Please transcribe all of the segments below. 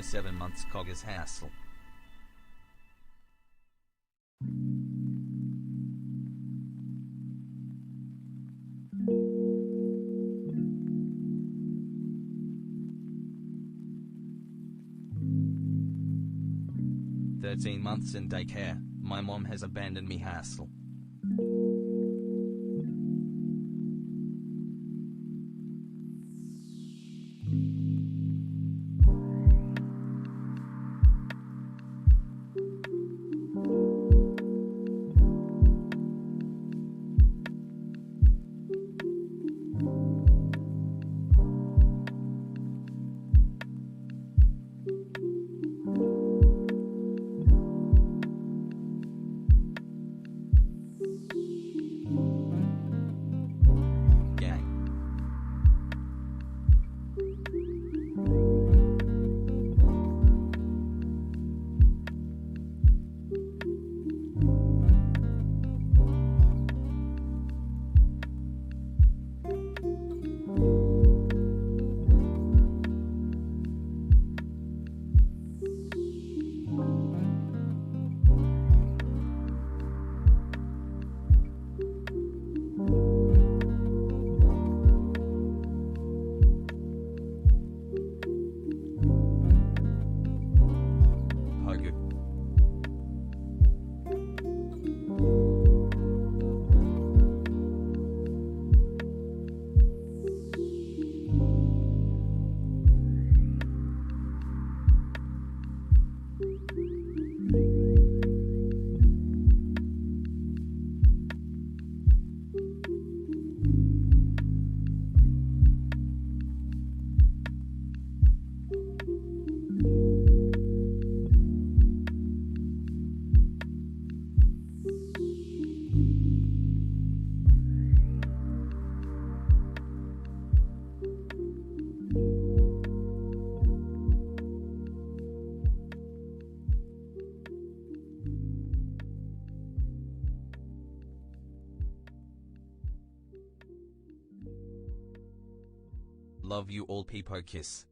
7 months Coggers hassle. "13 months in daycare, my mom has abandoned me hassle." Love you all, Peepo kiss.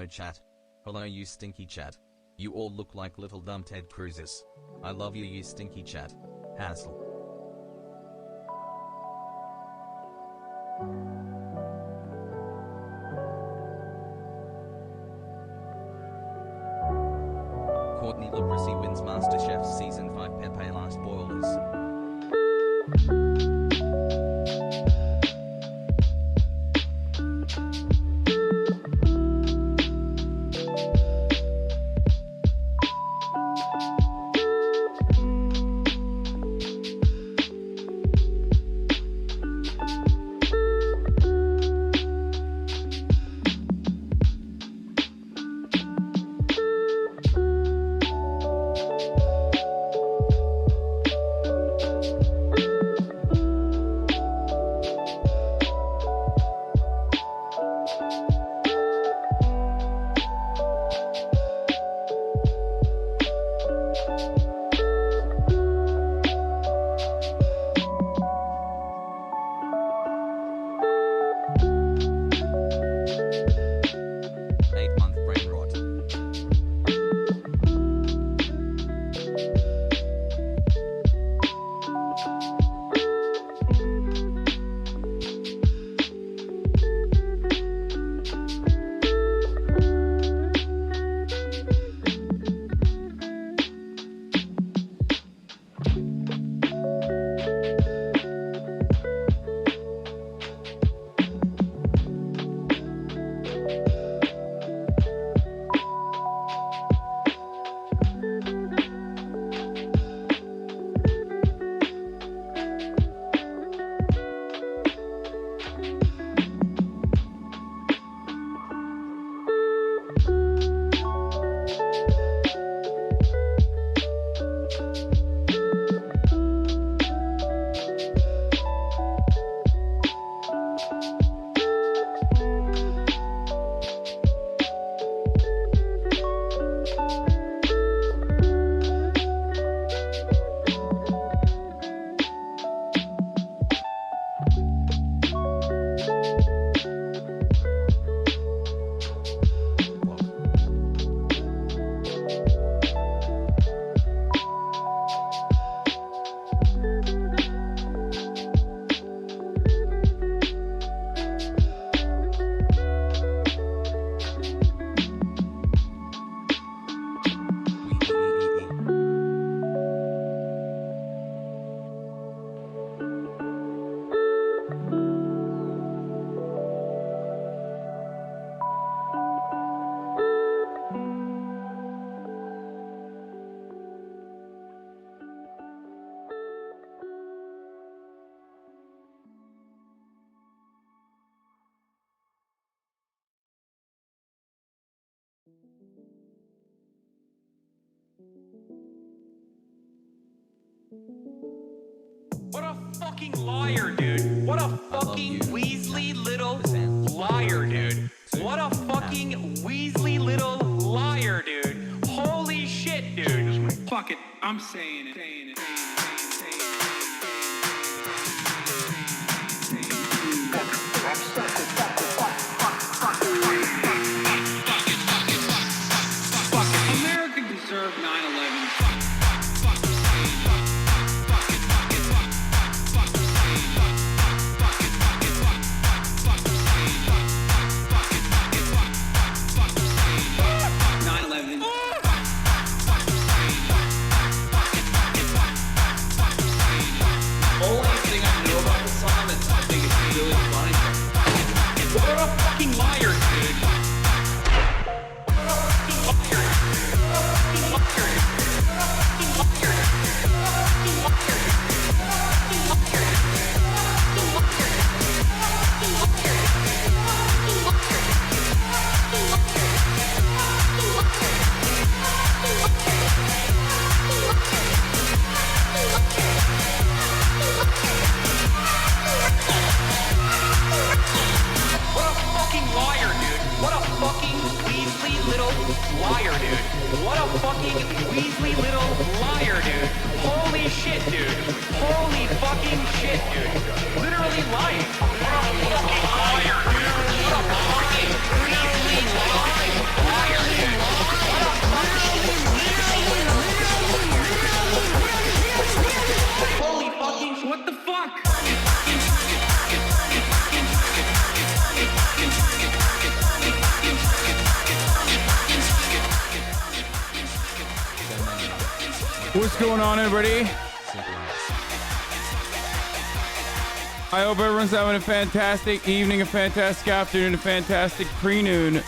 Hello chat. Hello you stinky chat. You all look like little dumb Ted Cruzes. I love you, you stinky chat. Hassle. Courtney Leprosy wins MasterChef Season 5 Pepe Last Boilers. What a fucking liar, dude. What a fucking Weasley little liar, dude. What a fucking Weasley little liar, dude. Holy shit, dude. Fuck it, I'm saying it. America deserved 9/11. Liar, dude. What a fucking Weasley little liar, dude. Holy shit, dude. Holy fucking shit, dude. Literally lying. What a fucking liar, dude. What a fucking Weasley liar, dude. What a fucking... Holy fucking... What the fuck? What's going on, everybody? I hope everyone's having a fantastic evening, a fantastic afternoon, a fantastic pre-noon.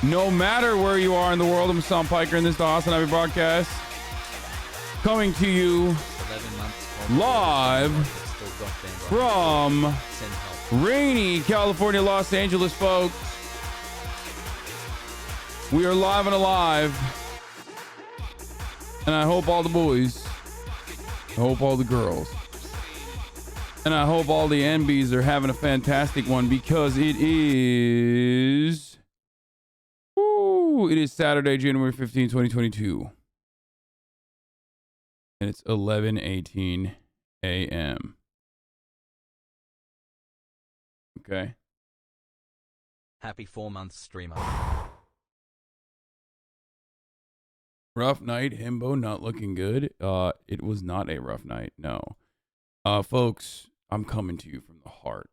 No matter where you are in the world, I'm Sam Piker, and this is the Hasanabi broadcast. Coming to you live from rainy California, Los Angeles, folks. We are live and alive. And I hope all the boys, I hope all the girls, and I hope all the NBs are having a fantastic one, because it is Saturday, January 15, 2022. And it's 11:18 a.m. Okay. Happy 4-month streamer. Rough night, himbo, not looking good. It was not a rough night, no. Folks, I'm coming to you from the heart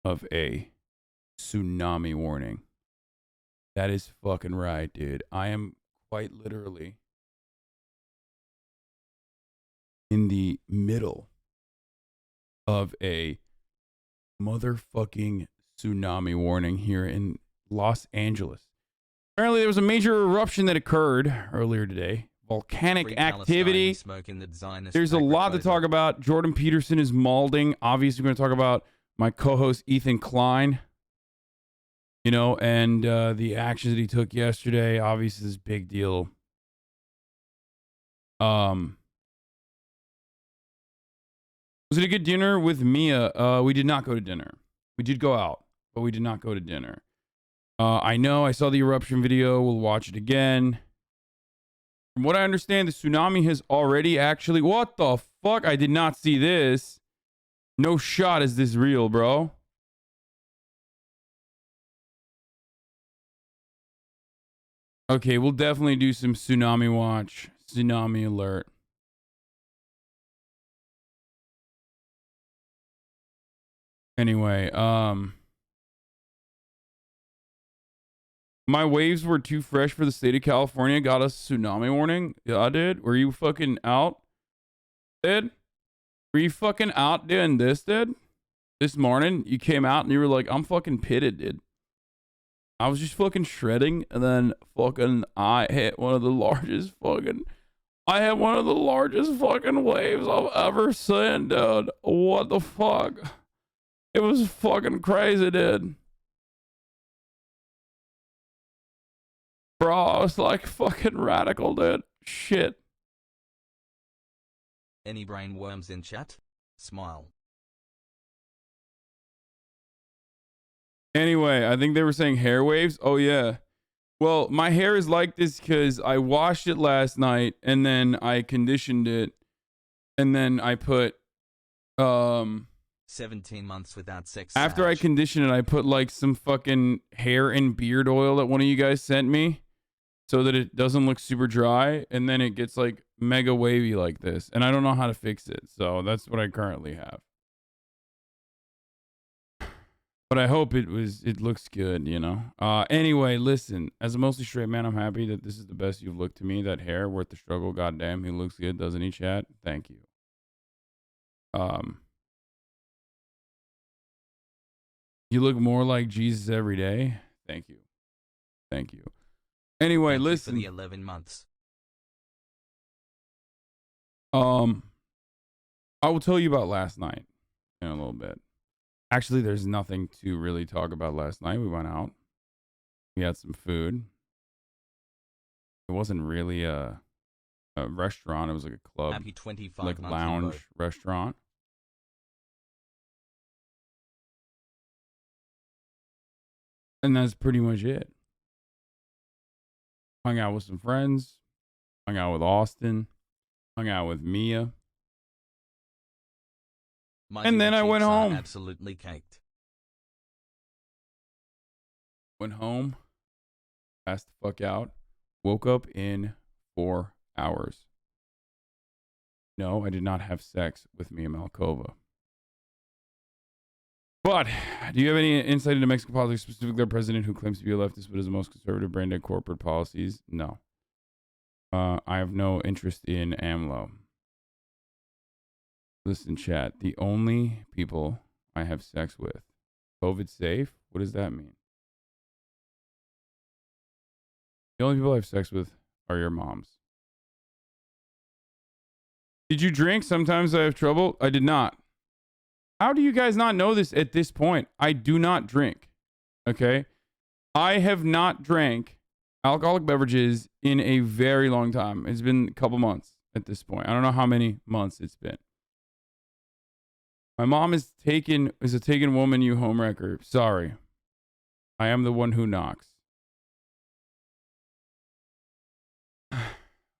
of a tsunami warning. That is fucking right, dude. I am quite literally in the middle of a motherfucking tsunami warning here in Los Angeles. Apparently there was a major eruption that occurred earlier today. Volcanic activity. There's a lot to talk about. Jordan Peterson is malding. Obviously, we're going to talk about my co-host Ethan Klein. You know, and the actions that he took yesterday. Obviously, this big deal. Was it a good dinner with Mia? We did not go to dinner. We did go out, but we did not go to dinner. I know I saw the eruption video. We'll watch it again. From what I understand, the tsunami has already actually... What the fuck? I did not see this. No shot is this real, bro. Okay, we'll definitely do some tsunami watch. Tsunami alert. Anyway, my waves were too fresh for the state of California. Got us tsunami warning. Yeah, I did. Were you fucking out, dude? Were you fucking out doing this, dude? This morning, you came out and you were like, I'm fucking pitted, dude. I was just fucking shredding, and then fucking I hit one of the largest fucking... I had one of the largest fucking waves I've ever seen, dude. What the fuck? It was fucking crazy, dude. Bro, I was like fucking radical, dude. Shit. Any brain worms in chat? Smile. Anyway, I think they were saying hair waves. Oh, yeah. Well, my hair is like this because I washed it last night and then I conditioned it. And then I put... 17 months without sex. After I conditioned it, I put like some fucking hair and beard oil that one of you guys sent me, so that it doesn't look super dry, and then it gets like mega wavy like this. And I don't know how to fix it, so that's what I currently have. But I hope it looks good, you know. Anyway, listen, as a mostly straight man, I'm happy that this is the best you've looked to me. That hair worth the struggle, goddamn, he looks good, doesn't he, chat? Thank you. You look more like Jesus every day. Thank you. Thank you. Anyway, Thank listen. You for the 11 months. I will tell you about last night in a little bit. Actually, there's nothing to really talk about last night. We went out. We had some food. It wasn't really a restaurant. It was like a club. Happy 25 like lounge restaurant. And that's pretty much it. Hung out with some friends. Hung out with Austin. Hung out with Mia. And then I went home. Absolutely caked. Went home. Passed the fuck out. Woke up in 4 hours. No, I did not have sex with Mia Malkova. But do you have any insight into Mexican politics, specifically their president who claims to be a leftist but is the most conservative branded corporate policies? No. I have no interest in AMLO. Listen, chat. The only people I have sex with, COVID safe? What does that mean? The only people I have sex with are your moms. Did you drink? Sometimes I have trouble. I did not. How do you guys not know this at this point? I do not drink. Okay? I have not drank alcoholic beverages in a very long time. It's been a couple months at this point. I don't know how many months it's been. My mom is a taken woman, you homewrecker. Sorry. I am the one who knocks.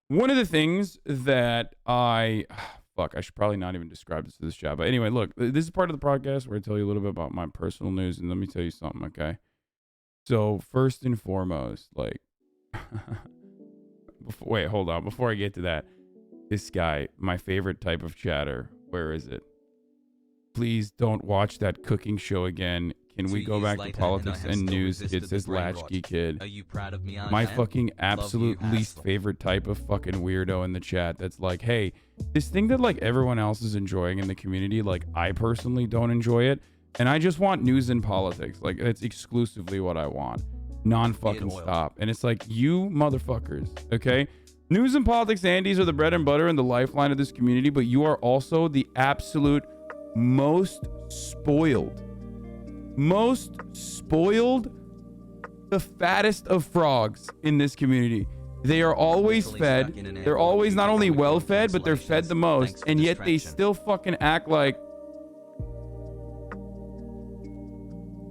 One of the things that fuck, I should probably not even describe this to this chat. But anyway, look, this is part of the podcast where I tell you a little bit about my personal news. And let me tell you something, okay? So first and foremost, like, wait, hold on. Before I get to that, this guy, my favorite type of chatter, where is it? Please don't watch that cooking show again. Can we go back to politics and news? It says latchkey kid. Are you proud of me, My Arjan? fucking absolute least favorite type of fucking weirdo in the chat that's like, hey, this thing that like everyone else is enjoying in the community, like I personally don't enjoy it. And I just want news and politics. Like it's exclusively what I want. Non-fucking stop. And it's like, you motherfuckers, okay? News and politics, Andes are the bread and butter and the lifeline of this community, but you are also the absolute most spoiled, the fattest of frogs in this community. They are always fed. They're always not only well fed, but they're fed the most. And yet they still fucking act like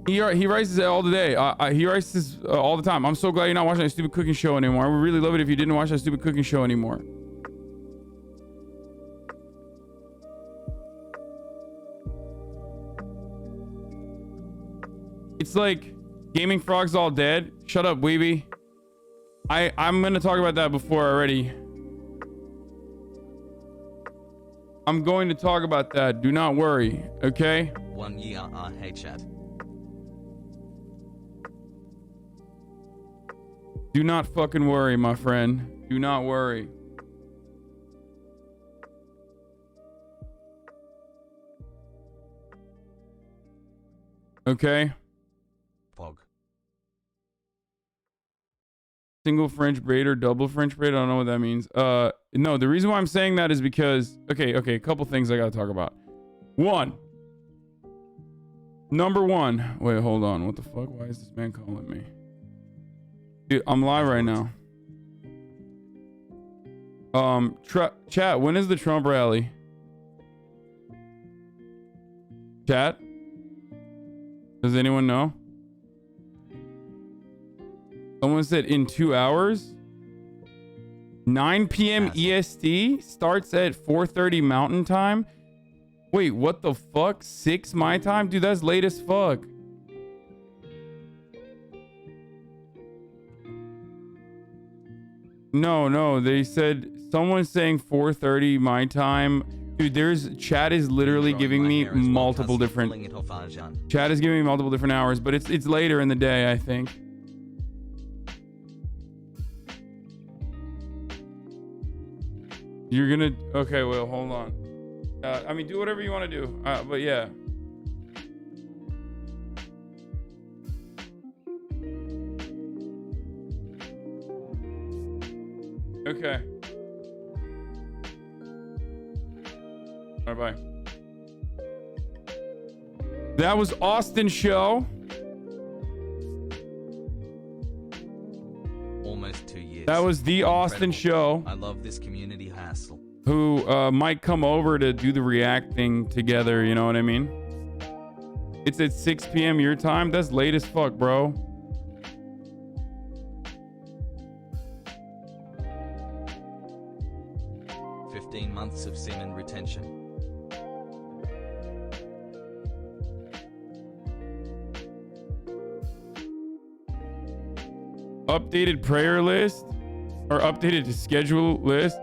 he writes this all the day. He writes this all the time. I'm so glad you're not watching that stupid cooking show anymore. I would really love it if you didn't watch that stupid cooking show anymore. It's like gaming frogs all dead. Shut up, weeby. I'm gonna talk about that before already. I'm going to talk about that. Do not worry, okay? 1 year, hey chat. Do not fucking worry, my friend. Do not worry. Okay? Pog. Single French braid or double French braid? I don't know what that means. No, the reason why I'm saying that is because... Okay, a couple things I gotta talk about. Number one. Wait, hold on. What the fuck? Why is this man calling me? Dude, I'm live right now. Chat, when is the Trump rally? Chat? Does anyone know? Someone said in 2 hours. 9 p.m. EST starts at 4:30 Mountain Time. Wait, what the fuck? 6 my time? Dude, that's late as fuck. No, they said someone's saying 4:30 my time. Dude, chat is literally giving me multiple different. Chat is giving me multiple different hours, but it's later in the day, I think. You're gonna okay, well, hold on. I mean, do whatever you want to do. But yeah. Okay. All right, bye. That was Austin's show. Almost 2 years. That was the Austin show. I love this community hassle. Who might come over to do the reacting together, you know what I mean? It's at 6 p.m. your time. That's late as fuck, bro. Months of semen retention. Updated prayer list or updated schedule list.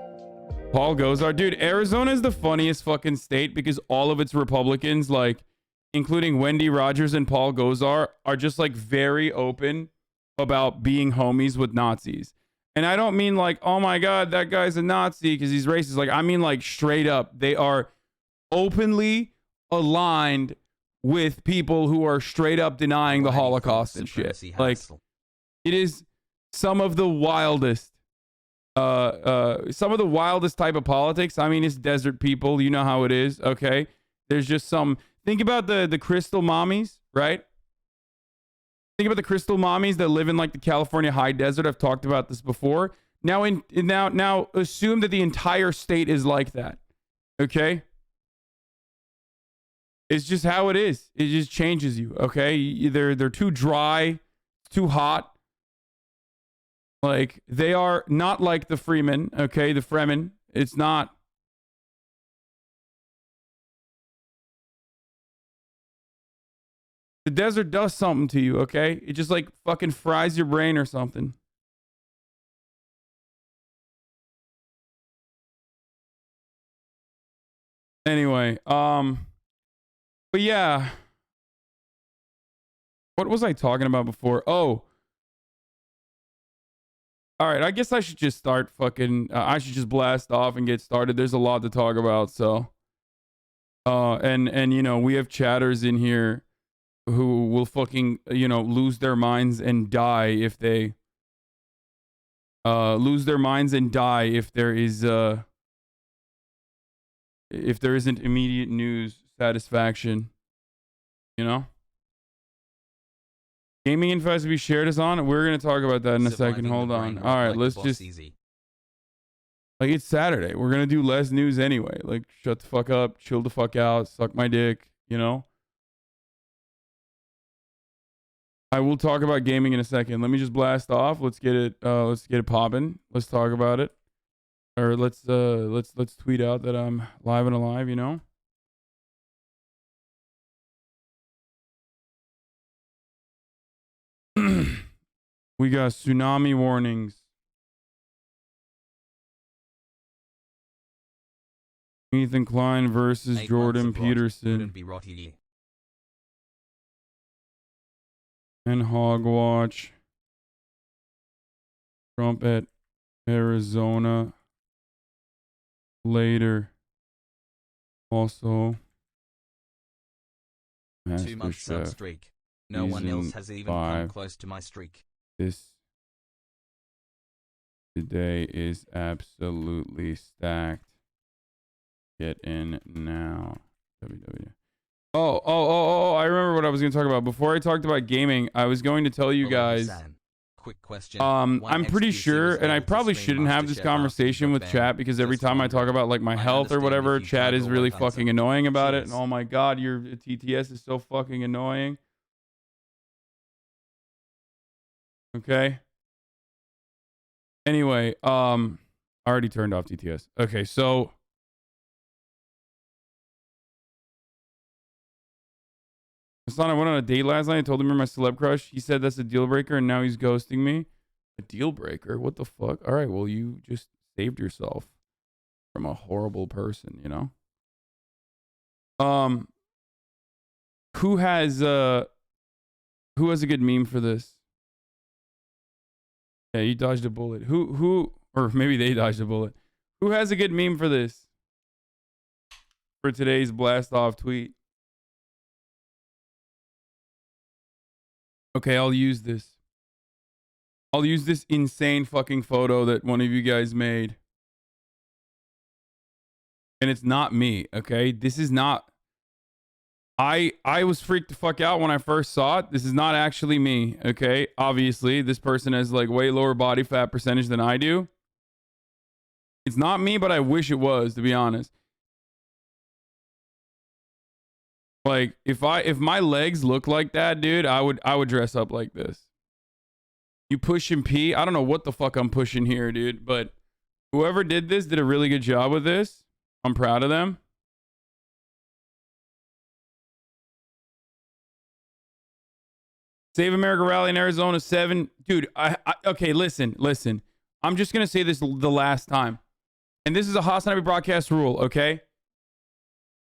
Paul Gosar. Dude, Arizona is the funniest fucking state because all of its Republicans, like including Wendy Rogers and Paul Gosar, are just like very open about being homies with Nazis. And I don't mean like, oh my God, that guy's a Nazi because he's racist. Like, I mean like straight up, they are openly aligned with people who are straight up denying the Holocaust and shit. Like, it is some of the wildest type of politics. I mean, it's desert people, you know how it is. Okay, there's just some. Think about the crystal mommies, right? Think about the crystal mommies that live in like the California high desert. I've talked about this before. Now assume that the entire state is like that. Okay, it's just how it is. It just changes you. Okay, they're too dry, too hot. Like, they are not like the Freeman. Okay, the Fremen. It's not. The desert does something to you, okay? It just like fucking fries your brain or something. Anyway, but yeah. What was I talking about before? Oh. All right, I guess I should just start fucking I should just blast off and get started. There's a lot to talk about, so and you know, we have chatters in here who will fucking, you know, lose their minds and die if they lose their minds and die if there isn't immediate news satisfaction, you know. Gaming info has to be shared is on. We're gonna talk about that in a second. Hold on. All right, let's just like, it's Saturday. We're gonna do less news anyway. Like, shut the fuck up, chill the fuck out, suck my dick, you know. I will talk about gaming in a second. Let me just blast off. Let's get it popping. Let's talk about it. Or let's tweet out that I'm live and alive, you know? We got tsunami warnings. Ethan Klein versus Jordan Peterson. And Hogwatch. Trump at Arizona. Later. Also. 2 month sub streak. No one else has even come close to my streak. This today is absolutely stacked. Get in now. www. Oh, I remember what I was going to talk about. Before I talked about gaming, I was going to tell you guys. Quick question. I'm pretty sure, and I probably shouldn't have this conversation with chat, because every time I talk about like my health or whatever, chat is really fucking annoying about it. And oh my god, your TTS is so fucking annoying. Okay. Anyway, I already turned off TTS. Okay, so I went on a date last night. I told him you're my celeb crush. He said that's a deal breaker, and now he's ghosting me. A deal breaker? What the fuck? All right, well, you just saved yourself from a horrible person, you know? Who has a good meme for this? Yeah, you dodged a bullet. Who, or maybe they dodged a bullet. Who has a good meme for this? For today's blast off tweet. Okay, I'll use this. I'll use this insane fucking photo that one of you guys made. And it's not me, okay? This is not... I was freaked the fuck out when I first saw it. This is not actually me, okay? Obviously, this person has like way lower body fat percentage than I do. It's not me, but I wish it was, to be honest. Like, if my legs look like that, dude, I would dress up like this. You push and pee. I don't know what the fuck I'm pushing here, dude, but whoever did this did a really good job with this. I'm proud of them. Save America Rally in Arizona 7. Dude, okay, listen. I'm just going to say this the last time. And this is a Hasanabi broadcast rule, okay?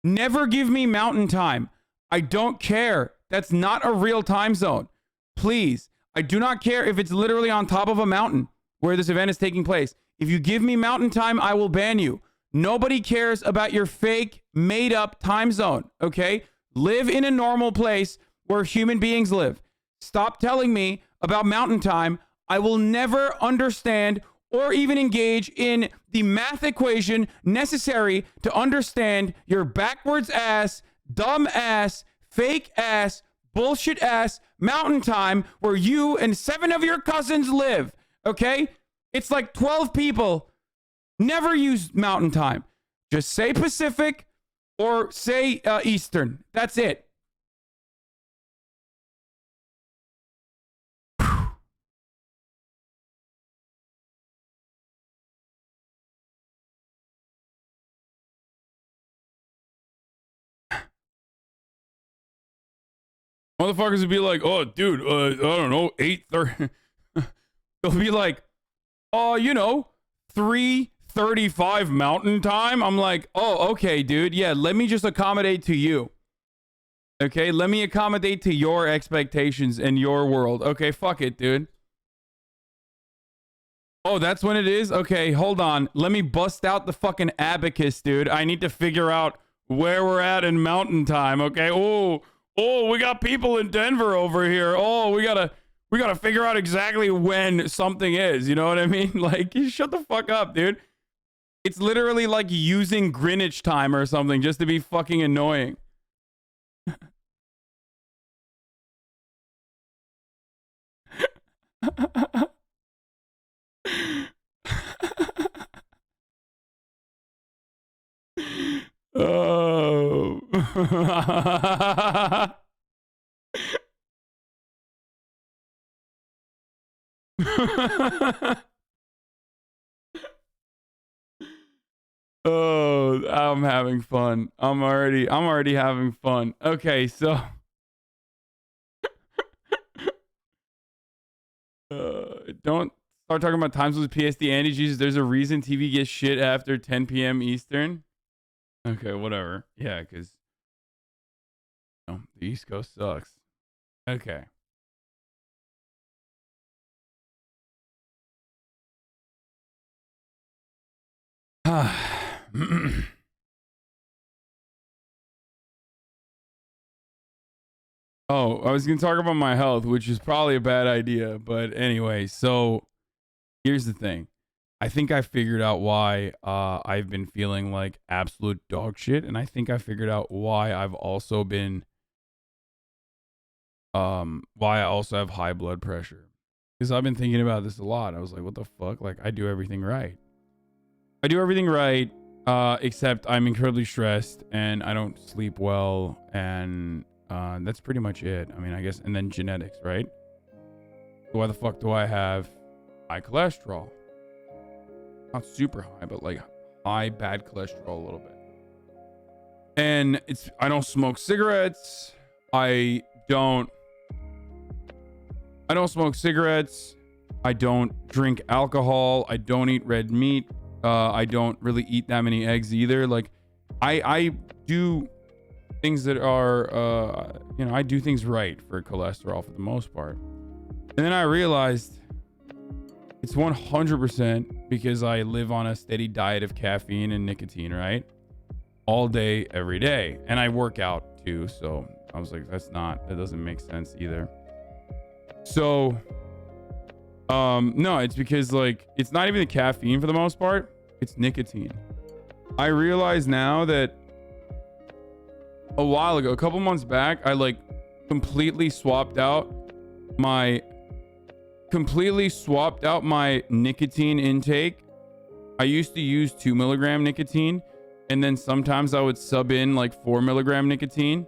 Never give me mountain time. I don't care. That's not a real time zone. Please. I do not care if it's literally on top of a mountain where this event is taking place. If you give me mountain time, I will ban you. Nobody cares about your fake made up time zone, okay? Live in a normal place where human beings live. Stop telling me about mountain time. I will never understand or even engage in the math equation necessary to understand your backwards ass, dumb ass, fake ass, bullshit ass mountain time where you and 7 of your cousins live, okay? It's like 12 people. Never use mountain time. Just say Pacific or say Eastern. That's it. Motherfuckers would be like, oh, dude, I don't know, 8:30. They'll be like, oh, 3:35 mountain time. I'm like, oh, okay, dude. Yeah, let me just accommodate to you. Okay, let me accommodate to your expectations and your world. Okay, fuck it, dude. Oh, that's when it is? Okay, hold on. Let me bust out the fucking abacus, dude. I need to figure out where we're at in mountain time, okay? Oh, we got people in Denver over here. Oh, we gotta figure out exactly when something is. You know what I mean? Like, shut the fuck up, dude. It's literally like using Greenwich time or something just to be fucking annoying. Oh. Oh, I'm having fun. I'm already having fun. Okay, so don't start talking about times with PSD Andy. Jesus, there's a reason TV gets shit after 10 p.m. Eastern. Okay, whatever. Yeah, because the East Coast sucks. Okay. Oh, I was going to talk about my health, which is probably a bad idea. But anyway, so here's the thing. I think I figured out why I've been feeling like absolute dog shit. And I think I figured out why I've also been, why I also have high blood pressure. Because I've been thinking about this a lot. I was like, what the fuck? Like, I do everything right. I do everything right, except I'm incredibly stressed and I don't sleep well. And that's pretty much it. I mean, I guess, and then genetics, right? Why the fuck do I have high cholesterol? Not super high, but like high bad cholesterol a little bit. And I don't smoke cigarettes. I don't smoke cigarettes. I don't drink alcohol. I don't eat red meat. I don't really eat that many eggs either. Like I do things that are, I do things right for cholesterol for the most part. And then I realized it's 100% because I live on a steady diet of caffeine and nicotine, right? All day, every day. And I work out too. So I was like, that doesn't make sense either. So, no, it's because like, it's not even the caffeine for the most part. It's nicotine. I realize now that a while ago, a couple months back, I like completely swapped out my nicotine intake. I used to use 2 milligram nicotine, and then sometimes I would sub in like 4 milligram nicotine.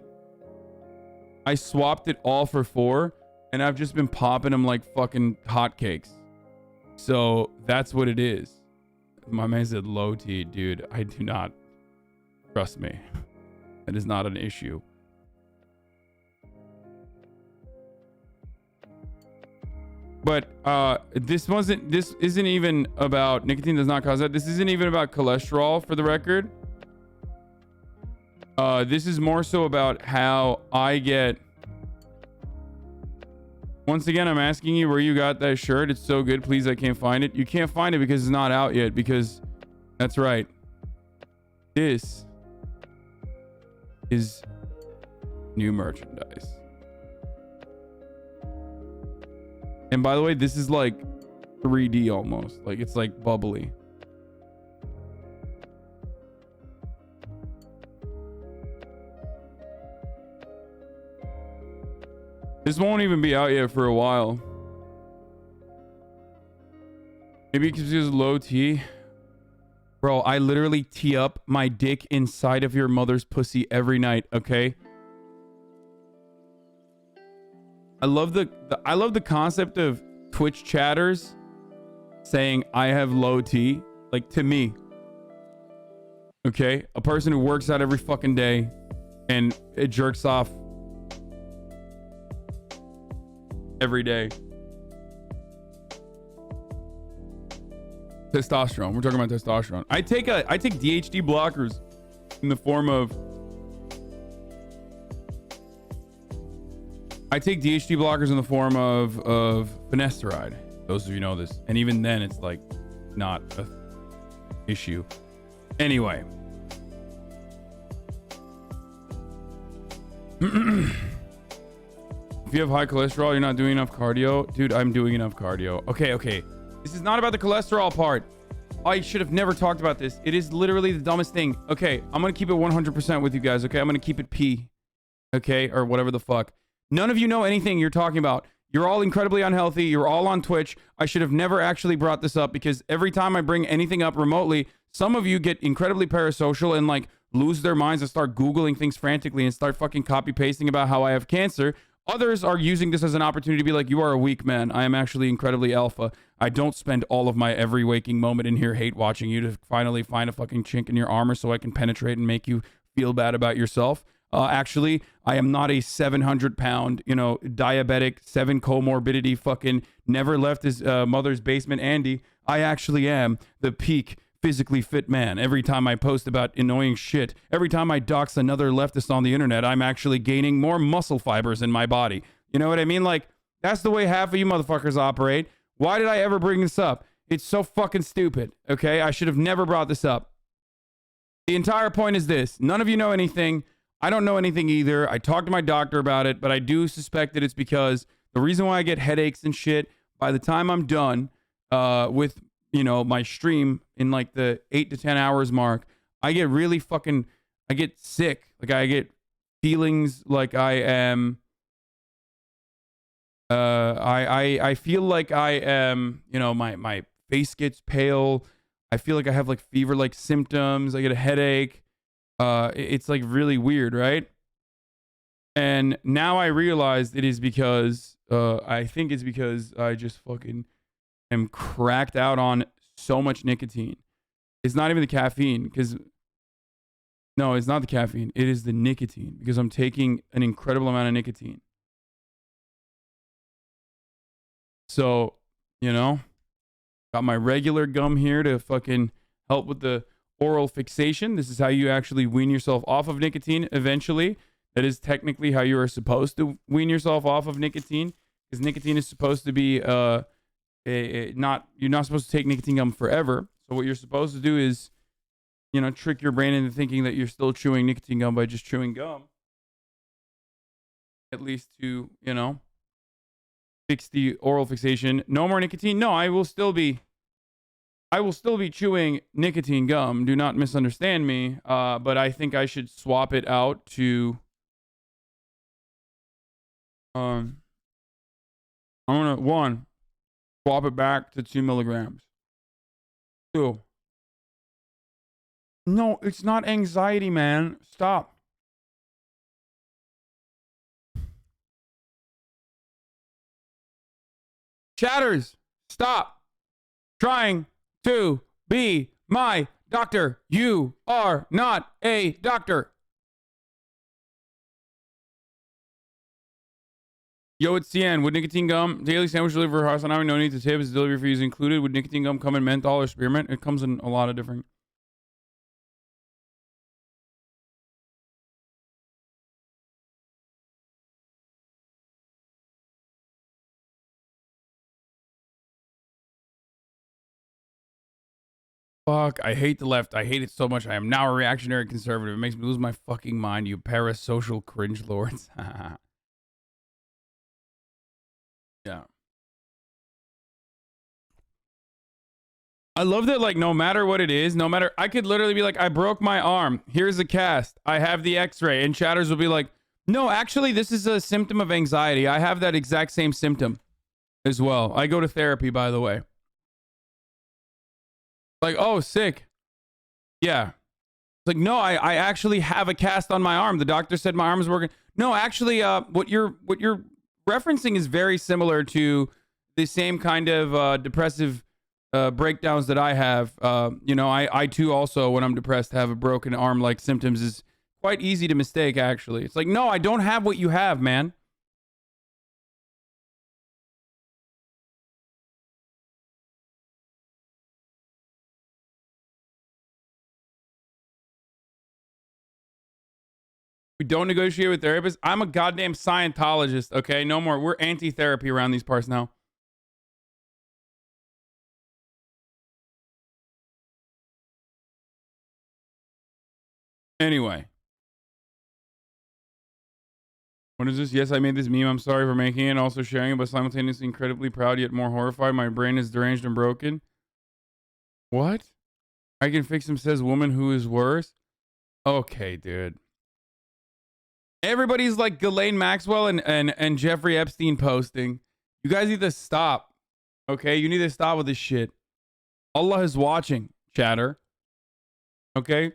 I swapped it all for 4, and I've just been popping them like fucking hotcakes. So that's what it is. My man said low T, dude. I do not. Trust me. That is not an issue. But this isn't even about nicotine does not cause that. This isn't even about cholesterol, for the record. This is more so about how I get. Once again, I'm asking you where you got that shirt. It's so good. Please, I can't find it. You can't find it because it's not out yet. Because that's right. This is new merchandise. And by the way, this is like 3D almost. Like it's like bubbly. This won't even be out yet for a while. Maybe because it's low T. Bro, I literally tee up my dick inside of your mother's pussy every night, okay? I love the concept of Twitch chatters saying I have low T, like to me. Okay? A person who works out every fucking day and it jerks off every day. Testosterone. We're talking about testosterone. I take DHT blockers in the form of finasteride. Those of you know this. And even then it's like not a issue. Anyway. If you have high cholesterol, you're not doing enough cardio. Dude, I'm doing enough cardio. Okay. This is not about the cholesterol part. I should have never talked about this. It is literally the dumbest thing. Okay, I'm going to keep it 100% with you guys, okay? I'm going to keep it P. Okay? Or whatever the fuck. None of you know anything you're talking about. You're all incredibly unhealthy. You're all on Twitch. I should have never actually brought this up because every time I bring anything up remotely, some of you get incredibly parasocial and like lose their minds and start Googling things frantically and start fucking copy pasting about how I have cancer. Others are using this as an opportunity to be like, you are a weak man. I am actually incredibly alpha. I don't spend all of my every waking moment in here hate watching you to finally find a fucking chink in your armor so I can penetrate and make you feel bad about yourself. Actually, I am not a 700-pound, diabetic, 7 comorbidity fucking never left his mother's basement Andy. I actually am the peak physically fit man. Every time I post about annoying shit, every time I dox another leftist on the internet, I'm actually gaining more muscle fibers in my body. You know what I mean? Like, that's the way half of you motherfuckers operate. Why did I ever bring this up? It's so fucking stupid, okay? I should have never brought this up. The entire point is this. None of you know anything. I don't know anything either. I talked to my doctor about it, but I do suspect that it's because the reason why I get headaches and shit, by the time I'm done with my stream in like the 8 to 10 hours mark, I get really I get sick. Like I get feelings like I am, I feel like I am, my face gets pale. I feel like I have like fever-like symptoms. I get a headache. It's like really weird, right? And now I realize it is because, I think it's because I just fucking am cracked out on so much nicotine. It's not even the caffeine no, it's not the caffeine. It is the nicotine because I'm taking an incredible amount of nicotine. So, got my regular gum here to fucking help with the oral fixation. This is how you actually wean yourself off of nicotine eventually. That is technically how you are supposed to wean yourself off of nicotine, because nicotine is supposed to be you're not supposed to take nicotine gum forever. So what you're supposed to do is, trick your brain into thinking that you're still chewing nicotine gum by just chewing gum. At least to, fix the oral fixation. No more nicotine. No, I will still be chewing nicotine gum. Do not misunderstand me. But I think I should swap it out to I'm gonna swap it back to 2 milligrams. 2. No, it's not anxiety, man. Stop. Chatters, stop trying to be my doctor. You are not a doctor. Yo, it's CN. Would nicotine gum, daily sandwich delivery for Hasanabi, no need to tip, is delivery fees included? Would nicotine gum come in menthol or spearmint? It comes in a lot of different Fuck, I hate the left. I hate it so much. I am now a reactionary conservative. It makes me lose my fucking mind, you parasocial cringe lords. Yeah. I love that, like, no matter what it is, no matter, I could literally be like, I broke my arm. Here's a cast. I have the x-ray. And chatters will be like, no, actually, this is a symptom of anxiety. I have that exact same symptom as well. I go to therapy, by the way. Like, oh, sick. Yeah. It's like, no, I actually have a cast on my arm. The doctor said my arm is working. No, actually, what you're referencing is very similar to the same kind of depressive breakdowns that I have. You know, I too also, when I'm depressed, have a broken arm like symptoms. Is quite easy to mistake, actually. It's like, no, I don't have what you have, man. We don't negotiate with therapists. I'm a goddamn Scientologist, okay? No more. We're anti-therapy around these parts now. Anyway. What is this? Yes, I made this meme. I'm sorry for making it and also sharing it, but simultaneously incredibly proud yet more horrified. My brain is deranged and broken. What? I can fix him, says woman who is worse. Okay, dude. Everybody's like Ghislaine Maxwell and Jeffrey Epstein posting. You guys need to stop. Okay? You need to stop with this shit. Allah is watching, chatter. Okay?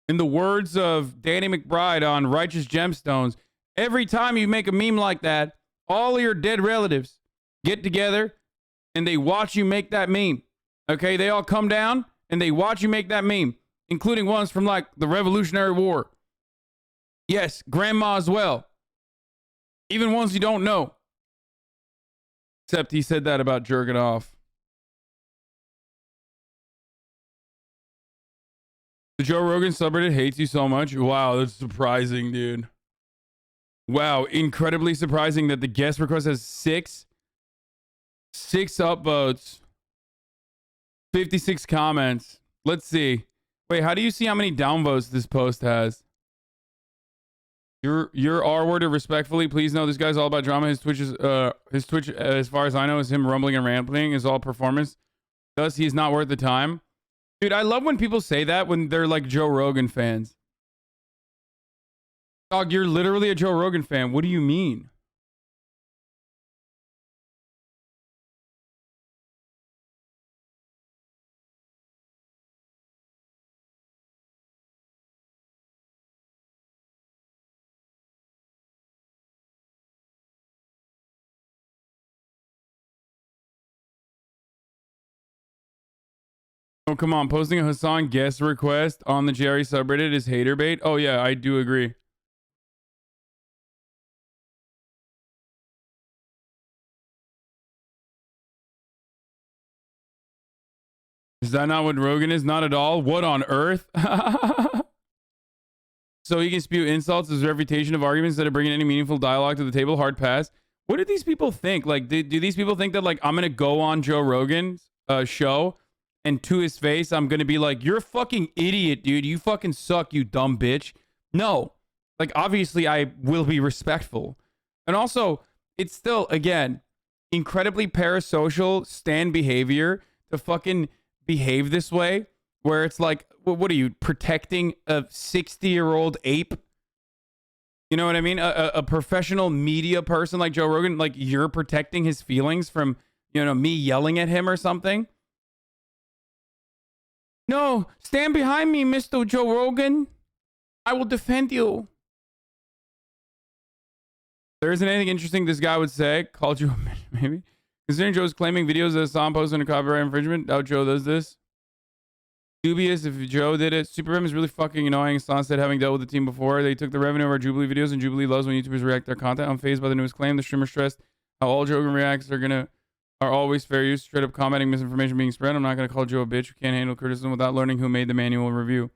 In the words of Danny McBride on Righteous Gemstones, every time you make a meme like that, all of your dead relatives get together and they watch you make that meme. Okay? They all come down and they watch you make that meme, including ones from like the Revolutionary War. Yes, grandma as well. Even ones you don't know. Except he said that about jerking off. The Joe Rogan subreddit hates you so much. Wow, that's surprising, dude. Wow, incredibly surprising that the guest request has six upvotes, 56 comments. Let's see. Wait, how do you see how many downvotes this post has? Your R-worded respectfully. Please know this guy's all about drama. His Twitch, as far as I know, is him rumbling and rambling. Is all performance. Thus, he's not worth the time. Dude, I love when people say that when they're like Joe Rogan fans. Dog, you're literally a Joe Rogan fan. What do you mean? Oh, come on. Posting a Hassan guest request on the Jerry subreddit is hater bait. Oh, yeah, I do agree. Is that not what Rogan is? Not at all. What on earth? So he can spew insults, his refutation of arguments that are bringing any meaningful dialogue to the table. Hard pass. What do these people think? Like, do these people think that, like, I'm going to go on Joe Rogan's show and to his face, I'm going to be like, you're a fucking idiot, dude. You fucking suck, you dumb bitch. No. Like, obviously, I will be respectful. And also, it's still, again, incredibly parasocial stand behavior to fucking behave this way, where it's like, what are you, protecting a 60-year-old ape? You know what I mean? A professional media person like Joe Rogan, like, you're protecting his feelings from, you know, me yelling at him or something? No, stand behind me, Mr. Joe Rogan. I will defend you. There isn't anything interesting this guy would say. Called you a bitch, maybe. Considering Joe's claiming videos that Hassan posted a copyright infringement, doubt Joe does this. Dubious if Joe did it. Superfam is really fucking annoying. Hassan said, having dealt with the team before, they took the revenue of our Jubilee videos, and Jubilee loves when YouTubers react their content. Unfazed by the newest claim, the streamer stressed how all Joe Rogan reacts are always fair use, straight up commenting misinformation being spread. I'm not going to call Joe a bitch who can't handle criticism without learning who made the manual review.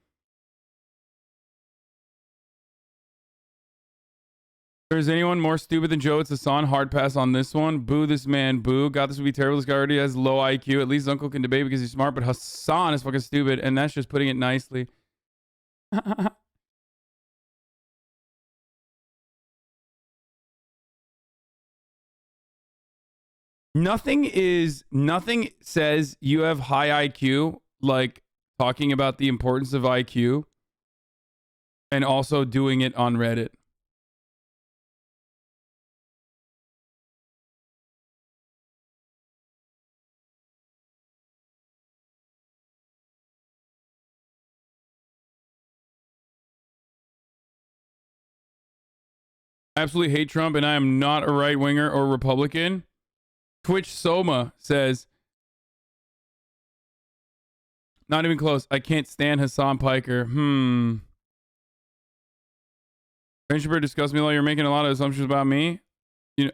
there's anyone more stupid than Joe, it's Hassan. Hard pass on this one. Boo this man. Boo. God, this would be terrible. This guy already has low IQ. At least Uncle can debate because he's smart, but Hassan is fucking stupid, and that's just putting it nicely. Nothing says you have high IQ like talking about the importance of IQ and also doing it on Reddit. I absolutely hate Trump, and I am not a right winger or Republican. Twitch Soma says, not even close. I can't stand Hassan Piker. Friendship discussed me a lot. You're making a lot of assumptions about me.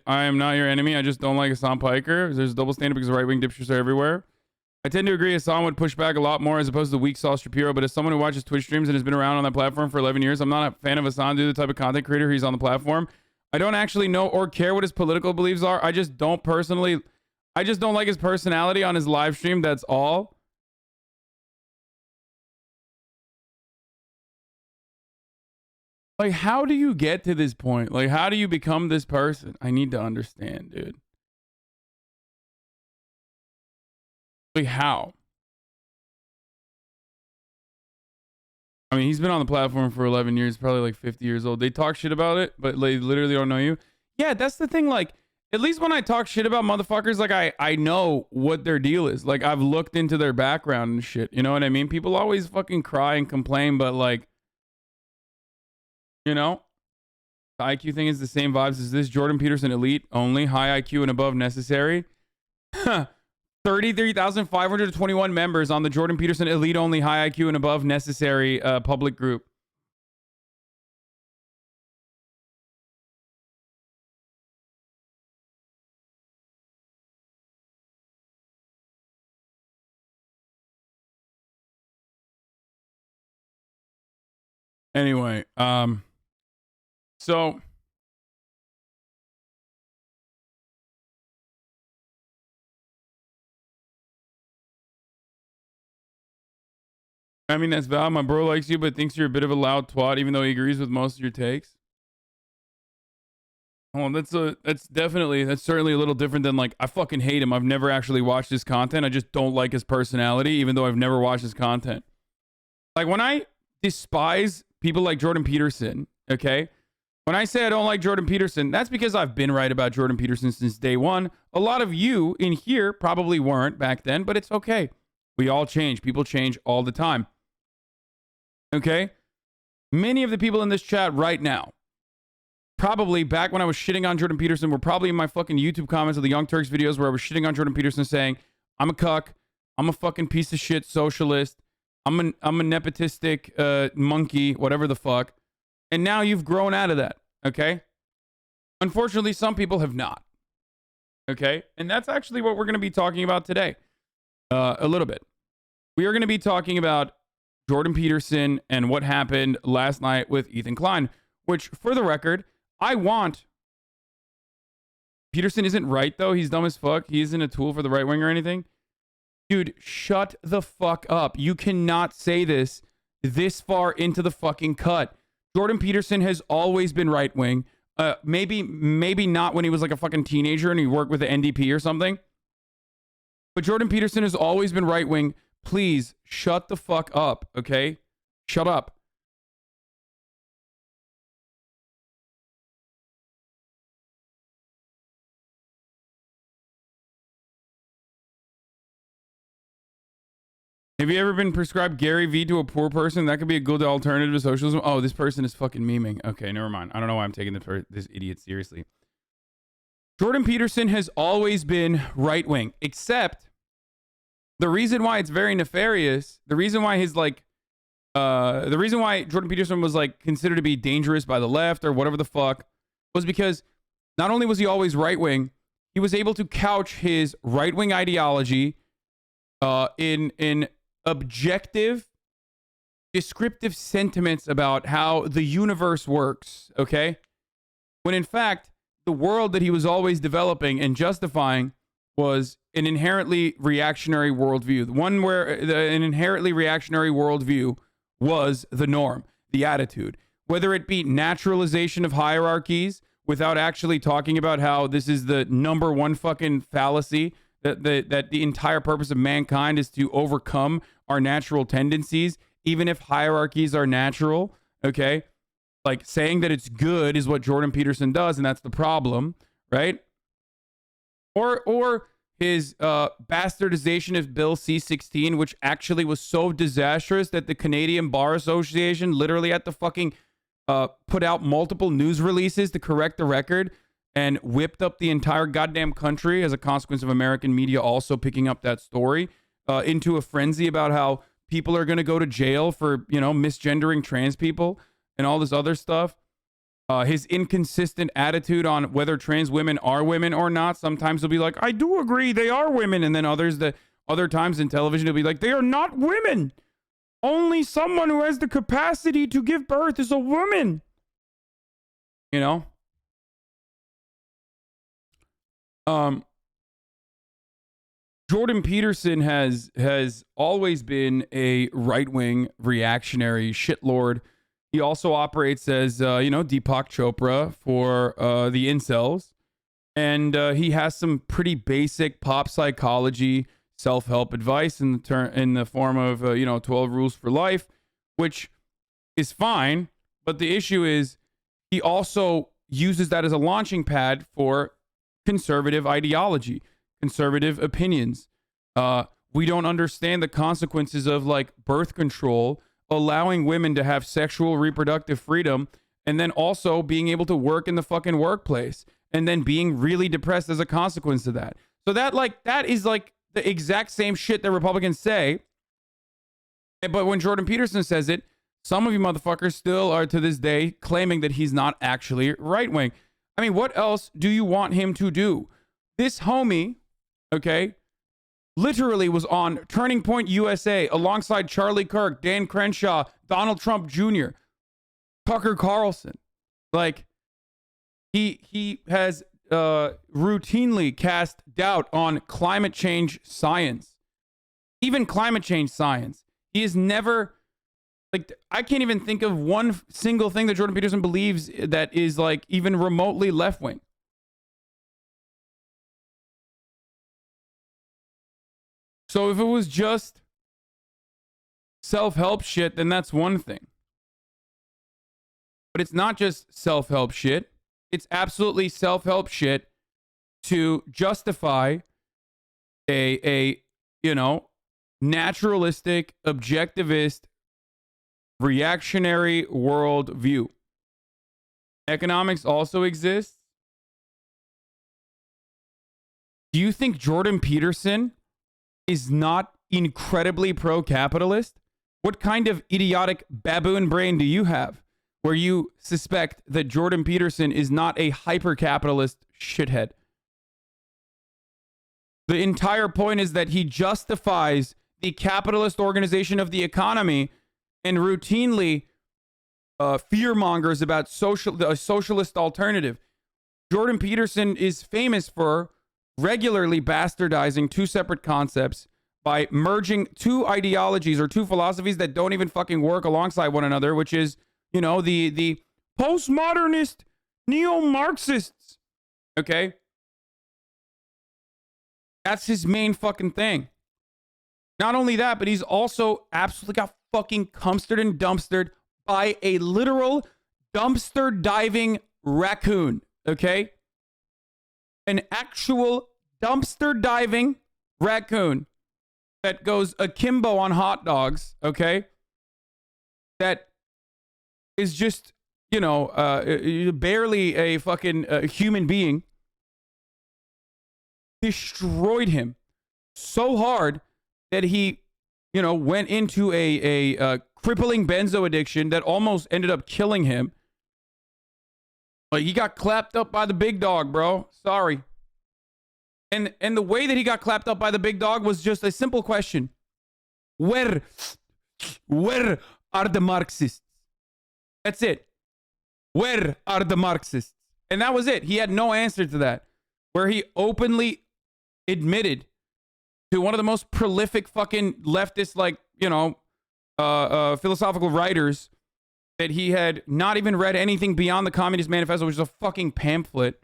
I am not your enemy. I just don't like Hassan Piker. There's a double standard because right-wing dipshits are everywhere. I tend to agree Hassan would push back a lot more as opposed to weak sauce Shapiro, but as someone who watches Twitch streams and has been around on that platform for 11 years, I'm not a fan of Hassan due to the type of content creator he's on the platform. I don't actually know or care what his political beliefs are. I just don't like his personality on his live stream. That's all. Like, how do you get to this point? Like, how do you become this person? I need to understand, dude. Like, how? I mean, he's been on the platform for 11 years, probably like 50 years old. They talk shit about it, but they literally don't know you. Yeah, that's the thing. Like, at least when I talk shit about motherfuckers, like, I know what their deal is. Like, I've looked into their background and shit. You know what I mean? People always fucking cry and complain, but like, you know, the IQ thing is the same vibes as this. Jordan Peterson elite only, high IQ and above necessary. 33,521 members on the Jordan Peterson elite only, high IQ and above necessary public group. Anyway, so I mean, that's valid. My bro likes you, but thinks you're a bit of a loud twat, even though he agrees with most of your takes. Oh, that's certainly a little different than like, I fucking hate him. I've never actually watched his content. I just don't like his personality, even though I've never watched his content. Like, when I despise people like Jordan Peterson, okay? When I say I don't like Jordan Peterson, that's because I've been right about Jordan Peterson since day one. A lot of you in here probably weren't back then, but it's okay. We all change. People change all the time. Okay? Many of the people in this chat right now, probably back when I was shitting on Jordan Peterson, were probably in my fucking YouTube comments of the Young Turks videos where I was shitting on Jordan Peterson saying, I'm a cuck, I'm a fucking piece of shit socialist, I'm a nepotistic monkey, whatever the fuck. And now you've grown out of that, okay? Unfortunately, some people have not. Okay? And that's actually what we're going to be talking about today. A little bit. We are going to be talking about Jordan Peterson and what happened last night with Ethan Klein, which, for the record, Peterson isn't right, though. He's dumb as fuck. He isn't a tool for the right wing or anything. Dude, shut the fuck up. You cannot say this far into the fucking cut. Jordan Peterson has always been right wing. Maybe not when he was like a fucking teenager and he worked with the NDP or something. But Jordan Peterson has always been right wing. Please shut the fuck up, okay? Shut up. Have you ever been prescribed Gary V to a poor person? That could be a good alternative to socialism. Oh, this person is fucking memeing. Okay, never mind. I don't know why I'm taking this idiot seriously. Jordan Peterson has always been right wing, except the reason why it's very nefarious, the reason why Jordan Peterson was like considered to be dangerous by the left or whatever the fuck was because not only was he always right wing, he was able to couch his right wing ideology in objective, descriptive sentiments about how the universe works, okay? when in fact, the world that he was always developing and justifying was an inherently reactionary worldview. One where an inherently reactionary worldview was the norm, the attitude. Whether it be naturalization of hierarchies without actually talking about how this is the number one fucking fallacy, that the entire purpose of mankind is to overcome our natural tendencies, even if hierarchies are natural, okay? Like saying that it's good is what Jordan Peterson does, and that's the problem, right? Or his bastardization of Bill C-16, which actually was so disastrous that the Canadian Bar Association literally had to fucking put out multiple news releases to correct the record and whipped up the entire goddamn country as a consequence of American media also picking up that story into a frenzy about how people are going to go to jail for, you know, misgendering trans people and all this other stuff. His inconsistent attitude on whether trans women are women or not. Sometimes he'll be like, I do agree they are women. And then other times in television, he'll be like, they are not women. Only someone who has the capacity to give birth is a woman. You know? Jordan Peterson has always been a right-wing reactionary shitlord. He also operates as, Deepak Chopra for the incels. And he has some pretty basic pop psychology, self-help advice in the form of, 12 rules for life, which is fine. But the issue is he also uses that as a launching pad for conservative ideology, conservative opinions. We don't understand the consequences of like birth control, allowing women to have sexual reproductive freedom, and then also being able to work in the fucking workplace, and then being really depressed as a consequence of that. So that is like the exact same shit that Republicans say. But when Jordan Peterson says it, some of you motherfuckers still are to this day claiming that he's not actually right wing. I mean, what else do you want him to do? This homie, okay, literally was on Turning Point USA alongside Charlie Kirk, Dan Crenshaw, Donald Trump Jr., Tucker Carlson. Like, he has routinely cast doubt on climate change science. Even climate change science. He is never, like, I can't even think of one single thing that Jordan Peterson believes that is, like, even remotely left-wing. So if it was just self-help shit, then that's one thing. But it's not just self-help shit. It's absolutely self-help shit to justify a naturalistic, objectivist, reactionary world view. Economics also exists. Do you think Jordan Peterson is not incredibly pro-capitalist? What kind of idiotic baboon brain do you have where you suspect that Jordan Peterson is not a hyper-capitalist shithead? The entire point is that he justifies the capitalist organization of the economy and routinely fearmongers about a socialist alternative. Jordan Peterson is famous for regularly bastardizing two separate concepts by merging two ideologies or two philosophies that don't even fucking work alongside one another, which is, the postmodernist neo-Marxists. Okay? That's his main fucking thing. Not only that, but he's also absolutely got fucking cumstered and dumpstered by a literal dumpster diving raccoon. Okay? An actual dumpster diving raccoon that goes akimbo on hot dogs, okay? That is just, barely a fucking human being. Destroyed him so hard that he, went into a crippling benzo addiction that almost ended up killing him. Like, he got clapped up by the big dog, bro. Sorry. And the way that he got clapped up by the big dog was just a simple question. Where are the Marxists? That's it. Where are the Marxists? And that was it. He had no answer to that. Where he openly admitted to one of the most prolific fucking leftist, like, you know, philosophical writers that he had not even read anything beyond the Communist Manifesto, which is a fucking pamphlet.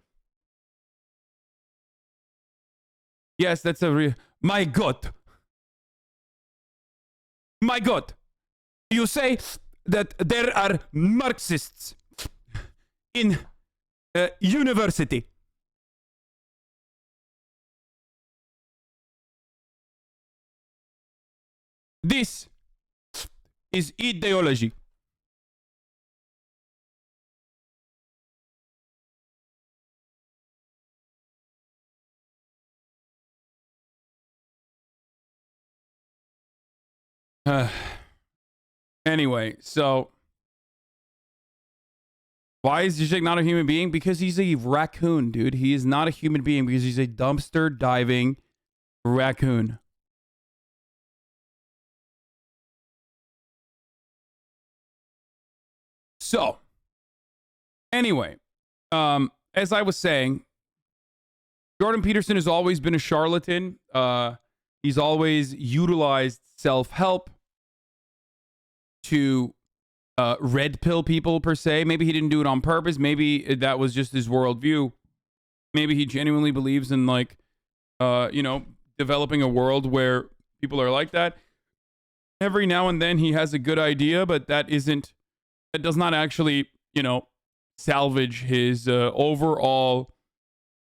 Yes, that's a my God. My God. You say that there are Marxists in university. This is ideology. Anyway, so why is Zizek not a human being? Because he's a raccoon, dude. He is not a human being because he's a dumpster diving raccoon. So, anyway, as I was saying, Jordan Peterson has always been a charlatan. He's always utilized self-help to red pill people, per se. Maybe he didn't do it on purpose. Maybe that was just his worldview. Maybe he genuinely believes in, like, you know, developing a world where people are like that. Every now and then he has a good idea, but that does not actually, you know, salvage his overall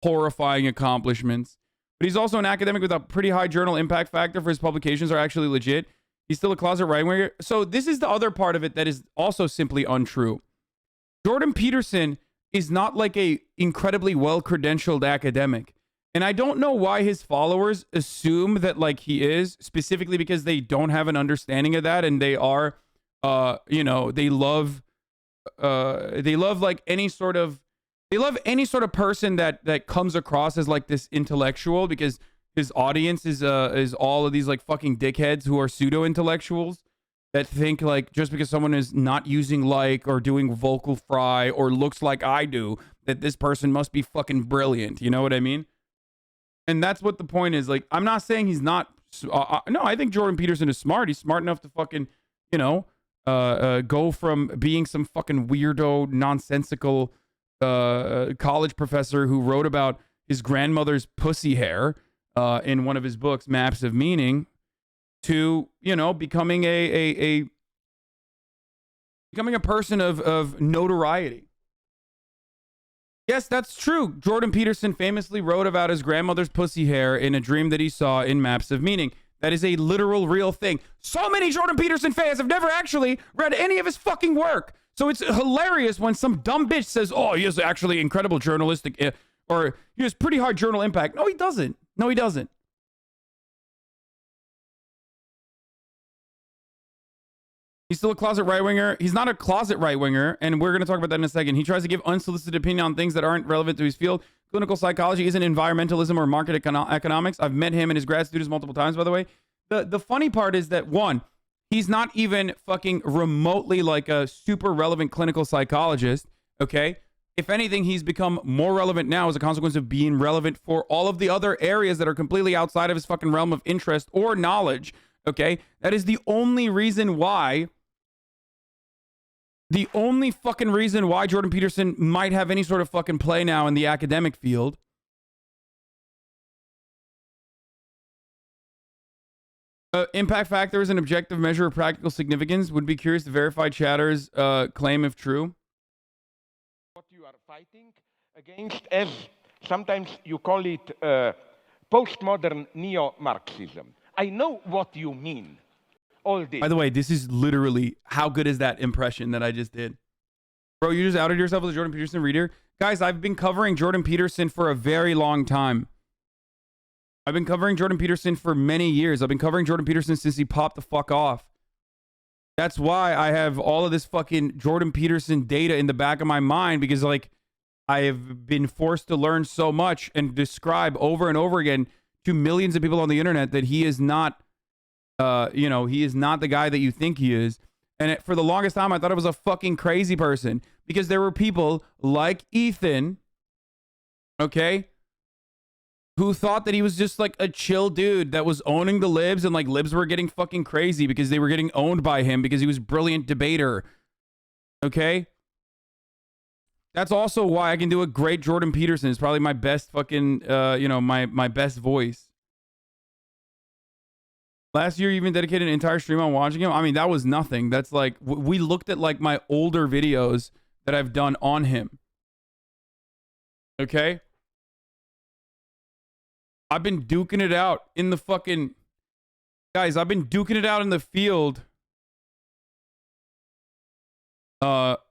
horrifying accomplishments. But he's also an academic with a pretty high journal impact factor for his publications are actually legit. He's still a closet right-winger. So this is the other part of it that is also simply untrue. Jordan Peterson is not like a incredibly well-credentialed academic. And I don't know why his followers assume that, like, he is, specifically because they don't have an understanding of that, and they are, you know, they love like any sort of person that comes across as like this intellectual, because his audience is all of these like fucking dickheads who are pseudo intellectuals that think like just because someone is not using like or doing vocal fry or looks like I do, that this person must be fucking brilliant. You know what I mean? And that's what the point is. Like, I'm not saying he's not. No, I think Jordan Peterson is smart. He's smart enough to fucking, you know, go from being some fucking weirdo, nonsensical college professor who wrote about his grandmother's pussy hair in one of his books, Maps of Meaning, to, you know, becoming a person of notoriety. Yes, that's true. Jordan Peterson famously wrote about his grandmother's pussy hair in a dream that he saw in Maps of Meaning. That is a literal, real thing. So many Jordan Peterson fans have never actually read any of his fucking work. So it's hilarious when some dumb bitch says, oh, he has actually incredible journalistic, or he has pretty high journal impact. No, he doesn't. No, he doesn't. He's still a closet right-winger. He's not a closet right-winger, and we're going to talk about that in a second. He tries to give unsolicited opinion on things that aren't relevant to his field. Clinical psychology isn't environmentalism or market economics. I've met him and his grad students multiple times, by the way. The funny part is that, one, he's not even fucking remotely like a super relevant clinical psychologist, okay? If anything, he's become more relevant now as a consequence of being relevant for all of the other areas that are completely outside of his fucking realm of interest or knowledge, okay? That is the only reason why... The only fucking reason why Jordan Peterson might have any sort of fucking play now in the academic field. Impact factor is an objective measure of practical significance. Would be curious to verify Chatter's claim if true. What you are fighting against, as sometimes you call it postmodern neo-Marxism. I know what you mean. All this. By the way, this is literally, how good is that impression that I just did? Bro, you just outed yourself as a Jordan Peterson reader? Guys, I've been covering Jordan Peterson for a very long time. I've been covering Jordan Peterson for many years. I've been covering Jordan Peterson since he popped the fuck off. That's why I have all of this fucking Jordan Peterson data in the back of my mind, because like I have been forced to learn so much and describe over and over again to millions of people on the internet that he is not you know, he is not the guy that you think he is. And for the longest time, I thought I was a fucking crazy person, because there were people like Ethan, Okay? Who thought that he was just like a chill dude that was owning the libs, and like libs were getting fucking crazy because they were getting owned by him because he was a brilliant debater. Okay? That's also why I can do a great Jordan Peterson. It's probably my best fucking, my best voice. Last year, you even dedicated an entire stream on watching him. I mean, that was nothing. That's like, we looked at like my older videos that I've done on him. Okay? I've been duking it out in the fucking... Guys, I've been duking it out in the field.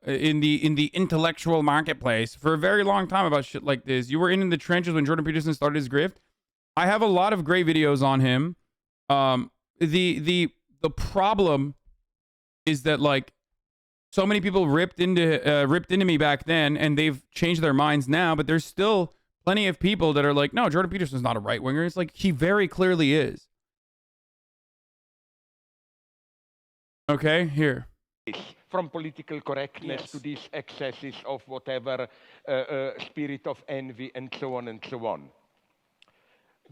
In the intellectual marketplace for a very long time about shit like this. You were in the trenches when Jordan Peterson started his grift. I have a lot of great videos on him. The problem is that like so many people ripped into me back then, and they've changed their minds now, but there's still plenty of people that are like, no, Jordan Peterson's not a right winger. It's like, he very clearly is. Okay, here. From political correctness to these excesses of whatever spirit of envy and so on and so on.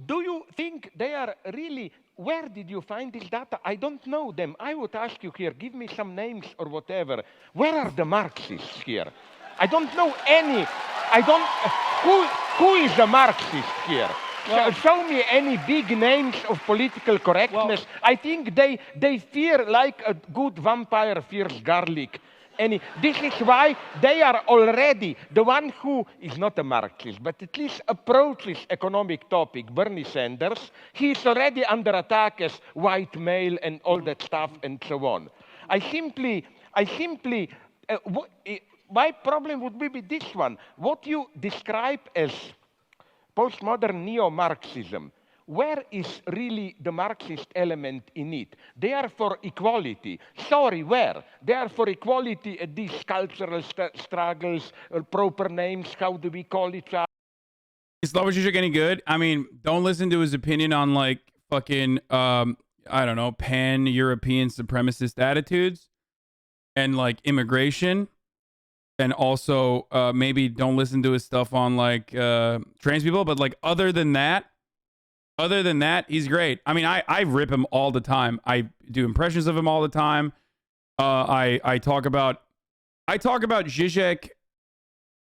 Do you think they are really... Where did you find this data? I don't know them. I would ask you here, give me some names or whatever. Where are the Marxists here? I don't know any. I don't... Who is a Marxist here? Well, show me any big names of political correctness. Well, I think they fear like a good vampire fears garlic. This is why they are already the one who is not a Marxist, but at least approaches economic topic, Bernie Sanders. He is already under attack as white male and all that stuff and so on. My problem would be with this one. What you describe as postmodern neo-Marxism, where is really the Marxist element in it? They are for equality. Sorry, where? They are for equality at these cultural struggles, proper names, how do we call it? Is Slavoj Žižek any good? I mean, don't listen to his opinion on like fucking, I don't know, pan-European supremacist attitudes and like immigration. And also, maybe don't listen to his stuff on like trans people. But like other than that, he's great. I mean, I rip him all the time. I do impressions of him all the time. I talk about Žižek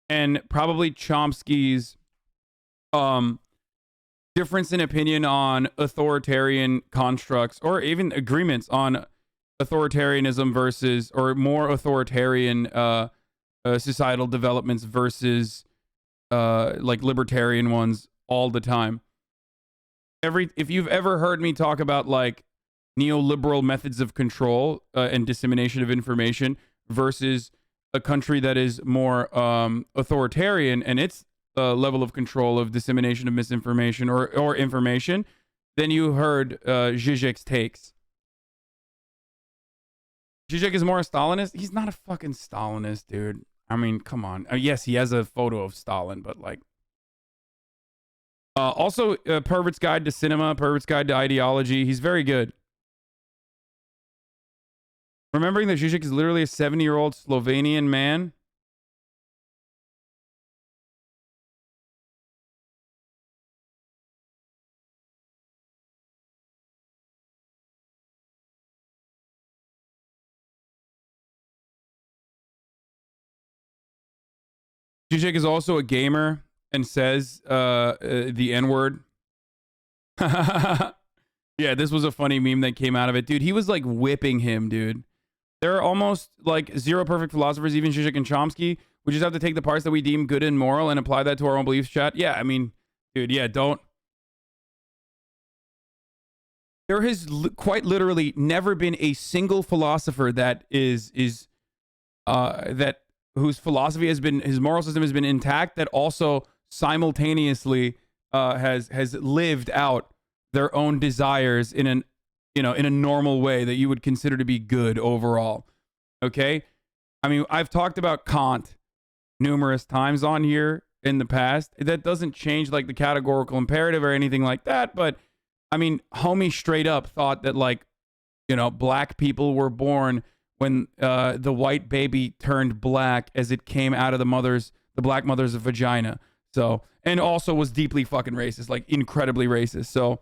and probably Chomsky's difference in opinion on authoritarian constructs, or even agreements on authoritarianism versus, or more authoritarian societal developments versus like libertarian ones all the time. If you've ever heard me talk about like neoliberal methods of control and dissemination of information versus a country that is more authoritarian and its level of control of dissemination of misinformation or information, then you heard Žižek's takes. Žižek is more a Stalinist? He's not a fucking Stalinist, dude. I mean, come on. Yes, he has a photo of Stalin, but like... also, Pervert's Guide to Cinema, Pervert's Guide to Ideology. He's very good. Remembering that Žižek is literally a 70-year-old Slovenian man. Žižek is also a gamer and says the N-word. Yeah, this was a funny meme that came out of it. Dude, he was like whipping him, dude. There are almost like zero perfect philosophers, even Žižek and Chomsky. We just have to take the parts that we deem good and moral and apply that to our own beliefs, chat. Yeah, I mean, dude, yeah, don't. There has quite literally never been a single philosopher that whose philosophy has been, his moral system has been intact, that also simultaneously has lived out their own desires in a normal way that you would consider to be good overall. Okay? I mean, I've talked about Kant numerous times on here in the past. That doesn't change like the categorical imperative or anything like that, but I mean, homie straight up thought that like, black people were born when the white baby turned black as it came out of the black mother's vagina. So, and also was deeply fucking racist, like incredibly racist. So,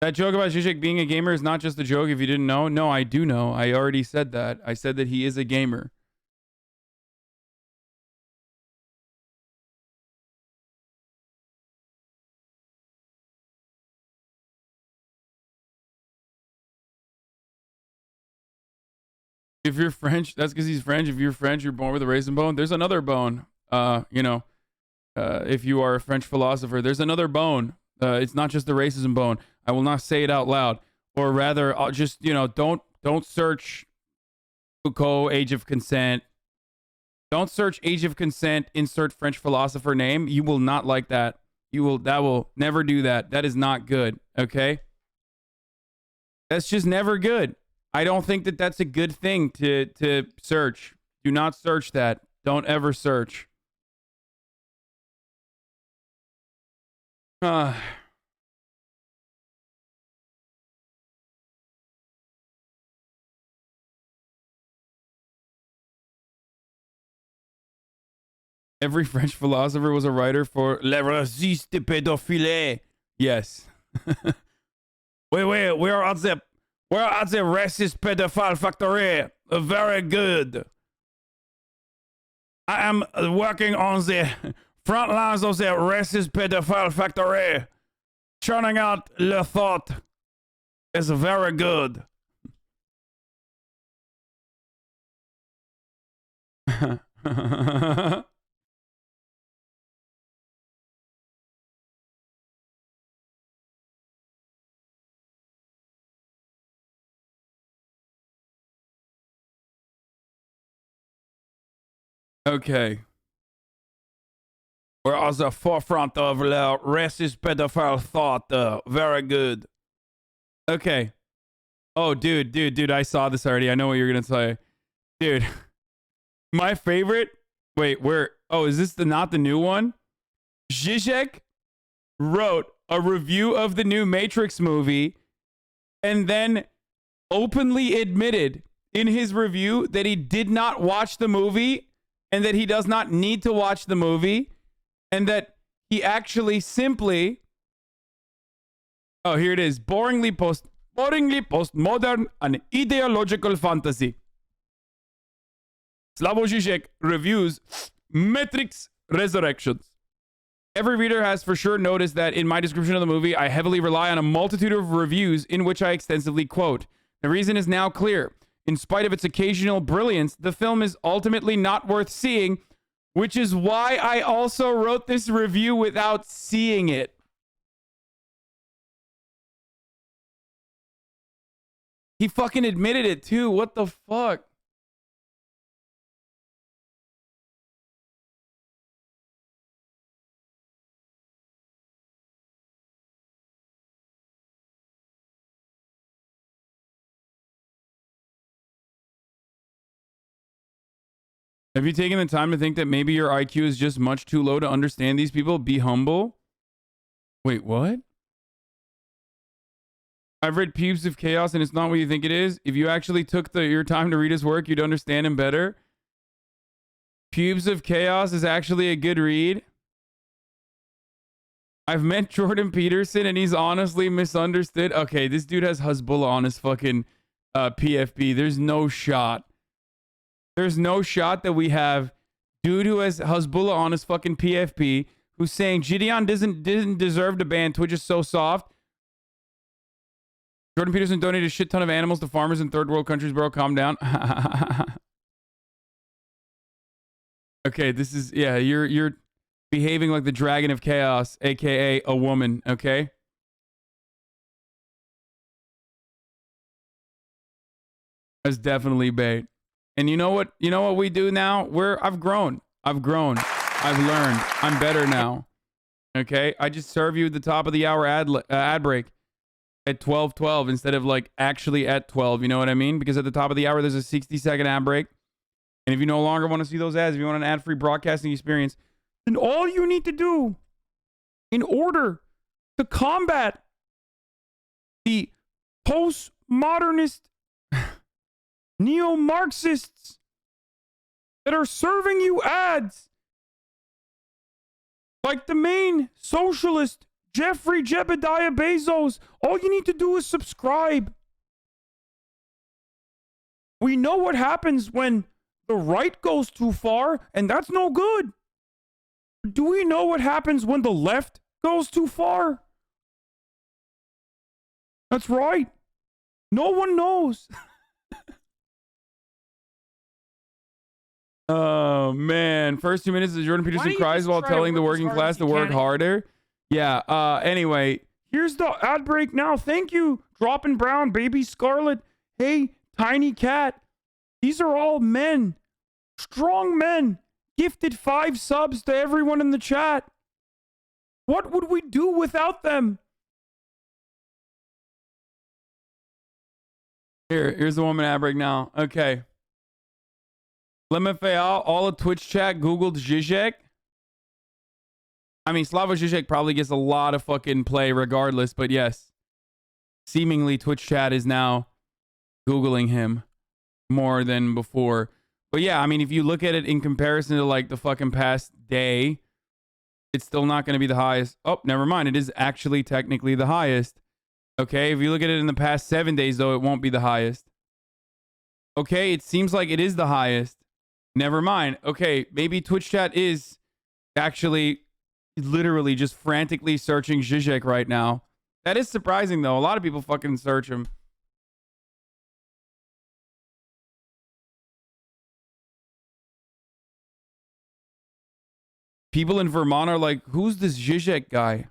that joke about Zizek being a gamer is not just a joke if you didn't know. No, I do know. I already said that. I said that he is a gamer. If you're French, that's because he's French. If you're French, you're born with a raisin bone. There's another bone. If you are a French philosopher, there's another bone. It's not just the racism bone. I will not say it out loud, or rather, I'll just don't search Foucault age of consent. Don't search age of consent. Insert French philosopher name. You will not like that. That will never do that. That is not good. Okay. That's just never good. I don't think that that's a good thing to search. Do not search that. Don't ever search. Every French philosopher was a writer for Le Raciste Pédophile. Yes. wait, where are the racist pedophile factory? Very good. I am working on the front lines of the racist pedophile factory. Churning out le thought is very good. Okay. We're on the forefront of the racist pedophile thought. Very good. Okay. Oh, dude, I saw this already. I know what you're going to say. Dude, my favorite. Wait, where? Oh, is this not the new one? Zizek wrote a review of the new Matrix movie and then openly admitted in his review that he did not watch the movie and that he does not need to watch the movie, and that he actually simply, oh, here it is, boringly postmodern and ideological fantasy. Slavoj Žižek reviews Matrix Resurrections. Every reader has for sure noticed that in my description of the movie, I heavily rely on a multitude of reviews in which I extensively quote. The reason is now clear. In spite of its occasional brilliance, the film is ultimately not worth seeing, which is why I also wrote this review without seeing it. He fucking admitted it too. What the fuck? Have you taken the time to think that maybe your IQ is just much too low to understand these people? Be humble. Wait, what? I've read Pubes of Chaos and it's not what you think it is. If you actually took your time to read his work, you'd understand him better. Pubes of Chaos is actually a good read. I've met Jordan Peterson and he's honestly misunderstood. Okay, this dude has Hezbollah on his fucking PFP. There's no shot. There's no shot that we have dude who has Hezbollah on his fucking PFP who's saying Gideon didn't deserve to ban. Twitch is so soft. Jordan Peterson donated a shit ton of animals to farmers in third world countries, bro. Calm down. Okay, this is, yeah, you're behaving like the Dragon of Chaos, aka a woman, okay? That's definitely bait. And you know what we do now? I've grown. I've learned. I'm better now. Okay? I just serve you at the top of the hour ad break at 12:12 instead of like actually at 12, you know what I mean? Because at the top of the hour there's a 60-second ad break. And if you no longer want to see those ads, if you want an ad-free broadcasting experience, then all you need to do in order to combat the postmodernist neo-Marxists that are serving you ads like the main socialist Jeffrey Jebediah Bezos. All you need to do is subscribe. We know what happens when the right goes too far, and that's no good. Do we know what happens when the left goes too far? That's right. No one knows. Oh, man. First 2 minutes of Jordan Peterson cries while telling the working class to work harder. Yeah. Anyway, here's the ad break now. Thank you, Droppin' Brown, Baby Scarlet. Hey, Tiny Cat. These are all men. Strong men. Gifted 5 subs to everyone in the chat. What would we do without them? Here's the woman ad break now. Okay. LMFAO, all of Twitch chat Googled Zizek. I mean, Slavoj Žižek probably gets a lot of fucking play regardless, but yes. Seemingly Twitch chat is now Googling him more than before. But yeah, I mean, if you look at it in comparison to like the fucking past day, it's still not going to be the highest. Oh, never mind. It is actually technically the highest. Okay, if you look at it in the past 7 days, though, it won't be the highest. Okay, it seems like it is the highest. Never mind. Okay, maybe Twitch chat is actually literally just frantically searching Zizek right now. That is surprising, though. A lot of people fucking search him. People in Vermont are like, who's this Zizek guy?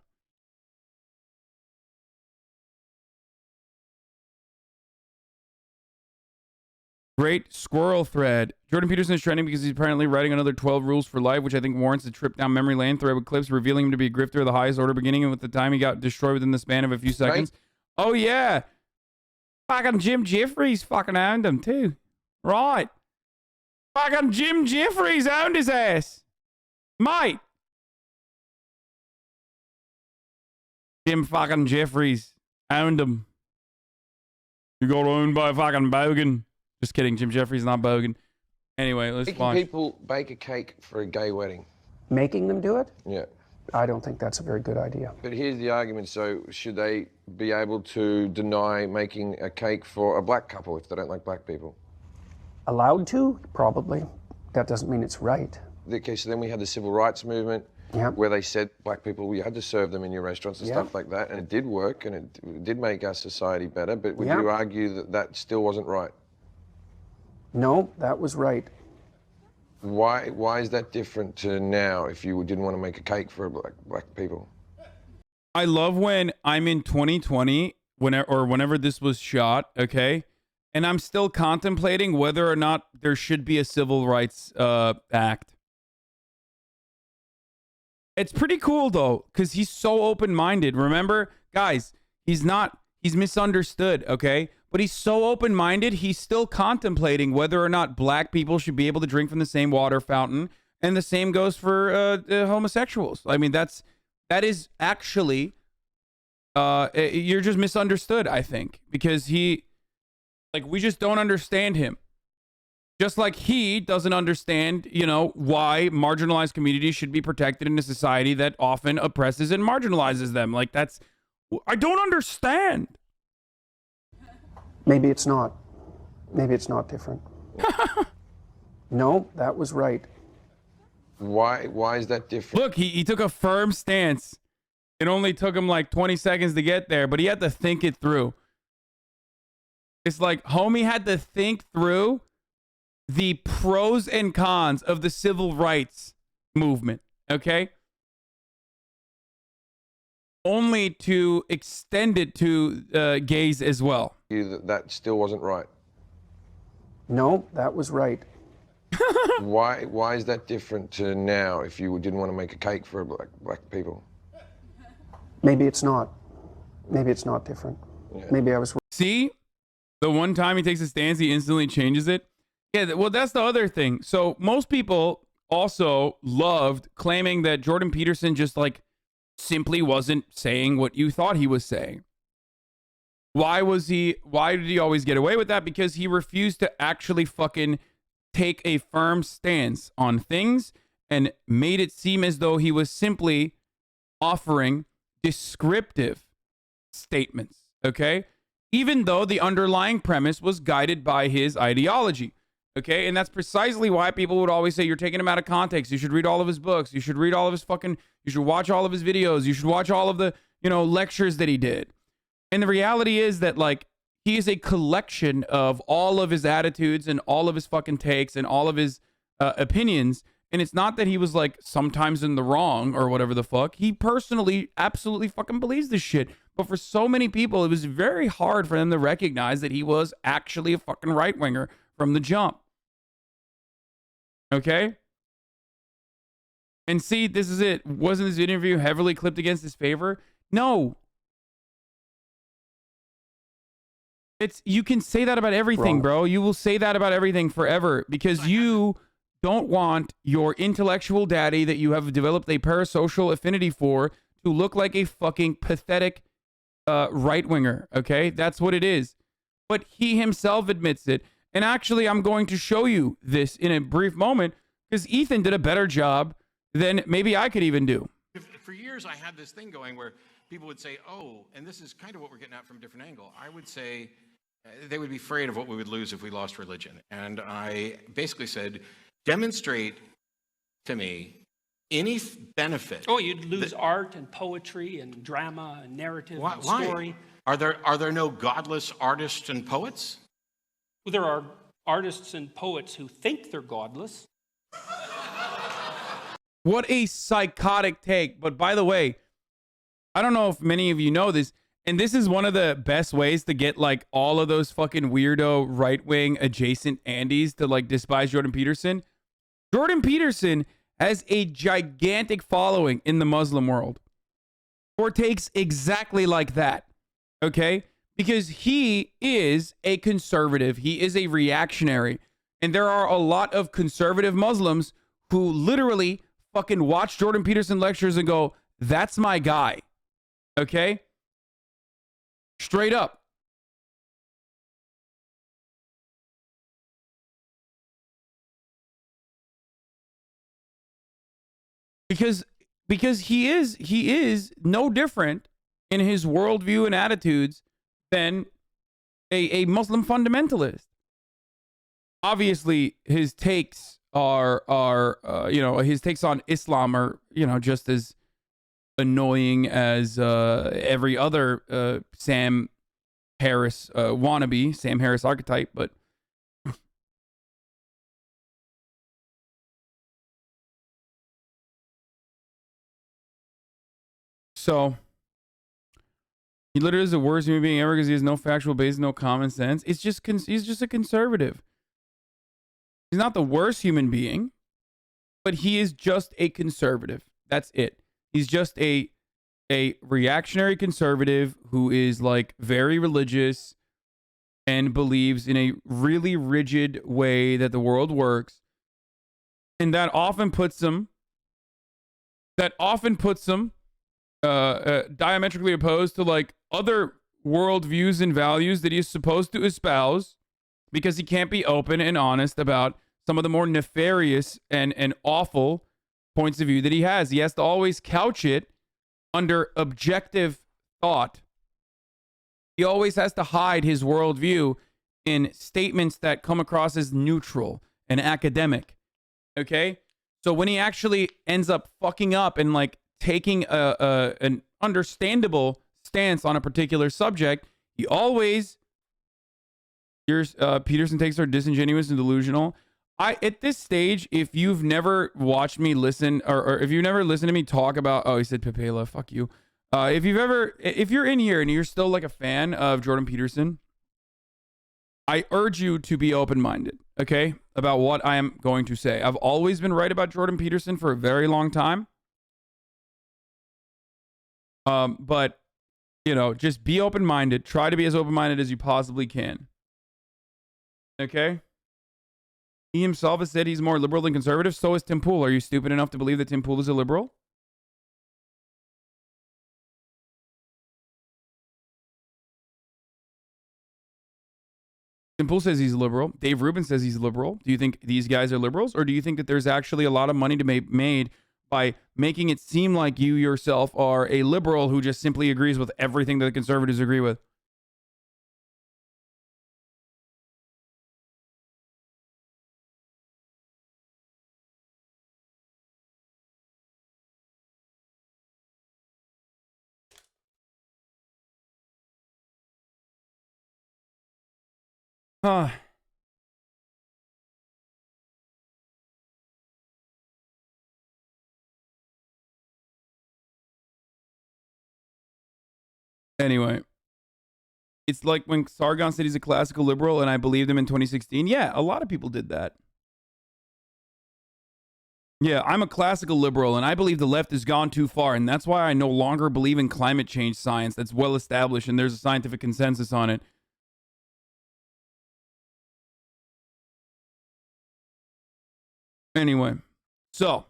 Great squirrel thread. Jordan Peterson is trending because he's apparently writing another 12 rules for life, which I think warrants a trip down memory lane. Thread with clips revealing him to be a grifter of the highest order, beginning with the time he got destroyed within the span of a few seconds. Right. Oh, yeah. Fucking Jim Jeffries fucking owned him, too. Right. Fucking Jim Jeffries owned his ass. Mate. Jim fucking Jeffries owned him. You got owned by a fucking bogan. Just kidding. Jim Jeffries not bogan. Anyway, let's watch. Making people bake a cake for a gay wedding. Making them do it? Yeah. I don't think that's a very good idea. But here's the argument. So should they be able to deny making a cake for a black couple if they don't like black people? Allowed to? Probably. That doesn't mean it's right. Okay, so then we had the civil rights movement. Yep. Where they said black people, you had to serve them in your restaurants and stuff like that. And it did work and it did make our society better. But would you argue that that still wasn't right? No, that was right. Why is that different to now if you didn't want to make a cake for black people? I love when I'm in 2020, whenever this was shot, okay? And I'm still contemplating whether or not there should be a civil rights act. It's pretty cool, though, because he's so open-minded. Remember? Guys, he's misunderstood, okay? But he's so open-minded, he's still contemplating whether or not black people should be able to drink from the same water fountain. And the same goes for homosexuals. I mean, that is actually, you're just misunderstood, I think. Because we just don't understand him. Just like he doesn't understand, why marginalized communities should be protected in a society that often oppresses and marginalizes them. I don't understand. Maybe it's not. Maybe it's not different. No, that was right. Why is that different? Look, he took a firm stance. It only took him like 20 seconds to get there, but he had to think it through. It's like homie had to think through the pros and cons of the civil rights movement, okay? Only to extend it to gays as well. That still wasn't right. No, that was right. Why is that different to now if you didn't want to make a cake for black people? Maybe it's not. Maybe it's not different. Yeah. Maybe I was... See? The one time he takes a stance, he instantly changes it. Yeah, well, that's the other thing. So most people also loved claiming that Jordan Peterson just simply wasn't saying what you thought he was saying. Why did he always get away with that? Because he refused to actually fucking take a firm stance on things and made it seem as though he was simply offering descriptive statements, okay? Even though the underlying premise was guided by his ideology, okay? And that's precisely why people would always say, you're taking him out of context. You should read all of his books. You should read all of his you should watch all of his videos. You should watch all of the, lectures that he did. And the reality is that, like, he is a collection of all of his attitudes and all of his fucking takes and all of his opinions. And it's not that he was, like, sometimes in the wrong or whatever the fuck. He personally absolutely fucking believes this shit. But for so many people, it was very hard for them to recognize that he was actually a fucking right-winger from the jump. Okay? And see, this is it. Wasn't this interview heavily clipped against his favor? No. You can say that about everything, bro. You will say that about everything forever because you don't want your intellectual daddy that you have developed a parasocial affinity for to look like a fucking pathetic right-winger, okay? That's what it is. But he himself admits it. And actually, I'm going to show you this in a brief moment because Ethan did a better job than maybe I could even do. For years, I had this thing going where people would say, oh, and this is kind of what we're getting at from a different angle. I would say they would be afraid of what we would lose if we lost religion. And I basically said, demonstrate to me any benefit. Oh, you'd lose art and poetry and drama and narrative and story. Are there no godless artists and poets? Well, there are artists and poets who think they're godless. What a psychotic take. But by the way, I don't know if many of you know this, and this is one of the best ways to get like all of those fucking weirdo right-wing adjacent Andys to like despise Jordan Peterson. Jordan Peterson has a gigantic following in the Muslim world. Or takes exactly like that. Okay? Because he is a conservative. He is a reactionary. And there are a lot of conservative Muslims who literally fucking watch Jordan Peterson lectures and go, that's my guy. Okay? Straight up. Because he is no different in his worldview and attitudes than a Muslim fundamentalist. Obviously, his takes his takes on Islam are, just as annoying as every other Sam Harris wannabe, Sam Harris archetype, but so he literally is the worst human being ever because he has no factual basis, no common sense. He's just a conservative. He's not the worst human being, but he is just a conservative. That's it. He's just a reactionary conservative who is like very religious and believes in a really rigid way that the world works. And that often puts him diametrically opposed to like other worldviews and values that he's supposed to espouse because he can't be open and honest about some of the more nefarious and awful points of view that he has. He has to always couch it under objective thought. He always has to hide his worldview in statements that come across as neutral and academic. Okay? So when he actually ends up fucking up and like taking an understandable stance on a particular subject, he always Peterson takes are disingenuous and delusional. At this stage, if you've never watched me listen, or if you've never listened to me talk about, he said Pepela, fuck you. If you're in here and you're still like a fan of Jordan Peterson, I urge you to be open-minded, okay, about what I am going to say. I've always been right about Jordan Peterson for a very long time. But, just be open-minded. Try to be as open-minded as you possibly can. Okay? He himself has said he's more liberal than conservative. So is Tim Pool. Are you stupid enough to believe that Tim Pool is a liberal? Simple says he's liberal. Dave Rubin says he's liberal. Do you think these guys are liberals, or do you think that there's actually a lot of money to be made by making it seem like you yourself are a liberal who just simply agrees with everything that the conservatives agree with? Huh. Anyway, it's like when Sargon said he's a classical liberal and I believed him in 2016. Yeah, a lot of people did that. Yeah, I'm a classical liberal and I believe the left has gone too far, and that's why I no longer believe in climate change science that's well established and there's a scientific consensus on it. Anyway, so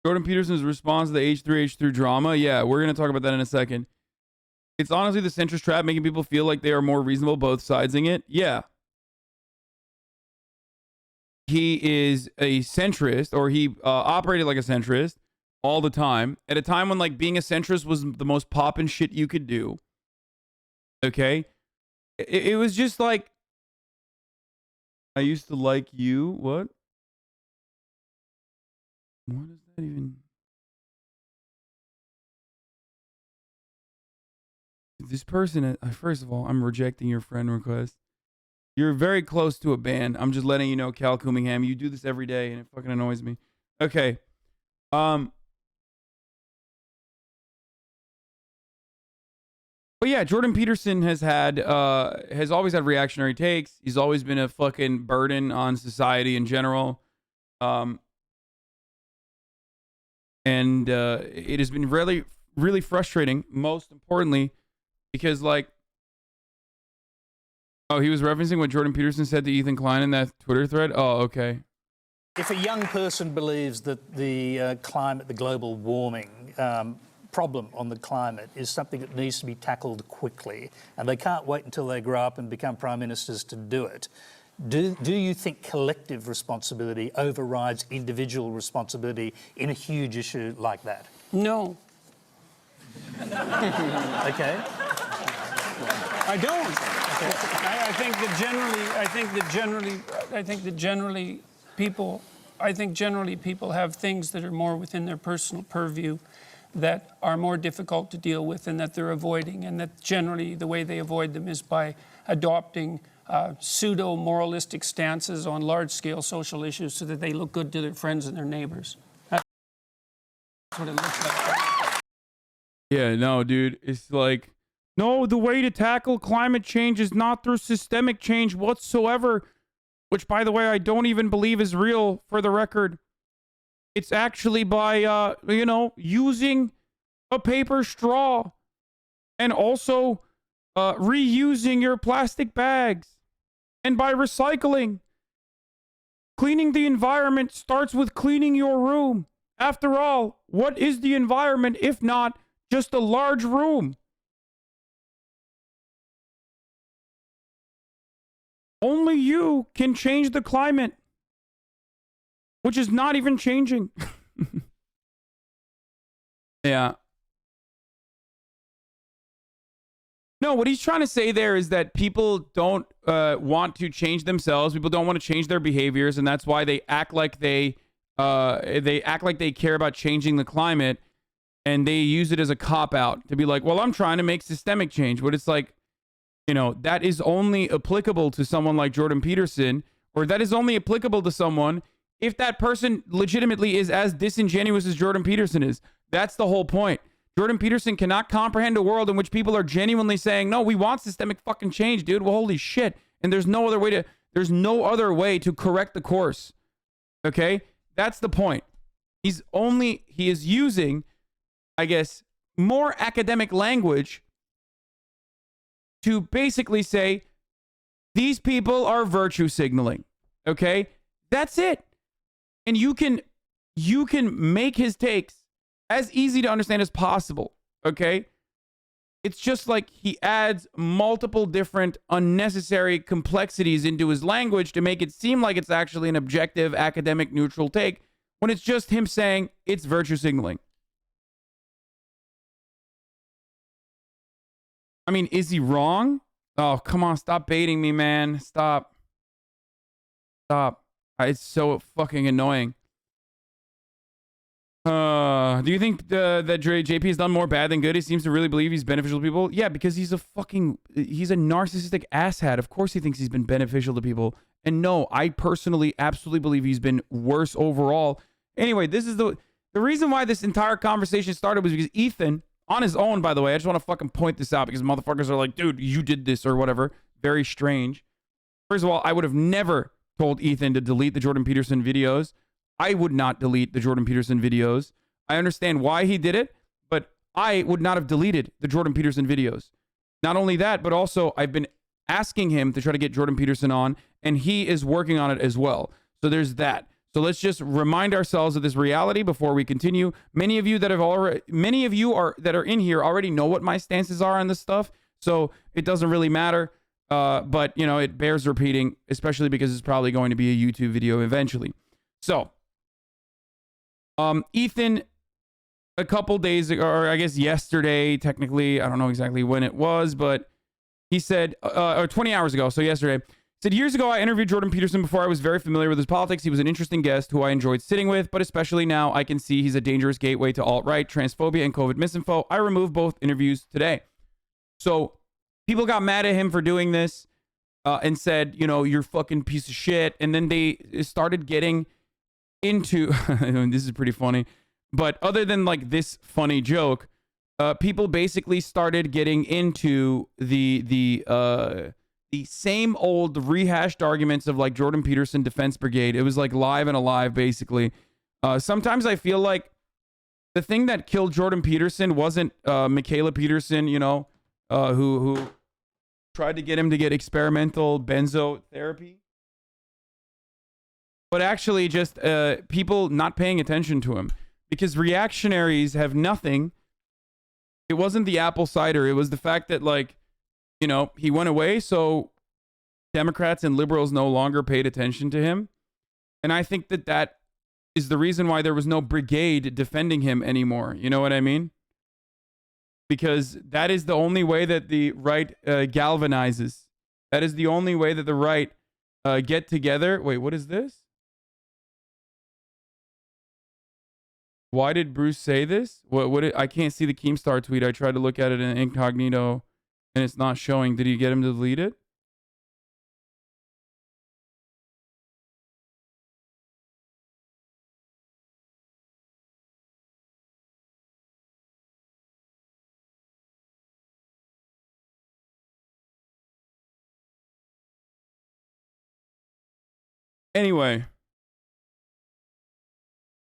Jordan Peterson's response to the H3H3 drama. Yeah, we're going to talk about that in a second. It's honestly the centrist trap, making people feel like they are more reasonable, both sidesing it. Yeah. He is a centrist, or he operated like a centrist all the time, at a time when like being a centrist was the most poppin' shit you could do. Okay? It was just like, I used to like you. What? What is that even? This person, first of all, I'm rejecting your friend request. You're very close to a ban. I'm just letting you know, Cal Coomingham. You do this every day, and it fucking annoys me. Okay. But yeah, Jordan Peterson has always had reactionary takes. He's always been a fucking burden on society in general. And it has been really, really frustrating, most importantly, because like, oh, he was referencing what Jordan Peterson said to Ethan Klein in that Twitter thread? Oh, okay. If a young person believes that the climate, the global warming problem on the climate is something that needs to be tackled quickly, and they can't wait until they grow up and become prime ministers to do it, do you think collective responsibility overrides individual responsibility in a huge issue like that? No. Okay. I don't. Okay. I think generally people have things that are more within their personal purview that are more difficult to deal with and that they're avoiding, and that generally the way they avoid them is by adopting pseudo-moralistic stances on large-scale social issues so that they look good to their friends and their neighbors. That's what it looks like. Yeah, no, dude. It's like, no, the way to tackle climate change is not through systemic change whatsoever, which, by the way, I don't even believe is real, for the record. It's actually by, using a paper straw and also reusing your plastic bags, and by recycling. Cleaning the environment starts with cleaning your room. After all, what is the environment if not just a large room? Only you can change the climate, which is not even changing. Yeah. No, what he's trying to say there is that people don't want to change themselves. People don't want to change their behaviors, and that's why they act like they care about changing the climate, and they use it as a cop-out to be like, well, I'm trying to make systemic change. But it's like, that is only applicable to someone like Jordan Peterson, or that is only applicable to someone if that person legitimately is as disingenuous as Jordan Peterson is. That's the whole point. Jordan Peterson cannot comprehend a world in which people are genuinely saying, no, we want systemic fucking change, dude. Well, holy shit. And there's no other way to correct the course. Okay? That's the point. He is using, I guess, more academic language to basically say, these people are virtue signaling. Okay? That's it. And you can make his takes as easy to understand as possible. Okay? it's just like he adds multiple different unnecessary complexities into his language to make it seem like it's actually an objective, academic, neutral take, when it's just him saying it's virtue signaling. I mean, is he wrong? Oh, come on. Stop baiting me, man. Stop. Stop. It's so fucking annoying. Do you think that JP has done more bad than good? He seems to really believe he's beneficial to people. Yeah, because he's a narcissistic asshat. Of course he thinks he's been beneficial to people. And no, I personally absolutely believe he's been worse overall. Anyway, this is the reason why this entire conversation started was because Ethan, on his own, by the way, I just want to fucking point this out because motherfuckers are like, dude, you did this or whatever. Very strange. First of all, I would have never told Ethan to delete the Jordan Peterson videos. I would not delete the Jordan Peterson videos. I understand why he did it, but I would not have deleted the Jordan Peterson videos. Not only that, but also I've been asking him to try to get Jordan Peterson on, and he is working on it as well. So there's that. So let's just remind ourselves of this reality before we continue. Many of you that are in here already know what my stances are on this stuff, so it doesn't really matter. But you know, it bears repeating, especially because it's probably going to be a YouTube video eventually. So, Ethan, a couple days ago, or I guess yesterday, technically, I don't know exactly when it was, but he said, or 20 hours ago, so yesterday, said, years ago, I interviewed Jordan Peterson before I was very familiar with his politics. He was an interesting guest who I enjoyed sitting with, but especially now I can see he's a dangerous gateway to alt-right, transphobia, and COVID misinfo. I removed both interviews today. So people got mad at him for doing this and said, you know, you're fucking piece of shit. And then they started getting into, this is pretty funny, but other than like this funny joke, people basically started getting into the same old rehashed arguments of like Jordan Peterson Defense Brigade. It was like live and alive, basically. Sometimes I feel like the thing that killed Jordan Peterson wasn't Michaela Peterson, you know, who tried to get him to get experimental benzo therapy, but actually just people not paying attention to him, because reactionaries have nothing. It wasn't the apple cider. It was the fact that, like, you know, he went away, so Democrats and liberals no longer paid attention to him. And I think that that is the reason why there was no brigade defending him anymore. You know what I mean? Because that is the only way that the right galvanizes. That is the only way that the right get together. Wait, what is this? Why did Bruce say this? I can't see the Keemstar tweet. I tried to look at it in incognito and it's not showing. Did he get him to delete it? Anyway,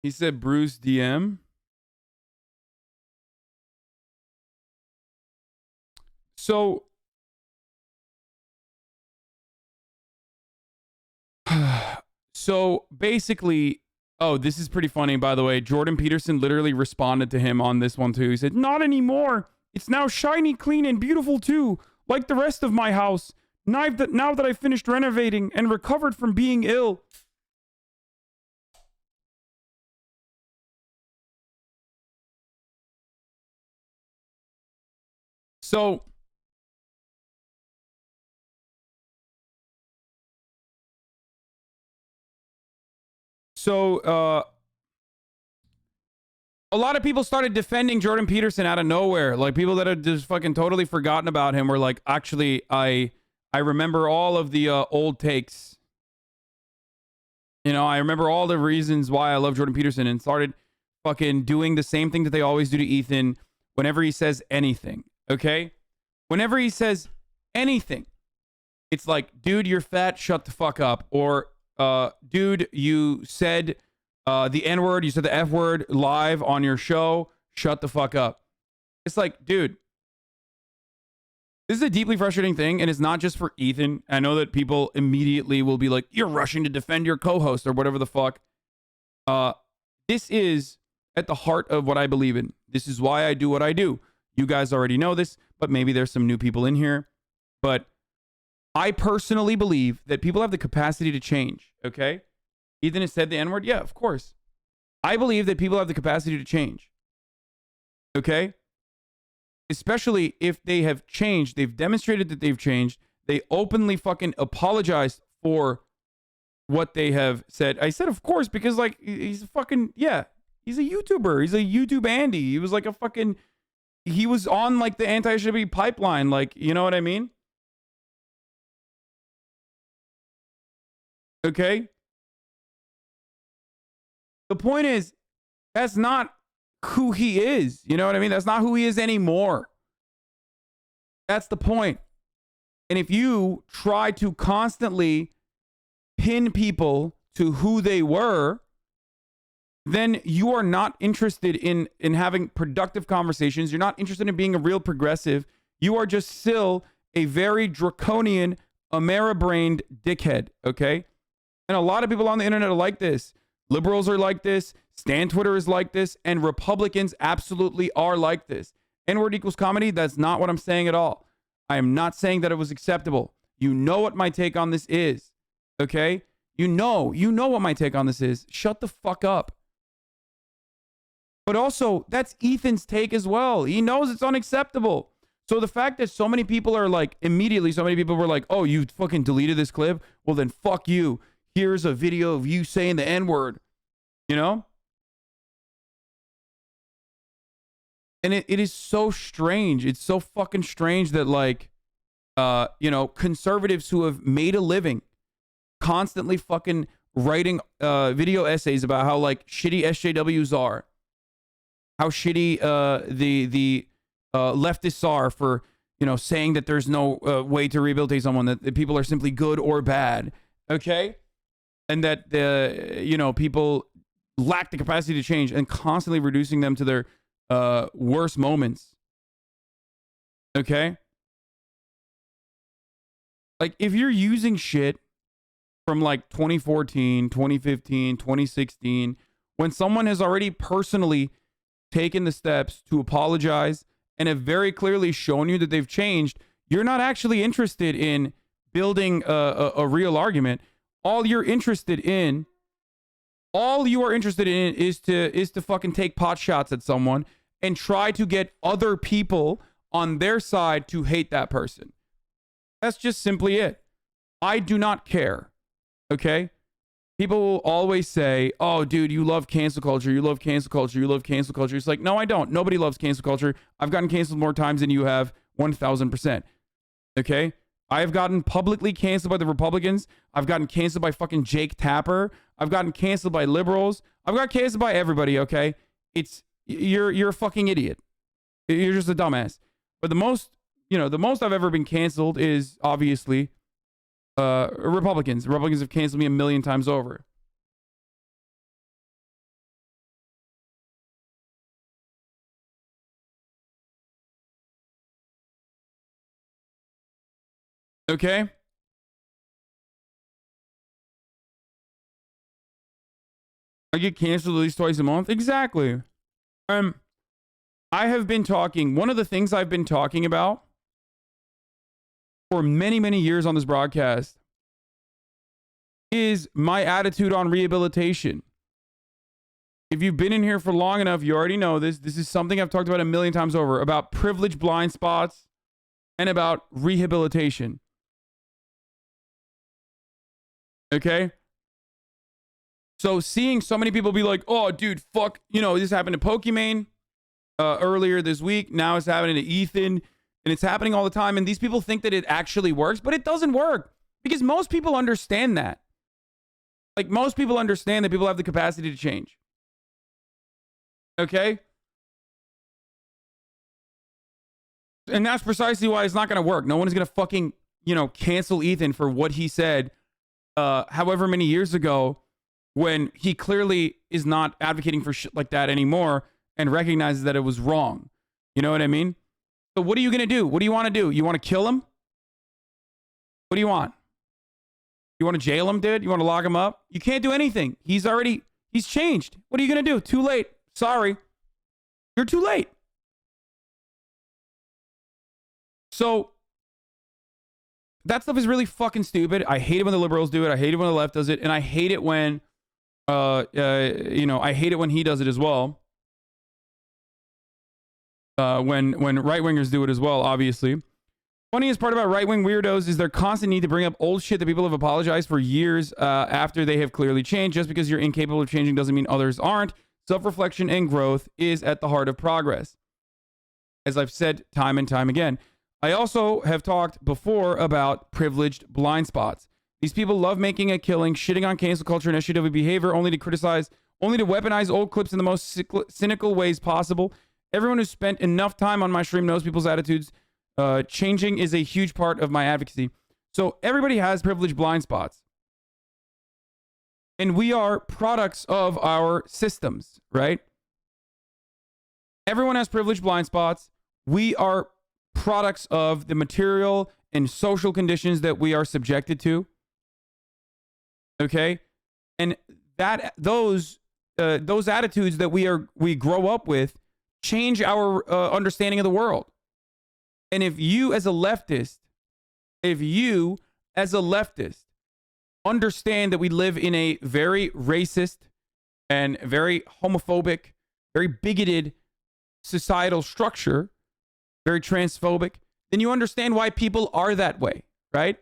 he said Bruce DM. So basically, oh, this is pretty funny, by the way. Jordan Peterson literally responded to him on this one too. He said, "Not anymore. It's now shiny, clean, and beautiful too, like the rest of my house. Now that I finished renovating and recovered from being ill." So a lot of people started defending Jordan Peterson out of nowhere. Like, people that had just fucking totally forgotten about him were like, actually, I remember all of the old takes. You know, I remember all the reasons why I love Jordan Peterson, and started fucking doing the same thing that they always do to Ethan whenever he says anything. Okay? Whenever he says anything, it's like, dude, you're fat, shut the fuck up. Or, dude, you said the N-word, you said the F-word live on your show, shut the fuck up. It's like, dude, this is a deeply frustrating thing, and it's not just for Ethan. I know that people immediately will be like, you're rushing to defend your co-host or whatever the fuck. This is at the heart of what I believe in. This is why I do what I do. You guys already know this, but maybe there's some new people in here. But I personally believe that people have the capacity to change, okay? Ethan has said the N-word. Yeah, of course. I believe that people have the capacity to change, okay? Especially if they have changed. They've demonstrated that they've changed. They openly fucking apologized for what they have said. I said, of course, because, like, he's a fucking, yeah, he's a YouTuber. He's a YouTube Andy. He was like a fucking, he was on, like, the anti-Hasanabi pipeline. Like, you know what I mean? Okay? The point is, that's not who he is. You know what I mean? That's not who he is anymore. That's the point. And if you try to constantly pin people to who they were, then you are not interested in having productive conversations. You're not interested in being a real progressive. You are just still a very draconian, Amera-brained dickhead, okay? And a lot of people on the internet are like this. Liberals are like this. Stan Twitter is like this. And Republicans absolutely are like this. N-word equals comedy? That's not what I'm saying at all. I am not saying that it was acceptable. You know what my take on this is, okay? You know what my take on this is. Shut the fuck up. But also, that's Ethan's take as well. He knows it's unacceptable. So the fact that so many people are like, immediately, so many people were like, oh, you fucking deleted this clip? Well, then fuck you. Here's a video of you saying the N-word, you know? And it is so strange. It's so fucking strange that, like, you know, conservatives who have made a living constantly fucking writing video essays about how, like, shitty SJWs are, how shitty the leftists are for, you know, saying that there's no way to rehabilitate someone, that people are simply good or bad, okay? And that, you know, people lack the capacity to change, and constantly reducing them to their worst moments. Okay? Like, if you're using shit from, like, 2014, 2015, 2016, when someone has already personally taken the steps to apologize and have very clearly shown you that they've changed, you're not actually interested in building a real argument. All you are interested in is to fucking take pot shots at someone and try to get other people on their side to hate that person. That's just simply it. I do not care. Okay? People will always say, oh, dude, you love cancel culture. You love cancel culture. You love cancel culture. It's like, no, I don't. Nobody loves cancel culture. I've gotten canceled more times than you have, 1,000%. Okay? I have gotten publicly canceled by the Republicans. I've gotten canceled by fucking Jake Tapper. I've gotten canceled by liberals. I've got canceled by everybody, okay? You're a fucking idiot. You're just a dumbass. But the most I've ever been canceled is obviously Republicans. Republicans have canceled me 1,000,000 times over. Okay? I get canceled at least twice a month? Exactly. I have been talking, one of the things I've been talking about for many, many years on this broadcast is my attitude on rehabilitation. If you've been in here for long enough, you already know this. This is something I've talked about 1,000,000 times over, about privilege blind spots and about rehabilitation. Okay? So seeing so many people be like, oh, dude, fuck, you know, this happened to Pokimane earlier this week. Now it's happening to Ethan. And it's happening all the time. And these people think that it actually works, but it doesn't work. Because most people understand that. Like, most people understand that people have the capacity to change. Okay? And that's precisely why it's not going to work. No one is going to fucking, you know, cancel Ethan for what he said however many years ago, when he clearly is not advocating for shit like that anymore and recognizes that it was wrong. You know what I mean? So what are you going to do? What do you want to do? You want to kill him? What do you want? You want to jail him, dude? You want to lock him up? You can't do anything. He's changed. What are you going to do? Too late. Sorry. You're too late. So that stuff is really fucking stupid. I hate it when the liberals do it. I hate it when the left does it, and I hate it when, you know, I hate it when he does it as well. When right wingers do it as well, obviously. Funniest part about right wing weirdos is their constant need to bring up old shit that people have apologized for years after they have clearly changed. Just because you're incapable of changing doesn't mean others aren't. Self-reflection and growth is at the heart of progress, as I've said time and time again. I also have talked before about privileged blind spots. These people love making a killing, shitting on cancel culture initiative behavior, only to weaponize old clips in the most cynical ways possible. Everyone who's spent enough time on my stream knows people's attitudes. Changing is a huge part of my advocacy. So everybody has privileged blind spots. And we are products of our systems, right? Everyone has privileged blind spots. We are products of the material and social conditions that we are subjected to. Okay? And that those attitudes that we grow up with change our understanding of the world. And if you as a leftist understand that we live in a very racist and very homophobic, very bigoted societal structure, very transphobic, then you understand why people are that way, right?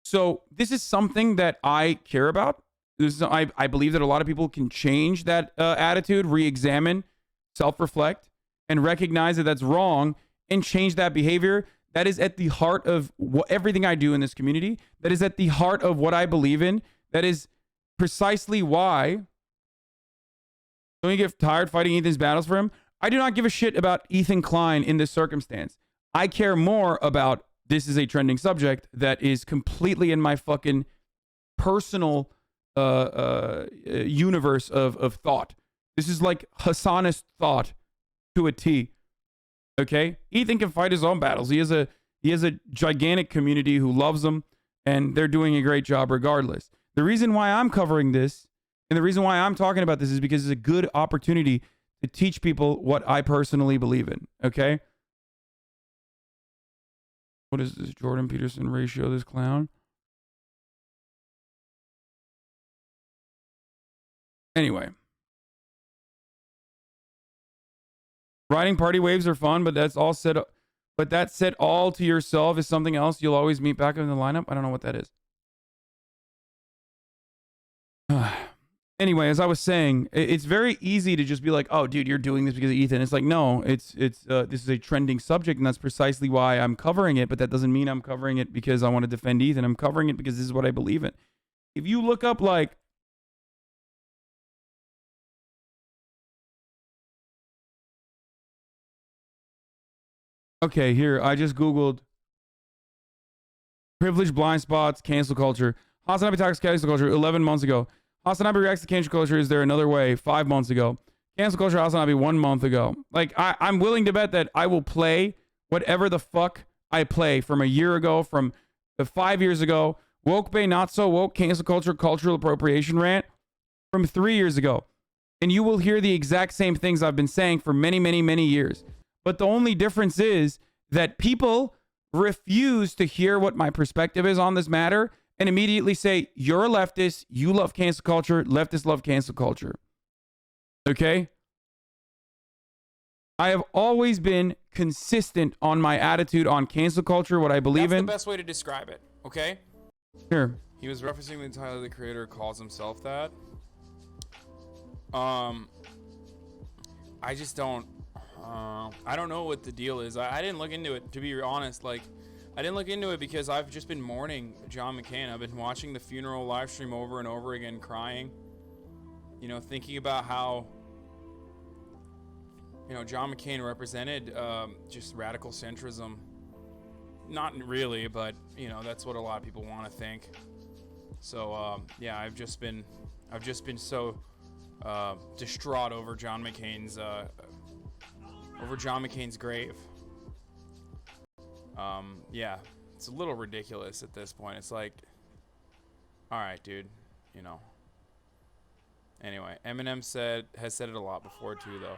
So this is something that I care about. I believe that a lot of people can change that attitude, re-examine, self-reflect, and recognize that that's wrong and change that behavior. That is at the heart of everything I do in this community. That is at the heart of what I believe in. That is precisely why. Don't you get tired fighting Ethan's battles for him? I do not give a shit about Ethan Klein in this circumstance. I care more about this is a trending subject that is completely in my fucking personal universe of thought. This is like Hassanist thought to a T. Okay? Ethan can fight his own battles. He has a gigantic community who loves him, and they're doing a great job regardless. The reason why I'm covering this and the reason why I'm talking about this is because it's a good opportunity to teach people what I personally believe in. Okay? What is this Jordan Peterson ratio, this clown? Anyway. Riding party waves are fun, but that's all said. But that said, all to yourself is something else you'll always meet back in the lineup. I don't know what that is. Anyway, as I was saying, it's very easy to just be like, "Oh, dude, you're doing this because of Ethan." It's like, no, this is a trending subject, and that's precisely why I'm covering it. But that doesn't mean I'm covering it because I want to defend Ethan. I'm covering it because this is what I believe in. If you look up like. Okay, here, I just Googled privileged blind spots, cancel culture. Hasanabi talks cancel culture 11 months ago. Hasanabi reacts to cancel culture. Is there another way? 5 months ago. Cancel culture, Hasanabi 1 month ago. Like, I'm willing to bet that I will play whatever the fuck I play from a year ago, from 5 years ago. Woke Bay, not so woke, cancel culture, cultural appropriation rant from 3 years ago. And you will hear the exact same things I've been saying for many, many, many years. But the only difference is that people refuse to hear what my perspective is on this matter and immediately say, you're a leftist, you love cancel culture, leftists love cancel culture. Okay? I have always been consistent on my attitude on cancel culture, what I believe in. That's the best way to describe it, okay? Here. He was referencing the Tyler, the Creator, calls himself that. I just don't... I don't know what the deal is. I didn't look into it, to be honest. Like, I didn't look into it because I've just been mourning John McCain. I've been watching the funeral live stream over and over again, crying. You know, thinking about how, you know, John McCain represented just radical centrism. Not really, but, you know, that's what a lot of people want to think. So, yeah, I've just been so distraught over John McCain's grave. Yeah, it's a little ridiculous at this point. It's like, all right, dude, you know. Anyway, Eminem has said it a lot before too, though.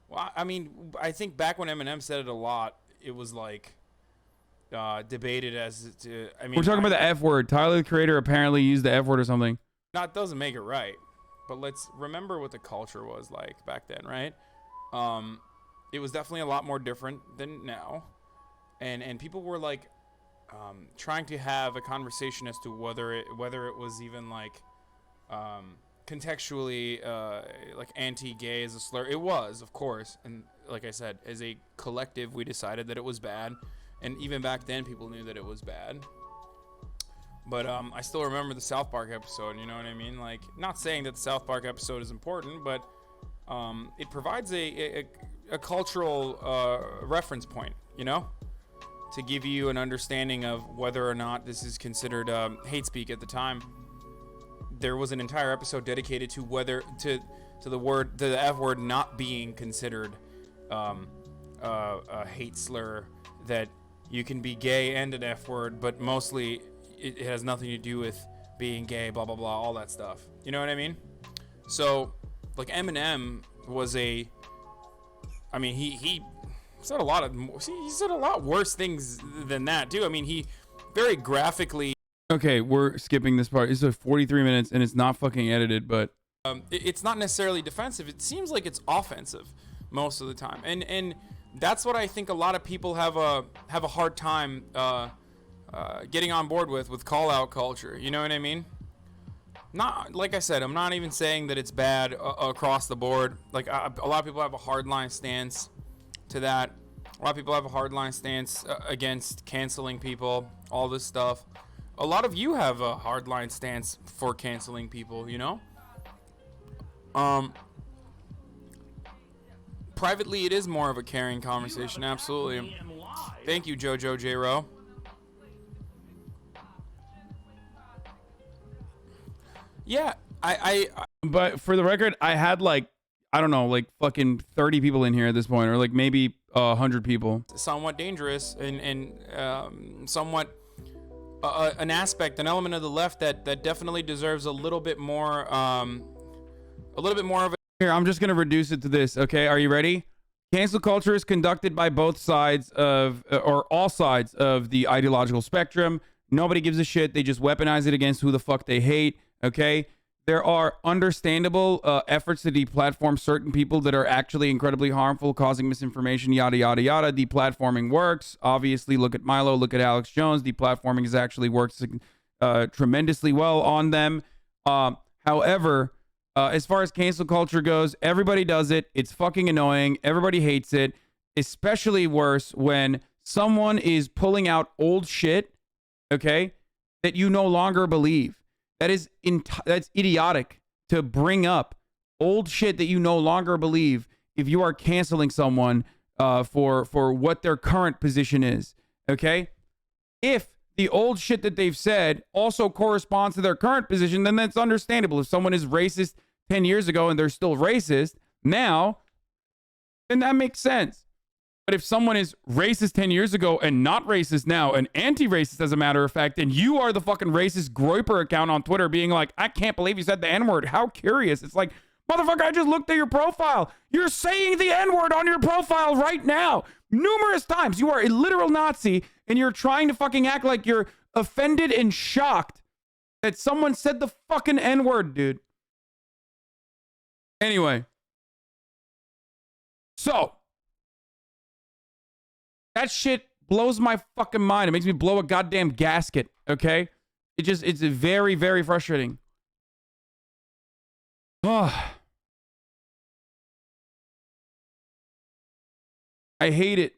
Well, I mean, I think back when Eminem said it a lot, it was like, debated as to, I mean, We're talking about the F word. Tyler, the creator, apparently used the F word or something. That doesn't make it right, but let's remember what the culture was like back then, right? It was definitely a lot more different than now, and people were like trying to have a conversation as to whether it was even like contextually like anti-gay as a slur. It was, of course, and like I said, as a collective, we decided that it was bad, and even back then, people knew that it was bad. But I still remember the South Park episode, you know what I mean? Like, not saying that the South Park episode is important, but it provides a cultural reference point, you know? To give you an understanding of whether or not this is considered hate speak at the time. There was an entire episode dedicated to whether, to the F word not being considered a hate slur, that you can be gay and an F word, but mostly it has nothing to do with being gay, blah, blah, blah, all that stuff. You know what I mean? So, like, Eminem was he said a lot worse things than that, too. I mean, he very graphically... Okay, we're skipping this part. It's 43 minutes, and it's not fucking edited, but... it's not necessarily defensive. It seems like it's offensive most of the time. And that's what I think a lot of people have a hard time... getting on board with call-out culture, you know what I mean? Not, like I said, I'm not even saying that it's bad across the board. Like, a lot of people have a hardline stance to that. A lot of people have a hardline stance against canceling people, all this stuff. A lot of you have a hardline stance for canceling people, you know? Privately, it is more of a caring conversation, absolutely. Thank you, Jojo J-Ro. Yeah, But for the record, I had like, I don't know, like fucking 30 people in here at this point, or like maybe 100 people. Somewhat dangerous and somewhat an element of the left that definitely deserves a little bit more of a... Here, I'm just gonna reduce it to this. Okay, are you ready? Cancel culture is conducted by both sides of, or all sides of the ideological spectrum. Nobody gives a shit. They just weaponize it against who the fuck they hate. Okay, there are understandable efforts to deplatform certain people that are actually incredibly harmful, causing misinformation, yada, yada, yada. Deplatforming works. Obviously, look at Milo, look at Alex Jones. Deplatforming has actually worked tremendously well on them. However, as far as cancel culture goes, everybody does it. It's fucking annoying. Everybody hates it. Especially worse when someone is pulling out old shit, okay, that you no longer believe. That's idiotic to bring up old shit that you no longer believe if you are canceling someone for what their current position is. Okay? If the old shit that they've said also corresponds to their current position, then that's understandable. If someone is racist 10 years ago and they're still racist now, then that makes sense. But if someone is racist 10 years ago and not racist now and anti-racist as a matter of fact, then you are the fucking racist Groiper account on Twitter being like, I can't believe you said the N-word. How curious. It's like, motherfucker, I just looked at your profile. You're saying the N-word on your profile right now. Numerous times. You are a literal Nazi and you're trying to fucking act like you're offended and shocked that someone said the fucking N-word, dude. Anyway. So. That shit blows my fucking mind. It makes me blow a goddamn gasket, okay? It's very, very frustrating. Oh. I hate it.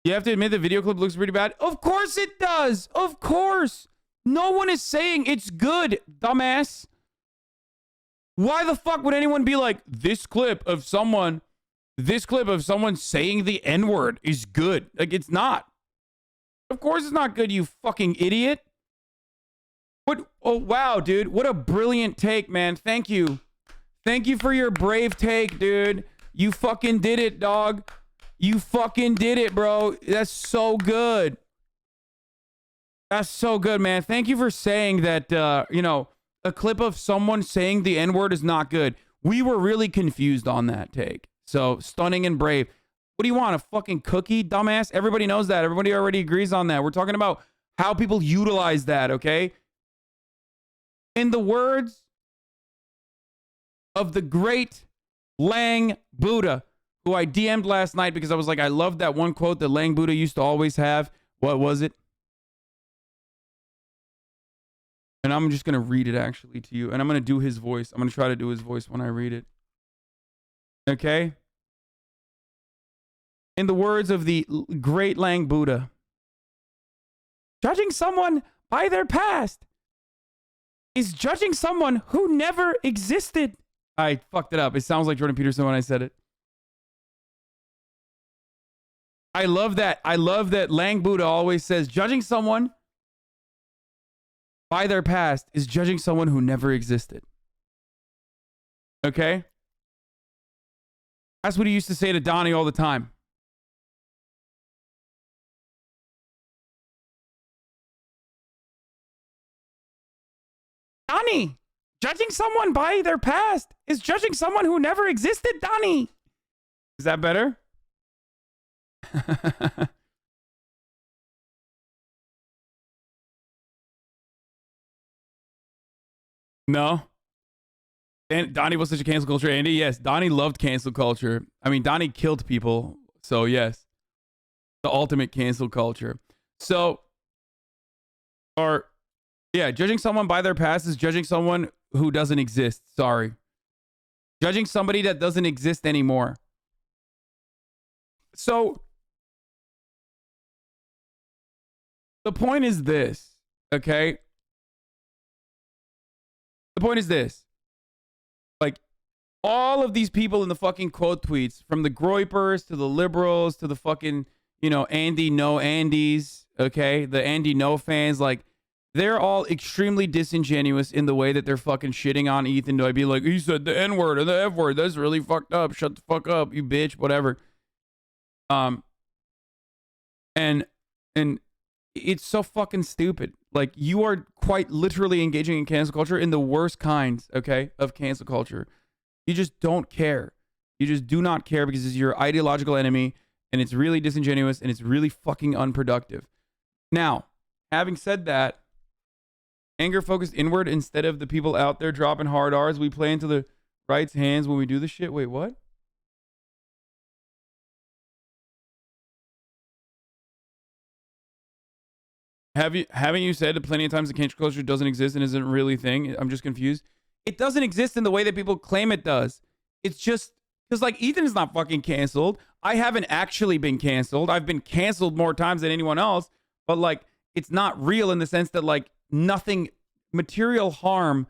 You have to admit the video clip looks pretty bad. Of course it does. Of course. No one is saying it's good, dumbass. Why the fuck would anyone be like, this clip of someone saying the N-word is good? Like, it's not. Of course it's not good, you fucking idiot. What? Oh, wow, dude. What a brilliant take, man. Thank you. Thank you for your brave take, dude. You fucking did it, dog. You fucking did it, bro. That's so good. That's so good, man. Thank you for saying that, a clip of someone saying the N-word is not good. We were really confused on that take. So, stunning and brave. What do you want, a fucking cookie, dumbass? Everybody knows that. Everybody already agrees on that. We're talking about how people utilize that, okay? In the words of the great Lang Buddha, who I DM'd last night because I was like, I love that one quote that Lang Buddha used to always have. What was it? And I'm just going to read it actually to you. And I'm going to do his voice. I'm going to try to do his voice when I read it. Okay? In the words of the great Lang Buddha, judging someone by their past is judging someone who never existed. I fucked it up. It sounds like Jordan Peterson when I said it. I love that. I love that Lang Buddha always says judging someone by their past is judging someone who never existed. Okay? That's what he used to say to Donnie all the time. Donnie, judging someone by their past is judging someone who never existed, Donnie. Is that better? No. And Donnie was such a cancel culture Andy. Yes, Donnie loved cancel culture. I mean, Donnie killed people. So, yes. The ultimate cancel culture. So, yeah, judging someone by their past is judging someone who doesn't exist. Sorry. Judging somebody that doesn't exist anymore. So, the point is this, okay? The point is this. Like, all of these people in the fucking quote tweets, from the Groypers to the liberals to the fucking, you know, Andy no Andys, okay? The Andy no fans, like, they're all extremely disingenuous in the way that they're fucking shitting on Ethan. Do I be like, he said the N-word or the F-word? That's really fucked up. Shut the fuck up, you bitch, whatever. And it's so fucking stupid. Like, you are quite literally engaging in cancel culture in the worst kinds, okay, of cancel culture. You just don't care. You just do not care because it's your ideological enemy, and it's really disingenuous, and it's really fucking unproductive. Now, having said that, anger focused inward instead of the people out there dropping hard R's. We play into the right's hands when we do this shit. Wait, what? Haven't you said plenty of times the cancel culture doesn't exist and isn't really a thing? I'm just confused. It doesn't exist in the way that people claim it does. It's just because, like, Ethan is not fucking canceled. I haven't actually been canceled. I've been canceled more times than anyone else, but like, it's not real in the sense that like nothing material harm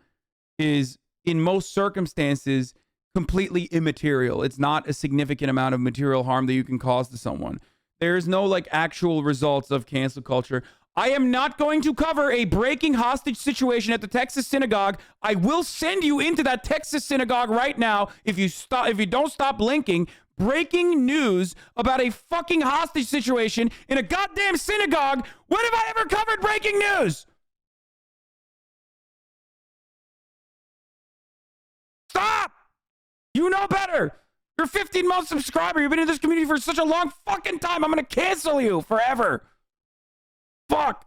is in most circumstances completely immaterial. It's not a significant amount of material harm that you can cause to someone. There's no like actual results of cancel culture. I am not going to cover a breaking hostage situation at the Texas synagogue. I will send you into that Texas synagogue right now if you don't stop linking. Breaking news about a fucking hostage situation in a goddamn synagogue. When have I ever covered breaking news? Stop! You know better. You're a 15-month subscriber. You've been in this community for such a long fucking time. I'm going to cancel you forever. Fuck.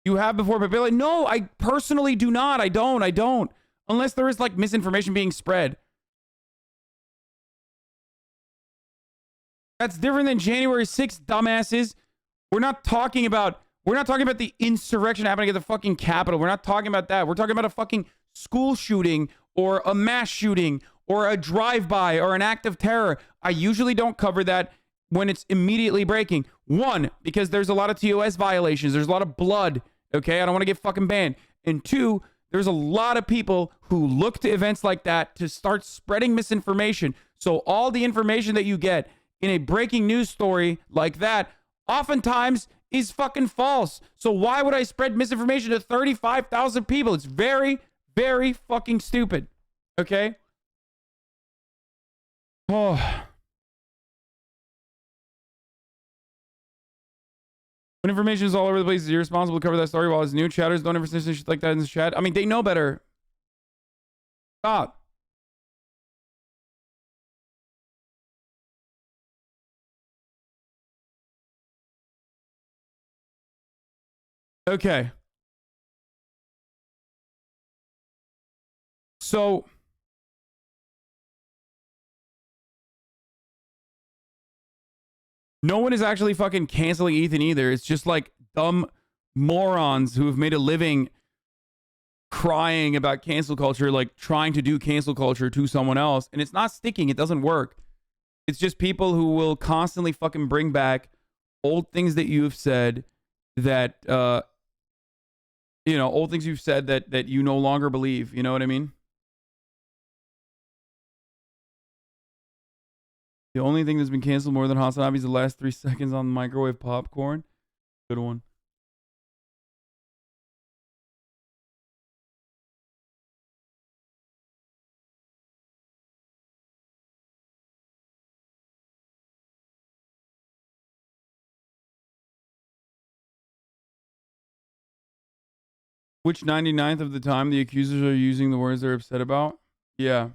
You have before, but like, no, I personally do not. I don't. Unless there is like misinformation being spread. That's different than January 6th, dumbasses. We're not talking about the insurrection happening at the fucking Capitol. We're not talking about that. We're talking about a fucking school shooting or a mass shooting or a drive-by or an act of terror. I usually don't cover that when it's immediately breaking. One, because there's a lot of TOS violations. There's a lot of blood. Okay, I don't want to get fucking banned. And two, there's a lot of people who look to events like that to start spreading misinformation. So all the information that you get in a breaking news story like that oftentimes is fucking false. So why would I spread misinformation to 35,000 people? It's very, very fucking stupid. Okay? Oh. When information is all over the place, it's irresponsible to cover that story while it's new. Chatters don't ever say shit like that in the chat. I mean, they know better. Stop. Okay. So no one is actually fucking canceling Ethan either. It's just like dumb morons who have made a living crying about cancel culture, like trying to do cancel culture to someone else. And it's not sticking. It doesn't work. It's just people who will constantly fucking bring back old things that you have said that, you know, old things you've said that you no longer believe. You know what I mean? The only thing that's been canceled more than Hasanabi is the last 3 seconds on the microwave popcorn. Good one. Which 99th of the time the accusers are using the words they're upset about? Yeah.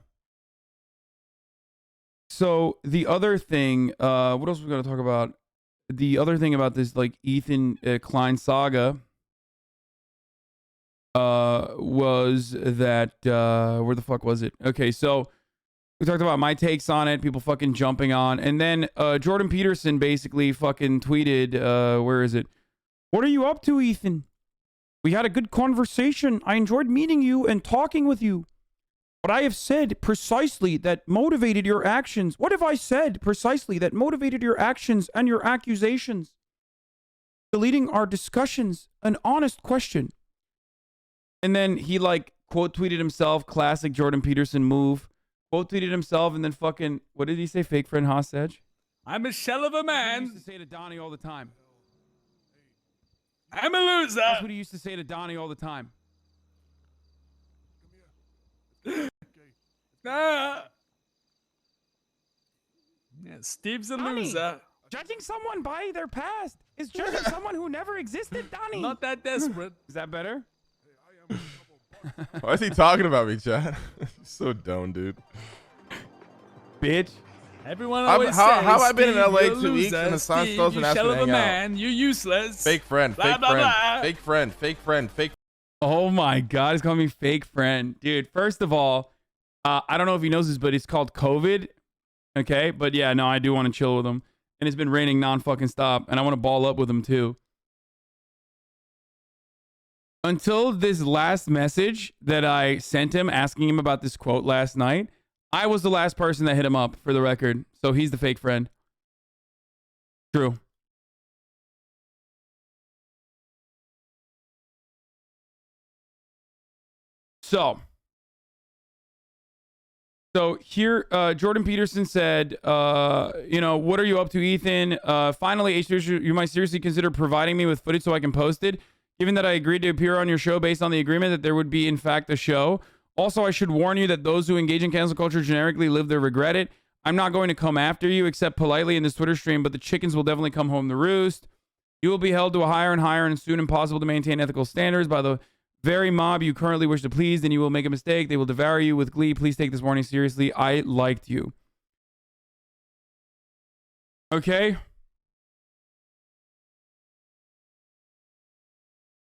So the other thing, what else we got to talk about? The other thing about this, like Ethan Klein saga, was that where the fuck was it? Okay, so we talked about my takes on it, people fucking jumping on, and then Jordan Peterson basically fucking tweeted, where is it? What are you up to, Ethan? We had a good conversation. I enjoyed meeting you and talking with you. What I have said precisely that motivated your actions. What have I said precisely that motivated your actions and your accusations? Deleting our discussions. An honest question. And then he like quote tweeted himself. Classic Jordan Peterson move. Quote tweeted himself and then fucking, what did he say? Fake friend Hostage? I'm a shell of a man. He used to say to Donnie all the time. I'm a loser. That's what he used to say to Donnie all the time. Yeah, Steve's a Donnie, loser. Judging someone by their past is judging someone who never existed, Donnie. Not that desperate. Is that better? Why is he talking about me, Chad? So dumb, dude. Bitch. Everyone always says, how have I been in Steve, LA you're a 2 weeks loser. and the sun Steve, still doesn't you ask me shell to of a hang out? man. You're useless. Fake friend, Blah, fake blah, friend, blah. fake friend, fake friend, fake. Oh my God, he's calling me fake friend. Dude, first of all, I don't know if he knows this, but it's called COVID. Okay, but yeah, no, I do want to chill with him. And it's been raining non-fucking stop, and I want to ball up with him too. Until this last message that I sent him asking him about this quote last night, I was the last person that hit him up, for the record. So he's the fake friend. True. So here, Jordan Peterson said, you know, what are you up to, Ethan? Finally, you might seriously consider providing me with footage so I can post it, given that I agreed to appear on your show based on the agreement that there would be, in fact, a show. Also, I should warn you that those who engage in cancel culture generically live to regret it. I'm not going to come after you, except politely in this Twitter stream, but the chickens will definitely come home to roost. You will be held to a higher and higher and soon impossible to maintain ethical standards by the very mob you currently wish to please, then you will make a mistake. They will devour you with glee. Please take this warning seriously. I liked you. Okay.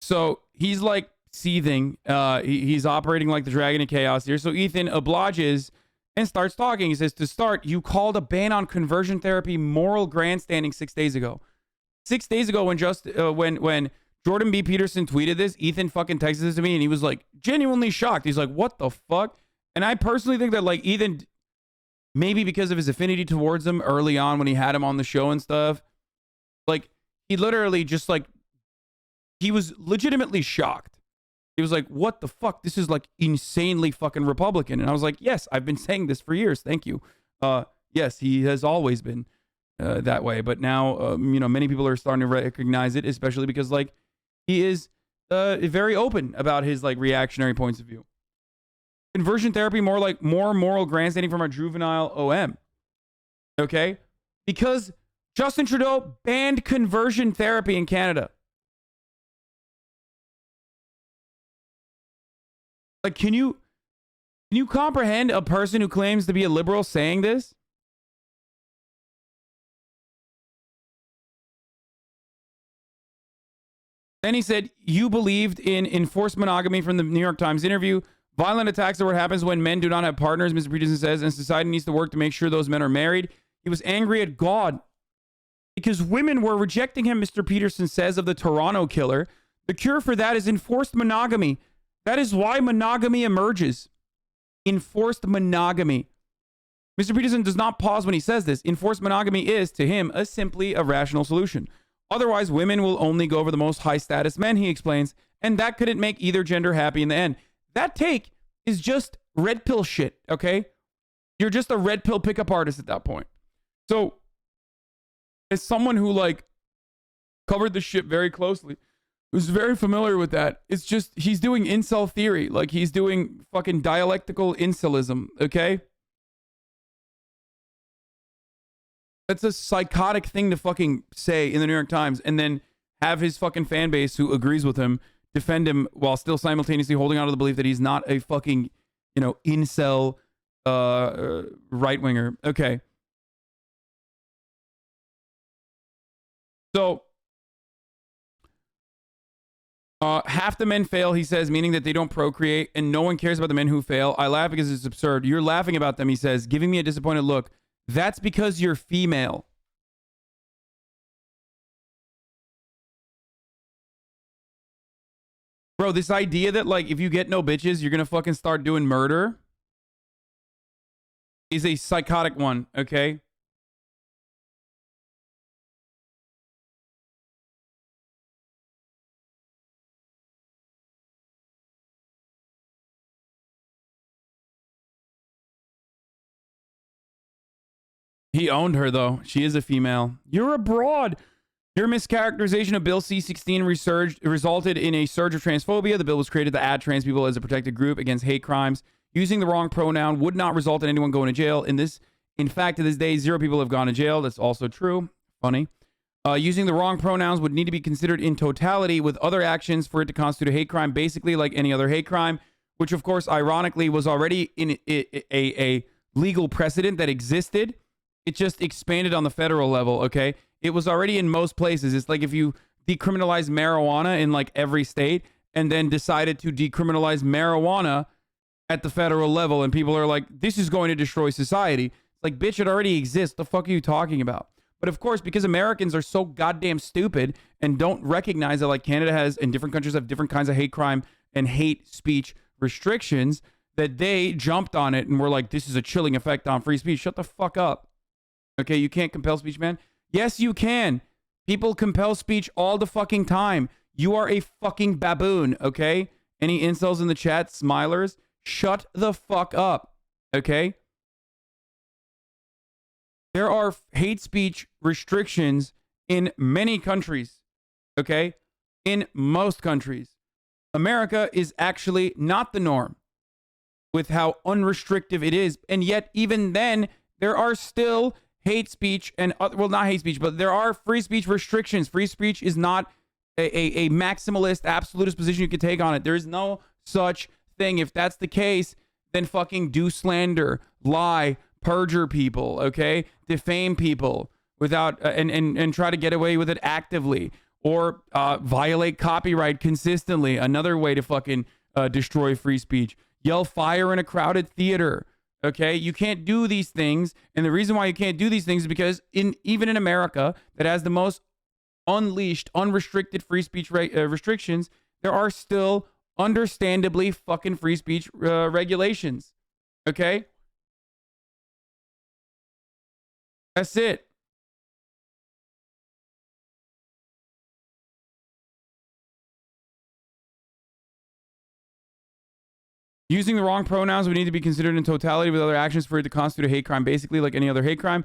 So he's like seething. He's operating like the Dragon of Chaos here. So Ethan obliges and starts talking. He says, to start, you called a ban on conversion therapy moral grandstanding 6 days ago. 6 days ago when Jordan B. Peterson tweeted this, Ethan fucking texted this to me and he was like genuinely shocked. He's like, what the fuck? And I personally think that like Ethan, maybe because of his affinity towards him early on when he had him on the show and stuff, like he literally just like, he was legitimately shocked. He was like, what the fuck? This is like insanely fucking Republican. And I was like, yes, I've been saying this for years. Thank you. Yes, he has always been that way. But now, you know, many people are starting to recognize it, especially because like, he is very open about his like reactionary points of view. Conversion therapy, more moral grandstanding from a juvenile OM. Okay? Because Justin Trudeau banned conversion therapy in Canada. Like, can you comprehend a person who claims to be a liberal saying this? Then he said, you believed in enforced monogamy from the New York Times interview. Violent attacks are what happens when men do not have partners, Mr. Peterson says, and society needs to work to make sure those men are married. He was angry at God because women were rejecting him, Mr. Peterson says, of the Toronto killer. The cure for that is enforced monogamy. That is why monogamy emerges. Enforced monogamy. Mr. Peterson does not pause when he says this. Enforced monogamy is, to him, simply a rational solution. Otherwise, women will only go for the most high-status men, he explains, and that couldn't make either gender happy in the end. That take is just red pill shit, okay? You're just a red pill pickup artist at that point. So, as someone who, like, covered the shit very closely, who's very familiar with that, it's just, he's doing incel theory. Like, he's doing fucking dialectical incelism, okay? That's a psychotic thing to fucking say in the New York Times and then have his fucking fan base who agrees with him defend him while still simultaneously holding on to the belief that he's not a fucking, you know, incel right-winger. Okay. So, half the men fail, he says, meaning that they don't procreate, and no one cares about the men who fail. I laugh because it's absurd. You're laughing about them, he says, giving me a disappointed look. That's because you're female. Bro, this idea that, like, if you get no bitches, you're gonna fucking start doing murder is a psychotic one, okay? He owned her, though. She is a female. You're abroad. Your mischaracterization of Bill C-16 resulted in a surge of transphobia. The bill was created to add trans people as a protected group against hate crimes. Using the wrong pronoun would not result in anyone going to jail. In fact, to this day, 0 people have gone to jail. That's also true. Funny. Using the wrong pronouns would need to be considered in totality with other actions for it to constitute a hate crime, basically like any other hate crime, which, of course, ironically, was already in a legal precedent that existed. It just expanded on the federal level, okay? It was already in most places. It's like if you decriminalize marijuana in like every state and then decided to decriminalize marijuana at the federal level and people are like, this is going to destroy society. It's like, bitch, it already exists. The fuck are you talking about? But of course, because Americans are so goddamn stupid and don't recognize that like Canada has and different countries have different kinds of hate crime and hate speech restrictions, that they jumped on it and were like, this is a chilling effect on free speech. Shut the fuck up. Okay, you can't compel speech, man. Yes, you can. People compel speech all the fucking time. You are a fucking baboon, okay? Any incels in the chat, smilers, shut the fuck up, okay? There are hate speech restrictions in many countries, okay? In most countries. America is actually not the norm with how unrestrictive it is. And yet, even then, there are still hate speech and, well, not hate speech, but there are free speech restrictions. Free speech is not a maximalist, absolutist position you can take on it. There is no such thing. If that's the case, then fucking do slander, lie, perjure people, okay? Defame people without, and try to get away with it actively. Or violate copyright consistently. Another way to fucking destroy free speech. Yell fire in a crowded theater. Okay, you can't do these things, and the reason why you can't do these things is because even in America, that has the most unleashed, unrestricted free speech restrictions, there are still understandably fucking free speech regulations. Okay, that's it. Using the wrong pronouns would need to be considered in totality with other actions for it to constitute a hate crime, basically like any other hate crime.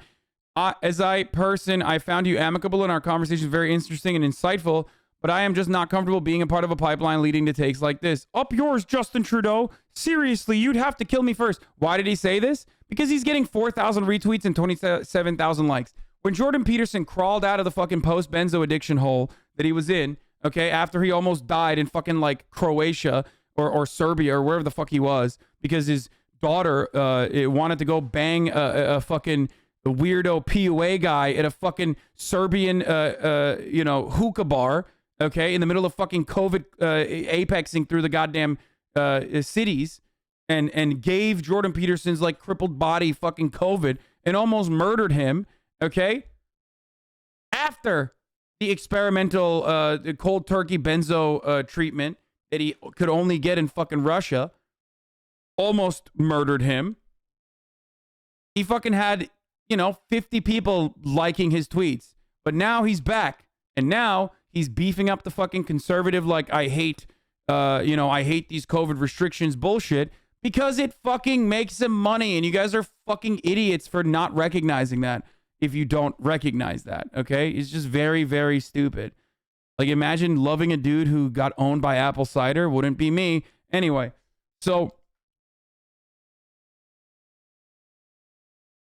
As I found you amicable in our conversation, very interesting and insightful, but I am just not comfortable being a part of a pipeline leading to takes like this. Up yours, Justin Trudeau. Seriously, you'd have to kill me first. Why did he say this? Because he's getting 4,000 retweets and 27,000 likes. When Jordan Peterson crawled out of the fucking post-benzo addiction hole that he was in, okay, after he almost died in fucking like Croatia, or Serbia or wherever the fuck he was, because his daughter wanted to go bang a fucking weirdo PUA guy at a fucking Serbian hookah bar, okay, in the middle of fucking COVID apexing through the goddamn cities, and gave Jordan Peterson's like crippled body fucking COVID and almost murdered him, okay, after the experimental cold turkey benzo treatment that he could only get in fucking Russia, almost murdered him. He fucking had, 50 people liking his tweets, but now he's back, and now he's beefing up the fucking conservative, like, I hate these COVID restrictions bullshit, because it fucking makes him money, and you guys are fucking idiots for not recognizing that. If you don't recognize that, okay? It's just very, very stupid. Like, imagine loving a dude who got owned by Apple Cider. Wouldn't be me. Anyway, so,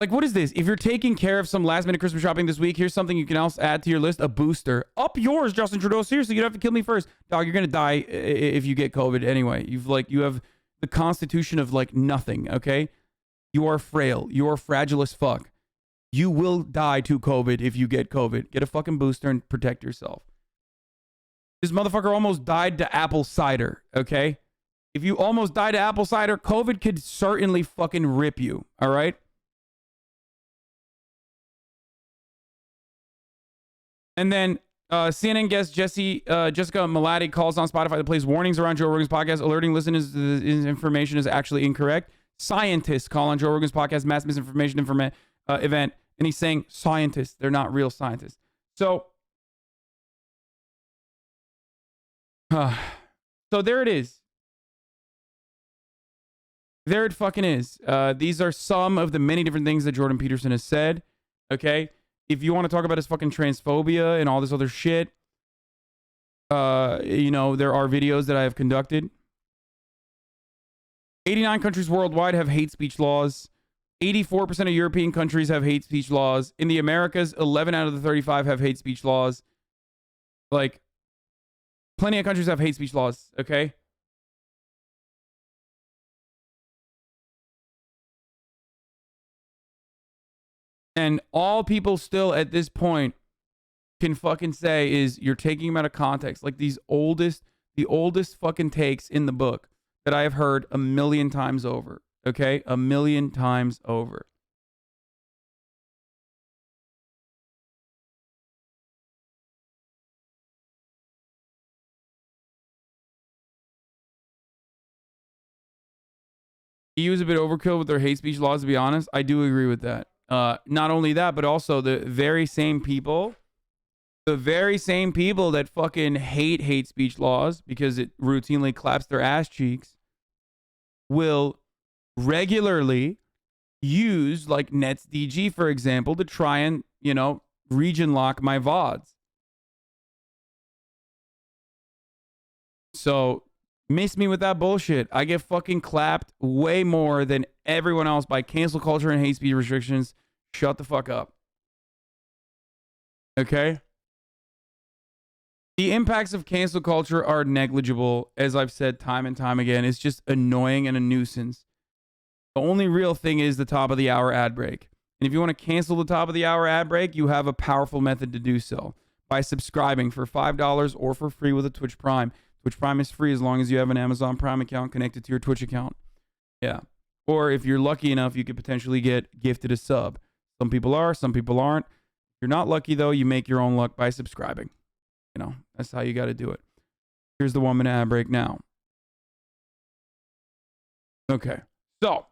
like, what is this? If you're taking care of some last minute Christmas shopping this week, here's something you can also add to your list: a booster. Up yours, Justin Trudeau. Seriously, you don't have to kill me first. Dog, you're gonna die if you get COVID anyway. You have the constitution of like nothing, okay? You are frail. You are fragile as fuck. You will die to COVID if you get COVID. Get a fucking booster and protect yourself. This motherfucker almost died to apple cider, okay? If you almost died to apple cider, COVID could certainly fucking rip you, all right? And then CNN guest Jessica Malati calls on Spotify that plays warnings around Joe Rogan's podcast, alerting listeners his information is actually incorrect. Scientists call on Joe Rogan's podcast mass misinformation event, and he's saying scientists, they're not real scientists. So, so there it is. There it fucking is. These are some of the many different things that Jordan Peterson has said. Okay. If you want to talk about his fucking transphobia and all this other shit, there are videos that I have conducted. 89 countries worldwide have hate speech laws. 84% of European countries have hate speech laws. In the Americas, 11 out of the 35 have hate speech laws. Like, plenty of countries have hate speech laws, okay? And all people still at this point can fucking say is you're taking them out of context. Like the oldest fucking takes in the book that I have heard 1,000,000 times over. Okay? 1,000,000 times over. EU is a bit overkill with their hate speech laws, to be honest. I do agree with that. Not only that, but also the very same people that fucking hate speech laws because it routinely claps their ass cheeks will regularly use like NetsDG, for example, to try and, region lock my VODs. So miss me with that bullshit. I get fucking clapped way more than everyone else by cancel culture and hate speech restrictions. Shut the fuck up. Okay? The impacts of cancel culture are negligible, as I've said time and time again. It's just annoying and a nuisance. The only real thing is the top of the hour ad break. And if you want to cancel the top of the hour ad break, you have a powerful method to do so by subscribing for $5 or for free with a Twitch Prime. Twitch Prime is free as long as you have an Amazon Prime account connected to your Twitch account. Yeah. Or if you're lucky enough, you could potentially get gifted a sub. Some people are, some people aren't. If you're not lucky, though, you make your own luck by subscribing. That's how you got to do it. Here's the 1 minute ad break now. Okay. So,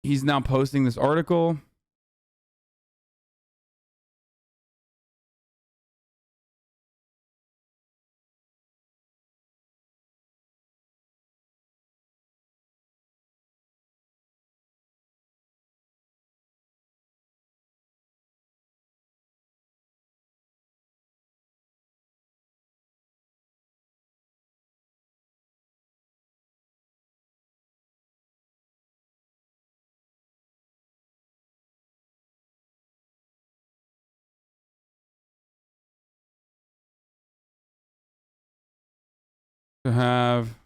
he's now posting this article. to have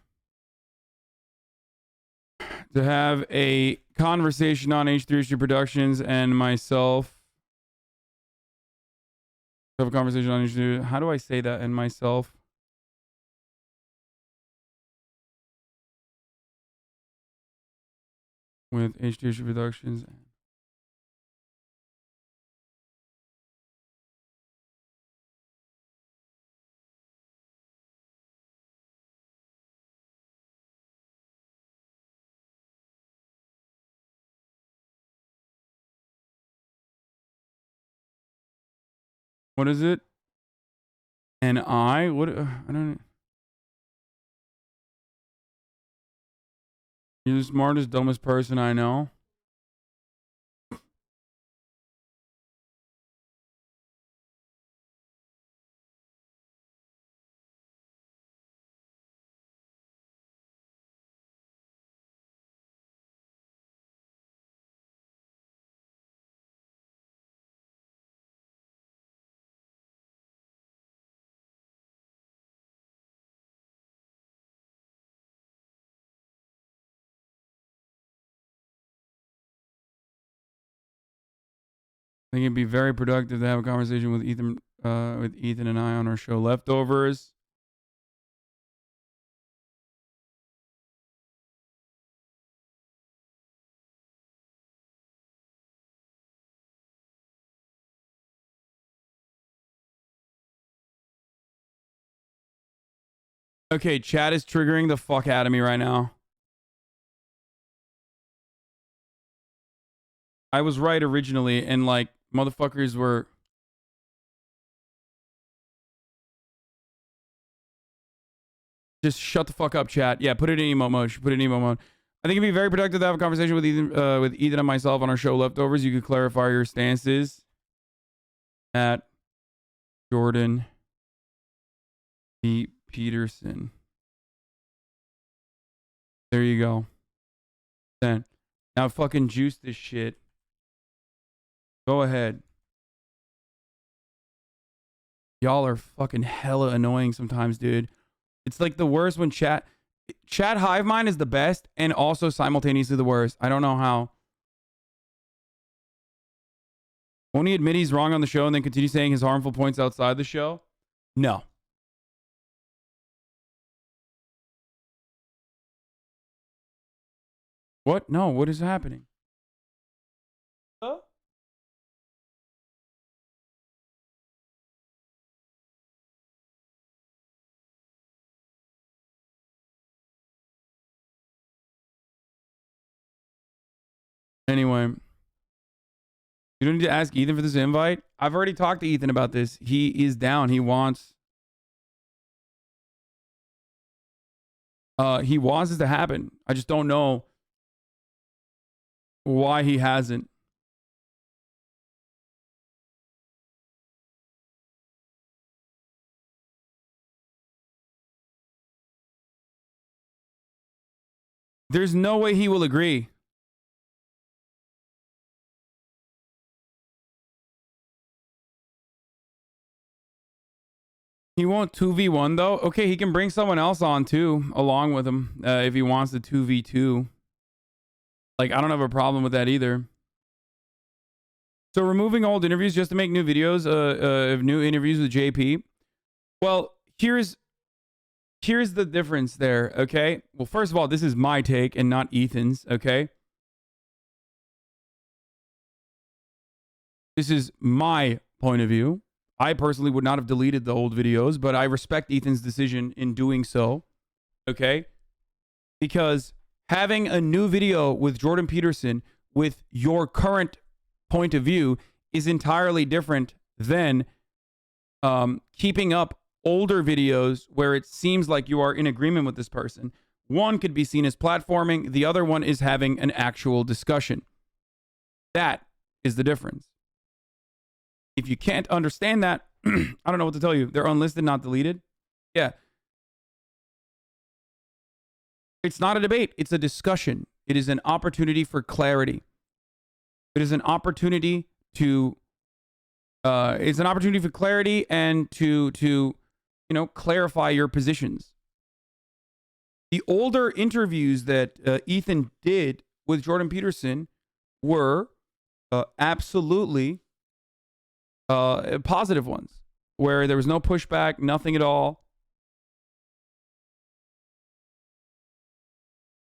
a conversation on H3H2 Productions and myself. To have a conversation on H3H2. How do I say that? And myself. With H2H2 Productions. What is it? And I? What? I don't. You're the smartest, dumbest person I know. I think it'd be very productive to have a conversation with Ethan and I on our show Leftovers. Okay, chat is triggering the fuck out of me right now. I was right originally, and like motherfuckers were. Just shut the fuck up, chat. Yeah, put it in emote mode. Put it in emote mode. I think it'd be very productive to have a conversation with Ethan and myself on our show Leftovers. You could clarify your stances at Jordan B. Peterson. There you go. Then now fucking juice this shit. Go ahead. Y'all are fucking hella annoying sometimes, dude. It's like the worst when chat hive mind is the best and also simultaneously the worst. I don't know how. Won't he admit he's wrong on the show and then continue saying his harmful points outside the show? No. What? No, what is happening? Huh? Anyway, you don't need to ask Ethan for this invite. I've already talked to Ethan about this. He is down. He wants this to happen. I just don't know why he hasn't. There's no way he will agree. He won't 2v1 though. Okay, he can bring someone else on too, along with him, if he wants the 2v2. Like, I don't have a problem with that either. So removing old interviews just to make new videos of new interviews with JP. Well, here's the difference there, okay? Well, first of all, this is my take and not Ethan's, okay? This is my point of view. I personally would not have deleted the old videos, but I respect Ethan's decision in doing so, okay? Because having a new video with Jordan Peterson with your current point of view is entirely different than keeping up older videos where it seems like you are in agreement with this person. One could be seen as platforming. The other one is having an actual discussion. That is the difference. If you can't understand that, I don't know what to tell you. They're unlisted, not deleted. Yeah. It's not a debate. It's a discussion. It is an opportunity for clarity. It is an opportunity to, it's an opportunity for clarity and to, you know, clarify your positions. The older interviews that Ethan did with Jordan Peterson were absolutely positive ones, where there was no pushback, nothing at all.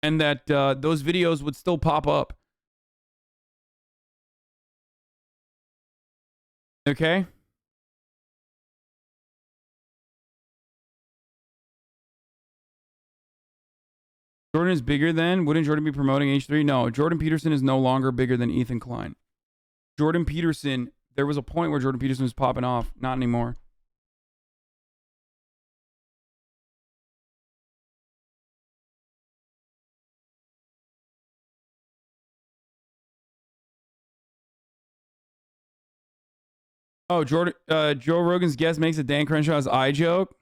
And that those videos would still pop up. Okay? Jordan is bigger than? Wouldn't Jordan be promoting H3? No, Jordan Peterson is no longer bigger than Ethan Klein. Jordan Peterson, there was a point where Jordan Peterson was popping off. Not anymore. Oh, Joe Rogan's guest makes a Dan Crenshaw's eye joke.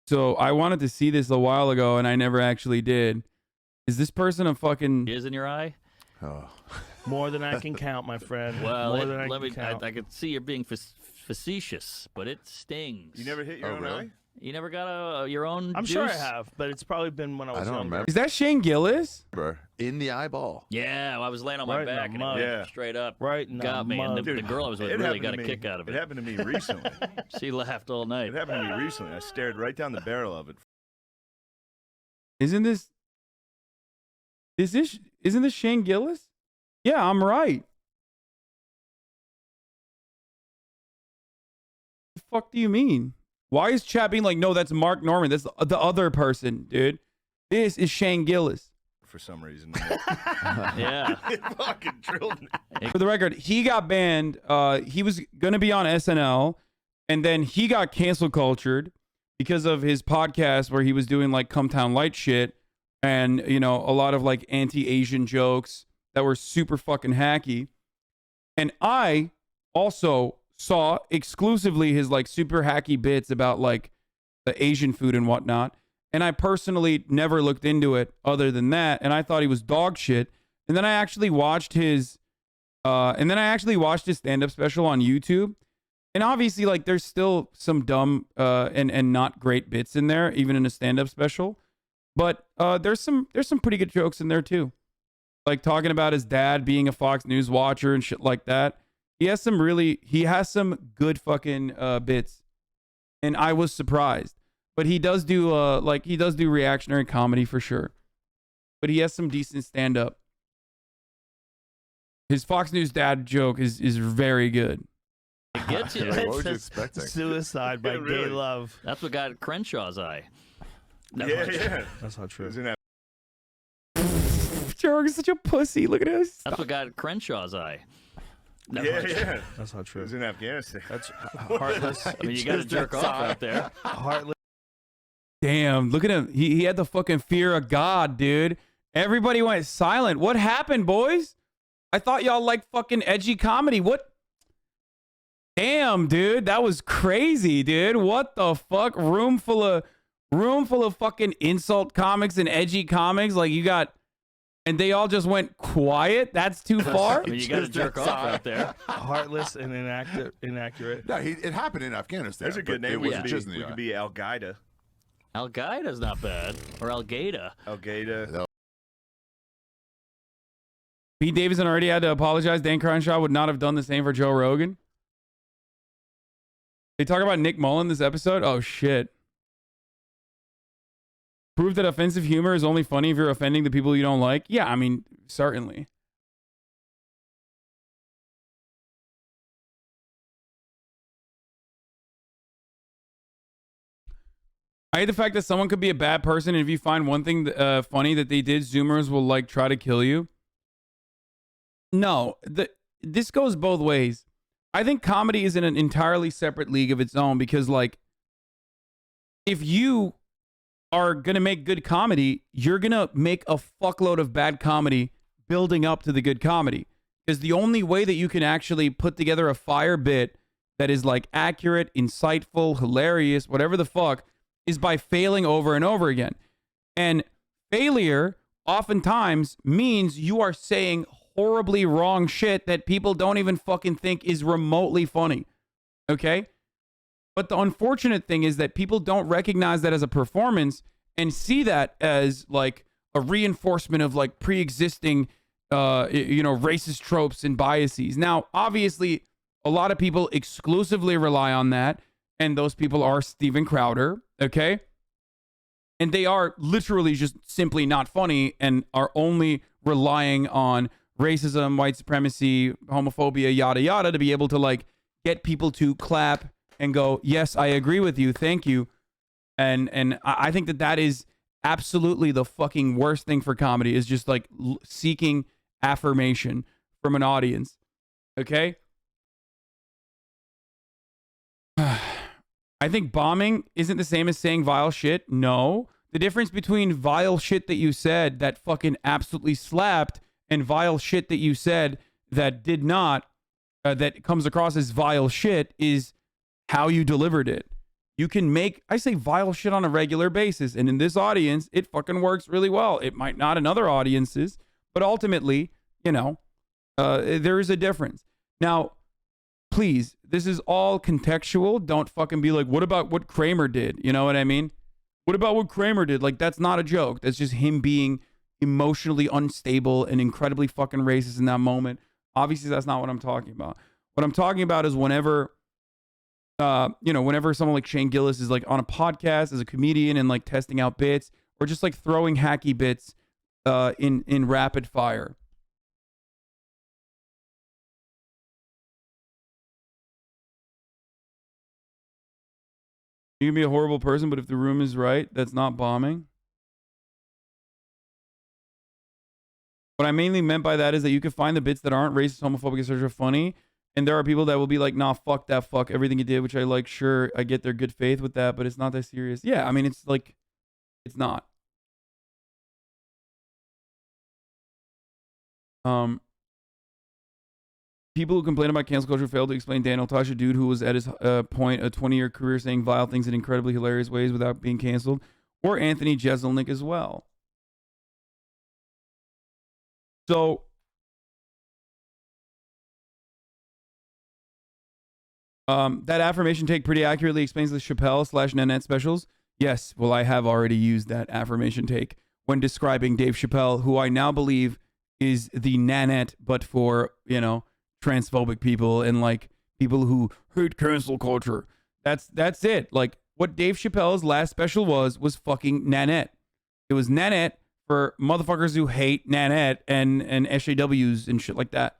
So I wanted to see this a while ago, and I never actually did. Is this person a fucking... Tears in your eye? Oh. More than I can count, my friend. Well, More than I can count. I could see you're being facetious, but it stings. You never hit your own eye? You never got your own I'm juice? sure I have, but it's probably been when I was younger. Is that Shane Gillis? In the eyeball. Yeah, well, I was laying on my Right in back the and it mud. went straight up. Right in the got me, and mud. the girl I was with It really happened got to a me. kick out of it. It happened to me recently. She laughed all night. It happened to me recently. I stared right down the barrel of it. Isn't this Shane Gillis? Yeah, I'm right. The fuck do you mean? Why is chat being like, no, that's Mark Norman. That's the other person, dude. This is Shane Gillis. For some reason. Yeah. It fucking drilled me. For the record, he got banned. He was going to be on SNL, and then he got cancel cultured because of his podcast where he was doing like Come Town Light shit and, you know, a lot of like anti-Asian jokes that were super fucking hacky. And I also saw exclusively his like super hacky bits about like the Asian food and whatnot. And I personally never looked into it other than that. And I thought he was dog shit. And then I actually watched his stand-up special on YouTube. And obviously, like, there's still some dumb and not great bits in there, even in a stand-up special. But there's some pretty good jokes in there too. Like talking about his dad being a Fox News watcher and shit like that. He has some good fucking bits. And I was surprised. But he does do reactionary comedy for sure. But he has some decent stand-up. His Fox News dad joke is very good. It gets you. What were you expecting? Suicide by gay love. That's what got Crenshaw's eye. Yeah. That's not true. Joe Rogan's such a pussy. Look at us. That's what got Crenshaw's eye. Yeah. That's not true. It was in Afghanistan. That's heartless. I mean, you got to jerk off out there. Heartless. Damn, look at him. He had the fucking fear of God, dude. Everybody went silent. What happened, boys? I thought y'all liked fucking edgy comedy. What? Damn, dude. That was crazy, dude. What the fuck? Room full of fucking insult comics and edgy comics. Like you got, and they all just went quiet. That's too far. I mean, you got to jerk off out there. Heartless and inaccurate. No, it happened in Afghanistan. There's a good name. It We was just in the could eye. be Al Qaeda. Al Qaeda's not bad, or Al Qaeda. Al Qaeda. Pete Davidson already had to apologize. Dan Crenshaw would not have done the same for Joe Rogan. They talk about Nick Mullen this episode. Oh shit. Prove that offensive humor is only funny if you're offending the people you don't like. Yeah, I mean, certainly. I hate the fact that someone could be a bad person, and if you find one thing funny that they did, Zoomers will like try to kill you. No, this goes both ways. I think comedy is in an entirely separate league of its own because, like, if you are going to make good comedy, you're going to make a fuckload of bad comedy building up to the good comedy. Because the only way that you can actually put together a fire bit that is, like, accurate, insightful, hilarious, whatever the fuck, is by failing over and over again. And failure oftentimes means you are saying horribly wrong shit that people don't even fucking think is remotely funny. Okay? But the unfortunate thing is that people don't recognize that as a performance and see that as like a reinforcement of like pre-existing, racist tropes and biases. Now, obviously, a lot of people exclusively rely on that, and those people are Steven Crowder, okay? And they are literally just simply not funny and are only relying on racism, white supremacy, homophobia, yada yada, to be able to like get people to clap and go, yes, I agree with you, thank you. And I think that is absolutely the fucking worst thing for comedy, is just like seeking affirmation from an audience. Okay? I think bombing isn't the same as saying vile shit. No. The difference between vile shit that you said that fucking absolutely slapped and vile shit that you said that did not, that comes across as vile shit, is how you delivered it. You can I say vile shit on a regular basis, and in this audience, it fucking works really well. It might not in other audiences, but ultimately, there is a difference. Now, please, this is all contextual. Don't fucking be like, what about what Kramer did? You know what I mean? What about what Kramer did? Like, that's not a joke. That's just him being emotionally unstable and incredibly fucking racist in that moment. Obviously, that's not what I'm talking about. What I'm talking about is whenever someone like Shane Gillis is like on a podcast as a comedian and like testing out bits, or just like throwing hacky bits in rapid fire. You can be a horrible person, but if the room is right, that's not bombing. What I mainly meant by that is that you can find the bits that aren't racist, homophobic, etc. funny, and there are people that will be like, nah, fuck that, fuck everything you did, which I like. Sure, I get their good faith with that, but it's not that serious. Yeah, I mean, it's like, it's not. People who complain about cancel culture fail to explain Daniel Tosh, a dude who was at his point, a 20-year career saying vile things in incredibly hilarious ways without being canceled, or Anthony Jeselnik as well. So, that affirmation take pretty accurately explains the Chappelle / Nanette specials. Yes, well, I have already used that affirmation take when describing Dave Chappelle, who I now believe is the Nanette, but for, transphobic people and like people who hate cancel culture. That's it. Like, what Dave Chappelle's last special was fucking Nanette. It was Nanette for motherfuckers who hate Nanette and SJWs and shit like that.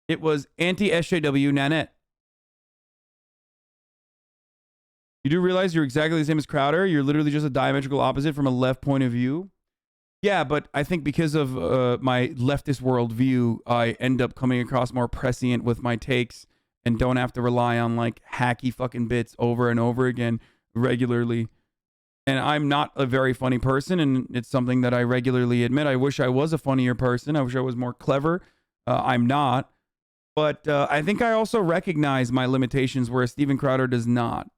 It was anti-SJW Nanette. You do realize you're exactly the same as Crowder? You're literally just a diametrical opposite from a left point of view. Yeah, but I think because of my leftist worldview, I end up coming across more prescient with my takes and don't have to rely on like hacky fucking bits over and over again regularly. And I'm not a very funny person, and it's something that I regularly admit. I wish I was a funnier person. I wish I was more clever. I'm not. But I think I also recognize my limitations, whereas Steven Crowder does not.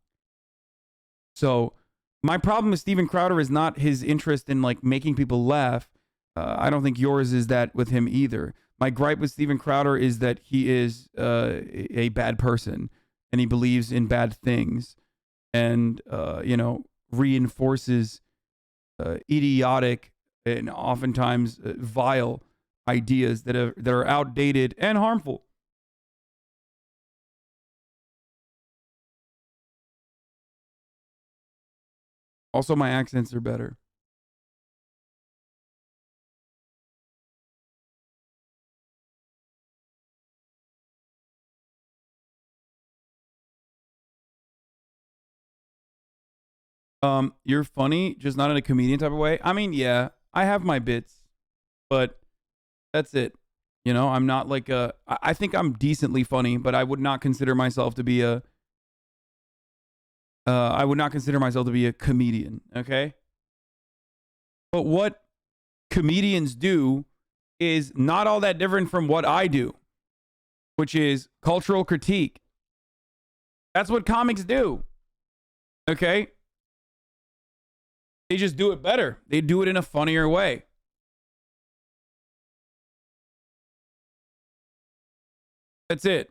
So my problem with Steven Crowder is not his interest in like making people laugh. I don't think yours is that with him either. My gripe with Steven Crowder is that he is a bad person, and he believes in bad things, and reinforces idiotic and oftentimes vile ideas that are outdated and harmful. Also, my accents are better. You're funny, just not in a comedian type of way. I mean, yeah, I have my bits, but that's it. I'm not like I think I'm decently funny, but I would not consider myself to be I would not consider myself to be a comedian, okay? But what comedians do is not all that different from what I do, which is cultural critique. That's what comics do, okay? They just do it better. They do it in a funnier way. That's it.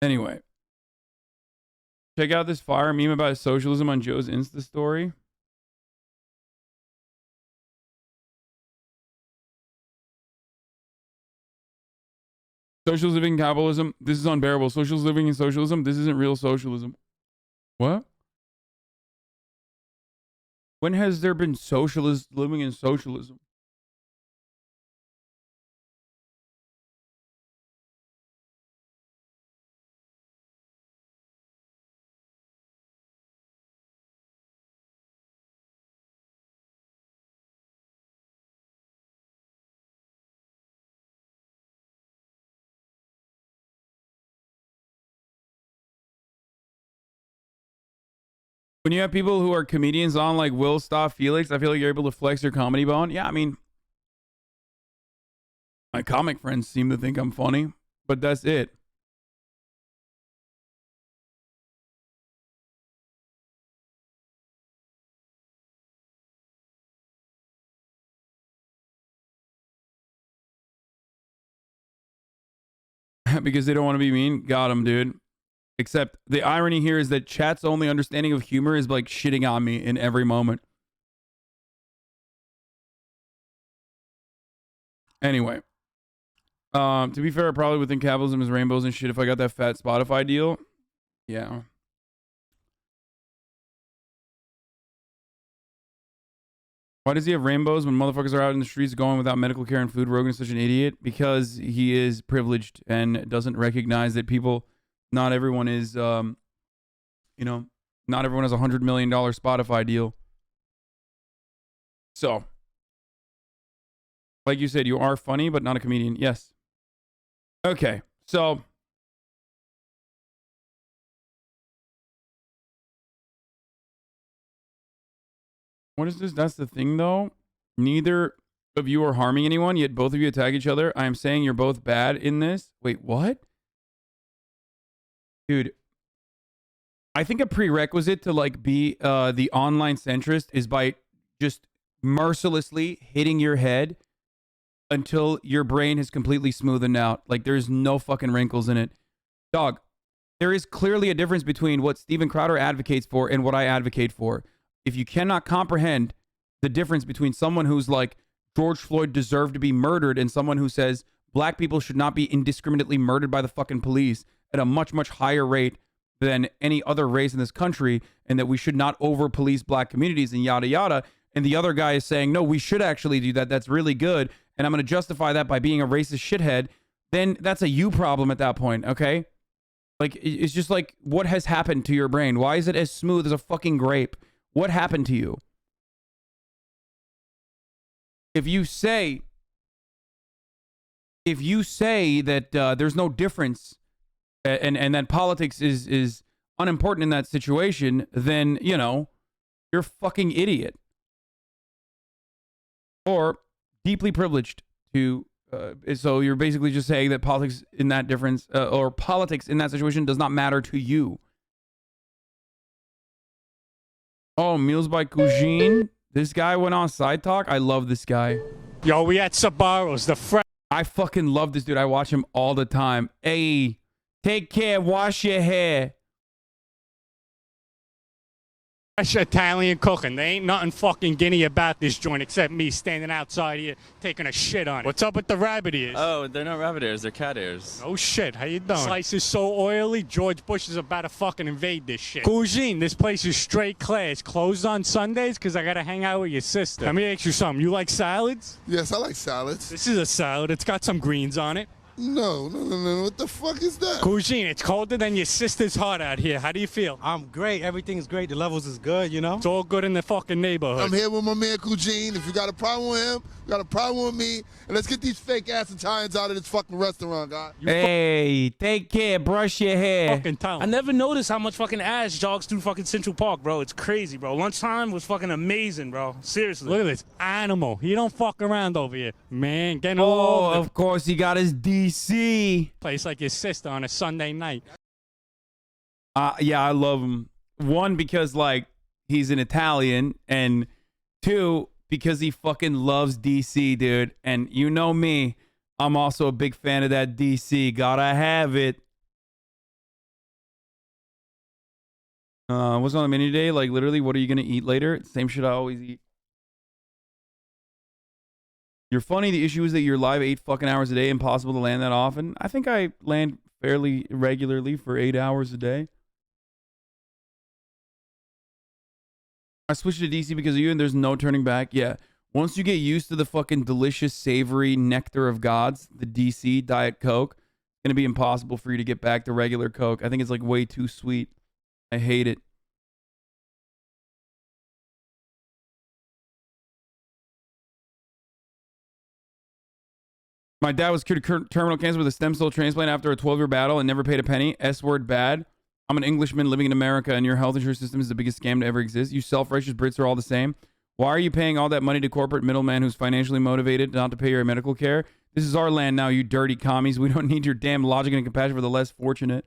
Anyway. Check out this fire meme about socialism on Joe's Insta story. Social living and capitalism. This is unbearable. Social living and socialism. This isn't real socialism. What? When has there been socialist living in socialism? When you have people who are comedians on like Will Stop Felix, I feel like you're able to flex your comedy bone. Yeah, I mean, my comic friends seem to think I'm funny, but that's it. Because they don't want to be mean. Got him, dude. Except the irony here is that chat's only understanding of humor is like shitting on me in every moment. Anyway. To be fair, probably within capitalism is rainbows and shit if I got that fat Spotify deal. Yeah. Why does he have rainbows when motherfuckers are out in the streets going without medical care and food? Rogan is such an idiot because he is privileged and doesn't recognize that people... Not everyone is, not everyone has $100 million Spotify deal. So, like you said, you are funny, but not a comedian. Yes. Okay. So, what is this? That's the thing, though. Neither of you are harming anyone, yet both of you attack each other. I am saying you're both bad in this. Wait, what? Dude, I think a prerequisite to like be the online centrist is by just mercilessly hitting your head until your brain is completely smoothened out. Like there's no fucking wrinkles in it. Dog, there is clearly a difference between what Steven Crowder advocates for and what I advocate for. If you cannot comprehend the difference between someone who's like George Floyd deserved to be murdered and someone who says black people should not be indiscriminately murdered by the fucking police at a much, much higher rate than any other race in this country, and that we should not over-police black communities and yada, yada. And the other guy is saying, no, we should actually do that. That's really good. And I'm going to justify that by being a racist shithead. Then that's a you problem at that point, okay? Like, it's just like, what has happened to your brain? Why is it as smooth as a fucking grape? What happened to you? If you say that there's no difference and that politics is unimportant in that situation, then, you're a fucking idiot. Or deeply privileged to, so you're basically just saying that politics in that difference, or politics in that situation does not matter to you. Oh, Meals by Cuisine. This guy went on Side Talk. I love this guy. Yo, we at Sabaros, the fresh. I fucking love this dude. I watch him all the time. Hey, take care. Wash your hair. Fresh Italian cooking. There ain't nothing fucking Guinea about this joint except me standing outside here taking a shit on it. What's up with the rabbit ears? Oh, they're not rabbit ears. They're cat ears. Oh shit, how you doing? Slice is so oily, George Bush is about to fucking invade this shit. Cuisine, this place is straight class. Closed on Sundays because I gotta hang out with your sister. Let me ask you something. You like salads? Yes, I like salads. This is a salad. It's got some greens on it. No. What the fuck is that? Cuisine, it's colder than your sister's heart out here. How do you feel? I'm great. Everything's great. The levels is good, It's all good in the fucking neighborhood. I'm here with my man Cuisine. If you got a problem with him, you got a problem with me, and let's get these fake ass Italians out of this fucking restaurant, guy. Hey, take care. Brush your hair. Fucking town. I never noticed how much fucking ass jogs through fucking Central Park, bro. It's crazy, bro. Lunchtime was fucking amazing, bro. Seriously. Look at this animal. He don't fuck around over here. Man, getting all over of course he got his DC. Place like your sister on a Sunday night. Yeah, I love him. One, because like he's an Italian, and two, because he fucking loves DC, dude. And you know me, I'm also a big fan of that DC. Gotta have it. What's on the menu today? Like, literally, what are you gonna eat later? Same shit I always eat. You're funny. The issue is that you're live 8 fucking hours a day. Impossible to land that often. I think I land fairly regularly for 8 hours a day. I switched to DC because of you, and there's no turning back. Yeah. Once you get used to the fucking delicious, savory nectar of gods, the DC Diet Coke, it's going to be impossible for you to get back to regular Coke. I think it's like way too sweet. I hate it. My dad was cured of terminal cancer with a stem cell transplant after a 12-year battle and never paid a penny. S-word bad. I'm an Englishman living in America, and your health insurance system is the biggest scam to ever exist. You self-righteous Brits are all the same. Why are you paying all that money to corporate middleman who's financially motivated not to pay your medical care? This is our land now, you dirty commies. We don't need your damn logic and compassion for the less fortunate.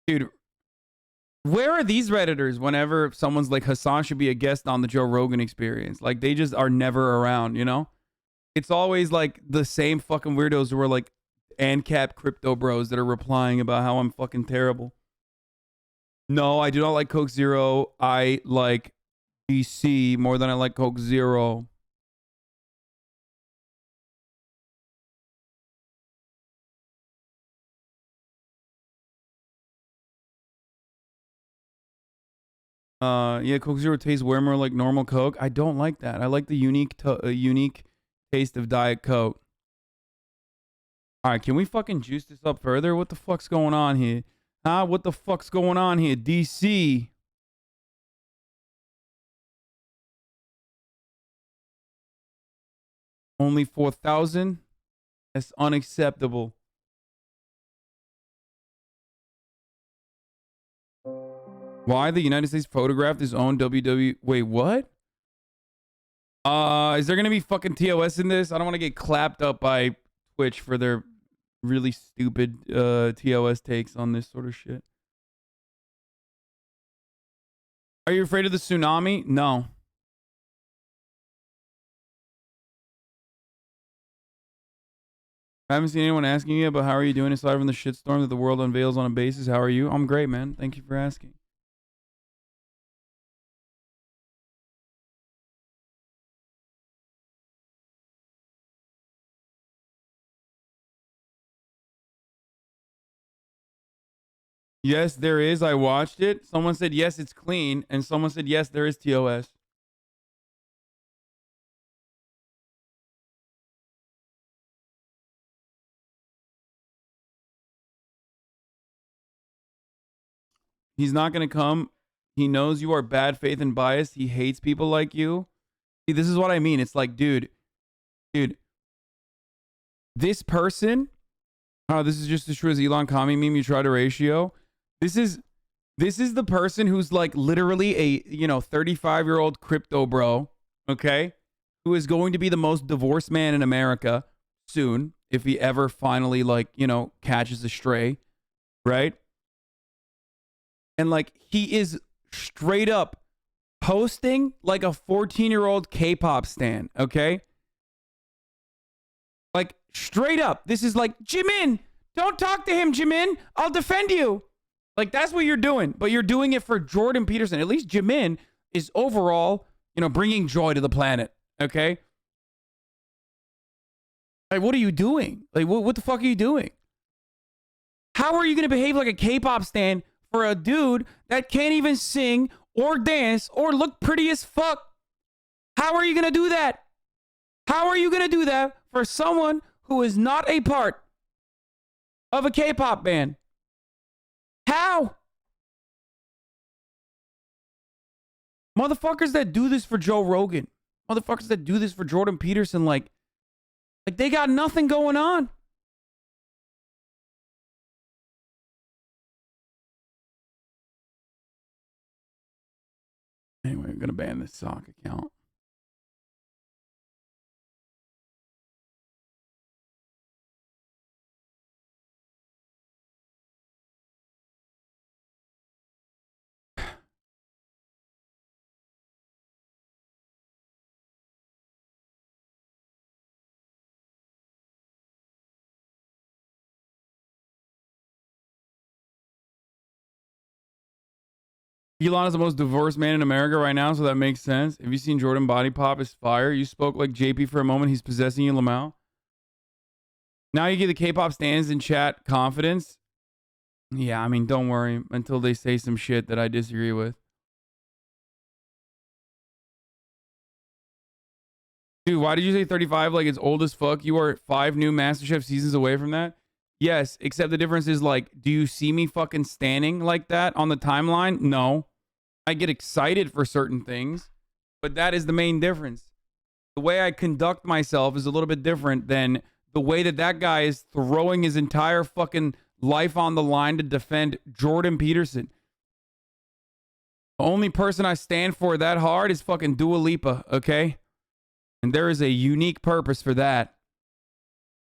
Dude, where are these Redditors whenever someone's like, Hassan should be a guest on the Joe Rogan Experience? Like, they just are never around, you know? It's always like the same fucking weirdos who are like ANCAP crypto bros that are replying about how I'm fucking terrible. No, I do not like Coke Zero. I like DC more than I like Coke Zero. Yeah, Coke Zero tastes way more like normal Coke. I don't like that. I like the unique taste of Diet Coke. All right, can we fucking juice this up further? What the fuck's going on here? Huh? What the fuck's going on here? DC. Only 4,000? That's unacceptable. Why the United States photographed his own WW... Wait, what? Is there gonna be fucking TOS in this? I don't want to get clapped up by Twitch for their really stupid TOS takes on this sort of shit. Are you afraid of the tsunami? No. I haven't seen anyone asking you about how are you doing aside from the shitstorm that the world unveils on a basis. How are you? I'm great, man. Thank you for asking. Yes, there is. I watched it. Someone said, yes, it's clean. And someone said, yes, there is TOS. He's not going to come. He knows you are bad faith and biased. He hates people like you. See, this is what I mean. It's like, dude, this person, this is just as true as Elon Kami meme, you try to ratio. This is the person who's like literally a, 35-year-old crypto bro, okay? Who is going to be the most divorced man in America soon, if he ever finally, catches a stray, right? And, he is straight up posting like a 14-year-old K-pop stan, okay? Like, straight up. This is like, Jimin, don't talk to him, Jimin. I'll defend you. Like, that's what you're doing. But you're doing it for Jordan Peterson. At least Jimin is overall, bringing joy to the planet, okay? Like, what are you doing? Like, what the fuck are you doing? How are you going to behave like a K-pop stan for a dude that can't even sing or dance or look pretty as fuck? How are you going to do that? How are you going to do that for someone who is not a part of a K-pop band? How? Motherfuckers that do this for Joe Rogan, motherfuckers that do this for Jordan Peterson, like they got nothing going on. Anyway, I'm going to ban this sock account. Elon is the most divorced man in America right now, so that makes sense. Have you seen Jordan Body Pop is fire? You spoke like JP for a moment. He's possessing you, Lamau. Now you give the K-pop stands in chat confidence. Yeah, I mean, don't worry until they say some shit that I disagree with. Dude, why did you say 35 like it's old as fuck? You are 5 new MasterChef seasons away from that. Yes, except the difference is like, do you see me fucking standing like that on the timeline? No. I get excited for certain things, but that is the main difference. The way I conduct myself is a little bit different than the way that that guy is throwing his entire fucking life on the line to defend Jordan Peterson. The only person I stand for that hard is fucking Dua Lipa, okay? And there is a unique purpose for that.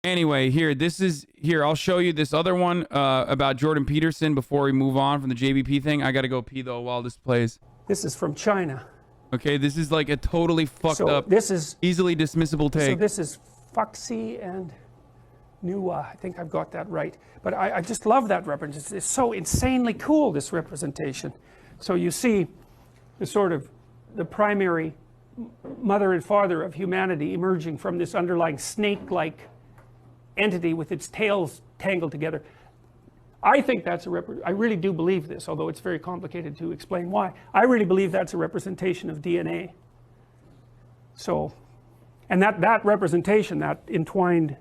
Anyway, here, I'll show you this other one about Jordan Peterson before we move on from the JBP thing. I gotta go pee though while this plays. This is from China. Okay, this is like a totally fucked up, this is easily dismissible take. So this is Foxy and Nuwa. I think I've got that right. But I just love that representation. It's so insanely cool, this representation. So you see the sort of the primary mother and father of humanity emerging from this underlying snake-like entity with its tails tangled together. I think that's I really do believe this, although it's very complicated to explain why. I really believe that's a representation of DNA. So, and that representation, that entwined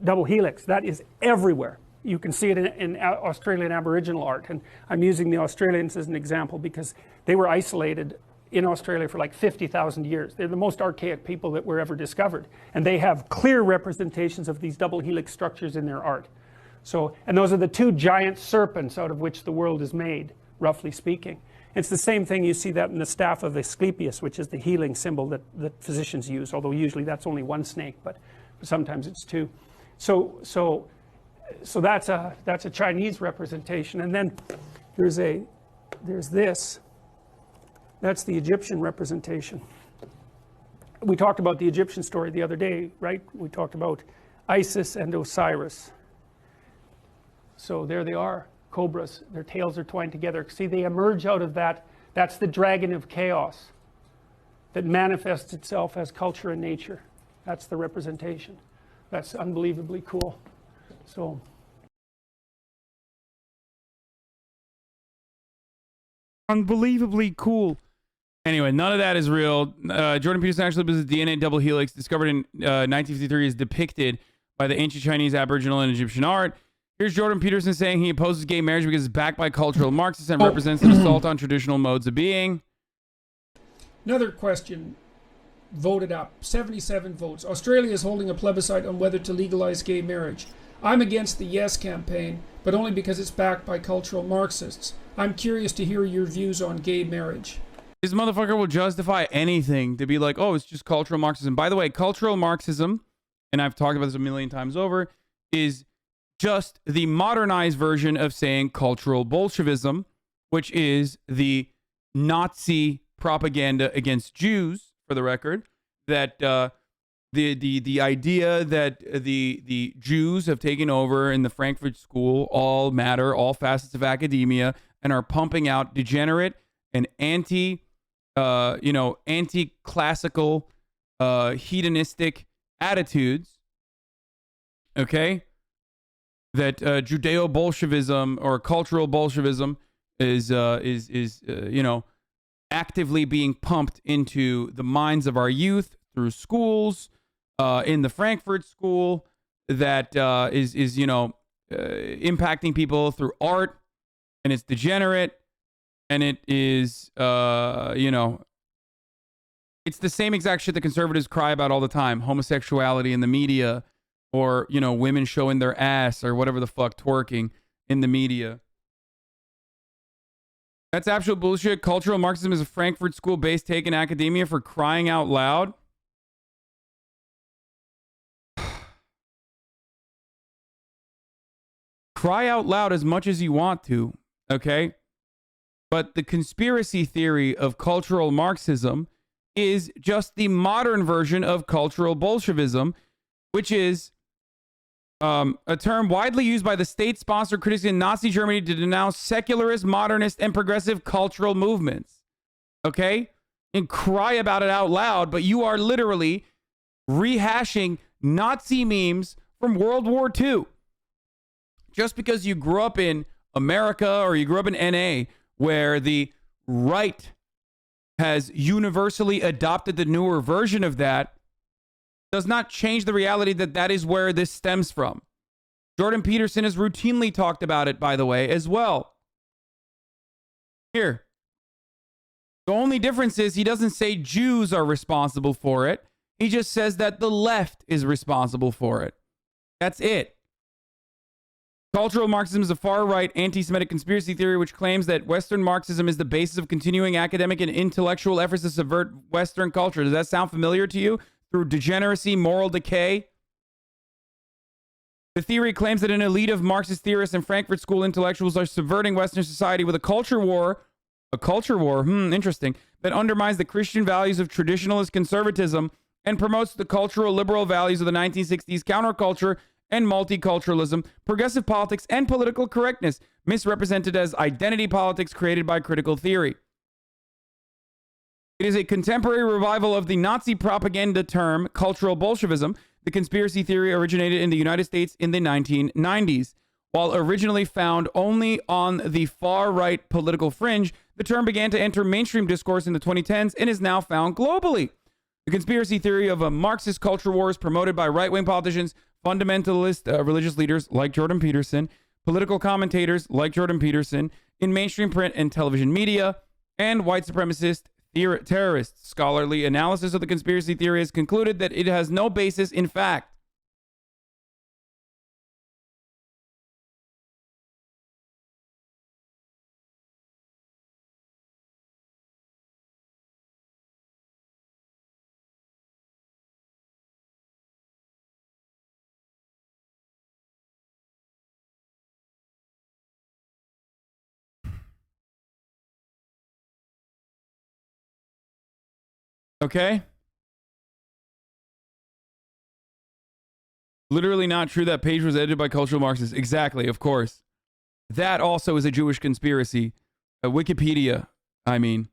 double helix, that is everywhere. You can see it in Australian Aboriginal art, and I'm using the Australians as an example because they were isolated in Australia for like 50,000 years. They're the most archaic people that were ever discovered, and they have clear representations of these double helix structures in their art. So, and those are the 2 giant serpents out of which the world is made, roughly speaking. It's the same thing, you see that in the staff of Asclepius, which is the healing symbol that physicians use, although usually that's only 1 snake, but sometimes it's 2. So that's a Chinese representation, and then there's this. That's the Egyptian representation. We talked about the Egyptian story the other day, right? We talked about Isis and Osiris. So there they are, cobras. Their tails are twined together. See, they emerge out of that. That's the dragon of chaos that manifests itself as culture and nature. That's the representation. That's unbelievably cool. So. Unbelievably cool. Anyway, none of that is real. Jordan Peterson actually was a DNA double helix discovered in 1953 is depicted by the ancient Chinese, Aboriginal, and Egyptian art. Here's Jordan Peterson saying he opposes gay marriage because it's backed by cultural Marxists and represents an assault on traditional modes of being. Another question voted up, 77 votes. Australia is holding a plebiscite on whether to legalize gay marriage. I'm against the Yes campaign, but only because it's backed by cultural Marxists. I'm curious to hear your views on gay marriage. This motherfucker will justify anything to be like, oh, it's just cultural Marxism. By the way, cultural Marxism, and I've talked about this a million times over, is just the modernized version of saying cultural Bolshevism, which is the Nazi propaganda against Jews, for the record, that the idea that the Jews have taken over in the Frankfurt School all matter, all facets of academia, and are pumping out degenerate and anti-classical, hedonistic attitudes. Okay, that Judeo-Bolshevism or cultural Bolshevism is actively being pumped into the minds of our youth through schools, in the Frankfurt School, that is impacting people through art, and it's degenerate, and it is it's the same exact shit that conservatives cry about all the time: homosexuality in the media, or women showing their ass or whatever the fuck, twerking in the media. That's absolute bullshit. Cultural Marxism is a Frankfurt School-based take in academia, for crying out loud. Cry out loud as much as you want to, okay? But the conspiracy theory of cultural Marxism is just the modern version of cultural Bolshevism, which is a term widely used by the state-sponsored critics in Nazi Germany to denounce secularist, modernist, and progressive cultural movements. Okay? And cry about it out loud, but you are literally rehashing Nazi memes from World War II. Just because you grew up in America or you grew up in NA, where the right has universally adopted the newer version of that, does not change the reality that that is where this stems from. Jordan Peterson has routinely talked about it, by the way, as well. Here. The only difference is he doesn't say Jews are responsible for it. He just says that the left is responsible for it. That's it. Cultural Marxism is a far-right anti-Semitic conspiracy theory which claims that Western Marxism is the basis of continuing academic and intellectual efforts to subvert Western culture. Does that sound familiar to you? Through degeneracy, moral decay? The theory claims that an elite of Marxist theorists and Frankfurt School intellectuals are subverting Western society with a culture war, interesting, that undermines the Christian values of traditionalist conservatism and promotes the cultural liberal values of the 1960s counterculture and multiculturalism, progressive politics, and political correctness, misrepresented as identity politics created by critical theory. It is a contemporary revival of the Nazi propaganda term cultural Bolshevism. The conspiracy theory originated in the United States in the 1990s. While originally found only on the far-right political fringe, the term began to enter mainstream discourse in the 2010s and is now found globally. The conspiracy theory of a Marxist culture war is promoted by right-wing politicians, fundamentalist religious leaders like Jordan Peterson, political commentators like Jordan Peterson, in mainstream print and television media, and white supremacist terrorists. Scholarly analysis of the conspiracy theory has concluded that it has no basis in fact. Okay? Literally not true. That page was edited by cultural Marxists. Exactly, of course. That also is a Jewish conspiracy. Wikipedia, I mean.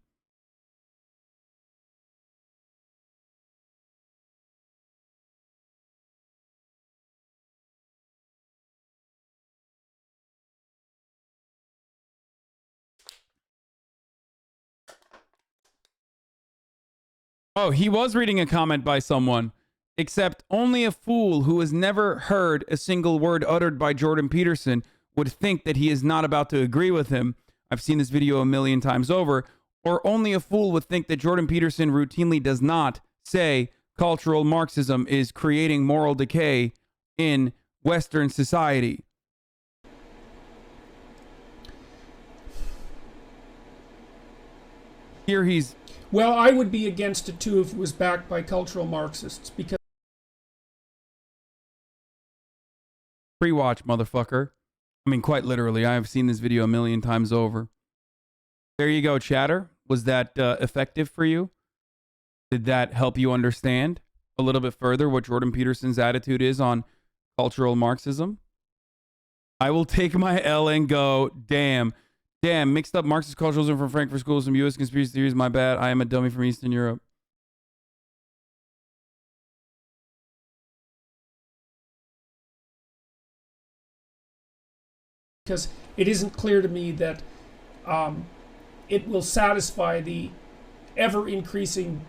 Oh, he was reading a comment by someone. Except only a fool who has never heard a single word uttered by Jordan Peterson would think that he is not about to agree with him. I've seen this video a million times over. Or only a fool would think that Jordan Peterson routinely does not say cultural Marxism is creating moral decay in Western society. Here he's... Well, I would be against it too if it was backed by cultural Marxists, because... Pre-watch, motherfucker. I mean, quite literally. I have seen this video a million times over. There you go, chatter. Was that effective for you? Did that help you understand a little bit further what Jordan Peterson's attitude is on cultural Marxism? I will take my L and go, damn, mixed up Marxist culturalism from Frankfurt School, some U.S. conspiracy theories, my bad. I am a dummy from Eastern Europe. Because it isn't clear to me that it will satisfy the ever-increasing,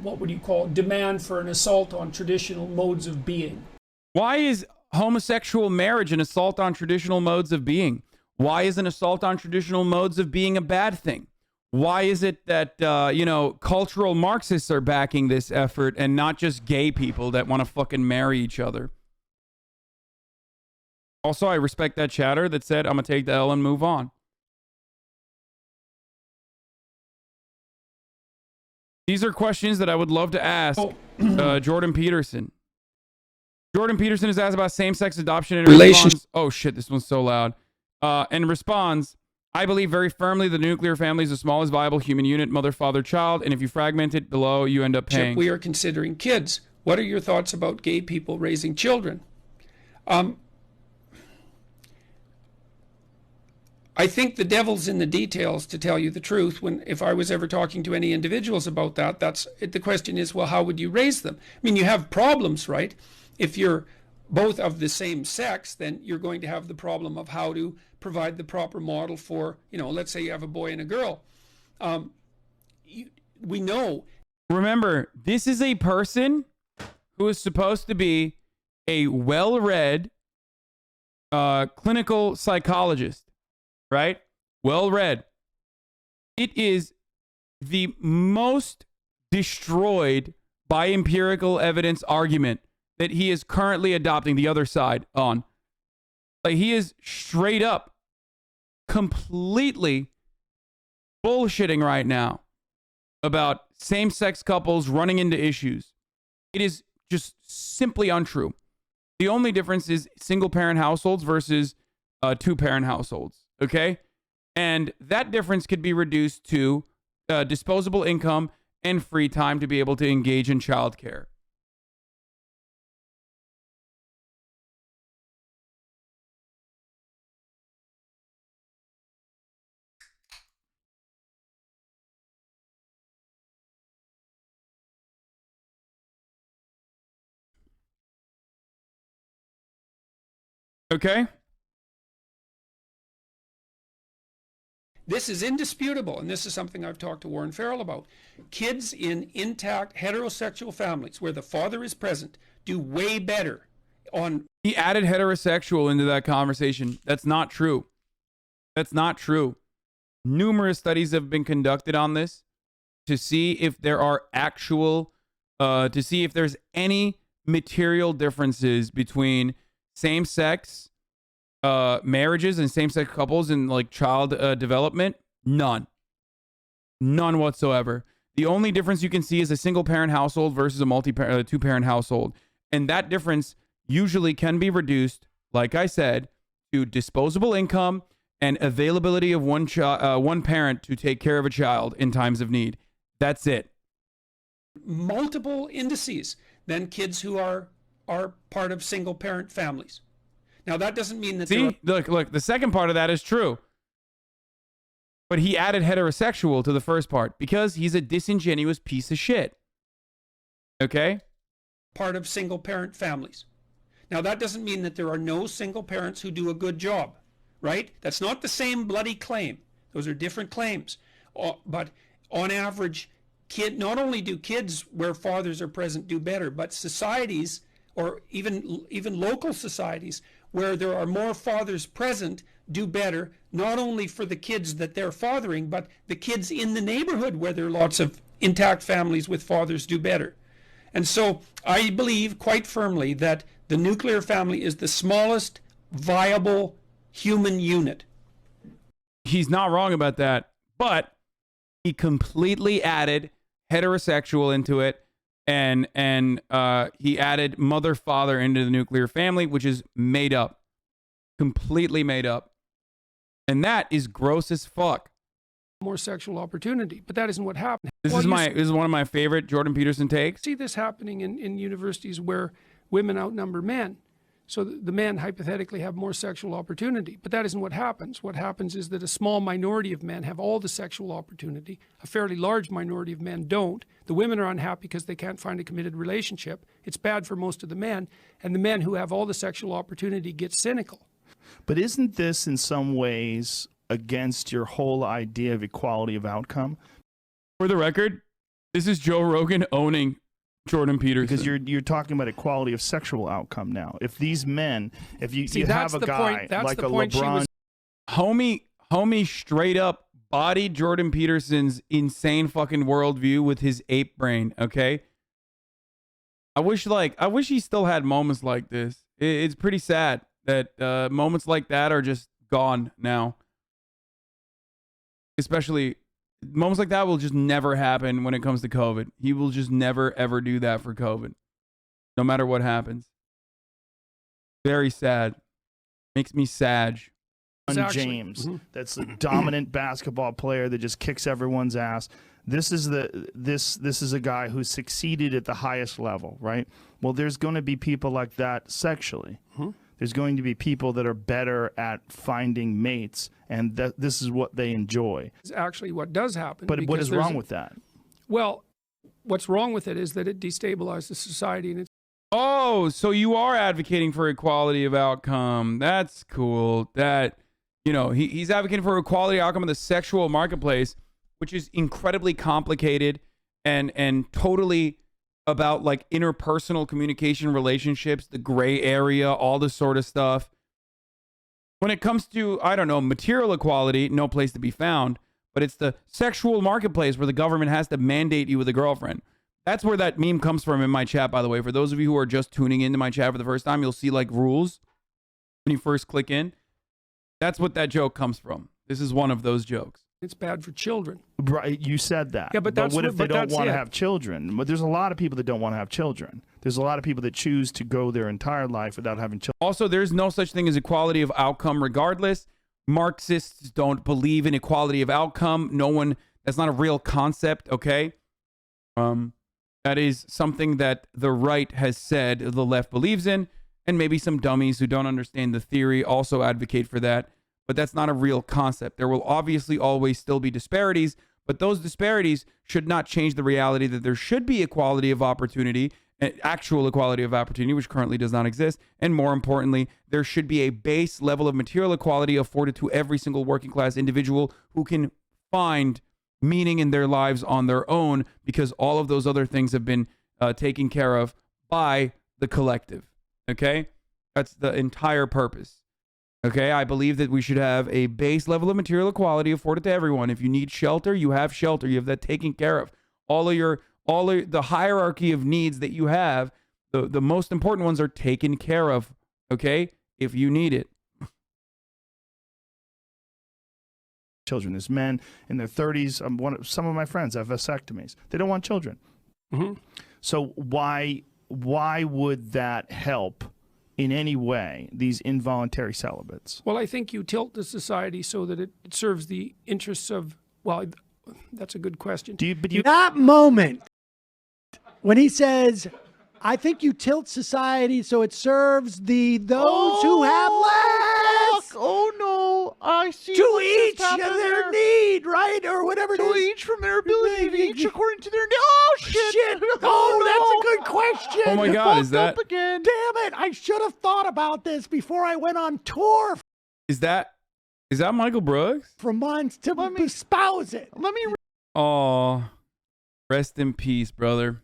what would you call it, demand for an assault on traditional modes of being. Why is homosexual marriage an assault on traditional modes of being? Why is an assault on traditional modes of being a bad thing? Why is it that, cultural Marxists are backing this effort and not just gay people that want to fucking marry each other? Also, I respect that chatter that said, I'm going to take the L and move on. These are questions that I would love to ask Jordan Peterson. Jordan Peterson is asked about same-sex adoption and responds, oh shit, this one's so loud. And responds, I believe very firmly the nuclear family is the smallest viable human unit, mother, father, child, and if you fragment it below, you end up paying. We are considering kids. What are your thoughts about gay people raising children? I think the devil's in the details, to tell you the truth. If I was ever talking to any individuals about that, the question is, well, how would you raise them? I mean, you have problems, right? If you're both of the same sex, then you're going to have the problem of how to provide the proper model for, let's say you have a boy and a girl. We know. Remember, this is a person who is supposed to be a well-read clinical psychologist. Right? Well read. It is the most destroyed by empirical evidence argument that he is currently adopting the other side on. Like, he is straight up completely bullshitting right now about same-sex couples running into issues. It is just simply untrue. The only difference is single-parent households versus two-parent households. Okay? And that difference could be reduced to disposable income and free time to be able to engage in childcare. Okay? This is indisputable, and this is something I've talked to Warren Farrell about. Kids in intact heterosexual families where the father is present do way better on... He added heterosexual into that conversation. That's not true. That's not true. Numerous studies have been conducted on this to see if there are actual... to see if there's any material differences between same-sex marriages and same-sex couples and like child development. None whatsoever. The only difference you can see is a single-parent household versus a two-parent household, and that difference usually can be reduced, like I said, to disposable income and availability of one parent to take care of a child in times of need. That's it. Multiple indices than kids who are part of single-parent families. Now, that doesn't mean that... See, look, the second part of that is true. But he added heterosexual to the first part because he's a disingenuous piece of shit. Okay? Part of single-parent families. Now, that doesn't mean that there are no single parents who do a good job, right? That's not the same bloody claim. Those are different claims. But on average, not only do kids where fathers are present do better, but societies, or even local societies, where there are more fathers present do better, not only for the kids that they're fathering, but the kids in the neighborhood where there are lots of intact families with fathers do better. And so I believe quite firmly that the nuclear family is the smallest viable human unit. He's not wrong about that, but he completely added heterosexual into it. And he added mother-father into the nuclear family, which is made up. Completely made up. And that is gross as fuck. More sexual opportunity, but that isn't what happened. This is one of my favorite Jordan Peterson takes. See this happening in universities where women outnumber men. So the men hypothetically have more sexual opportunity, but that isn't what happens. What happens is that a small minority of men have all the sexual opportunity. A fairly large minority of men don't. The women are unhappy because they can't find a committed relationship. It's bad for most of the men, and the men who have all the sexual opportunity get cynical. But isn't this in some ways against your whole idea of equality of outcome? For the record, this is Joe Rogan owning Jordan Peterson. Because you're talking about equality of sexual outcome now. If these men, if you have a guy like a LeBron, homie straight up bodied Jordan Peterson's insane fucking worldview with his ape brain. Okay, I wish he still had moments like this. It's pretty sad that moments like that are just gone now. Especially moments like that will just never happen when it comes to COVID. He will just never, ever do that for COVID. No matter what happens. Very sad. Makes me sad. James, that's a dominant basketball player that just kicks everyone's ass. This is a guy who succeeded at the highest level, right? Well, there's going to be people like that sexually. There's going to be people that are better at finding mates, and this is what they enjoy. It's actually what does happen. But what is wrong with that? Well, what's wrong with it is that it destabilizes society, and it's Oh, so you are advocating for equality of outcome. That's cool. That, you know, he's advocating for equality outcome in the sexual marketplace, which is incredibly complicated and totally about like interpersonal communication, relationships, the gray area, all this sort of stuff. When it comes to, I don't know, material equality, no place to be found, but it's the sexual marketplace where the government has to mandate you with a girlfriend. That's where that meme comes from in my chat, by the way. For those of you who are just tuning into my chat for the first time, you'll see like rules when you first click in. That's what that joke comes from. This is one of those jokes. It's bad for children. Right, you said that. Yeah, but that's what if they don't want to it. have children? But there's a lot of people that don't want to have children. There's a lot of people that choose to go their entire life without having children. Also, there's no such thing as equality of outcome regardless. Marxists don't believe in equality of outcome. No one, that's not a real concept, okay? That is something that the right has said the left believes in, and maybe some dummies who don't understand the theory also advocate for that, but that's not a real concept. There will obviously always still be disparities, but those disparities should not change the reality that there should be equality of opportunity, actual equality of opportunity, which currently does not exist, and more importantly, there should be a base level of material equality afforded to every single working class individual who can find meaning in their lives on their own, because all of those other things have been taken care of by the collective. Okay? That's the entire purpose. Okay? I believe that we should have a base level of material equality afforded to everyone. If you need shelter, you have shelter. You have that taken care of. All of the hierarchy of needs that you have, the most important ones are taken care of. Okay? If you need it. Children. There's men in their 30s. Some of my friends have vasectomies. They don't want children. Mm-hmm. So why would that help in any way, these involuntary celibates? Well, I think you tilt the society so that it serves the interests of, well, that's a good question. That moment when he says, I think you tilt society so it serves those who have less. Oh no, I see. To each their need, right? Or whatever it is. To each from their ability, each according to their need. Oh shit! Oh, that's a good question. Oh my God, is that? Again. Damn it! I should have thought about this before I went on tour. Is that Michael Brooks? For months to espouse it. Let me. Oh, rest in peace, brother.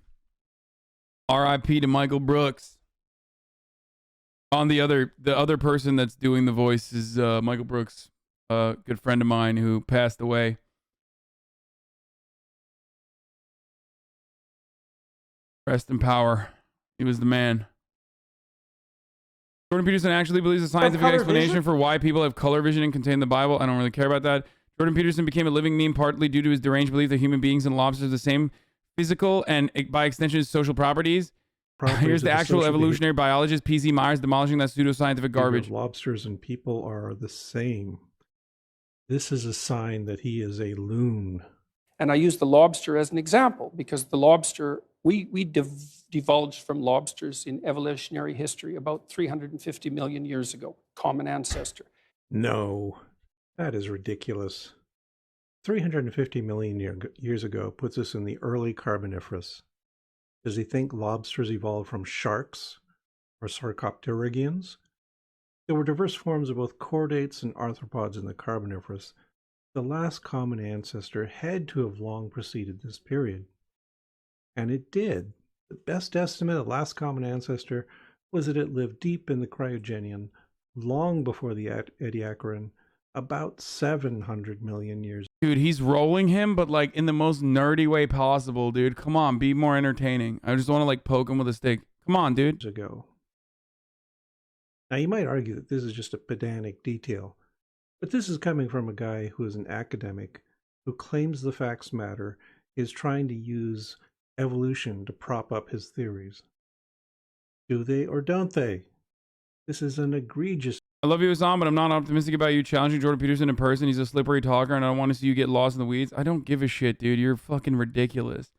R.I.P. to Michael Brooks. On the other person that's doing the voice is Michael Brooks, a good friend of mine who passed away. Rest in power. He was the man. Jordan Peterson actually believes a scientific explanation for why people have color vision and contain the Bible. I don't really care about that. Jordan Peterson became a living meme partly due to his deranged belief that human beings and lobsters have the same physical and, by extension, social properties. Here's the actual evolutionary biologist, P.C. Myers, demolishing that pseudoscientific garbage. Lobsters and people are the same. This is a sign that he is a loon. And I use the lobster as an example because the lobster, we divulged from lobsters in evolutionary history about 350 million years ago, common ancestor. No, that is ridiculous. 350 million years ago puts us in the early Carboniferous. Does he think lobsters evolved from sharks or sarcopterygians? There were diverse forms of both chordates and arthropods in the Carboniferous. The last common ancestor had to have long preceded this period. And it did. The best estimate of last common ancestor was that it lived deep in the Cryogenian, long before the Ediacaran, about 700 million years. Dude, he's rolling him, but like in the most nerdy way possible, dude. Come on, be more entertaining. I just want to like poke him with a stick. Come on, dude. Ago. Now, you might argue that this is just a pedantic detail, but this is coming from a guy who is an academic, who claims the facts matter, is trying to use evolution to prop up his theories. Do they or don't they? This is an egregious... I love you, Hassan, but I'm not optimistic about you challenging Jordan Peterson in person. He's a slippery talker, and I don't want to see you get lost in the weeds. I don't give a shit, dude. You're fucking ridiculous.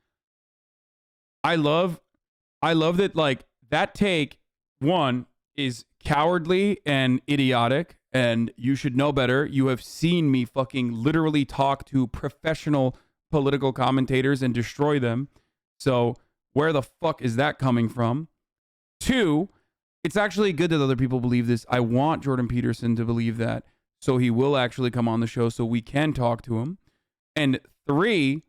I love that, like, that take, one, is cowardly and idiotic, and you should know better. You have seen me fucking literally talk to professional political commentators and destroy them. So where the fuck is that coming from? 2, it's actually good that other people believe this. I want Jordan Peterson to believe that, so he will actually come on the show so we can talk to him. And 3,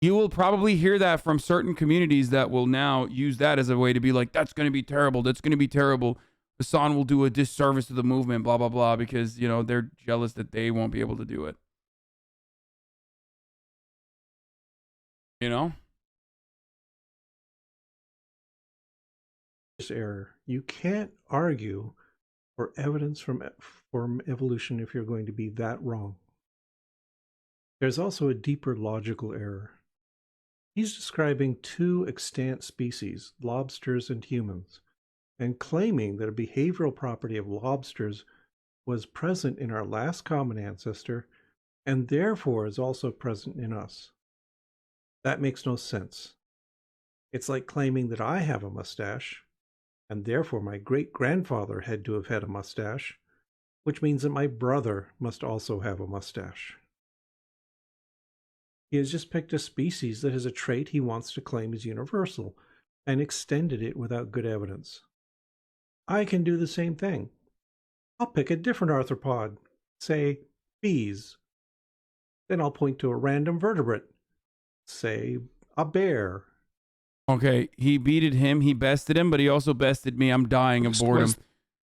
you will probably hear that from certain communities that will now use that as a way to be like, that's going to be terrible. That's going to be terrible. Hassan will do a disservice to the movement, blah, blah, blah, because, you know, they're jealous that they won't be able to do it. You know? This error. You can't argue for evidence from evolution if you're going to be that wrong. There's also a deeper logical error. He's describing 2 extant species, lobsters and humans, and claiming that a behavioral property of lobsters was present in our last common ancestor and therefore is also present in us. That makes no sense. It's like claiming that I have a mustache, and therefore my great-grandfather had to have had a mustache, which means that my brother must also have a mustache. He has just picked a species that has a trait he wants to claim is universal and extended it without good evidence. I can do the same thing. I'll pick a different arthropod, say bees. Then I'll point to a random vertebrate, say a bear. Okay, he beated him, he bested him, but he also bested me. I'm dying of boredom.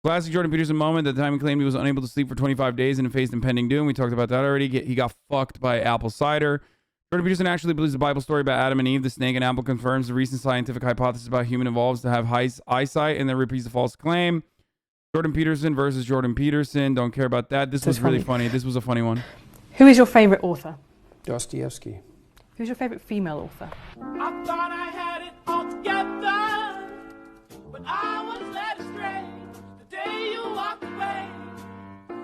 Classic Jordan Peterson moment. At the time he claimed he was unable to sleep for 25 days and faced impending doom. We talked about that already. He got fucked by apple cider. Jordan Peterson actually believes the Bible story about Adam and Eve, the snake and apple, confirms the recent scientific hypothesis about human evolves to have high eyesight, and then repeats the false claim. Jordan Peterson versus Jordan Peterson. Don't care about that. This was really funny. This was a funny one. Who is your favorite author? Dostoevsky. Who's your favorite female author? I thought I had it all together, but I was led astray. The day you walked away,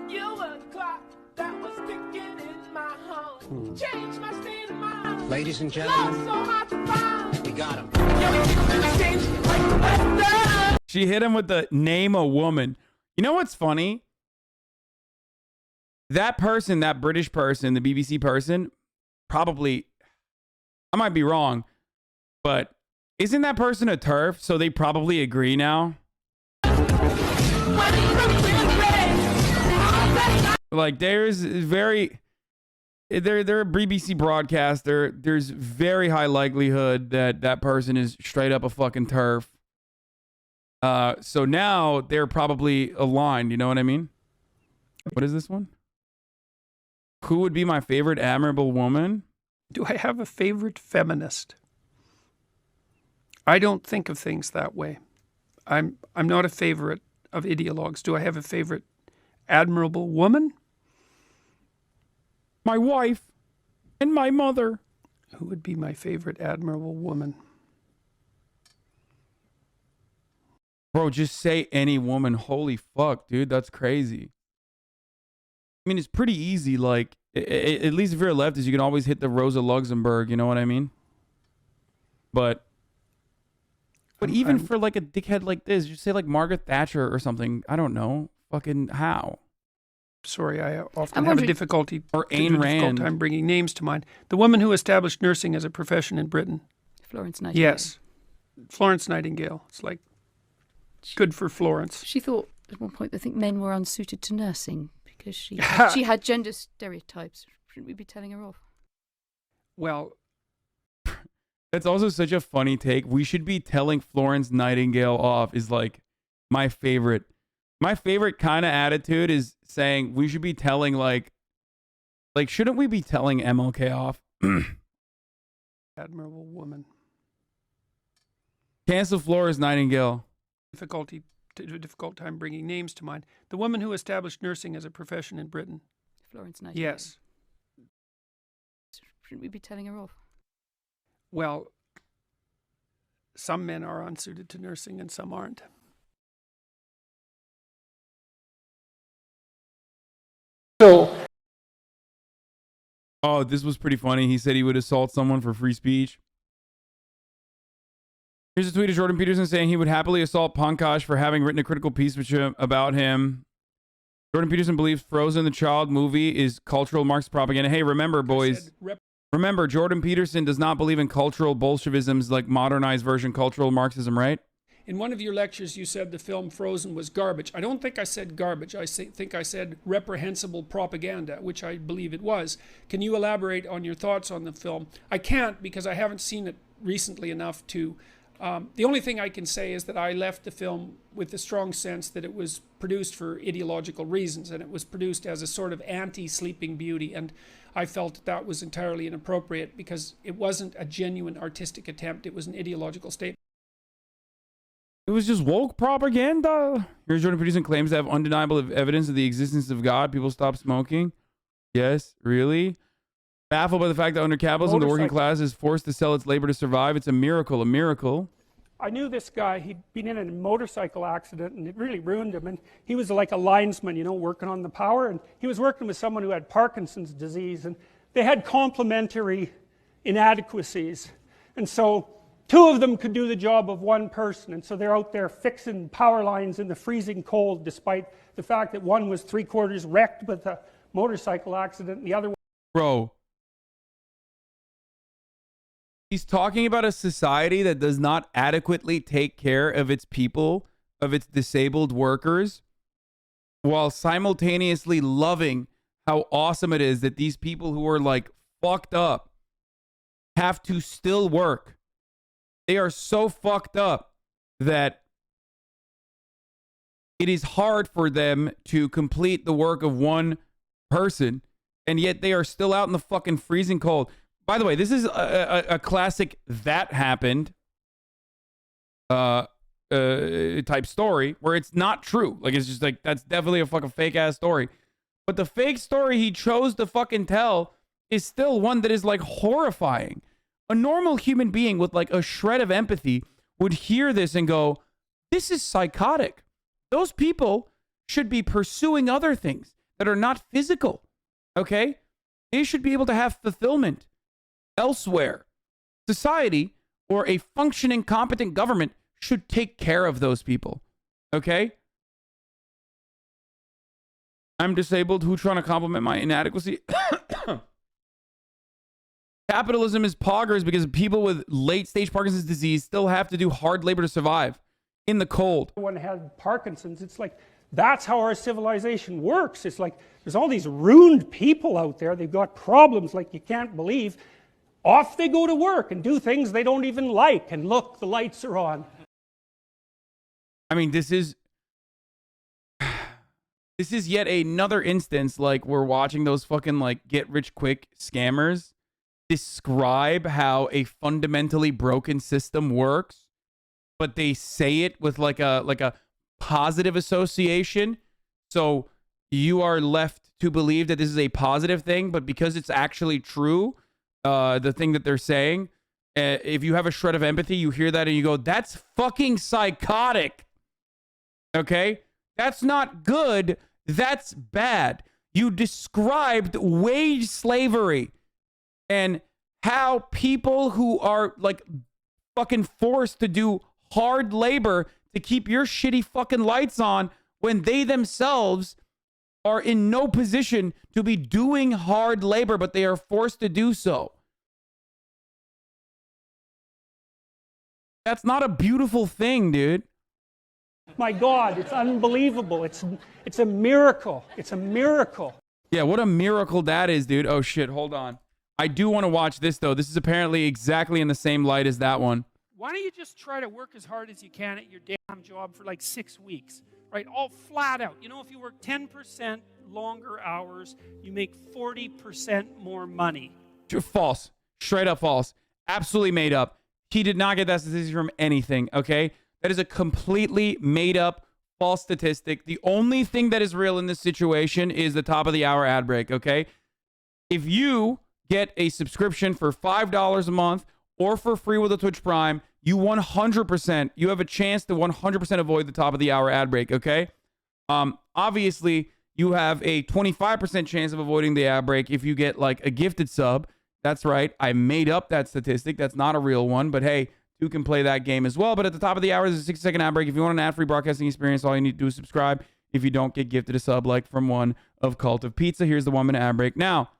you were the clock that was ticking in my home. Changed my state of mind. Ladies and gentlemen, Love so hard to find. we got him. She hit him with the name a woman. You know what's funny? That person, that British person, the BBC person, probably, I might be wrong, but isn't that person a TERF? So they probably agree now. Like there's very, they're a BBC broadcaster. There's very high likelihood that that person is straight up a fucking TERF. So now they're probably aligned. You know what I mean? What is this one? Who would be my favorite admirable woman? Do I have a favorite feminist? I don't think of things that way. I'm not a favorite of ideologues. Do I have a favorite admirable woman? My wife and my mother. Who would be my favorite admirable woman? Bro, just say any woman. Holy fuck, dude. That's crazy. I mean, it's pretty easy. Like, at least if you're a leftist, you can always hit the Rosa Luxemburg. You know what I mean? But even for like a dickhead like this, just say like Margaret Thatcher or something. I don't know. Fucking how? Sorry, I often have a difficult Rand. time bringing names to mind. The woman who established nursing as a profession in Britain. Florence Nightingale. Yes. Florence Nightingale. It's like good for Florence. She thought at one point, I think men were unsuited to nursing because she had gender stereotypes. Shouldn't we be telling her off? Well, that's also such a funny take. We should be telling Florence Nightingale off is like my favorite. My favorite kind of attitude is saying we should be telling like shouldn't we be telling MLK off? Admirable woman. Cancel Florence Nightingale. Difficult time bringing names to mind. The woman who established nursing as a profession in Britain. Florence Nightingale. Yes. Shouldn't we be telling her off? Well, some men are unsuited to nursing and some aren't. So. Oh, this was pretty funny. He said he would assault someone for free speech. Here's a tweet of Jordan Peterson saying he would happily assault Pankaj for having written a critical piece which about Pankaj for having written a critical piece about him. Jordan Peterson believes Frozen the Child movie is cultural Marxist propaganda. Hey, remember, boys. Remember, Jordan Peterson does not believe in cultural Bolshevism's like modernized version cultural Marxism, right? In one of your lectures, you said the film Frozen was garbage. I don't think I said garbage. Think I said reprehensible propaganda, which I believe it was. Can you elaborate on your thoughts on the film? I can't because I haven't seen it recently enough to... the only thing I can say is that I left the film with the strong sense that it was produced for ideological reasons, and it was produced as a sort of anti-Sleeping Beauty, and I felt that was entirely inappropriate because it wasn't a genuine artistic attempt. It was an ideological statement. It was just woke propaganda. Here's Jordan Peterson claims to have undeniable evidence of the existence of God. People stop smoking. Yes, really? Baffled by the fact that under capitalism, the working class is forced to sell its labor to survive. It's a miracle, a miracle. I knew this guy. He'd been in a motorcycle accident and it really ruined him. And he was like a linesman, you know, working on the power. And he was working with someone who had Parkinson's disease. And they had complementary inadequacies. And so two of them could do the job of one person. And so they're out there fixing power lines in the freezing cold, despite the fact that one was 3/4 wrecked with a motorcycle accident and the other one... Bro. He's talking about a society that does not adequately take care of its people, of its disabled workers, while simultaneously loving how awesome it is that these people who are like fucked up have to still work. They are so fucked up that it is hard for them to complete the work of one person, and yet they are still out in the fucking freezing cold. By the way, this is a classic that happened type story where it's not true. Like, it's just like, that's definitely a fucking fake ass story. But the fake story he chose to fucking tell is still one that is like horrifying. A normal human being with like a shred of empathy would hear this and go, this is psychotic. Those people should be pursuing other things that are not physical. Okay? They should be able to have fulfillment elsewhere. Society or a functioning, competent government should take care of those people. Okay? I'm disabled. Who trying to compliment my inadequacy? Capitalism is poggers because people with late-stage Parkinson's disease still have to do hard labor to survive in the cold. One had Parkinson's. It's like, that's how our civilization works. It's like, there's all these ruined people out there. They've got problems like you can't believe. Off they go to work and do things they don't even like. And look, the lights are on. I mean, this is yet another instance, like, we're watching those fucking, like, get-rich-quick scammers describe how a fundamentally broken system works, but they say it with, like a positive association. So you are left to believe that this is a positive thing, but because it's actually true, the thing that they're saying, if you have a shred of empathy, you hear that and you go, that's fucking psychotic. Okay? That's not good. That's bad. You described wage slavery and how people who are like fucking forced to do hard labor to keep your shitty fucking lights on when they themselves are in no position to be doing hard labor, but they are forced to do so. That's not a beautiful thing, dude. My God, it's unbelievable. It's a miracle. It's a miracle. Yeah, what a miracle that is, dude. Oh, shit, hold on. I do want to watch this, though. This is apparently exactly in the same light as that one. Why don't you just try to work as hard as you can at your damn job for like 6 weeks, right? All flat out. You know, if you work 10% longer hours, you make 40% more money. False. Straight up false. Absolutely made up. He did not get that statistic from anything, okay? That is a completely made up false statistic. The only thing that is real in this situation is the top of the hour ad break, okay? If you get a subscription for $5 a month or for free with a Twitch Prime, you 100%, you have a chance to 100% avoid the top of the hour ad break, okay? Obviously, you have a 25% chance of avoiding the ad break if you get like a gifted sub. That's right. I made up that statistic. That's not a real one, but hey, too can play that game as well. But at the top of the hour, there's a 60-second ad break. If you want an ad-free broadcasting experience, all you need to do is subscribe. If you don't, get gifted a sub like from one of Cult of Pizza. Here's the 1-minute ad break now.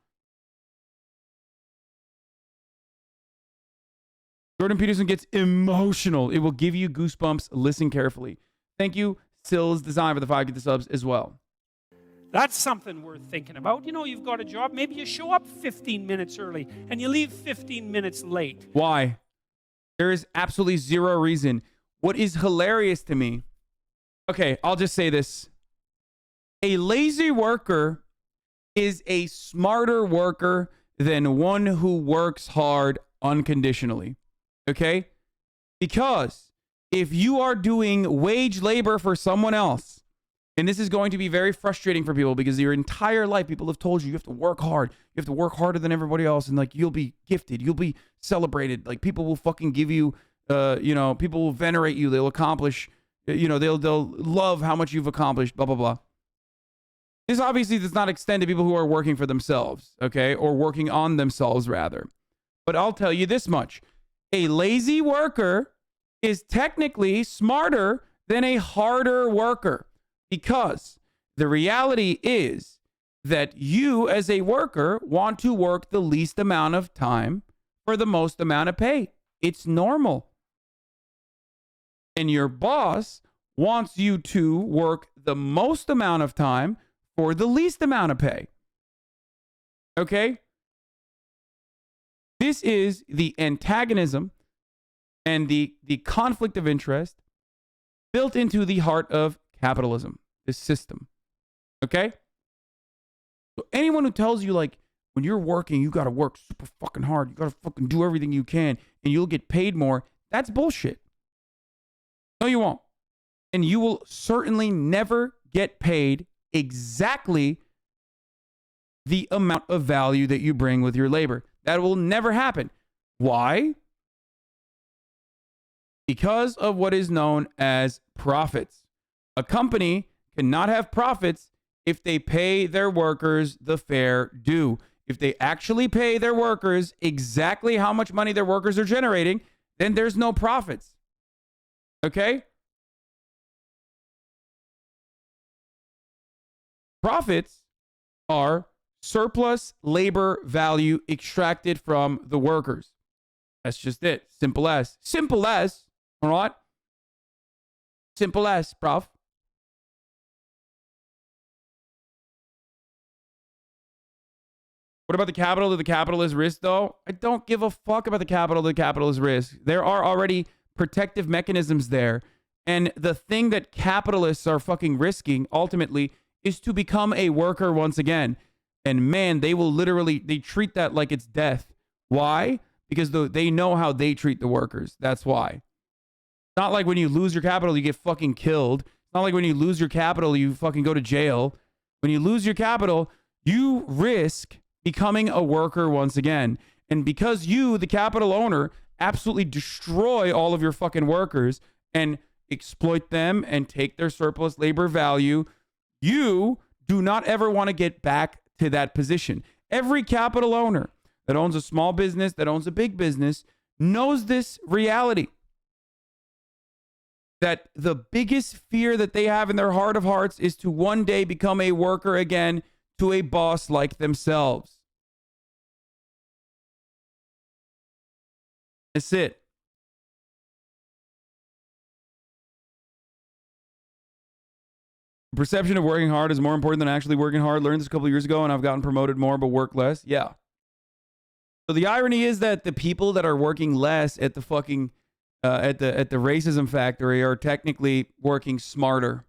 Jordan Peterson gets emotional. It will give you goosebumps. Listen carefully. Thank you, Sills Design, for the 5 get the subs as well. That's something worth thinking about. You know, you've got a job. Maybe you show up 15 minutes early and you leave 15 minutes late. Why? There is absolutely zero reason. What is hilarious to me, okay, I'll just say this. A lazy worker is a smarter worker than one who works hard unconditionally. Okay? Because if you are doing wage labor for someone else, and this is going to be very frustrating for people because your entire life people have told you have to work hard. You have to work harder than everybody else, and like you'll be gifted, you'll be celebrated. Like people will fucking give you, people will venerate you. They'll accomplish, they'll love how much you've accomplished. Blah blah blah. This obviously does not extend to people who are working for themselves, okay, or working on themselves rather. But I'll tell you this much: a lazy worker is technically smarter than a harder worker. Because the reality is that you as a worker want to work the least amount of time for the most amount of pay. It's normal. And your boss wants you to work the most amount of time for the least amount of pay. Okay? This is the antagonism and the conflict of interest built into the heart of capitalism, this system. Okay? So anyone who tells you like when you're working, you got to work super fucking hard, you got to fucking do everything you can and you'll get paid more, that's bullshit. No, you won't. And you will certainly never get paid exactly the amount of value that you bring with your labor. That will never happen. Why? Because of what is known as profits. A company cannot have profits if they pay their workers the fair due. If they actually pay their workers exactly how much money their workers are generating, then there's no profits. Okay? Profits are surplus labor value extracted from the workers. That's just it. Simple as. Simple as. All right? Simple as, prof. What about the capital that the capitalist risk, though? I don't give a fuck about the capital that the capitalist risk. There are already protective mechanisms there. And the thing that capitalists are fucking risking, ultimately, is to become a worker once again. And man, they will literally, they treat that like it's death. Why? Because they know how they treat the workers. That's why. It's not like when you lose your capital, you get fucking killed. It's not like when you lose your capital, you fucking go to jail. When you lose your capital, you risk becoming a worker once again. And because you, the capital owner, absolutely destroy all of your fucking workers and exploit them and take their surplus labor value, you do not ever want to get back to that position. Every capital owner that owns a small business, that owns a big business, knows this reality. That the biggest fear that they have in their heart of hearts is to one day become a worker again to a boss like themselves. That's it. The perception of working hard is more important than actually working hard. Learned this a couple of years ago and I've gotten promoted more but work less. Yeah. So the irony is that the people that are working less at the fucking at the racism factory are technically working smarter.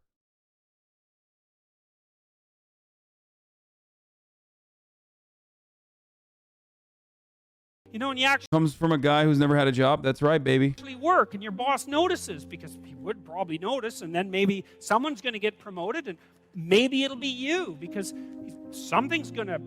You know, and you actually Comes from a guy who's never had a job. That's right, baby. work and your boss notices, because he would probably notice, and then maybe someone's going to get promoted and maybe it'll be you because something's going to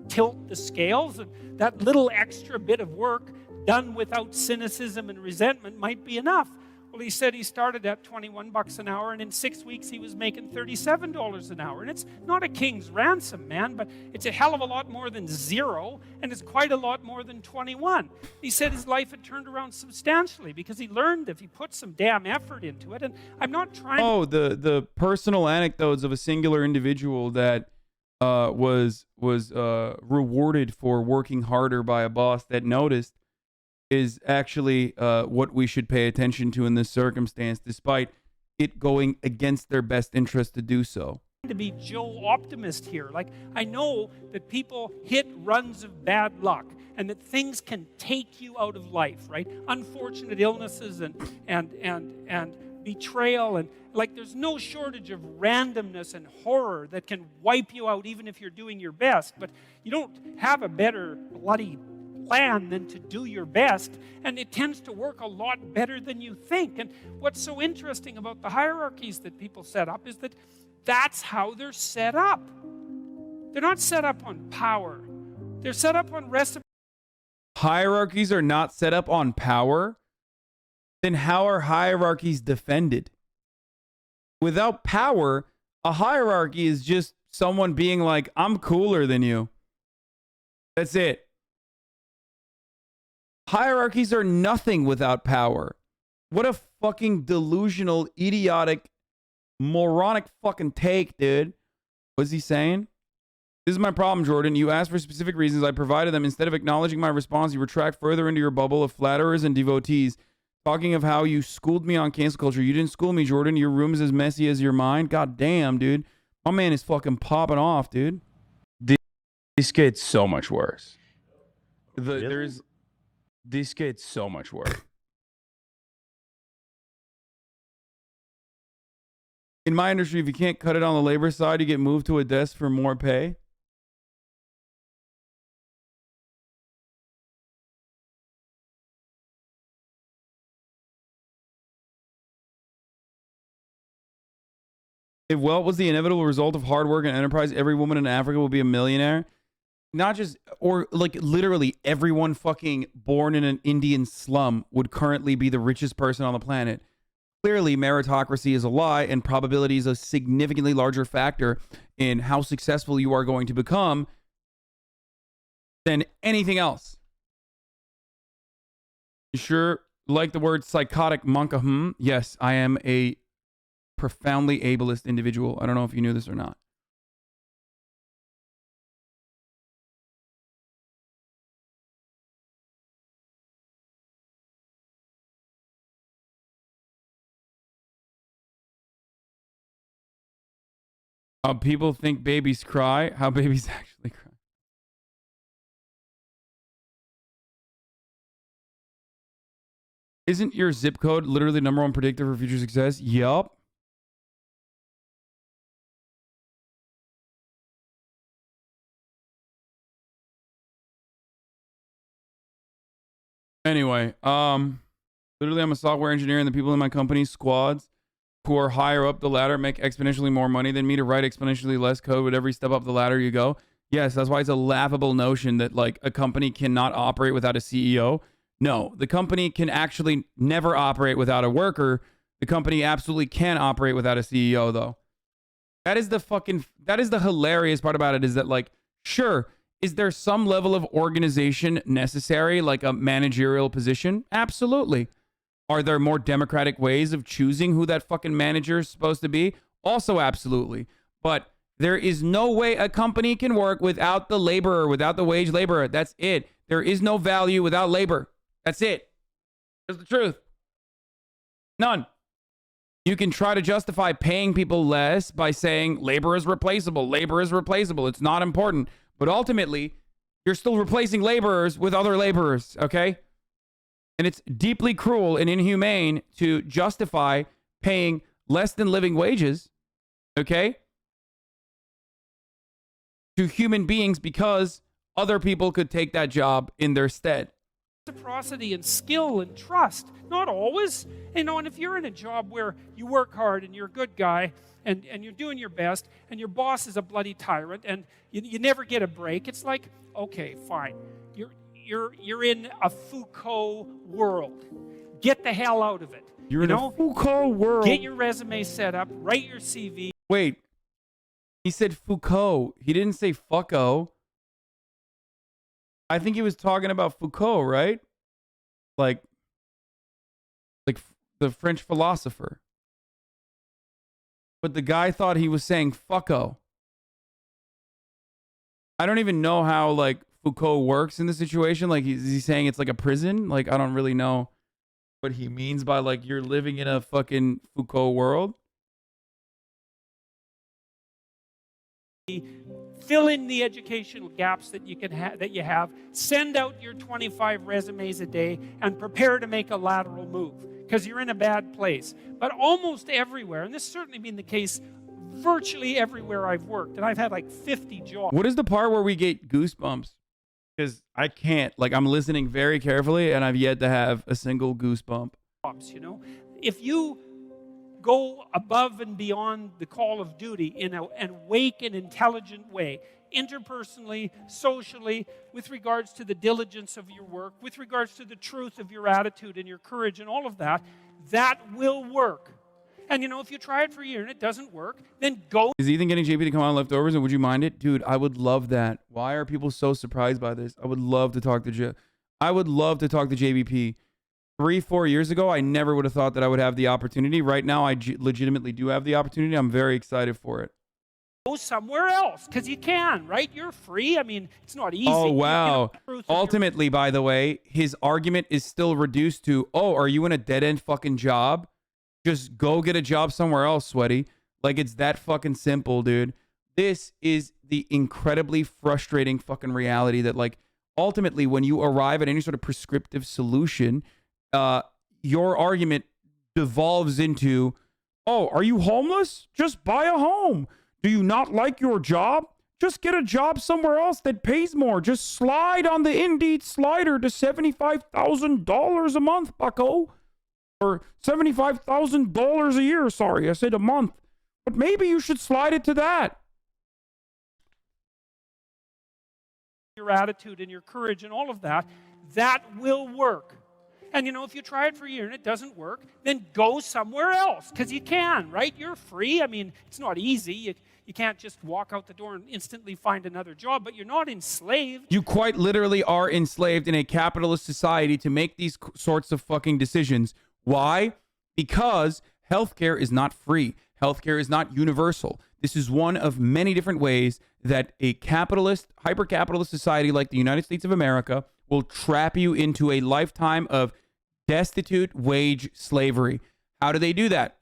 tilt the scales, and that little extra bit of work done without cynicism and resentment might be enough. Well, he said he started at 21 bucks an hour, and in 6 weeks he was making $37 an hour. And it's not a king's ransom, man, but it's a hell of a lot more than zero, and it's quite a lot more than 21. He said his life had turned around substantially because he learned if he put some damn effort into it. And I'm not trying. Oh, the personal anecdotes of a singular individual that was rewarded for working harder by a boss that noticed is actually what we should pay attention to in this circumstance, despite it going against their best interest to do so. To be Joe Optimist here. Like, I know that people hit runs of bad luck and that things can take you out of life, right? Unfortunate illnesses and betrayal, and like there's no shortage of randomness and horror that can wipe you out even if you're doing your best. But you don't have a better bloody plan than to do your best, and it tends to work a lot better than you think. And what's so interesting about the hierarchies that people set up is that that's how they're set up. They're not set up on power. They're set up on reciprocity. Hierarchies are not set up on power? Then how are hierarchies defended? Without power, a hierarchy is just someone being like, I'm cooler than you. That's it. Hierarchies are nothing without power. What a fucking delusional, idiotic, moronic fucking take, dude. What's he saying? This is my problem, Jordan. You asked for specific reasons. I provided them. Instead of acknowledging my response, you retract further into your bubble of flatterers and devotees. Talking of how you schooled me on cancel culture. You didn't school me, Jordan. Your room is as messy as your mind. God damn, dude. My man is fucking popping off, dude. This gets so much worse. This gets so much worse. In my industry, if you can't cut it on the labor side, you get moved to a desk for more pay. If wealth was the inevitable result of hard work and enterprise, every woman in Africa will be a millionaire. Not just, or like literally everyone fucking born in an Indian slum would currently be the richest person on the planet. Clearly, meritocracy is a lie, and probability is a significantly larger factor in how successful you are going to become than anything else. You sure like the word psychotic monka? Yes, I am a profoundly ableist individual. I don't know if you knew this or not. How people think babies cry, how babies actually cry. Isn't your zip code literally the #1 predictor for future success? Yup. Anyway, literally I'm a software engineer, and the people in my company's squads who are higher up the ladder make exponentially more money than me to write exponentially less code with every step up the ladder you go. Yes, that's why it's a laughable notion that like a company cannot operate without a CEO. No, the company can actually never operate without a worker. The company absolutely can operate without a CEO though. That is the hilarious part about it, is that like, sure, is there some level of organization necessary, like a managerial position? Absolutely. Are there more democratic ways of choosing who that fucking manager is supposed to be? Also, absolutely. But there is no way a company can work without the laborer, without the wage laborer. That's it. There is no value without labor. That's it. That's the truth. None. You can try to justify paying people less by saying labor is replaceable. Labor is replaceable. It's not important. But ultimately, you're still replacing laborers with other laborers, okay? And it's deeply cruel and inhumane to justify paying less than living wages, okay, to human beings because other people could take that job in their stead. Reciprocity and skill and trust. Not always. You know, and if you're in a job where you work hard and you're a good guy and you're doing your best and your boss is a bloody tyrant and you never get a break, it's like, okay, fine. You're in a Foucault world. Get the hell out of it. You're You in know, a Foucault world. Get your resume set up, write your CV. Wait. He said Foucault. He didn't say fucko. I think he was talking about Foucault, right? Like the French philosopher. But the guy thought he was saying fucko. I don't even know how like Foucault works in the situation. Like, is he saying it's like a prison? Like, I don't really know what he means by like you're living in a fucking Foucault world. Fill in the educational gaps that you have. Send out your 25 resumes a day and prepare to make a lateral move because you're in a bad place. But almost everywhere, and this has certainly been the case virtually everywhere I've worked, and I've had like 50 jobs. What is the part where we get goosebumps? Because I can't. Like, I'm listening very carefully, and I've yet to have a single goosebump. You know, if you go above and beyond the call of duty in an awake and intelligent way, interpersonally, socially, with regards to the diligence of your work, with regards to the truth of your attitude and your courage and all of that, that will work. And you know, if you try it for a year and it doesn't work, then go. Is Ethan getting JP to come on Leftovers, and would you mind it? Dude, I would love that. Why are people so surprised by this? I would love to talk to I would love to talk to JBP. 3-4 years ago, I never would have thought that I would have the opportunity. Right now, I legitimately do have the opportunity. I'm very excited for it. Go somewhere else, because you can, right? You're free. I mean, it's not easy. Oh, wow. Ultimately, by the way, his argument is still reduced to, oh, are you in a dead-end fucking job? Just go get a job somewhere else, sweaty. Like, it's that fucking simple, dude. This is the incredibly frustrating fucking reality that, like, ultimately, when you arrive at any sort of prescriptive solution, your argument devolves into, oh, are you homeless? Just buy a home. Do you not like your job? Just get a job somewhere else that pays more. Just slide on the Indeed slider to $75,000 a month, bucko. Or $75,000 a year. Sorry, I said a month. But maybe you should slide it to that. Your attitude and your courage and all of that, that will work. And you know, if you try it for a year and it doesn't work, then go somewhere else, because you can, right? You're free. I mean, it's not easy. You can't just walk out the door and instantly find another job, but you're not enslaved. You quite literally are enslaved in a capitalist society to make these sorts of fucking decisions. Why? Because healthcare is not free. Healthcare is not universal. This is one of many different ways that a capitalist, hyper-capitalist society like the United States of America will trap you into a lifetime of destitute wage slavery. How do they do that?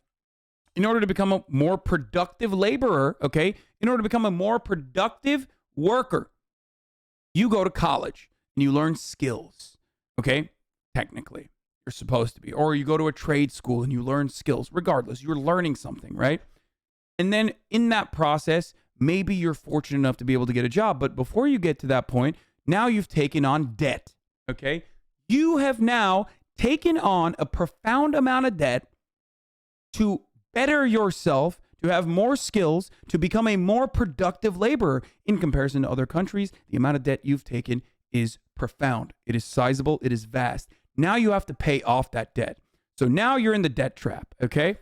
In order to become a more productive laborer, okay? In order to become a more productive worker, you go to college and you learn skills, okay? Technically, you're supposed to be. Or you go to a trade school and you learn skills. Regardless, you're learning something, right? And then in that process, maybe you're fortunate enough to be able to get a job. But before you get to that point, now you've taken on debt, okay? You have now taken on a profound amount of debt to better yourself, to have more skills, to become a more productive laborer. In comparison to other countries, the amount of debt you've taken is profound. It is sizable. It is vast. Now you have to pay off that debt. So now you're in the debt trap, okay?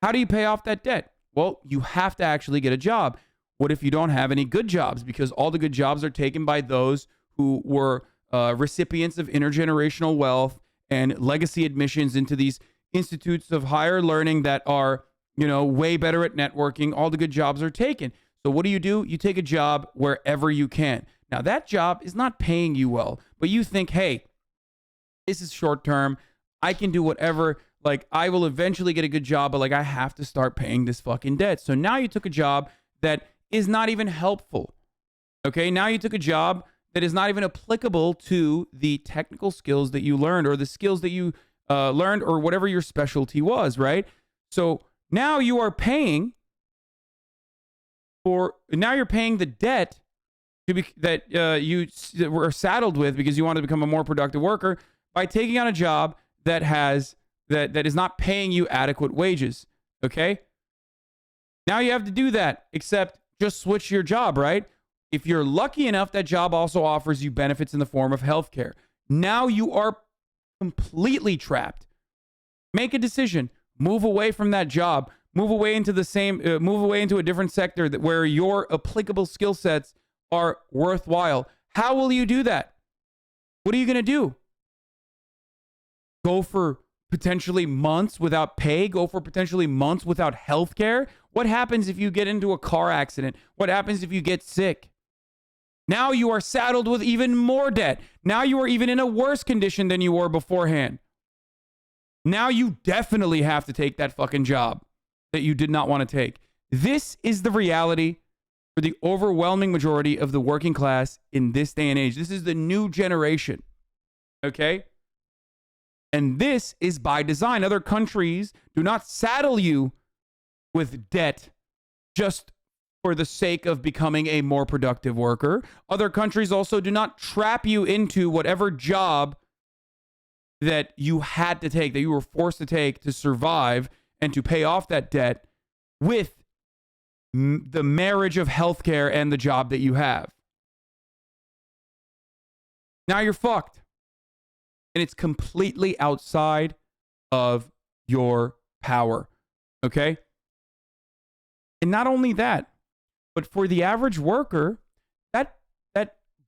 How do you pay off that debt? Well, you have to actually get a job. What if you don't have any good jobs? Because all the good jobs are taken by those who were recipients of intergenerational wealth and legacy admissions into these institutes of higher learning that are, you know, way better at networking. All the good jobs are taken. So what do? You take a job wherever you can. Now, that job is not paying you well, but you think, hey, this is short term. I can do whatever. Like, I will eventually get a good job, but like, I have to start paying this fucking debt. So now you took a job that is not even helpful. Okay, now you took a job that is not even applicable to the technical skills that you learned or the skills that you learned or whatever your specialty was, right? So now you are paying the debt that you were saddled with because you wanted to become a more productive worker by taking on a job that is not paying you adequate wages, okay? Now you have to do that, except just switch your job, right? If you're lucky enough, that job also offers you benefits in the form of healthcare. Now you are completely trapped. Make a decision. Move away from that job. Move away into move away into a different sector where your applicable skill sets are worthwhile. How will you do that? What are you going to do? Go for potentially months without pay? Go for potentially months without health care? What happens if you get into a car accident? What happens if you get sick? Now you are saddled with even more debt. Now you are even in a worse condition than you were beforehand. Now you definitely have to take that fucking job that you did not want to take. This is the reality for the overwhelming majority of the working class in this day and age. This is the new generation. Okay? And this is by design. Other countries do not saddle you with debt just for the sake of becoming a more productive worker. Other countries also do not trap you into whatever job that you had to take, that you were forced to take to survive and to pay off that debt with the marriage of healthcare and the job that you have. Now you're fucked. And it's completely outside of your power. Okay? And not only that, but for the average worker, that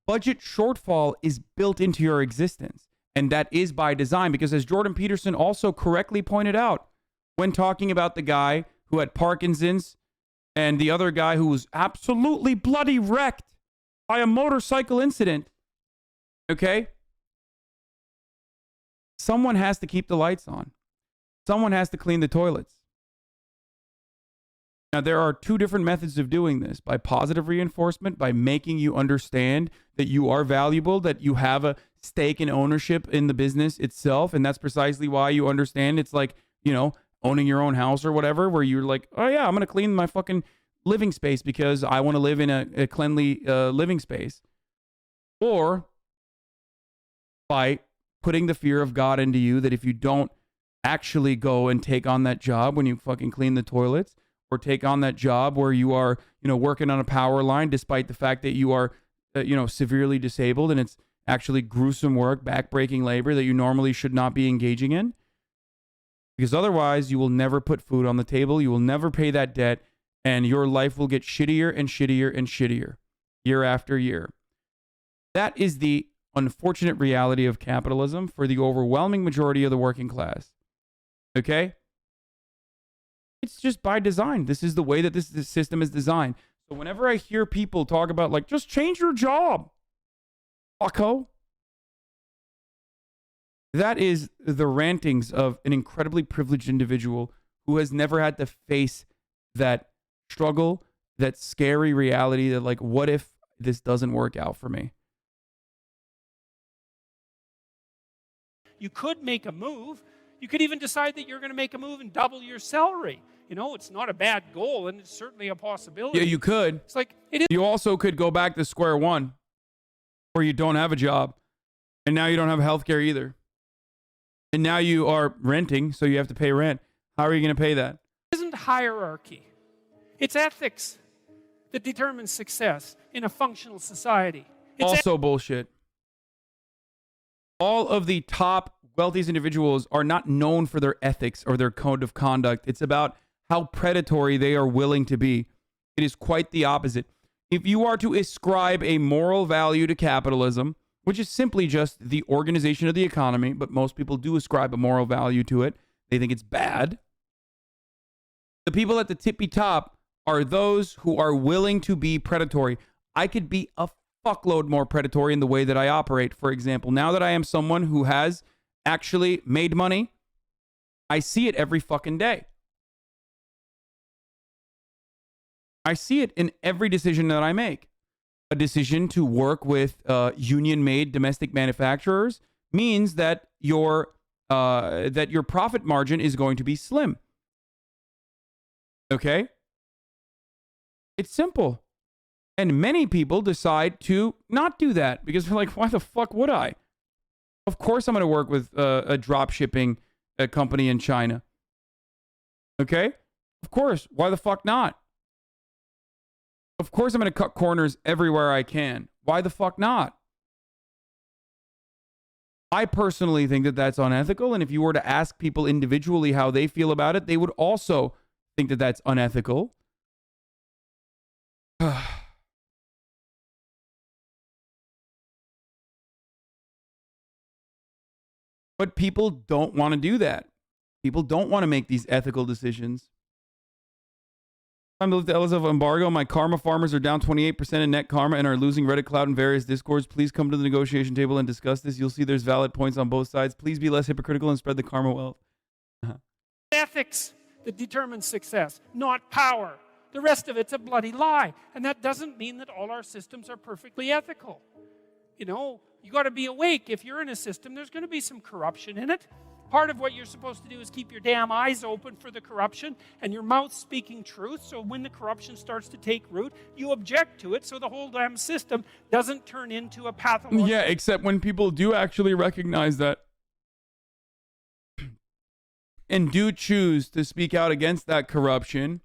budget shortfall is built into your existence. And that is by design, because as Jordan Peterson also correctly pointed out, when talking about the guy who had Parkinson's and the other guy who was absolutely bloody wrecked by a motorcycle incident, okay? Someone has to keep the lights on. Someone has to clean the toilets. Now, there are two different methods of doing this: by positive reinforcement, by making you understand that you are valuable, that you have a stake in ownership in the business itself. And that's precisely why you understand it's like, you know, owning your own house or whatever, where you're like, oh yeah, I'm going to clean my fucking living space because I want to live in a cleanly living space. Or by putting the fear of God into you, that if you don't actually go and take on that job when you fucking clean the toilets, or take on that job where you are, you know, working on a power line despite the fact that you are, severely disabled, and it's actually gruesome work, backbreaking labor that you normally should not be engaging in. Because otherwise, you will never put food on the table, you will never pay that debt, and your life will get shittier and shittier and shittier year after year. That is the unfortunate reality of capitalism for the overwhelming majority of the working class. Okay? It's just by design. This is the way that this system is designed. So whenever I hear people talk about, like, just change your job, fucko, that is the rantings of an incredibly privileged individual who has never had to face that struggle, that scary reality that, like, what if this doesn't work out for me? You could make a move. You could even decide that you're going to make a move and double your salary. You know, it's not a bad goal, and it's certainly a possibility. Yeah, you could. It's like, it is. You also could go back to square one, where you don't have a job, and now you don't have health care either. And now you are renting, so you have to pay rent. How are you going to pay that? It isn't hierarchy. It's ethics that determines success in a functional society. It's also bullshit. All of the top wealthiest individuals are not known for their ethics or their code of conduct. It's about how predatory they are willing to be. It is quite the opposite. If you are to ascribe a moral value to capitalism, which is simply just the organization of the economy, but most people do ascribe a moral value to it, they think it's bad. The people at the tippy top are those who are willing to be predatory. I could be a fuckload more predatory in the way that I operate. For example, now that I am someone who has actually made money, I see it every fucking day. I see it in every decision that I make. A decision to work with union-made domestic manufacturers means that your profit margin is going to be slim. Okay? It's simple. And many people decide to not do that because they're like, why the fuck would I? Of course I'm going to work with a drop shipping company in China. Okay? Of course. Why the fuck not? Of course I'm going to cut corners everywhere I can. Why the fuck not? I personally think that that's unethical. And if you were to ask people individually how they feel about it, they would also think that that's unethical. But people don't want to do that. People don't want to make these ethical decisions. Time to lift the Ellis of embargo. My karma farmers are down 28% in net karma and are losing Reddit Cloud and various discords. Please come to the negotiation table and discuss this. You'll see there's valid points on both sides. Please be less hypocritical and spread the karma wealth. Ethics that determines success, not power. The rest of it's a bloody lie. And that doesn't mean that all our systems are perfectly ethical. You know, you got to be awake. If you're in a system, there's going to be some corruption in it. Part of what you're supposed to do is keep your damn eyes open for the corruption and your mouth speaking truth. So when the corruption starts to take root, you object to it so the whole damn system doesn't turn into a pathological... Yeah, except when people do actually recognize that and do choose to speak out against that corruption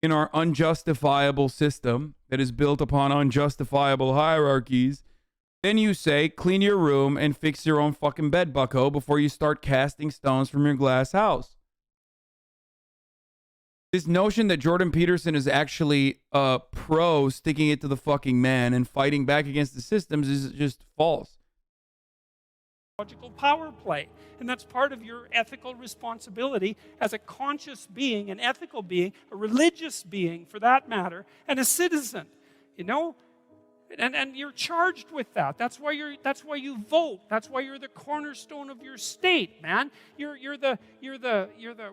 in our unjustifiable system that is built upon unjustifiable hierarchies, then you say, clean your room and fix your own fucking bed, bucko, before you start casting stones from your glass house. This notion that Jordan Peterson is actually pro sticking it to the fucking man and fighting back against the systems is just false. Power play. And that's part of your ethical responsibility as a conscious being, an ethical being, a religious being for that matter, and a citizen. You know? And you're charged with that. That's why you vote. That's why you're the cornerstone of your state, man. You're the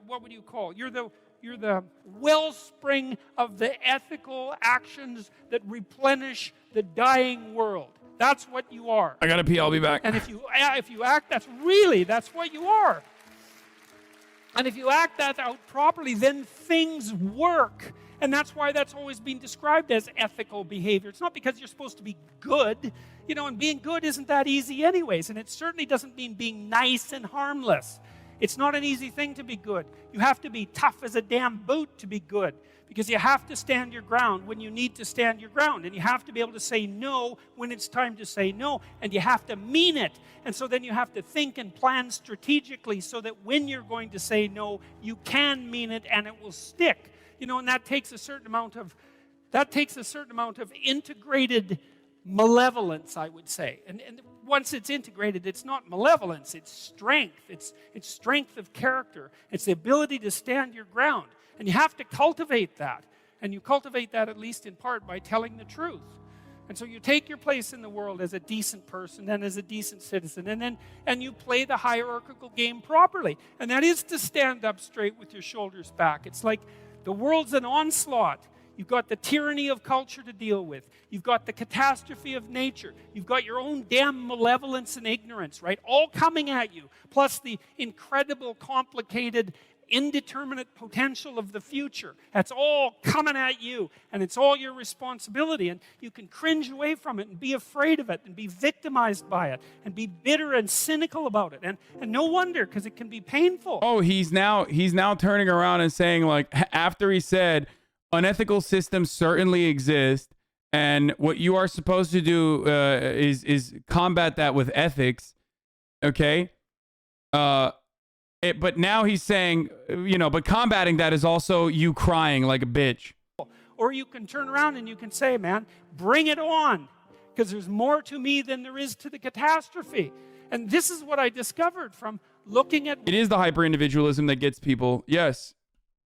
what would you call? You're the wellspring of the ethical actions that replenish the dying world. That's what you are. I gotta pee. I'll be back. And if you act, that's what you are. And if you act that out properly, then things work. And that's why that's always been described as ethical behavior. It's not because you're supposed to be good, you know, and being good isn't that easy anyways. And it certainly doesn't mean being nice and harmless. It's not an easy thing to be good. You have to be tough as a damn boot to be good, because you have to stand your ground when you need to stand your ground. And you have to be able to say no when it's time to say no. And you have to mean it. And so then you have to think and plan strategically so that when you're going to say no, you can mean it and it will stick. You know, and that takes a certain amount of integrated malevolence, I would say. And once it's integrated, it's not malevolence, it's strength. It's strength of character. It's the ability to stand your ground. And you have to cultivate that. And you cultivate that at least in part by telling the truth. And so you take your place in the world as a decent person and as a decent citizen, and you play the hierarchical game properly. And that is to stand up straight with your shoulders back. It's like the world's an onslaught. You've got the tyranny of culture to deal with. You've got the catastrophe of nature. You've got your own damn malevolence and ignorance, right? All coming at you. Plus the incredible, complicated, indeterminate potential of the future. That's all coming at you, and it's all your responsibility. And you can cringe away from it and be afraid of it and be victimized by it and be bitter and cynical about it. And no wonder, because it can be painful. Oh, he's now turning around and saying, like, after he said unethical systems certainly exist, and what you are supposed to do is combat that with ethics. Okay. But now he's saying, you know, but combating that is also you crying like a bitch. Or you can turn around and you can say, man, bring it on, because there's more to me than there is to the catastrophe. And this is what I discovered from looking at... It is the hyper-individualism that gets people, yes.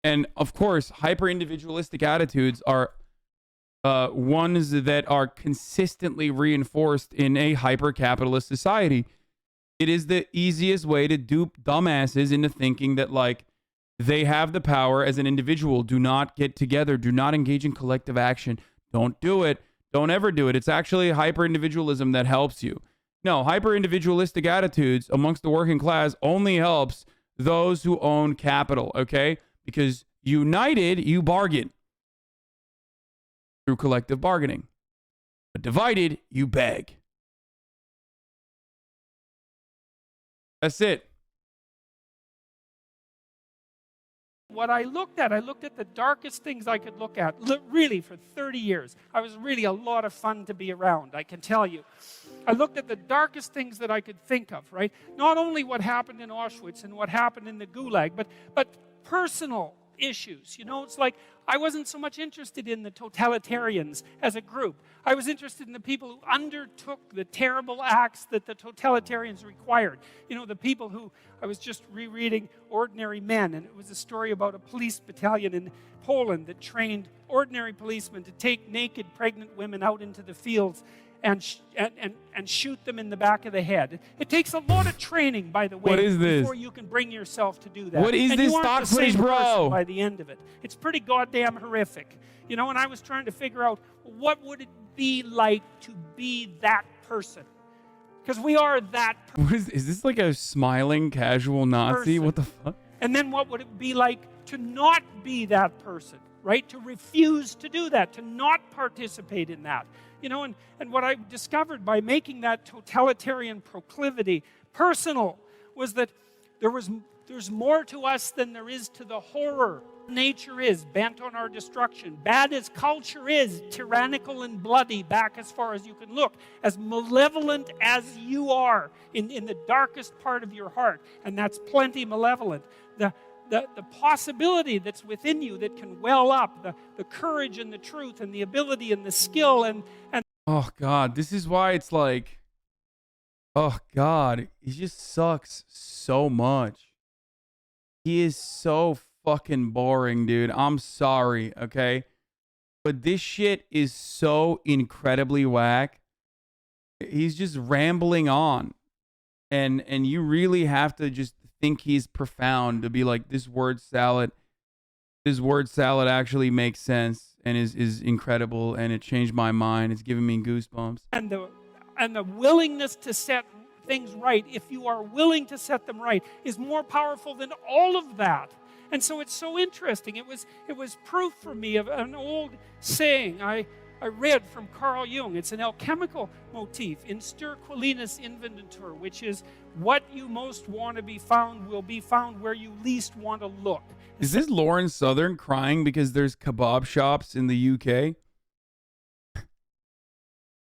And of course, hyper-individualistic attitudes are ones that are consistently reinforced in a hyper-capitalist society. It is the easiest way to dupe dumbasses into thinking that, like, they have the power as an individual. Do not get together. Do not engage in collective action. Don't do it. Don't ever do it. It's actually hyper-individualism that helps you. No, hyper-individualistic attitudes amongst the working class only helps those who own capital, okay? Because united, you bargain through collective bargaining. But divided, you beg. That's it. What I looked at the darkest things I could look at, really, for 30 years. I was really a lot of fun to be around, I can tell you. I looked at the darkest things that I could think of, right? Not only what happened in Auschwitz and what happened in the Gulag, but personal issues. You know, it's like I wasn't so much interested in the totalitarians as a group. I was interested in the people who undertook the terrible acts that the totalitarians required. You know, the people who, I was just rereading Ordinary Men, and it was a story about a police battalion in Poland that trained ordinary policemen to take naked pregnant women out into the fields and shoot them in the back of the head. It takes a lot of training, by the way, What is this? before you can bring yourself to do that. What is and this you aren't stock the same footage, bro? person by the end of it. It's pretty goddamn horrific. You know, and I was trying to figure out what would it be like to be that person. Because we are that person. Is this like a smiling casual Nazi? What the fuck? And then what would it be like to not be that person, right? To refuse to do that, to not participate in that. You know, and what I discovered by making that totalitarian proclivity personal was that there's more to us than there is to the horror. Nature is bent on our destruction. Bad as culture is, tyrannical and bloody back as far as you can look, as malevolent as you are in the darkest part of your heart, and that's plenty malevolent. The possibility that's within you that can well up, the courage and the truth and the ability and the skill and Oh God, this is why it's like, oh God, he just sucks so much. He is so fucking boring, dude. I'm sorry, okay? But this shit is so incredibly whack. He's just rambling on. And you really have to just think he's profound to be like, this word salad actually makes sense and is incredible, and it changed my mind. It's giving me goosebumps. and the willingness to set things right, if you are willing to set them right, is more powerful than all of that. And so it's so interesting. It was proof for me of an old saying I read from Carl Jung. It's an alchemical motif in Stir Qualinus Inventur, which is what you most want to be found will be found where you least want to look. Is this Lauren Southern crying because there's kebab shops in the UK?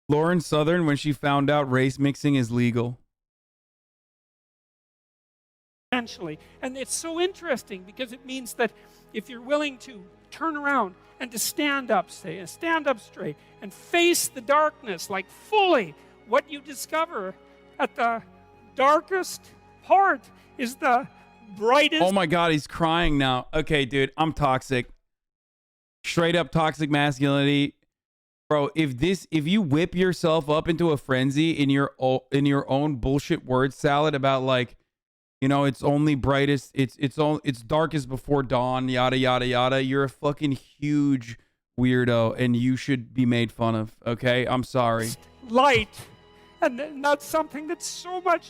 Lauren Southern, when she found out race mixing is legal. Essentially. And it's so interesting because it means that if you're willing to turn around and to stand up, stand up straight and face the darkness like fully, what you discover at the darkest part is the brightest. Oh my God, he's crying now. Okay, dude, I'm toxic. Straight up toxic masculinity. Bro, if you whip yourself up into a frenzy in your own bullshit word salad about like, you know, it's only brightest, it's darkest before dawn, yada yada yada, you're a fucking huge weirdo and you should be made fun of, okay? I'm sorry. Light. And that's something that's so much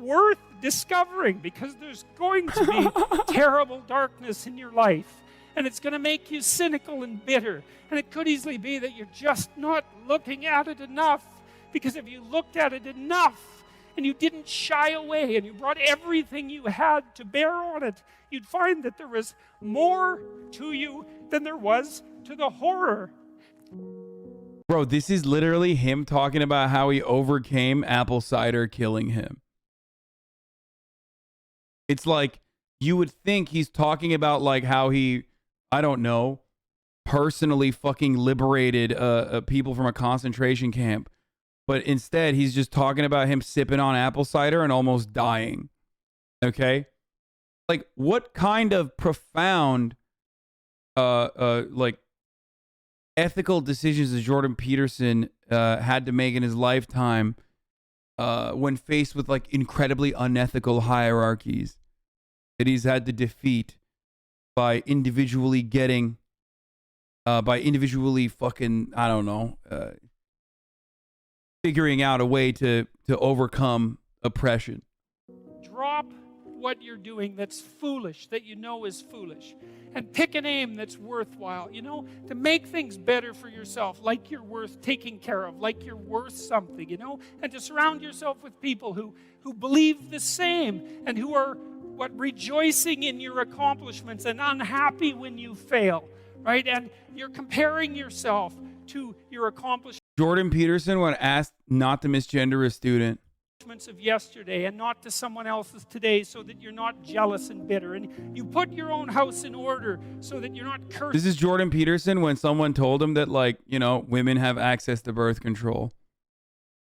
worth discovering, because there's going to be terrible darkness in your life. And it's going to make you cynical and bitter. And it could easily be that you're just not looking at it enough. Because if you looked at it enough and you didn't shy away and you brought everything you had to bear on it, you'd find that there was more to you than there was to the horror. Bro, this is literally him talking about how he overcame apple cider killing him. It's like, you would think he's talking about like how he, I don't know, personally fucking liberated people from a concentration camp. But instead, he's just talking about him sipping on apple cider and almost dying. Okay? Like, what kind of profound, like, ethical decisions has Jordan Peterson had to make in his lifetime when faced with, like, incredibly unethical hierarchies that he's had to defeat by individually getting, fucking, I don't know, figuring out a way to overcome oppression. Drop what you're doing that's foolish, that you know is foolish, and pick an aim that's worthwhile, you know, to make things better for yourself, like you're worth taking care of, like you're worth something, you know, and to surround yourself with people who believe the same and who are rejoicing in your accomplishments and unhappy when you fail, right? And you're comparing yourself to your accomplishments. Jordan Peterson when asked not to misgender a student. Of yesterday and not to someone else's today, so that you're not jealous and bitter, and you put your own house in order so that you're not cursed. This is Jordan Peterson when someone told him that, like, you know, women have access to birth control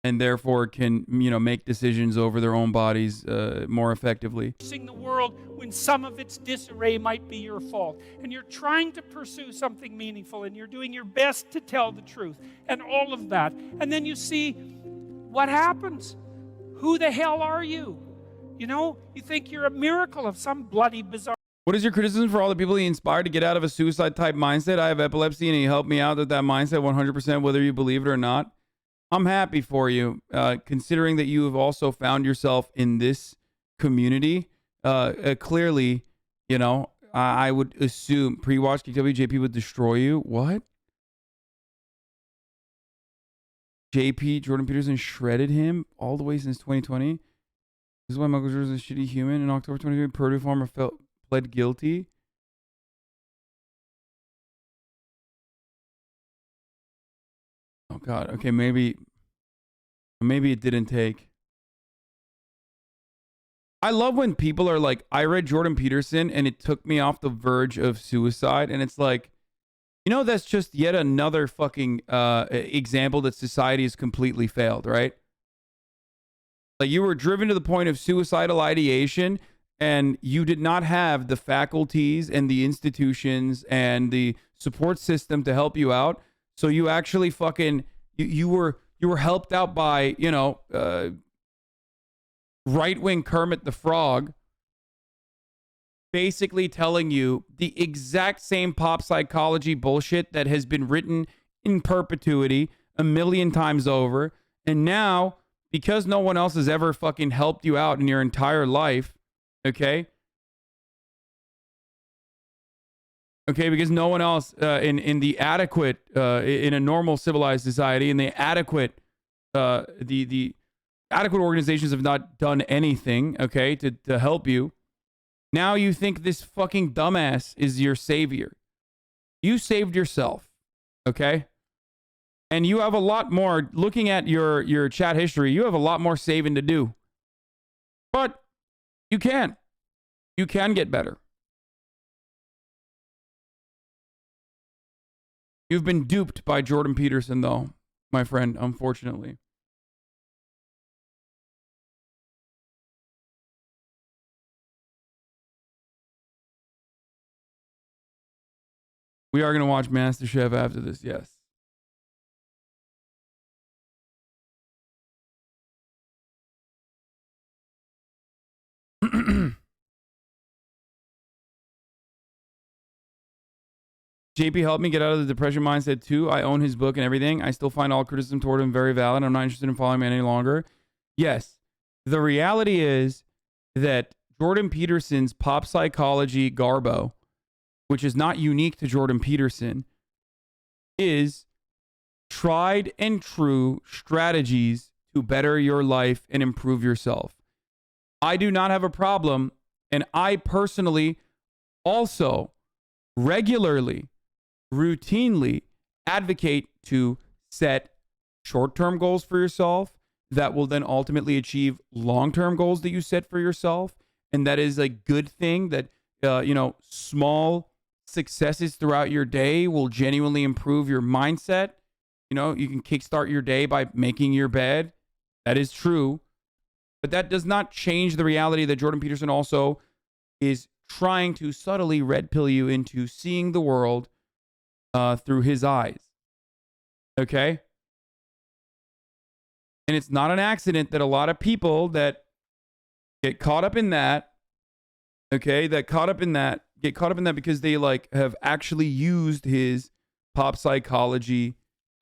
and therefore can, you know, make decisions over their own bodies more effectively. The world when some of its disarray might be your fault, and you're trying to pursue something meaningful, and you're doing your best to tell the truth and all of that, and then you see what happens. Who the hell are you? You know, you think you're a miracle of some bloody bizarre. What is your criticism for all the people he inspired to get out of a suicide type mindset? I have epilepsy and he helped me out with that mindset 100%, whether you believe it or not. I'm happy for you, considering that you have also found yourself in this community. Clearly, you know, I would assume pre-watch KWJP would destroy you. What? JP, Jordan Peterson shredded him all the way since 2020. This is why Michael Jordan is a shitty human. In October 2020, Purdue farmer pled guilty. Oh God. Okay, maybe it didn't take. I love when people are like, I read Jordan Peterson and it took me off the verge of suicide, and it's like, you know, that's just yet another fucking example that society has completely failed, right? Like, you were driven to the point of suicidal ideation and you did not have the faculties and the institutions and the support system to help you out. So you actually fucking, you were helped out by, you know, right-wing Kermit the Frog, basically telling you the exact same pop psychology bullshit that has been written in perpetuity 1,000,000 times over. And now, because no one else has ever fucking helped you out in your entire life, okay? Okay, because no one else in the adequate, in a normal civilized society, in the adequate, the adequate organizations have not done anything, okay, to help you. Now you think this fucking dumbass is your savior. You saved yourself, okay? And you have a lot more, looking at your chat history, you have a lot more saving to do. But you can. You can get better. You've been duped by Jordan Peterson, though, my friend, unfortunately. We are going to watch MasterChef after this, yes. JP helped me get out of the depression mindset too. I own his book and everything. I still find all criticism toward him very valid. I'm not interested in following him any longer. Yes, the reality is that Jordan Peterson's pop psychology garbo, which is not unique to Jordan Peterson, is tried and true strategies to better your life and improve yourself. I do not have a problem, and I personally also regularly, routinely advocate to set short-term goals for yourself that will then ultimately achieve long-term goals that you set for yourself. And that is a good thing that, you know, small successes throughout your day will genuinely improve your mindset. You know, you can kickstart your day by making your bed. That is true. But that does not change the reality that Jordan Peterson also is trying to subtly red pill you into seeing the world through his eyes. Okay? And it's not an accident that a lot of people that get caught up in that, okay, get caught up in that because they like have actually used his pop psychology,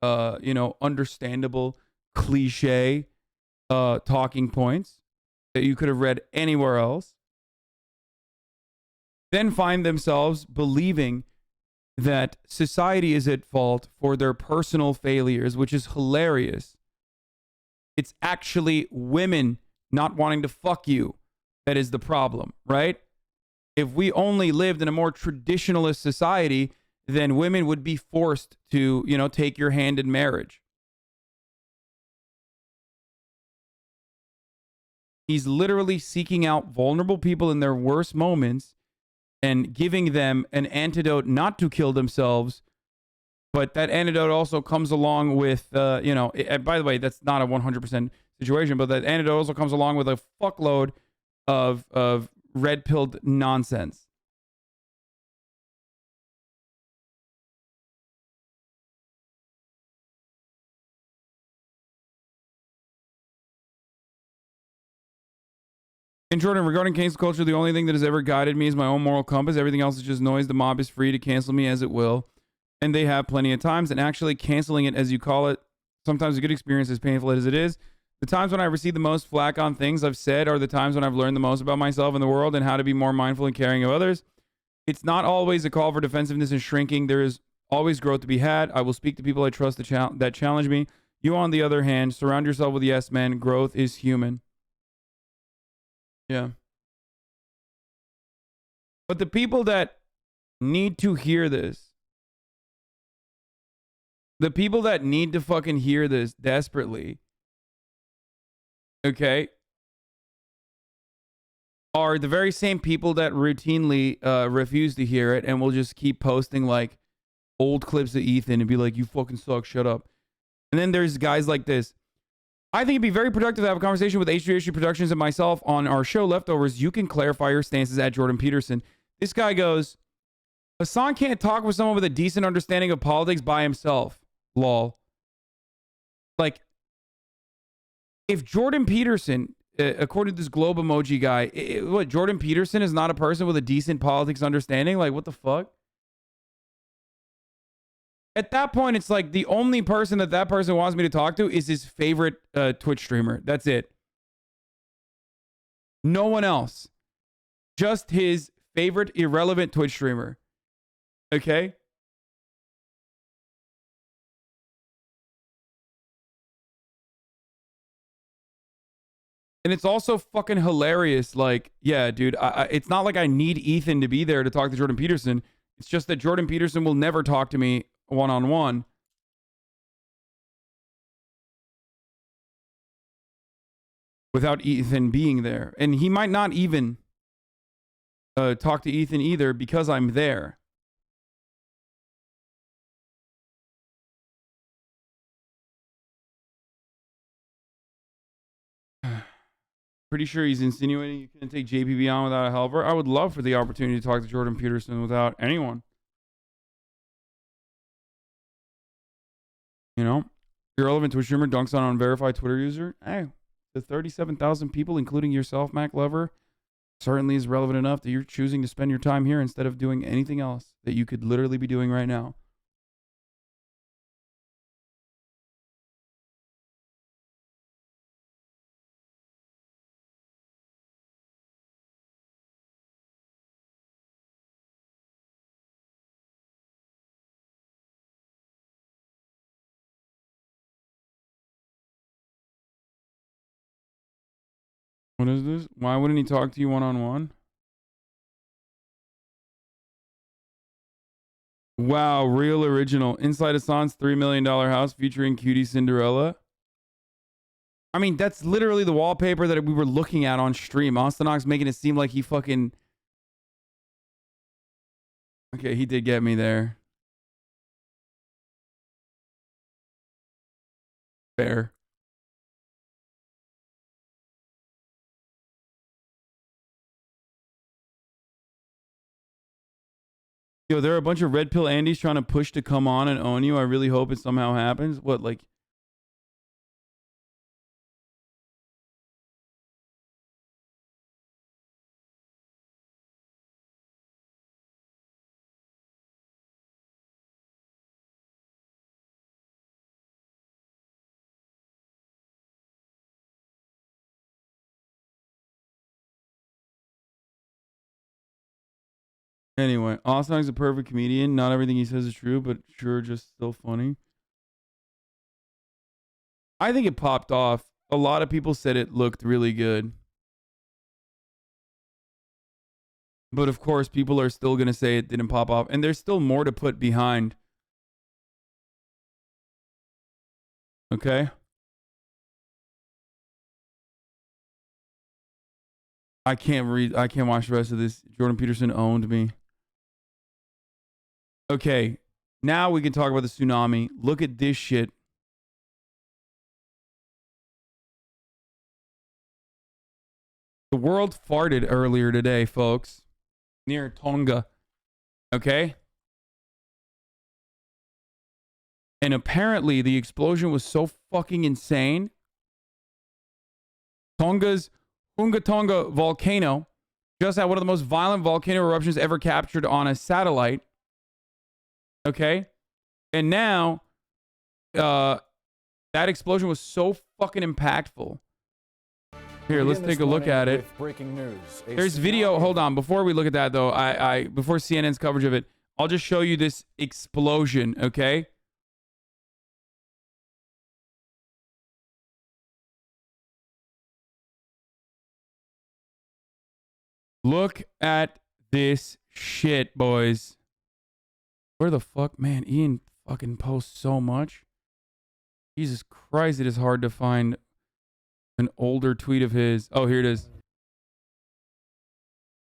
you know, understandable cliche talking points that you could have read anywhere else, then find themselves believing that society is at fault for their personal failures, which is hilarious. It's actually women not wanting to fuck you that is the problem, right? If we only lived in a more traditionalist society, then women would be forced to, you know, take your hand in marriage. He's literally seeking out vulnerable people in their worst moments and giving them an antidote not to kill themselves. But that antidote also comes along with, you know, and by the way, that's not a 100% situation, but that antidote also comes along with a fuckload of red-pilled nonsense. And Jordan, regarding cancel culture, the only thing that has ever guided me is my own moral compass. Everything else is just noise. The mob is free to cancel me as it will. And they have plenty of times. And actually canceling it, as you call it, sometimes a good experience, as painful as it is. The times when I receive the most flack on things I've said are the times when I've learned the most about myself and the world and how to be more mindful and caring of others. It's not always a call for defensiveness and shrinking. There is always growth to be had. I will speak to people I trust that challenge me. You, on the other hand, surround yourself with yes men. Growth is human. Yeah. But the people that need to hear this, the people that need to fucking hear this desperately, okay, are the very same people that routinely refuse to hear it and will just keep posting like old clips of Ethan and be like, you fucking suck, shut up. And then there's guys like this. I think it'd be very productive to have a conversation with H3H3 Productions and myself on our show Leftovers. You can clarify your stances at Jordan Peterson. This guy goes, Hassan can't talk with someone with a decent understanding of politics by himself. Lol. Like, if Jordan Peterson, according to this globe emoji guy, what, Jordan Peterson is not a person with a decent politics understanding? Like, what the fuck? At that point, it's like the only person that person wants me to talk to is his favorite Twitch streamer. That's it. No one else. Just his favorite irrelevant Twitch streamer. Okay? And it's also fucking hilarious. Like, yeah, dude, it's not like I need Ethan to be there to talk to Jordan Peterson. It's just that Jordan Peterson will never talk to me one-on-one. Without Ethan being there. And he might not even talk to Ethan either because I'm there. Pretty sure he's insinuating you couldn't take JPB on without a helper. I would love for the opportunity to talk to Jordan Peterson without anyone. You know, irrelevant Twitch streamer dunks on an unverified Twitter user. Hey, the 37,000 people, including yourself, Mac Lover, certainly is relevant enough that you're choosing to spend your time here instead of doing anything else that you could literally be doing right now. What is this? Why wouldn't he talk to you one-on-one? Wow, real original. Inside Hassan's $3 million house featuring Cutie Cinderella. I mean, that's literally the wallpaper that we were looking at on stream. Ostenox making it seem like he fucking... Okay, he did get me there. Fair. Yo, there are a bunch of red pill Andys trying to push to come on and own you. I really hope it somehow happens. What, like... Anyway, Austin's a perfect comedian. Not everything he says is true, but sure, just still funny. I think it popped off. A lot of people said it looked really good. But of course, people are still going to say it didn't pop off. And there's still more to put behind. Okay? I can't read. I can't watch the rest of this. Jordan Peterson owned me. Okay, now we can talk about the tsunami. Look at this shit. The world farted earlier today, folks, near Tonga. Okay? And apparently the explosion was so fucking insane. Tonga's Hunga Tonga volcano just had one of the most violent volcano eruptions ever captured on a satellite. Okay? And now, that explosion was so fucking impactful. Here, let's take a look at it. Breaking news. There's video. Hold on. Before we look at that, though, before CNN's coverage of it, I'll just show you this explosion, okay? Look at this shit, boys. Where the fuck? Man, Ian fucking posts so much. Jesus Christ, it is hard to find an older tweet of his. Oh, here it is.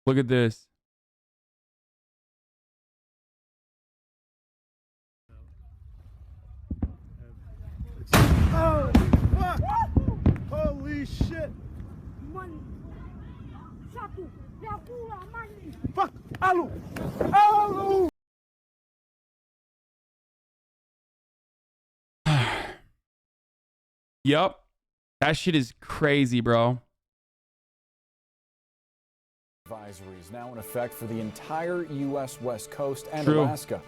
Look at this. Oh, fuck! Holy shit! Fuck! Alu! Alu! Yup. That shit is crazy, bro. Advisories now in effect for the entire U.S. West Coast and True. Alaska.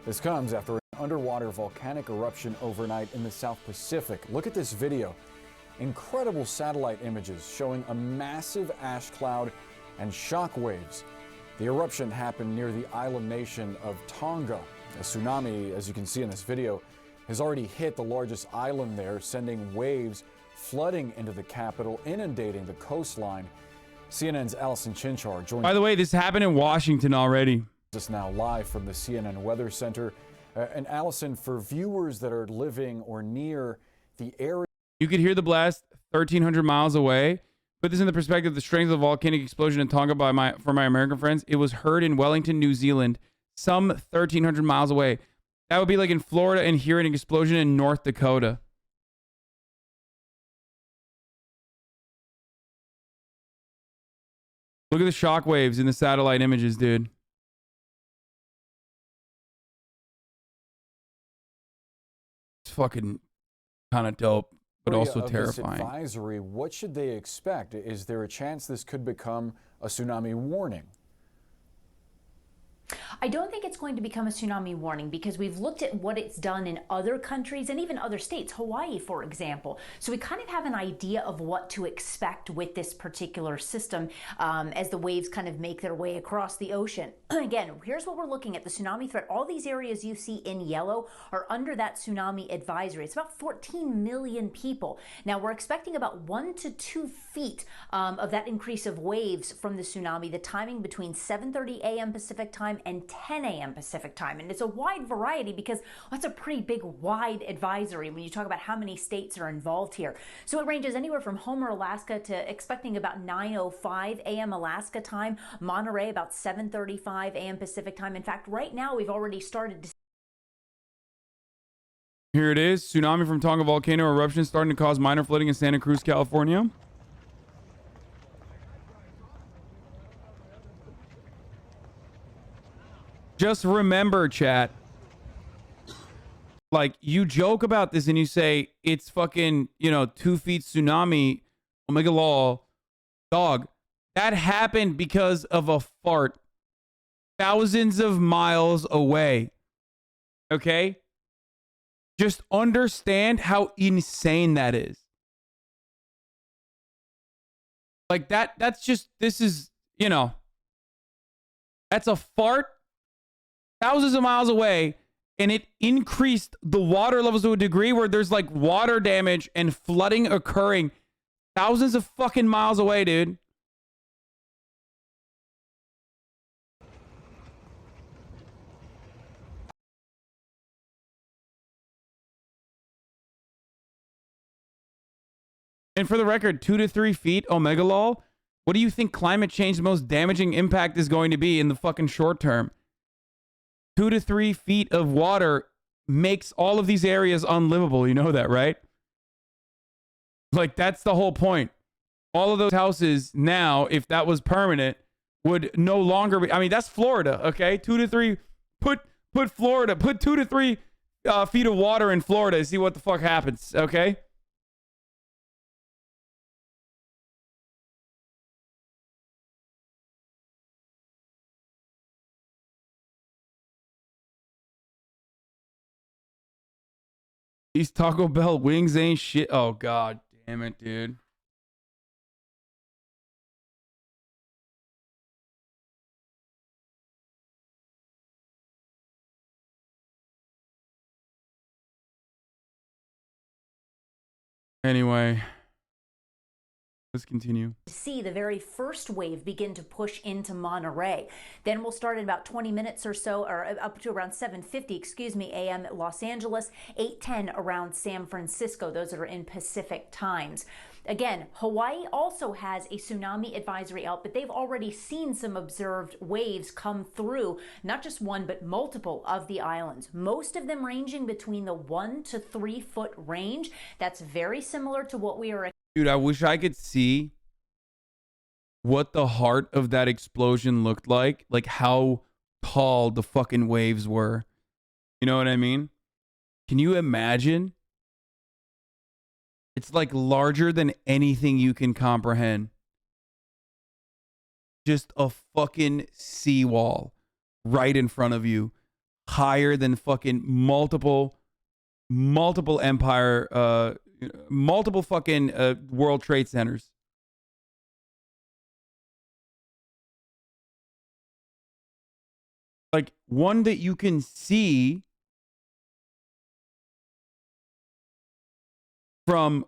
This comes after an underwater volcanic eruption overnight in the South Pacific. Look at this video. Incredible satellite images showing a massive ash cloud and shock waves. The eruption happened near the island nation of Tonga. A tsunami, as you can see in this video, has already hit the largest island there, sending waves flooding into the capital, inundating the coastline. CNN's Allison Chinchar joins By the way, this happened in Washington already. us now live from the CNN Weather Center. And Allison, for viewers that are living or near the area, You could hear the blast 1,300 miles away. Put this in the perspective of the strength of the volcanic explosion in Tonga for my American friends. It was heard in Wellington, New Zealand, some 1,300 miles away. That would be like in Florida and hearing an explosion in North Dakota. Look at the shock waves in the satellite images, dude. It's fucking kind of dope, but also of terrifying. This advisory, what should they expect? Is there a chance this could become a tsunami warning? I don't think it's going to become a tsunami warning because we've looked at what it's done in other countries and even other states, Hawaii, for example. So we kind of have an idea of what to expect with this particular system as the waves kind of make their way across the ocean. Again, here's what we're looking at. The tsunami threat. All these areas you see in yellow are under that tsunami advisory. It's about 14 million people. Now, we're expecting about 1 to 2 feet of that increase of waves from the tsunami, the timing between 7:30 a.m. Pacific time and 10 a.m. Pacific time. And it's a wide variety because that's a pretty big, wide advisory when you talk about how many states are involved here. So it ranges anywhere from Homer, Alaska to expecting about 9:05 a.m. Alaska time, Monterey about 7:35 a.m. Pacific time. In fact, right now we've already started to Here it is. Tsunami from Tonga volcano eruption starting to cause minor flooding in Santa Cruz, California. Just remember, chat, like, you joke about this and you say it's fucking, 2 feet tsunami, Omega Law, dog. That happened because of a fart thousands of miles away. Okay? Just understand how insane that is. Like, that's just, this is, that's a fart thousands of miles away, and it increased the water levels to a degree where there's like water damage and flooding occurring thousands of fucking miles away, dude. And for the record, 2 to 3 feet, Omega Law, What do you think climate change, the most damaging impact is going to be in the fucking short term? 2 to 3 feet of water makes all of these areas unlivable. You know that, right? Like, that's the whole point. All of those houses now, if that was permanent, would no longer be. I mean, that's Florida, okay? 2 to 3. Put Florida. Put 2 to 3 feet of water in Florida and see what the fuck happens, okay? These Taco Bell wings ain't shit. Oh, God damn it, dude. Anyway, let's continue. See the very first wave begin to push into Monterey. Then we'll start in about 20 minutes or so, or up to around 7:50, a.m. at Los Angeles, 8:10 around San Francisco. Those that are in Pacific times. Again, Hawaii also has a tsunami advisory out, but they've already seen some observed waves come through, not just one, but multiple of the islands. Most of them ranging between the 1 to 3 foot range. That's very similar to what we are. Dude, I wish I could see what the heart of that explosion looked like how tall the fucking waves were. You know what I mean? Can you imagine? It's like larger than anything you can comprehend. Just a fucking seawall right in front of you, higher than fucking multiple empire, multiple fucking World Trade Centers. Like one that you can see from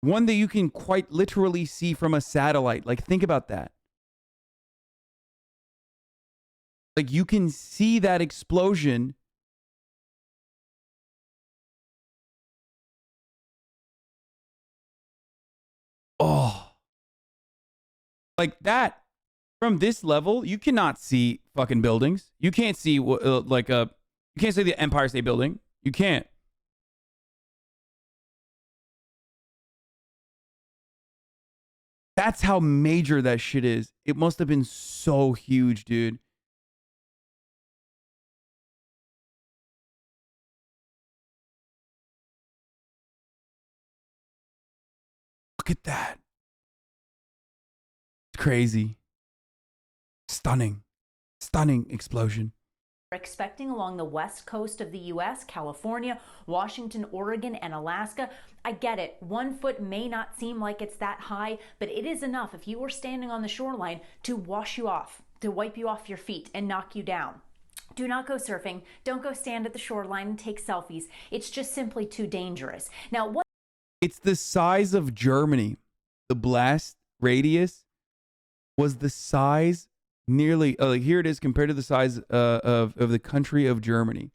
one that you can quite literally see from a satellite. Like, think about that. Like, you can see that explosion like that from this level. You cannot see fucking buildings. You can't see you can't see the Empire State Building. You can't. That's how major that shit is. It must have been so huge, dude. Look at that. It's crazy. Stunning. Stunning explosion. We're expecting along the west coast of the U.S., California, Washington, Oregon, and Alaska. I get it. 1 foot may not seem like it's that high, but it is enough if you were standing on the shoreline to wash you off, to wipe you off your feet and knock you down. Do not go surfing. Don't go stand at the shoreline and take selfies. It's just simply too dangerous. Now, what? It's the size of Germany. The blast radius was the size nearly, here it is compared to the size of the country of Germany.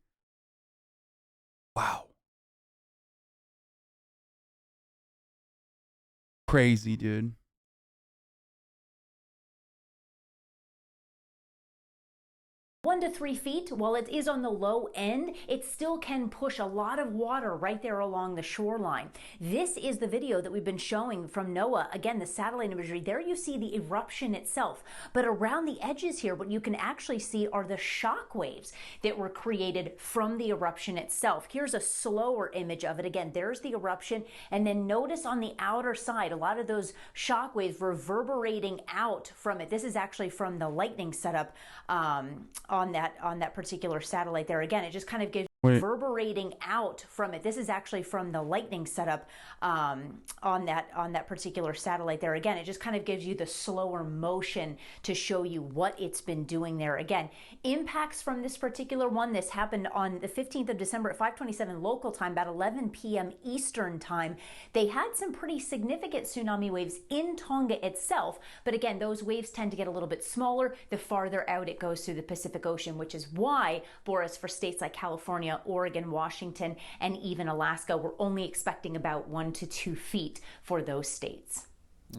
Wow. Crazy, dude. 1 to 3 feet, while it is on the low end, it still can push a lot of water right there along the shoreline. This is the video that we've been showing from NOAA. Again, the satellite imagery. There you see the eruption itself. But around the edges here, what you can actually see are the shock waves that were created from the eruption itself. Here's a slower image of it. Again, there's the eruption. And then notice on the outer side, a lot of those shock waves reverberating out from it. This is actually from the lightning setup on that particular satellite there. Again, it just kind of gives reverberating out from it. This is actually from the lightning setup on that particular satellite there. Again, it just kind of gives you the slower motion to show you what it's been doing there. Again, impacts from this particular one. This happened on the 15th of December at 5:27 local time, about 11 p.m. Eastern time. They had some pretty significant tsunami waves in Tonga itself, but again, those waves tend to get a little bit smaller the farther out it goes through the Pacific Ocean, which is why, Boris, for states like California, Oregon, Washington, and even Alaska, we're only expecting about 1 to 2 feet for those states.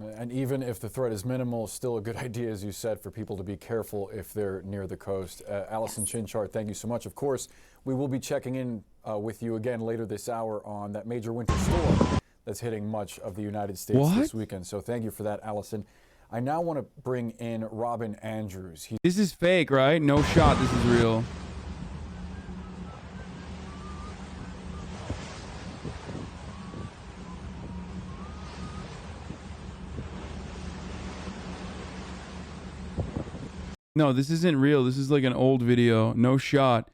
And even if the threat is minimal, still a good idea, as you said, for people to be careful if they're near the coast. Allison Chinchard, thank you so much. Of course, we will be checking in with you again later this hour on that major winter storm that's hitting much of the United States this weekend. So thank you for that, Allison. I now want to bring in Robin Andrews. This is fake, right? No shot. This is real. No, this isn't real. This is like an old video. No shot.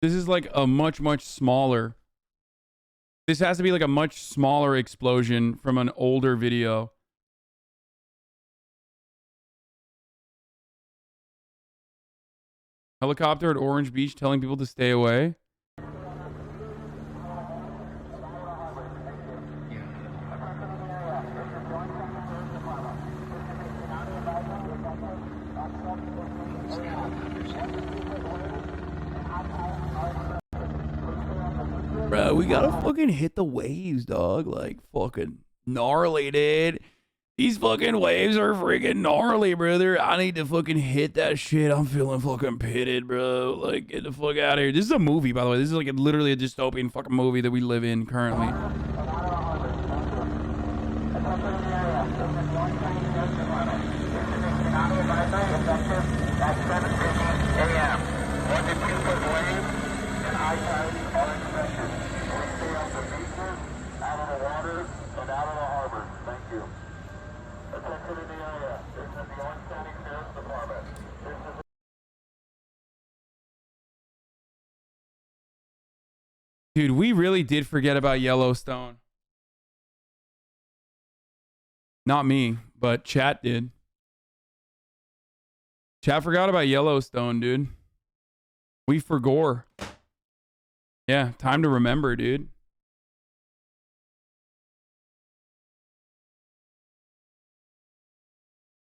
This is like a much smaller. This has to be like a much smaller explosion from an older video. Helicopter at Orange Beach telling people to stay away. Bro, we gotta fucking hit the waves, dog. Like, fucking gnarly, dude. These fucking waves are freaking gnarly, brother. I need to fucking hit that shit. I'm feeling fucking pitted, bro. Like, get the fuck out of here. This is a movie, by the way. This is like literally a dystopian fucking movie that we live in currently. Dude, we really did forget about Yellowstone. Not me, but chat did. Chat forgot about Yellowstone, dude. We forgore. Yeah, time to remember, dude.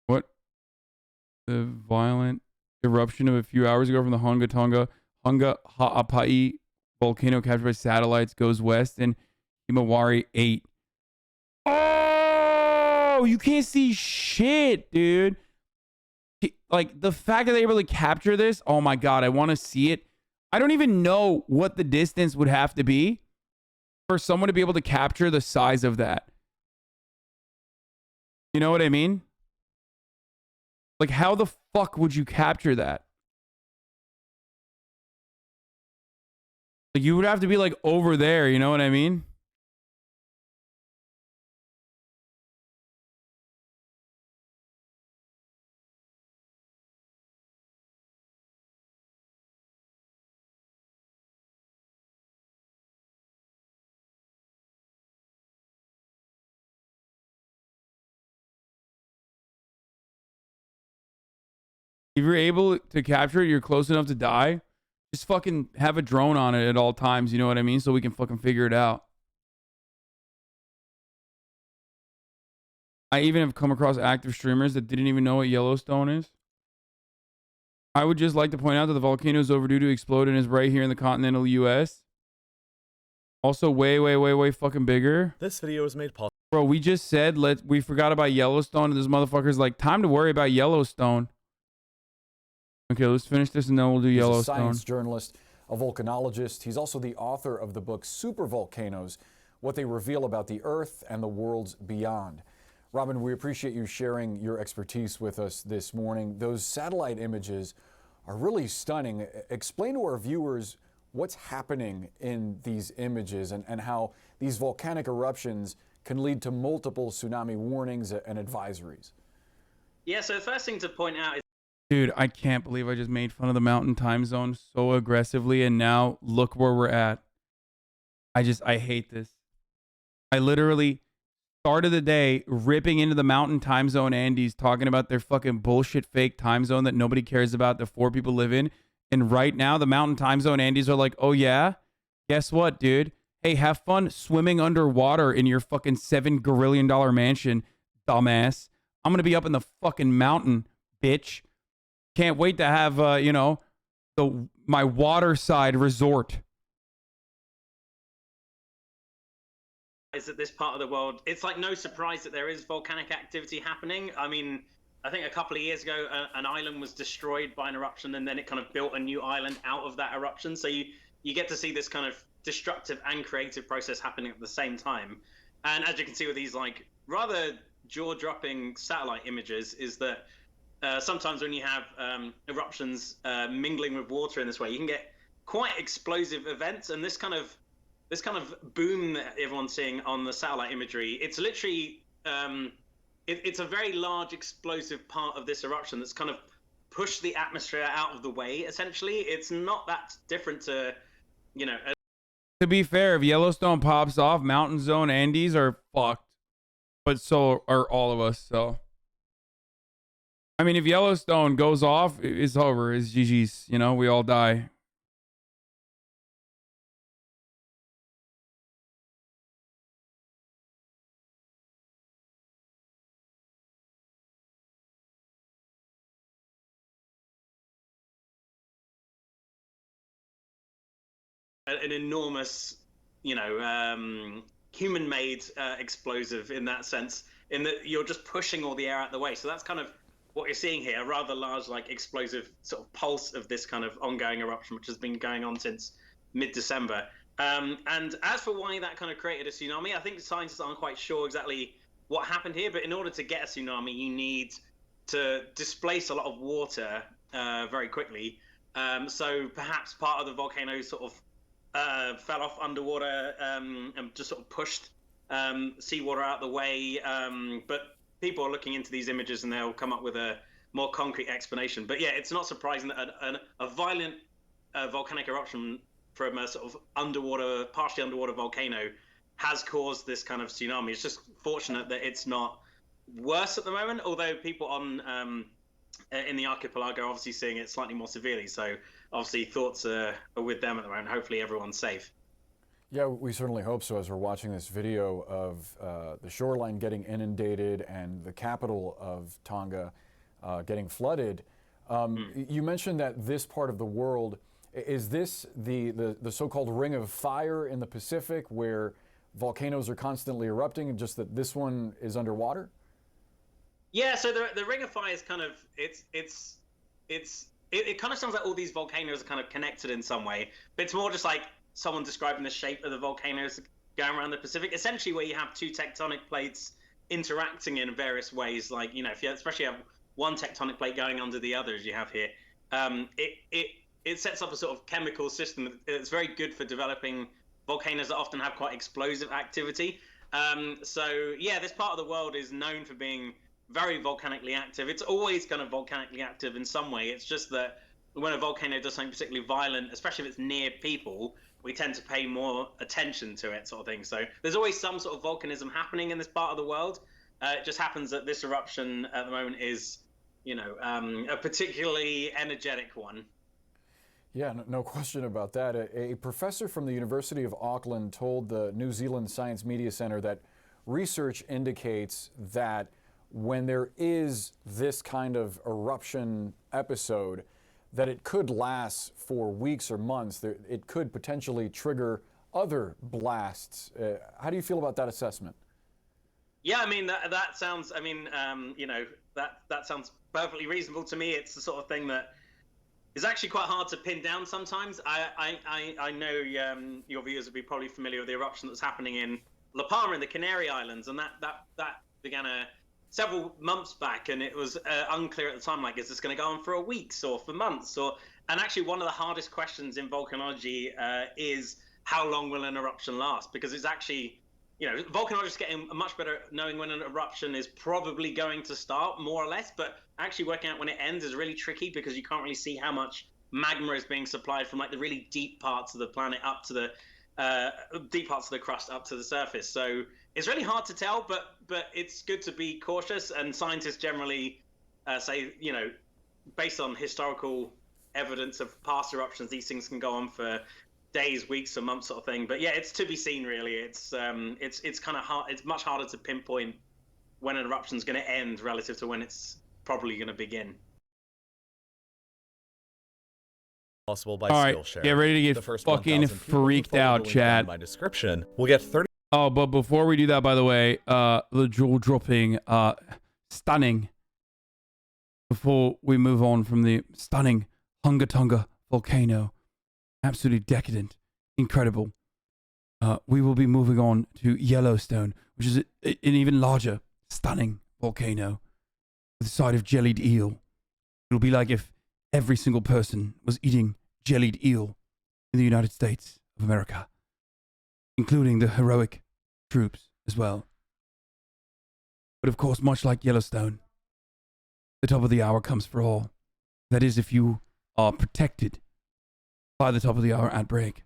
What? The violent eruption of a few hours ago from the Hunga Ha'apai volcano captured by satellites goes west in Himawari 8. Oh, you can't see shit, dude. Like, the fact that they were able to capture this, oh my god, I want to see it. I don't even know what the distance would have to be for someone to be able to capture the size of that. You know what I mean? Like, how the fuck would you capture that? Like, you would have to be like over there, you know what I mean? If you're able to capture it, you're close enough to die. Just fucking have a drone on it at all times, you know what I mean? So we can fucking figure it out. I even have come across active streamers that didn't even know what Yellowstone is. I would just like to point out that the volcano is overdue to explode and is right here in the continental US. Also way fucking bigger. This video was made possible. Bro, we just said we forgot about Yellowstone, and this motherfucker's like, time to worry about Yellowstone. Okay, let's finish this and then we'll do Yellowstone. He's a science journalist, a volcanologist. He's also the author of the book Supervolcanoes, What They Reveal About the Earth and the Worlds Beyond. Robin, we appreciate you sharing your expertise with us this morning. Those satellite images are really stunning. Explain to our viewers what's happening in these images and how these volcanic eruptions can lead to multiple tsunami warnings and advisories. Yeah, so the first thing to point out is Dude, I can't believe I just made fun of the mountain time zone so aggressively, and now look where we're at. I hate this. I literally started the day ripping into the mountain time zone Andes, talking about their fucking bullshit fake time zone that nobody cares about, that 4 people live in. And right now, the mountain time zone Andes are like, oh yeah? Guess what, dude? Hey, have fun swimming underwater in your fucking $7 gazillion mansion, dumbass. I'm gonna be up in the fucking mountain, bitch. Can't wait to have, you know, my waterside resort. is that this part of the world, it's like no surprise that there is volcanic activity happening. I mean, I think a couple of years ago, an island was destroyed by an eruption, and then it kind of built a new island out of that eruption. So you get to see this kind of destructive and creative process happening at the same time. And as you can see with these like rather jaw-dropping satellite images, is that sometimes when you have eruptions mingling with water in this way, you can get quite explosive events. And this kind of boom that everyone's seeing on the satellite imagery, it's literally it's a very large explosive part of this eruption that's kind of pushed the atmosphere out of the way. Essentially, it's not that different to, you know. To be fair, if Yellowstone pops off, Mountain Zone Andes are fucked. But so are all of us, so. I mean, if Yellowstone goes off, it's over. It's GG's. You know, we all die. An enormous, you know, human-made explosive in that sense, in that you're just pushing all the air out the way. So that's kind of what you're seeing here, a rather large, like, explosive sort of pulse of this kind of ongoing eruption, which has been going on since mid-December. And as for why that kind of created a tsunami, I think scientists aren't quite sure exactly what happened here, but in order to get a tsunami, you need to displace a lot of water very quickly. So perhaps part of the volcano sort of fell off underwater and just sort of pushed seawater out the way. But people are looking into these images and they'll come up with a more concrete explanation. But yeah, it's not surprising that a violent volcanic eruption from a sort of underwater, partially underwater volcano has caused this kind of tsunami. It's just fortunate that it's not worse at the moment, although people on in the archipelago are obviously seeing it slightly more severely. So obviously thoughts are with them at the moment. Hopefully everyone's safe. Yeah, we certainly hope so, as we're watching this video of the shoreline getting inundated and the capital of Tonga getting flooded. You mentioned that this part of the world, is this the so-called Ring of Fire in the Pacific, where volcanoes are constantly erupting, and just that this one is underwater? Yeah, so the Ring of Fire is kind of, it kind of sounds like all these volcanoes are kind of connected in some way, but it's more just like someone describing the shape of the volcanoes going around the Pacific, essentially where you have two tectonic plates interacting in various ways. Like, you know, if you especially have one tectonic plate going under the other, as you have here, it sets up a sort of chemical system that's very good for developing volcanoes that often have quite explosive activity. So yeah, this part of the world is known for being very volcanically active. It's always kind of volcanically active in some way. It's just that when a volcano does something particularly violent, especially if it's near people, we tend to pay more attention to it, sort of thing. So there's always some sort of volcanism happening in this part of the world. It just happens that this eruption at the moment is, you know, a particularly energetic one. Yeah, no question about that. A professor from the University of Auckland told the New Zealand Science Media Center that research indicates that when there is this kind of eruption episode, that it could last for weeks or months. It could potentially trigger other blasts. How do you feel about that assessment? Yeah, I mean, that sounds, I mean, you know, that sounds perfectly reasonable to me. It's the sort of thing that is actually quite hard to pin down sometimes. I know your viewers will be probably familiar with the eruption that's happening in La Palma in the Canary Islands, and that began several months back, and it was unclear at the time, like, is this going to go on for weeks or for months? And actually one of the hardest questions in volcanology is how long will an eruption last? Because it's actually, you know, volcanologists getting much better at knowing when an eruption is probably going to start, more or less, but actually working out when it ends is really tricky because you can't really see how much magma is being supplied from like the really deep parts of the planet up to the deep parts of the crust up to the surface. So it's really hard to tell, but it's good to be cautious. And scientists generally say, you know, based on historical evidence of past eruptions, these things can go on for days, weeks, or months, sort of thing. But yeah, it's to be seen, really. It's kind of hard. It's much harder to pinpoint when an eruption is going to end relative to when it's probably going to begin. Possible by All right, Skillshare. get ready to get the first fucking 1,000 people who freaked follow the out, link chat. down in my description will get 30 Oh, but before we do that, by the way, the jaw-dropping, stunning. Before we move on from the stunning Hunga Tonga volcano, absolutely decadent, incredible. We will be moving on to Yellowstone, which is an even larger, stunning volcano with a side of jellied eel. It'll be like if every single person was eating jellied eel in the United States of America, including the heroic troops as well. But of course, much like Yellowstone, the top of the hour comes for all. That is, if you are protected by the top of the hour ad break.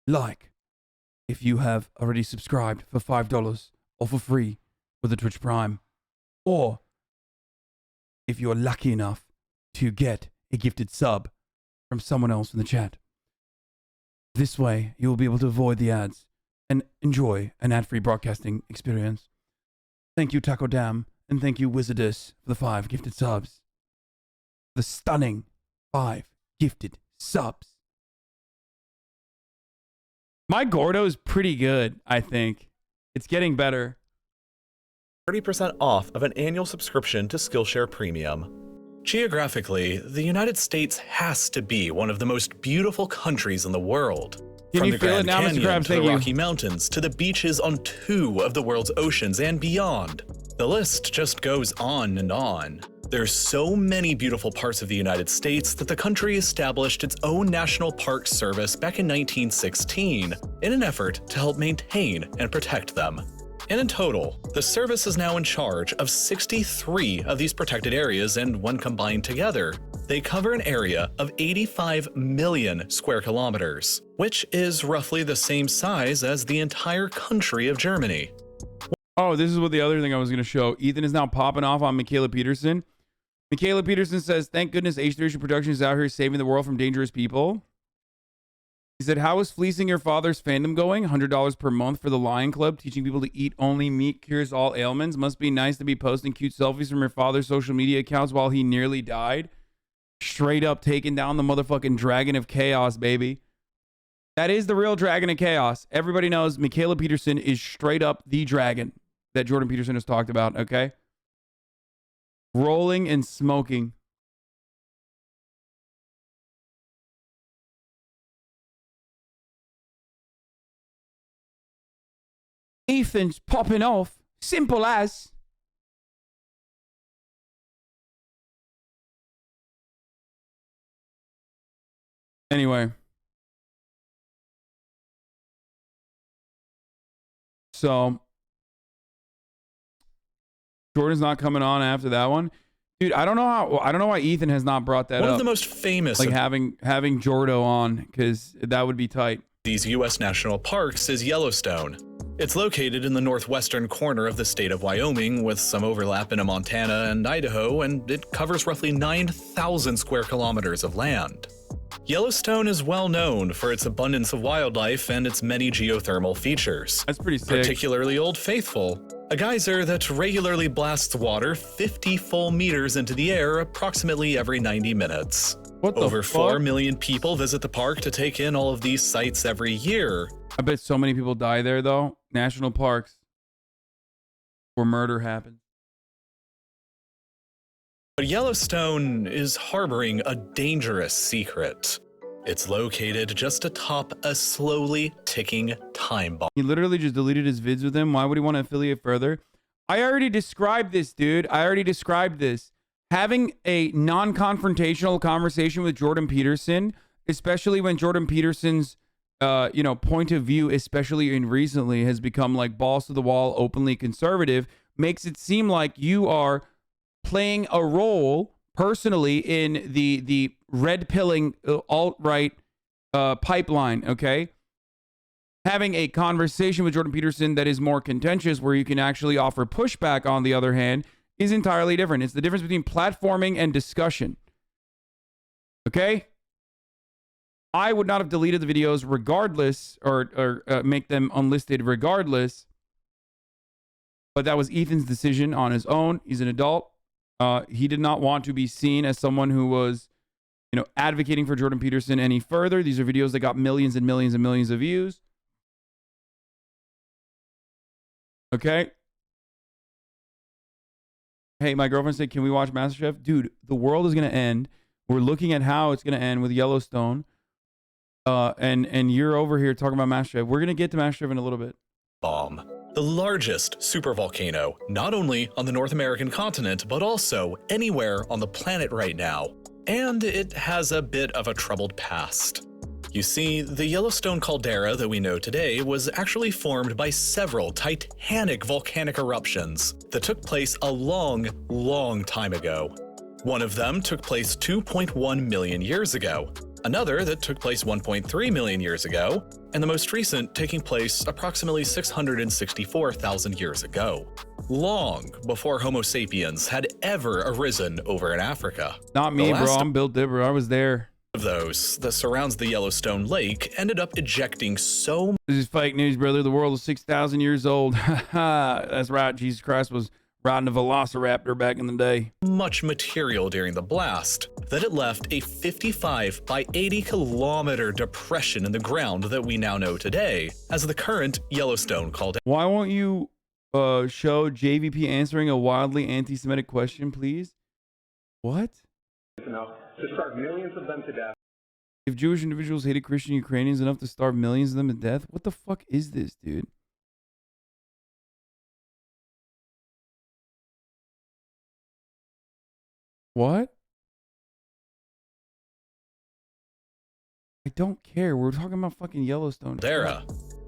Like if you have already subscribed for $5 or for free with the Twitch Prime, or if you're lucky enough to get a gifted sub from someone else in the chat. This way, you will be able to avoid the ads and enjoy an ad-free broadcasting experience. Thank you, Taco Dam, and thank you, Wizardus, for the 5 gifted subs. The stunning 5 gifted subs. My Gordo is pretty good, I think. It's getting better. 30% off of an annual subscription to Skillshare Premium. Geographically, the United States has to be one of the most beautiful countries in the world. Can From you the feel it Grand now, Mr. Canyon Krabs? to the Thank you. Rocky Mountains to the beaches on 2 of the world's oceans and beyond. The list just goes on and on. There's so many beautiful parts of the United States that the country established its own National Park Service back in 1916 in an effort to help maintain and protect them. And in total, the service is now in charge of 63 of these protected areas, and when combined together, they cover an area of 85 million square kilometers, which is roughly the same size as the entire country of Germany. Oh, this is what the other thing I was going to show. Ethan is now popping off on Michaela Peterson. Michaela Peterson says, thank goodness H3 Production is out here saving the world from dangerous people. He said, how is fleecing your father's fandom going? $100 per month for the Lion Club, teaching people to eat only meat cures all ailments. Must be nice to be posting cute selfies from your father's social media accounts while he nearly died. Straight up taking down the motherfucking Dragon of Chaos, baby. That is the real Dragon of Chaos. Everybody knows Michaela Peterson is straight up the dragon that Jordan Peterson has talked about, okay? Rolling and smoking. Ethan's popping off. Simple as. Anyway. So Jordan's not coming on after that one. Dude, I don't know why Ethan has not brought that up. One of the most famous like having Jordo on, because that would be tight. These U.S. national parks is Yellowstone. It's located in the northwestern corner of the state of Wyoming with some overlap into Montana and Idaho, and it covers roughly 9,000 square kilometers of land. Yellowstone is well known for its abundance of wildlife and its many geothermal features. That's pretty sick. Particularly Old Faithful, a geyser that regularly blasts water 50 full meters into the air approximately every 90 minutes. What the Over fuck? 4 million people visit the park to take in all of these sights every year. I bet so many people die there, though. National parks where murder happens. But Yellowstone is harboring a dangerous secret. It's located just atop a slowly ticking time bomb. He literally just deleted his vids with him. Why would he want to affiliate further? I already described this, dude. I already described this. Having a non-confrontational conversation with Jordan Peterson, especially when Jordan Peterson's point of view, especially in recently, has become like balls to the wall, openly conservative, makes it seem like you are playing a role personally in the red pilling alt-right pipeline, okay? Having a conversation with Jordan Peterson that is more contentious, where you can actually offer pushback, on the other hand, is entirely different. It's the difference between platforming and discussion. Okay? I would not have deleted the videos regardless, or make them unlisted regardless. But that was Ethan's decision on his own. He's an adult. He did not want to be seen as someone who was, advocating for Jordan Peterson any further. These are videos that got millions and millions and millions of views. Okay. Hey, my girlfriend said, can we watch MasterChef? Dude, the world is going to end. We're looking at how it's going to end with Yellowstone. And you're over here talking about MasterChef. We're going to get to MasterChef in a little bit. Bomb. The largest supervolcano, not only on the North American continent, but also anywhere on the planet right now. And it has a bit of a troubled past. You see, the Yellowstone caldera that we know today was actually formed by several titanic volcanic eruptions that took place a long, long time ago. One of them took place 2.1 million years ago, another that took place 1.3 million years ago, and the most recent taking place approximately 664,000 years ago. Long before Homo sapiens had ever arisen over in Africa. Not me, bro. I'm Bill Dibber. I was there. Of those that surrounds the Yellowstone Lake ended up ejecting so much. This is fake news, brother. The world is 6,000 years old. That's right. Jesus Christ was riding a velociraptor back in the day. Much material during the blast that it left a 55 by 80 kilometer depression in the ground that we now know today as the current Yellowstone caldera. Why won't you show JVP answering a wildly anti-Semitic question, please? What? To starve millions of them to death. If Jewish individuals hated Christian Ukrainians enough to starve millions of them to death, what the fuck is this, dude? What? I don't care. We're talking about fucking Yellowstone.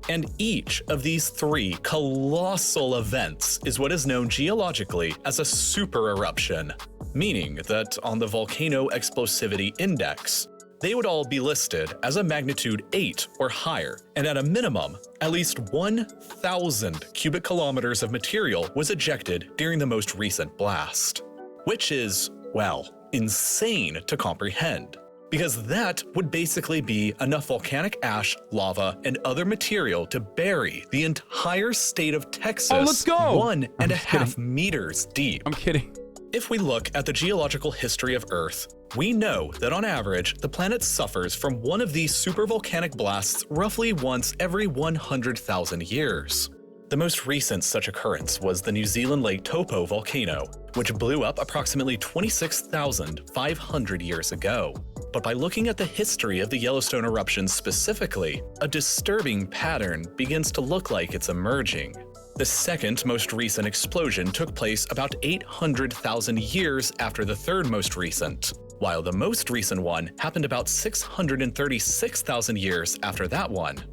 And each of these three colossal events is what is known geologically as a super eruption, meaning that on the Volcano Explosivity Index, they would all be listed as a magnitude 8 or higher, and at a minimum, at least 1,000 cubic kilometers of material was ejected during the most recent blast, which is, well, insane to comprehend. Because that would basically be enough volcanic ash, lava, and other material to bury the entire state of Texas 1.5 meters deep. I'm kidding. If we look at the geological history of Earth, we know that on average, the planet suffers from one of these supervolcanic blasts roughly once every 100,000 years. The most recent such occurrence was the New Zealand Lake Taupo volcano, which blew up approximately 26,500 years ago. But by looking at the history of the Yellowstone eruptions specifically, a disturbing pattern begins to look like it's emerging. The second most recent explosion took place about 800,000 years after the third most recent, while the most recent one happened about 636,000 years after that one.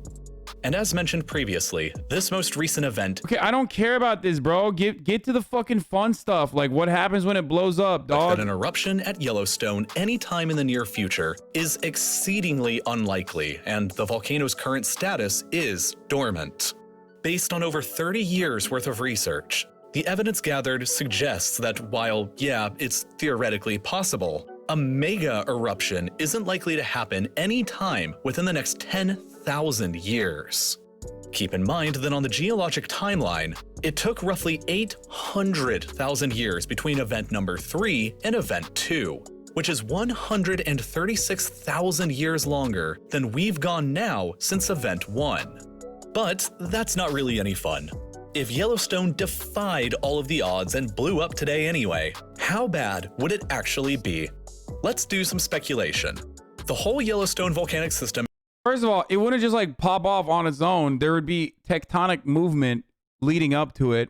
And as mentioned previously, this most recent event— Okay, I don't care about this, bro. Get to the fucking fun stuff. Like, what happens when it blows up, dog? That an eruption at Yellowstone anytime in the near future is exceedingly unlikely, and the volcano's current status is dormant. Based on over 30 years worth of research, the evidence gathered suggests that while, yeah, it's theoretically possible, a mega eruption isn't likely to happen any time within the next 10,000 years. Keep in mind that on the geologic timeline, it took roughly 800,000 years between event number 3 and event 2, which is 136,000 years longer than we've gone now since event 1. But that's not really any fun. If Yellowstone defied all of the odds and blew up today anyway, how bad would it actually be? Let's do some speculation. The whole Yellowstone volcanic system— First of all, it wouldn't just like pop off on its own. There would be tectonic movement leading up to it.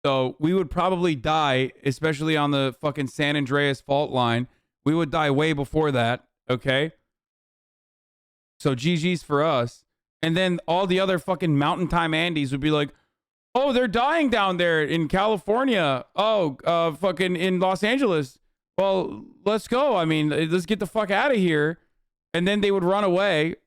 So we would probably die, especially on the fucking San Andreas fault line. We would die way before that, okay? So GG's for us. And then all the other fucking mountain time Andes would be like, oh, they're dying down there in California. Oh, fucking in Los Angeles. Well, let's go. I mean, let's get the fuck out of here. And then they would run away.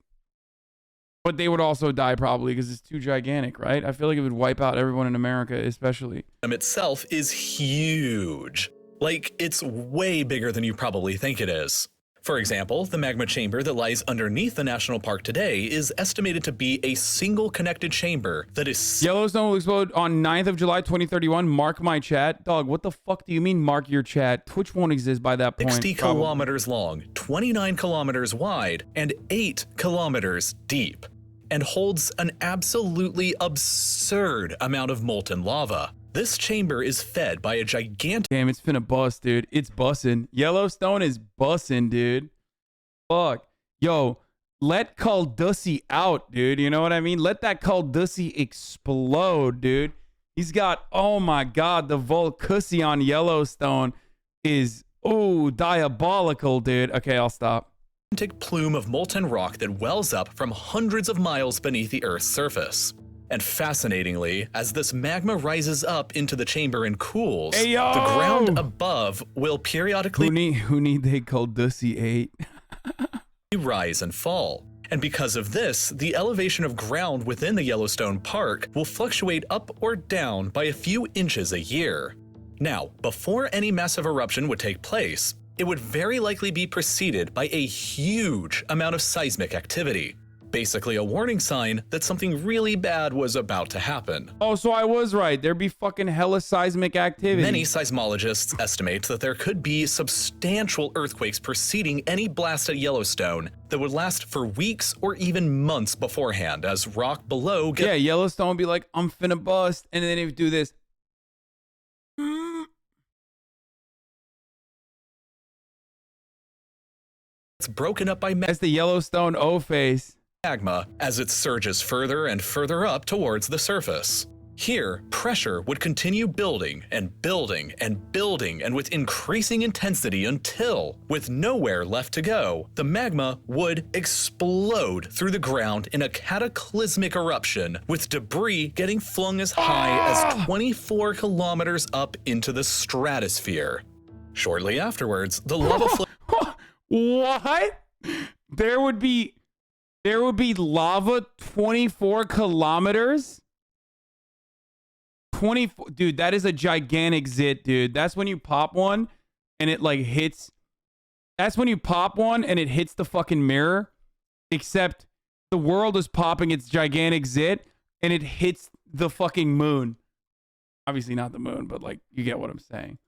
But they would also die probably because it's too gigantic, right? I feel like it would wipe out everyone in America, especially. Itself is huge. Like, it's way bigger than you probably think it is. For example, the magma chamber that lies underneath the national park today is estimated to be a single connected chamber that is— Yellowstone will explode on 9th of July, 2031. Mark my chat. Dog, what the fuck do you mean mark your chat? Twitch won't exist by that point. 60 kilometers long, 29 kilometers wide, and 8 kilometers deep. and holds an absolutely absurd amount of molten lava. This chamber is fed by a gigantic— Damn, it's finna bust, dude. It's bussin'. Yellowstone is bussin', dude. Fuck. Yo, let Caldussy out, dude. You know what I mean? Let that Caldussy explode, dude. He's got, oh my God, the Volcussy on Yellowstone is, oh, diabolical, dude. Okay, I'll stop. Plume of molten rock that wells up from hundreds of miles beneath the Earth's surface. And fascinatingly, as this magma rises up into the chamber and cools, hey, yo! the ground above will periodically who need they Caldussy 8? rise and fall. And because of this, the elevation of ground within the Yellowstone Park will fluctuate up or down by a few inches a year. Now, before any massive eruption would take place, it would very likely be preceded by a huge amount of seismic activity. Basically a warning sign that something really bad was about to happen. Oh, so I was right. There'd be fucking hella seismic activity. Many seismologists estimate that there could be substantial earthquakes preceding any blast at Yellowstone that would last for weeks or even months beforehand as rock below Yeah, Yellowstone would be like, I'm finna bust, and then it would do this. It's broken up by That's the Yellowstone O face. Magma as it surges further and further up towards the surface. Here, pressure would continue building and building and building and with increasing intensity until, with nowhere left to go, the magma would explode through the ground in a cataclysmic eruption, with debris getting flung as high as 24 kilometers up into the stratosphere. Shortly afterwards, the lava flow— What? There would be lava 24 kilometers? 24, dude, that is a gigantic zit, dude. That's when you pop one and it like hits. That's when you pop one and it hits the fucking mirror. Except the world is popping its gigantic zit and it hits the fucking moon. Obviously not the moon, but like you get what I'm saying.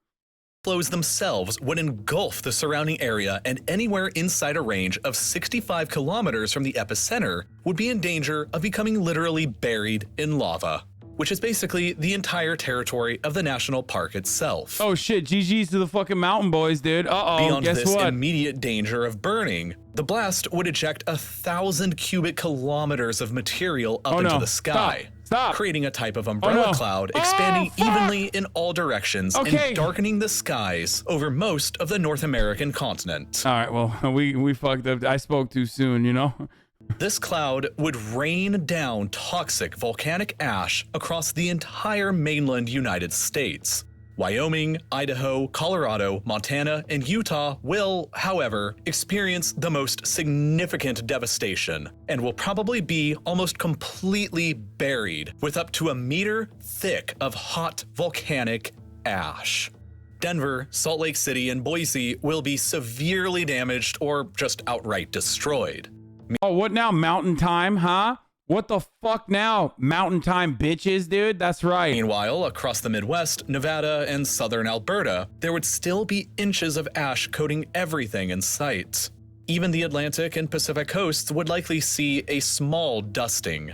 Flows themselves would engulf the surrounding area, and anywhere inside a range of 65 kilometers from the epicenter would be in danger of becoming literally buried in lava, which is basically the entire territory of the national park itself. Oh shit, GG's to the fucking mountain boys, dude. Beyond guess this what? immediate danger of burning, the blast would eject 1,000 cubic kilometers of material up into the sky. Stop. Creating a type of umbrella cloud expanding evenly in all directions and darkening the skies over most of the North American continent. All right, well, we fucked up. I spoke too soon, you know? This cloud would rain down toxic volcanic ash across the entire mainland United States. Wyoming, Idaho, Colorado, Montana, and Utah will, however, experience the most significant devastation and will probably be almost completely buried with up to a meter thick of hot volcanic ash. Denver, Salt Lake City, and Boise will be severely damaged or just outright destroyed. Oh, what now? Mountain time, huh? What the fuck now? Mountain time, bitches, dude? That's right. Meanwhile, across the Midwest, Nevada, and southern Alberta, there would still be inches of ash coating everything in sight. Even the Atlantic and Pacific coasts would likely see a small dusting,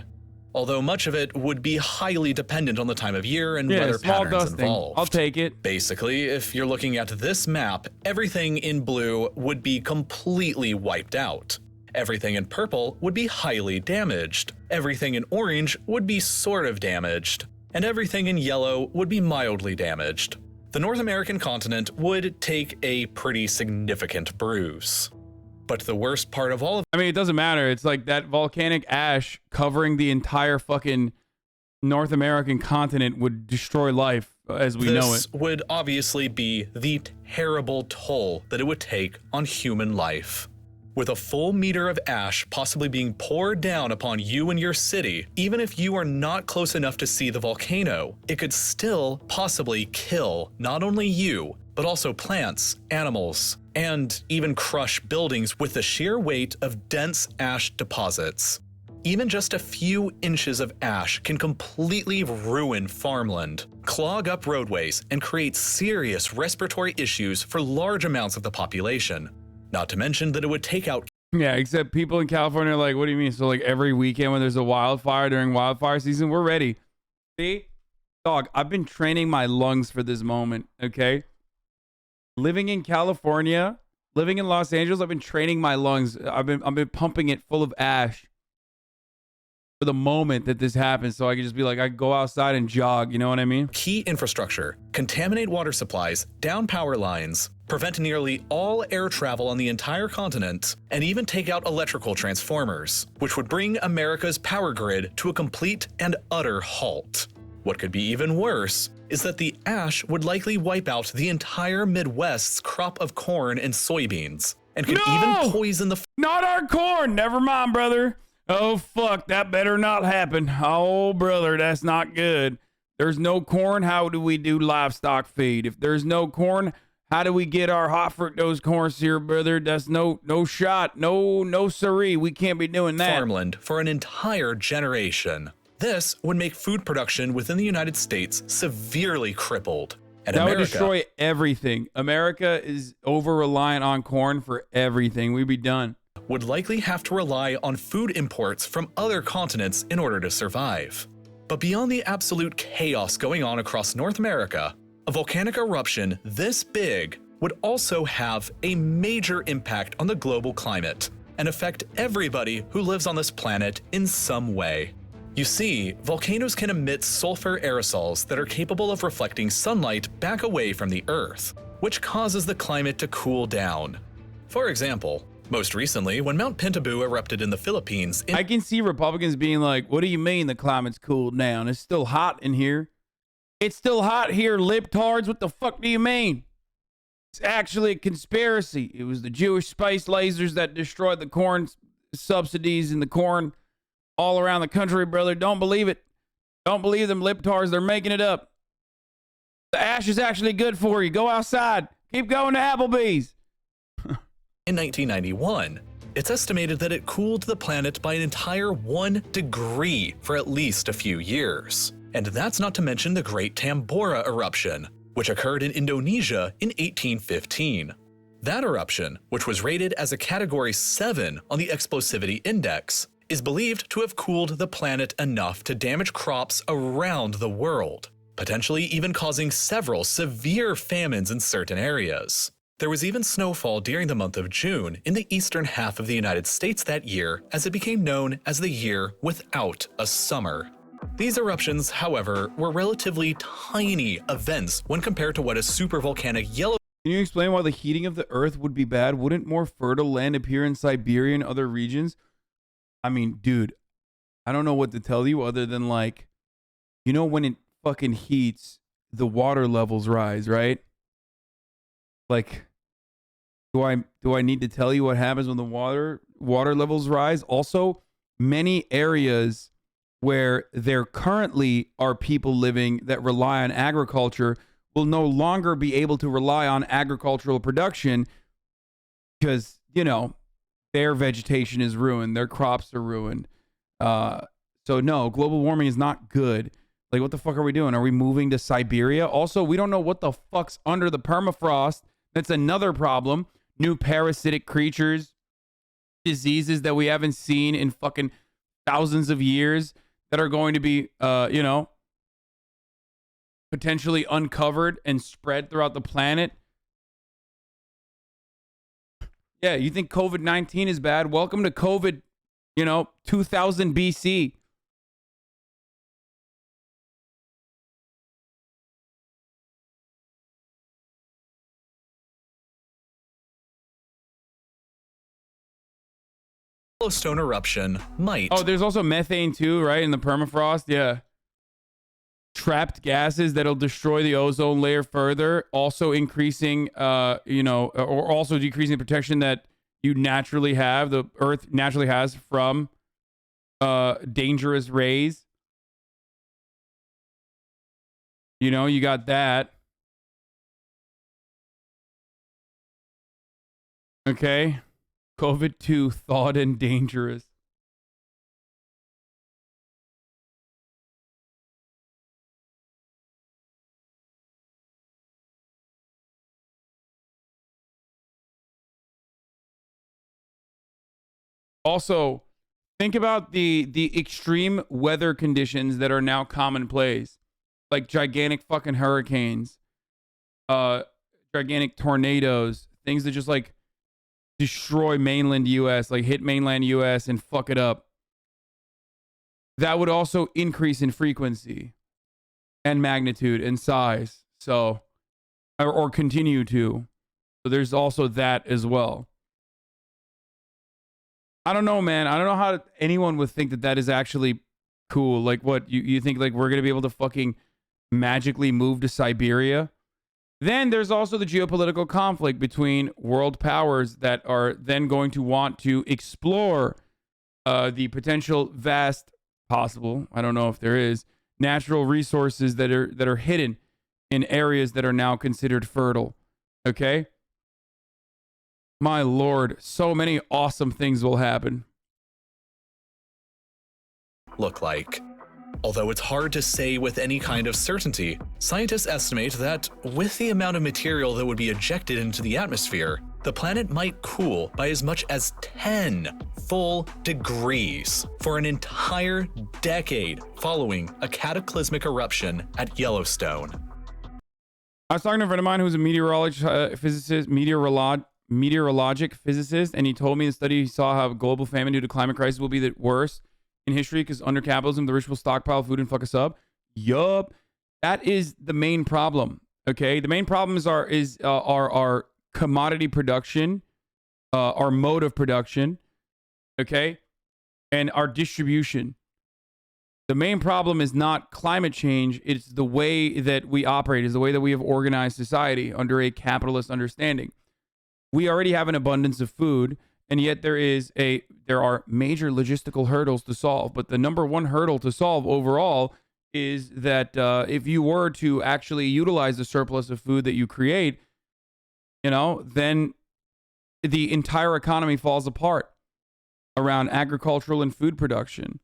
although much of it would be highly dependent on the time of year and weather patterns involved. I'll take it. Basically, if you're looking at this map, everything in blue would be completely wiped out. Everything in purple would be highly damaged. Everything in orange would be sort of damaged. And everything in yellow would be mildly damaged. The North American continent would take a pretty significant bruise. But the worst part of all of— I mean, it doesn't matter. It's like that volcanic ash covering the entire fucking North American continent would destroy life as we know it. This would obviously be the terrible toll that it would take on human life. With a full meter of ash possibly being poured down upon you and your city, even if you are not close enough to see the volcano, it could still possibly kill not only you, but also plants, animals, and even crush buildings with the sheer weight of dense ash deposits. Even just a few inches of ash can completely ruin farmland, clog up roadways, and create serious respiratory issues for large amounts of the population. Not to mention that it would take out Yeah, except people in California are like, what do you mean? So like every weekend when there's a wildfire during wildfire season, we're ready. See? Dog, I've been training my lungs for this moment, okay? Living in California, living in Los Angeles, I've been training my lungs. I've been pumping it full of ash for the moment that this happens, so I can just be like, I go outside and jog, you know what I mean? Key infrastructure, contaminate water supplies, down power lines, prevent nearly all air travel on the entire continent, and even take out electrical transformers, which would bring America's power grid to a complete and utter halt. What could be even worse is that the ash would likely wipe out the entire Midwest's crop of corn and soybeans, and could even poison the— Not our corn! Never mind, brother. Oh, fuck, that better not happen. Oh, brother, that's not good. There's no corn, how do we do livestock feed? If there's no corn, how do we get our hot fructose corn syrup, brother? That's no shot, no siree. We can't be doing that. Farmland for an entire generation. This would make food production within the United States severely crippled. And that America would destroy everything. America is over-reliant on corn for everything. We'd be done. Would likely have to rely on food imports from other continents in order to survive. But beyond the absolute chaos going on across North America, a volcanic eruption this big would also have a major impact on the global climate and affect everybody who lives on this planet in some way. You see, volcanoes can emit sulfur aerosols that are capable of reflecting sunlight back away from the Earth, which causes the climate to cool down. For example, most recently, when Mount Pinatubo erupted in the Philippines— I can see Republicans being like, what do you mean the climate's cooled down? It's still hot in here. It's still hot here, libtards. What the fuck do you mean? It's actually a conspiracy. It was the Jewish space lasers that destroyed the corn subsidies and the corn all around the country, brother. Don't believe it. Don't believe them libtards. They're making it up. The ash is actually good for you. Go outside. Keep going to Applebee's. In 1991, it's estimated that it cooled the planet by an entire 1 degree for at least a few years. And that's not to mention the Great Tambora eruption, which occurred in Indonesia in 1815. That eruption, which was rated as a Category 7 on the Explosivity Index, is believed to have cooled the planet enough to damage crops around the world, potentially even causing several severe famines in certain areas. There was even snowfall during the month of June in the eastern half of the United States that year, as it became known as the year without a summer. These eruptions, however, were relatively tiny events when compared to what a supervolcanic yellow— Can you explain why the heating of the Earth would be bad? Wouldn't more fertile land appear in Siberia and other regions? I mean, dude, I don't know what to tell you other than, like, you know, when it fucking heats, the water levels rise, right? Like, do I need to tell you what happens when the water levels rise? Also, many areas where there currently are people living that rely on agriculture will no longer be able to rely on agricultural production because, you know, their vegetation is ruined, their crops are ruined. So no, global warming is not good. Like, what the fuck are we doing? Are we moving to Siberia? Also, we don't know what the fuck's under the permafrost. That's another problem. New parasitic creatures, diseases that we haven't seen in fucking thousands of years that are going to be, you know, potentially uncovered and spread throughout the planet. Yeah, you think COVID-19 is bad? Welcome to COVID, you know, 2000 BC. Yellowstone eruption might— Oh, there's also methane too, right? In the permafrost, yeah. Trapped gases that'll destroy the ozone layer further, also increasing, you know, or also decreasing the protection that you naturally have, the Earth naturally has from dangerous rays. You know, you got that. Okay. COVID-2 thawed and dangerous. Also, think about the extreme weather conditions that are now commonplace, like gigantic fucking hurricanes, gigantic tornadoes, things that just like destroy mainland US, like hit mainland US and fuck it up. That would also increase in frequency and magnitude and size. So, or continue to. So there's also that as well. I don't know, man. I don't know how anyone would think that that is actually cool. Like, what, you think like we're going to be able to fucking magically move to Siberia? Then there's also the geopolitical conflict between world powers that are then going to want to explore the potential vast possible, I don't know if there is, natural resources that are hidden in areas that are now considered fertile. Okay? My lord, so many awesome things will happen. Look like. Although it's hard to say with any kind of certainty, scientists estimate that with the amount of material that would be ejected into the atmosphere, the planet might cool by as much as 10 full degrees for an entire decade following a cataclysmic eruption at Yellowstone. I was talking to a friend of mine who's a meteorologic physicist, and he told me in the study he saw how global famine due to climate crisis will be the worst in history because under capitalism, the rich will stockpile food and fuck us up. Yup. That is the main problem. Okay. The main problem is our commodity production, our mode of production. Okay. And our distribution. The main problem is not climate change. It's the way that we operate, is the way that we have organized society under a capitalist understanding. We already have an abundance of food, and yet there are major logistical hurdles to solve. But the number one hurdle to solve overall is that if you were to actually utilize the surplus of food that you create, then the entire economy falls apart around agricultural and food production.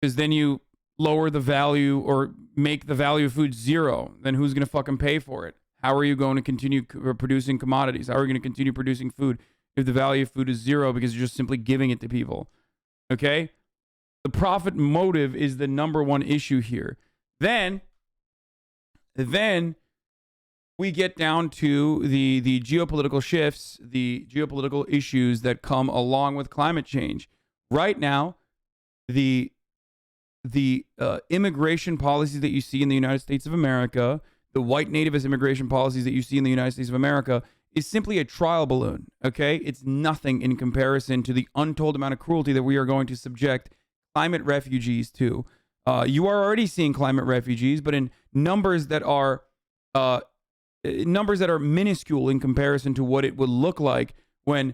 Because then you lower the value or make the value of food zero. Then who's going to fucking pay for it? How are you going to continue producing commodities? How are you going to continue producing food if the value of food is zero because you're just simply giving it to people? Okay? The profit motive is the number one issue here. Then we get down to the geopolitical shifts, the geopolitical issues that come along with climate change. Right now, the immigration policies that you see in the United States of America, the white nativist immigration policies that you see in the United States of America, is simply a trial balloon, okay? It's nothing in comparison to the untold amount of cruelty that we are going to subject climate refugees to. You are already seeing climate refugees, but in numbers that are minuscule in comparison to what it would look like when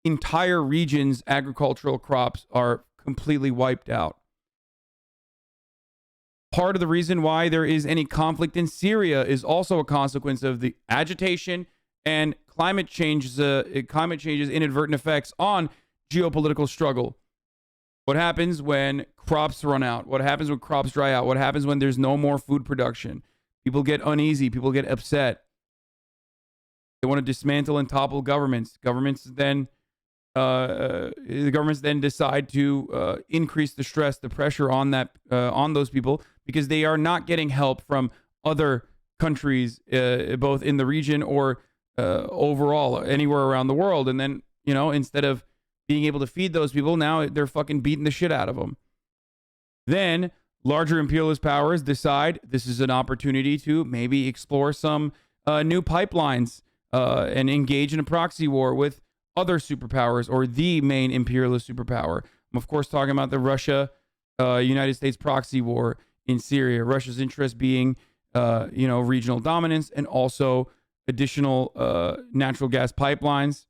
entire regions' agricultural crops are completely wiped out. Part of the reason why there is any conflict in Syria is also a consequence of the agitation and climate change's inadvertent effects on geopolitical struggle. What happens when crops run out? What happens when crops dry out? What happens when there's no more food production? People get uneasy. People get upset. They want to dismantle and topple governments. The governments then decide to increase the stress, the pressure on those people, because they are not getting help from other countries, both in the region or overall anywhere around the world. And then, instead of being able to feed those people, now they're fucking beating the shit out of them. Then larger imperialist powers decide this is an opportunity to maybe explore some new pipelines and engage in a proxy war with other superpowers or the main imperialist superpower. I'm of course talking about the Russia-United States proxy war in Syria. Russia's interest being, regional dominance and also additional natural gas pipelines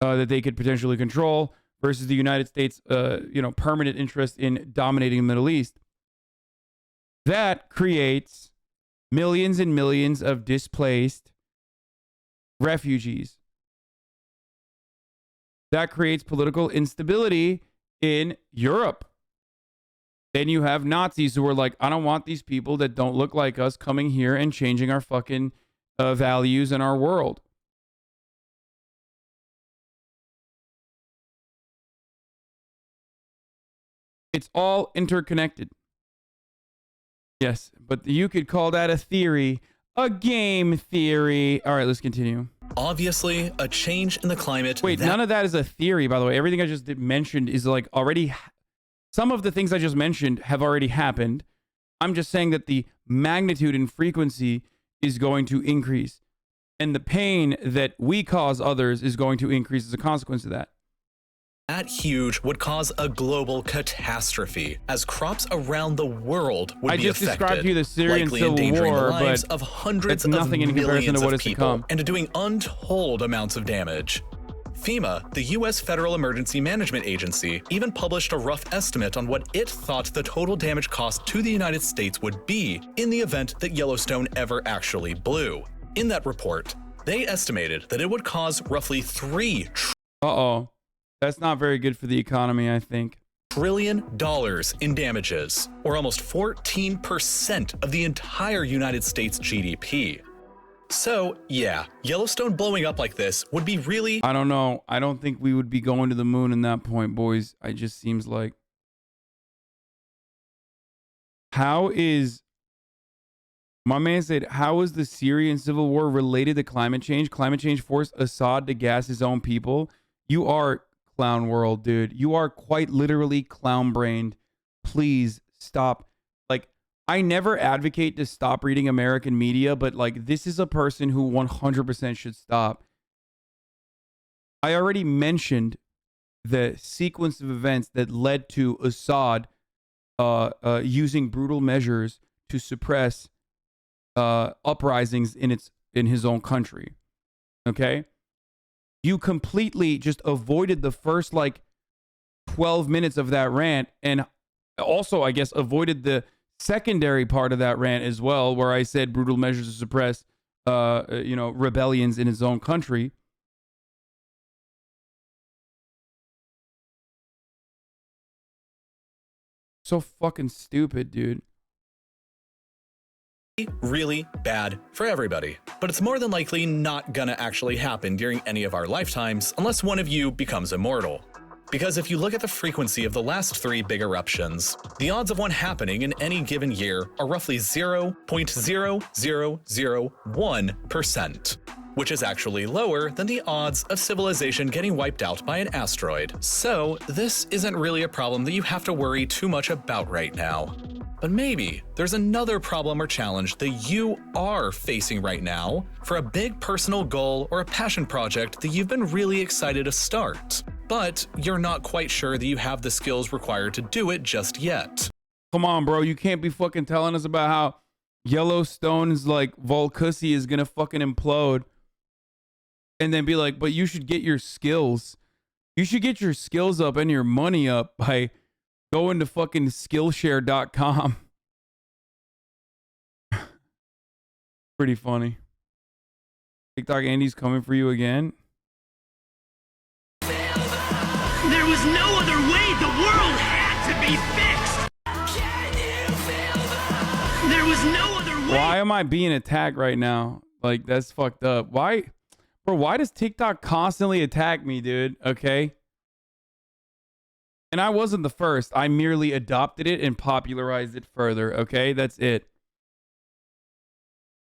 that they could potentially control versus the United States, permanent interest in dominating the Middle East. That creates millions and millions of displaced refugees. That creates political instability in Europe. Then you have Nazis who are like, I don't want these people that don't look like us coming here and changing our fucking values in our world. It's all interconnected. Yes, but you could call that a theory, a game theory. All right, let's continue. Obviously, a change in the climate. Wait, none of that is a theory, by the way. Everything I just mentioned is like already. Some of the things I just mentioned have already happened. I'm just saying that the magnitude and frequency is going to increase. And the pain that we cause others is going to increase as a consequence of that. That huge would cause a global catastrophe, as crops around the world would be affected. I just described to you the Syrian likely civil endangering war, the lives but of hundreds it's nothing of in comparison millions to what of is to people, come. and to doing untold amounts of damage. FEMA, the U.S. Federal Emergency Management Agency, even published a rough estimate on what it thought the total damage cost to the United States would be in the event that Yellowstone ever actually blew. In that report, they estimated that it would cause roughly $3 Uh-oh. That's not very good for the economy, I think. trillion in damages, or almost 14% of the entire United States GDP. So, yeah, Yellowstone blowing up like this would be really... I don't know. I don't think we would be going to the moon in that point, boys. It just seems like... How is... My man said, how is the Syrian civil war related to climate change? Climate change forced Assad to gas his own people. You are clown world, dude. You are quite literally clown-brained. Please stop. Like, I never advocate to stop reading American media, but like, this is a person who 100% should stop. I already mentioned the sequence of events that led to Assad using brutal measures to suppress uprisings in his own country. Okay? You completely just avoided the first like 12 minutes of that rant, and also, I guess, avoided the secondary part of that rant as well, where I said brutal measures to suppress rebellions in his own country. So fucking stupid, dude. Really bad for everybody. But it's more than likely not gonna actually happen during any of our lifetimes unless one of you becomes immortal. Because if you look at the frequency of the last 3 big eruptions, the odds of one happening in any given year are roughly 0.0001%, which is actually lower than the odds of civilization getting wiped out by an asteroid. So this isn't really a problem that you have to worry too much about right now. But maybe there's another problem or challenge that you are facing right now for a big personal goal or a passion project that you've been really excited to start, but you're not quite sure that you have the skills required to do it just yet. Come on, bro. You can't be fucking telling us about how Yellowstone's like Volcussy is gonna fucking implode and then be like, but you should get your skills. You should get your skills up and your money up by going to fucking Skillshare.com. Pretty funny. TikTok Andy's coming for you again. There was no other way. The world had to be fixed. There was no other way. Why am I being attacked right now? Like, that's fucked up. Why? Bro, why does TikTok constantly attack me, dude? Okay. And I wasn't the first. I merely adopted it and popularized it further. Okay, that's it.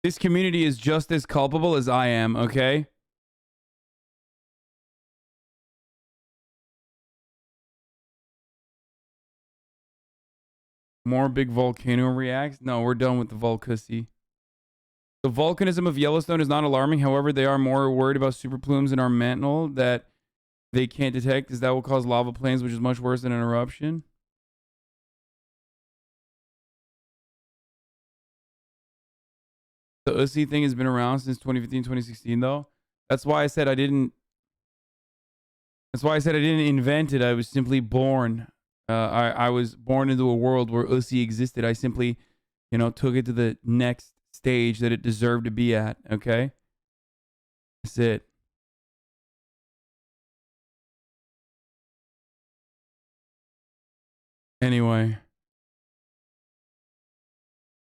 This community is just as culpable as I am. Okay. More big volcano reacts? No, we're done with the Volcussy. The volcanism of Yellowstone is not alarming. However, they are more worried about super plumes in our mantle that they can't detect, as that will cause lava plains, which is much worse than an eruption. The Ussy thing has been around since 2015, 2016, though. That's why I said I didn't invent it. I was simply born. I was born into a world where Ussy existed. I simply, took it to the next stage that it deserved to be at. Okay? That's it. Anyway,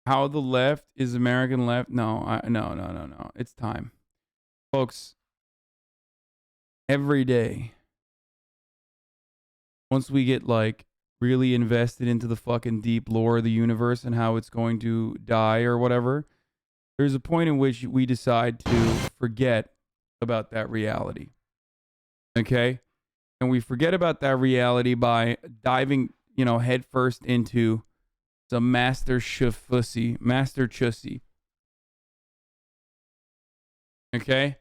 how the left is American left? No, no. It's time, folks. Every day, once we get like really invested into the fucking deep lore of the universe and how it's going to die or whatever, there's a point in which we decide to forget about that reality. Okay? And we forget about that reality by diving, headfirst into some master chussy. Okay?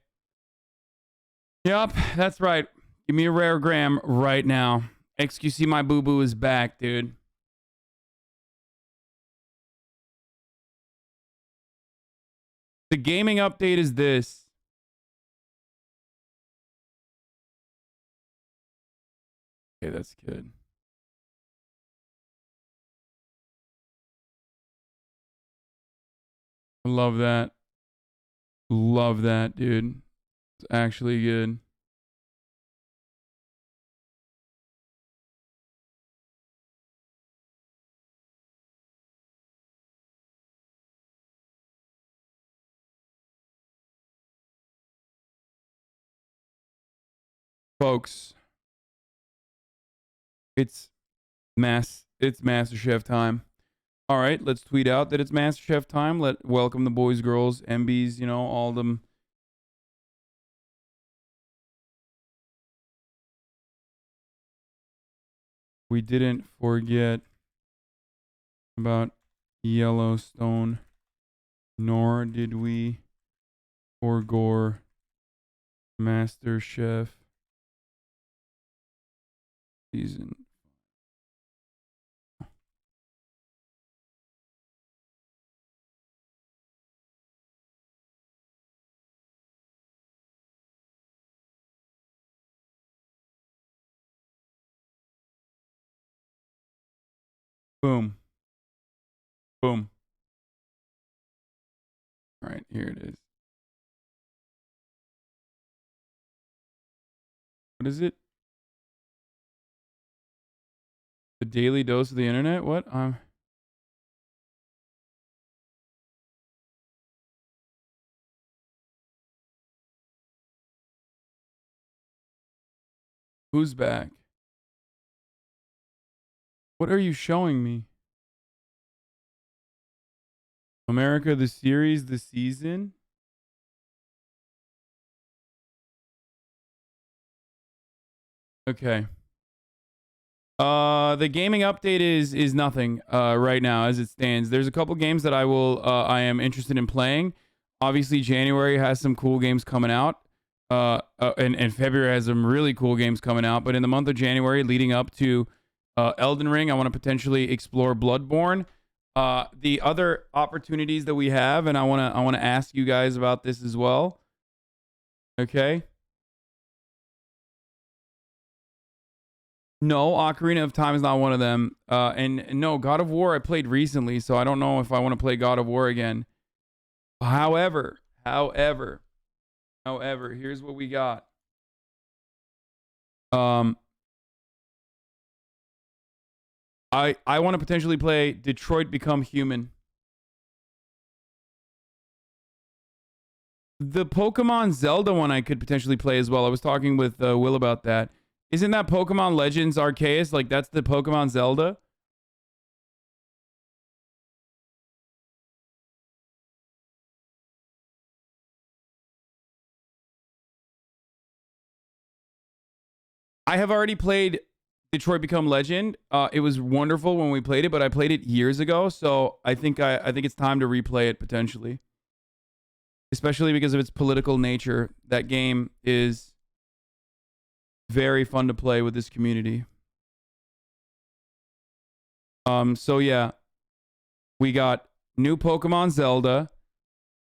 Yup, that's right. Give me a rare gram right now. XQC my boo-boo is back, dude. The gaming update is this. Okay, that's good. I love that. Love that, dude. It's actually good. Folks, it's MasterChef time. All right, let's tweet out that it's MasterChef time. Welcome the boys, girls, MBs, all of them. We didn't forget about Yellowstone, nor did we forgo MasterChef season. Boom. Boom. All right, here it is. What is it? The daily dose of the internet? What? Who's back? What are you showing me? America, the series, the season? Okay. The gaming update is nothing right now as it stands. There's a couple games that I am interested in playing. Obviously, January has some cool games coming out. And February has some really cool games coming out. But in the month of January, leading up to Elden Ring, I want to potentially explore Bloodborne. The other opportunities that we have, and I want to ask you guys about this as well. Okay. No, Ocarina of Time is not one of them. And no, God of War I played recently, so I don't know if I want to play God of War again. However, here's what we got. I want to potentially play Detroit Become Human. The Pokemon Zelda one I could potentially play as well. I was talking with Will about that. Isn't that Pokemon Legends Arceus? Like, that's the Pokemon Zelda? I have already played Detroit Become Legend. It was wonderful when we played it, but I played it years ago, so I think it's time to replay it potentially. Especially because of its political nature. That game is very fun to play with this community. So yeah, we got new Pokemon Zelda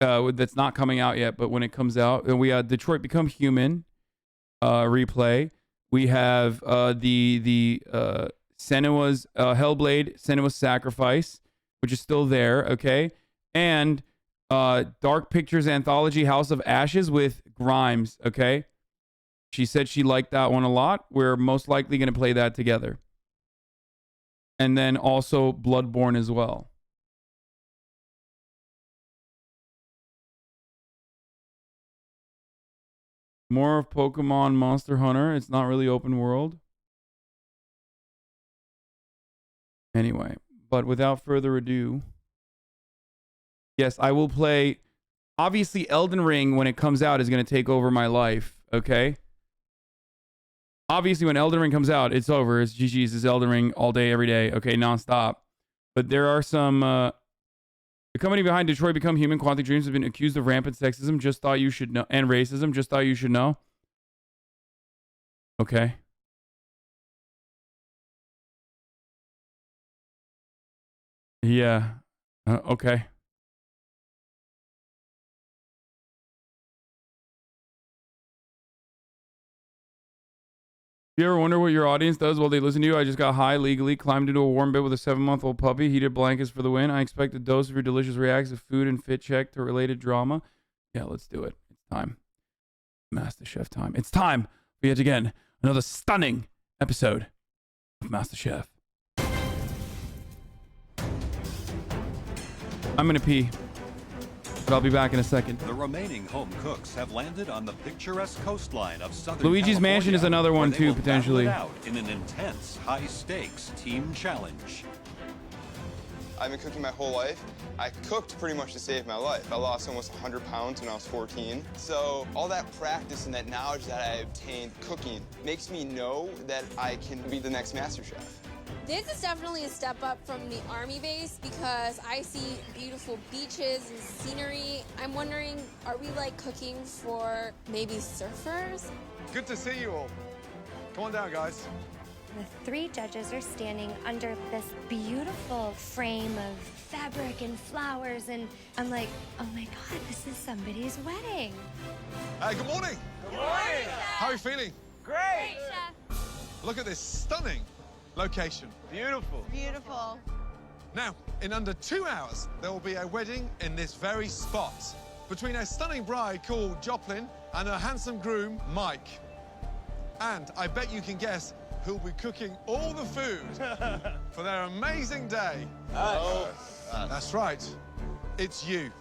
that's not coming out yet, but when it comes out, and we got Detroit Become Human replay. We have the Senua's Hellblade, Senua's Sacrifice, which is still there, okay, and Dark Pictures Anthology House of Ashes with Grimes, okay. She said she liked that one a lot. We're most likely going to play that together. And then also Bloodborne as well. More of Pokemon Monster Hunter. It's not really open world. Anyway, but without further ado, yes, I will play. Obviously, Elden Ring, when it comes out, is going to take over my life, okay? Obviously, when Elden Ring comes out, it's over. It's GG's. It's Elden Ring all day, every day, okay, nonstop. But there are some... the company behind Detroit Become Human, Quantic Dreams, has been accused of rampant sexism. Just thought you should know. And racism. Just thought you should know. Okay. Yeah. Okay. You ever wonder what your audience does while they listen to you? I just got high legally, climbed into a warm bed with a 7-month-old puppy, heated blankets for the win. I expect a dose of your delicious reacts of food and fit check to related drama. Yeah, let's do it. It's time. MasterChef time. It's time for yet again another stunning episode of MasterChef. I'm gonna pee, but I'll be back in a second. The remaining home cooks have landed on the picturesque coastline of southern Luigi's California, Mansion is another one where they too, will potentially. battle it out in an intense, high-stakes team challenge. I've been cooking my whole life. I cooked pretty much to save my life. I lost almost 100 pounds when I was 14. So all that practice and that knowledge that I obtained cooking makes me know that I can be the next MasterChef. This is definitely a step up from the Army base because I see beautiful beaches and scenery. I'm wondering, are we like cooking for maybe surfers? Good to see you all. Come on down, guys. The 3 judges are standing under this beautiful frame of fabric and flowers, and I'm like, oh my God, this is somebody's wedding. Hey, good morning. Good morning. How are you feeling? Great. Look at this stunning location. Beautiful. Beautiful. Now, in under 2 hours, there will be a wedding in this very spot between a stunning bride called Joplin and her handsome groom, Mike. And I bet you can guess who'll be cooking all the food for their amazing day. That's right. It's you.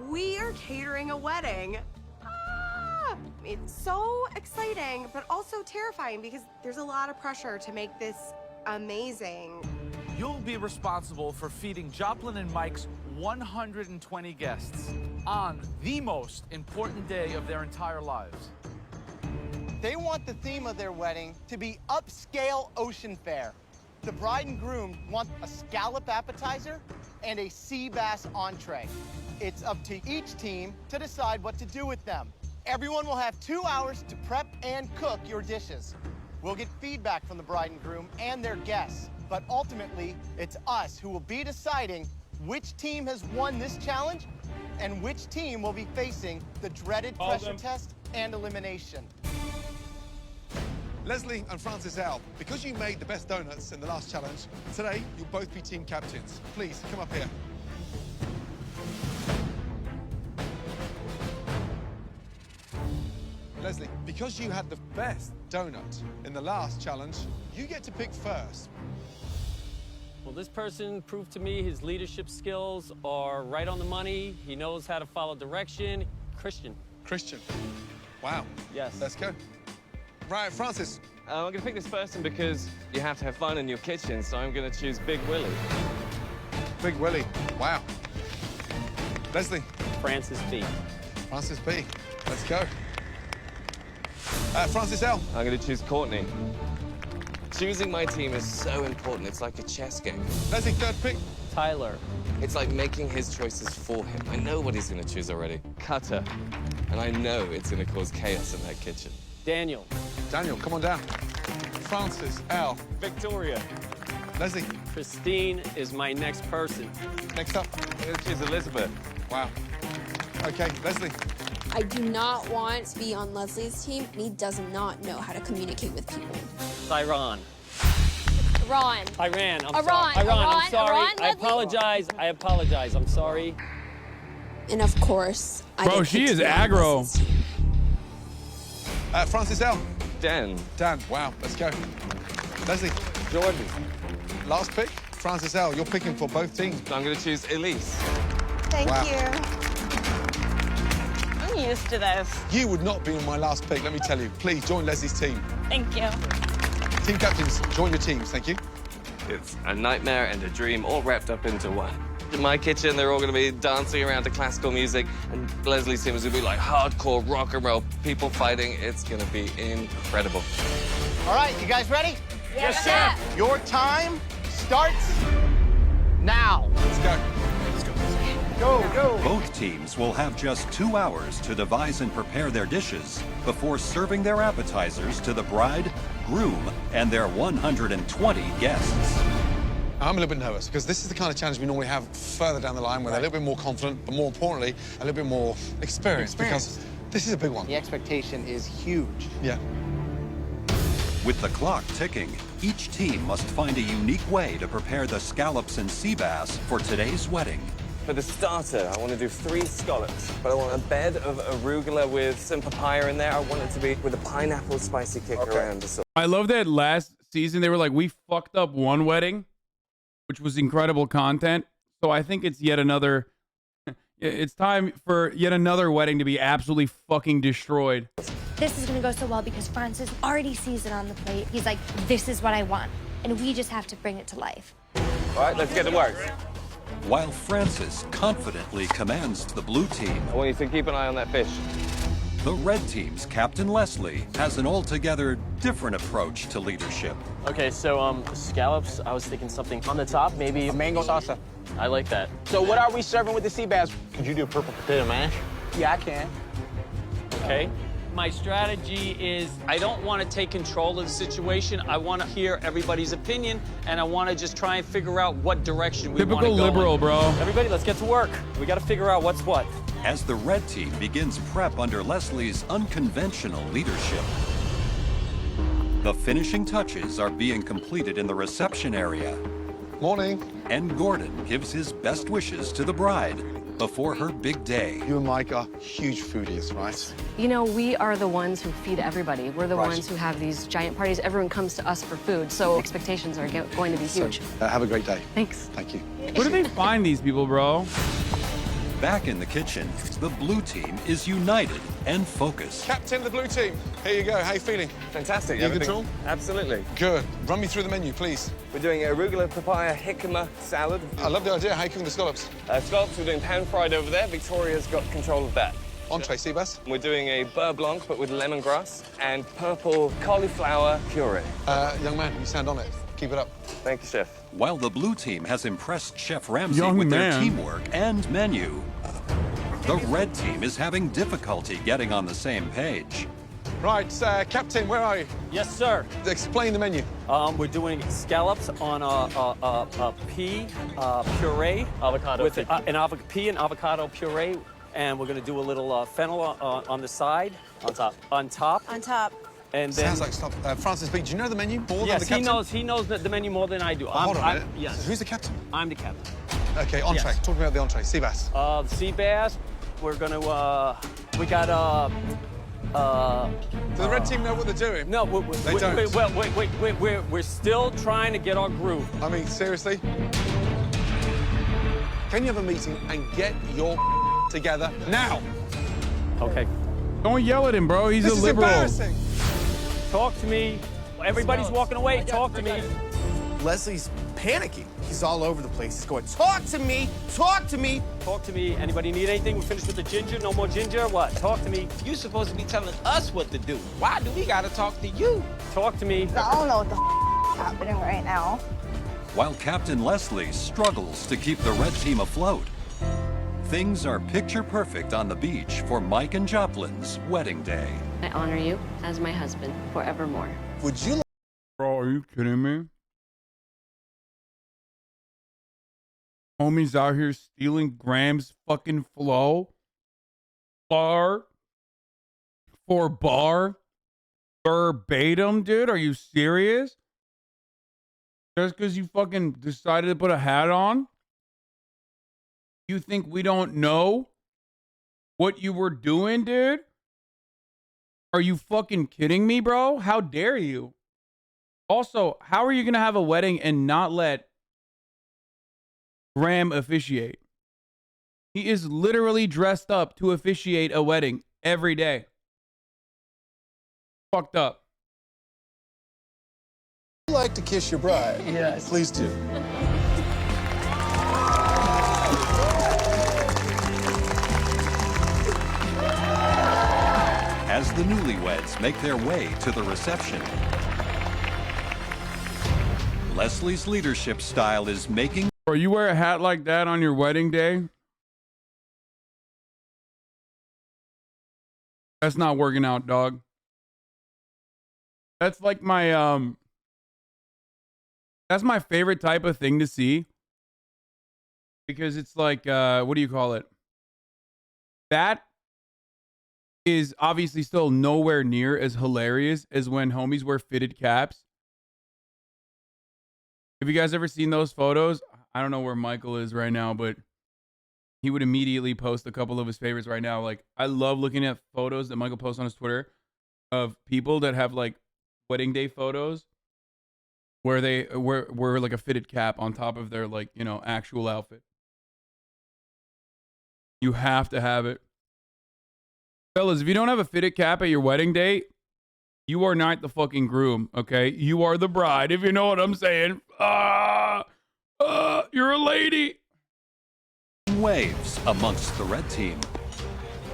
We are catering a wedding. It's so exciting, but also terrifying because there's a lot of pressure to make this amazing. You'll be responsible for feeding Joplin and Mike's 120 guests on the most important day of their entire lives. They want the theme of their wedding to be upscale ocean fare. The bride and groom want a scallop appetizer and a sea bass entree. It's up to each team to decide what to do with them. Everyone will have 2 hours to prep and cook your dishes. We'll get feedback from the bride and groom and their guests, but ultimately, it's us who will be deciding which team has won this challenge and which team will be facing the dreaded pressure test and elimination. Leslie and Francis L., because you made the best donuts in the last challenge, today you'll both be team captains. Please, come up here. Leslie, because you had the best donut in the last challenge, you get to pick first. Well, this person proved to me his leadership skills are right on the money. He knows how to follow direction. Christian. Christian. Wow. Yes. Let's go. Right, Francis. I'm going to pick this person because you have to have fun in your kitchen, so I'm going to choose Big Willie. Big Willie. Wow. Leslie. Francis B. Francis B. Let's go. Francis L. I'm going to choose Courtney. Choosing my team is so important. It's like a chess game. Leslie, third pick. Tyler. It's like making his choices for him. I know what he's going to choose already. Cutter. And I know it's going to cause chaos in that kitchen. Daniel. Daniel, come on down. Francis L. Victoria. Leslie. Christine is my next person. Next up. I'm going to choose Elizabeth. Wow. Okay, Leslie. I do not want to be on Leslie's team. He does not know how to communicate with people. Iran. Iran. Iran. I'm Iran. sorry. I'm sorry. Iran, I apologize. I apologize. I'm sorry. And of course, Bro, she is aggro. Francis L. Dan. Dan. Wow. Let's go. Leslie. Jordan. Last pick. Francis L. You're picking for both teams. I'm going to choose Elise. Thank Wow. you. I'm used to this. You would not be on my last pick, let me tell you. Please join Leslie's team. Thank you. Team captains, join your teams. Thank you. It's a nightmare and a dream all wrapped up into one. In my kitchen, they're all going to be dancing around to classical music, and Leslie's team is going to be like hardcore rock and roll, people fighting. It's going to be incredible. All right, you guys ready? Yes, sir. Your time starts now. Let's go. Go. Both teams will have just 2 hours to devise and prepare their dishes before serving their appetizers to the bride, groom, and their 120 guests. I'm a little bit nervous because this is the kind of challenge we normally have further down the line where they're a little bit more confident, but more importantly, a little bit more experienced. Because this is a big one. The expectation is huge. Yeah. With the clock ticking, each team must find a unique way to prepare the scallops and sea bass for today's wedding. For the starter, I want to do 3 scallops, but I want a bed of arugula with some papaya in there. I want it to be with a pineapple spicy kick around the sauce. I love that last season they were like, we fucked up one wedding, which was incredible content. So I think it's yet another, it's time for yet another wedding to be absolutely fucking destroyed. This is gonna go so well because Francis already sees it on the plate. He's like, this is what I want. And we just have to bring it to life. All right, let's get to work. While Francis confidently commands the blue team, I want you to keep an eye on that fish. the red team's Captain Leslie has an altogether different approach to leadership. Okay, so scallops, I was thinking something on the top, maybe A mango salsa. I like that. So what are we serving with the sea bass? Could you do purple potato mash? Yeah, I can. Okay. My strategy is I don't want to take control of the situation. I want to hear everybody's opinion, and I want to just try and figure out what direction we want to go. Typical liberal, bro. Everybody, let's get to work. We got to figure out what's what. As the red team begins prep under Leslie's unconventional leadership, the finishing touches are being completed in the reception area. Morning. And Gordon gives his best wishes to the bride before her big day. You and Mike are huge foodies, right? You know, we are the ones who feed everybody. We're the Right. ones who have these giant parties. Everyone comes to us for food, so expectations are going to be huge. Have a great day. Thanks. Thank you. Where do they find these people, bro? Back in the kitchen, the blue team is united and focused. Captain of the blue team, here you go. How you feeling? Fantastic. You in Everything- control? Absolutely. Good. Run me through the menu, please. We're doing arugula papaya jicama salad. I love the idea. How you cooking the scallops? Scallops, we're doing pan-fried over there. Victoria's got control of that. Entree, sea bass? We're doing a beurre blanc, but with lemongrass and purple cauliflower puree. Young man, you sound on it. Keep it up. Thank you, chef. While the blue team has impressed Chef Ramsay Young with their man. teamwork and menu, the red team is having difficulty getting on the same page. Right, Captain, where are you? Yes, sir. Explain the menu. We're doing scallops on a pea puree. Avocado with pea. pea and avocado puree. And we're going to do a little fennel on the side. On top. On top. On top. And then, Sounds like stuff. Francis B, do you know the menu more yes, than the captain? he knows the menu more than I do. Hold on a minute. Yes. Who's the captain? I'm the captain. Okay, entree. Yes. Talk about the entree. Sea bass. The sea bass, we're gonna, we got, Do the red team know what they're doing? no, They don't. we're still trying to get our groove. I mean, seriously? Can you have a meeting and get your together now? Okay. Don't yell at him, bro. He's This a is liberal. embarrassing. Talk to me. Everybody's walking away. Talk to me. Leslie's panicking. He's all over the place. He's going, talk to me, talk to me. Talk to me. Anybody need anything? We finished with the ginger. No more ginger. What? Talk to me. You're supposed to be telling us what to do. Why do we gotta talk to you? Talk to me. I don't know what the is happening right now. While Captain Leslie struggles to keep the red team afloat, things are picture perfect on the beach for Mike and Joplin's wedding day. I honor you as my husband forevermore. Would you Bro, are you kidding me? Homies out here stealing Graham's fucking flow. Bar for bar. Verbatim, dude. Are you serious? Just because you fucking decided to put a hat on? You think we don't know what you were doing, dude? Are you fucking kidding me, bro? How dare you? Also, how are you going to have a wedding and not let Graham officiate? He is literally dressed up to officiate a wedding every day. Fucked up. you like to kiss your bride? Yes. Please do. As the newlyweds make their way to the reception, Leslie's leadership style is making... Bro, you wear a hat like that on your wedding day? That's not working out, dog. That's like my that's my favorite type of thing to see. Because it's like what do you call it? That is obviously still nowhere near as hilarious as when homies wear fitted caps. Have you guys ever seen those photos? I don't know where Michael is right now, but he would immediately post a couple of his favorites right now. Like, I love looking at photos that Michael posts on his Twitter of people that have like wedding day photos where they wear like a fitted cap on top of their, like, you know, actual outfit. You have to have it. Fellas, if you don't have a fitted cap at your wedding day, you are not the fucking groom, okay? You are the bride, if you know what I'm saying. You're a lady. Waves amongst the red team.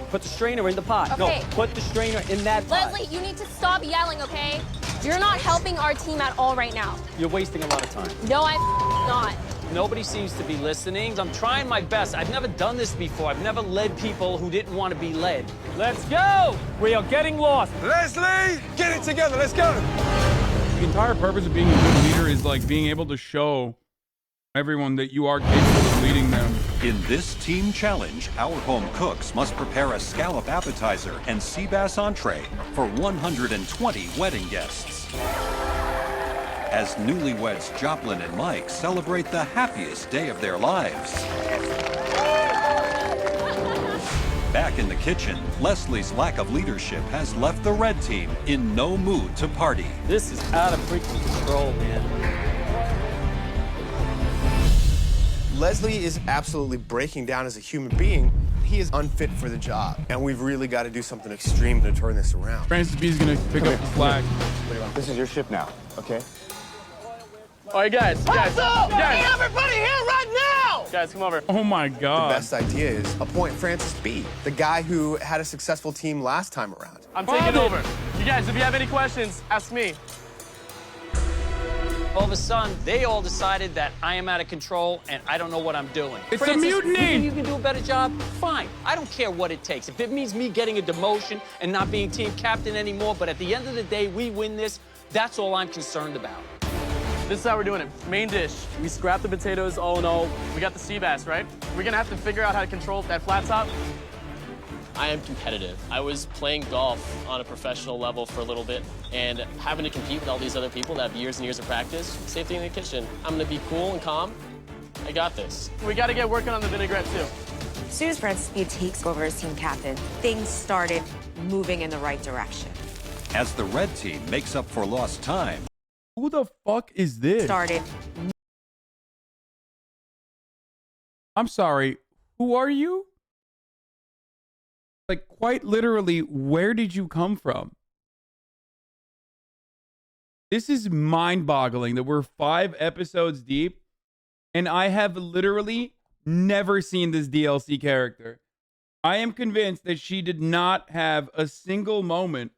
Put the strainer in the pot. Okay. No, put the strainer in that pot. Leslie, you need to stop yelling, okay? You're not helping our team at all right now. You're wasting a lot of time. No, I'm not. Nobody seems to be listening. I'm trying my best. I've never done this before. I've never led people who didn't want to be led. Let's go! We are getting lost. Leslie, get it together. Let's go. The entire purpose of being a good leader is like being able to show everyone that you are capable of leading them. In this team challenge, our home cooks must prepare a scallop appetizer and sea bass entree for 120 wedding guests. As newlyweds Joplin and Mike celebrate the happiest day of their lives. Back in the kitchen, Leslie's lack of leadership has left the red team in no mood to party. This is out of freaking control, man. Leslie is absolutely breaking down as a human being. He is unfit for the job, and we've really got to do something extreme to turn this around. Francis B is going to pick up the slack. This is your ship now, okay? All right, guys. What's up? Hey, everybody here right now! Guys, come over. Oh my God. The best idea is appoint Francis B, the guy who had a successful team last time around. I'm taking over. You guys, if you have any questions, ask me. All of a sudden, they all decided that I am out of control and I don't know what I'm doing. It's Francis, a mutiny! You think you can do a better job? Fine. I don't care what it takes. If it means me getting a demotion and not being team captain anymore, but at the end of the day, we win this, that's all I'm concerned about. This is how we're doing it. Main dish. We scrap the potatoes all in all. We got the sea bass, right? We're gonna have to figure out how to control that flat top. I am competitive. I was playing golf on a professional level for a little bit, and having to compete with all these other people that have years and years of practice, same thing in the kitchen. I'm gonna be cool and calm. I got this. We gotta get working on the vinaigrette too. As soon as Francis B takes over as team captain, things started moving in the right direction. As the red team makes up for lost time. Who the fuck is this? Started. I'm sorry. Who are you? Like, quite literally, where did you come from? This is mind-boggling that we're 5 episodes deep, and I have literally never seen this DLC character. I am convinced that she did not have a single moment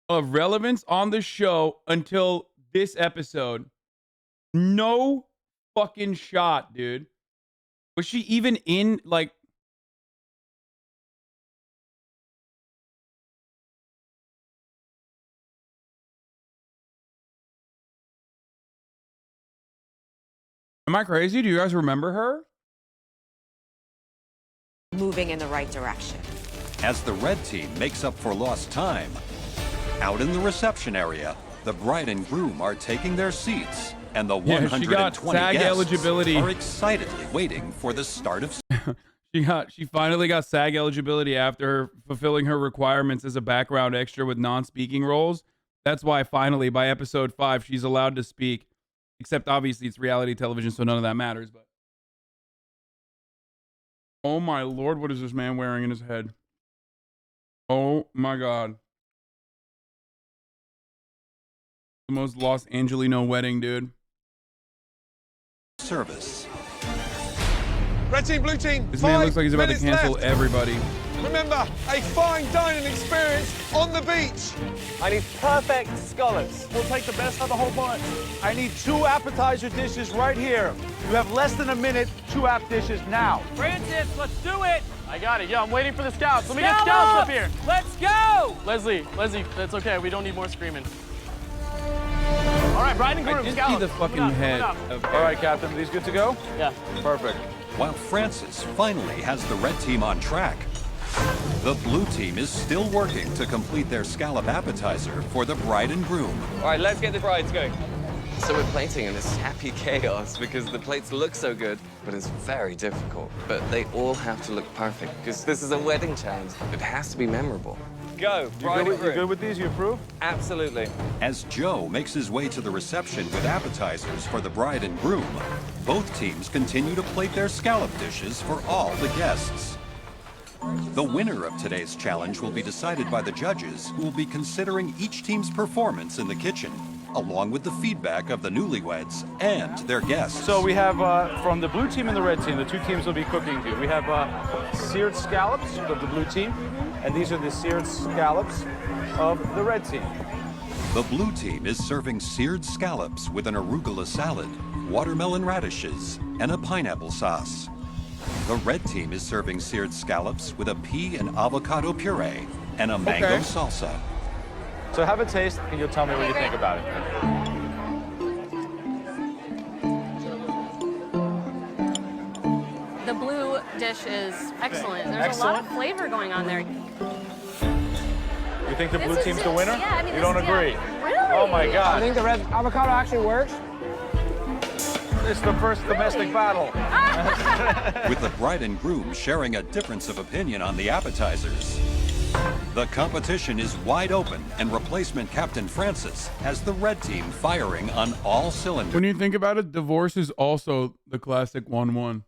of relevance on the show until this episode. No fucking shot, dude. Was she even in, like... Am I crazy? Do you guys remember her? Moving in the right direction. As the red team makes up for lost time, out in the reception area, the bride and groom are taking their seats, and the 120 SAG guests eligibility. are excitedly waiting for the start of... She finally got SAG eligibility after fulfilling her requirements as a background extra with non-speaking roles. That's why finally, by episode 5, she's allowed to speak. Except obviously it's reality television, so none of that matters. But oh my Lord, what is this man wearing in his head? Oh my God. The most Los Angelino wedding, dude. Service. Red team, blue team. This man looks like he's about to cancel everybody. Remember, a fine dining experience on the beach. I need perfect scallops. We'll take the best of the whole bunch. I need 2 appetizer dishes right here. You have less than a minute. 2 app dishes now. Francis, let's do it. I got it. Yeah, I'm waiting for the scouts. Let me get scouts up here. Let's go. Leslie, that's okay. We don't need more screaming. All right, bride and groom, I did scouts. see the fucking Coming up, head. coming up. All right, Captain. Are these good to go? Yeah. Perfect. While Francis finally has the red team on track, the blue team is still working to complete their scallop appetizer for the bride and groom. All right, let's get the brides going. So we're plating in this happy chaos because the plates look so good, but it's very difficult. But they all have to look perfect because this is a wedding challenge. It has to be memorable. Go, bride and groom. You good with these? You approve? Absolutely. As Joe makes his way to the reception with appetizers for the bride and groom, both teams continue to plate their scallop dishes for all the guests. The winner of today's challenge will be decided by the judges, who will be considering each team's performance in the kitchen, along with the feedback of the newlyweds and their guests. So we have from the blue team and the red team, the 2 teams will be cooking. We have seared scallops of the blue team, and these are the seared scallops of the red team. The blue team is serving seared scallops with an arugula salad, watermelon radishes, and a pineapple sauce. The red team is serving seared scallops with a pea and avocado puree and a mango salsa. So have a taste, and you'll tell me what you think about it. The blue dish is excellent. There's a lot of flavor going on there. You think the blue This is team's the just- winner? yeah, I mean, you this don't is- agree? yeah. Really? Oh my God. I think the red avocado actually works. It's the first domestic battle. With the bride and groom sharing a difference of opinion on the appetizers. The competition is wide open, and replacement Captain Francis has the red team firing on all cylinders. When you think about it, divorce is also the classic 1-1.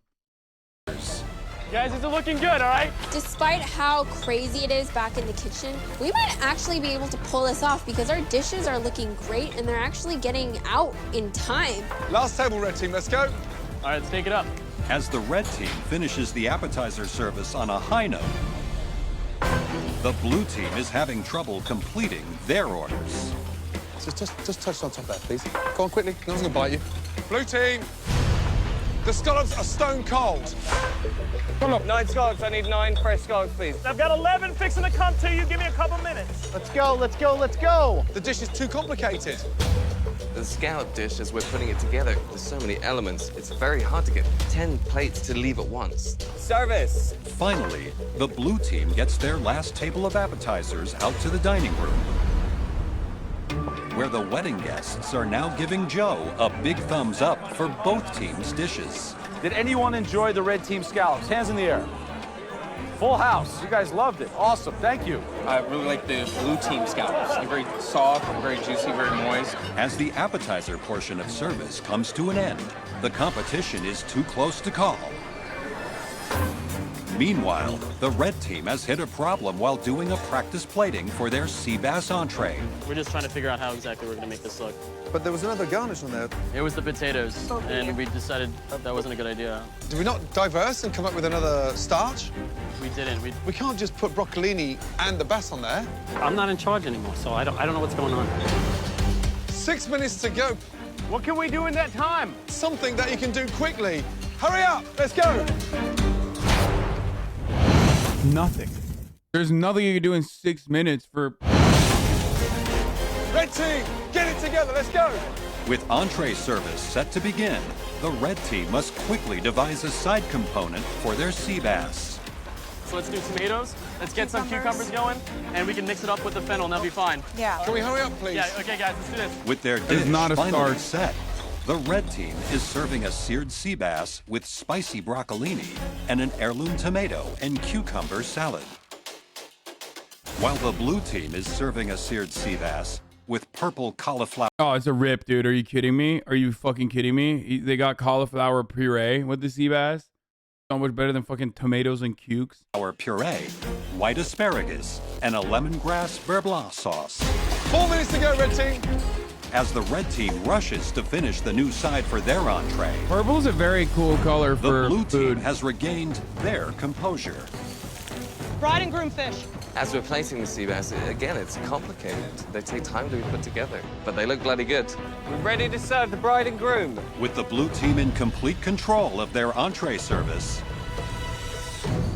Guys, is it looking good, all right? Despite how crazy it is back in the kitchen, we might actually be able to pull this off because our dishes are looking great and they're actually getting out in time. Last table, red team, let's go. All right, let's take it up. As the red team finishes the appetizer service on a high note, the blue team is having trouble completing their orders. Just touch on top there, please. Go on quickly, no one's gonna bite you. Blue team, the scallops are stone cold. Come on. 9 scallops. I need 9 fresh scallops, please. I've got 11 fixing to come to you. Give me a couple minutes. Let's go, let's go, let's go. The dish is too complicated. The scallop dish, as we're putting it together, there's so many elements, it's very hard to get 10 plates to leave at once. Service! Finally, the blue team gets their last table of appetizers out to the dining room, where the wedding guests are now giving Joe a big thumbs up for both teams' dishes. Did anyone enjoy the red team scallops? Hands in the air. Full house. You guys loved it. Awesome. Thank you. I really like the blue team scallops. They're very soft, very juicy, very moist. As the appetizer portion of service comes to an end, the competition is too close to call. Meanwhile, the red team has hit a problem while doing a practice plating for their sea bass entree. We're just trying to figure out how exactly we're going to make this look. But there was another garnish on there. It was the potatoes, and we decided that wasn't a good idea. Did we not diverse and come up with another starch? We didn't. We can't just put broccolini and the bass on there. I'm not in charge anymore, so I don't know what's going on. 6 minutes to go. What can we do in that time? Something that you can do quickly. Hurry up, let's go. Nothing. There's nothing you can do in 6 minutes for... Red team, get it together, let's go. With entree service set to begin, the red team must quickly devise a side component for their sea bass. So let's do tomatoes. Let's get some cucumbers going, and we can mix it up with the fennel, and that'll be fine. Yeah. Can we hurry up, please? Yeah, okay, guys, let's do this. With their dish finally set, the red team is serving a seared sea bass with spicy broccolini and an heirloom tomato and cucumber salad. While the blue team is serving a seared sea bass with purple cauliflower. Oh, it's a rip, dude. Are you kidding me? Are you fucking kidding me? They got cauliflower puree with the sea bass. So much better than fucking tomatoes and cukes. Our puree, white asparagus, and a lemongrass beurre blanc sauce. 4 minutes to go, red team. as the red team rushes to finish the new side for their entree. Purple is a very cool color for the blue food. team has regained their composure. Bride and groom fish. As we're placing the sea bass, again, it's complicated. They take time to be put together, but they look bloody good. We're ready to serve the bride and groom. With the blue team in complete control of their entree service,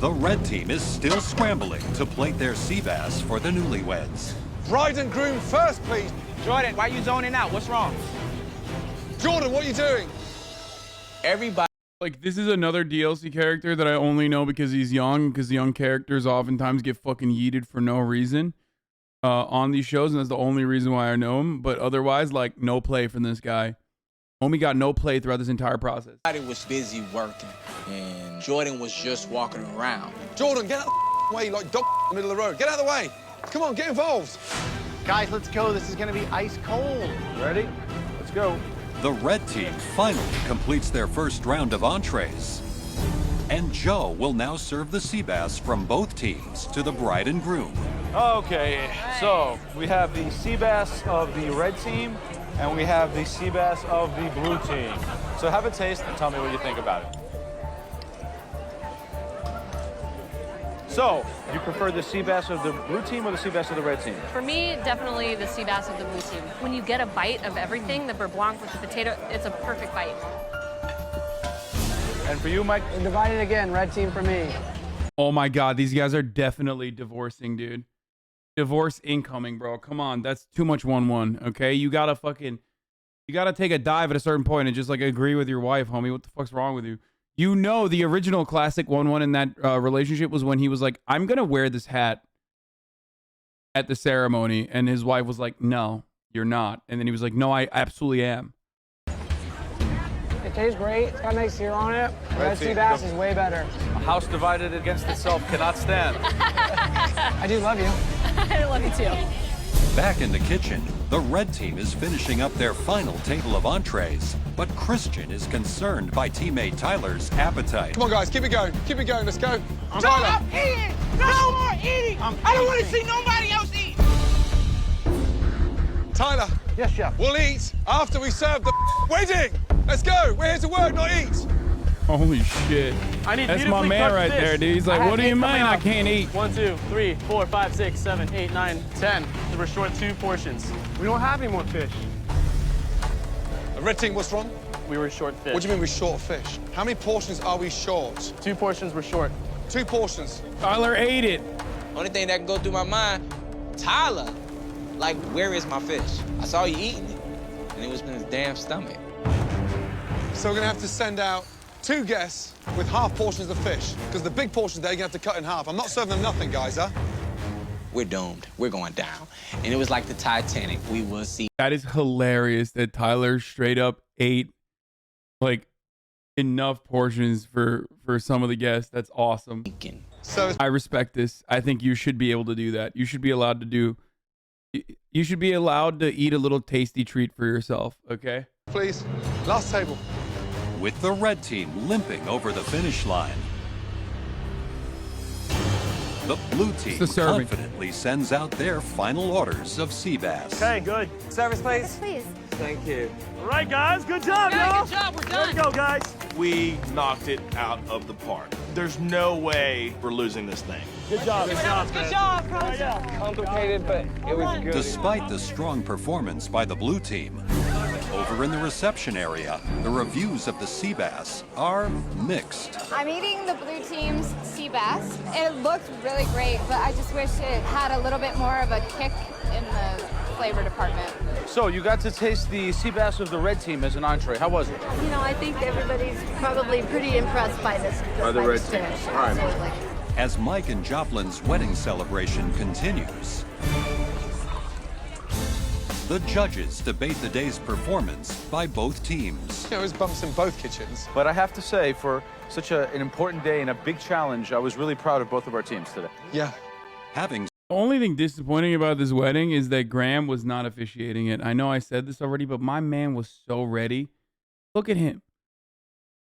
the red team is still scrambling to plate their sea bass for the newlyweds. Bride and groom first, please. Jordan, why are you zoning out? What's wrong? Jordan, what are you doing? Everybody. Like, this is another DLC character that I only know because he's young, because young characters oftentimes get fucking yeeted for no reason on these shows, and that's the only reason why I know him. But otherwise, like, no play from this guy. Homie got no play throughout this entire process. Everybody was busy working, and Jordan was just walking around. Jordan, get out of the way, like dog in the middle of the road. Get out of the way. Come on, get involved. Guys, let's go. This is gonna be ice cold. Ready? Let's go. The red team finally completes their first round of entrees. And Joe will now serve the sea bass from both teams to the bride and groom. Okay, so we have the sea bass of the red team, and we have the sea bass of the blue team. So have a taste and tell me what you think about it. So, you prefer the sea bass of the blue team or the sea bass of the red team? For me, definitely the sea bass of the blue team. When you get a bite of everything, the beurre blanc with the potato, it's a perfect bite. And for you, Mike? We're divided again. Red team for me. Oh my God, these guys are definitely divorcing, dude. Divorce incoming, bro. Come on, that's too much 1-1. Okay, you gotta take a dive at a certain point and just like agree with your wife, homie. What the fuck's wrong with you? You know, the original classic 1-1 in that relationship was when he was like, I'm gonna wear this hat at the ceremony, and his wife was like, no, you're not. And then he was like, no, I absolutely am. It tastes great. It's got a nice sear on it. Red sea bass is way better. A house divided against itself cannot stand. I do love you. I love you too. Back in the kitchen, the red team is finishing up their final table of entrees, but Christian is concerned by teammate Tyler's appetite. Come on, guys, keep it going. Keep it going. Let's go. Stop eating! No more eating! I don't want to see nobody else eat! Tyler. Yes, chef. We'll eat after we serve the wedding. Let's go. We're here to work, not eat. Holy shit. I need That's my man right fish. there, dude. He's like, what do you mean I can't eat? 1, 2, 3, 4, 5, 6, 7, 8, 9, 10. So we're short 2 portions. We don't have any more fish. The red team, what's wrong? We were short fish. What do you mean we're short fish? How many portions are we short? 2 portions were short. 2 portions. Tyler ate it. Only thing that can go through my mind, Tyler, like, where is my fish? I saw you eating it, and it was in his damn stomach. So we're gonna have to send out 2 guests with half portions of fish, because the big portions they're gonna have to cut in half. I'm not serving them nothing, guys, huh? We're doomed. We're going down. And it was like the Titanic. We will see. That is hilarious that Tyler straight up ate like enough portions for some of the guests. That's awesome. So I respect this. I think you should be able to do that. You should be allowed to do. You should be allowed to eat a little tasty treat for yourself. Okay. Please, last table. With the red team limping over the finish line, the blue team confidently sends out their final orders of sea bass. Okay, good. Service, please. Yes, please. Thank you. All right, guys, good job, y'all. Good job, we're Way done. to go, guys. We knocked it out of the park. There's no way we're losing this thing. Good job. Good job, complicated, but it was good. Despite the strong performance by the blue team, over in the reception area, the reviews of the sea bass are mixed. I'm eating the blue team's sea bass. It looked really great, but I just wish it had a little bit more of a kick in the flavor department. So you got to taste the sea bass of the red team as an entree. How was it? You know, I think everybody's probably pretty impressed by this. By the red team. dish. All right. Absolutely. As Mike and Joplin's wedding celebration continues, the judges debate the day's performance by both teams. You know, there's bumps in both kitchens. But I have to say, for such an important day and a big challenge, I was really proud of both of our teams today. Yeah. Having The only thing disappointing about this wedding is that Graham was not officiating it. I know I said this already, but my man was so ready. Look at him.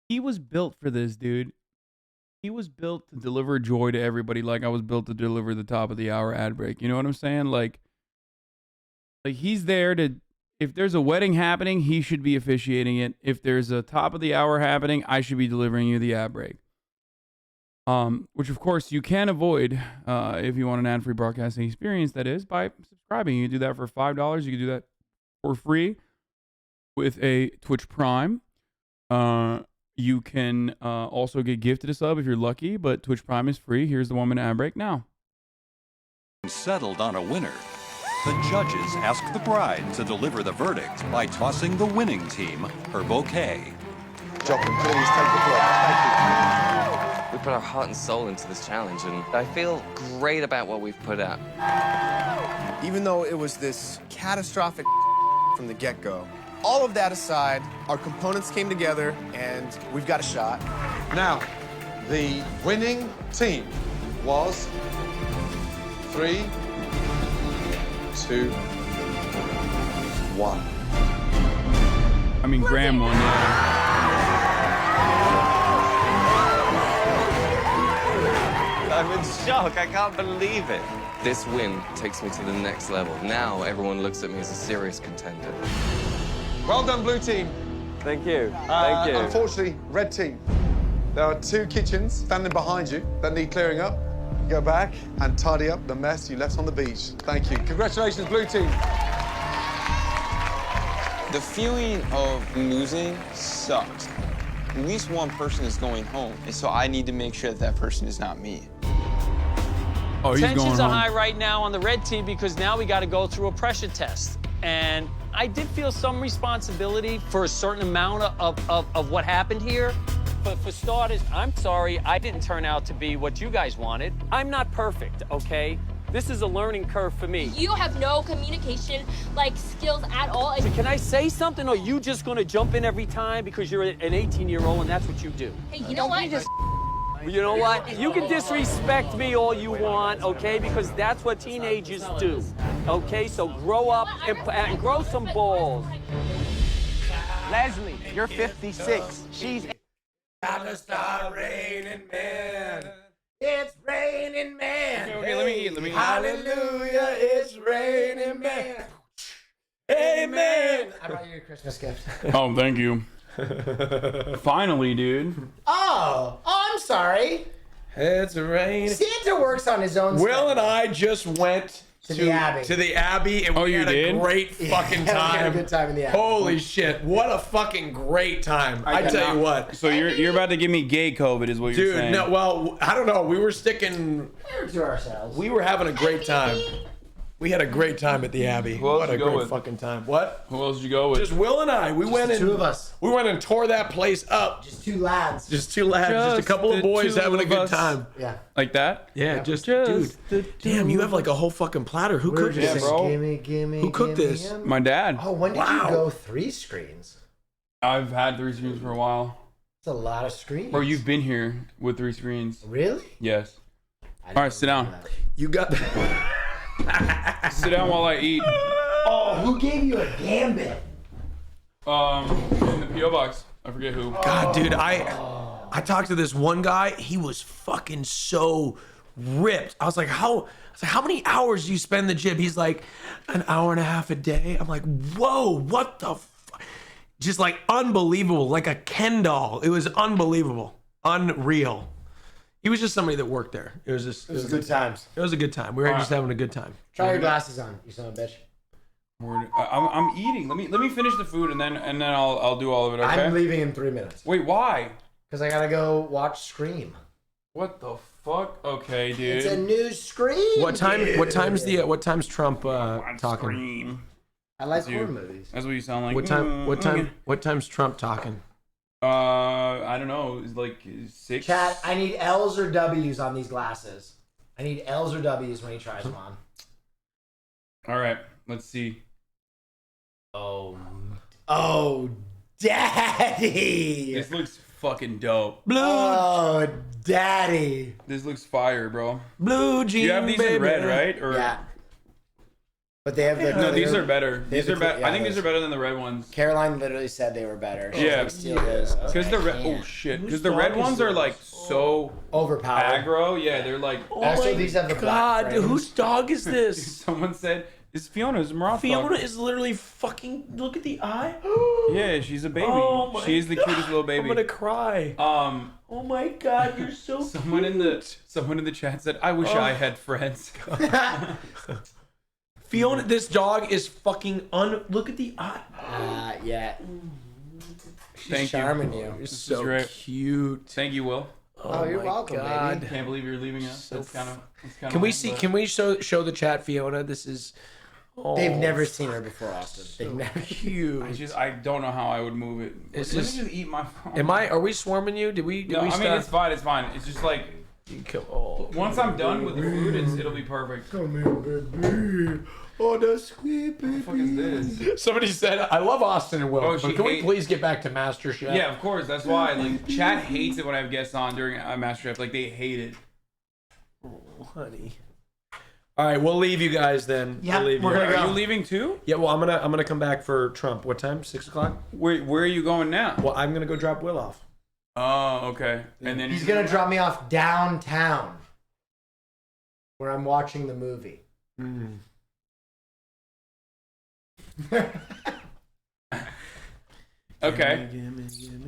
He was built for this, dude. He was built to deliver joy to everybody like I was built to deliver the top of the hour ad break. You know what I'm saying? Like he's there to if there's a wedding happening, he should be officiating it. If there's a top of the hour happening, I should be delivering you the ad break. Which of course you can avoid if you want an ad-free broadcasting experience, that is, by subscribing. You can do that for $5. You can do that for free with a Twitch Prime. You can also get gifted a sub if you're lucky, but Twitch Prime is free. Here's the 1 minute ad break now. Settled on a winner. The judges ask the bride to deliver the verdict by tossing the winning team her bouquet. Joplin, please take the floor. Thank you. We put our heart and soul into this challenge, and I feel great about what we've put out. Even though it was this catastrophic from the get-go, all of that aside, our components came together, and we've got a shot. Now, the winning team was 3, 2, 1. I mean, Graham won. Yeah. I'm in shock. I can't believe it. This win takes me to the next level. Now everyone looks at me as a serious contender. Well done, blue team. Thank you. Thank you. Unfortunately, red team, there are 2 kitchens standing behind you that need clearing up. Go back and tidy up the mess you left on the beach. Thank you. Congratulations, blue team. The feeling of losing sucks. At least one person is going home, and so I need to make sure that that person is not me. Oh, he's going Tensions are home. high right now on the red team because now we got to go through a pressure test. And I did feel some responsibility for a certain amount of what happened here. But for starters, I'm sorry I didn't turn out to be what you guys wanted. I'm not perfect, okay? This is a learning curve for me. You have no communication, skills at all. So can I say something, or are you just gonna jump in every time because you're an 18-year-old and that's what you do? Hey, you know what? You know what? You can disrespect me all you want, okay? Because that's what teenagers do, okay? So grow up and grow some balls. Leslie, you're 56. She's... Gotta start raining, man. It's raining, man. Okay, let me eat. Hallelujah, it's raining, man. Amen. I brought you a Christmas gift. Oh, thank you. Finally, dude. Oh, I'm sorry. It's raining. Santa works on his own. Will and I just went to the Abbey. To the Abbey, and we had a great fucking time. We had a good time in the Abbey. Holy shit! What a fucking great time! I tell you what. So you're about to give me gay COVID, is what you're saying? Dude, no. Well, I don't know. We were sticking to ourselves. We were having a great time. We had a great time at the Abbey. Who else What did a you go great with? fucking time. What? Who else did you go with? Just Will and I. We went the and 2 of us. We went and tore that place up. Just 2 lads. Just 2 lads. Just a couple of boys having a good time. Yeah. Like that? Yeah, dude. Damn, you have like a whole fucking platter. Who cooked this? bro. Gimme. Who cooked this? My dad. Oh, when did you go 3 screens? I've had 3 screens for a while. It's a lot of screens. Bro, you've been here with 3 screens. Really? Yes. All right, sit down. You got. Sit down while I eat. Oh, who gave you a gambit? In the PO box. I forget who. God, dude, I talked to this one guy. He was fucking so ripped. I was like, how many hours do you spend in the gym? He's like, an hour and a half a day. I'm like, whoa, what the just like unbelievable, like a Ken doll. It was unbelievable, unreal. He was just somebody that worked there. It was good times. It was a good time. We were just having a good time. Try your glasses on, you son of a bitch. I'm eating. Let me finish the food and then I'll do all of it. Okay. I'm leaving in 3 minutes. Wait, why? Because I gotta go watch Scream. What the fuck? Okay, dude. It's a new Scream. What time? Dude. What time's Trump talking? Scream. I like Dude, horror movies. That's what you sound like. What time? What time's Trump talking? I don't know. It's like 6. Chat, I need L's or W's on these glasses. I need L's or W's when he tries them on. All right, let's see. Oh, daddy. This looks fucking dope. Blue. Oh, daddy. This looks fire, bro. Blue jeans. You have these in red, right? Or yeah. But they have the. No, these are better. These are better. Yeah, I think these are better than the red ones. Caroline literally said they were better. Yeah. Because the red. Oh shit. Because the red ones are like so overpowered. Aggro. Yeah, they're like. Also, these have the God, black frames. whose dog is this? Someone said It's Fiona's Marat. Fiona is literally fucking. Look at the eye. Yeah, she's a baby. Oh my She's the cutest little baby. I'm gonna cry. Oh my god, you're so someone cute. Someone in the chat said, "I wish I had friends." Fiona, this dog is fucking look at the eye. Yeah. She's Thank charming you. you. You're This is so great. cute. Thank you, Will. Oh, you're my welcome, God. baby. Can't believe you're leaving us. That's kind of. Can we see? Can we show the chat, Fiona? This is. They've never seen her before, Austin. They've never. Huge. I don't know how I would move it. It's Let just- me just eat my phone. Are we swarming you? Did we No, we I mean stop? it's fine. It's fine. It's just like once I'm done with the food, it'll be perfect. Come here, baby. Oh, that's sweet, baby. What the fuck is this? Somebody said, "I love Austin and Will." Oh, but can we please get back to MasterChef? Yeah, of course. That's why. Like, chat hates it when I have guests on during MasterChef. Like, they hate it. Oh, honey. All right, we'll leave you guys then. Yeah, we'll leave we're gonna Are go. you leaving too? Yeah, well, I'm gonna come back for Trump. What time? 6 o'clock. Where are you going now? Well, I'm gonna go drop Will off. Oh, okay. And then He's gonna drop me off downtown, where I'm watching the movie. Okay.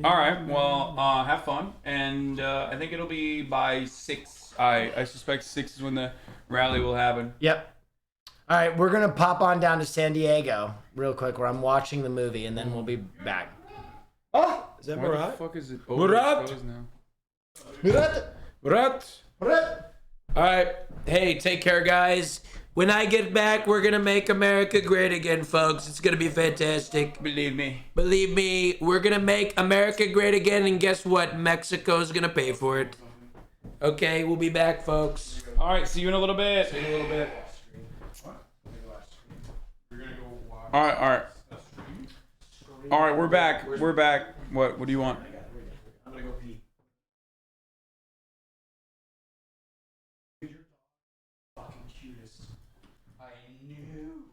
All right. Well, have fun, and I think it'll be by 6. I suspect 6 is when the rally will happen. Yep. All right, we're gonna pop on down to San Diego real quick, where I'm watching the movie, and then we'll be back. Oh, is that Why Murat? the fuck is it? Murat? It's closed now. Murat. All right. Hey, take care, guys. When I get back, we're gonna make America great again, folks. It's gonna be fantastic. Believe me. Believe me, we're gonna make America great again, and guess what? Mexico's gonna pay for it. Okay, we'll be back, folks. All right. See you in a little bit. See you in a little bit. All right. All right. All right. We're back. We're back. What do you want? I'm gonna go pee. Fucking cutest. I knew.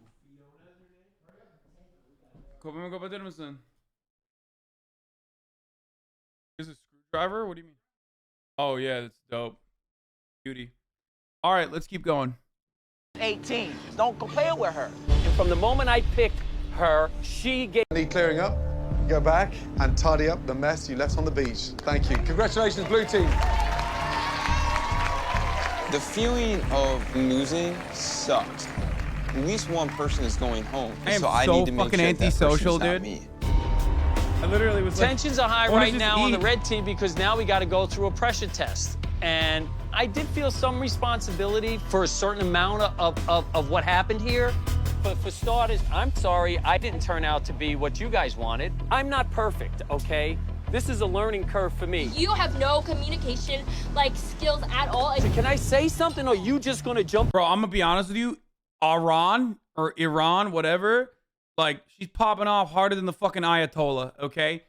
Kopya mı kapatır mısın? Is it a screwdriver? What do you mean? Oh yeah, that's dope. Beauty. All right, let's keep going. 18. Don't compare with her. And from the moment I picked her, she gave. Need clearing up. Go back and tidy up the mess you left on the beach. Thank you. Congratulations, blue team. The feeling of losing sucked. At least one person is going home. I am so I so need to make fucking sure that antisocial, person's not dude. me. I literally was like, Tensions are high I wanna right just now on the eat. red team because now we got to go through a pressure test. And I did feel some responsibility for a certain amount of what happened here. But for starters, I'm sorry I didn't turn out to be what you guys wanted. I'm not perfect, okay? This is a learning curve for me. You have no communication like skills at all. So can I say something, or are you just gonna jump? Bro, I'm gonna be honest with you. Iran, whatever, like she's popping off harder than the fucking Ayatollah. Okay,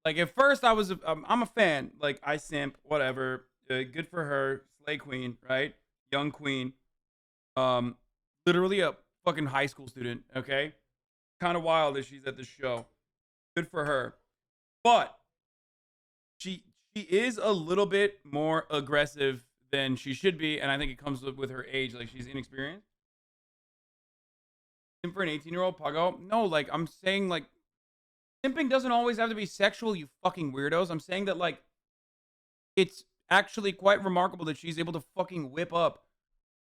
like at first I'm a fan. Like I simp, whatever. Good for her, slay queen, right? Young queen. Literally a fucking high school student. Okay, kind of wild that she's at the show. Good for her, but she is a little bit more aggressive than she should be, and I think it comes with her age. Like she's inexperienced. For an 18-year-old Pago? No, like I'm saying, like simping doesn't always have to be sexual, you fucking weirdos. I'm saying that like it's actually quite remarkable that she's able to fucking whip up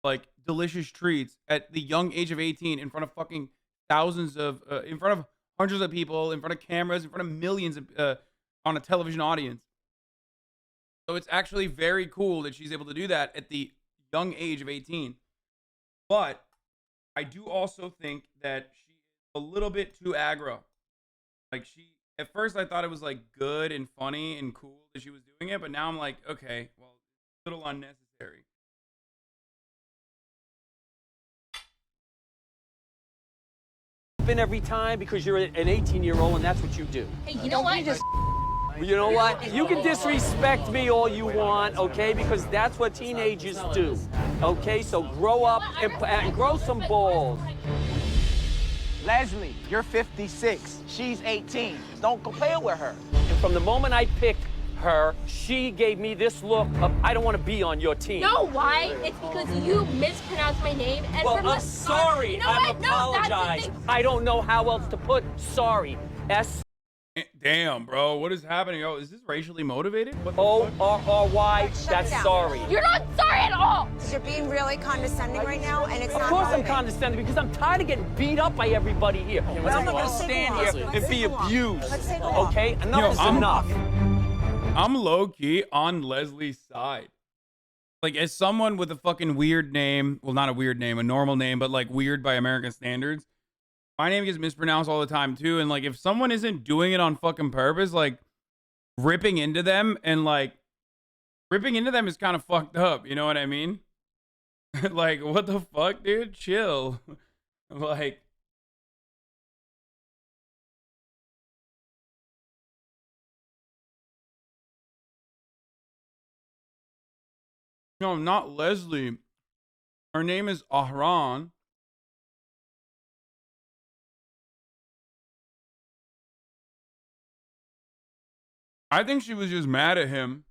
like delicious treats at the young age of 18 in front of fucking thousands of in front of hundreds of people, in front of cameras, in front of millions of on a television audience. So it's actually very cool that she's able to do that at the young age of 18. But I do also think that she's a little bit too aggro. Like at first I thought it was like good and funny and cool that she was doing it, but now I'm like, okay, well, it's a little unnecessary. Every time because you're an 18-year-old and that's what you do. Hey, you know what? You know what? You can disrespect me all you want, okay? Because that's what teenagers do, okay? So grow up and grow some balls. Leslie, you're 56. She's 18. Don't compare with her. And from the moment I picked her, she gave me this look of, I don't want to be on your team. No, why? It's because you mispronounced my name. And Well, from I'm the sorry. You know I what? No, that's the apologize. thing. I don't know how else to put sorry. Damn, bro, what is happening? Oh, is this racially motivated? What the O-R-R-Y, that's sorry. You're not sorry at all. You're being really condescending right now, and it's Of not course I'm helping. condescending because I'm tired of getting beat up by everybody here. And I'm not going to Let's take a stand walk. here Let's and be take a walk. abused. Let's take a walk. Okay? Enough Yo, is I'm- enough. I'm low-key on Leslie's side. Like, as someone with a fucking weird name, well, not a weird name, a normal name, but like weird by American standards, my name gets mispronounced all the time too. And like, if someone isn't doing it on fucking purpose, like ripping into them and like ripping into them is kind of fucked up. You know what I mean? Like, what the fuck, dude? Chill. Like, no, not Leslie. Her name is Ahran. I think she was just mad at him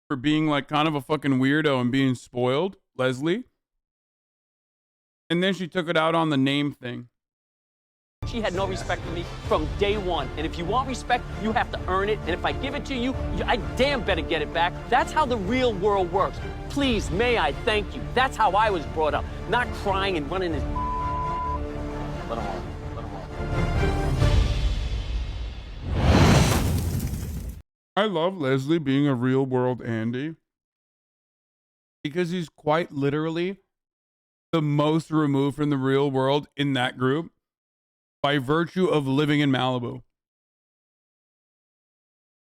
for being like kind of a fucking weirdo and being spoiled, Leslie. And then she took it out on the name thing. She had no respect for me from day one. And if you want respect, you have to earn it. And if I give it to you, I damn better get it back. That's how the real world works. Please, may I thank you. That's how I was brought up. Not crying and running his... Let him alone. Let him alone. I love Leslie being a real world Andy because he's quite literally the most removed from the real world in that group by virtue of living in Malibu.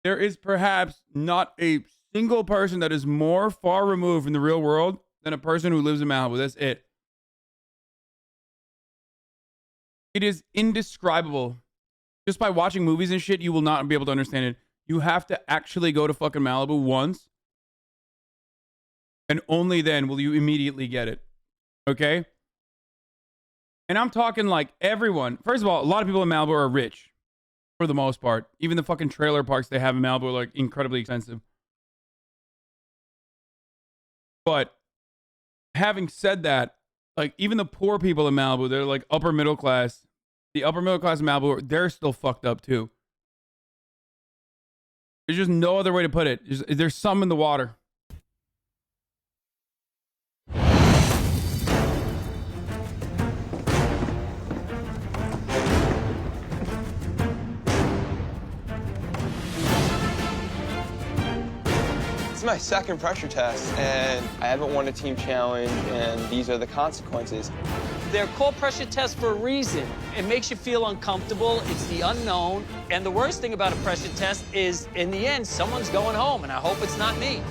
There is perhaps not a single person that is more far removed from the real world than a person who lives in Malibu. That's it. It is indescribable. Just by watching movies and shit, you will not be able to understand it. You have to actually go to fucking Malibu once. And only then will you immediately get it. Okay? And I'm talking like everyone. First of all, a lot of people in Malibu are rich. For the most part. Even the fucking trailer parks they have in Malibu are like incredibly expensive. But having said that, like even the poor people in Malibu, they're like upper middle class. The upper middle class in Malibu, they're still fucked up too. There's just no other way to put it. There's some in the water. This is my second pressure test, and I haven't won a team challenge, and these are the consequences. They're called pressure tests for a reason. It makes you feel uncomfortable. It's the unknown. And the worst thing about a pressure test is, in the end, someone's going home, and I hope it's not me.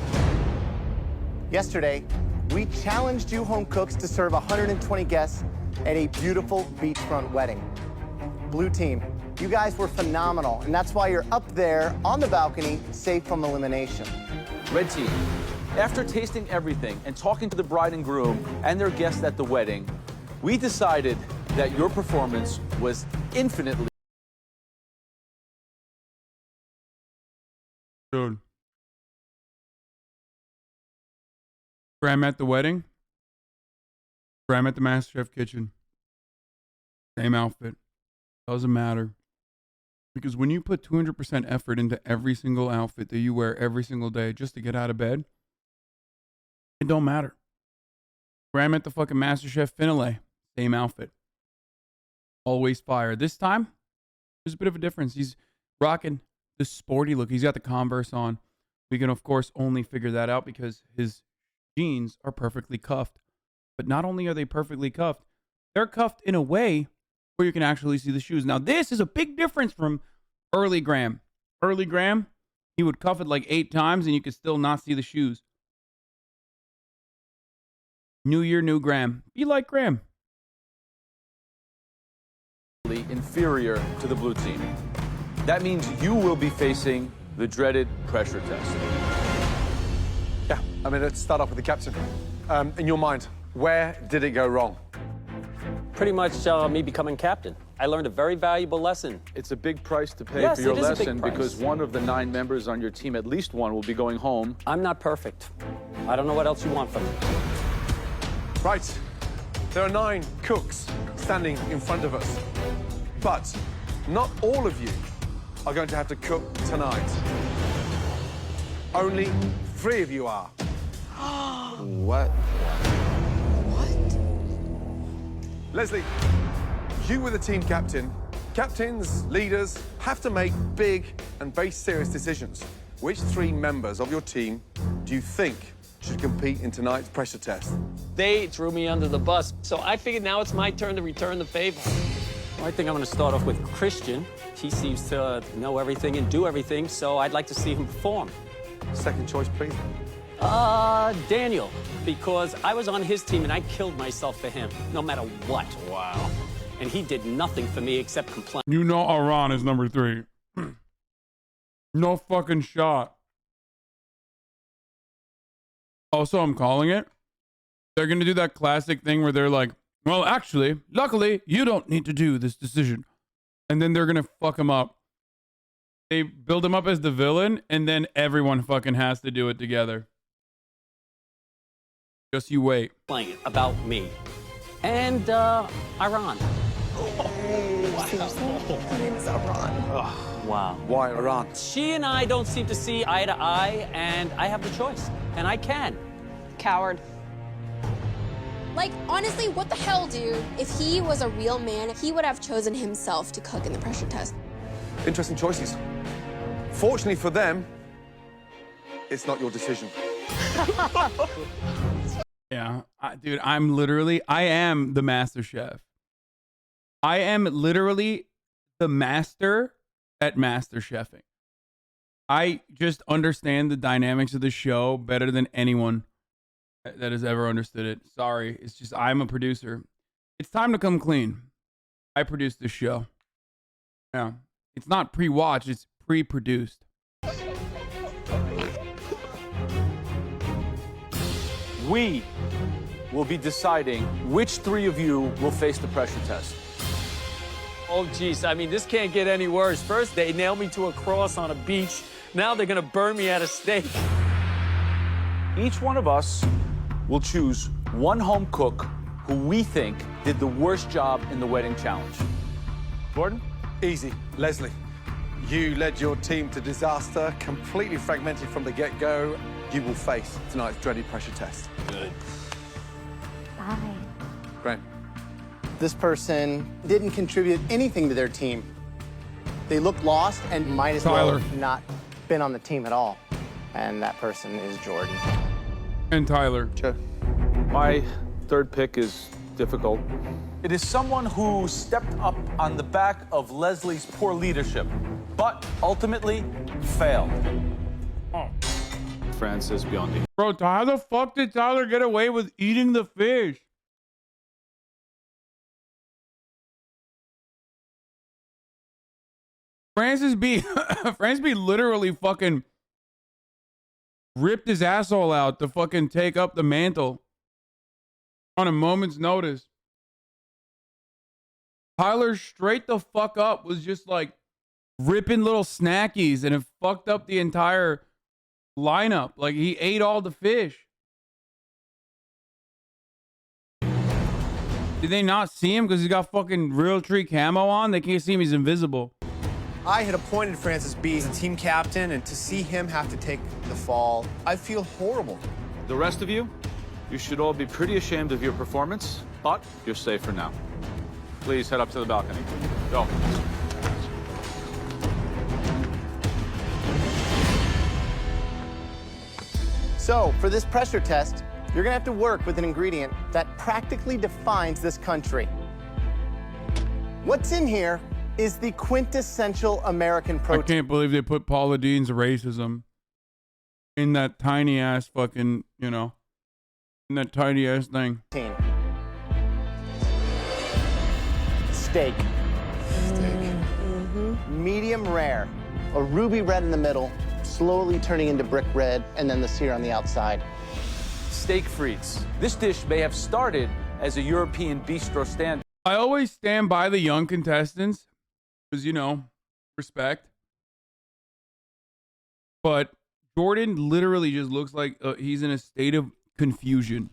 Yesterday, we challenged you home cooks to serve 120 guests at a beautiful beachfront wedding. Blue team, you guys were phenomenal, and that's why you're up there on the balcony, safe from elimination. Red team, after tasting everything and talking to the bride and groom and their guests at the wedding, we decided that your performance was infinitely... Dude. Graham at the wedding. Graham at the MasterChef kitchen. Same outfit. Doesn't matter. Because when you put 200% effort into every single outfit that you wear every single day just to get out of bed, it don't matter. Graham at the fucking MasterChef finale. Same outfit. Always fire. This time, there's a bit of a difference. He's rocking the sporty look. He's got the Converse on. We can, of course, only figure that out because his jeans are perfectly cuffed. But not only are they perfectly cuffed, they're cuffed in a way where you can actually see the shoes. Now, this is a big difference from early Graham. Early Graham, he would cuff it like 8 times and you could still not see the shoes. New year, new Graham. Be like Graham. inferior to the blue team. That means you will be facing the dreaded pressure test. Yeah, I mean, let's start off with the captain. In your mind, where did it go wrong? Pretty much me becoming captain. I learned a very valuable lesson. It's a big price to pay Yes, for your it is a big lesson price. because one of the 9 members on your team, at least one, will be going home. I'm not perfect. I don't know what else you want from me. Right. There are 9 cooks standing in front of us. But not all of you are going to have to cook tonight. Only 3 of you are. What? Leslie, you were the team captain. Captains, leaders, have to make big and very serious decisions. Which 3 members of your team do you think should compete in tonight's pressure test? They threw me under the bus, so I figured now it's my turn to return the favor. I think I'm going to start off with Christian. He seems to know everything and do everything, so I'd like to see him perform. Second choice, please. Daniel, because I was on his team and I killed myself for him, no matter what. Wow. And he did nothing for me except complain. You know Iran is number 3. No fucking shot. Also, I'm calling it. They're going to do that classic thing where they're like, well, actually, luckily, you don't need to do this decision. And then they're going to fuck him up. They build him up as the villain, and then everyone fucking has to do it together. Just you wait. Playing about me. And, Iran. Her name is Iran. Wow. Why Iran? She and I don't seem to see eye to eye, and I have the choice. And I can. Coward. Like, honestly, what the hell, dude? If he was a real man, he would have chosen himself to cook in the pressure test. Interesting choices. Fortunately for them, it's not your decision. Yeah, dude, I am the master chef. I am literally the master at master chefing. I just understand the dynamics of the show better than anyone that has ever understood it. Sorry, it's just I'm a producer. It's time to come clean. I produced this show. Yeah, it's not pre-watched, it's pre-produced. We will be deciding which 3 of you will face the pressure test. Oh, geez. I mean, this can't get any worse. First, they nailed me to a cross on a beach. Now they're going to burn me at a stake. Each one of us will choose one home cook who we think did the worst job in the wedding challenge. Gordon? Easy. Leslie, you led your team to disaster, completely fragmented from the get-go. You will face tonight's dreaded pressure test. Good. Bye. Great. This person didn't contribute anything to their team. They look lost and might as well have not been on the team at all. And that person is Jordan. And Tyler. Sure. My 3rd pick is difficult. It is someone who stepped up on the back of Leslie's poor leadership, but ultimately failed. Oh. Francis Biondi. Bro, how the fuck did Tyler get away with eating the fish? Francis B literally fucking ripped his asshole out to fucking take up the mantle on a moment's notice. Tyler straight the fuck up was just like ripping little snackies and it fucked up the entire lineup. Like he ate all the fish. Did they not see him because he's got fucking real tree camo on? They can't see him, he's invisible. I had appointed Francis B as a team captain, and to see him have to take the fall, I feel horrible. The rest of you, you should all be pretty ashamed of your performance, but you're safe for now. Please head up to the balcony. Go. So, for this pressure test, you're gonna have to work with an ingredient that practically defines this country. What's in here is the quintessential American protein. I can't believe they put Paula Deen's racism in that tiny ass fucking, you know, in that tiny ass thing. Steak. Medium rare. A ruby red in the middle, slowly turning into brick red, and then the sear on the outside. Steak frites. This dish may have started as a European bistro stand. I always stand by the young contestants because, you know, respect. But Jordan literally just looks like he's in a state of confusion.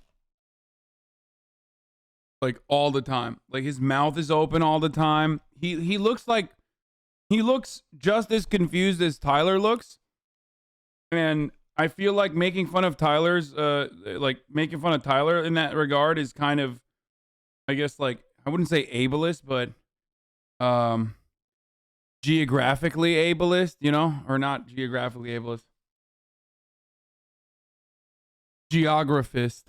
Like all the time. Like his mouth is open all the time. He looks just as confused as Tyler looks. And I feel like making fun of Tyler in that regard is kind of, I guess, like, I wouldn't say ableist, but geographically ableist, you know, or not geographically ableist. Geographist.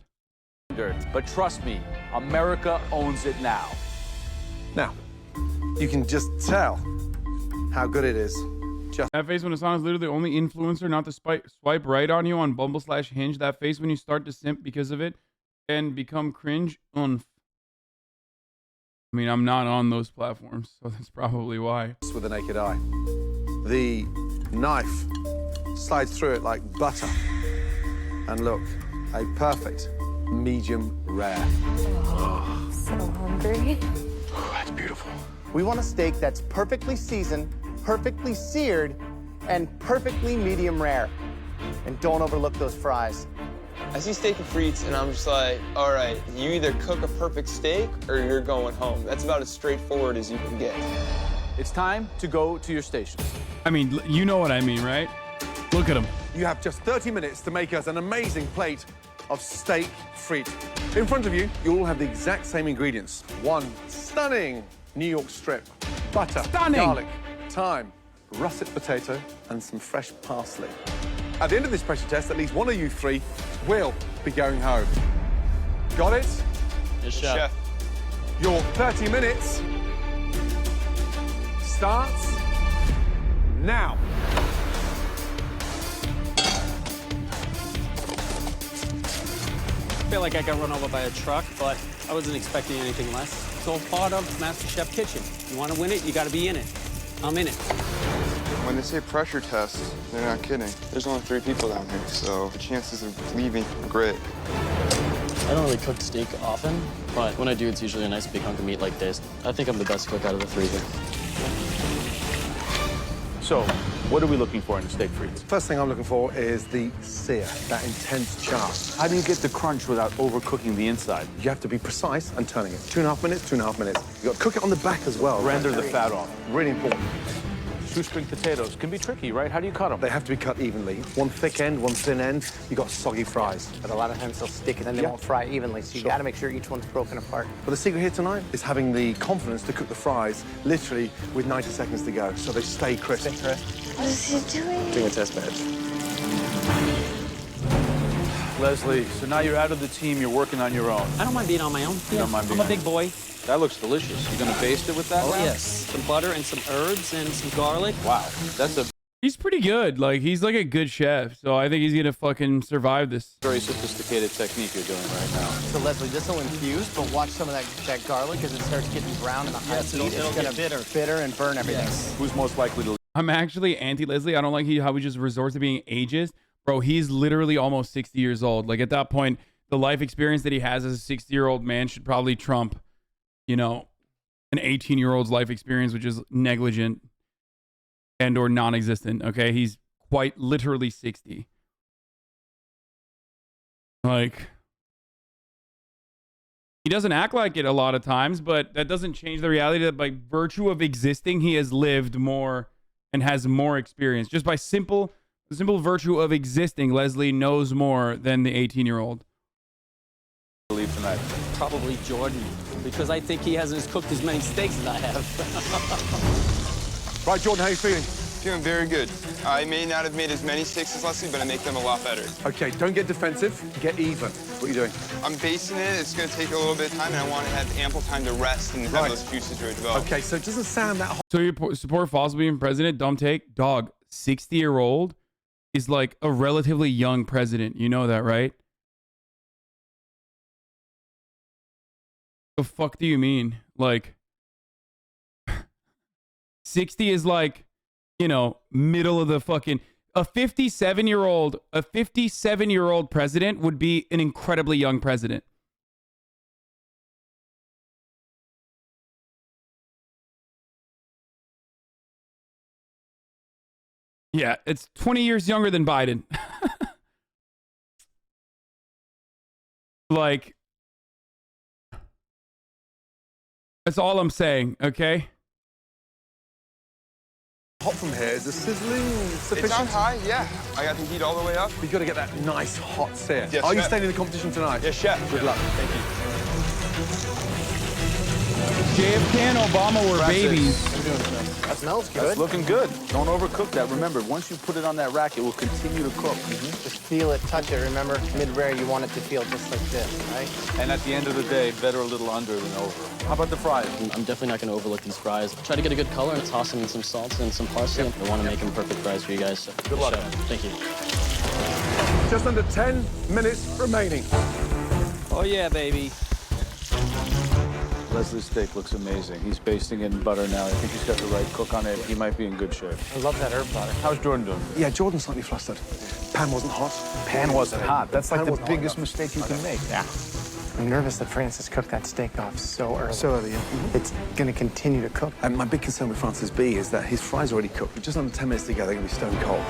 But trust me, America owns it now. Now, you can just tell how good it is. That face when Hassan is literally the only influencer not to swipe right on you on Bumble/Hinge. That face when you start to simp because of it and become cringe. I mean, I'm not on those platforms, so that's probably why. With the naked eye. The knife slides through it like butter. And look, a perfect medium rare. Oh, so hungry. That's beautiful. We want a steak that's perfectly seasoned, perfectly seared, and perfectly medium rare. And don't overlook those fries. I see steak and frites, and I'm just like, all right, you either cook a perfect steak or you're going home. That's about as straightforward as you can get. It's time to go to your stations. I mean, you know what I mean, right? Look at him. You have just 30 minutes to make us an amazing plate of steak frite. In front of you, you all have the exact same ingredients. One stunning New York strip, butter, garlic, thyme, russet potato, and some fresh parsley. At the end of this pressure test, at least one of you three will be going home. Got it? Yes, chef. Your 30 minutes starts now. I feel like I got run over by a truck, but I wasn't expecting anything less. It's all part of MasterChef Kitchen. You want to win it, you got to be in it. I'm in it. When they say pressure test, they're not kidding. There's only 3 people down here, so the chances of leaving are great. I don't really cook steak often, but when I do, it's usually a nice big hunk of meat like this. I think I'm the best cook out of the 3 here. So, what are we looking for in the steak frites? First thing I'm looking for is the sear, that intense char. How do you get the crunch without overcooking the inside? You have to be precise and turning it. 2.5 minutes, 2.5 minutes. You got to cook it on the back as well. Render the fat off. Really important. Shoestring potatoes can be tricky, right? How do you cut them? They have to be cut evenly. One thick end, one thin end. You got soggy fries. But a lot of times they'll stick and then they won't fry evenly, so you got to make sure each one's broken apart. But the secret here tonight is having the confidence to cook the fries literally with 90 seconds to go, so they stay crisp. What is he doing? Doing a test match. Leslie, so now you're out of the team, you're working on your own. I don't mind being on my own. You don't mind being I'm a big boy. That looks delicious. You gonna baste it with that? Oh, now? yes. Some butter and some herbs and some garlic. Wow, that's a He's pretty good. Like, he's like a good chef. So I think he's going to fucking survive this. very sophisticated technique you're doing right now. So Leslie, this will infuse, but watch some of that garlic as it starts getting brown in the high heat. It's gonna bitter and burn everything. Yes. Who's most likely to? I'm actually anti-Leslie. I don't like how he just resorts to being ageist. Bro, he's literally almost 60 years old. Like, at that point, the life experience that he has as a 60-year-old man should probably trump, you know, an 18-year-old's life experience, which is negligent and or non-existent. Okay, he's quite literally 60. Like, he doesn't act like it a lot of times, but that doesn't change the reality that by virtue of existing, he has lived more and has more experience. Just by the simple virtue of existing, Leslie knows more than the 18-year-old. Believe tonight. Probably Jordan, because I think he hasn't cooked as many steaks as I have. Right, Jordan, how you feeling? Feeling very good. I may not have made as many steaks as Leslie, but I make them a lot better. Okay, don't get defensive. Get even. What are you doing? I'm basting it. It's going to take a little bit of time, and I want to have ample time to rest and have those juices really develop. Okay, so it doesn't sound that hot. So you support Fossil being president? Dumb take. Dog, 60-year-old is like a relatively young president. You know that, right? The fuck do you mean? Like, 60 is like, you know, middle of the fucking... A 57-year-old president would be an incredibly young president. Yeah, it's 20 years younger than Biden. Like, that's all I'm saying, okay? Hot from here. Is the sizzling sufficient? It's on high, yeah. I got the heat all the way up. You got to get that nice hot sear. Yes, Are you chef. staying in the competition tonight? Yes, chef. Good luck. Thank you. JFK and Obama were babies. That smells good. That's looking good. Don't overcook that. Remember, once you put it on that rack, it will continue to cook. Just feel it, touch it. Remember, mid-rare, you want it to feel just like this, right? And at the end of the day, better a little under than over. How about the fries? I'm definitely not going to overlook these fries. Try to get a good color and toss them in some salt and some parsley. I want to make them perfect fries for you guys. So Good luck. Thank you. Just under 10 minutes remaining. Oh, yeah, baby. Leslie's steak looks amazing. He's basting it in butter now. I think he's got the right cook on it. He might be in good shape. I love that herb butter. How's Jordan doing? Yeah, Jordan's slightly flustered. Pan wasn't hot. Pan wasn't hot. That's like Pan the wasn't hot, biggest yeah. mistake you can make. Yeah. I'm nervous that Francis cooked that steak off so early. So early, yeah. It's going to continue to cook. And my big concern with Francis B is that his fries are already cooked. But just under 10 minutes to go, they're going to be stone cold.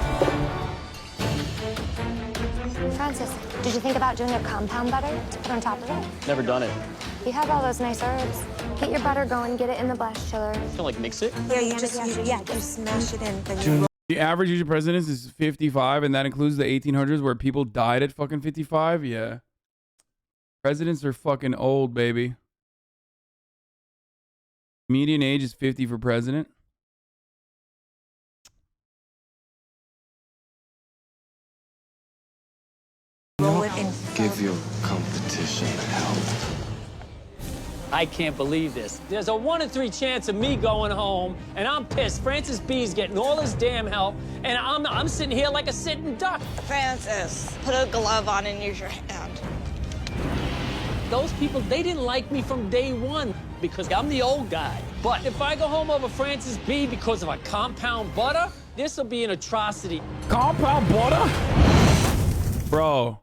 Francis, did you think about doing a compound butter to put on top of it? Never done it. You have all those nice herbs. Get your butter going, get it in the blast chiller. Feel like mix it? Yeah, you smash it in. Then you The average age of presidents is 55, and that includes the 1800s where people died at fucking 55. Yeah. Presidents are fucking old, baby. Median age is 50 for president. roll it in. Give your competition help. I can't believe this. There's a 1 in 3 chance of me going home, and I'm pissed. Francis B's getting all his damn help, and I'm sitting here like a sitting duck. Francis, put a glove on and use your hand. Those people, they didn't like me from day one because I'm the old guy. But if I go home over Francis B because of a compound butter, this will be an atrocity. Compound butter? Bro.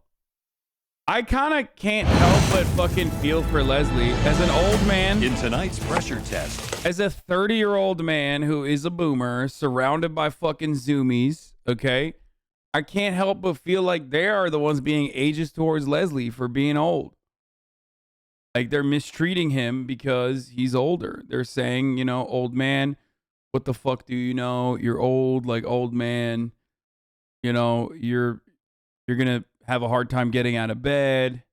I kind of can't help but fucking feel for Leslie as an old man. In tonight's pressure test. As a 30-year-old man who is a boomer, surrounded by fucking zoomies, okay? I can't help but feel like they are the ones being ageist towards Leslie for being old. Like, they're mistreating him because he's older. They're saying, you know, old man, what the fuck do you know? You're old, like, old man. You know, you're gonna have a hard time getting out of bed.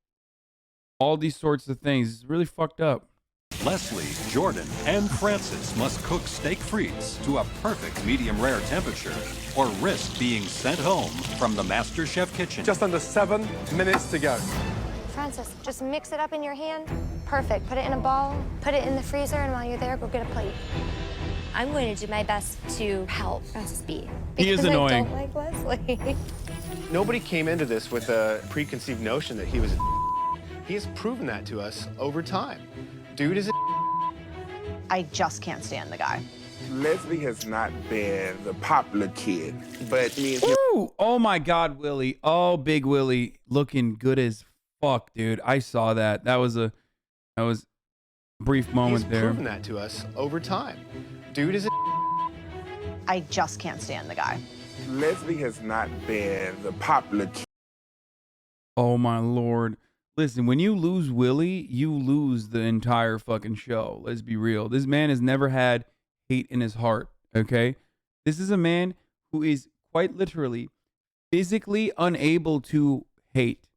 All these sorts of things. It's really fucked up. Leslie, Jordan, and Francis must cook steak frites to a perfect medium rare temperature or risk being sent home from the Master Chef kitchen. Just under 7 minutes to go. Francis, just mix it up in your hand. Perfect. Put it in a ball, put it in the freezer, and while you're there, go get a plate. I'm going to do my best to help Francis B. He is annoying. I don't like Leslie. Nobody came into this with a preconceived notion that he was a He has proven that to us over time. Dude is a I just can't stand the guy. Leslie has not been the popular kid, but me and him. Ooh, oh my God, Willie. Oh, big Willie, looking good as fuck, dude. I saw that. That was a brief moment He's there. proven that to us over time. Dude is a I just can't stand the guy. Leslie has not been the popular kid. Oh my Lord. Listen, when you lose Willie, you lose the entire fucking show. Let's be real. This man has never had hate in his heart, okay? This is a man who is quite literally physically unable to hate,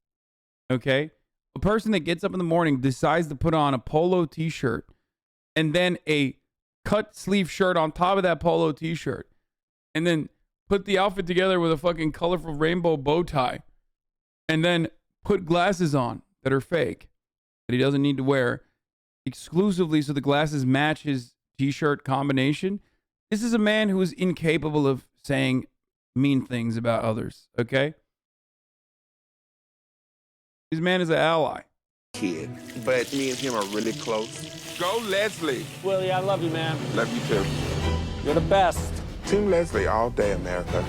okay? A person that gets up in the morning, decides to put on a polo t-shirt and then a cut sleeve shirt on top of that polo t-shirt and then put the outfit together with a fucking colorful rainbow bow tie and then put glasses on that are fake that he doesn't need to wear exclusively so the glasses match his t-shirt combination. This is a man who is incapable of saying mean things about others, okay? This man is an ally. Kid, but me and him are really close. Go Leslie. Willie, I love you, man. Love you too. You're the best. Team Leslie all day, America.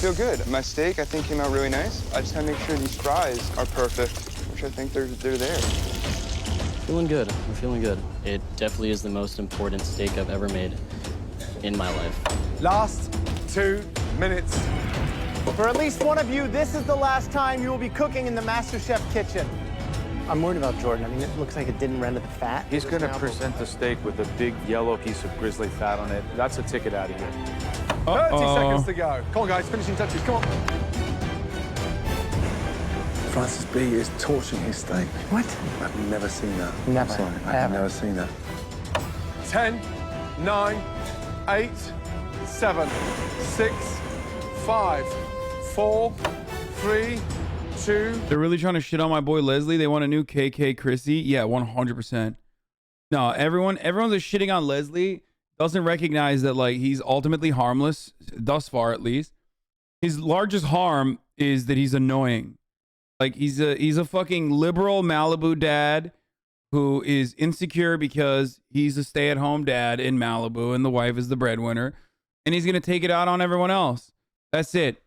Feel good. My steak, I think, came out really nice. I just gotta make sure these fries are perfect, which I think they're there. Feeling good. I'm feeling good. It definitely is the most important steak I've ever made. in my life. Last 2 minutes. For at least one of you, this is the last time you will be cooking in the MasterChef kitchen. I'm worried about Jordan. I mean, it looks like it didn't render the fat. He's going to present the steak with a big yellow piece of grizzly fat on it. That's a ticket out of here. 30 seconds to go. Come on, guys, finishing touches. Come on. Francis B is torching his steak. What? I've never seen that. Never, Sorry, I've never seen that. 10, 9, 8, 7, 6, 5, 4, 3, 2. They're really trying to shit on my boy Leslie. They want a new KK Chrissy. Yeah, 100%. No, everyone's just shitting on Leslie. Doesn't recognize that like he's ultimately harmless, thus far at least. His largest harm is that he's annoying. Like he's a fucking liberal Malibu dad who is insecure because he's a stay-at-home dad in Malibu and the wife is the breadwinner, and he's gonna take it out on everyone else. That's it.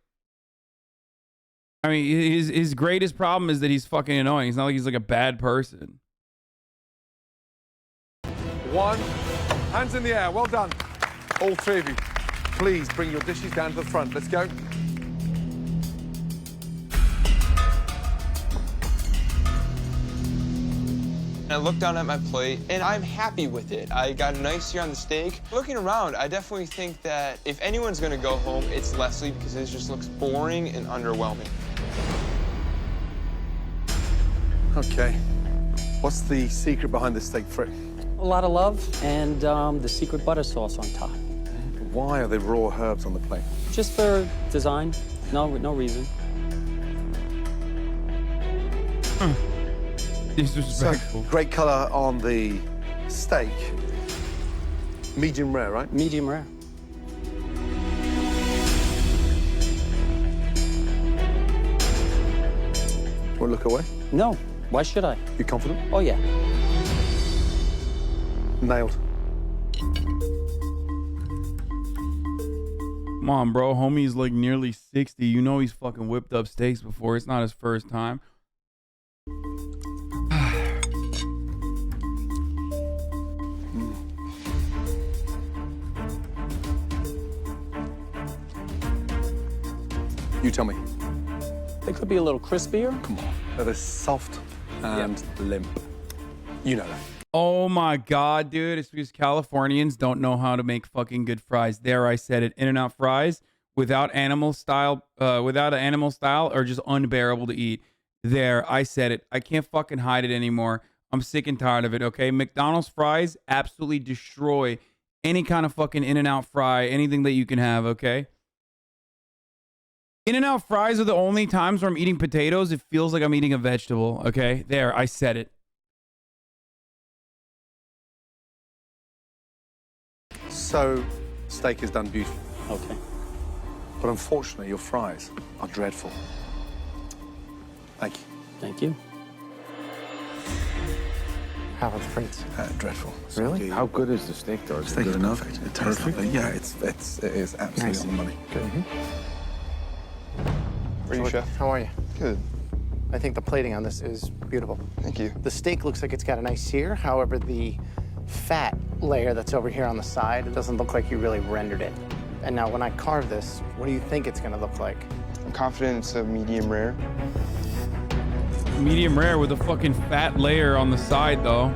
I mean, his greatest problem is that he's fucking annoying. It's not like he's like a bad person. 1. Hands in the air. Well done. All 3 of you. Please bring your dishes down to the front. Let's go. I look down at my plate, and I'm happy with it. I got a nice sear on the steak. Looking around, I definitely think that if anyone's gonna go home, it's Leslie, because it just looks boring and underwhelming. Okay. What's the secret behind this steak frit? A lot of love and the secret butter sauce on top. Why are there raw herbs on the plate? Just for design, no reason. Disrespectful. So, great color on the steak. Medium rare, right? Medium rare. Want to look away? No. Why should I? You confident? Oh, yeah. Nailed. Come on, bro. Homie's like nearly 60. You know he's fucking whipped up steaks before. It's not his first time. You tell me. They could be a little crispier. Come on. They're soft and limp. You know that. Oh my God, dude. It's because Californians don't know how to make fucking good fries. There, I said it. In-N-Out fries without animal style are just unbearable to eat. There, I said it. I can't fucking hide it anymore. I'm sick and tired of it, okay? McDonald's fries absolutely destroy any kind of fucking In-N-Out fry, anything that you can have, okay? In-N-Out fries are the only times where I'm eating potatoes. It feels like I'm eating a vegetable, okay? There, I said it. So, steak is done beautifully. Okay. But unfortunately, your fries are dreadful. Thank you. Thank you. How about the frites? Dreadful. Really? How good is the steak, though? Is it good enough? It tastes lovely. Yeah, it is absolutely Nice. on the money. Good. How are you, Chef? How are you? Good. I think the plating on this is beautiful. Thank you. The steak looks like it's got a nice sear. However, the fat layer that's over here on the side, it doesn't look like you really rendered it. And now when I carve this, what do you think it's gonna look like? I'm confident it's a medium rare. Medium rare with a fucking fat layer on the side, though.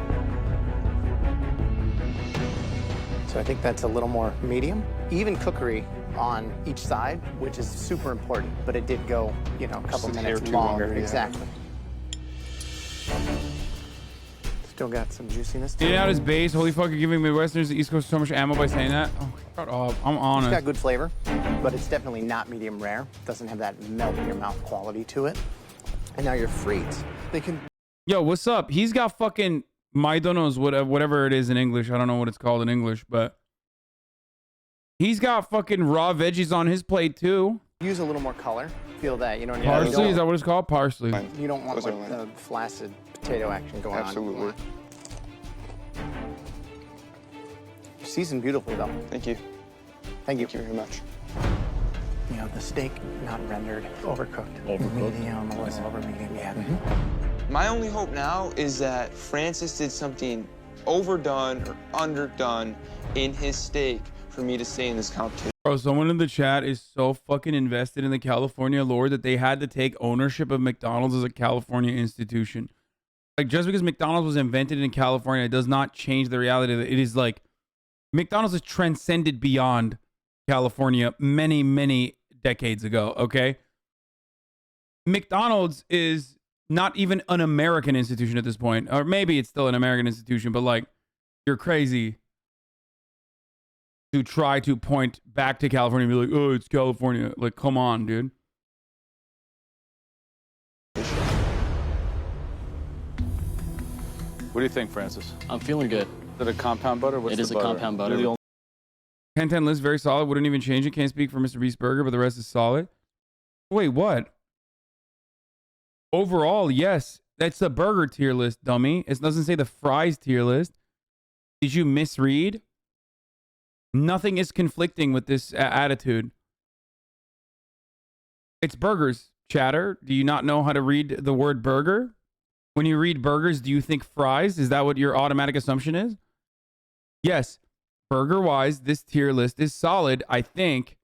So I think that's a little more medium. Even cookery on each side, which is super important, but it did go, you know, a couple Just a minutes hair too longer. longer, yeah. Exactly. Still got some juiciness to Eating it. out his base. Holy fuck, you're giving Midwesterners the East Coast so much ammo by saying that. Oh, shut up. I'm honest. It's got good flavor, but it's definitely not medium rare. Doesn't have that melt in your mouth quality to it. And now your frites, they can. Yo, what's up? He's got fucking maidonos, whatever it is in English. I don't know what it's called in English, but he's got fucking raw veggies on his plate too. Use a little more color. Feel that, you know. Parsley, is that what it's called? Parsley. You don't want like the flaccid potato action going on. Absolutely. Seasoned beautifully though. Thank you. Thank you. Thank you very much. You know, the steak not rendered, overcooked. Medium, a little over medium, yeah. My only hope now is that Francis did something overdone or underdone in his steak for me to stay in this competition. Bro, someone in the chat is so fucking invested in the California lore that they had to take ownership of McDonald's as a California institution. Like, just because McDonald's was invented in California, it does not change the reality that it is like McDonald's has transcended beyond California many, many decades ago, okay? McDonald's is not even an American institution at this point. Or maybe it's still an American institution, but like, you're crazy to try to point back to California and be like, oh, it's California. Like, come on, dude. What do you think, Francis? I'm feeling good. Is it a compound butter? What's It is the a butter? compound You're butter. the only- 10-10 list, very solid. Wouldn't even change it. Can't speak for Mr. Beast Burger, but the rest is solid. Wait, what? Overall, yes. That's the burger tier list, dummy. It doesn't say the fries tier list. Did you misread? Nothing is conflicting with this attitude. It's burgers, chatter. Do you not know how to read the word burger? When you read burgers, do you think fries? Is that what your automatic assumption is? Yes. Burger-wise, this tier list is solid, I think.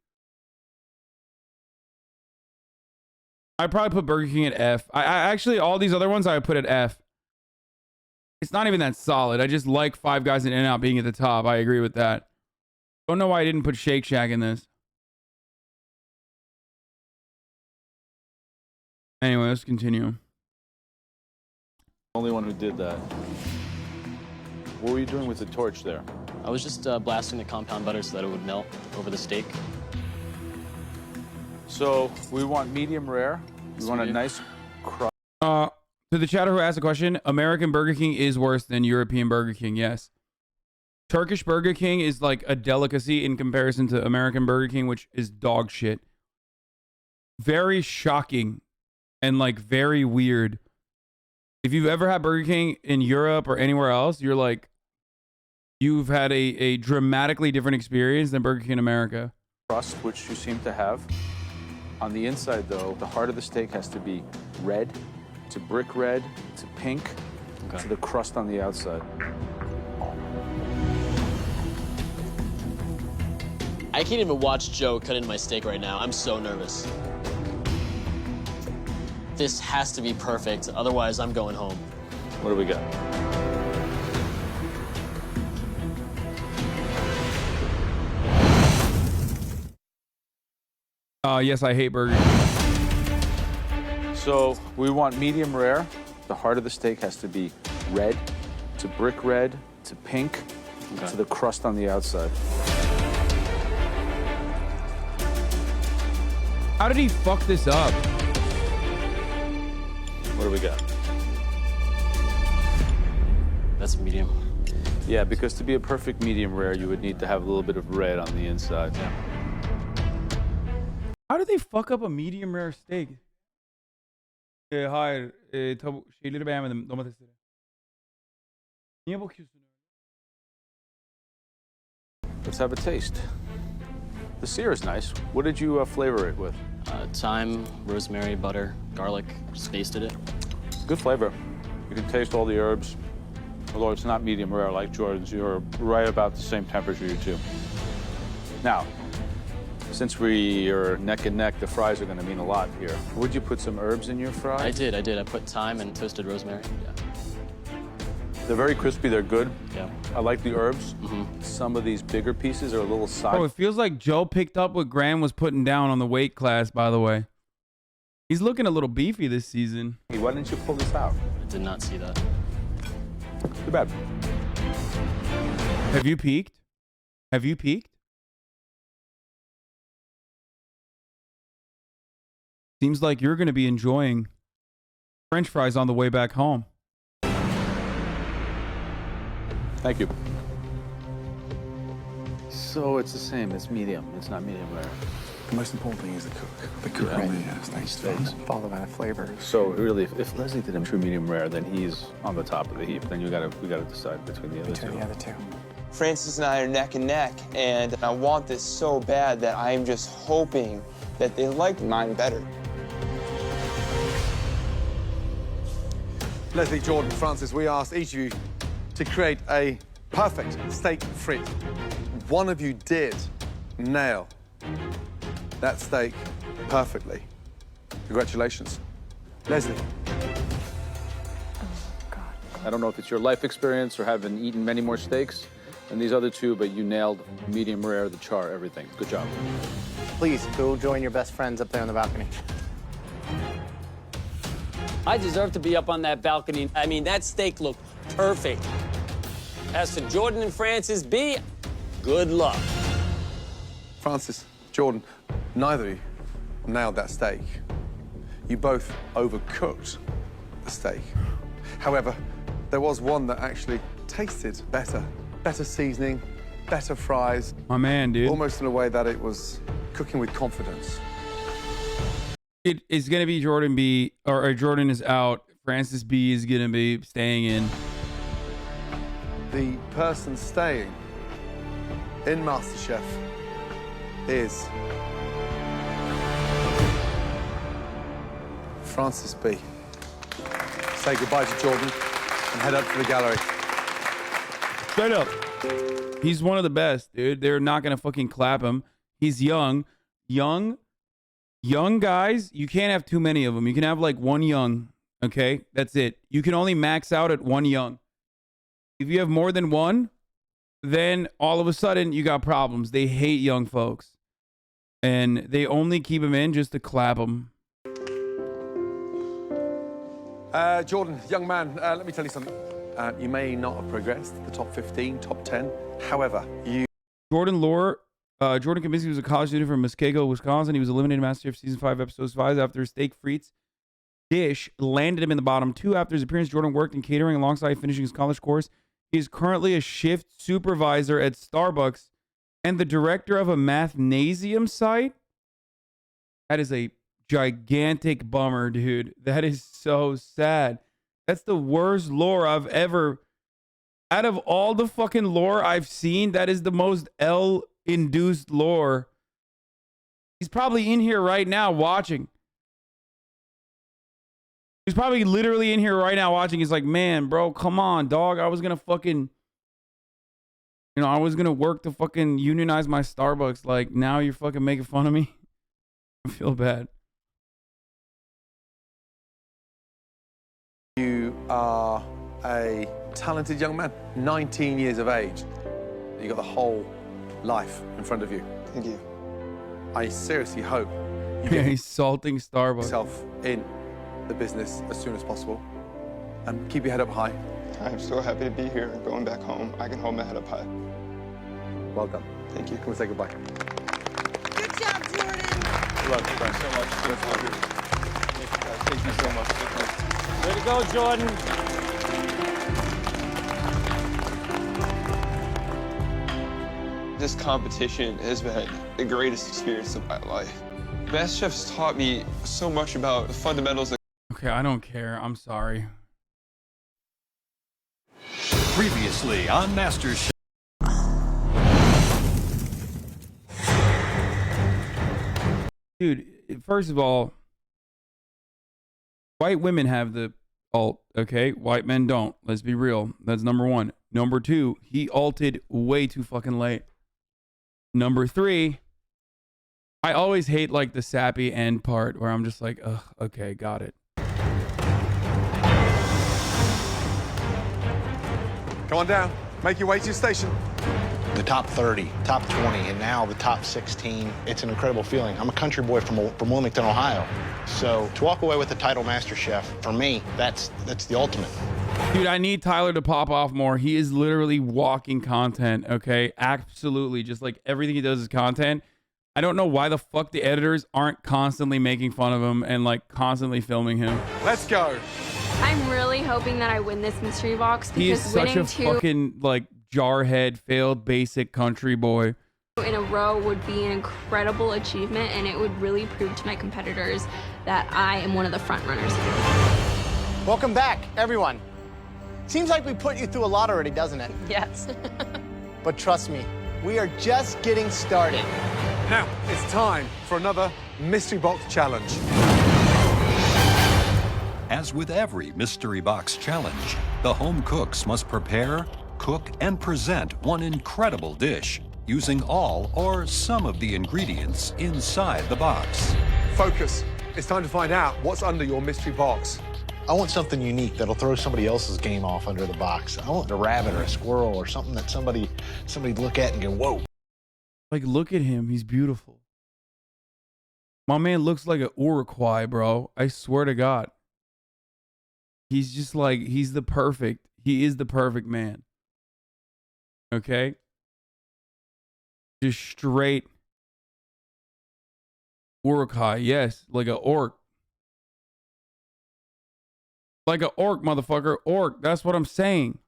I'd probably put Burger King at F. I actually, all these other ones I would put at F. It's not even that solid. I just like Five Guys and In-N-Out being at the top. I agree with that. Don't know why I didn't put Shake Shack in this. Anyway, let's continue. only one who did that. What were you doing with the torch there? I was just blasting the compound butter so that it would melt over the steak. So we want medium rare. We want a nice crust. To the chatter who asked the question, American Burger King is worse than European Burger King, yes. Turkish Burger King is like a delicacy in comparison to American Burger King, which is dog shit. Very shocking and like very weird. If you've ever had Burger King in Europe or anywhere else, you're like, you've had a dramatically different experience than Burger King in America. Crust, which you seem to have. On the inside, though, the heart of the steak has to be red to brick red to pink to the crust on the outside. I can't even watch Joe cut into my steak right now. I'm so nervous. This has to be perfect, otherwise I'm going home. What do we got? Yes, I hate Burger King. So we want medium rare. The heart of the steak has to be red to brick red to pink to the crust on the outside. How did he fuck this up? What do we got? That's medium. Yeah, because to be a perfect medium rare, you would need to have a little bit of red on the inside. Yeah. How did they fuck up a medium rare steak? Hayır, tavuk şeyleri beğenmedim, domatesleri. Niye bakıyorsun? Let's have a taste. The sear is nice. What did you flavor it with? Thyme, rosemary, butter, garlic. Just basted it. Good flavor. You can taste all the herbs. Although it's not medium rare like Jordan's, you're right about the same temperature, you two. Now, since we are neck and neck, the fries are going to mean a lot here. Would you put some herbs in your fries? I did. I put thyme and toasted rosemary. Yeah. They're very crispy. They're good. Yeah. I like the herbs. Some of these bigger pieces are a little soggy. Bro, it feels like Joe picked up what Graham was putting down on the weight class, by the way. He's looking a little beefy this season. Why didn't you pull this out? I did not see that. Too bad. Have you peaked? Have you peaked? Seems like you're going to be enjoying French fries on the way back home. Thank you. So it's the same. It's medium. It's not medium rare. The most important thing is the cook. The cook only has nice things, followed by the flavor. So really, if Leslie did him true medium rare, then he's on the top of the heap. Then we gotta decide between the other two. The other two. Francis and I are neck and neck, and I want this so bad that I'm just hoping that they like mine better. Leslie, Jordan, Francis, we asked each of you to create a perfect steak frit. one of you did nail that steak perfectly. Congratulations. Leslie. I don't know if it's your life experience or having eaten many more steaks than these other two, but you nailed medium rare, the char, everything. Good job. Please, go join your best friends up there on the balcony. I deserve to be up on that balcony. I mean, that steak looked perfect. As to Jordan and Francis B, good luck. Francis, Jordan, neither of you nailed that steak. You both overcooked the steak. However, there was one that actually tasted better. Better seasoning, better fries. My man, dude. Almost in a way that it was cooking with confidence. It is going to be Jordan B, or Jordan is out. Francis B is going to be staying in. The person staying in MasterChef is Francis B. Say goodbye to Jordan and head up to the gallery. Straight up. He's one of the best, dude. They're not going to fucking clap him. He's young. Young guys, you can't have too many of them. You can have like one young, okay? That's it. You can only max out at one young. If you have more than one, then all of a sudden you got problems. They hate young folks. And they only keep them in just to clap them. Jordan, young man, let me tell you something. You may not have progressed the top 15, top 10. However, you... Jordan Kaminsky was a college student from Muskego, Wisconsin. He was eliminated MasterChef Season 5, Episode 5 after a steak frites dish landed him in the bottom 2. After his appearance, Jordan worked in catering alongside finishing his college course. He is currently a shift supervisor at Starbucks and the director of a mathnasium site. That is a gigantic bummer, dude. That is so sad. That's the worst lore I've ever... Out of all the fucking lore I've seen, that is the most L-induced lore. He's probably in here right now watching. He's probably literally in here right now watching. He's like, man, bro, come on, dog. I was going to fucking... You know, I was going to work to fucking unionize my Starbucks. Like, now you're fucking making fun of me? I feel bad. You are a talented young man, 19 years of age. You got the whole life in front of you. Thank you. I seriously hope you Yeah, get he's salting Starbucks. yourself in the business as soon as possible. And keep your head up high. I'm so happy to be here. Going back home, I can hold my head up high. Well done. Thank you. Come and say goodbye. Good job, Jordan. Good luck. Thank you so much. Thank you so much. Way to go, Jordan. This competition has been the greatest experience of my life. MasterChef's taught me so much about the fundamentals. Okay, I don't care. I'm sorry. Previously on MasterChef. Dude, first of all, white women have the alt, okay? White men don't. Let's be real. That's number one. Number two, he alted way too fucking late. Number three, I always hate like the sappy end part where I'm just like, ugh, okay, got it. Come on down. Make your way to your station. The top 30, top 20, and now the top 16. It's an incredible feeling. I'm a country boy from Wilmington, Ohio. So to walk away with the title Master Chef, for me, that's the ultimate. Dude, I need Tyler to pop off more. He is literally walking content, okay? Absolutely. Just like everything he does is content. I don't know why the fuck the editors aren't constantly making fun of him and like constantly filming him. Let's go. I'm really hoping that I win this mystery box because He is such winning a fucking like jarhead, failed basic country boy. in a row would be an incredible achievement, and it would really prove to my competitors that I am one of the front runners here. Welcome back, everyone. Seems like we put you through a lot already, doesn't it? Yes. But trust me, we are just getting started. Now, it's time for another Mystery Box Challenge. As with every Mystery Box Challenge, the home cooks must prepare, cook, and present one incredible dish using all or some of the ingredients inside the box. Focus. It's time to find out what's under your mystery box. I want something unique that'll throw somebody else's game off under the box. I want a rabbit or a squirrel or something that somebody look at and go, whoa. Like, look at him. He's beautiful. My man looks like an Uruguay, bro. I swear to God. He's just like, he is the perfect man. Okay? Just straight Uruguay. Yes, like an orc. Like an orc, motherfucker. Orc. That's what I'm saying.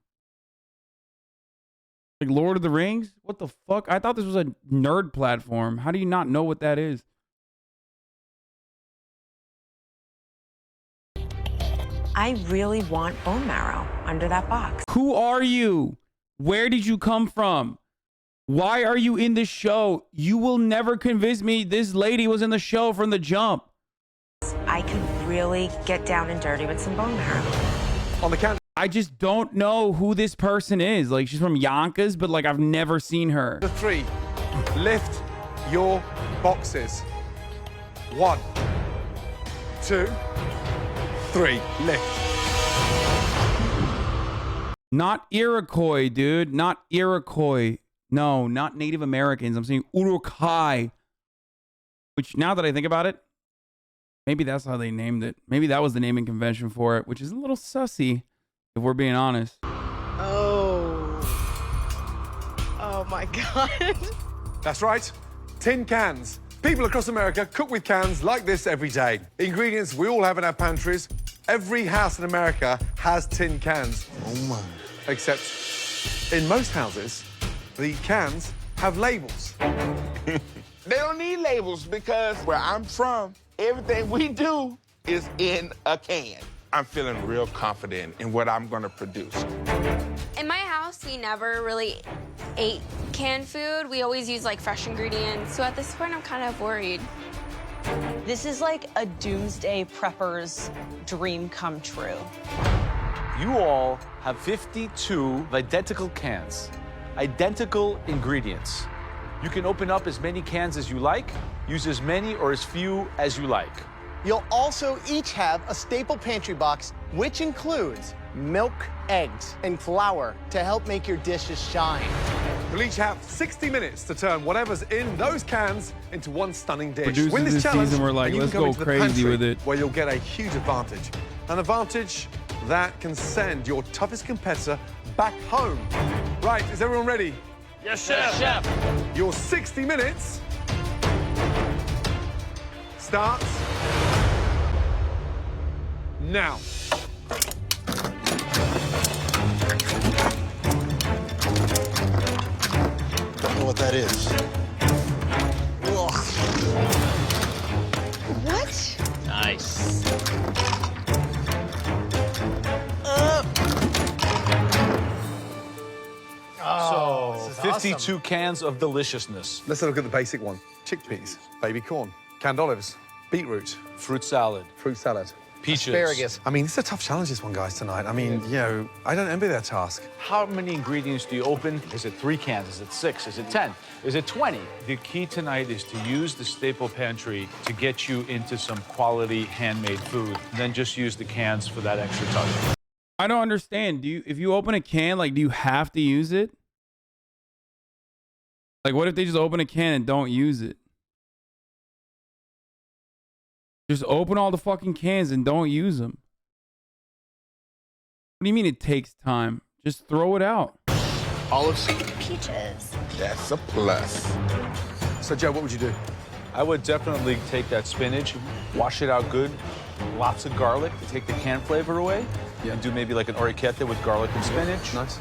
Like Lord of the Rings? What the fuck? I thought this was a nerd platform. How do you not know what that is? I really want bone marrow under that box. Who are you? Where did you come from? Why are you in this show? You will never convince me this lady was in the show from the jump. I could really get down and dirty with some bone marrow. On the count. I just don't know who this person is. Like, she's from Yonkers, but like I've never seen her. The 3. Lift your boxes. 1, 2, 3. Lift. Not Iroquois, dude. Not Iroquois. No, not Native Americans. I'm saying Uruguay. Which, now that I think about it, maybe that's how they named it. Maybe that was the naming convention for it, which is a little sussy, if we're being honest. Oh my God. That's right. Tin cans. People across America cook with cans like this every day. Ingredients we all have in our pantries. Every house in America has tin cans. Oh my. Except in most houses, the cans have labels. They don't need labels because where I'm from, everything we do is in a can. I'm feeling real confident in what I'm gonna produce. In my house, we never really ate canned food. We always use like fresh ingredients. So at this point, I'm kind of worried. This is like a doomsday prepper's dream come true. You all have 52 identical cans, identical ingredients. You can open up as many cans as you like, use as many or as few as you like. You'll also each have a staple pantry box, which includes milk, eggs, and flour to help make your dishes shine. You'll each have 60 minutes to turn whatever's in those cans into one stunning dish. Producers Win this this challenge, season were like, and you let's can come go into the crazy pantry with it. where you'll get a huge advantage. An advantage that can send your toughest competitor back home. Right, is everyone ready? Yes, chef. Yes, chef. Your 60 minutes starts now. Don't know what that is. What? Nice. So, this is 52 awesome. cans of deliciousness. Let's look at the basic one. Chickpeas, baby corn, canned olives, beetroot, Fruit salad, fruit salad, peaches. Asparagus. I mean, it's a tough challenge, this one, guys, tonight. I mean, you know, I don't envy their task. How many ingredients do you open? Is it 3 cans? Is it 6? Is it 10? Is it 20? The key tonight is to use the staple pantry to get you into some quality handmade food. And then just use the cans for that extra touch. I don't understand. If you open a can, like, do you have to use it? Like, what if they just open a can and don't use it? Just open all the fucking cans and don't use them. What do you mean it takes time? Just throw it out. Olives. Peaches. That's a plus. So, Joe, what would you do? I would definitely take that spinach, wash it out good, lots of garlic to take the can flavor away. Yeah. And do maybe like an orecchietta with garlic and spinach. Nice.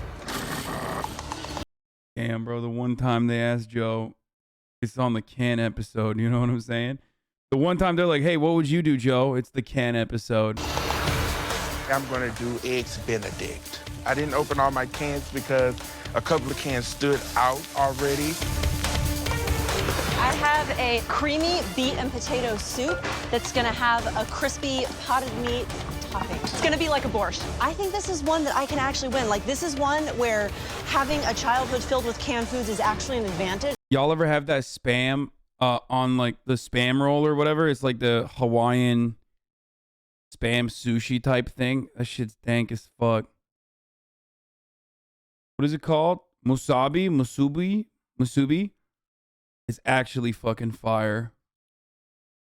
Damn, bro, the one time they asked Joe, it's on the can episode, you know what I'm saying? The one time they're like, hey, what would you do, Joe? It's the can episode. I'm gonna do eggs Benedict. I didn't open all my cans because a couple of cans stood out already. I have a creamy beet and potato soup that's gonna have a crispy potted meat topping. It's gonna be like a borscht. I think this is one that I can actually win. Like, this is one where having a childhood filled with canned foods is actually an advantage. Y'all ever have that spam on like the spam roll or whatever? It's like the Hawaiian spam sushi type thing. That shit's dank as fuck. What is it called? Musubi? It's actually fucking fire.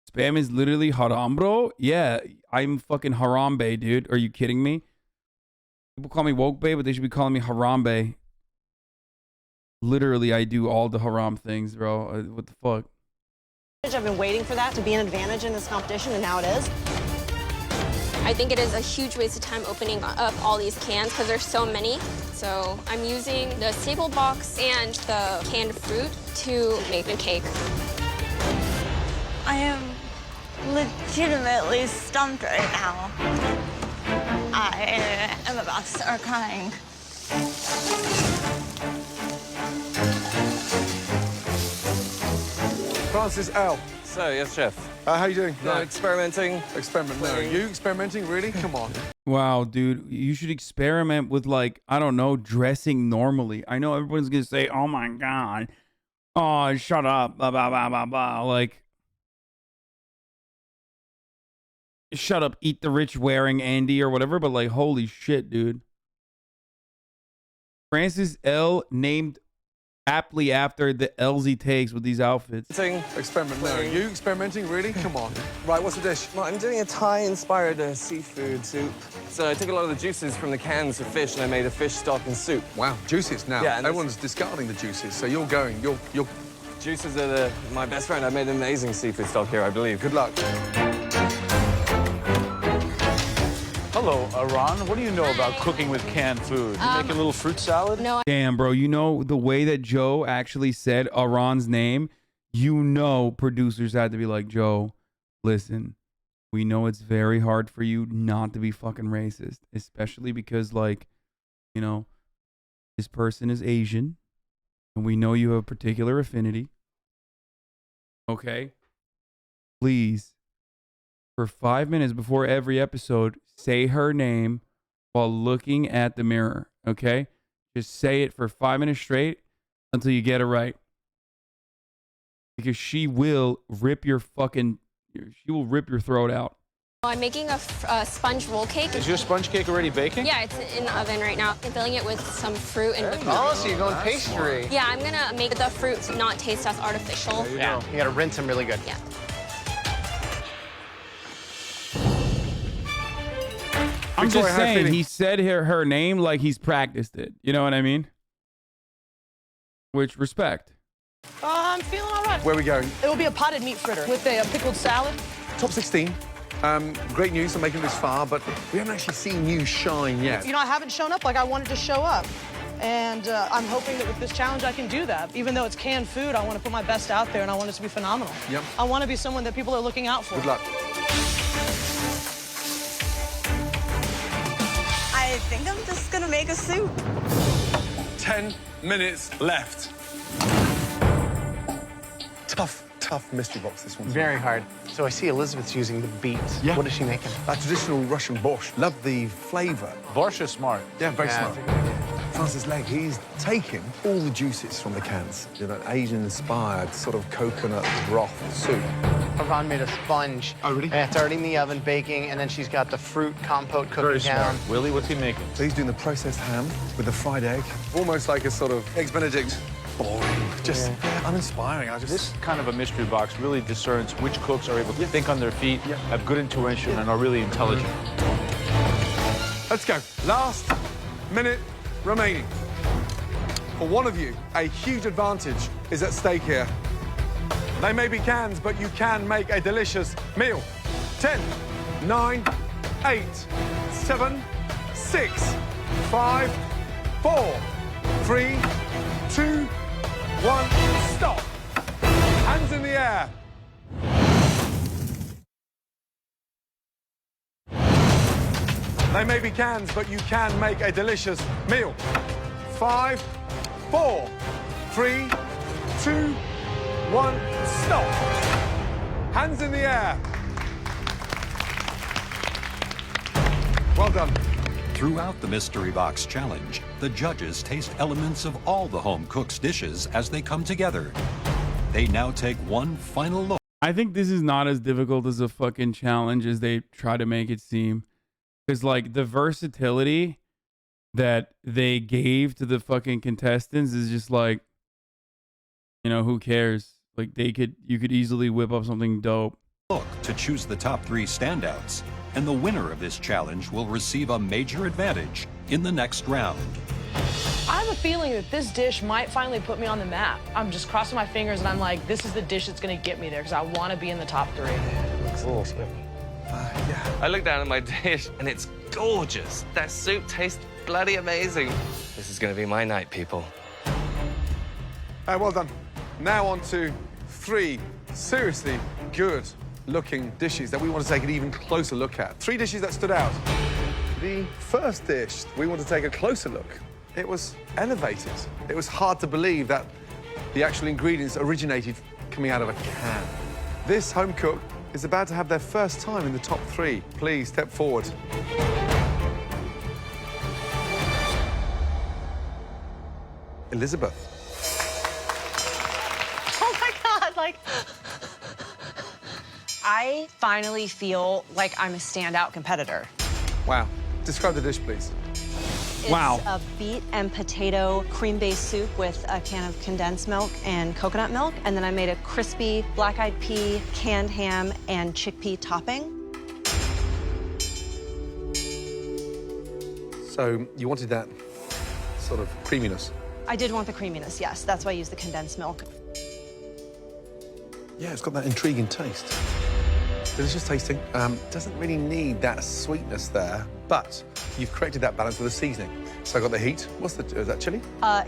Spam is literally haram, bro. Yeah, I'm fucking harambe, dude. Are you kidding me? People call me woke bae, but they should be calling me harambe. Literally, I do all the haram things, bro. What the fuck? I've been waiting for that to be an advantage in this competition, and now it is. I think it is a huge waste of time opening up all these cans because there's so many. So I'm using the staple box and the canned fruit to make a cake. I am legitimately stumped right now. I am about to start crying. Francis L. So, yes, chef. How you doing? No, experimenting. Experiment. No, you experimenting? Really? Come on. Wow, dude, you should experiment with, like, I don't know, dressing normally. I know everyone's gonna say, "Oh my god, oh shut up, blah blah blah blah blah," like, shut up, eat the rich wearing Andy or whatever. But like, holy shit, dude. Francis L. named aptly after the L's he takes with these outfits. Experiment. No, you experimenting? Really? Come on. Right, what's the dish? Well, I'm doing a Thai-inspired seafood soup. So I took a lot of the juices from the cans of fish and I made a fish stock and soup. Wow, juices now. Yeah, everyone's discarding the juices, so you're going. You're. Juices are my best friend. I made an amazing seafood stock here, I believe. Good luck. Hello, Ron. What do you know about cooking with canned food? You make a little fruit salad? No. Damn, bro, you know the way that Joe actually said Aaron's name, you know producers had to be like, Joe, listen, we know it's very hard for you not to be fucking racist, especially because, like, you know, this person is Asian, and we know you have a particular affinity. Okay? Please, for 5 minutes before every episode, say her name while looking at the mirror, okay? Just say it for 5 minutes straight until you get it right. Because she will rip your throat out. I'm making a sponge roll cake. Is your sponge cake already baking? Yeah, it's in the oven right now. I'm filling it with some fruit and whipped cream. Oh, so you're going pastry. Yeah, I'm gonna make the fruit not taste as artificial. Yeah, you gotta rinse them really good. Yeah. I'm just saying, he said her name like he's practiced it. You know what I mean? Which, respect. I'm feeling all right. Where are we going? It will be a potted meat fritter with a pickled salad. Top 16. Great news for making this far, but we haven't actually seen you shine yet. You know, I haven't shown up like I wanted to show up. And I'm hoping that with this challenge I can do that. Even though it's canned food, I want to put my best out there and I want it to be phenomenal. Yep. I want to be someone that people are looking out for. Good luck. I think I'm just gonna make a soup. 10 minutes left. Tough mystery box, this one's. Very hard. So I see Elizabeth's using the beets. Yeah. What is she making? A traditional Russian borscht. Love the flavor. Borscht is smart. Yeah, very Yeah, smart. Francis Legg, he's taken all the juices from the cans. You know, that Asian-inspired sort of coconut broth soup. Ron made a sponge. Oh, really? And it's already in the oven baking, and then she's got the fruit compote cooking Very down. smart. Willie, what's he making? So he's doing the processed ham with the fried egg. Almost like a sort of Eggs Benedict. Boring. Just uninspiring. This kind of a mystery box really discerns which cooks are able to think on their feet, have good intuition, and are really intelligent. Let's go. Last minute remaining. For one of you, a huge advantage is at stake here. They may be cans, but you can make a delicious meal. 10, 9, 8, 7, 6, 5, 4, 3, 2, 1, stop. Hands in the air. They may be cans, but you can make a delicious meal. 5, 4, 3, 2, 1, stop. Hands in the air. Well done. Throughout the Mystery Box Challenge, the judges taste elements of all the home cook's dishes as they come together. They now take one final look. I think this is not as difficult as a fucking challenge as they try to make it seem. Because, like, the versatility that they gave to the fucking contestants is just like, you know, who cares? Like, you could easily whip up something dope. Look to choose the top 3 standouts, and the winner of this challenge will receive a major advantage in the next round. I have a feeling that this dish might finally put me on the map. I'm just crossing my fingers and I'm like, this is the dish that's gonna get me there because I want to be in the top 3. Looks awesome. Yeah. I look down at my dish and it's gorgeous. That soup tastes bloody amazing. This is gonna be my night, people. Well done. Now on to 3 seriously good-looking dishes that we want to take an even closer look at. 3 dishes that stood out. The first dish we want to take a closer look. It was elevated. It was hard to believe that the actual ingredients originated coming out of a can. This home cook is about to have their first time in the top 3. Please step forward. Elizabeth. Oh my God, like, I finally feel like I'm a standout competitor. Wow. Describe the dish, please. It's a beet and potato cream-based soup with a can of condensed milk and coconut milk. And then I made a crispy black-eyed pea, canned ham, and chickpea topping. So you wanted that sort of creaminess? I did want the creaminess, yes. That's why I used the condensed milk. Yeah, it's got that intriguing taste. Delicious tasting. Doesn't really need that sweetness there, but you've corrected that balance with the seasoning. So I got the heat. Is that chili?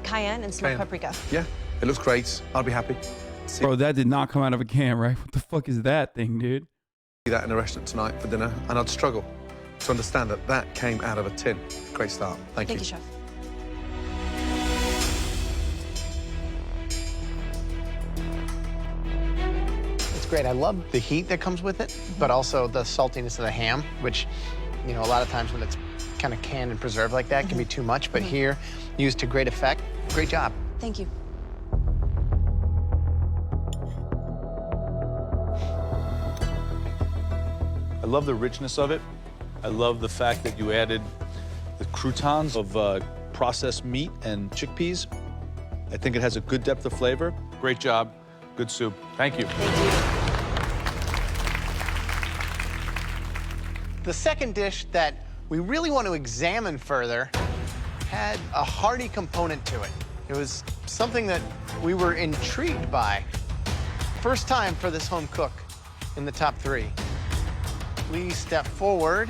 Cayenne and smoked paprika. Yeah, it looks great. I'll be happy. Bro, that did not come out of a can, right? What the fuck is that thing, dude? See that in a restaurant tonight for dinner, and I'd struggle to understand that that came out of a tin. Great start. Thank you. Thank you, Chef. Great. I love the heat that comes with it, but also the saltiness of the ham, which, you know, a lot of times when it's kind of canned and preserved like that can be too much, but here, used to great effect. Great job. Thank you. I love the richness of it. I love the fact that you added the croutons of processed meat and chickpeas. I think it has a good depth of flavor. Great job. Good soup. Thank you. Thank you. The second dish that we really want to examine further had a hearty component to it. It was something that we were intrigued by. First time for this home cook in the top 3. Please step forward.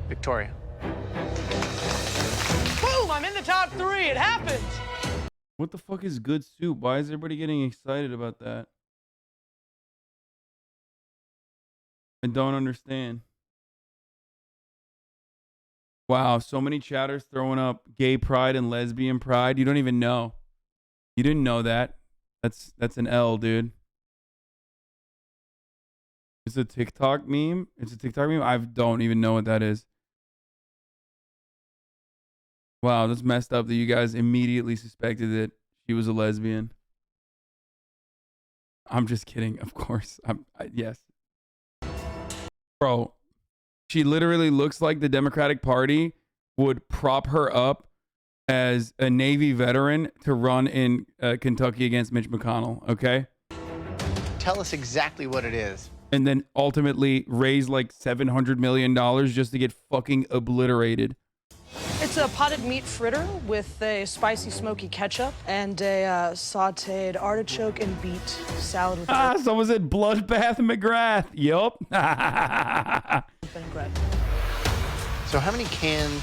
Victoria. Boom! I'm in the top 3. It happened. What the fuck is good soup? Why is everybody getting excited about that? I don't understand. Wow, so many chatters throwing up gay pride and lesbian pride. You don't even know. You didn't know that. That's an L, dude. It's a TikTok meme. It's a TikTok meme. I don't even know what that is. Wow, that's messed up that you guys immediately suspected that she was a lesbian. I'm just kidding, of course. Yes. Bro, she literally looks like the Democratic Party would prop her up as a Navy veteran to run in Kentucky against Mitch McConnell, okay? Tell us exactly what it is. And then ultimately raise like $700 million just to get fucking obliterated. It's a potted meat fritter with a spicy, smoky ketchup and a sauteed artichoke and beet salad with Someone said Bloodbath McGrath. Yup. vinaigrette. So how many canned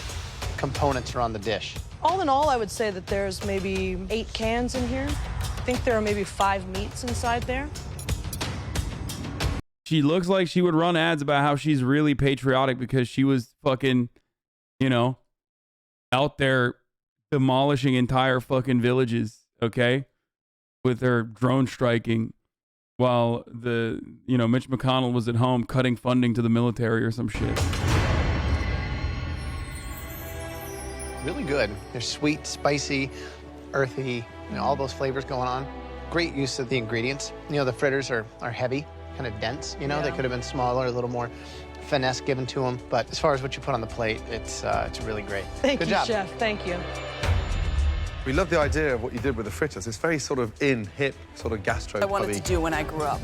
components are on the dish? All in all, I would say that there's maybe 8 cans in here. I think there are maybe 5 meats inside there. She looks like she would run ads about how she's really patriotic because she was fucking, you know, out there demolishing entire fucking villages, okay? With her drone striking while Mitch McConnell was at home cutting funding to the military or some shit. Really good. They're sweet, spicy, earthy, all those flavors going on. Great use of the ingredients. The fritters are heavy, kind of dense. They could have been smaller, a little more finesse given to them. But as far as what you put on the plate, it's really great. Thank Good you, job. Chef. Thank you. We love the idea of what you did with the fritters. It's very sort of hip, sort of gastro. I wanted to do when I grew up.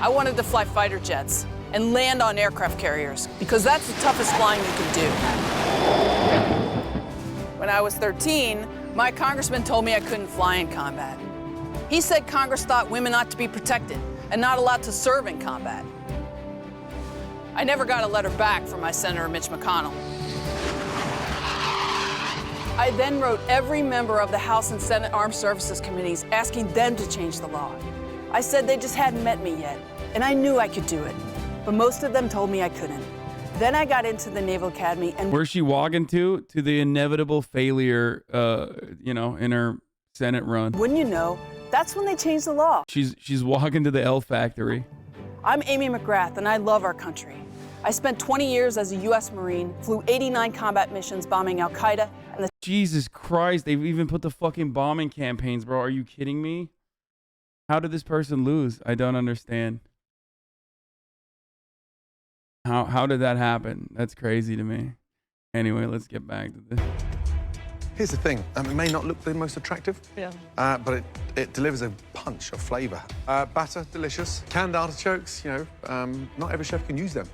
I wanted to fly fighter jets and land on aircraft carriers because that's the toughest flying you can do. When I was 13, my congressman told me I couldn't fly in combat. He said Congress thought women ought to be protected and not allowed to serve in combat. I never got a letter back from my Senator Mitch McConnell. I then wrote every member of the House and Senate Armed Services Committees asking them to change the law. I said they just hadn't met me yet, and I knew I could do it, but most of them told me I couldn't. Then I got into the Naval Academy and— Where's she walking to? To the inevitable failure, in her Senate run. Wouldn't you know, that's when they changed the law. She's walking to the L factory. I'm Amy McGrath, and I love our country. I spent 20 years as a U.S. Marine, flew 89 combat missions bombing Al-Qaeda and the— Jesus Christ, they've even put the fucking bombing campaigns, bro. Are you kidding me? How did this person lose? I don't understand. How did that happen? That's crazy to me. Anyway, let's get back to this. Here's the thing. It may not look the most attractive, but it delivers a punch of flavour. Batter, delicious. Canned artichokes, not every chef can use them.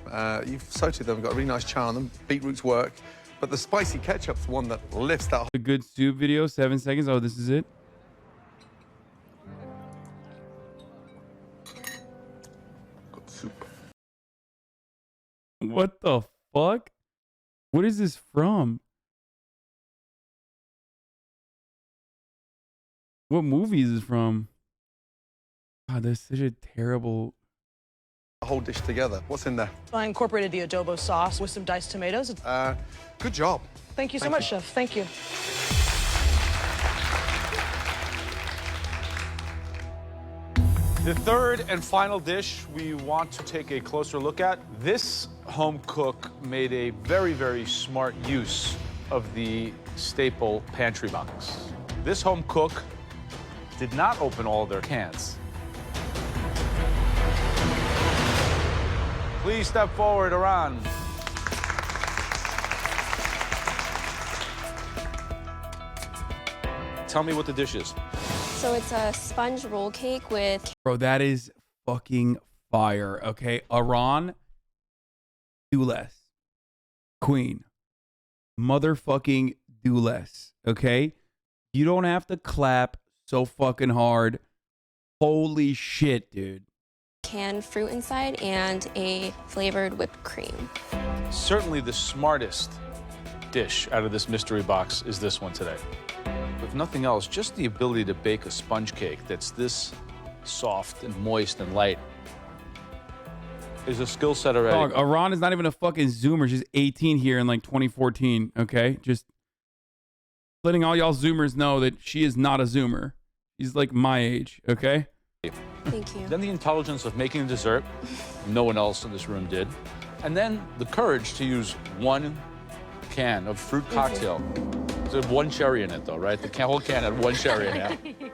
You've sauteed them, got a really nice char on them. Beetroots work. But the spicy ketchup's the one that lifts that. A good soup video, 7 seconds. Oh, this is it? Got soup. What the fuck? What is this from? What movie is this from? God, that's such a terrible... The whole dish together. What's in there? I incorporated the adobo sauce with some diced tomatoes. Good job. Thank you so much, Chef. Thank you. The third and final dish we want to take a closer look at. This home cook made a very, very smart use of the staple pantry box. This home cook did not open all their cans. Please step forward, Iran. Tell me what the dish is. So it's a sponge roll cake with— Bro, that is fucking fire, okay? Iran, do less. Queen, motherfucking do less, okay? You don't have to clap so fucking hard. Holy shit, dude. canned fruit inside and a flavored whipped cream. Certainly the smartest dish out of this mystery box is this one today. If nothing else, just the ability to bake a sponge cake that's this soft and moist and light is a skill set already. Dog, Iran is not even a fucking Zoomer. She's 18 here in like 2014, okay? Just letting all y'all Zoomers know that she is not a Zoomer. She's like my age, okay? Thank you. Then the intelligence of making a dessert, no one else in this room did. And then the courage to use one can of fruit cocktail. There's one cherry in it though, right? The whole can had one cherry in it. Yeah.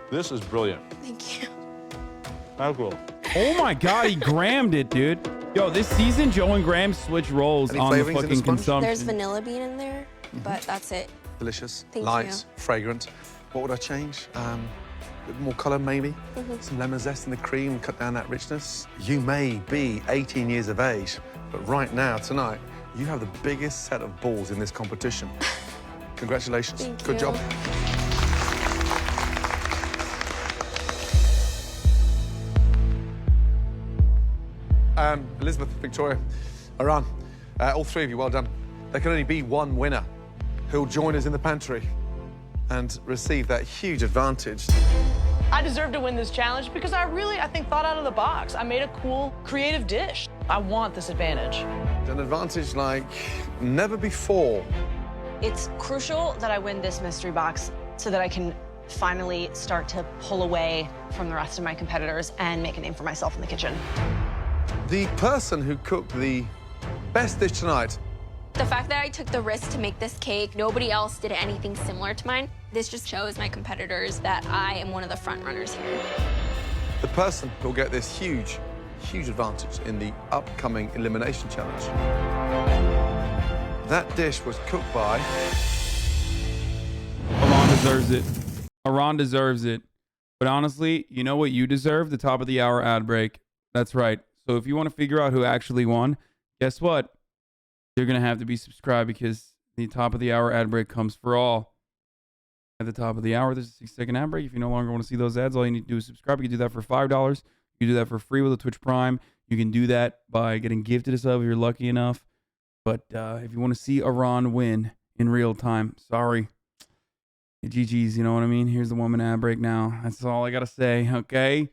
This is brilliant. Thank you. How cool. Oh my God, he grammed it, dude. Yo, this season, Joe and Graham switch roles Any on the flavorings in the fucking sponge? consumption. There's vanilla bean in there, but that's it. Delicious, Thank light, you. fragrant. What would I change? A bit more colour, maybe. Some lemon zest in the cream, cut down that richness. You may be 18 years of age, but right now, tonight, you have the biggest set of balls in this competition. Congratulations. Thank Good you. job. Elizabeth, Victoria, Iran, all three of you, well done. There can only be one winner who'll join us in the pantry and receive that huge advantage. I deserve to win this challenge because I think, thought out of the box. I made a cool, creative dish. I want this advantage. An advantage like never before. It's crucial that I win this mystery box so that I can finally start to pull away from the rest of my competitors and make a name for myself in the kitchen. The person who cooked the best dish tonight. The fact that I took the risk to make this cake, nobody else did anything similar to mine. This just shows my competitors that I am one of the front runners here. The person who'll get this huge advantage in the upcoming elimination challenge. That dish was cooked by... Aran deserves it. Aran deserves it. But honestly, you know what you deserve? The top of the hour ad break. That's right. So if you want to figure out who actually won, guess what? You're going to have to be subscribed because the top of the hour ad break comes for all. At the top of the hour, there's a 6-second ad break. If you no longer want to see those ads, all you need to do is subscribe. You can do that for $5. You can do that for free with a Twitch Prime. You can do that by getting gifted a sub if you're lucky enough. But if you want to see Aran win in real time, sorry. GG's, you know what I mean? Here's the woman ad break now. That's all I got to say, okay?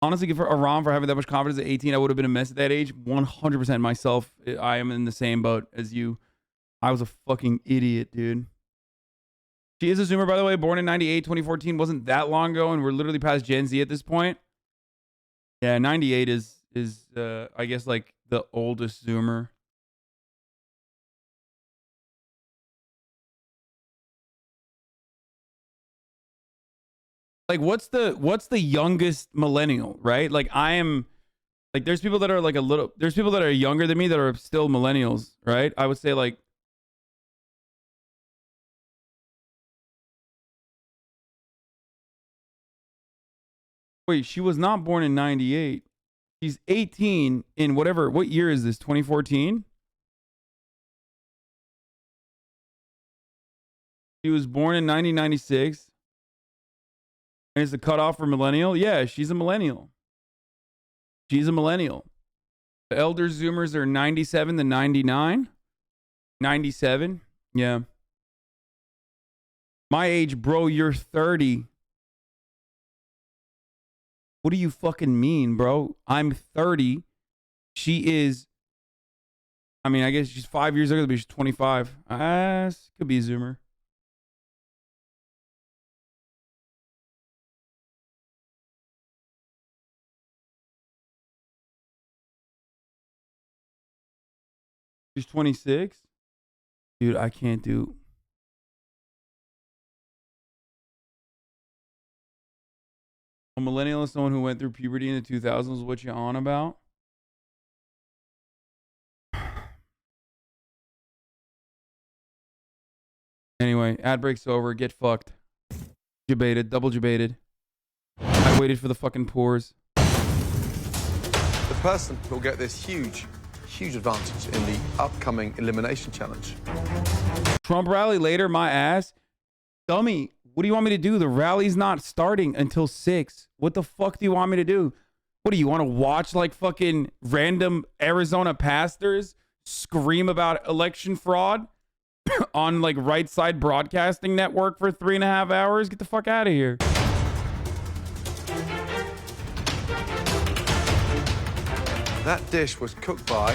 Honestly, for Aran for having that much confidence at 18, I would have been a mess at that age. 100% myself. I am in the same boat as you. I was a fucking idiot, dude. She is a Zoomer, by the way. Born in 98, 2014 wasn't that long ago, and we're literally past Gen Z at this point. Yeah, 98 is I guess, like, the oldest Zoomer. Like, what's the youngest millennial, right? Like, I am, like, there's people that are like there's people that are younger than me that are still millennials, right? I would say, like, wait, she was not born in 98. She's 18 in whatever, what year is this? 2014? She was born in 1996. And it's the cutoff for millennial? Yeah, she's a millennial. She's a millennial. The elder Zoomers are 97 to 99. 97? Yeah. My age, bro, you're 30. What do you fucking mean, bro? I'm 30. She is, I mean, I guess she's 5 years older, but she's 25. Could be a Zoomer. She's 26. Dude, I can't do. A millennial is someone who went through puberty in the 2000s. What you on about? Anyway, ad break's over. Get fucked. Debated. Double debated. I waited for the fucking pores. The person who'll get this huge advantage in the upcoming elimination challenge. Trump rally later, my ass. Dummy, what do you want me to do? The rally's not starting until 6. What the fuck do you want me to do? What do you want to watch, like, fucking random Arizona pastors scream about election fraud on, like, Right Side Broadcasting Network for 3.5 hours? Get the fuck out of here. That dish was cooked by...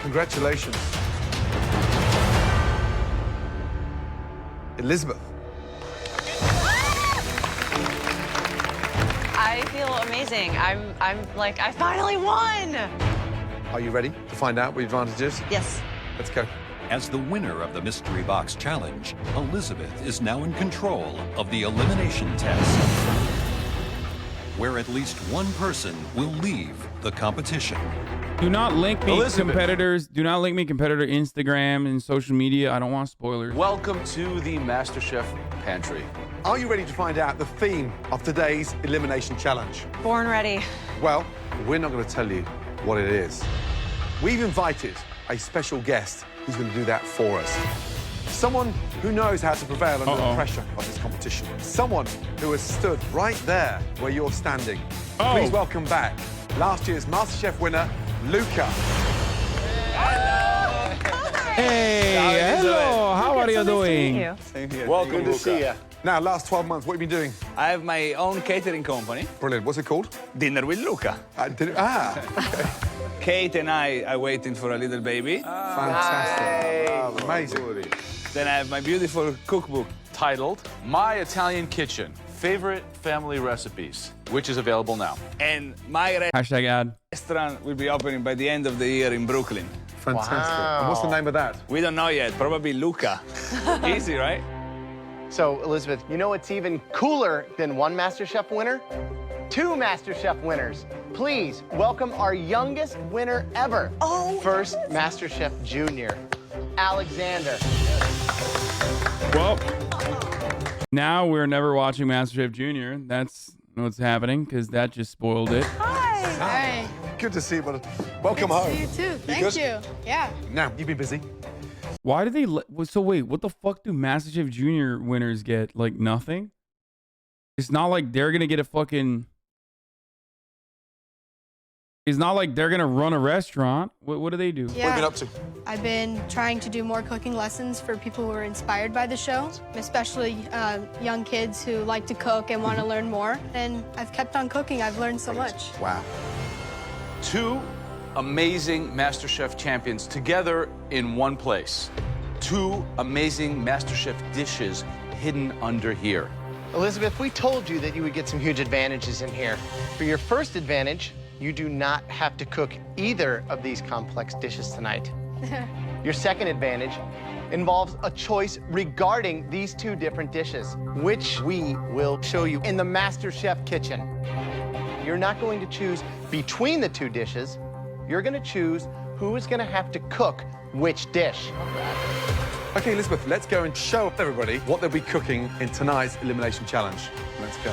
Congratulations. Elizabeth. I feel amazing. I'm like, I finally won! Are you ready to find out what your advantage is? Yes. Let's go. As the winner of the Mystery Box Challenge, Elizabeth is now in control of the elimination test, where at least one person will leave the competition. Do not link me competitors. Do not link me competitor Instagram and social media. I don't want spoilers. Welcome to the MasterChef Pantry. Are you ready to find out the theme of today's elimination challenge? Born ready. Well, we're not going to tell you what it is. We've invited a special guest who's going to do that for us. Someone who knows how to prevail under the pressure of this competition. Someone who has stood right there where you're standing. Please welcome back last year's MasterChef winner, Luca. Hey, hello. How are you doing? Same here. Welcome to see you. Now, last 12 months, what have you been doing? I have my own catering company. Brilliant. What's it called? Dinner with Luca. Okay. Kate and I are waiting for a little baby. Fantastic. Wow, amazing. Then I have my beautiful cookbook titled My Italian Kitchen, Favorite Family Recipes, which is available now. And my Hashtag ad. restaurant will be opening by the end of the year in Brooklyn. Fantastic. And what's the name of that? We don't know yet. Probably Luca. Easy, right? So, Elizabeth, you know what's even cooler than one MasterChef winner? 2 MasterChef winners. Please welcome our youngest winner ever. First MasterChef Junior, Alexander. Well, now we're never watching MasterChef Junior. That's what's happening because that just spoiled it. Hi. Good to see you, brother. Welcome Good to home. see you too. Thank good? you. Yeah. Now, you've been busy. Why do they? So wait, what the fuck do MasterChef Junior winners get? Like nothing? It's not like they're gonna get a fucking. It's not like they're gonna run a restaurant. What do they do? Yeah. What have you been up to? I've been trying to do more cooking lessons for people who are inspired by the show, especially young kids who like to cook and want to learn more. And I've kept on cooking. I've learned so much. Wow. 2 amazing MasterChef champions together in one place. 2 amazing MasterChef dishes hidden under here. Elizabeth, we told you that you would get some huge advantages in here. For your first advantage, you do not have to cook either of these complex dishes tonight. Your second advantage involves a choice regarding these 2 different dishes, which we will show you in the MasterChef kitchen. You're not going to choose between the 2 dishes. You're going to choose who is going to have to cook which dish. Okay, Elizabeth, let's go and show everybody what they'll be cooking in tonight's elimination challenge. Let's go.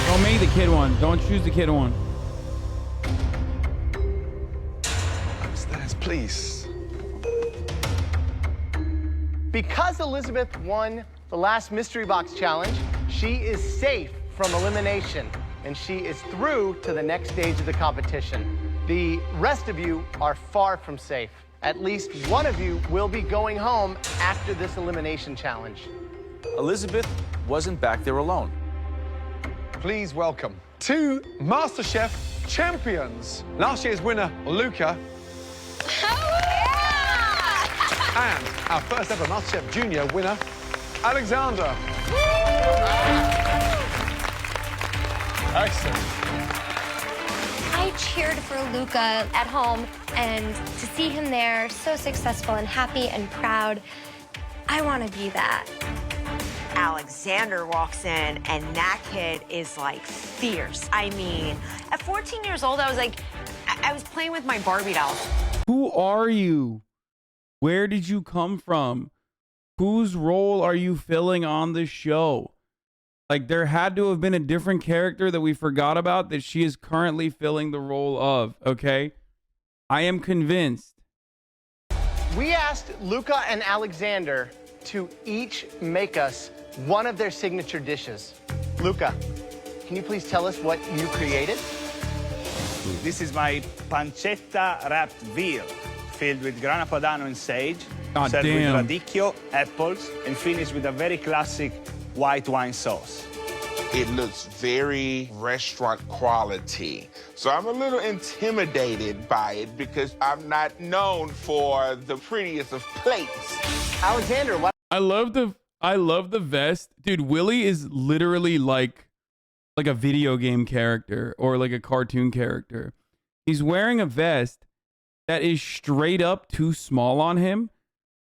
Don't make the kid one. Don't choose the kid one. Upstairs, please. Because Elizabeth won the last mystery box challenge, she is safe from elimination, and she is through to the next stage of the competition. The rest of you are far from safe. At least one of you will be going home after this elimination challenge. Elizabeth wasn't back there alone. Please welcome 2 MasterChef champions. Last year's winner, Luca. And our first ever MasterChef Junior winner, Alexander. Excellent. I cheered for Luca at home, and to see him there, so successful and happy and proud, I want to be that. Alexander walks in, and that kid is like fierce. I mean, at 14 years old, I was like, I was playing with my Barbie dolls. Who are you? Where did you come from? Whose role are you filling on the show? Like, there had to have been a different character that we forgot about that she is currently filling the role of, okay? I am convinced. We asked Luca and Alexander to each make us one of their signature dishes. Luca, can you please tell us what you created? This is my pancetta wrapped veal, filled with grana padano and sage, God served damn. with radicchio, apples, and finished with a very classic white wine sauce. It looks very restaurant quality. So I'm a little intimidated by it because I'm not known for the prettiest of plates. Alexander, what? I love the vest. Dude, Willie is literally like a video game character or like a cartoon character. He's wearing a vest that is straight up too small on him,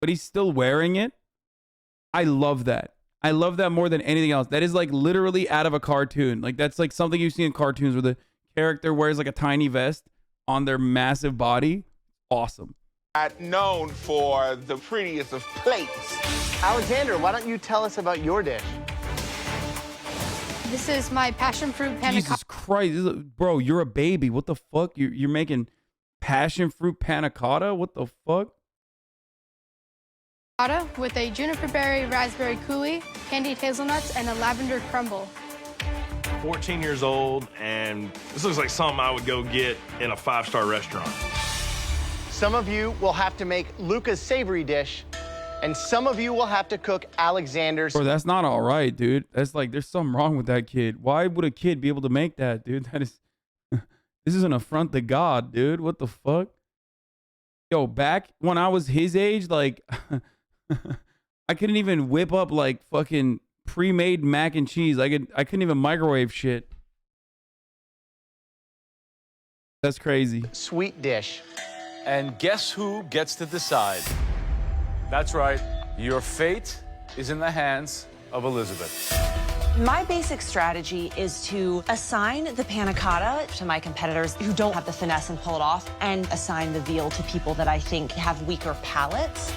but he's still wearing it. I love that. I love that more than anything else. That is like literally out of a cartoon. Like that's like something you see in cartoons where the character wears like a tiny vest on their massive body. Awesome. Not known for the prettiest of plates. Alexander, why don't you tell us about your dish? This is my passion fruit panna Jesus Christ, bro, you're a baby. What the fuck? You're making passion fruit panna cotta? What the fuck? cotta with a juniper berry raspberry coulis, candied hazelnuts, and a lavender crumble. 14 years old, and this looks like something I would go get in a 5-star restaurant. Some of you will have to make Luca's savory dish, and some of you will have to cook Alexander's. Bro, that's not all right, dude. That's like, there's something wrong with that kid. Why would a kid be able to make that, dude? That is, this is an affront to God, dude. What the fuck? Yo, back when I was his age, like, I couldn't even whip up like fucking pre-made mac and cheese. I couldn't even microwave shit. That's crazy. Sweet dish. And guess who gets to decide? That's right. Your fate is in the hands of Elizabeth. My basic strategy is to assign the panna cotta to my competitors who don't have the finesse and pull it off, and assign the veal to people that I think have weaker palates.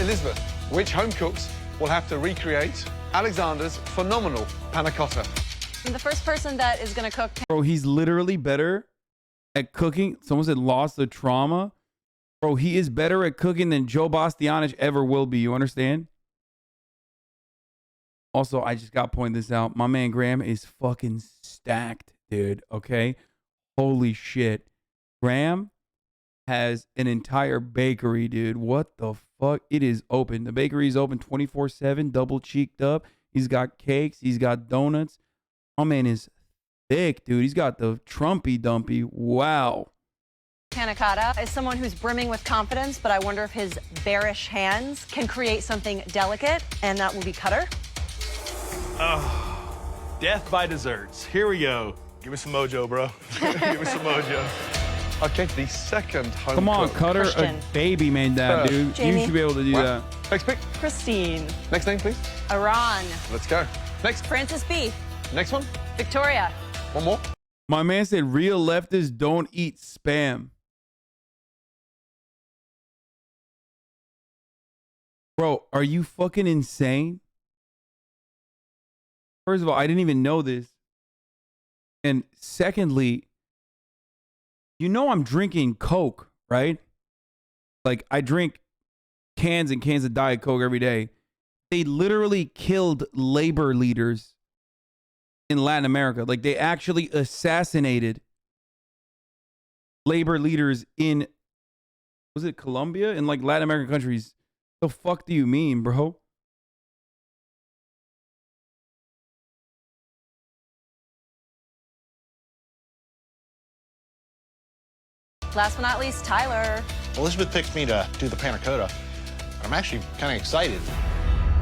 Elizabeth, which home cooks will have to recreate Alexander's phenomenal panna cotta? The first person that is going to cook. Bro, he's literally better at cooking. Someone said lost the trauma. Bro, he is better at cooking than Joe Bastianich ever will be. You understand? Also, I just got to point this out. My man Graham is fucking stacked, dude. Okay? Holy shit. Graham has an entire bakery, dude. What the fuck? It is open. The bakery is open 24/7, double cheeked up. He's got cakes. He's got donuts. My man is thick, dude. He's got the Trumpy Dumpy. Wow. Panna cotta is someone who's brimming with confidence, but I wonder if his bearish hands can create something delicate, and that will be cutter. Oh, death by desserts. Here we go. Give me some mojo, bro. Give me some mojo. Okay, the second home Come on, cook. Cutter. Christian. A baby made that, dude. Jamie. You should be able to do that. Next pick. Christine. Next name, please. Iran. Let's go. Next. Francis B. Next one. Victoria. One more. My man said real leftists don't eat spam. Bro, are you fucking insane? First of all, I didn't even know this. And secondly, you know I'm drinking Coke, right? Like, I drink cans and cans of Diet Coke every day. They literally killed labor leaders in Latin America. Like, they actually assassinated labor leaders in, was it Colombia? In, like, Latin American countries. The fuck do you mean, bro? Last but not least, Tyler. Elizabeth picked me to do the panna cotta. I'm actually kind of excited.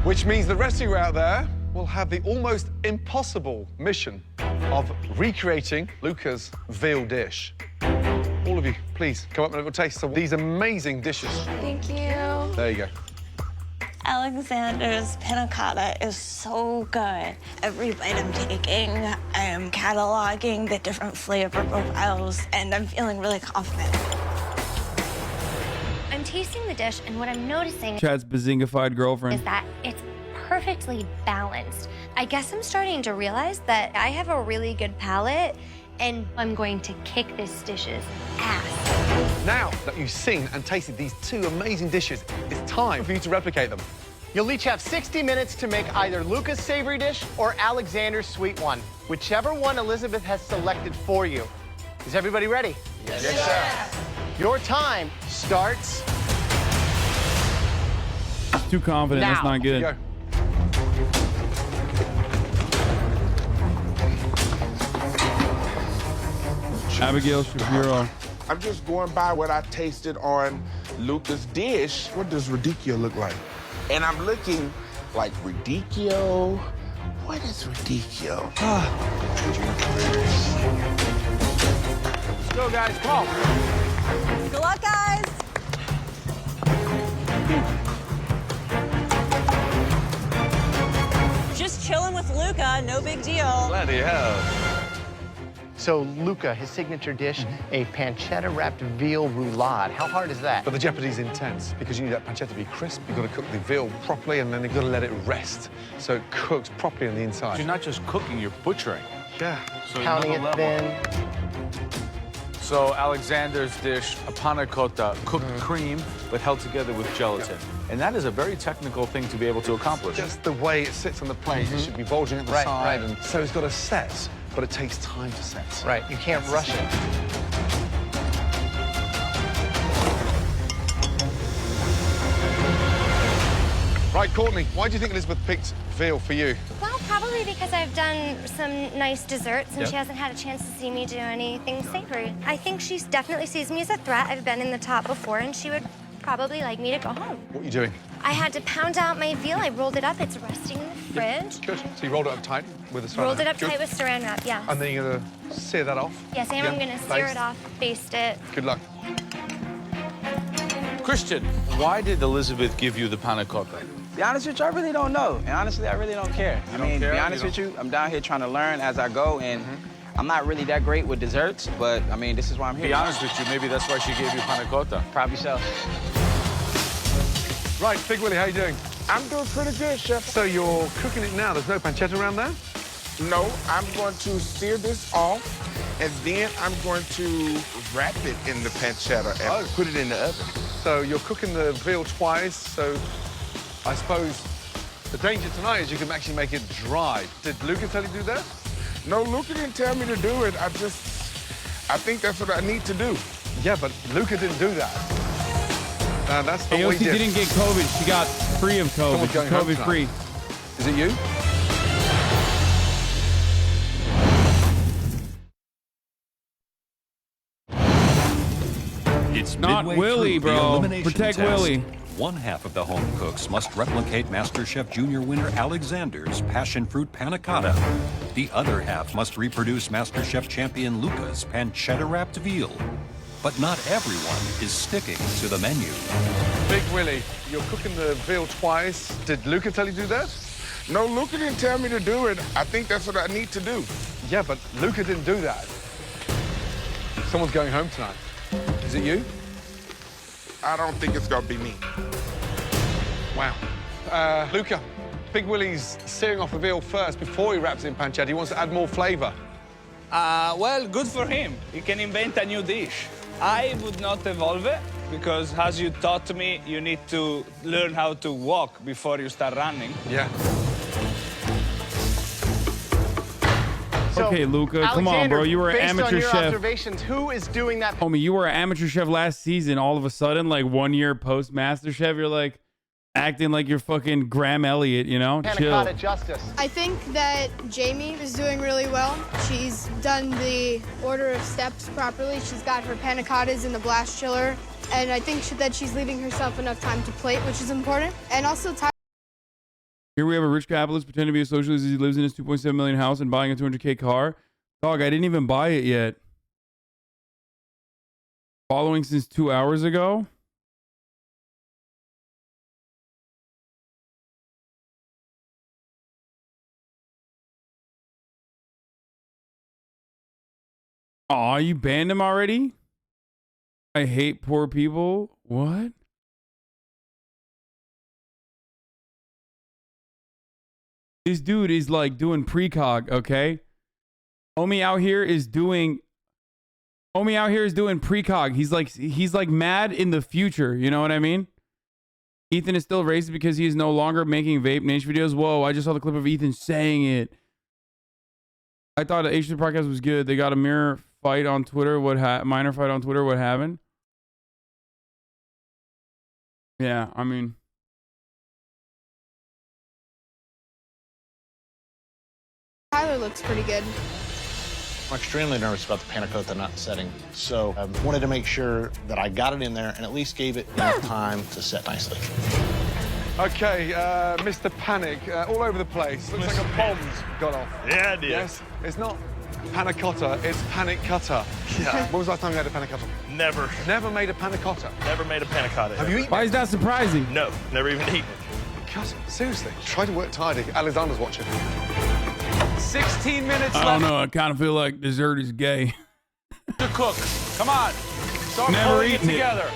Which means the rest of you out there will have the almost impossible mission of recreating Luca's veal dish. All of you, please come up and have a taste of these amazing dishes. Thank you. There you go. Alexander's panna cotta is so good. Every bite I'm taking, I'm cataloging the different flavor profiles, and I'm feeling really confident. I'm tasting the dish, and what I'm noticing Chad's bazingified girlfriend. is that it's perfectly balanced. I guess I'm starting to realize that I have a really good palate, and I'm going to kick this dish's ass. Now that you've seen and tasted these two amazing dishes, it's time for you to replicate them. You'll each have 60 minutes to make either Luca's savory dish or Alexander's sweet one, whichever one Elizabeth has selected for you. Is everybody ready? Yes, sir. Your time starts Too confident. now. That's not good. Go. Abigail Shapiro. I'm just going by what I tasted on Luca's dish. What does radicchio look like? And I'm looking like radicchio. What is radicchio? Let's go, guys. Come on. Good luck, guys. Just chilling with Luca, no big deal. Bloody hell. So, Luca, his signature dish, a pancetta-wrapped veal roulade. How hard is that? But the jeopardy's intense because you need that pancetta to be crisp. You've got to cook the veal properly, and then you've got to let it rest so it cooks properly on the inside. You're not just cooking, you're butchering. Yeah. So Pounding it another level. thin. So Alexander's dish, a panna cotta, cooked cream, but held together with gelatin. And that is a very technical thing to be able to accomplish. Just the way it sits on the plate, it should be bulging at the side. And so it's got to set, but it takes time to set. Right, you can't rush it. Right, Courtney, why do you think Elizabeth picked veal for you? Well, probably because I've done some nice desserts and Yeah. she hasn't had a chance to see me do anything savory. I think she definitely sees me as a threat. I've been in the top before and she would probably like me to go home. What are you doing? I had to pound out my veal. I rolled it up. It's resting in the fridge. Good. So you rolled it up tight with a saran Rolled it wrap. up Good. tight with saran wrap, yeah. And then you're going to sear that off? Yes, I am. I'm going to sear it off, baste it. Good luck. Christian, why did Elizabeth give you the panna cotta? Be honest with you, I really don't know. And honestly, I really don't care. You I don't mean, care? to be honest with you, I'm down here trying to learn as I go, and I'm not really that great with desserts, but I mean, this is why I'm here. Be honest with you, maybe that's why she gave you panna cotta. Probably so. Right, Big Willie, how you doing? I'm doing pretty good, Chef. So you're cooking it now. There's no pancetta around there? No, I'm going to sear this off, and then I'm going to wrap it in the pancetta and put it in the oven. So you're cooking the veal twice, so I suppose the danger tonight is you can actually make it dry. Did Luca tell you to do that? No, Luca didn't tell me to do it. I think that's what I need to do. Yeah, but Luca didn't do that. That's not AOC what he did. didn't get COVID. She got free of COVID. Someone's She's going home COVID free. tonight. Is it you? It's Not midway Willie, through the bro. elimination Protect test. Willie. One half of the home cooks must replicate MasterChef Junior winner Alexander's passion fruit panna cotta. The other half must reproduce MasterChef champion Luca's pancetta wrapped veal. But not everyone is sticking to the menu. Big Willie, you're cooking the veal twice. Did Luca tell you to do that? No, Luca didn't tell me to do it. I think that's what I need to do. Yeah, but Luca didn't do that. Someone's going home tonight. Is it you? I don't think it's gonna be me. Wow. Luca, Big Willie's searing off the veal first before he wraps it in pancetta. He wants to add more flavor. Well, good for him. He can invent a new dish. I would not evolve it because, as you taught me, you need to learn how to walk before you start running. Yeah. Okay, Luca, come on, bro. You were an based amateur on your chef. observations, who is doing that? Homie, you were an amateur chef last season. All of a sudden, like 1 year post Master Chef, you're like acting like you're fucking Graham Elliott, you know? Panna Chill. cotta justice. I think that Jamie is doing really well. She's done the order of steps properly. She's got her panna cottas in the blast chiller. And I think that she's leaving herself enough time to plate, which is important. And also, Here we have a rich capitalist pretending to be a socialist as he lives in his 2.7 million house and buying a 200K car. Dog, I didn't even buy it yet. Following since 2 hours ago. Aw, you banned him already? I hate poor people. What? This dude is like doing precog, okay? Homie out here is doing precog. He's like mad in the future, you know what I mean? Ethan is still racist because he is no longer making vape nation videos. Whoa, I just saw the clip of Ethan saying it. I thought the Asian podcast was good. They got a minor fight on Twitter. What happened? Yeah, I mean, Tyler looks pretty good. I'm extremely nervous about the panna cotta not setting, so I wanted to make sure that I got it in there and at least gave it enough time to set nicely. Okay, Mr. Panic, all over the place. Looks like a bomb's got off. Yeah, it did. Yes, it's not panna cotta, it's panic cutter. Yeah. When was the last time you had a panna cotta? Never. Never made a panna cotta? Never made a panna cotta. Have you eaten why is that surprising? No, never even eaten it. God, seriously, try to work tidy. Alexander's watching. 16 minutes I left don't know. I kind of feel like dessert is gay. to cook. Come on. Start Never pulling it eaten it. together.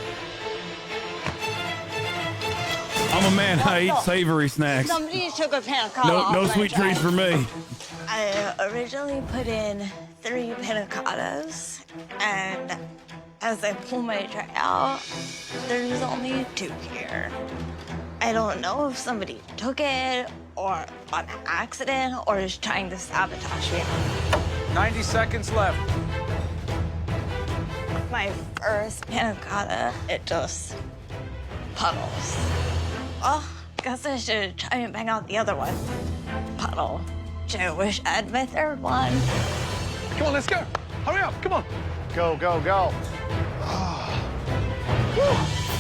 I'm a man. I eat savory snacks. Somebody took a panna cotta No, off no my sweet tray. treats for me. I originally put in 3 panna cottas, and as I pull my tray out, there's only 2 here. I don't know if somebody took it or on accident or is trying to sabotage me. 90 seconds left. My first panna cotta, it just puddles. Oh, guess I should try and bang out the other one. Puddle. I wish I had my third one. Come on, let's go. Hurry up, come on. Go, go, go.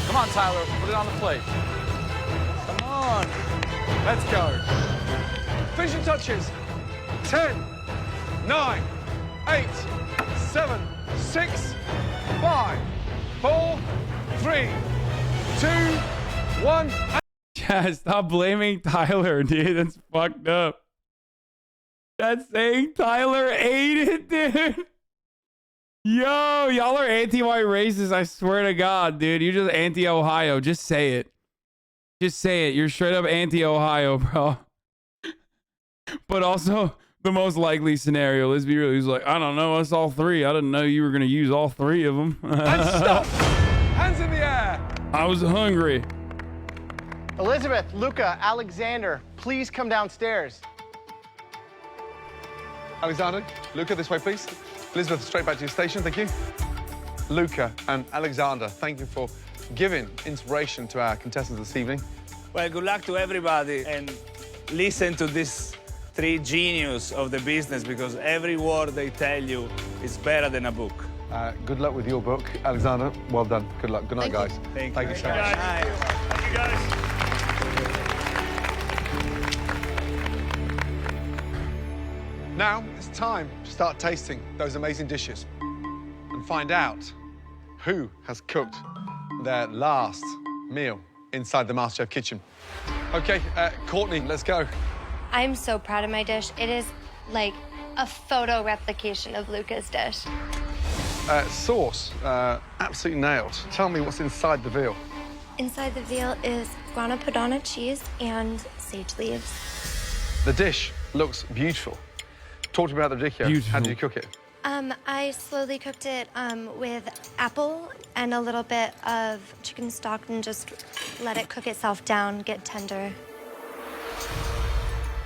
Come on, Tyler. Put it on the plate. on. Let's go. Finishing touches. 10, 9, 8, 7, 6, 5, 4, 3, 2, 1. Yeah, stop blaming Tyler, dude. That's fucked up. That's saying Tyler ate it, dude. Yo, y'all are anti-white racist. I swear to God, dude. You're just anti-Ohio. Just say it. Just say it. You're straight up anti-Ohio, bro. But also, the most likely scenario, let's be real. He's like, I don't know. It's all three. I didn't know you were going to use all three of them. And stop. Hands in the air. I was hungry. Elizabeth, Luca, Alexander, please come downstairs. Alexander, Luca, this way, please. Elizabeth, straight back to your station, thank you. Luca and Alexander, thank you for giving inspiration to our contestants this evening. Well, good luck to everybody, and listen to these three geniuses of the business, because every word they tell you is better than a book. Good luck with your book, Alexander. Well done. Good luck. Good night, guys. Thank you so much. Thank you, guys. Now it's time to start tasting those amazing dishes and find out who has cooked their last meal inside the MasterChef kitchen. Okay, Courtney, let's go. I'm so proud of my dish. It is like a photo replication of Luca's dish. Sauce, absolutely nailed. Tell me what's inside the veal. Inside the veal is grana padano cheese and sage leaves. The dish looks beautiful. Talk to me about the dish. How did you cook it? I slowly cooked it with apple and a little bit of chicken stock and just let it cook itself down, get tender.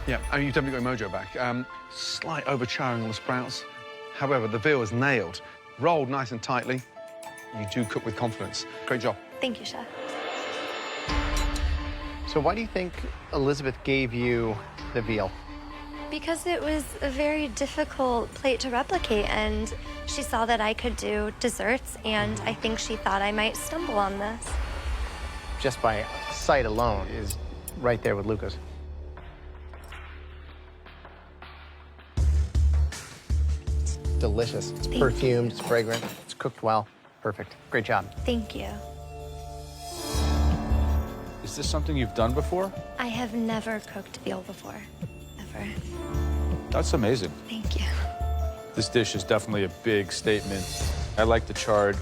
Yeah, I mean, you've definitely got your mojo back. Slight overcharring on the sprouts. However, the veal is nailed. Rolled nice and tightly. You do cook with confidence. Great job. Thank you, Chef. So why do you think Elizabeth gave you the veal? Because it was a very difficult plate to replicate, and she saw that I could do desserts, and I think she thought I might stumble on this. Just by sight alone is right there with Luca's. It's delicious. It's perfumed, it's fragrant, it's cooked well. Perfect. Great job. Thank you. Is this something you've done before? I have never cooked veal before, ever. That's amazing. Thank you. This dish is definitely a big statement. I like the charred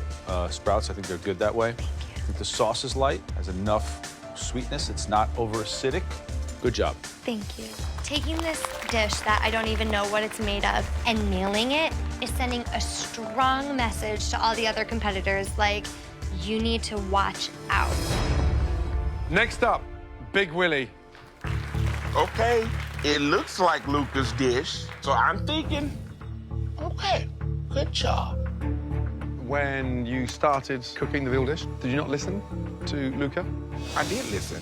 sprouts. I think they're good that way. Thank you. I think the sauce is light, has enough sweetness. It's not over acidic. Good job. Thank you. Taking this dish that I don't even know what it's made of and nailing it is sending a strong message to all the other competitors, like, you need to watch out. Next up, Big Willie. Okay, it looks like Luca's dish, so I'm thinking, okay, good job. When you started cooking the veal dish, did you not listen to Luca? I did listen.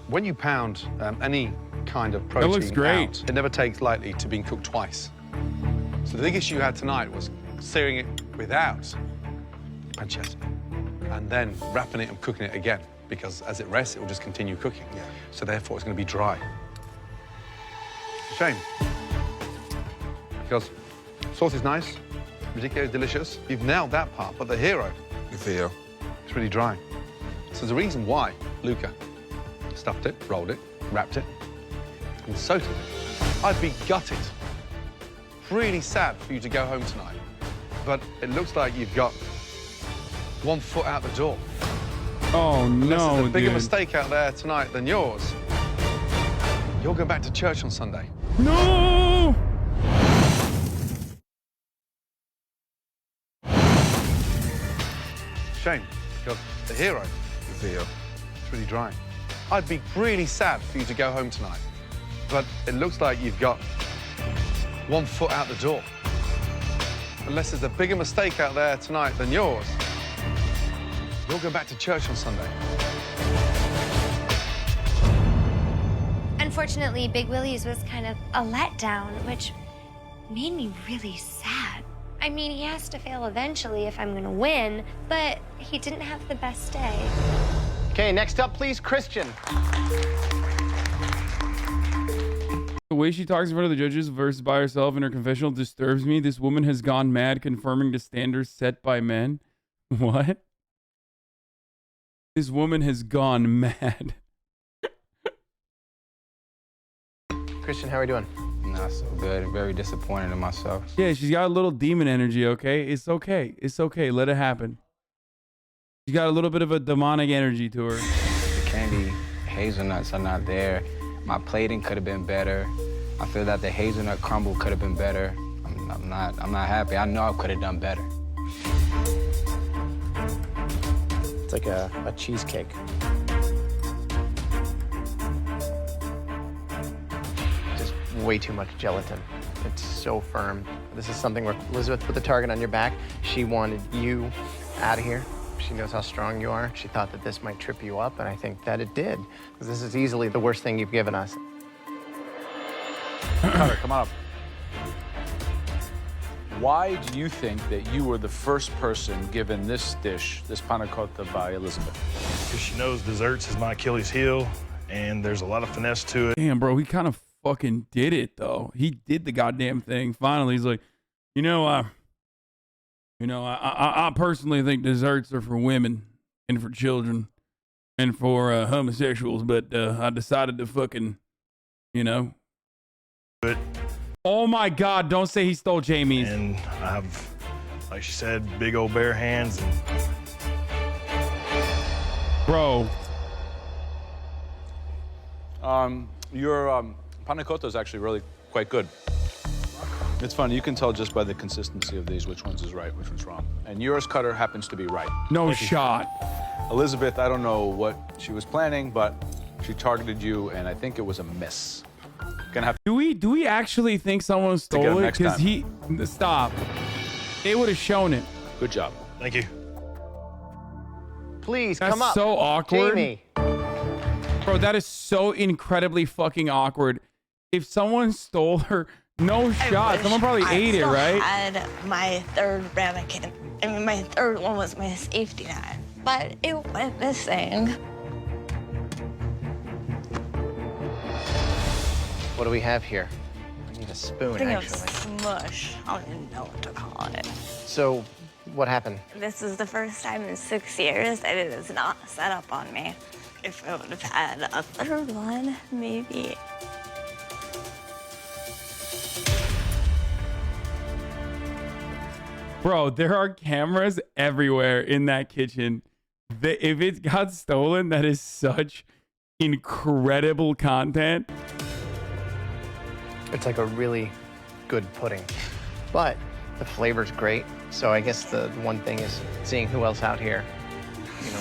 When you pound any kind of protein looks great. out, it never takes lightly to being cooked twice. So the big issue you had tonight was searing it without pancetta and then wrapping it and cooking it again, because as it rests, it will just continue cooking. Yeah. So therefore, it's going to be dry. Shame. Because sauce is nice, ridiculously delicious. You've nailed that part, but the hero, The veal. it's really dry. So there's a reason why Luca stuffed it, rolled it, wrapped it, and soaked it. I'd be gutted. Really sad for you to go home tonight. But it looks like you've got one foot out the door. Oh, Unless no, there's a bigger dude. mistake out there tonight than yours. You'll go back to church on Sunday. No! Shame, because the hero, The veal. it's really dry. I'd be really sad for you to go home tonight. But it looks like you've got one foot out the door. Unless there's a bigger mistake out there tonight than yours, you'll go back to church on Sunday. Unfortunately, Big Willie's was kind of a letdown, which made me really sad. I mean, he has to fail eventually if I'm gonna win, but he didn't have the best day. You Okay, next up, please, Christian. The way she talks in front of the judges versus by herself in her confessional disturbs me. This woman has gone mad, confirming the standards set by men. What? This woman has gone mad. Christian, how are we doing? Not so good. Very disappointed in myself. Yeah, she's got a little demon energy, okay? It's okay. It's okay. Let it happen. She's got a little bit of a demonic energy to her. The candy hazelnuts are not there. My plating could have been better. I feel that the hazelnut crumble could have been better. I'm not happy. I know I could have done better. It's like a cheesecake. Just way too much gelatin. It's so firm. This is something where Elizabeth put the target on your back. She wanted you out of here. She knows how strong you are. She thought that this might trip you up, and I think that it did. Because this is easily the worst thing you've given us. Cutter, come on up. Why do you think that you were the first person given this dish, this panna cotta, by Elizabeth? Because she knows desserts is my Achilles heel, and there's a lot of finesse to it. Damn, bro, he kind of fucking did it, though. He did the goddamn thing. Finally, he's like, I personally think desserts are for women and for children and for homosexuals, but I decided to fucking, But Oh my God, don't say he stole Jamie's. And I have, like she said, big old bare hands. Bro. Your panna cotta is actually really quite good. It's funny, you can tell just by the consistency of these which one's is right, which one's wrong. And yours, Cutter, happens to be right. No shot. Elizabeth, I don't know what she was planning, but she targeted you, and I think it was a miss. Gonna have Do we actually think someone stole it? Because stop. They would have shown it. Good job. Thank you. Please, That's come up. so awkward. Jamie. Bro, that is so incredibly fucking awkward. If someone stole her, no shot. Someone probably ate it, right? I had my third ramekin. I mean, my third one was my safety net, but it went missing. What do we have here? I need a spoon, I think actually. it was smush. I don't even know what to call it. So, what happened? This is the first time in 6 years that it is not set up on me. If I would have had a third one, maybe. Bro, there are cameras everywhere in that kitchen. If it got stolen, that is such incredible content. It's like a really good pudding, but the flavor's great. So I guess the one thing is seeing who else out here,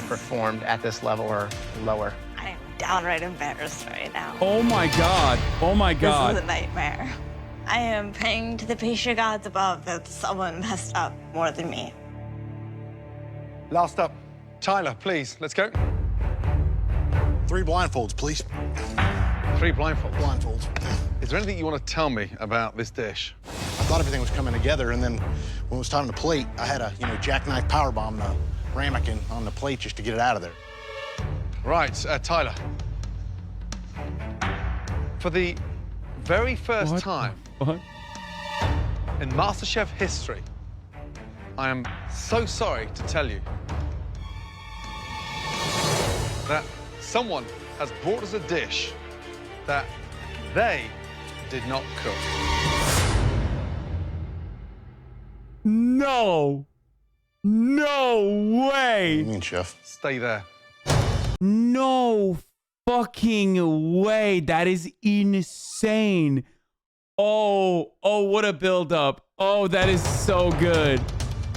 performed at this level or lower. I am downright embarrassed right now. Oh my God. Oh my God. This is a nightmare. I am praying to the patient gods above that someone messed up more than me. Last up, Tyler, please, let's go. 3 blindfolds, please. 3 blindfolds? Blindfolds. Is there anything you want to tell me about this dish? I thought everything was coming together, and then when it was time to plate, I had a, jackknife powerbomb the ramekin on the plate just to get it out of there. Right, Tyler. For the very first time in MasterChef history, I am so sorry to tell you that someone has brought us a dish that they did not cook. No. No way. What do you mean, Chef? Stay there. No fucking way. That is insane. Oh, what a buildup. Oh, that is so good.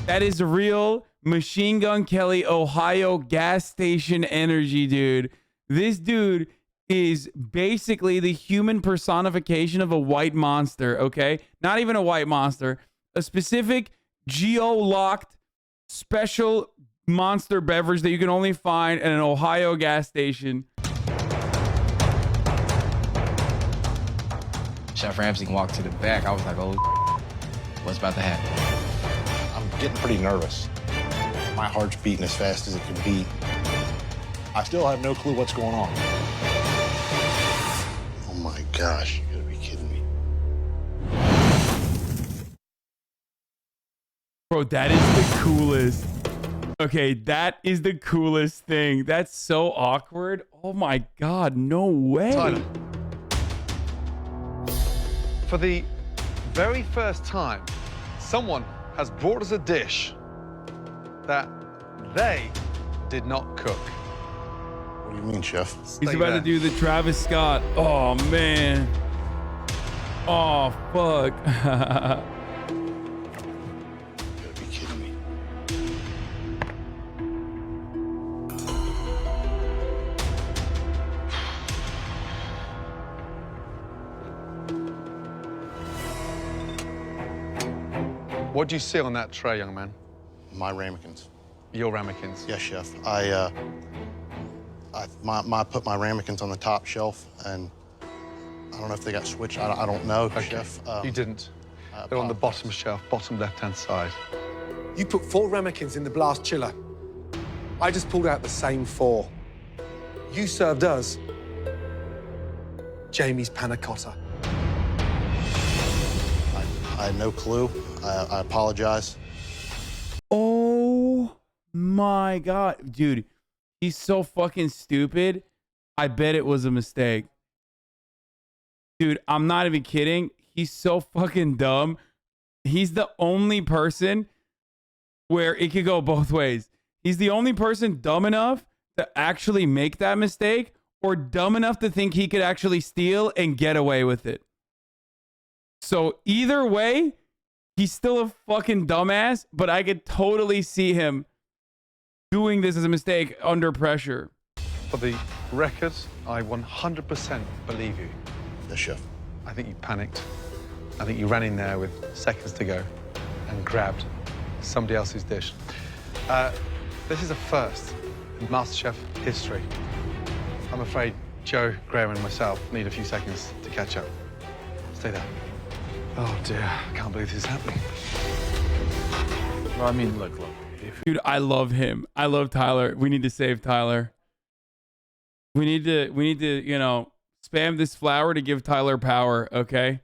That is real Machine Gun Kelly, Ohio gas station energy, dude. This dude is basically the human personification of a white monster, okay? Not even a white monster. A specific geo-locked special monster beverage that you can only find at an Ohio gas station. Chef Ramsay walked to the back. I was like, oh, what's about to happen? I'm getting pretty nervous. My heart's beating as fast as it can beat. I still have no clue what's going on. Oh my gosh, you gotta be kidding me. Bro, that is the coolest. Okay, that is the coolest thing. That's so awkward. Oh my God, no way. Tyler. For the very first time, someone has brought us a dish that they did not cook. What do you mean, Chef? He's about to do the Travis Scott. Oh, man. Oh, fuck. What do you see on that tray, young man? My ramekins. Your ramekins? Yes, Chef. I put my ramekins on the top shelf, and I don't know if they got switched. I don't know, Okay. Chef. You didn't. They're on the bottom shelf, bottom left-hand side. You put 4 ramekins in the blast chiller. I just pulled out the same 4. You served us Jamie's panna cotta. I had no clue. I apologize. Oh my God. Dude, he's so fucking stupid. I bet it was a mistake. Dude, I'm not even kidding. He's so fucking dumb. He's the only person where it could go both ways. He's the only person dumb enough to actually make that mistake, or dumb enough to think he could actually steal and get away with it. So either way, he's still a fucking dumbass, but I could totally see him doing this as a mistake under pressure. For the record, I 100% believe you. Yes, Chef. I think you panicked. I think you ran in there with seconds to go and grabbed somebody else's dish. This is a first in MasterChef history. I'm afraid Joe, Graham, and myself need a few seconds to catch up. Stay there. Oh dear, I can't believe this is happening. Well, I mean, look. Dude, I love him. I love Tyler. We need to save Tyler. We need to, you know, spam this flour to give Tyler power, okay?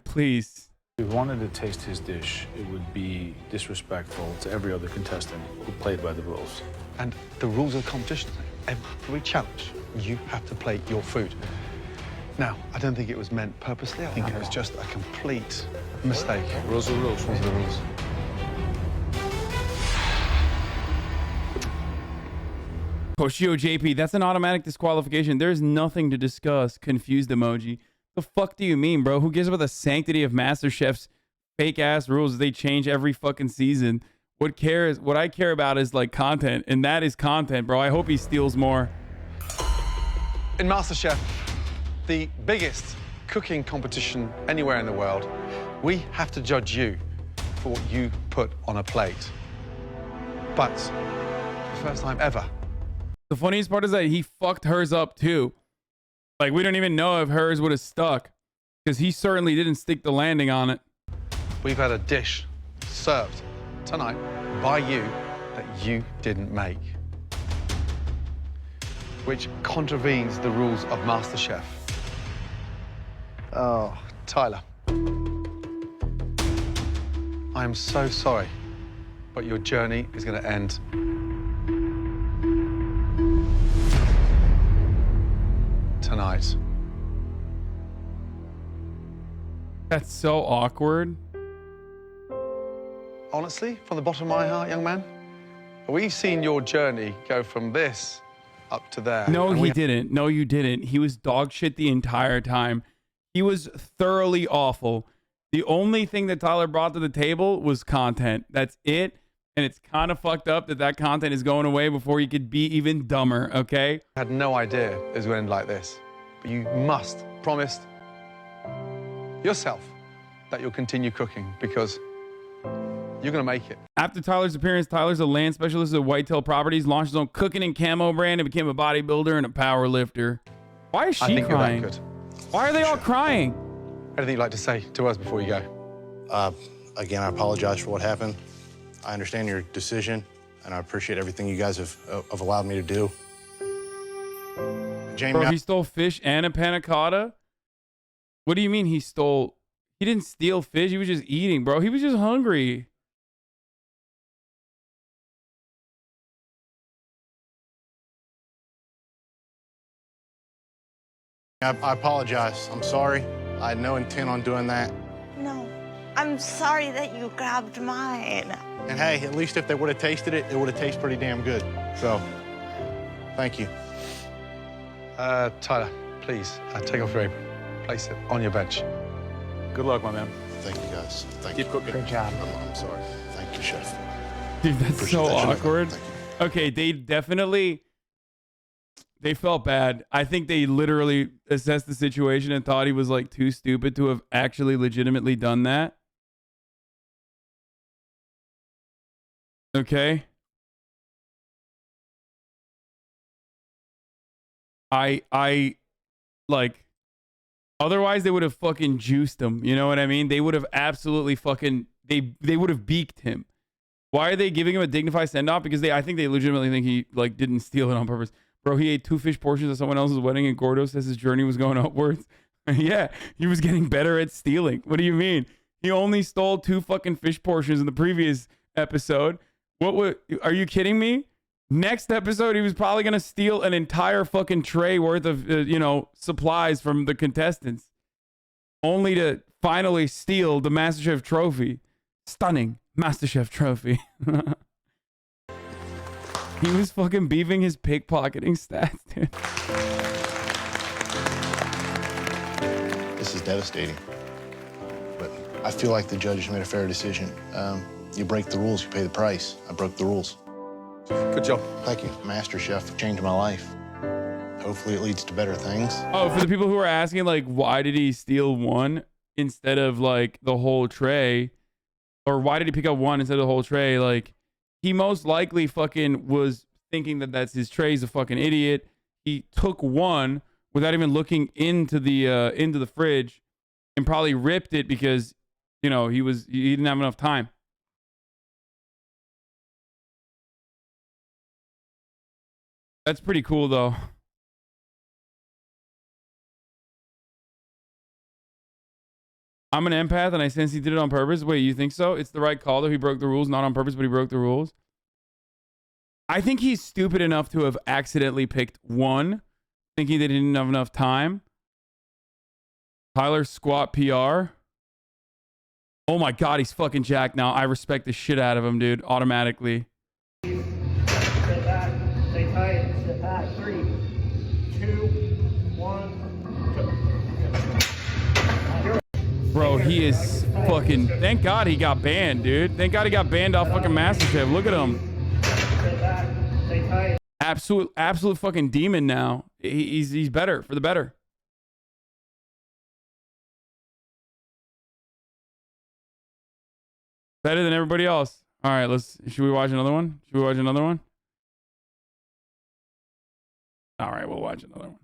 Please. If we wanted to taste his dish, it would be disrespectful to every other contestant who played by the rules. And the rules of the competition, every challenge, you have to plate your food. Now, I don't think it was meant purposely. I think it was just a complete mistake. Rules are rules. Rules are the rules. Koshio JP, that's an automatic disqualification. There's nothing to discuss. Confused emoji. The fuck do you mean, bro? Who cares about the sanctity of MasterChef's fake ass rules they change every fucking season? What I care about is like content, and that is content, bro. I hope he steals more. In MasterChef, the biggest cooking competition anywhere in the world, we have to judge you for what you put on a plate. But for the first time ever. The funniest part is that he fucked hers up too. Like, we don't even know if hers would have stuck, because he certainly didn't stick the landing on it. We've had a dish served tonight by you that you didn't make, which contravenes the rules of MasterChef. Oh, Tyler. I am so sorry, but your journey is going to end tonight. That's so awkward. Honestly, from the bottom of my heart, young man, we've seen your journey go from this up to there. No, he didn't. No, you didn't. He was dog shit the entire time. He was thoroughly awful. The only thing that Tyler brought to the table was content. That's it. And it's kind of fucked up that that content is going away before you could be even dumber, okay? I had no idea it was going to end like this. But you must promise yourself that you'll continue cooking, because you're going to make it. After Tyler's appearance, Tyler's a land specialist at Whitetail Properties, launched his own cooking and camo brand, and became a bodybuilder and a power lifter. Why is she crying? You're that good. Why are they all crying? Anything you'd like to say to us before you go? Again, I apologize for what happened. I understand your decision. and I appreciate everything you guys have allowed me to do. Jamie, Bro, he stole fish and a panna cotta? What do you mean he stole? He didn't steal fish. He was just eating, bro. He was just hungry. I apologize. I'm sorry. I had no intent on doing that. No, I'm sorry that you grabbed mine. And hey, at least if they would have tasted it, it would have tasted pretty damn good. So, thank you. Tyler, please, take off your apron. Place it on your bench. Good luck, my man. Thank you, guys. Thank Keep you. cooking. Great job. I'm sorry. Thank you, Chef. Dude, that's Appreciate so that, Chef. awkward. Thank you. Okay, they felt bad. I think they literally assessed the situation and thought he was like too stupid to have actually legitimately done that. Okay. I like, otherwise they would have fucking juiced him. You know what I mean? They would have absolutely fucking, they would have beaked him. Why are they giving him a dignified send-off? Because I think they legitimately think he like didn't steal it on purpose. Bro, he ate 2 fish portions at someone else's wedding, and Gordo says his journey was going upwards. Yeah, he was getting better at stealing. What do you mean? He only stole 2 fucking fish portions in the previous episode. Are you kidding me? Next episode, he was probably going to steal an entire fucking tray worth of, supplies from the contestants. Only to finally steal the MasterChef trophy. Stunning MasterChef trophy. He was fucking beefing his pickpocketing stats, dude. This is devastating. But I feel like the judges made a fair decision. You break the rules, you pay the price. I broke the rules. Good job. Thank you, MasterChef. Changed my life. Hopefully it leads to better things. Oh, for the people who are asking, like, why did he steal 1 instead of, like, the whole tray? Or why did he pick up 1 instead of the whole tray? Like, he most likely fucking was thinking that that's his tray. He's a fucking idiot. He took 1 without even looking into the fridge and probably ripped it because, he didn't have enough time. That's pretty cool, though. I'm an empath, and I sense he did it on purpose. Wait, you think so? It's the right call, though. He broke the rules, not on purpose, but he broke the rules. I think he's stupid enough to have accidentally picked 1, thinking they didn't have enough time. Tyler Squat PR. Oh my God, he's fucking jacked now. I respect the shit out of him, dude, automatically. Sit back, stay tight, sit back. 3, 2, 1, go. Bro, he is fucking... Thank God he got banned, dude. Thank God he got banned off fucking MasterChef. Look at him. Sit back, stay tight. Absolute fucking demon now. He's better, for the better. Better than everybody else. All right, should we watch another one? Should we watch another one? All right, we'll watch another one.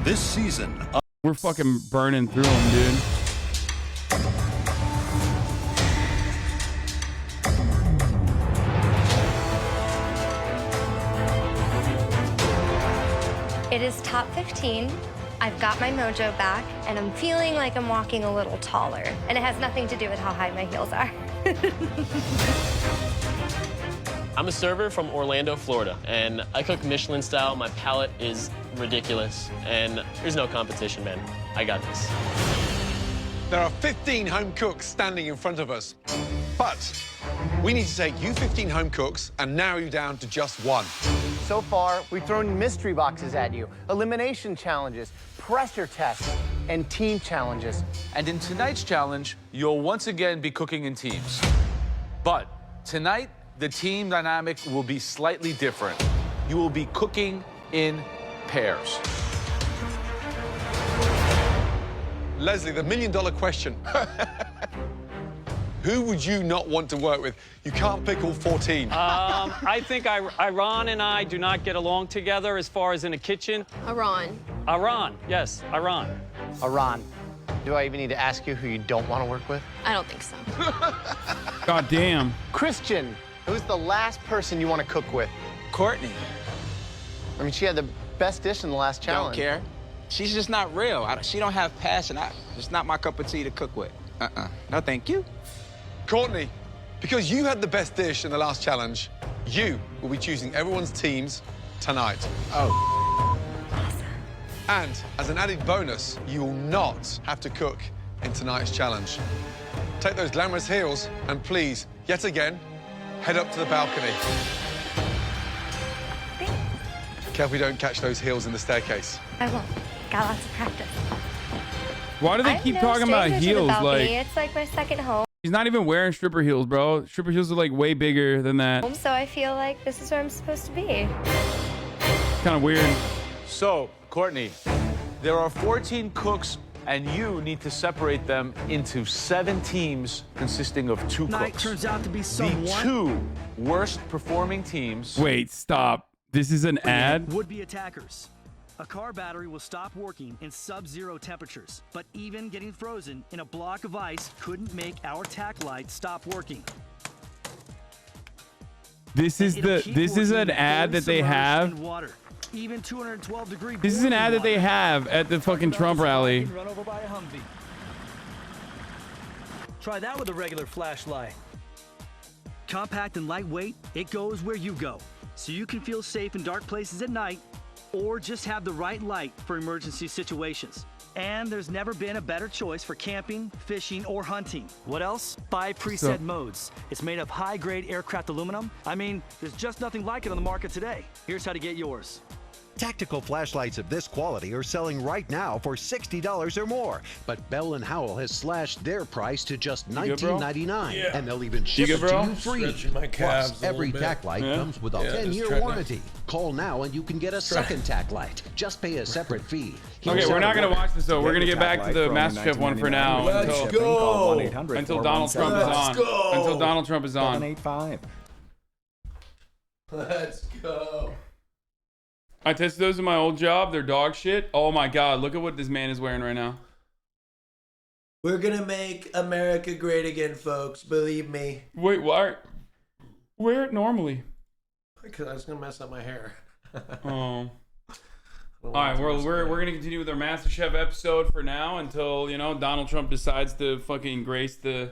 This season, we're fucking burning through them, dude. It is top 15. I've got my mojo back, and I'm feeling like I'm walking a little taller. And it has nothing to do with how high my heels are. I'm a server from Orlando, Florida, and I cook Michelin style. My palate is ridiculous, and there's no competition, man. I got this. There are 15 home cooks standing in front of us, but we need to take you 15 home cooks and narrow you down to just 1. So far, we've thrown mystery boxes at you, elimination challenges, pressure tests, and team challenges. And in tonight's challenge, you'll once again be cooking in teams. But tonight, the team dynamic will be slightly different. You will be cooking in pairs. Leslie, the $1 million question. Who would you not want to work with? You can't pick all 14. I think Iran and I do not get along together as far as in a kitchen. Iran. Iran, yes, Iran. Iran. Do I even need to ask you who you don't want to work with? I don't think so. God damn. Christian. Who's the last person you want to cook with? Courtney. I mean, she had the best dish in the last challenge. Don't care. She's just not real. She don't have passion. It's not my cup of tea to cook with. No, thank you. Courtney, because you had the best dish in the last challenge, you will be choosing everyone's teams tonight. Oh. And as an added bonus, you will not have to cook in tonight's challenge. Take those glamorous heels and please, yet again, head up to the balcony. Careful we don't catch those heels in the staircase. I won't. Got lots of practice. Why do they keep talking about heels? Like, it's like my second home. he's not even wearing stripper heels, bro. Stripper heels are like way bigger than that. So I feel like this is where I'm supposed to be. Kind of weird. So, Courtney, there are 14 cooks, and you need to separate them into 7 teams consisting of 2 cooks. Turns out to be the 2 worst performing teams. Wait, stop. This is an ad? Would-be attackers. A car battery will stop working in sub-zero temperatures, but even getting frozen in a block of ice couldn't make our tack light stop working. This is an ad that they have. Even 212-degree. This is an ad that they have at the fucking Trump rally. Run over by a Humvee. Try that with a regular flashlight. Compact and lightweight, it goes where you go. So you can feel safe in dark places at night, or just have the right light for emergency situations. And there's never been a better choice for camping, fishing, or hunting. What else? 5 preset modes. It's made of high-grade aircraft aluminum. I mean, there's just nothing like it on the market today. Here's how to get yours. Tactical flashlights of this quality are selling right now for $60 or more. But Bell & Howell has slashed their price to just $19.99, and they'll even ship it to you free. Plus, every tack light comes with a 10-year warranty. Call now and you can get a second tack light. Just pay a separate fee. Okay, we're not going to watch this, though. We're going to get back to the MasterChef one for now. Let's go. Until Donald Trump is on. Until Donald Trump is on. 785. Let's go. I tested those in my old job. They're dog shit. Oh my God. Look at what this man is wearing right now. We're going to make America great again, folks. Believe me. Wait, why? Wear it normally. Because I was going to mess up my hair. Oh. All right, we're going to continue with our MasterChef episode for now until, you know, Donald Trump decides to fucking grace the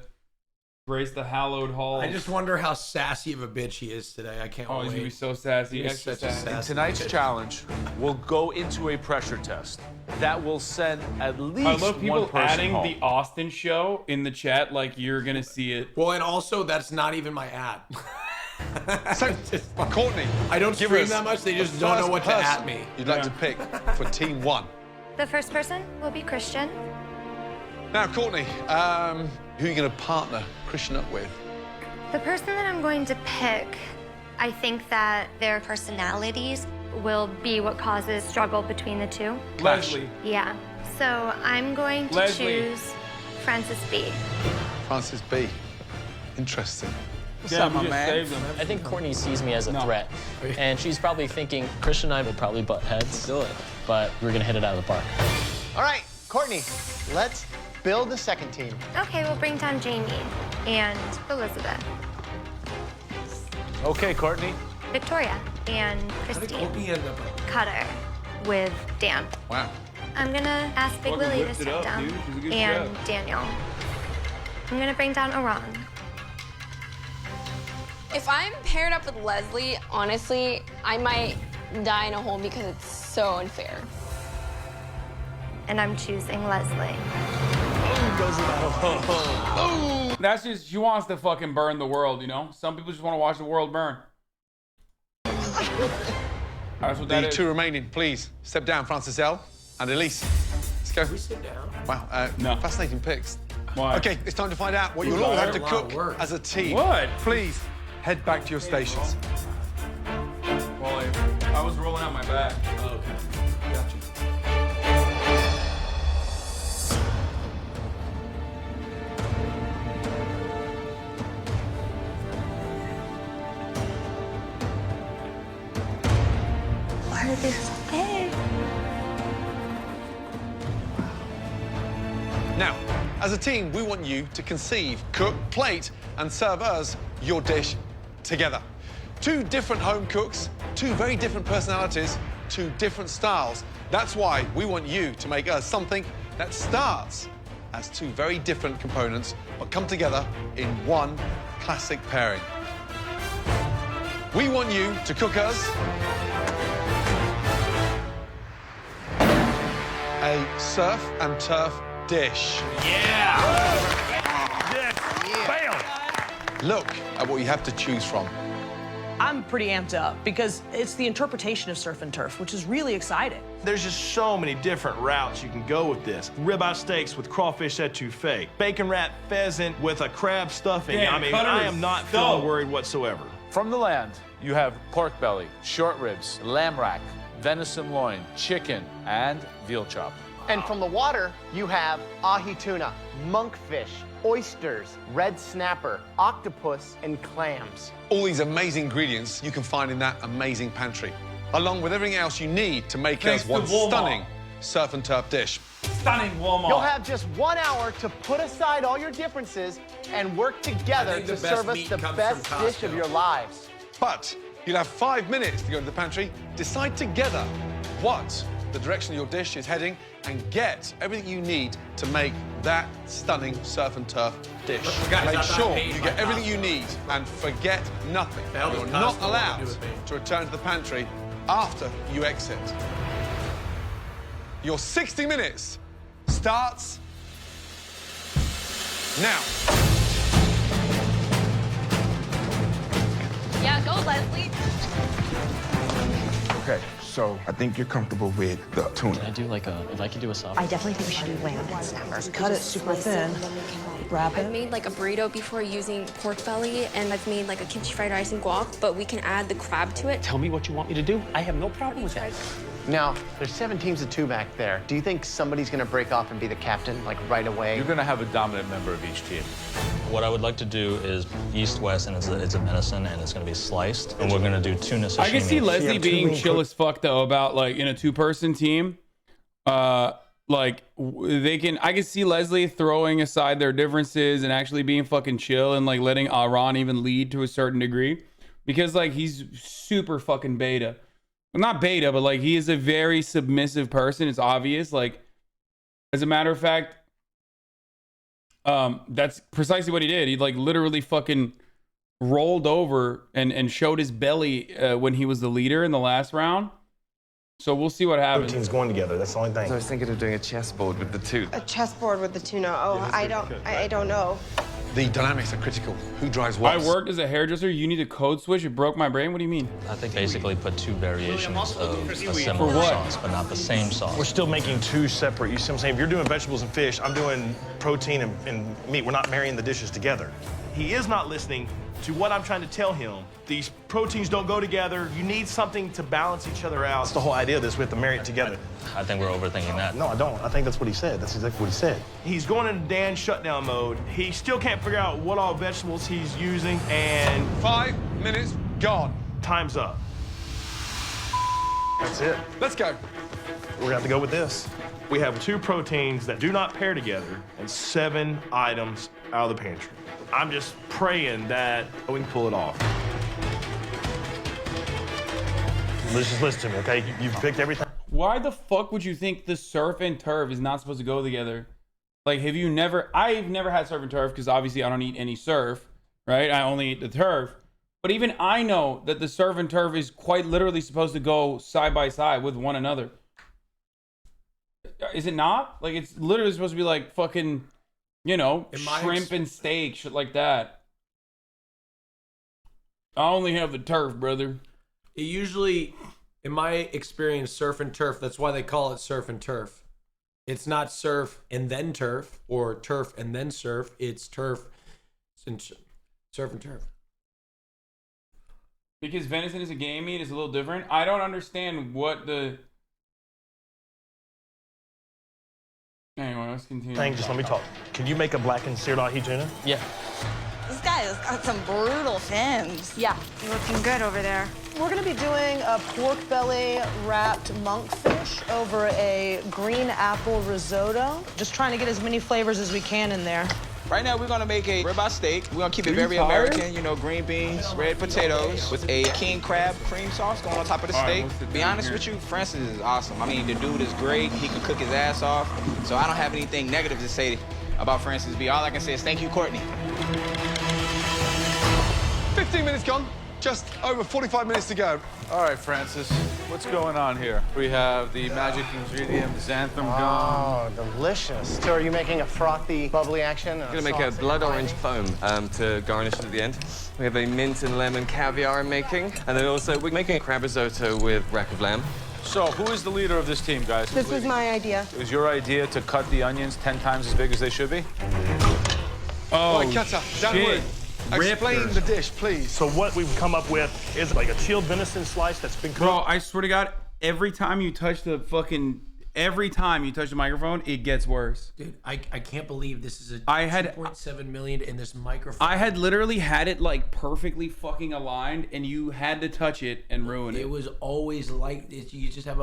hallowed halls. I just wonder how sassy of a bitch he is today. I can't wait. Oh, he's going to be so sassy. He's such a sassy In tonight's challenge, we'll go into a pressure test that will send at least I love people one person adding home. the Austin show in the chat like you're going to see it. Well, and also, that's not even my ad. So, Courtney, I don't give stream us that much. They just the don't know first what to person at me. You'd like to pick for Team 1. The first person will be Christian. Now, Courtney, who are you going to partner Christian up with? The person that I'm going to pick, I think that their personalities will be what causes struggle between the 2. Leslie. Yeah. So I'm going to choose Francis B. Francis B. Interesting. What's up, my man? I think Courtney sees me as a threat. And she's probably thinking Christian and I would probably butt heads. Do it. But we're going to hit it out of the park. All right, Courtney, let's build the second team. Okay, we'll bring down Jamie and Elizabeth. Okay, Courtney. Victoria and Christine. Cutter with Dan. Wow. I'm gonna ask Big Fucking Willie to whipped it step up, down. dude. She's a good And chef. Daniel. I'm gonna bring down Iran. If I'm paired up with Leslie, honestly, I might die in a hole because it's so unfair. And I'm choosing Leslie. That's just, she wants to fucking burn the world, you know? Some people just want to watch the world burn. That's what that The is. 2 remaining, please step down, Francis L. and Elise. Let's go. Can we sit down? Wow, No. fascinating picks. Why? Okay, it's time to find out what you'll all have to cook as a team. What? Please head back to your stations. Well, I was rolling out my back. Oh, okay. Gotcha. Why are they so big? Now, as a team, we want you to conceive, cook, plate, and serve us your dish together. Two different home cooks, two very different personalities, two different styles. That's why we want you to make us something that starts as two very different components, but come together in one classic pairing. We want you to cook us a surf and turf dish. Bam! Look at what you have to choose from. I'm pretty amped up because it's the interpretation of surf and turf, which is really exciting. There's just so many different routes you can go with this. Ribeye steaks with crawfish etouffee, bacon wrapped pheasant with a crab stuffing. Damn, I mean, Cutter I is am not dope. feeling worried whatsoever. From the land, you have pork belly, short ribs, lamb rack, venison loin, chicken, and veal chop. And from the water, you have ahi tuna, monkfish, oysters, red snapper, octopus, and clams. All these amazing ingredients you can find in that amazing pantry, along with everything else you need to make Thanks us one to Walmart. stunning surf and turf dish. Stunning Walmart. You'll have just 1 hour to put aside all your differences and work together to serve us the best dish of your lives. But you'll have 5 minutes to go into the pantry, decide together what the direction of your dish is heading, and get everything you need to make that stunning surf and turf dish. Make sure you get everything you need and forget nothing. You're not allowed to return to the pantry after you exit. Your 60 minutes starts now. Yeah, go, Leslie. Okay, so I think you're comfortable with the tuna. Can I do like if I could do a soft? I definitely think we should do lamb and snappers. Cut it super thin, wrap I've it. made like a burrito before using pork belly, and I've made like a kimchi fried rice and guac, but we can add the crab to it. Tell me what you want me to do. I have no problem with that. Now, there's 7 teams of 2 back there. Do you think somebody's gonna break off and be the captain, like right away? You're gonna have a dominant member of each team. What I would like to do is east-west, and it's a venison, and it's going to be sliced. And we're going to do tuna sashimi. I can see Leslie being chill as fuck though about like in a 2-person team. Like I can see Leslie throwing aside their differences and actually being fucking chill and like letting Aaron even lead to a certain degree, because like he's super fucking beta. Well, not beta, but like he is a very submissive person. It's obvious. Like as a matter of fact, that's precisely what he did. He like literally fucking rolled over and showed his belly when he was the leader in the last round. So we'll see what happens. Teams going together. That's the only thing. So I was thinking of doing a chessboard with the two. A chessboard with the tuna. Oh, I don't know. The dynamics are critical. Who drives what? I worked as a hairdresser. You need a code switch. It broke my brain. What do you mean? I think basically put 2 variations of a similar For what? sauce, but not the same sauce. We're still making 2 separate. You see what I'm saying? If you're doing vegetables and fish, I'm doing protein and meat. We're not marrying the dishes together. He is not listening to what I'm trying to tell him. These proteins don't go together. You need something to balance each other out. That's the whole idea of this. We have to marry it together. I think we're overthinking that. No, I don't. I think that's what he said. That's exactly what he said. He's going into Dan shutdown mode. He still can't figure out what all vegetables he's using, and 5 minutes gone. Time's up. That's it. Let's go. We're gonna have to go with this. We have 2 proteins that do not pair together and 7 items out of the pantry. I'm just praying that we can pull it off. Let's just listen to me, okay? You've picked everything. Why the fuck would you think the surf and turf is not supposed to go together? Like, have you never... I've never had surf and turf because obviously I don't eat any surf, right? I only eat the turf. But even I know that the surf and turf is quite literally supposed to go side by side with one another. Is it not? Like, it's literally supposed to be like fucking, you know, shrimp and steak, shit like that. I only have the turf, brother. It usually, in my experience, surf and turf, that's why they call it surf and turf. It's not surf and then turf or turf and then surf. It's turf and surf and turf. Because venison is a game meat, it's a little different. I don't understand what the... Anyway, let's continue. Just let me talk. Can you make a blackened seared ahi tuna? Yeah. This guy has got some brutal fins. Yeah. Looking good over there. We're gonna be doing a pork belly wrapped monkfish over a green apple risotto. Just trying to get as many flavors as we can in there. Right now, we're gonna make a ribeye steak. We're gonna keep it very tired? American, you know, green beans, red potatoes, with a king crab cream sauce going on top of the steak. Be honest with you, Francis is awesome. I mean, the dude is great. He can cook his ass off. So I don't have anything negative to say about Francis B. All I can say is thank you, Courtney. 15 minutes gone. Just over 45 minutes to go. All right, Francis, what's going on here? We have the magic ingredient, xanthan gum. Oh, delicious. So are you making a frothy, bubbly action? I'm gonna make a blood orange foam to garnish at the end. We have a mint and lemon caviar I'm making. And then also, we're making a crab risotto with rack of lamb. So, who is the leader of this team, guys? This was my idea. It was your idea to cut the onions 10 times as big as they should be? Oh, right, Cutter, Dan Wood, explain the dish, please. So what we've come up with is like a chilled venison slice that's been cooked. Bro, I swear to God, every time you touch the microphone, it gets worse. Dude, I can't believe this is a I had 2.7 million in this microphone. I had literally had it like perfectly fucking aligned, and you had to touch it and ruin it. It was always like this. You just have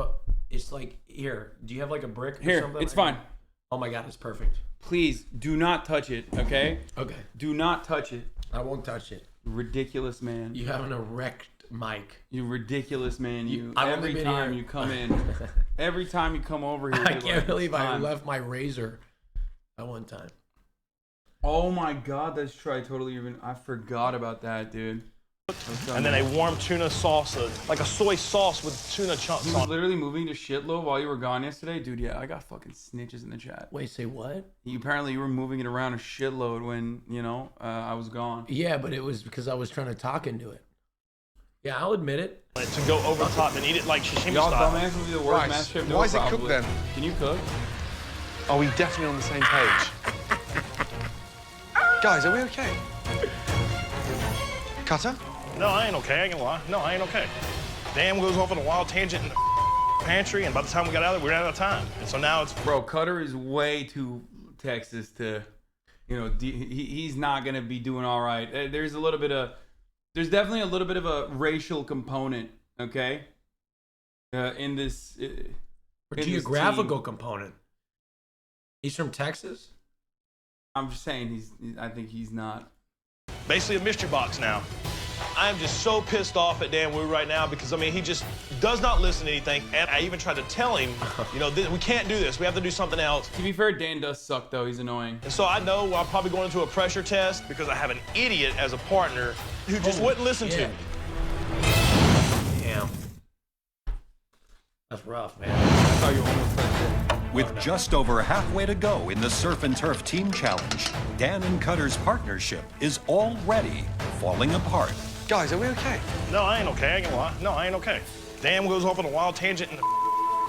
it's like, here, do you have like a brick or here, something? it's fine. Oh my God, it's perfect. Please do not touch it, okay? Okay. Do not touch it. I won't touch it. Ridiculous, man. You have an erect mic. You ridiculous, man. Every time you come in, every time you come over here. I can't believe I left my razor at one time. Oh my God, that's true. I forgot about that, dude. And then a warm tuna sauce, like a soy sauce with tuna chunks You on was it. literally moving to shitload while you were gone yesterday? Dude, yeah, I got fucking snitches in the chat. Wait, say what? Apparently you were moving it around a shitload when, I was gone. Yeah, but it was because I was trying to talk into it. Yeah, I'll admit it. To go over the top and eat it like sashimi Y'all style. dumbass would be the worst master chef. Why is it cooked then? Can you cook? Are we definitely on the same page? Guys, are we okay? Cutter? No, I ain't okay, I ain't gonna lie. No, I ain't okay. Dan goes off on a wild tangent in the pantry, and by the time we got out of there, we ran out of time. And so now it's... Bro, Cutter is way too Texas to, he's not gonna be doing all right. There's definitely a little bit of a racial component, okay? In this... geographical component. He's from Texas? I'm just saying I think he's not. Basically a mystery box now. I'm just so pissed off at Dan Wu right now because, he just does not listen to anything. And I even tried to tell him, we can't do this. We have to do something else. To be fair, Dan does suck, though. He's annoying. And so I know I'm probably going into a pressure test because I have an idiot as a partner who just wouldn't listen to me. Damn. That's rough, man. That's how you almost touched it. With just over halfway to go in the Surf and Turf Team Challenge, Dan and Cutter's partnership is already falling apart. Guys, are we okay? No, I ain't okay. I ain't gonna lie. No, I ain't okay. Dan goes off on a wild tangent in the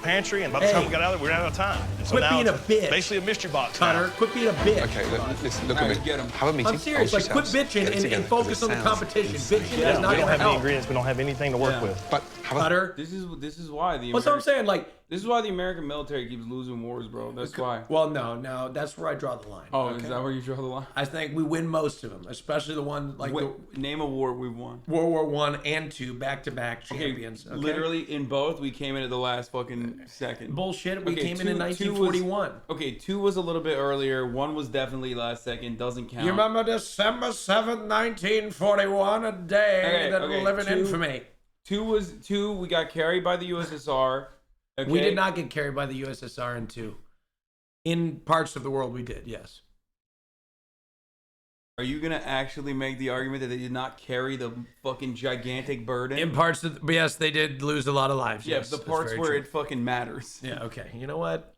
pantry, and by the time we got out of there, we ran out of time. And so Quit now being a it's bitch. basically a mystery box. Cutter, quit being a bitch. Okay, listen, look at me. Get him. Have a meeting. I'm serious. Like, quit bitching and focus on the competition. Bitching is not we don't gonna have any help. ingredients. We don't have anything to work with. But Cutter. This is why the What's what I'm saying? Like, this is why the American military keeps losing wars, bro. That's why. Well, no, that's where I draw the line. Oh, okay? Is that where you draw the line? I think we win most of them, especially the one like name a war we've won. World War I and II, back-to-back champions. Okay? Literally in both, we came in at the last fucking second. Bullshit. We came in 1941. Two was a little bit earlier. One was definitely last second. Doesn't count. You remember December 7th, 1941, a day that will live in infamy. Two. We got carried by the USSR. Okay. We did not get carried by the USSR in II. In parts of the world, we did. Yes. Are you gonna actually make the argument that they did not carry the fucking gigantic burden? In parts of, yes, they did lose a lot of lives. Yeah, yes, the parts where it fucking matters. Yeah. Okay. You know what?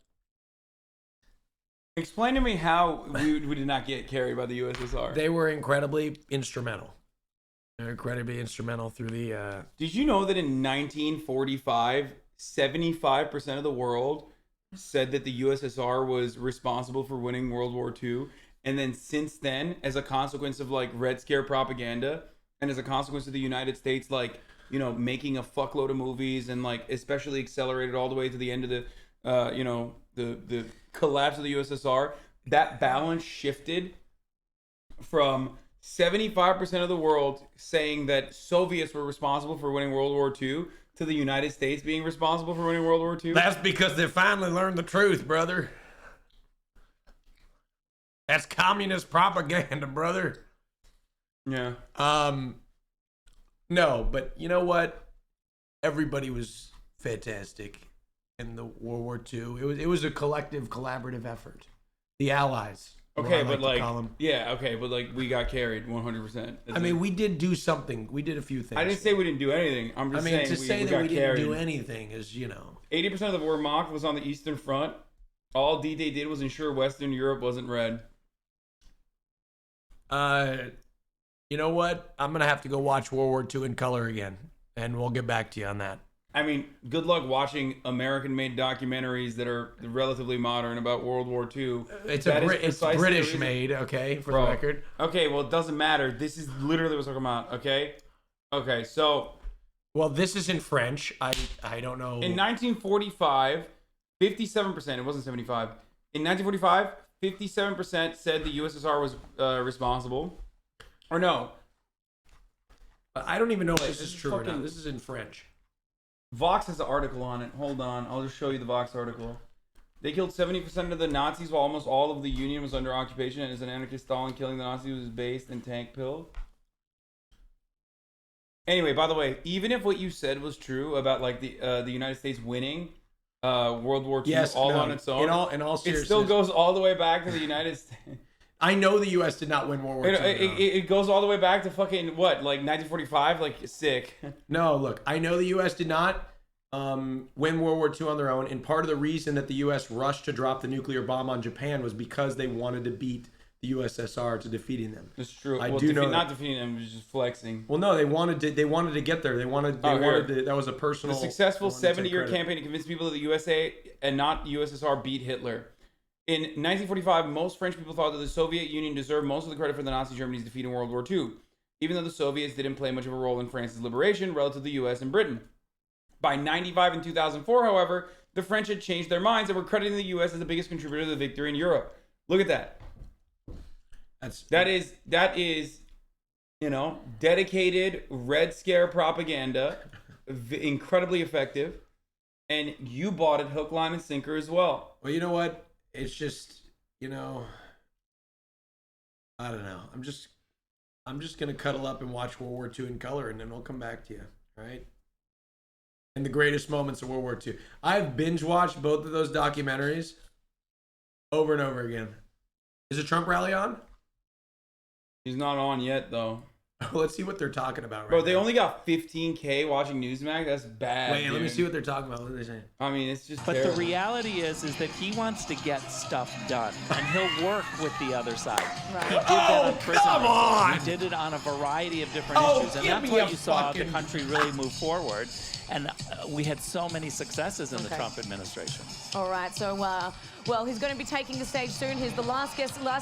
Explain to me how we did not get carried by the USSR. They were incredibly instrumental. They're incredibly instrumental through the. Did you know that in 1945, 75% of the world said that the USSR was responsible for winning World War II? And then since then, as a consequence of like Red Scare propaganda, and as a consequence of the United States, making a fuckload of movies and especially accelerated all the way to the end of the, the collapse of the USSR, that balance shifted from 75% of the world saying that Soviets were responsible for winning World War II to the United States being responsible for winning World War II. That's because they finally learned the truth, brother. That's communist propaganda, brother. Yeah. No, but you know what? Everybody was fantastic in the World War II. It was a collective, collaborative effort. The Allies. Okay, what I but like, to call them. yeah, okay, but like, we got carried 100%. I mean, we did do something. We did a few things. I didn't say we didn't do anything. I'm just saying to say we that got we carried. didn't do anything is, you know. 80% of the Wehrmacht was on the Eastern Front. All D-Day did was ensure Western Europe wasn't red. You know what? I'm gonna have to go watch World War II in color again, and we'll get back to you on that. I mean, good luck watching American-made documentaries that are relatively modern about World War II. It's British-made, okay, for the record. Okay, well, it doesn't matter. This is literally what we're talking about, okay? Okay, so... Well, this is in French. I don't know. In 1945, 57%, it wasn't 75. In 1945, 57% said the USSR was responsible. Or no. I don't even know if this is true or not. This is in French. Vox has an article on it. Hold on. I'll just show you the Vox article. They killed 70% of the Nazis while almost all of the Union was under occupation. And as an anarchist, Stalin killing the Nazis was based in tank pilled. Anyway, by the way, even if what you said was true about like the United States winning World War II on its own, in all seriousness, it still goes all the way back to the United States. I know the U.S. did not win World War II. It goes all the way back to fucking what, like 1945, like sick. No, look, I know the U.S. did not win World War II on their own, and part of the reason that the U.S. rushed to drop the nuclear bomb on Japan was because they wanted to beat the USSR to defeating them. That's true. I well, do know not defeating them, was just flexing. Well, no, they wanted to get there. They wanted to, that was a personal. The successful 70-year campaign to convince people that the USA and not USSR beat Hitler. In 1945, most French people thought that the Soviet Union deserved most of the credit for the Nazi Germany's defeat in World War II, even though the Soviets didn't play much of a role in France's liberation relative to the US and Britain. By 1995 and 2004, however, the French had changed their minds and were crediting the US as the biggest contributor to the victory in Europe. Look at that. That is, you know, dedicated Red Scare propaganda, incredibly effective, and you bought it hook, line, and sinker as well. Well, you know what? It's just, you know, I don't know. I'm just gonna cuddle up and watch World War II in color, and then we'll come back to you, right? And the greatest moments of World War II. I've binge watched both of those documentaries over and over again. Is the Trump rally on? He's not on yet, though. Let's see what they're talking about right Bro, now. they only got 15K watching Newsmax. That's bad. Wait, let me see what they're talking about. What are they saying? I mean, it's just But terrible. the reality is that he wants to get stuff done, and he'll work with the other side. Right. He did that on prison come reform. on! He did it on a variety of different issues, and give that's me what a you saw the fucking- country really move forward. And we had so many successes in the Trump administration. All right, so, well, he's going to be taking the stage soon. He's the last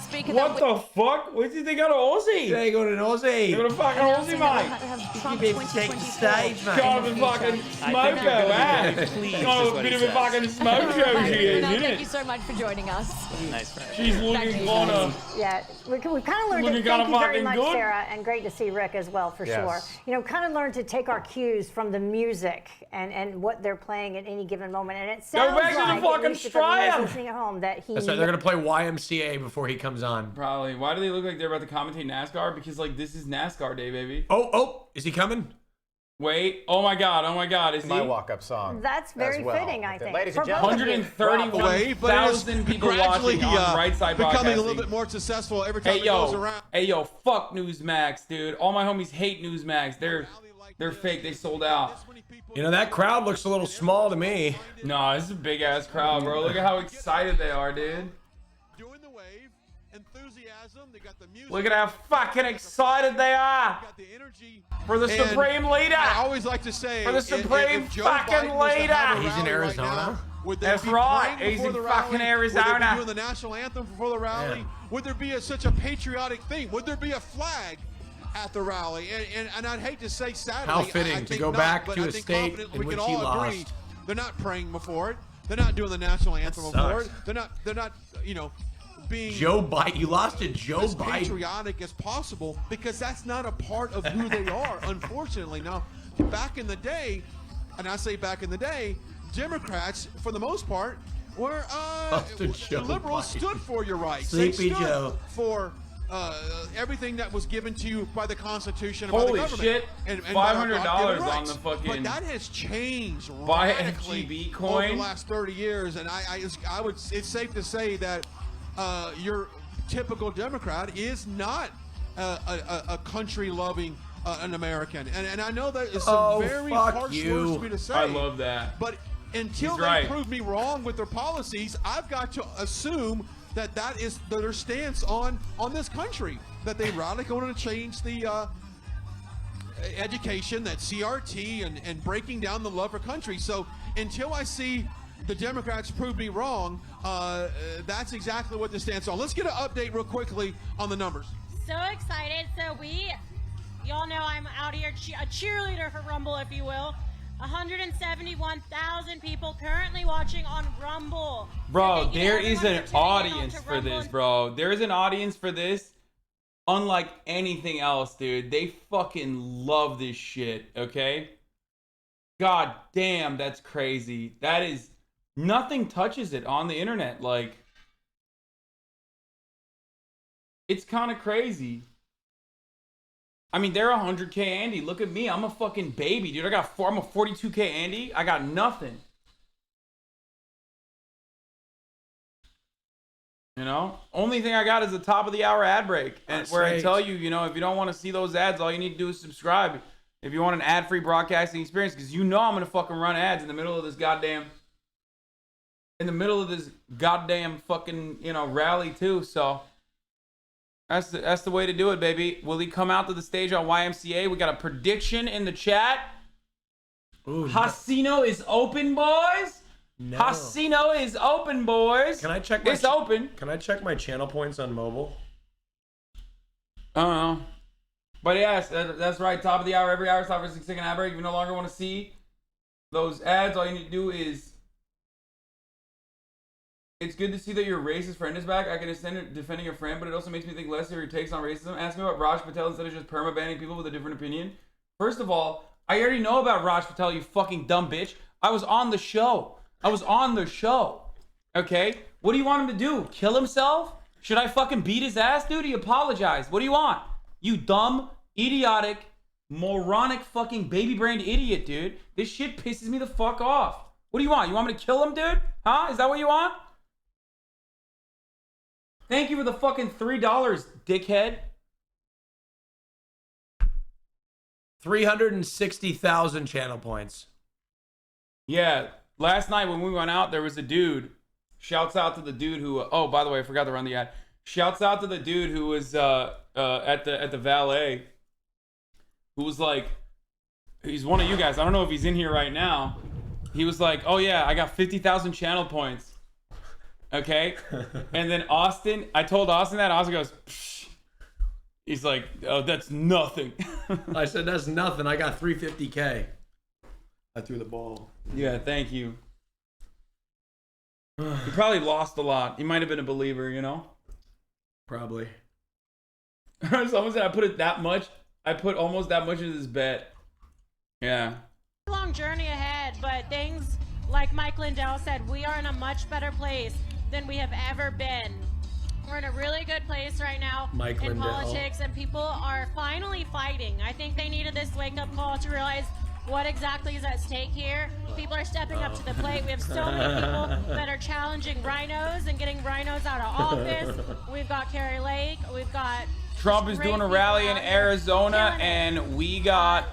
speaker. What the fuck? What did they got an Aussie? They got an Aussie. They got a fucking Aussie, mate. Jonathan fucking Smoko, eh? Got a bit of a fucking smoke show here, isn't Thank it? you so much for joining us. Nice. She's looking kind of... Yeah, we kind of learned Looking to, thank kinda you very fucking much, good. Sarah, and great to see Rick as well, for Yes. sure. You know, kind of learned to take our cues from the music and what they're playing at any given moment. And it sounds back to the like, fucking at least if everyone's Australia. listening at home, that he... That's right. They're gonna play YMCA before he comes on. Probably. Why do they look like they're about to commentate NASCAR? Because, like, this is NASCAR day, baby. Oh, is he coming? Wait. Oh, my God. Is he? My walk-up song. That's very as well. fitting, I think. Ladies For and both of you. 131,000 people watching on Right Side becoming Broadcasting. a little bit more successful every time Hey it goes yo, around. hey yo, fuck Newsmax, dude. All my homies hate Newsmax. They're fake. They sold out. You know, that crowd looks a little small to me. No, this is a big ass crowd, bro. Look at how excited they are, dude. Look at how fucking excited they are for the And supreme leader. I always like to say, For the supreme if Joe fucking Biden was to leader. have a He's in rally right Arizona. now, would they That's be right. praying He's before in the rally? fucking Would they Arizona. be doing the national anthem before the rally? Yeah. Would there be such a patriotic thing? Would there be a flag at the rally? And I'd hate to say sadly, How fitting I to think go not, back but to I a think state confidently in we which can he all agree lost. they're not praying before it. They're not doing the national anthem before sucks. it. They're not, you know, being Joe Biden. You lost to Joe as Biden. patriotic as possible because that's not a part of who they are, unfortunately. Now, back in the day, and I say back in the day, Democrats, for the most part, where Joe liberals Biden. stood for your rights. Sleepy they stood Joe. for everything that was given to you by the Constitution and by the Holy government. shit! And by our $500 God-given on rights. the fucking. But that has changed buy radically FGB over coin. the last 30 years, and I would. It's safe to say that your typical Democrat is not a country-loving an American, and I know that is some very harsh words for me to say. I love that. But until they prove me wrong with their policies, I've got to assume that that is their stance on this country. That they radically want to change the education, that CRT, and breaking down the love for country. So until I see the Democrats prove me wrong, that's exactly what the stance on. Let's get an update real quickly on the numbers. So excited. So y'all know I'm out here, a cheerleader for Rumble, if you will. 171,000 people currently watching on Rumble. Bro, So there is an audience to for Rumble this, and- bro. There is an audience for this. Unlike anything else, dude. They fucking love this shit, okay? God damn, that's crazy. That is... Nothing touches it on the internet. Like... It's kind of crazy. I mean, they're 100K Andy. Look at me. I'm a fucking baby, dude. I'm a 42K Andy. I got nothing. You know? Only thing I got is the top of the hour ad break. And That's where I right. tell you, you know, if you don't want to see those ads, all you need to do is subscribe. If you want an ad-free broadcasting experience, because you know I'm going to fucking run ads in the middle of this goddamn... fucking, you know, rally too. So... That's the way to do it, baby. Will he come out to the stage on YMCA? We got a prediction in the chat. Ooh, Hasino is open, boys. No. Hasino is open, boys. Can I check? It's open. Can I check my channel points on mobile? I don't know. But yes, that's right. Top of the hour, every hour, stop for 6 second ad break. If you no longer want to see those ads, all you need to do is... It's good to see that your racist friend is back. I can understand it defending your friend, but it also makes me think less of your takes on racism. Ask me about Raj Patel instead of just perma-banning people with a different opinion. First of all, I already know about Raj Patel, you fucking dumb bitch. I was on the show. Okay? What do you want him to do? Kill himself? Should I fucking beat his ass, dude? He apologized. What do you want? You dumb, idiotic, moronic fucking baby-brained idiot, dude. This shit pisses me the fuck off. What do you want? You want me to kill him, dude? Huh? Is that what you want? Thank you for the fucking $3, dickhead. 360,000 channel points. Yeah, last night when we went out, there was a dude. Shouts out to the dude who... oh, by the way, I forgot to run the ad. Shouts out to the dude who was at the valet. Who was like... He's one of you guys. I don't know if he's in here right now. He was like, oh yeah, I got 50,000 channel points. Okay? And then Austin... I told Austin that. Austin goes... Psh. He's like, oh, that's nothing. I said, that's nothing. I got 350K. I threw the ball. Yeah, thank you. He probably lost a lot. He might have been a believer, you know? Probably. Someone said I put it that much. I put almost that much into this bet. Yeah. Long journey ahead, but things like Mike Lindell said, we are in a much better place than we have ever been. We're in a really good place right now Mike in Lindell. politics, and people are finally fighting. I think they needed this wake-up call to realize what exactly is at stake here. People are stepping up to the plate. We have so many people that are challenging rhinos and getting rhinos out of office. We've got Carrie Lake. We've got Trump is doing a rally in Arizona, and we got...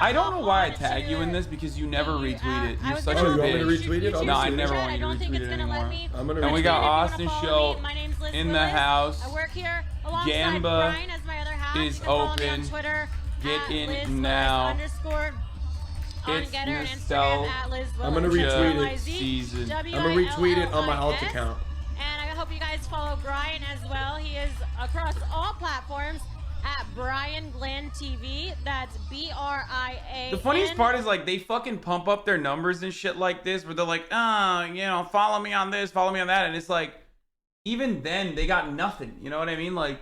I don't know why I tag you in this because you never retweet it. You're such a you want me to bitch. retweet it? No, I never want you to retweet it anymore. I'm gonna And we retweet got it. Austin Show in the house. I work here alongside Gamba Brian as my other half. is You can follow me open. on Twitter Get at in Liz now. _. On It's Getter and nostalgia Instagram at Liz I'm gonna retweet it. season. I'm gonna retweet it on my alt account. And I hope you guys follow Brian as well. He is across all platforms at Brian Glenn TV. That's BRIAN. The funniest part is like they fucking pump up their numbers and shit like this where they're like, you know, follow me on this, follow me on that. And it's like, even then they got nothing. You know what I mean? Like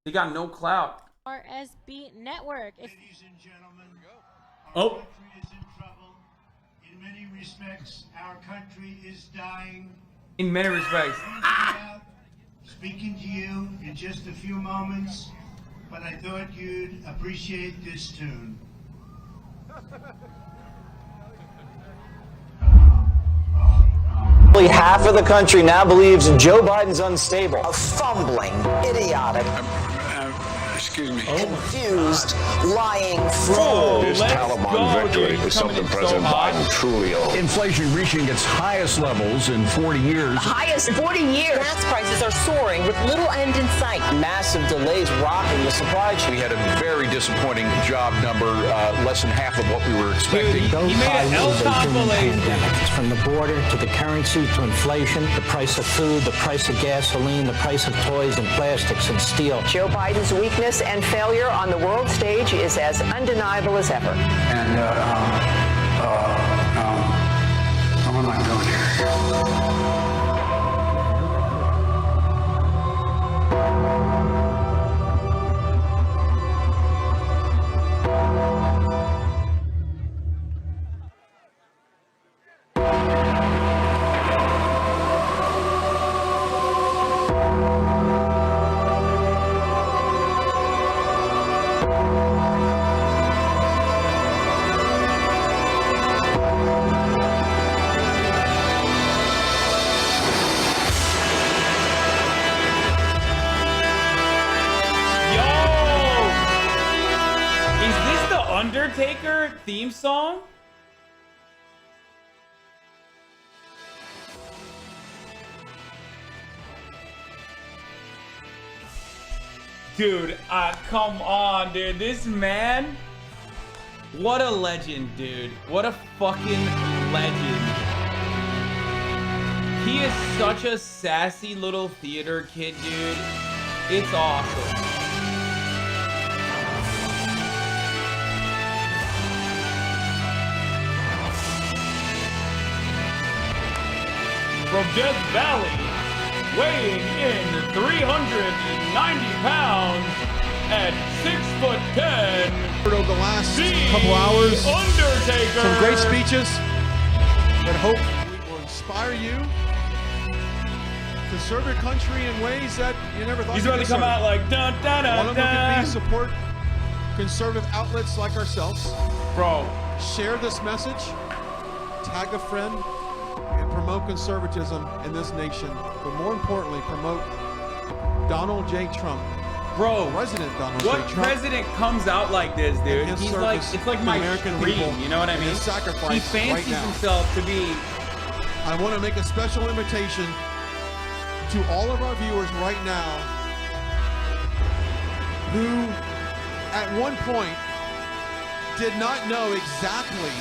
they got no clout. RSB Network. Ladies and gentlemen, Oh. country is in trouble. In many respects, our country is dying. In many respects. Speaking to you in just a few moments, but I thought you'd appreciate this tune. Half of the country now believes Joe Biden's unstable, a fumbling, idiotic, excuse me, confused, lying fool. This Taliban victory is something President Biden truly owes. Inflation reaching its highest levels in 40 years. Highest in 40 years. Gas prices are soaring with little end in sight. Massive delays rocking the supply chain. We had a very disappointing job number, less than half of what we were expecting. He made an pandemic. From the border to the currency to inflation, the price of food, the price of gasoline, the price of toys and plastics and steel. Joe Biden's weakness and failure on the world stage is as undeniable as ever. And what am I doing here? Undertaker theme song? Dude, come on, dude. This man, what a legend, dude. What a fucking legend. He is such a sassy little theater kid, dude. It's awesome. From Death Valley, weighing in 390 pounds at 6'10". Over the last couple hours, Undertaker. some great speeches that hopefully will inspire you to serve your country in ways that you never thought. He's you about could to come serve. out like dun dun dun. One of them could be support conservative outlets like ourselves. Bro, share this message, tag a friend, and promote conservatism in this nation. But more importantly, promote Donald J. Trump. Bro, President Donald J. what Trump. president comes out like this, dude? His He's like, service it's like to my American dream, people you know what I and mean? his sacrifice He fancies right now. himself to be. I want to make a special invitation to all of our viewers right now who at one point did not know exactly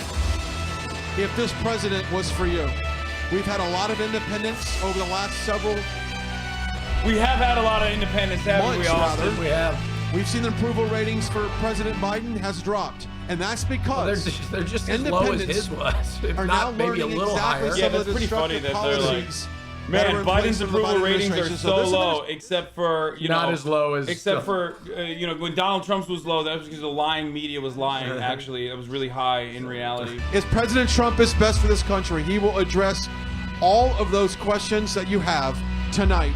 if this president was for you. We've had a lot of independents over the last several We have had a lot of independence, haven't months, we, Austin? rather. We have. We've seen the approval ratings for President Biden has dropped, and that's because They're just as low as his was, if are not now maybe a learning little exactly higher. Yeah, some of that's the pretty funny destructive that they're like, policies that are man, in place Biden's from the approval Biden ratings are administration. so there's an low, except for, you Not know, as low as except for, you know, when Donald Trump's was low, that was because the lying media was lying, actually. It was really high in reality. If President Trump is best for this country, he will address all of those questions that you have tonight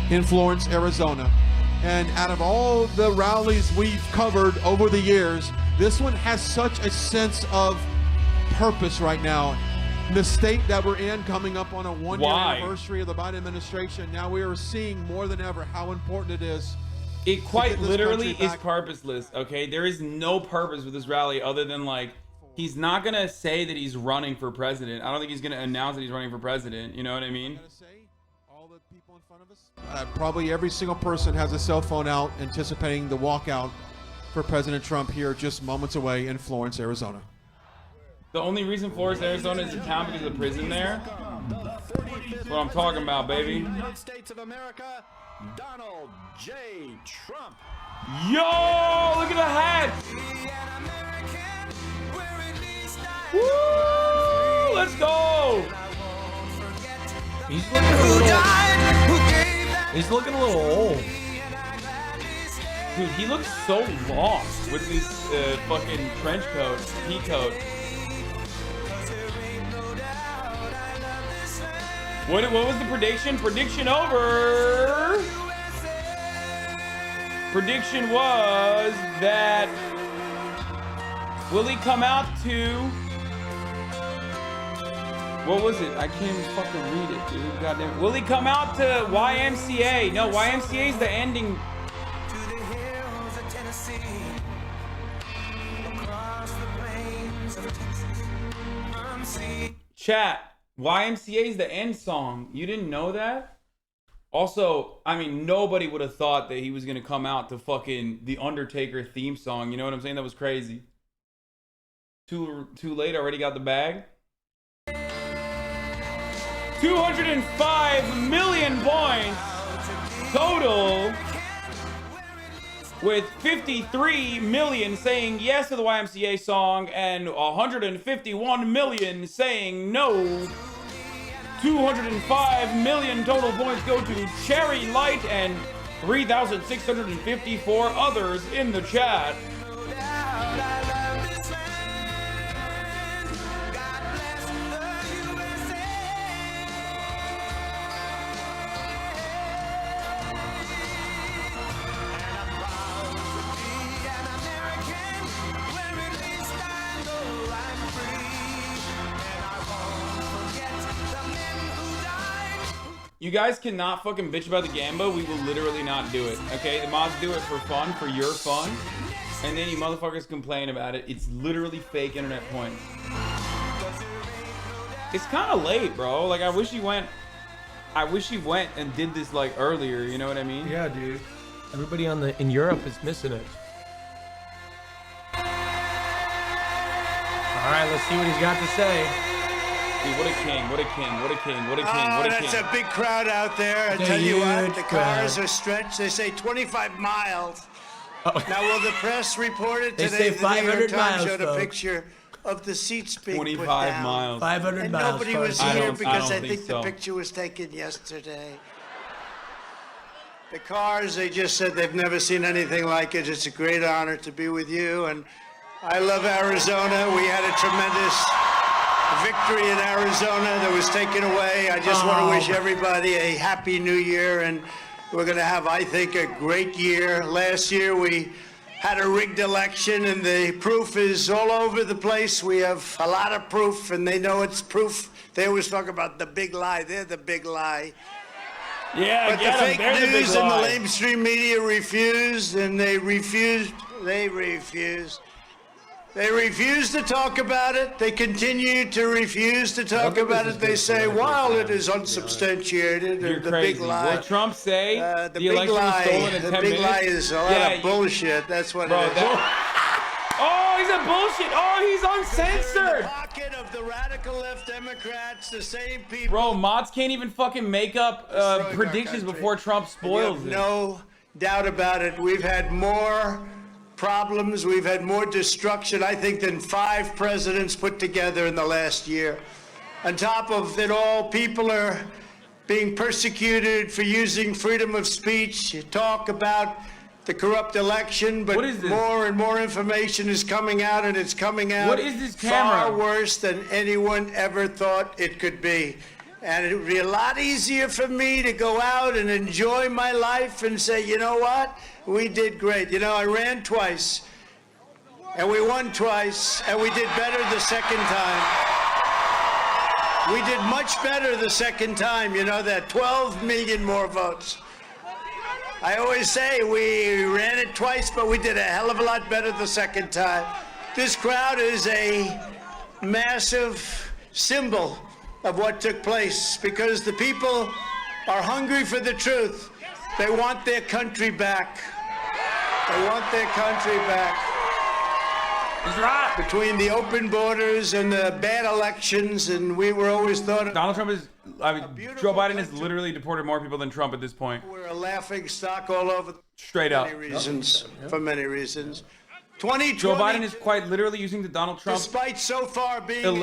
in Florence, Arizona. And out of all the rallies we've covered over the years, this one has such a sense of purpose right now. The state that we're in, coming up on a one-year Why? anniversary of the Biden administration, now we are seeing more than ever how important it is. It quite get this literally country is back. purposeless, okay? There is no purpose with this rally other than, like, he's not going to say that he's running for president. I don't think he's going to announce that he's running for president. You know what I mean? Probably every single person has a cell phone out anticipating the walkout for President Trump here just moments away in Florence, Arizona. The only reason Florence, Arizona is in town because of the prison there. That's what I'm talking about, baby. United States of America, Donald J. Trump. Yo, look at the hat. Woo, let's go. He's looking a little old. Dude, he looks so lost with his fucking trench coat, pea coat. What was the prediction? Prediction over. Prediction was that will he come out to, what was it? I can't even fucking read it, dude. Goddamn. Will he come out to YMCA? No, YMCA is the ending. Chat, YMCA is the end song. You didn't know that? Also, I mean, nobody would have thought that he was going to come out to fucking the Undertaker theme song. You know what I'm saying? That was crazy. Too late, already got the bag. 205 million points total, with 53 million saying yes to the YMCA song and 151 million saying no. 205 million total points go to Cherry Light and 3,654 others in the chat. You guys cannot fucking bitch about the Gamba. We will literally not do it. Okay, the mods do it for fun, for your fun, and then you motherfuckers complain about it. It's literally fake internet points. It's kind of late, bro. Like, I wish you went and did this like earlier. You know what I mean? Yeah, dude. Everybody in Europe is missing it. All right, let's see what he's got to say. Dude, what a king, what a king, what a king, what a king, what a king. That's a big crowd out there. I tell you what, the cars are stretched. They say 25 miles. Oh. Now, will the press report it today? They say 500 the New York Times miles, showed a folks. picture of the seats being 25 put down. miles. 500 and miles. nobody was I here don't because I think think so. the picture was taken yesterday. The cars, they just said they've never seen anything like it. It's a great honor to be with you. And I love Arizona. We had a tremendous victory in Arizona that was taken away. I just want to wish everybody a happy new year, and we're going to have, I think, a great year. Last year we had a rigged election, and the proof is all over the place. We have a lot of proof, and they know it's proof. They always talk about the big lie. They're the big lie. Yeah, but the fake news and the lamestream media refused, and they refused to talk about it. They continue to refuse to talk about it. They say, while it is unsubstantiated, You're the crazy. big lie. Will Trump say the the big election was stolen lie. in 10 The big minutes? lie is a lot of bullshit. That's what it is. Oh, he's a bullshit. Oh, he's uncensored. The pocket of the radical left Democrats, the same people. Bro, mods can't even fucking make up predictions before Trump spoils it. No doubt about it. We've had more problems. We've had more destruction, I think, than 5 presidents put together in the last year. On top of it all, people are being persecuted for using freedom of speech. You talk about the corrupt election, but more and more information is coming out, and it's coming out far worse than anyone ever thought it could be. And it would be a lot easier for me to go out and enjoy my life and say, you know what? We did great. You know, I ran twice, and we won twice, and we did better the second time. We did much better the second time, you know, that 12 million more votes. I always say we ran it twice, but we did a hell of a lot better the second time. This crowd is a massive symbol of what took place, because the people are hungry for the truth. They want their country back. They want their country back. He's right. Between the open borders and the bad elections, and we were always thought Donald Trump is, Joe Biden has literally deported more people than Trump at this point. we're a laughing stock all over. Straight up. For many reasons. For many reasons. 2020. Joe Biden is quite literally using the Donald Trump, despite so far being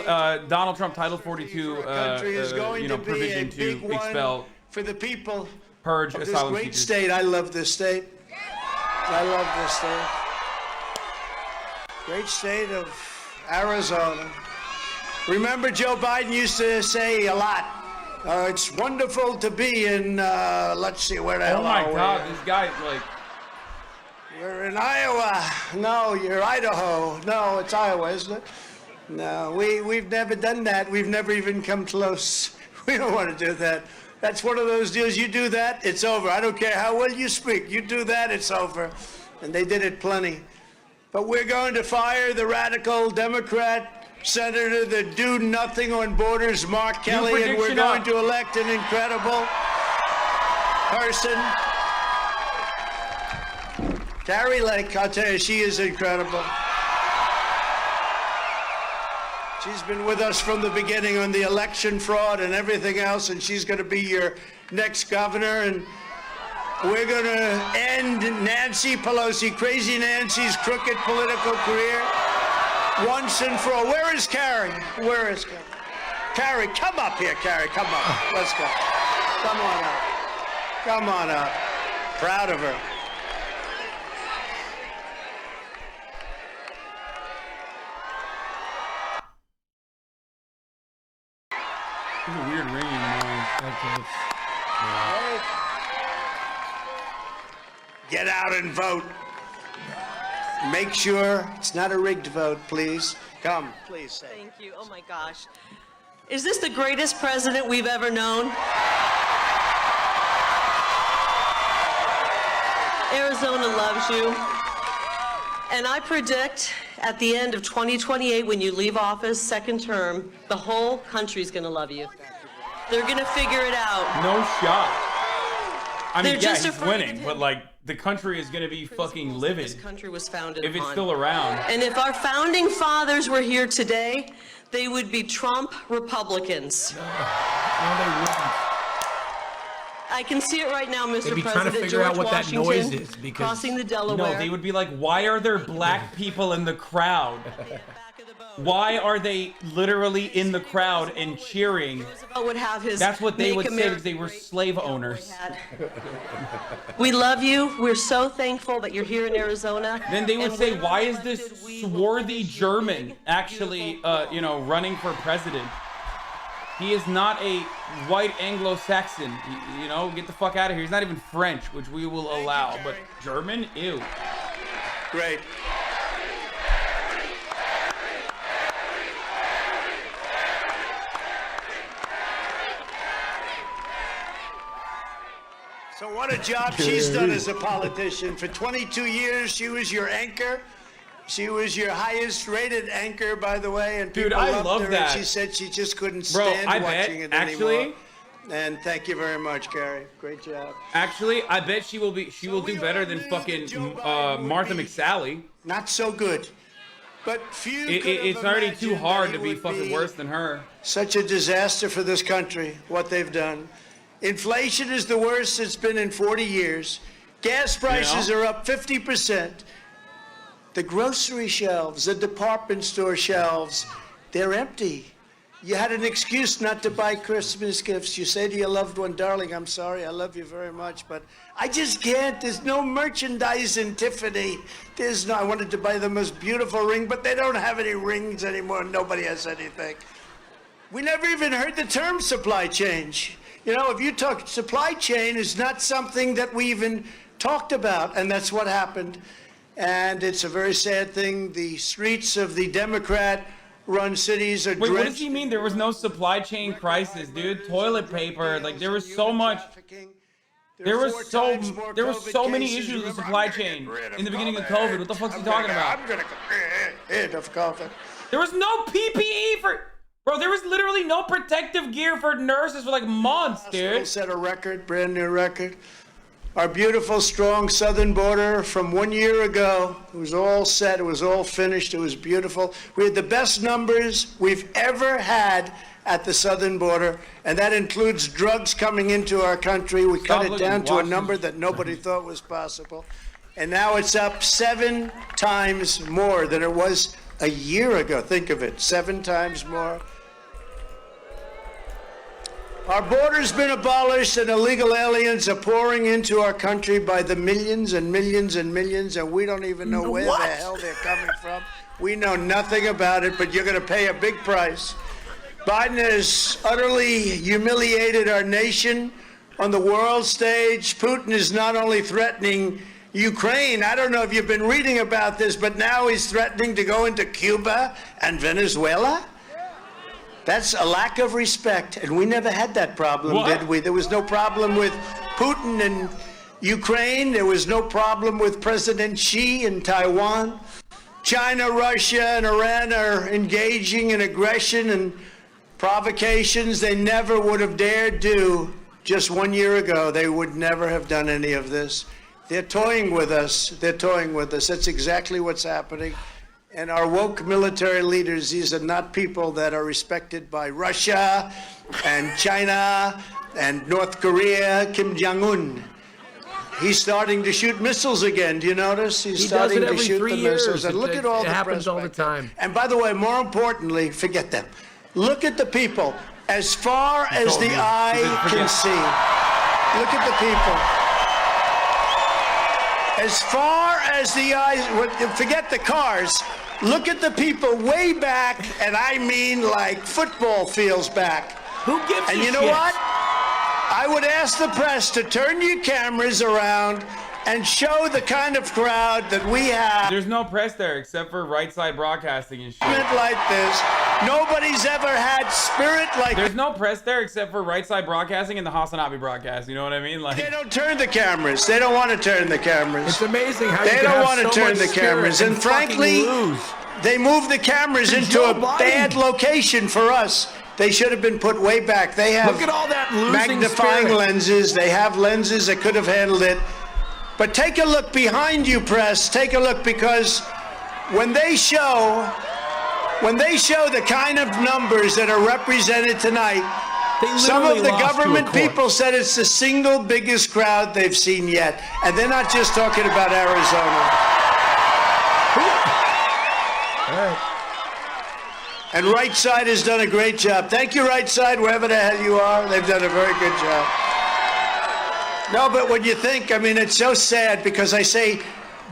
Donald Trump Title 42 country is going to be provision a to big one expel, for the people purge of this asylum great seekers. state. I love this state. I love this state. Great state of Arizona. Remember, Joe Biden used to say a lot It's wonderful to be in, let's see, where the hell Oh my are we? God, this guy's like. We're in Iowa. No, you're Idaho. No, it's Iowa, isn't it? No, we've never done that. We've never even come close. We don't want to do that. That's one of those deals. You do that, it's over. I don't care how well you speak. You do that, it's over. And they did it plenty. But we're going to fire the radical Democrat senator that do nothing on borders, Mark Kelly, and we're going to elect an incredible person. Carrie Lake, I'll tell you, she is incredible. She's been with us from the beginning on the election fraud and everything else, and she's going to be your next governor. And we're going to end Nancy Pelosi, Crazy Nancy's crooked political career once and for all. Where is Carrie? Where is Carrie? Carrie, come up here, Carrie. Come up. Let's go. Come on up. Come on up. Proud of her. It's a weird ringing noise. Get out and vote. Make sure it's not a rigged vote, please. Come, please say. Thank you. Oh my gosh. Is this the greatest president we've ever known? Arizona loves you. And I predict at the end of 2028, when you leave office, second term, the whole country's going to love you. They're going to figure it out. No shot. I mean, They're yeah, just he's afraid winning, of but like the country is gonna be fucking livid This country was founded if it's upon. still around. And if our founding fathers were here today, they would be Trump Republicans. No, they wouldn't. I can see it right now, Mr. They'd be President. trying to figure out George what that Washington noise is because crossing the Delaware. No, they would be like, why are there black people in the crowd? Why are they literally in the crowd and cheering? would have his That's what they Make would say America because they were slave owners. We love you. We're so thankful that you're here in Arizona. Then they would And say, we're why is this swarthy German actually, running for president? He is not a white Anglo-Saxon. Get the fuck out of here. He's not even French, which we will allow. But German? Ew. Great. So what a job she's done as a politician. For 22 years, she was your anchor. She was your highest rated anchor, by the way, and people Dude, I loved love her. that. And she said she just couldn't Bro, stand I watching bet, it actually, anymore. And thank you very much, Gary. Great job. Actually, I bet she will do better than fucking Martha McSally. Not so good. But few It's already too hard to be fucking worse than her. Such a disaster for this country, what they've done. Inflation is the worst it's been in 40 years. Gas prices are up 50%. The grocery shelves, the department store shelves, they're empty. You had an excuse not to buy Christmas gifts. You say to your loved one, darling, I'm sorry, I love you very much, but I just can't. There's no merchandise in Tiffany. I wanted to buy the most beautiful ring, but they don't have any rings anymore. Nobody has anything. We never even heard the term supply chain. If you talk, supply chain is not something that we even talked about, and that's what happened. And it's a very sad thing. The streets of the Democrat-run cities are Wait, drenched. what does he mean? There was no supply chain crisis, dude. Toilet paper, there was so much. There was so many issues with supply chain in the beginning of COVID. What the fuck's he talking about? I'm gonna get rid of COVID. There was no PPE for. Bro, there was literally no protective gear for nurses for like months, dude. Set a record, brand new record. Our beautiful, strong southern border from 1 year ago, it was all set, it was all finished, it was beautiful. We had the best numbers we've ever had at the southern border, and that includes drugs coming into our country. We cut it down to a number that nobody thought was possible. And now it's up 7 times more than it was a year ago. Think of it, 7 times more. Our border's been abolished and illegal aliens are pouring into our country by the millions and millions and millions, and we don't even know where the hell they're coming from. We know nothing about it, but you're going to pay a big price. Biden has utterly humiliated our nation on the world stage. Putin is not only threatening Ukraine, I don't know if you've been reading about this, but now he's threatening to go into Cuba and Venezuela. That's a lack of respect, and we never had that problem, did we? There was no problem with Putin and Ukraine. There was no problem with President Xi in Taiwan. China, Russia, and Iran are engaging in aggression and provocations they never would have dared do just 1 year ago. They would never have done any of this. They're toying with us. They're toying with us. That's exactly what's happening. And our woke military leaders, these are not people that are respected by Russia and China and North Korea. Kim Jong-un, he's starting to shoot missiles again. Do you notice? He's starting to shoot the missiles. And look at all the happens all the time. And by the way, more importantly, forget them. Look at the people as far as the eye can see. Look at the people. As far as the eyes, forget the cars. Look at the people way back, and I mean like football fields back. Who gives a shit? And you know what? I would ask the press to turn your cameras around and show the kind of crowd that we have. There's no press there except for right side broadcasting and shit. Like this. Nobody's ever had spirit like There's no press there except for right side broadcasting and the Hasanabi broadcast. You know what I mean? Like they don't turn the cameras. They don't want to turn the cameras. It's amazing how they you don't want to turn the cameras. And frankly, they move the cameras into a bad location for us. They should have been put way back. They have look at all that magnifying lenses. They have lenses that could have handled it. But take a look behind you, press. Take a look, because when they show the kind of numbers that are represented tonight, some of the government people said it's the single biggest crowd they've seen yet. And they're not just talking about Arizona. All right. And Right Side has done a great job. Thank you, Right Side, wherever the hell you are. They've done a very good job. No, but when you think, I mean, it's so sad because I say,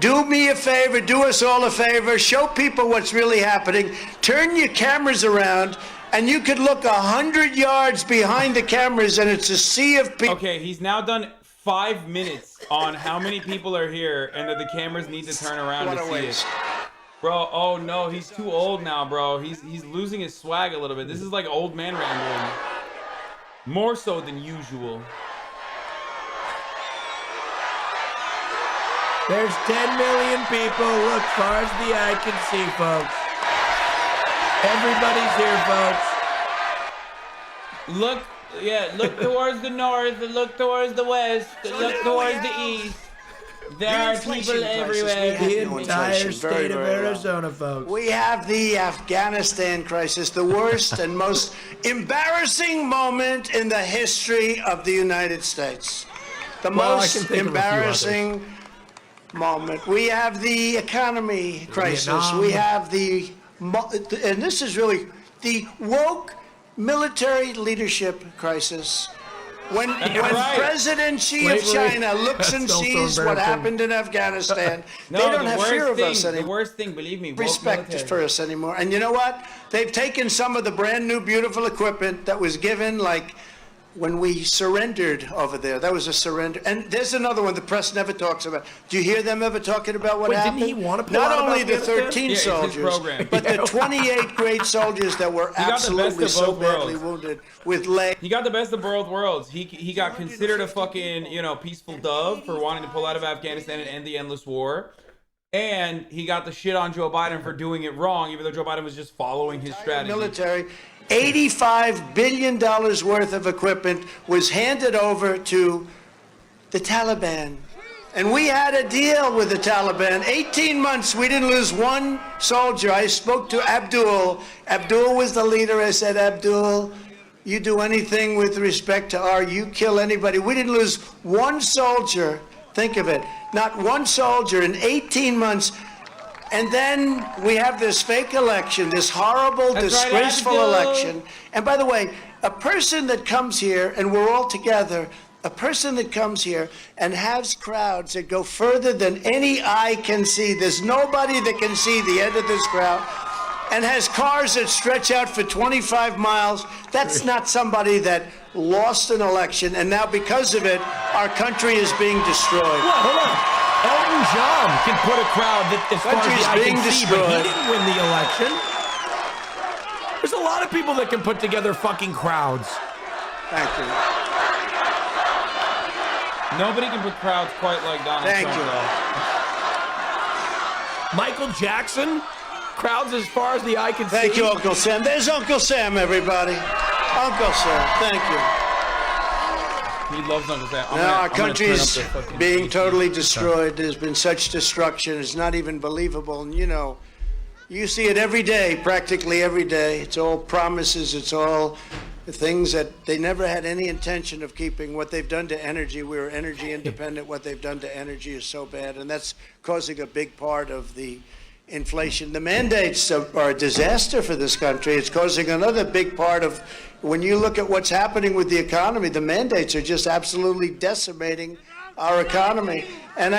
do me a favor, do us all a favor, show people what's really happening, turn your cameras around, and you could look 100 yards behind the cameras and it's a sea of people. Okay, he's now done 5 minutes on how many people are here and that the cameras need to turn around to see it. Bro, oh no, he's too old now, bro. He's losing his swag a little bit. This is like old man rambling. More so than usual. There's 10 million people, look, far as the eye can see, folks. Everybody's here, folks. Look towards the north, look towards the west, look towards the east. There are people everywhere. The entire state of Arizona, folks. We have the Afghanistan crisis, the worst and most embarrassing moment in the history of the United States. The most embarrassing moment. We have the economy crisis. Vietnam. We have and this is really the woke military leadership crisis. When President Xi of China looks and sees what happened in Afghanistan, they don't have fear of us anymore. The worst thing, believe me, respect for us anymore. And you know what? They've taken some of the brand new beautiful equipment that was given, like when we surrendered over there. That was a surrender. And there's another one the press never talks about. Do you hear them ever talking about what happened? Didn't he want to pull Not out only of the Afghanistan? 13 soldiers, but the 28 great soldiers that were absolutely so badly wounded with legs. He got the best of both worlds. He got considered a fucking, peaceful dove for wanting to pull out of Afghanistan and end the endless war. And he got the shit on Joe Biden for doing it wrong, even though Joe Biden was just following his strategy. Military. $85 billion worth of equipment was handed over to the Taliban. And we had a deal with the Taliban. 18 months, we didn't lose one soldier. I spoke to Abdul. Abdul was the leader. I said, Abdul, you do anything with respect to you kill anybody. We didn't lose one soldier. Think of it. Not one soldier in 18 months. And then we have this fake election, this horrible, disgraceful election. And by the way, a person that comes here, and we're all together, a person that comes here and has crowds that go further than any eye can see. There's nobody that can see the end of this crowd. and has cars that stretch out for 25 miles. That's not somebody that lost an election, and now because of it, our country is being destroyed. Well, hold on. Elton John can put a crowd that, as far as the eye can see, but he didn't win the election. There's a lot of people that can put together fucking crowds. Thank you. Nobody can put crowds quite like Donald Trump. Thank you. Michael Jackson, crowds as far as the eye can see. Thank you, Uncle Sam. There's Uncle Sam, everybody. Uncle Sam, thank you. He loves Uncle Sam. Now our country is being totally destroyed. There's been such destruction. It's not even believable. And you know, you see it every day, practically every day. It's all promises. It's all things that they never had any intention of keeping. What they've done to energy, we were energy independent. What they've done to energy is so bad, and that's causing a big part of the inflation. The mandates are a disaster for this country. It's causing another big part of, when you look at what's happening with the economy, the mandates are just absolutely decimating our economy. And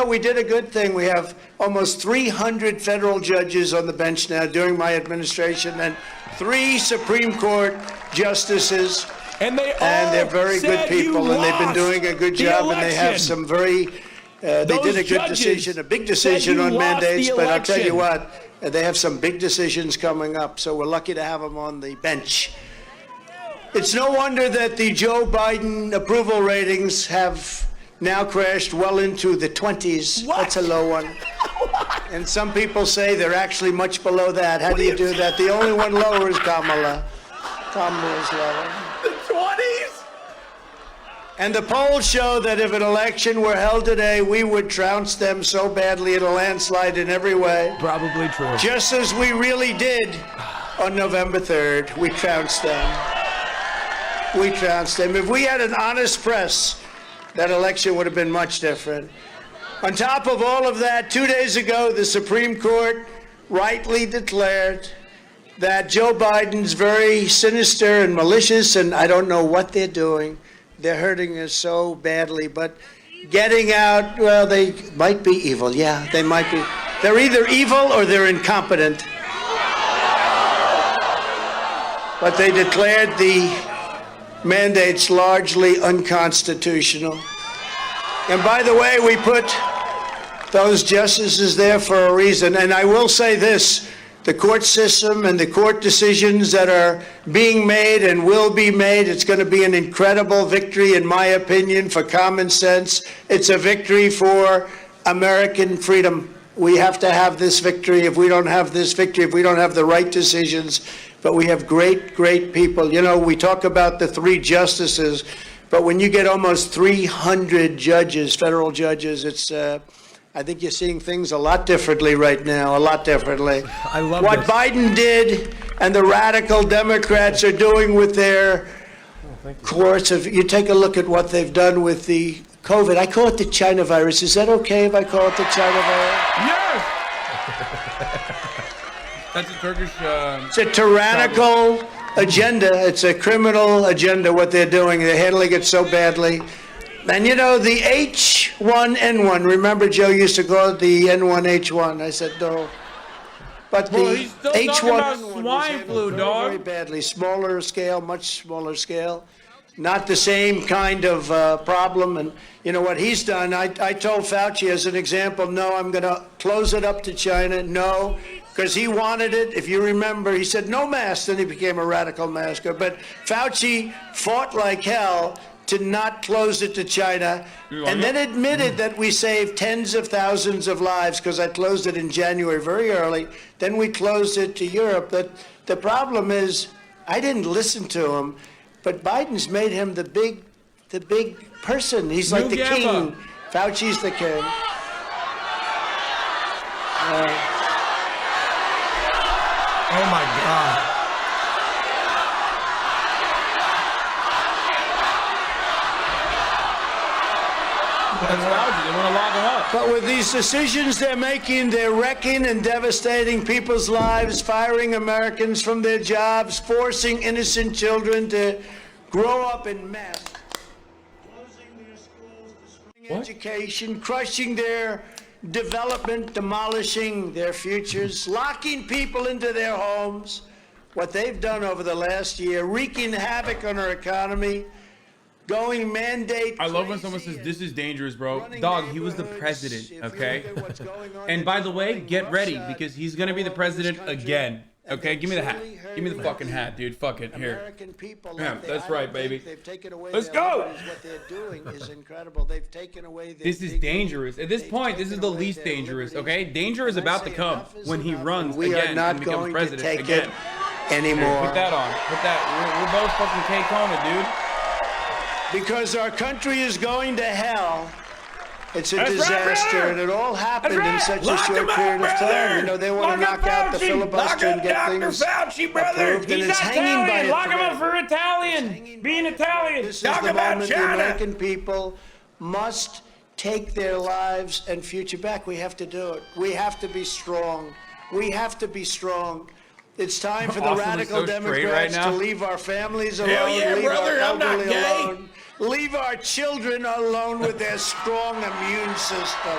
we did a good thing. We have almost 300 federal judges on the bench now during my administration, and 3 Supreme Court justices. And they're very good people, and they've been doing a good job, and they have some very they did a good decision, a big decision on mandates, but I'll tell you what, they have some big decisions coming up, so we're lucky to have them on the bench. It's no wonder that the Joe Biden approval ratings have now crashed well into the 20s. What? That's a low one. And some people say they're actually much below that. How do you do that? The only one lower is Kamala. Kamala's lower. The 20s? And the polls show that if an election were held today, we would trounce them so badly in a landslide in every way. Probably true. Just as we really did on November 3rd. We trounced them. We trounced them. If we had an honest press, that election would have been much different. On top of all of that, 2 days ago, the Supreme Court rightly declared that Joe Biden's very sinister and malicious, and I don't know what they're doing. They're hurting us so badly, but getting out, well, they might be evil. Yeah, they might be. They're either evil or they're incompetent. But they declared the mandates largely unconstitutional. And by the way, we put those justices there for a reason. And I will say this, the court system and the court decisions that are being made and will be made, it's going to be an incredible victory, in my opinion, for common sense. It's a victory for American freedom. We have to have this victory. If we don't have this victory, if we don't have the right decisions, but we have great, great people. You know, we talk about the 3 justices, but when you get almost 300 judges, federal judges, it's, I think you're seeing things a lot differently right now, a lot differently. I love what this. Biden did and the radical Democrats are doing with their courts. You take a look at what they've done with the COVID. I call it the China virus. Is that okay if I call it the China virus? Yes! That's a Turkish... It's a tyrannical agenda. It's a criminal agenda, what they're doing. They're handling it so badly. And you know, the H1N1, remember Joe used to call it the N1H1. I said, no. But the he's still talking about H1N1 swine flu, dog. very badly. Smaller scale, much smaller scale. Not the same kind of problem. And you know what he's done? I told Fauci as an example, no, I'm going to close it up to China. No, because he wanted it. If you remember, he said no masks, then he became a radical masker. But Fauci fought like hell to not close it to China, and then admitted that we saved tens of thousands of lives because I closed it in January very early. Then we closed it to Europe. But the problem is, I didn't listen to him, but Biden's made him the big person. He's like the king. Fauci's the king. Oh my God. But with these decisions they're making, they're wrecking and devastating people's lives, firing Americans from their jobs, forcing innocent children to grow up in mess, closing their schools, destroying education, crushing their development, demolishing their futures, locking people into their homes. What they've done over the last year, wreaking havoc on our economy, going mandate. I love when someone says this is dangerous, bro. Dog, he was the president, okay? And by the way, get ready because he's gonna be the president again. Okay, give me the hat. Give me the fucking hat, dude. Fuck it. Here. Yeah, that's right, baby. Let's go. What they're doing is incredible. They've taken away their This is dangerous. At this point, this is the least dangerous, okay? Danger is about to come when he runs We are again not and becomes going to president take again. it anymore. Here, put that on. Put that. We're both fucking K Kona, dude. Because our country is going to hell. It's a That's right, disaster, brother. and it all happened That's in right. such Lock a short him up, period of brother. time. You know, they want to Lock knock up out the Fauci. filibuster Lock and up get Dr. things Fauci, brother. approved, and He's it's hanging by Italian. a Lock him up thread. for Italian. Being Italian. This is Talk the about moment the China. American people must take their lives and future back. We have to do it. We have to be strong. We have to be strong. It's time for the Austin looks radical so straight Democrats right now. to leave our families alone, Hell yeah, leave brother, our I'm not elderly gay. alone, leave our children alone with their strong immune system.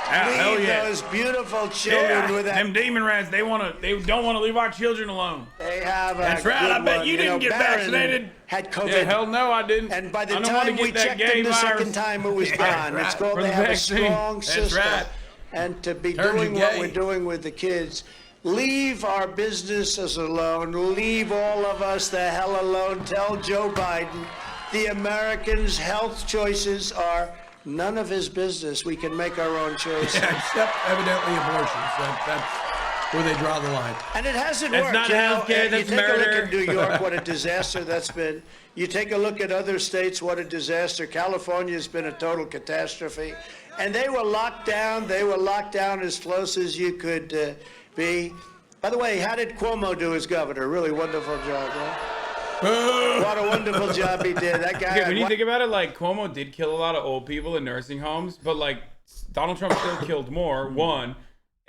Hell Leave yeah. those beautiful children with that. Them demon rats, they don't want to leave our children alone. They have a That's right. good I bet one. you didn't know, get Barron vaccinated. Had COVID. Yeah, hell no, I didn't. And by the I don't want to time get we that checked gay him the virus. second time, it was gone. It's called For they the have vaccine. a strong That's system. right. And to be Turned you doing what gay. we're doing with the kids, leave our businesses alone. Leave all of us the hell alone. Tell Joe Biden the Americans' health choices are none of his business. We can make our own choices. Yeah, except evidently abortions. That's where they draw the line. And it hasn't That's worked. not you know, healthcare, you that's take a look murder. at New York, what a disaster that's been. You take a look at other states, what a disaster. California's been a total catastrophe. And they were locked down. They were locked down as close as you could be. By the way, how did Cuomo do as governor? Really wonderful job, right? What a wonderful job he did. That guy. Okay, when you think about it, like Cuomo did kill a lot of old people in nursing homes, but like Donald Trump still killed more. One,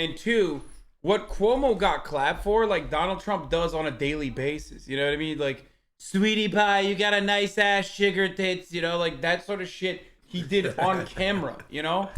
and two, what Cuomo got clapped for, like Donald Trump does on a daily basis. You know what I mean? Like, sweetie pie, you got a nice ass, sugar tits. You know, like that sort of shit he did on camera. You know.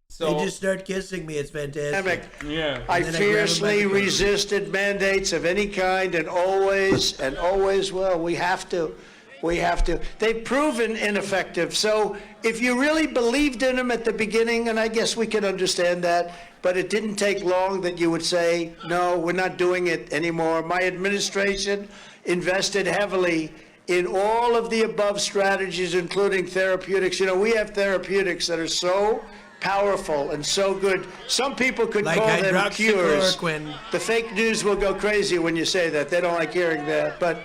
So They just start kissing me. It's fantastic. yeah. I And then I grab him by fiercely the coat. resisted mandates of any kind and always will. We have to. We have to. They've proven ineffective. So if you really believed in them at the beginning, and I guess we can understand that, but it didn't take long that you would say, no, we're not doing it anymore. My administration invested heavily in all of the above strategies, including therapeutics. You know, we have therapeutics that are so powerful and so good. Some people could Like call them cures. hydroxychloroquine. The fake news will go crazy when you say that. They don't like hearing that, but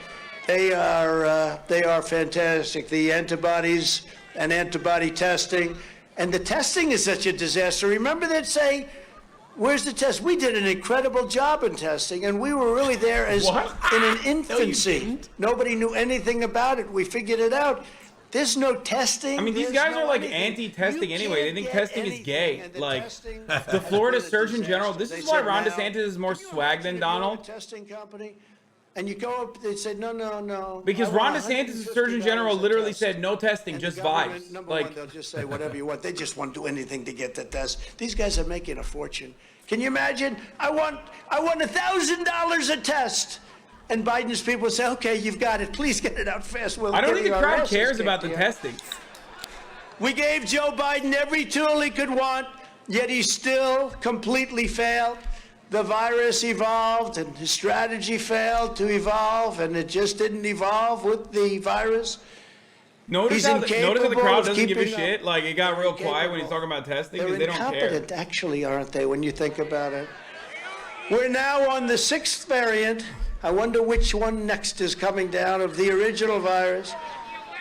they are fantastic. The antibodies and antibody testing, and the testing is such a disaster. Remember that saying, "Where's the test?" We did an incredible job in testing, and we were really there as in an infancy. Nobody knew anything about it. We figured it out. There's no testing. I mean, these There's guys no are like anything. anti-testing You anyway. They can't think get testing is gay. anything, and the Like testing- the Florida What a Surgeon General. disaster. This They is why said Ron now- DeSantis is more swag than Donald. Testing company, and you go up. They said no. Because I Ron want DeSantis, Surgeon $150 General, a literally test. said no testing, And just the government, vibes. number Like one, they'll just say whatever you want. They just won't do anything to get the test. These guys are making a fortune. Can you imagine? I want $1,000 a test. And Biden's people say, okay, you've got it. Please get it out fast. We'll I don't give think you the our crowd asses cares kicked about the here. testing. We gave Joe Biden every tool he could want, yet he still completely failed. The virus evolved, and his strategy failed to evolve, and it just didn't evolve with the virus. Notice He's how the incapable crowd of doesn't give a keeping up. shit. Like it got real quiet when he's talking about testing They're because they don't care. incompetent, actually, aren't they, when you think about it? We're now on the 6th variant. I wonder which one next is coming down of the original virus.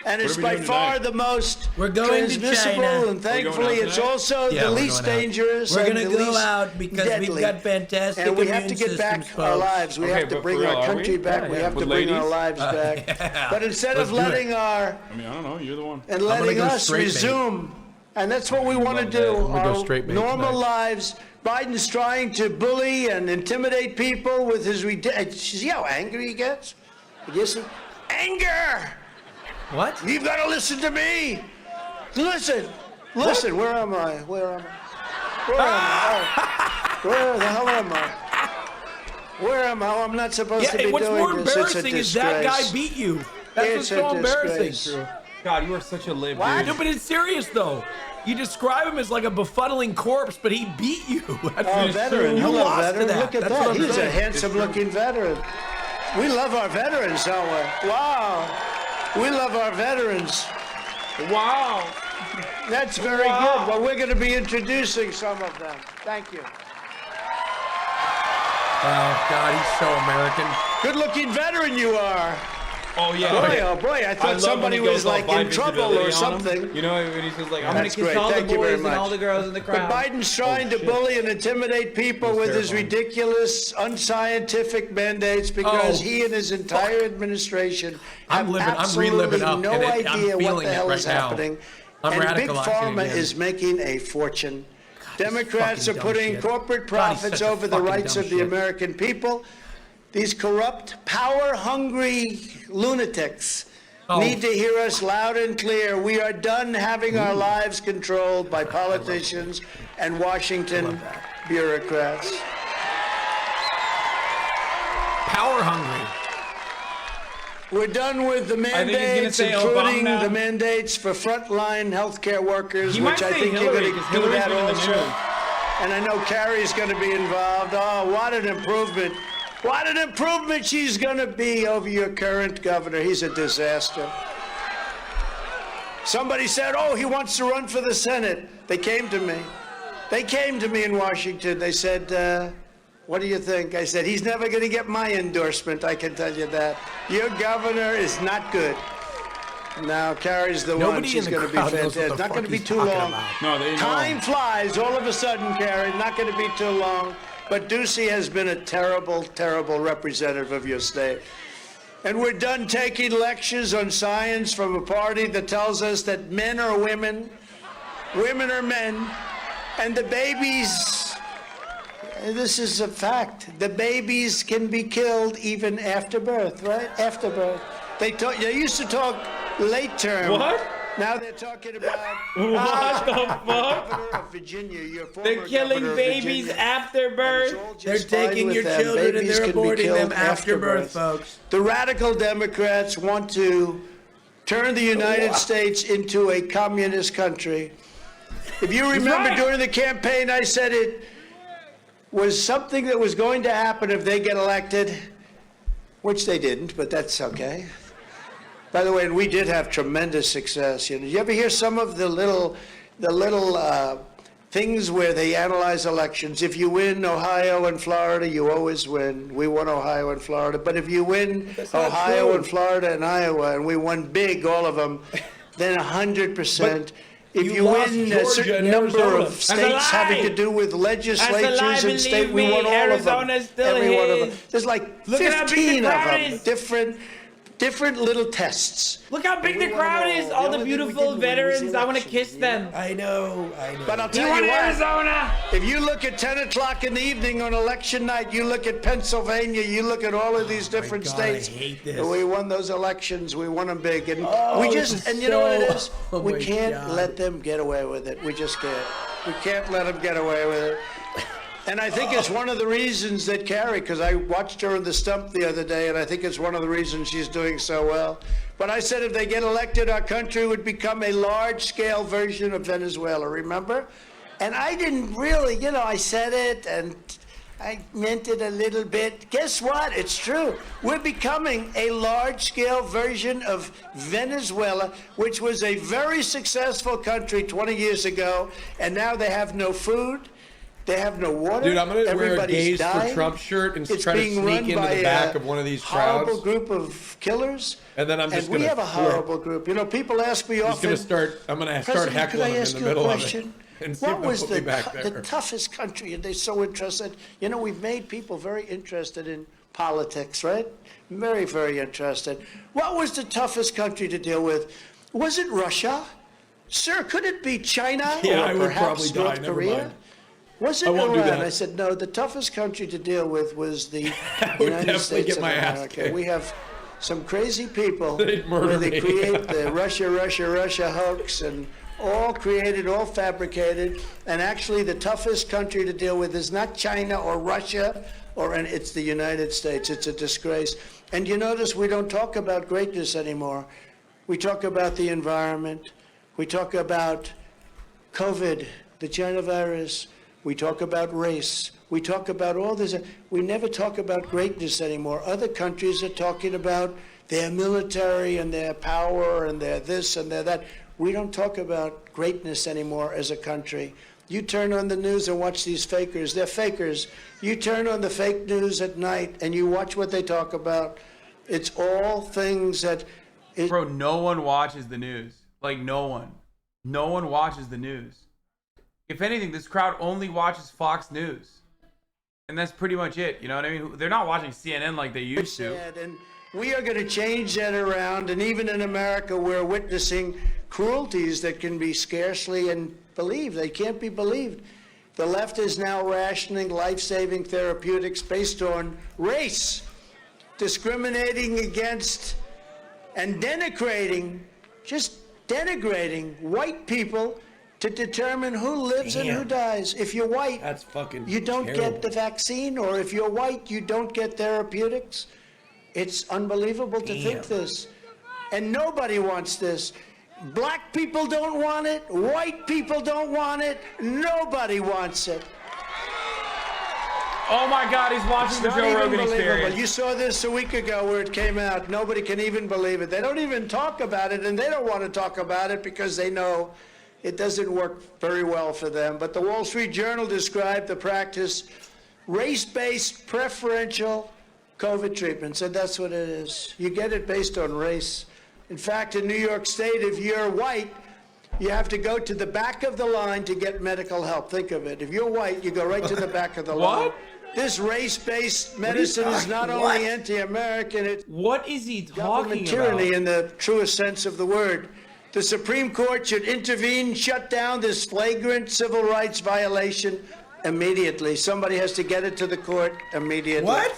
And it's are we by doing far tonight? the most We're going to transmissible, China. and We're going thankfully out it's tonight? also Yeah, the we're least going out. dangerous. We're and gonna the go least out because we've deadly. got fantastic And we have immune to get back systems, our folks. lives. We Okay, have to but bring for real, our are country we? back. Yeah, We yeah. have to With bring our ladies? lives back. Yeah. But instead Let's of do it. letting our I mean, I don't know. You're the one. and gonna letting go us straight, mate. resume. And that's what we want to love do. that. I'm gonna go Our straight, mate, normal tonight. lives. Biden's trying to bully and intimidate people with his see how angry he gets? Anger! What? You've got to listen to me. Listen. Where am I? Where am I? Where the hell am I? Where am I? Oh, I'm not supposed to be what's doing more this. embarrassing is that guy beat you. That's what's so embarrassing. God, you are such a lib, What? dude. No, but it's serious though. You describe him as like a befuddling corpse, but he beat you. Oh, veteran. You Hello, lost veteran. to that. Look at That's that. what I'm He's a saying. handsome-looking veteran. We love our veterans, don't we? Wow. We love our veterans. Wow. That's very good. Well, we're going to be introducing some of them. Thank you. Oh, God, he's so American. Good-looking veteran you are. Oh, yeah. Boy, oh, boy. I thought somebody was, like, in trouble or something. You know, when he says, like, I'm going That's to kiss great. all the Thank you very boys and much. all the girls in the crowd. But Biden's trying to bully and intimidate people with his ridiculous, unscientific mandates because he and his entire administration have absolutely no idea what the hell is happening. And Big Pharma is making a fortune. Democrats are putting corporate profits over the rights of the American people. These corrupt, power-hungry lunatics need to hear us loud and clear. We are done having our lives controlled by politicians and Washington bureaucrats. Power-hungry. We're done with the mandates, including the mandates for frontline healthcare workers, which I think you're going to do that also. And I know Carrie's going to be involved. Oh, what an improvement. What an improvement she's going to be over your current governor. He's a disaster. Somebody said, oh, he wants to run for the Senate. They came to me. They came to me in Washington. They said, what do you think? I said, he's never going to get my endorsement, I can tell you that. Your governor is not good. Now, Carrie's the one. She's going to be fantastic. Not going to be too long. No, they know. Time flies all of a sudden, Carrie. Not going to be too long. But Ducey has been a terrible, terrible representative of your state. And we're done taking lectures on science from a party that tells us that men are women, women are men, and the babies, this is a fact, the babies can be killed even after birth, right? After birth. They used to talk late term. What? Now they're talking about what the fuck? Governor of Virginia, your former They're killing governor of babies Virginia. after birth. They're taking your children and they're aborting them after birth, folks. The radical Democrats want to turn the United States into a communist country. If you remember during the campaign, I said it was something that was going to happen if they get elected, which they didn't, but that's okay. By the way, and we did have tremendous success. You know, you ever hear some of the little things where they analyze elections? If you win Ohio and Florida, you always win. We won Ohio and Florida. But if you win Ohio and Florida and Iowa, and we won big, all of them, then 100%. If you win a certain number of states having to do with legislatures and state, we won all of them. Every one of them. There's like 15 of them, different little tests. Look how big the crowd is. All the beautiful veterans. I want to kiss them. I know. But I'll tell you what, Arizona. If you look at 10 o'clock in the evening on election night, you look at Pennsylvania, you look at all of these different states. I hate this. We won those elections. We won them big. And we just, and you know what it is? We can't let them get away with it. We just can't. We can't let them get away with it. And I think it's one of the reasons that Carrie, because I watched her in the stump the other day, and I think it's one of the reasons she's doing so well. But I said if they get elected, our country would become a large-scale version of Venezuela, remember? And I didn't really, you know, I said it, and I meant it a little bit. Guess what? It's true. We're becoming a large-scale version of Venezuela, which was a very successful country 20 years ago, and now they have no food. They have no water. Dude, I'm gonna wear a Gays dying. for Trump shirt and It's try to being sneak run into by the back a of one of these crowds. horrible group of killers. And then I'm just we gonna. have a horrible group. You know, people ask me often. I'm gonna start heckling them in the middle of it. And see What if they'll was put me back there. the toughest country? And they're so interested. You know, we've made people very interested in politics, right? Very, very interested. What was the toughest country to deal with? Was it Russia? Sir, could it be China Yeah, or I would perhaps probably die. North Never Korea? mind. Was it I won't do Iran? that. I said, no, the toughest country to deal with was the I would United definitely States get of my ass America. kicked. We have some crazy people They'd murder where they me. create the Russia hoax and all created, all fabricated. And actually, the toughest country to deal with is not China or Russia, it's the United States. It's a disgrace. And you notice we don't talk about greatness anymore. We talk about the environment. We talk about COVID, the China virus. We talk about race. We talk about all this. We never talk about greatness anymore. Other countries are talking about their military and their power and their this and their that. We don't talk about greatness anymore as a country. You turn on the news and watch these fakers. They're fakers. You turn on the fake news at night and you watch what they talk about. It's all things that... Bro, no one watches the news. Like, no one. No one watches the news. If anything, this crowd only watches Fox News. And that's pretty much it. You know what I mean? They're not watching CNN like they used to. And we are going to change that around. And even in America, we're witnessing cruelties that can be scarcely believed. They can't be believed. The left is now rationing life-saving therapeutics based on race, discriminating against and denigrating, just denigrating white people to determine who lives and who dies. If you're white, that's fucking you don't terrible. get the vaccine, or if you're white, you don't get therapeutics. It's unbelievable to think this. And nobody wants this. Black people don't want it. White people don't want it. Nobody wants it. Oh my God, he's watching the Joe Rogan Experience. You saw this a week ago where it came out. Nobody can even believe it. They don't even talk about it, and they don't want to talk about it because they know it doesn't work very well for them. But the Wall Street Journal described the practice race-based preferential COVID treatment. So that's what it is. You get it based on race. In fact, in New York State, if you're white, you have to go to the back of the line to get medical help. Think of it. If you're white, you go right to the back of the line. This race-based medicine is not only anti-American, it's what is he talking government tyranny about? in the truest sense of the word. The Supreme Court should intervene, shut down this flagrant civil rights violation immediately. Somebody has to get it to the court immediately. What?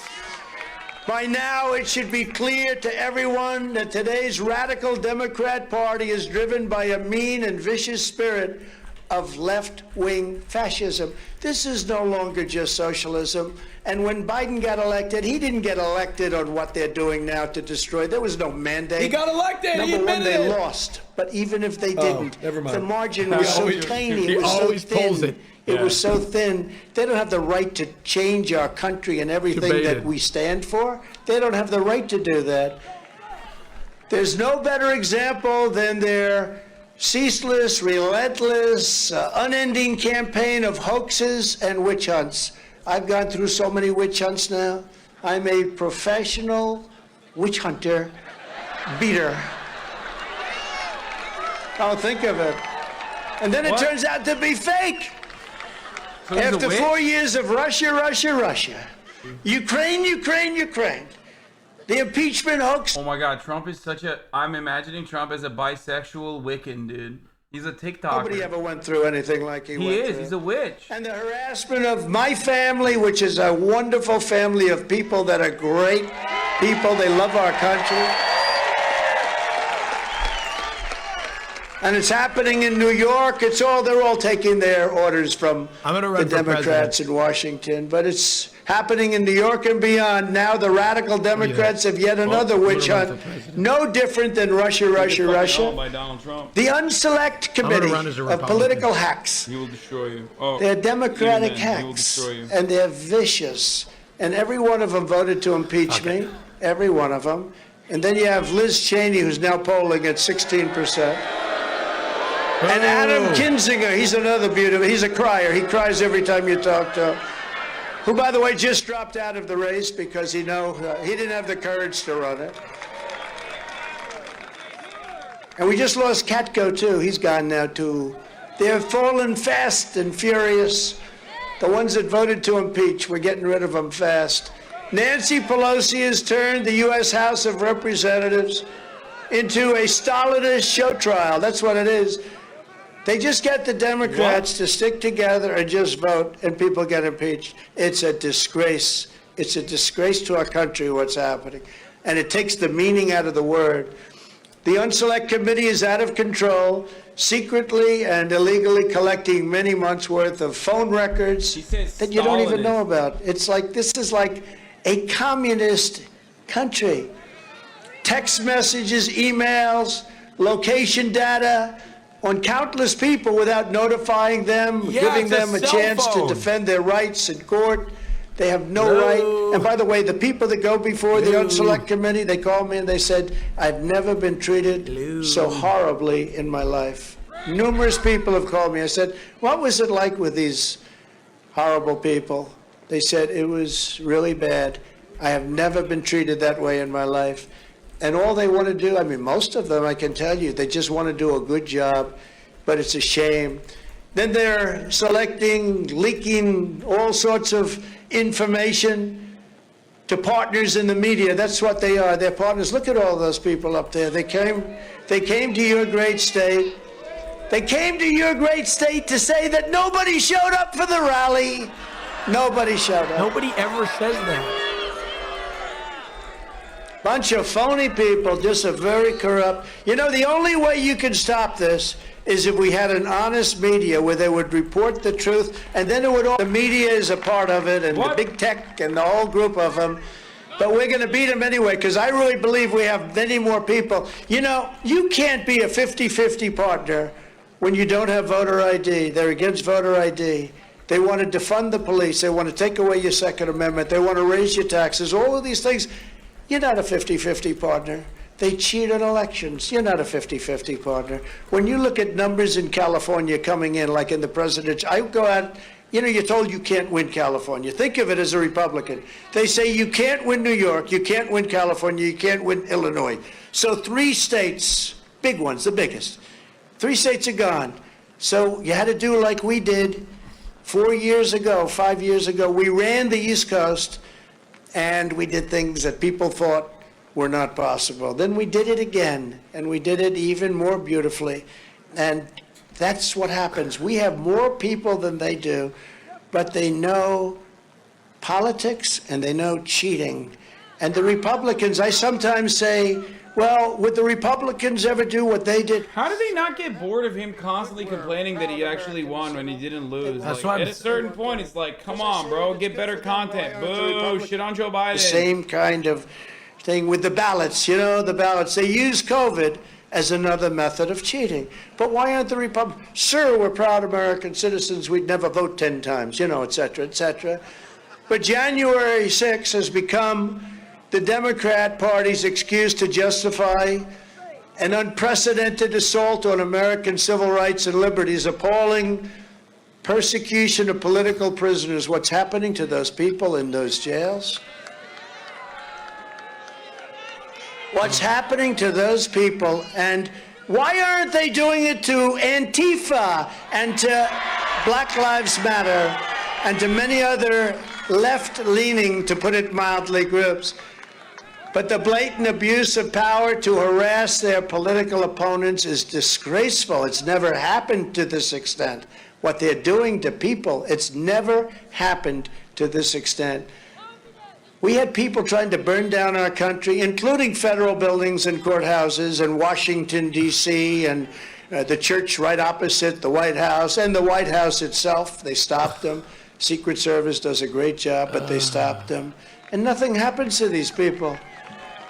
By now, it should be clear to everyone that today's radical Democrat Party is driven by a mean and vicious spirit of left-wing fascism. This is no longer just socialism. And when Biden got elected, he didn't get elected on what they're doing now to destroy. There was no mandate. He got elected. Number one, they lost. But even if they didn't, never mind. the margin was so tiny. It was so thin. It was so thin. They don't have the right to change our country and everything that we stand for. They don't have the right to do that. There's no better example than their ceaseless, relentless, unending campaign of hoaxes and witch hunts. I've gone through so many witch hunts now. I'm a professional witch hunter, beater. Oh, think of it. And then it turns out to be fake. So after 4 years of Russia, Russia, Russia, Ukraine, Ukraine, Ukraine, the impeachment hoax. Oh my God, Trump is such a... I'm imagining Trump as a bisexual Wiccan, dude. He's a TikToker. Nobody ever went through anything like he went through. He's a witch. And the harassment of my family, which is a wonderful family of people that are great people. They love our country. And it's happening in New York. They're all taking their orders from the Democrats in Washington. But it's happening in New York and beyond. Now the radical Democrats have yet another witch hunt. No different than Russia, Russia, Russia. By Donald Trump. The Unselect Committee of Political Hacks. He will destroy you. Oh, they're Democratic he will hacks. destroy you. And they're vicious. And every one of them voted to impeach me. Every one of them. And then you have Liz Cheney, who's now polling at 16%. And Adam Kinzinger, he's another beautiful, he's a crier. He cries every time you talk to him. Who, by the way, just dropped out of the race because he didn't have the courage to run it. And we just lost Katko, too. He's gone now, too. They're fallen fast and furious. The ones that voted to impeach, we're getting rid of them fast. Nancy Pelosi has turned the U.S. House of Representatives into a Stalinist show trial. That's what it is. They just get the Democrats to stick together and just vote, and people get impeached. It's a disgrace. It's a disgrace to our country what's happening. And it takes the meaning out of the word. The Unselect Committee is out of control, secretly and illegally collecting many months' worth of phone records that you don't even know about. It's like, this is like a communist country. Text messages, emails, location data on countless people without notifying them, giving them a chance to defend their rights in court. They have no right. And by the way, the people that go before the Unselect Committee, they called me and they said, I've never been treated so horribly in my life. Numerous people have called me. I said, what was it like with these horrible people? They said, it was really bad. I have never been treated that way in my life. And all they want to do, I mean, most of them, I can tell you, they just want to do a good job, but it's a shame. Then they're selecting, leaking all sorts of information to partners in the media. That's what they are. They're partners. Look at all those people up there. They came to your great state. They came to your great state to say that nobody showed up for the rally. Nobody showed up. Nobody ever says that. Bunch of phony people, just a very corrupt. You know, the only way you can stop this is if we had an honest media where they would report the truth, and then it would all, the media is a part of it, and the big tech and the whole group of them. But we're going to beat them anyway, because I really believe we have many more people. You know, you can't be a 50-50 partner when you don't have voter ID. They're against voter ID. They want to defund the police. They want to take away your Second Amendment. They want to raise your taxes. All of these things. You're not a 50-50 partner. They cheat on elections. You're not a 50-50 partner. When you look at numbers in California coming in, like in the presidential, I go out, you know, you're told you can't win California. Think of it as a Republican. They say you can't win New York, you can't win California, you can't win Illinois. So 3 states, big ones, the biggest, 3 states are gone. So you had to do like we did 4 years ago, 5 years ago. We ran the East Coast, and we did things that people thought were not possible. Then we did it again, and we did it even more beautifully. And that's what happens. We have more people than they do, but they know politics and they know cheating. And the Republicans, I sometimes say, well, would the Republicans ever do what they did? How did they not get bored of him constantly complaining that he actually won when he didn't lose? That's Like, what at a certain point, it's like, come on, bro, get better content. Boo, shit on Joe Biden. The same kind of thing with the ballots, you know, the ballots. They use COVID as another method of cheating. But why aren't the Republicans? Sir, we're proud American citizens. We'd never vote 10 times, you know, et cetera, et cetera. But January 6th has become the Democrat Party's excuse to justify an unprecedented assault on American civil rights and liberties, appalling persecution of political prisoners. What's happening to those people in those jails? What's happening to those people, and why aren't they doing it to Antifa and to Black Lives Matter and to many other left-leaning, to put it mildly, groups? But the blatant abuse of power to harass their political opponents is disgraceful. It's never happened to this extent. What they're doing to people, it's never happened to this extent. We had people trying to burn down our country, including federal buildings and courthouses and Washington, D.C., and the church right opposite the White House, and the White House itself. They stopped them. Secret Service does a great job, but they stopped them. And nothing happens to these people.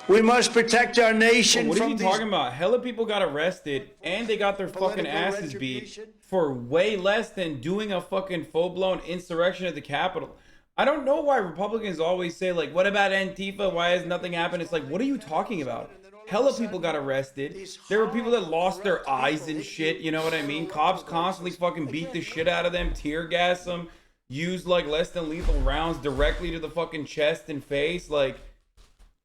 We must protect our nation What are from you talking about? Hella people got arrested, and they got their fucking asses beat for way less than doing a fucking full-blown insurrection at the Capitol. I don't know why Republicans always say, like, what about Antifa? Why has nothing happened? It's like, what are you talking about? Hella people got arrested. There were people that lost their eyes and shit, you know what I mean? Cops constantly fucking beat the shit out of them, tear gas them, use, like, less than lethal rounds directly to the fucking chest and face. Like,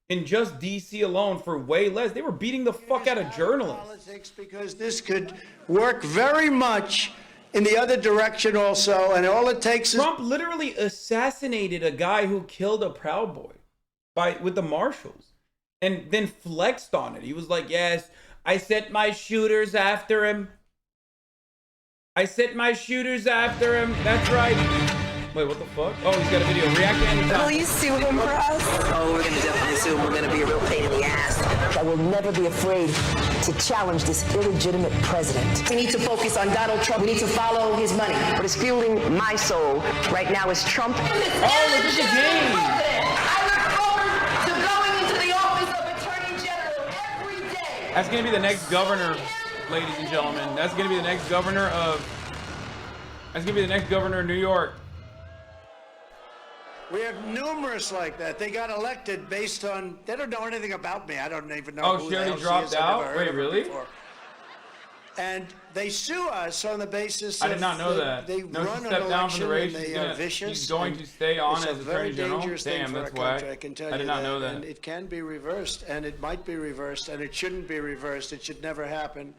in just DC alone, for way less, they were beating the fuck out of journalists. Politics, because this could work very much in the other direction also, and all it takes is... Trump literally assassinated a guy who killed a Proud Boy with the marshals, and then flexed on it. He was like, yes, I set my shooters after him. I set my shooters after him. That's right. Wait, what the fuck? Oh, he's got a video. React to anytime. Will you sue him for us? Oh, we're gonna definitely sue him. We're gonna be a real pain in the ass. I will never be afraid to challenge this illegitimate president. We need to focus on Donald Trump. We need to follow his money. What is fueling my soul right now is Trump. Oh, look at the game. I look forward to going into the office of Attorney General every day. That's gonna be the next governor, ladies and gentlemen. That's gonna be the next governor of. That's gonna be the next governor of New York. We have numerous like that. They got elected based on, they don't know anything about me. I don't even know Oh, who she the already hell she dropped is. I've out? never heard Wait, of her really? before. And they sue us on the basis I did not know that. They No, run she an stepped down from the election race. and they are vicious. She's going and to stay on it's as a Attorney very General. dangerous thing Damn, for that's our country, why. I can tell you I did not know And that. it can be reversed, and it might be reversed, and it shouldn't be reversed. It should never happen.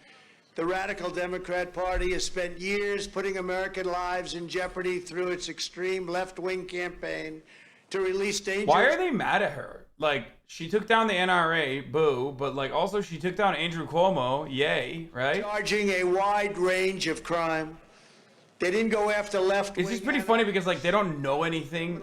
The radical Democrat Party has spent years putting American lives in jeopardy through its extreme left-wing campaign to release dangerous... Why are they mad at her? Like, she took down the NRA, boo, but like also she took down Andrew Cuomo, yay, right? Charging a wide range of crime. They didn't go after left-wing... It's just pretty funny because like they don't know anything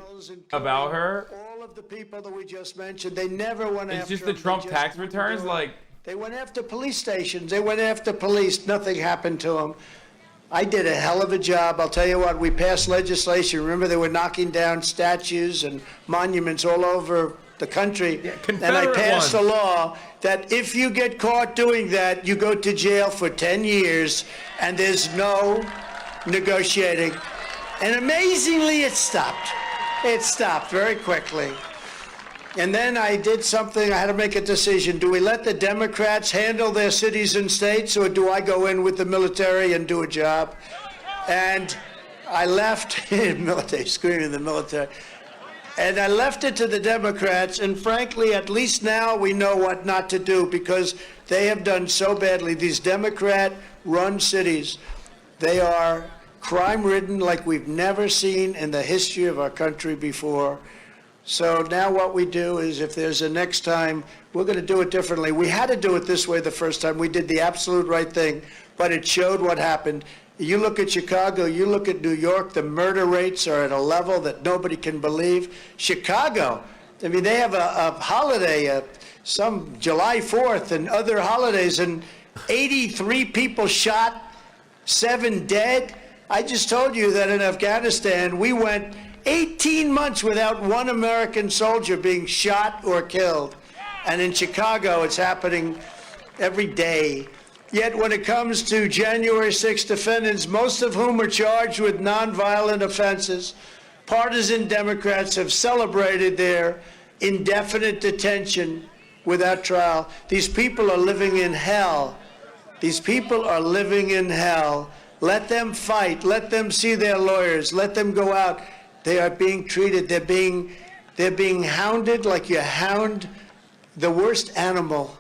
about her. All of the people that we just mentioned, they never went after... It's just the Trump tax returns, like... They went after police stations. They went after police. Nothing happened to them. I did a hell of a job. I'll tell you what, we passed legislation. Remember, they were knocking down statues and monuments all over the country. Yeah, and I passed a law that if you get caught doing that, you go to jail for 10 years, and there's no negotiating. And amazingly, it stopped. It stopped very quickly. And then I did something, I had to make a decision. Do we let the Democrats handle their cities and states, or do I go in with the military and do a job? And I left, military, screaming the military. And I left it to the Democrats, and frankly, at least now we know what not to do, because they have done so badly. These Democrat-run cities, they are crime-ridden like we've never seen in the history of our country before. So now what we do is, if there's a next time, we're going to do it differently. We had to do it this way the first time. We did the absolute right thing, but it showed what happened. You look at Chicago, you look at New York, the murder rates are at a level that nobody can believe. Chicago, I mean, they have a holiday, some July 4th and other holidays, and 83 people shot, 7 dead. I just told you that in Afghanistan, we went 18 months without one American soldier being shot or killed. And in Chicago, it's happening every day. Yet when it comes to January 6 defendants, most of whom are charged with nonviolent offenses, partisan Democrats have celebrated their indefinite detention without trial. These people are living in hell. These people are living in hell. Let them fight. Let them see their lawyers. Let them go out. They are being treated, they're being hounded like you hound the worst animal.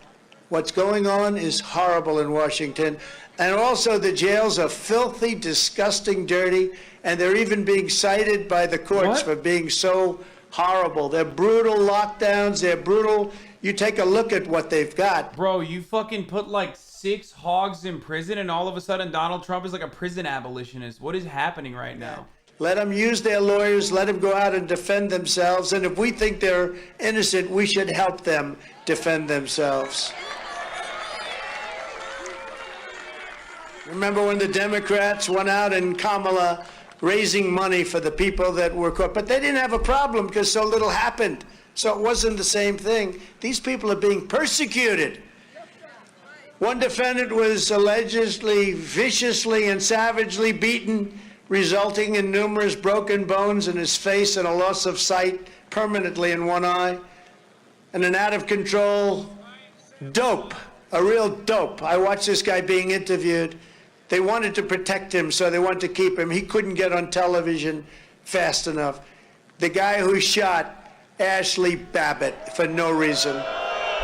What's going on is horrible in Washington. And also the jails are filthy, disgusting, dirty, and they're even being cited by the courts for being so horrible. They're brutal lockdowns, they're brutal. You take a look at what they've got. Bro, you fucking put like 6 hogs in prison and all of a sudden Donald Trump is like a prison abolitionist. What is happening right now? Let them use their lawyers, let them go out and defend themselves, and if we think they're innocent, we should help them defend themselves. Remember when the Democrats went out and Kamala raising money for the people that were caught, but they didn't have a problem because so little happened, so it wasn't the same thing. These people are being persecuted. One defendant was allegedly viciously and savagely beaten, resulting in numerous broken bones in his face and a loss of sight permanently in one eye, and an out-of-control dope, a real dope. I watched this guy being interviewed. They wanted to protect him, so they wanted to keep him. He couldn't get on television fast enough. The guy who shot Ashley Babbitt for no reason.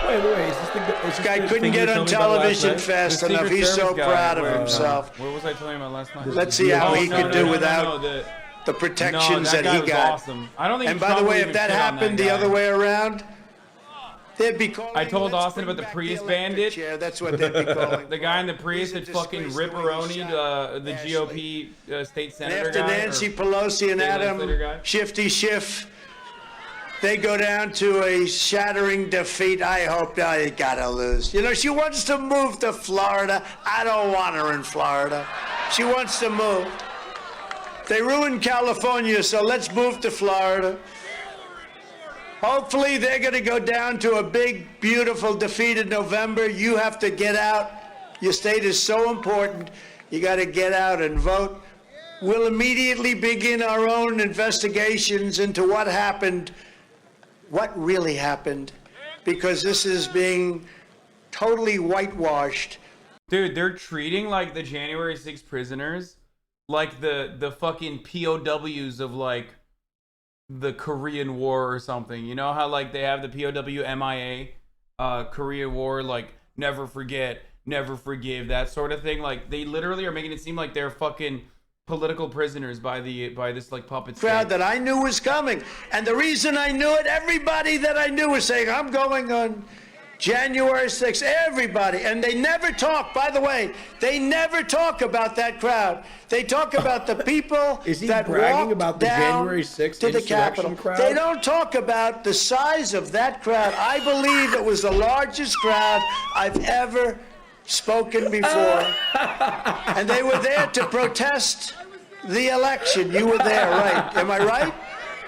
Wait, is this guy couldn't get on television fast enough. He's so proud of himself. What was I telling you about last night? Let's see how he could do without the protections that he got. Awesome. I don't think and by the way, if that happened the other way around, They'd be calling. I told "Let's Austin bring about the back Prius electric bandit. chair." That's what they'd be calling. The guy in the Prius that He's a fucking disgrace the way he ripperonied the Ashley. GOP state And senator after guy. Nancy Pelosi and state Adam legislator guy. Shifty Schiff, they go down to a shattering defeat. I hope they gotta lose. You know, she wants to move to Florida. I don't want her in Florida. She wants to move. They ruined California, so let's move to Florida. Hopefully they're going to go down to a big, beautiful defeat in November. You have to get out. Your state is so important. You got to get out and vote. We'll immediately begin our own investigations into what happened, what really happened, because this is being totally whitewashed. Dude, they're treating like the January 6th prisoners like the fucking POWs of like the Korean War or something. You know how like they have the POW MIA, Korea War, like never forget, never forgive, that sort of thing. Like they literally are making it seem like they're fucking political prisoners by this like puppet Crowd state. that I knew was coming. And the reason I knew it, everybody that I knew was saying, I'm going on January 6th, everybody. And they never talk, by the way, they never talk about that crowd. They talk about the people Is he that bragging walked about the down January 6th to the insurrection Capitol. crowd? They don't talk about the size of that crowd. I believe it was the largest crowd I've ever spoken before. And they were there to protest the election. You were there, right? Am I right?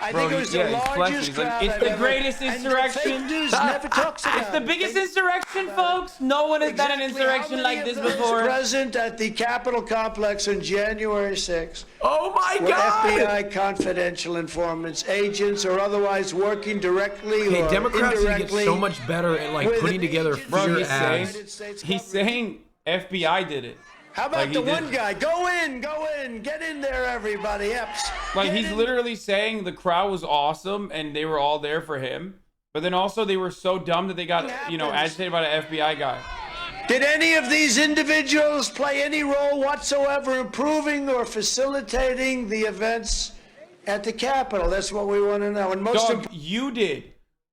I think it was the largest crowd. It's the greatest And insurrection. fake news never talks about It's the it. biggest insurrection, folks. No one has done an insurrection like this before. Present at the Capitol complex on January 6th. Oh my were God! FBI confidential informants, agents, or otherwise working directly Hey, or Democrats need to get indirectly. so much better at like with putting together Bro, fear he's ads. saying FBI did it. How about Like, the he did- one guy? Go in, get in there, everybody. Eps. Like he's literally saying the crowd was awesome and they were all there for him, but then also they were so dumb that they got agitated by an FBI guy. Did any of these individuals play any role whatsoever improving or facilitating the events at the Capitol? That's what we want to know. And most Dog, you did.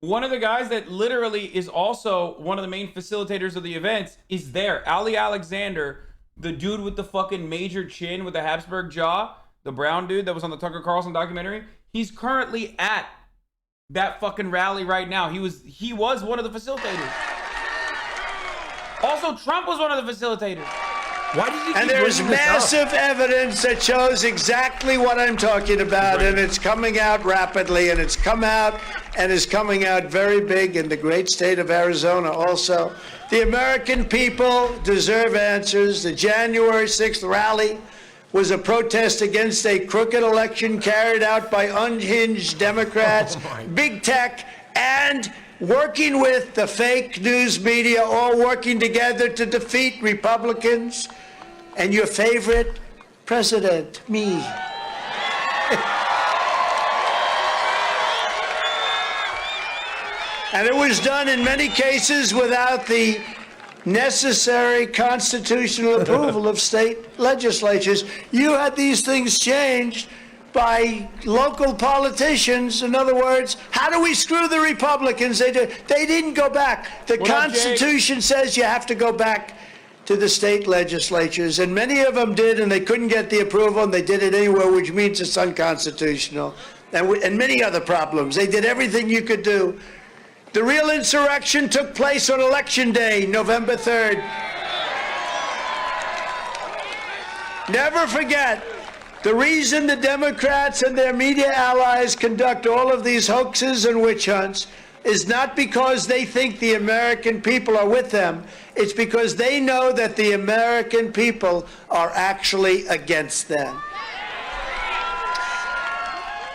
One of the guys that literally is also one of the main facilitators of the events is there. Ali Alexander, the dude with the fucking major chin with the Habsburg jaw, the brown dude that was on the Tucker Carlson documentary, he's currently at that fucking rally right now. He was one of the facilitators. Also, Trump was one of the facilitators. Why did you And there's massive evidence that shows exactly what I'm talking about, and it's coming out rapidly, and it's come out and is coming out very big in the great state of Arizona also. The American people deserve answers. The January 6th rally was a protest against a crooked election carried out by unhinged Democrats, big tech, and working with the fake news media, all working together to defeat Republicans and your favorite president, me. And it was done in many cases without the necessary constitutional approval of state legislatures. You had these things changed by local politicians. In other words, how do we screw the Republicans? They didn't go back. The Constitution says you have to go back to the state legislatures, and many of them did, and they couldn't get the approval, and they did it anyway, which means it's unconstitutional. And many other problems. They did everything you could do. The real insurrection took place on Election Day, November 3rd. Never forget, the reason the Democrats and their media allies conduct all of these hoaxes and witch hunts is not because they think the American people are with them. It's because they know that the American people are actually against them.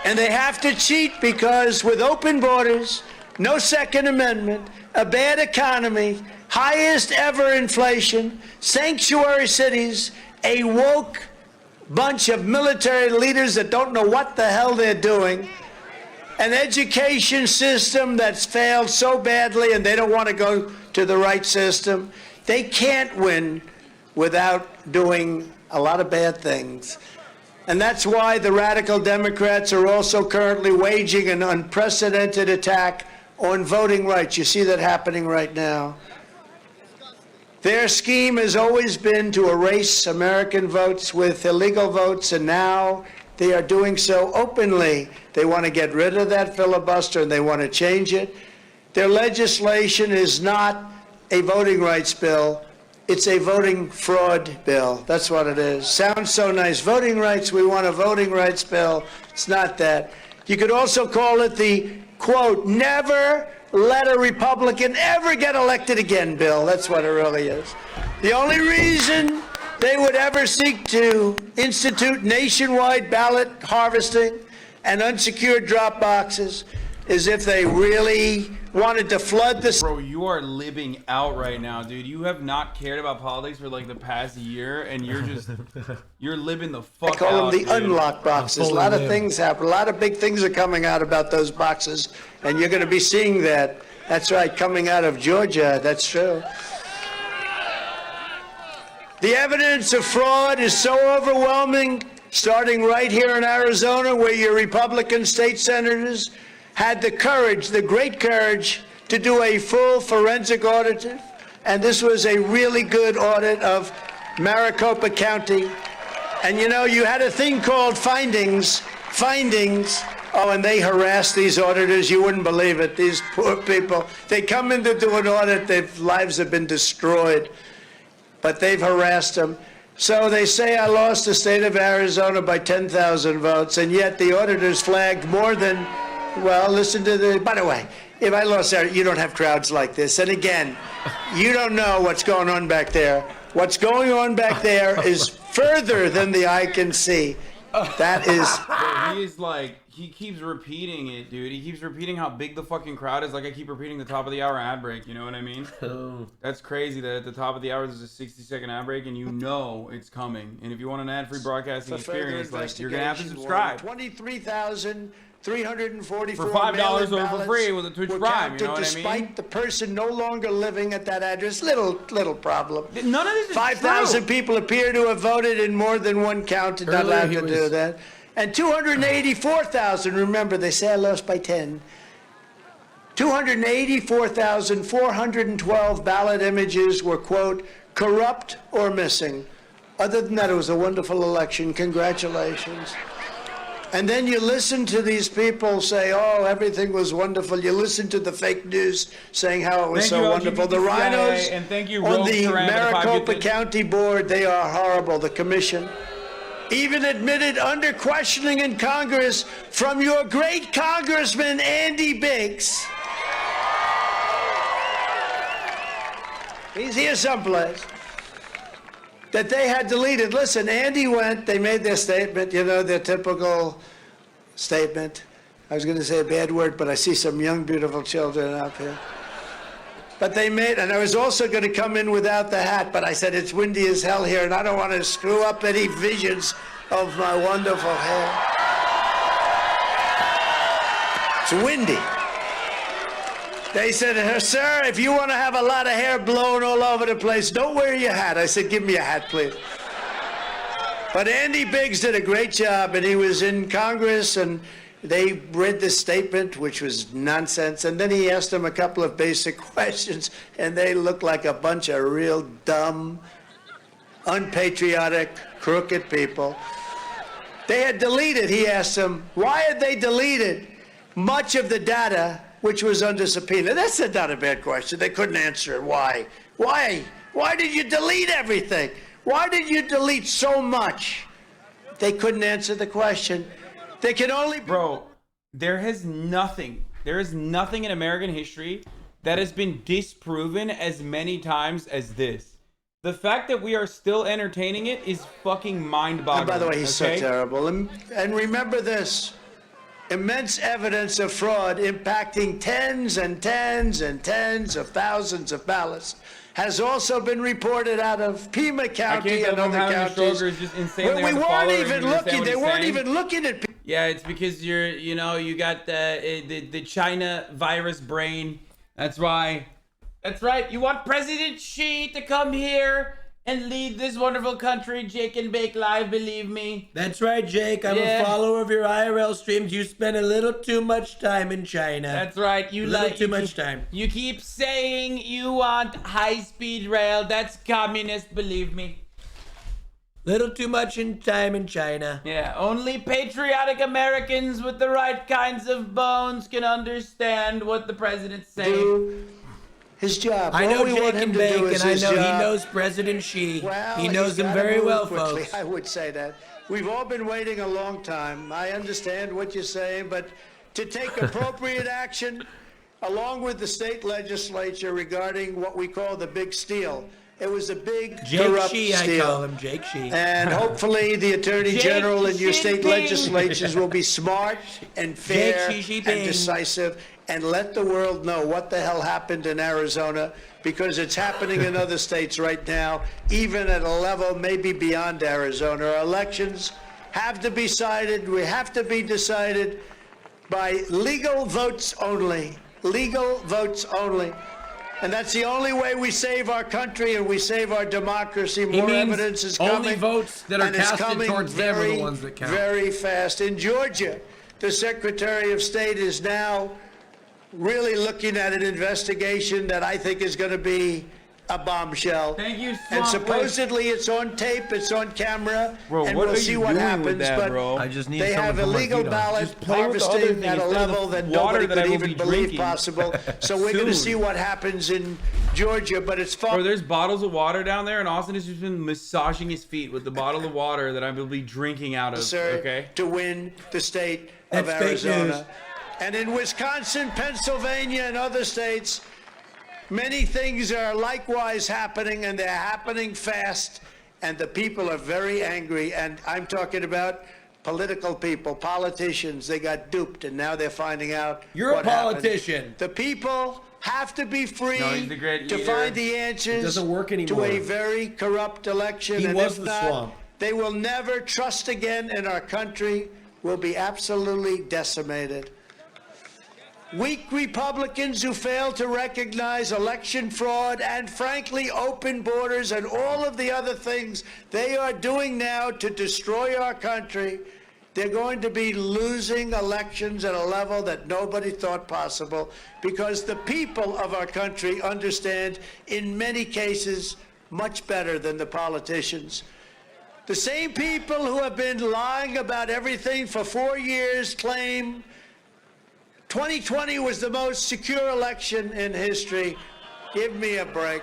And they have to cheat because with open borders, no Second Amendment, a bad economy, highest ever inflation, sanctuary cities, a woke bunch of military leaders that don't know what the hell they're doing, an education system that's failed so badly and they don't want to go to the right system. They can't win without doing a lot of bad things. And that's why the radical Democrats are also currently waging an unprecedented attack on voting rights. You see that happening right now. Their scheme has always been to erase American votes with illegal votes, and now they are doing so openly. They want to get rid of that filibuster, and they want to change it. Their legislation is not a voting rights bill. It's a voting fraud bill. That's what it is. Sounds so nice. Voting rights, we want a voting rights bill. It's not that. You could also call it the, quote, never let a Republican ever get elected again bill. That's what it really is. The only reason they would ever seek to institute nationwide ballot harvesting and unsecured drop boxes is if they really wanted to flood this. Bro, you are living out right now, dude. You have not cared about politics for like the past year, and you're just, you're living the fuck out. I call them the dude. unlock boxes. A lot of things happen. A lot of big things are coming out about those boxes, and you're going to be seeing that. That's right, coming out of Georgia. That's true. The evidence of fraud is so overwhelming, starting right here in Arizona, where your Republican state senators had the courage, the great courage, to do a full forensic audit. And this was a really good audit of Maricopa County. And you know, you had a thing called findings. Oh, and they harassed these auditors. You wouldn't believe it. These poor people. They come in to do an audit. Their lives have been destroyed. But they've harassed them. So they say I lost the state of Arizona by 10,000 votes, and yet the auditors flagged more than, well, listen to the, by the way, if I lost Arizona, you don't have crowds like this. And again, you don't know what's going on back there. What's going on back there is further than the eye can see. That is... Bro, he is like, he keeps repeating it, dude. He keeps repeating how big the fucking crowd is. Like I keep repeating the top of the hour ad break, you know what I mean? That's crazy that at the top of the hour there's a 60-second ad break and you know it's coming. And if you want an ad-free broadcasting experience, like you're gonna have to subscribe. 23,344 for $5 or for free with a Twitch Prime, you know what I mean? Despite the person no longer living at that address. Little problem. None of this is 5,000 people appear to have voted in more than one count. Did not allowed to do that. And 284,000, remember, they say I lost by 10. 284,412 ballot images were, quote, corrupt or missing. Other than that, it was a wonderful election. Congratulations. And then you listen to these people say, oh, everything was wonderful. You listen to the fake news saying how it was so wonderful. The rhinos and thank you, on the Maricopa County Board, they are horrible. The commission even admitted under questioning in Congress from your great Congressman Andy Biggs. He's here someplace. That they had deleted. Listen, Andy went, they made their statement, you know, their typical statement. I was going to say a bad word, but I see some young, beautiful children out there. But they made, and I was also going to come in without the hat, but I said it's windy as hell here, and I don't want to screw up any visions of my wonderful hair. It's windy. They said, sir, if you want to have a lot of hair blown all over the place, don't wear your hat. I said, give me a hat, please. But Andy Biggs did a great job, and he was in Congress, and they read this statement, which was nonsense, and then he asked them a couple of basic questions, and they looked like a bunch of real dumb, unpatriotic, crooked people. They had deleted, he asked them, why had they deleted much of the data which was under subpoena? That's not a bad question. They couldn't answer it. Why? Why? Why did you delete everything? Why did you delete so much? They couldn't answer the question. They can only... Bro, there is nothing in American history that has been disproven as many times as this. The fact that we are still entertaining it is fucking mind-boggling. And by the way, he's so terrible. And remember this. Immense evidence of fraud impacting tens and tens and tens of thousands of ballots has also been reported out of Pima County and other counties where we weren't even looking. They weren't even looking at people. Yeah, it's because you got the China virus brain. That's why. That's right. You want President Xi to come here and lead this wonderful country, Jake and Bake Live, believe me. That's right, Jake. I'm a follower of your IRL streams. You spend a little too much time in China. That's right. You like too much time. You keep saying you want high-speed rail. That's communist, believe me. Little too much time in China. Yeah, only patriotic Americans with the right kinds of bones can understand what the president's saying. Do his job. I know All we want Jake him and to Bake, do is and I his know job. he knows President Xi. Well, he knows he's him gotta very move well, quickly. folks. I would say that. We've all been waiting a long time. I understand what you're saying, but to take appropriate action, along with the state legislature regarding what we call the big steal. It was a big Jake corrupt Xi, steal. I call him Jake Xi. And hopefully the Attorney Jake General and your state Jinping. legislatures will be smart and fair Jake Xi and Jinping. decisive and let the world know what the hell happened in Arizona, because it's happening in other states right now, even at a level maybe beyond Arizona. Our elections have to be decided. We have to be decided by legal votes only. Legal votes only. And that's the only way we save our country and we save our democracy. More means evidence is only coming. votes that are and it's casted coming towards them are the very, ones that count. very fast. In Georgia, the Secretary of State is now really looking at an investigation that I think is going to be a bombshell. Thank you, And Swamp supposedly it's on tape, it's on camera, Bro, and what we'll are see you what doing happens. with that, but bro? I just need they have someone to put my illegal feet on. ballot Just play with the other harvesting thing at a instead of the level that water nobody that I could will even be believe drinking. possible. So we're going to Soon. see what happens in Georgia, but it's far. Bro, there's bottles of water down there, and Austin has just been massaging his feet with the bottle of water that I will be drinking out of. Okay. To win the state of That's fake Arizona. news. And in Wisconsin, Pennsylvania, and other states, many things are likewise happening, and they're happening fast, and the people are very angry. And I'm talking about political people, politicians. They got duped, and now they're finding out. You're a what happened. politician. The people have to be free No, he's the great to leader. find the answers It doesn't work to anymore. a very corrupt election. He and was if the not, swamp. they will never trust again, and our country will be absolutely decimated. Weak Republicans who fail to recognize election fraud and, frankly, open borders and all of the other things they are doing now to destroy our country, they're going to be losing elections at a level that nobody thought possible, because the people of our country understand, in many cases, much better than the politicians. The same people who have been lying about everything for 4 years claim 2020 was the most secure election in history. Give me a break.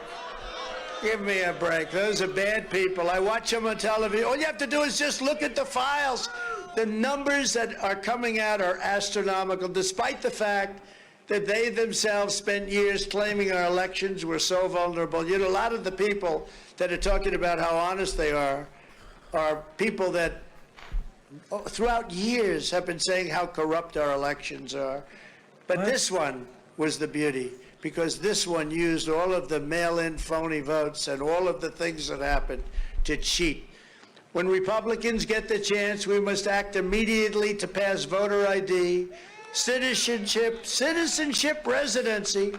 Give me a break. Those are bad people. I watch them on television. All you have to do is just look at the files. The numbers that are coming out are astronomical, despite the fact that they themselves spent years claiming our elections were so vulnerable. You know, a lot of the people that are talking about how honest they are people that throughout years have been saying how corrupt our elections are. But this one was the beauty, because this one used all of the mail-in phony votes and all of the things that happened to cheat. When Republicans get the chance, we must act immediately to pass voter ID, citizenship residency.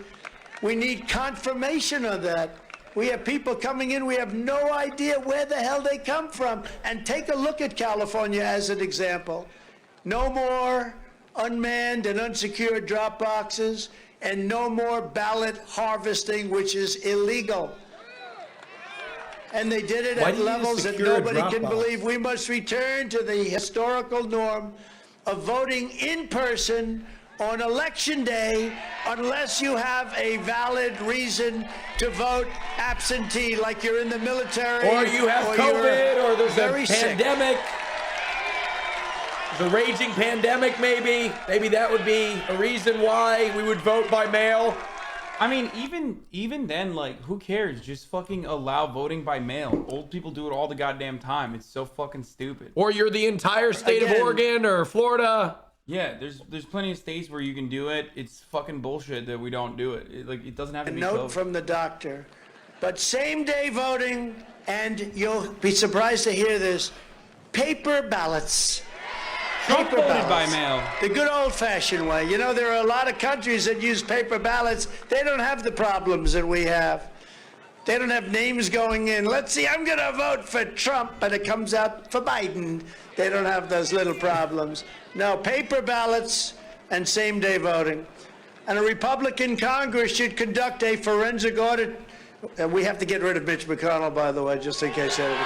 We need confirmation of that. We have people coming in, we have no idea where the hell they come from. And take a look at California as an example. No more unmanned and unsecured drop boxes, and no more ballot harvesting, which is illegal. And they did it Why at do you need a levels that secure nobody drop can box? believe. We must return to the historical norm of voting in person on election day, unless you have a valid reason to vote absentee, like you're in the military, Or you have or COVID, you're or there's very a sick. pandemic. The raging pandemic, maybe. Maybe that would be a reason why we would vote by mail. I mean, even then, like, who cares? Just fucking allow voting by mail. Old people do it all the goddamn time. It's so fucking stupid. Or you're the entire state of Again. Oregon or Florida. Yeah, there's plenty of states where you can do it. It's fucking bullshit that we don't do it. It doesn't have to A be note COVID. from the doctor. But same-day voting, and you'll be surprised to hear this, paper ballots. Trump Paper voted by ballots. mail. The good old-fashioned way. You know, there are a lot of countries that use paper ballots. They don't have the problems that we have. They don't have names going in. Let's see, I'm going to vote for Trump, but it comes out for Biden. They don't have those little problems. No, paper ballots and same-day voting. And a Republican Congress should conduct a forensic audit. And we have to get rid of Mitch McConnell, by the way, just in case anything.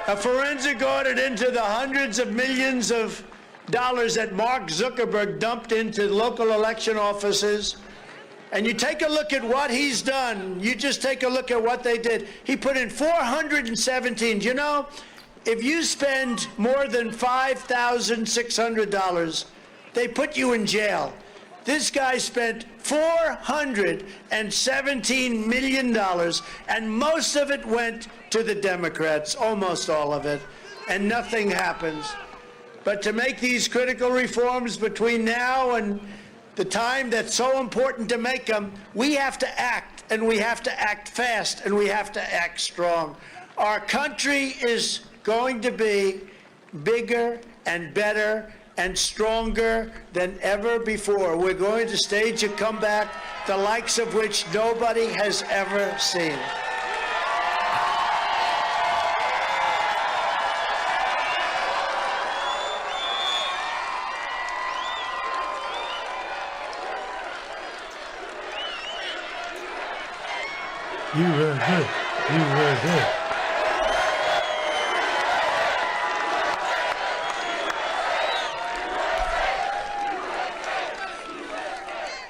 A forensic audit into the hundreds of millions of dollars that Mark Zuckerberg dumped into local election offices. And you take a look at what he's done. You just take a look at what they did. He put in 417. You know, if you spend more than $5,600, they put you in jail. This guy spent $417 million, and most of it went to the Democrats, almost all of it, and nothing happens. But to make these critical reforms between now and the time that's so important to make them, we have to act, and we have to act fast, and we have to act strong. Our country is going to be bigger and better and stronger than ever before. We're going to stage a comeback, the likes of which nobody has ever seen.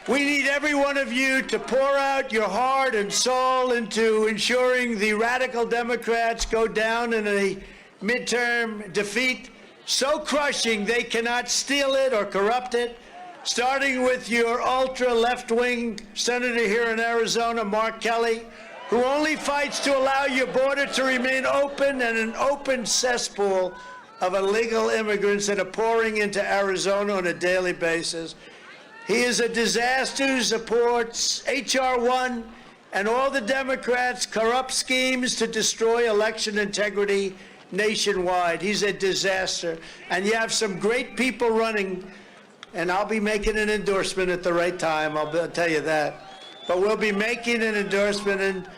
We need every one of you to pour out your heart and soul into ensuring the radical Democrats go down in a midterm defeat so crushing they cannot steal it or corrupt it, starting with your ultra left-wing senator here in Arizona, Mark Kelly, who only fights to allow your border to remain open and an open cesspool of illegal immigrants that are pouring into Arizona on a daily basis. He is a disaster who supports H.R. 1 and all the Democrats' corrupt schemes to destroy election integrity nationwide. He's a disaster. And you have some great people running, and I'll be making an endorsement at the right time, I'll tell you that. But we'll be making an endorsement, and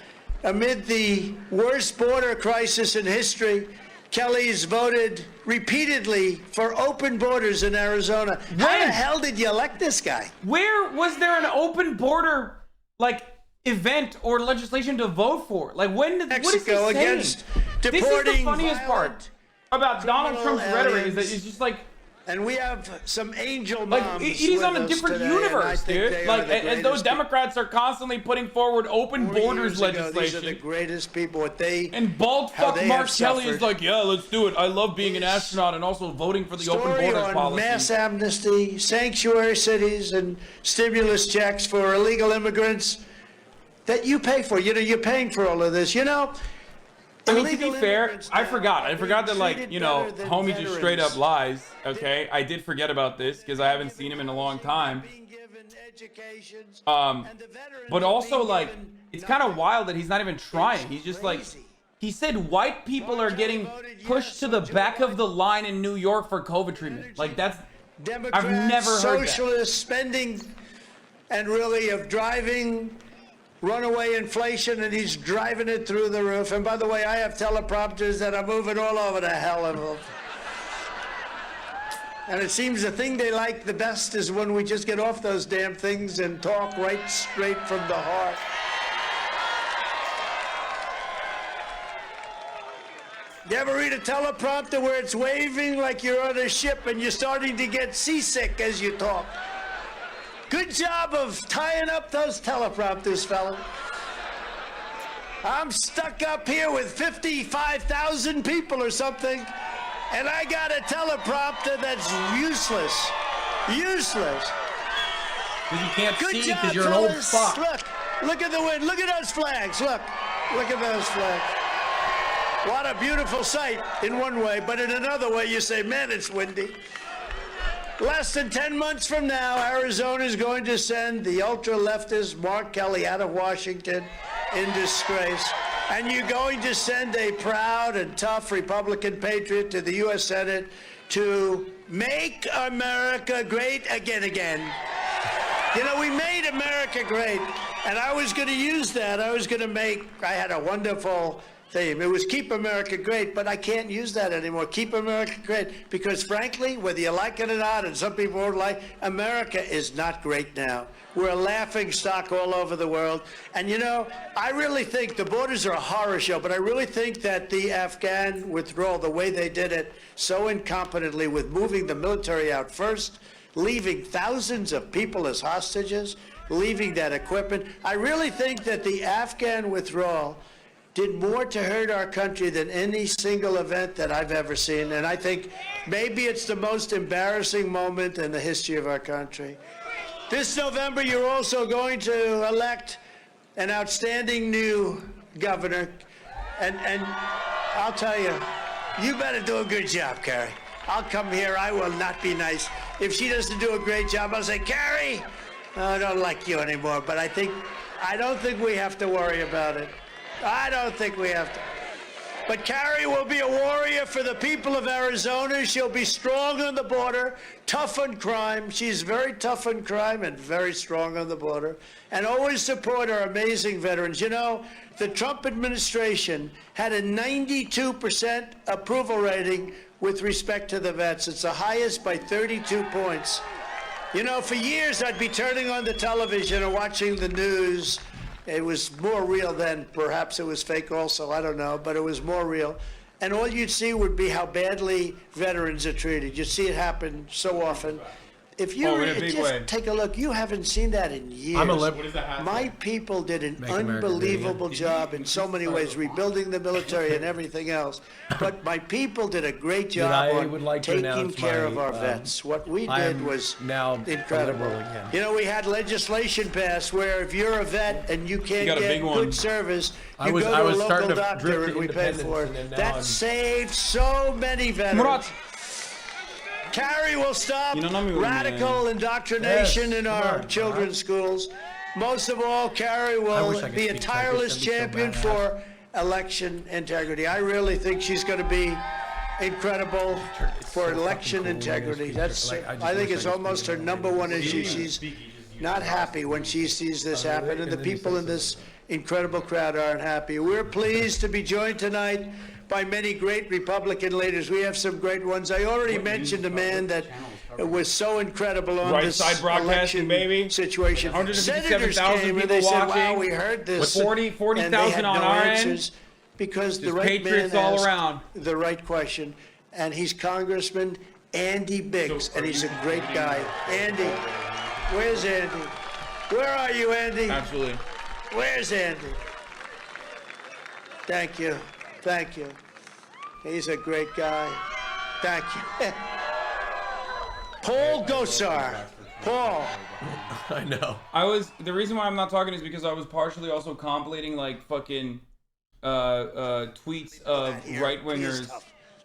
amid the worst border crisis in history, Kelly's voted repeatedly for open borders in Arizona. How the hell did you elect this guy? Where was there an open border, like, event or legislation to vote for? Like, when did Mexico what is he against saying? deporting This is the funniest part about Donald Trump's rhetoric is that it's just like, and we have some angel like moms he's on a with us different today, universe, and I think dude. they Like, are the as those greatest Democrats are constantly putting forward open 40 borders years ago, legislation. These are the greatest people. What they And bald how fuck they Mark have Kelly is suffered. like, yeah, let's do it. I love being an astronaut and also voting for the open Story borders on policy. mass amnesty, sanctuary cities, and stimulus checks for illegal immigrants that you pay for. You know, you're paying for all of this. You know, I mean, to illegal be fair, immigrants I now forgot. I are forgot that, being like, treated you know, better than homie just straight up veterans. lies. Okay, I did forget about this because I haven't seen him in a long time. But also, like, it's kind of wild that he's not even trying. He's just like, he said white people are getting pushed to the back of the line in New York for COVID treatment. Like, that's, Democrats, I've never heard that. socialist spending and really of driving runaway inflation, and he's driving it through the roof. And by the way, I have teleprompters that are moving all over the hell of them. And it seems the thing they like the best is when we just get off those damn things and talk right straight from the heart. You ever read a teleprompter where it's waving like you're on a ship and you're starting to get seasick as you talk? Good job of tying up those teleprompters, fella. I'm stuck up here with 55,000 people or something, and I got a teleprompter that's useless. Useless. Because you can't Good see job, because you're an old fellas. fuck. Look at the wind. Look at those flags. Look at those flags. What a beautiful sight in one way, but in another way you say, man, it's windy. Less than 10 months from now, Arizona is going to send the ultra-leftist Mark Kelly out of Washington in disgrace. And you're going to send a proud and tough Republican patriot to the U.S. Senate to make America great again. You know, we made America great, and I was going to use that. I had a wonderful theme. It was Keep America Great, but I can't use that anymore. Keep America Great, because frankly, whether you like it or not, and some people won't like, America is not great now. We're a laughing stock all over the world. And you know, I really think the borders are a horror show, but I really think that the Afghan withdrawal, the way they did it so incompetently with moving the military out first, leaving thousands of people as hostages, leaving that equipment, I really think that the Afghan withdrawal did more to hurt our country than any single event that I've ever seen. And I think maybe it's the most embarrassing moment in the history of our country. This November, you're also going to elect an outstanding new governor. And I'll tell you, you better do a good job, Carrie. I'll come here. I will not be nice. If she doesn't do a great job, I'll say, Carrie, I don't like you anymore. But I don't think we have to worry about it. I don't think we have to. But Carrie will be a warrior for the people of Arizona. She'll be strong on the border, tough on crime. She's very tough on crime and very strong on the border, and always support our amazing veterans. You know, the Trump administration had a 92% approval rating with respect to the vets. It's the highest by 32 points. You know, for years I'd be turning on the television and watching the news. It was more real then. Perhaps it was fake also, I don't know, but it was more real. And all you'd see would be how badly veterans are treated. You'd see it happen so often. If you take a look, you haven't seen that in years. I'm a liberal. My people did an unbelievable job in so many ways, rebuilding the military and everything else. But my people did a great job on taking care of our vets. What we did was incredible. You know, we had legislation passed where if you're a vet and you can't get good service, you go to a local doctor and we pay for it. That saved so many veterans. Carrie will stop radical indoctrination in our children's schools. Most of all, Carrie will be a tireless champion for election integrity. I really think she's going to be incredible for election integrity. I think it's almost her #1 issue. She's not happy when she sees this happen, and the people in this incredible crowd aren't happy. We're pleased to be joined tonight by many great Republican leaders. We have some great ones. I already mentioned a man that was so incredible on this election situation. Senators came and they said, wow, we heard this. With 40,000 on our end. Because the right man asked the right question. And he's Congressman Andy Biggs, and he's a great guy. Andy, where's Andy? Where are you, Andy? Absolutely. Where's Andy? Thank you. Thank you. He's a great guy. Thank you. Paul Gosar. Paul. I know. The reason why I'm not talking is because I was partially also compilating like fucking tweets of right-wingers.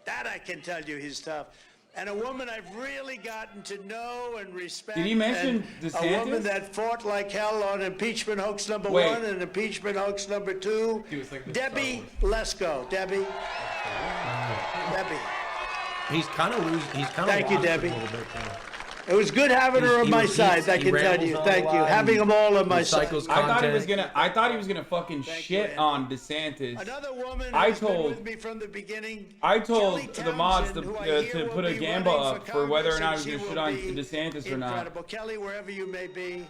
That I can tell you, he's tough. And a woman I've really gotten to know and respect. Did he mention DeSantis? A woman that fought like hell on impeachment hoax number 1 and impeachment hoax number 2. Debbie Lesko. Debbie. Debbie. He's kind of losing. He's kind of. Thank you, Debbie. It was good having her on my side. I can tell you. Thank you. Having them all on my side. I thought he was gonna fucking shit on DeSantis. Another woman I who's told been with me from the beginning. I told the mods to put a gamba up for whether or not he was gonna shit on DeSantis or not. Incredible. Kelly, wherever you may be.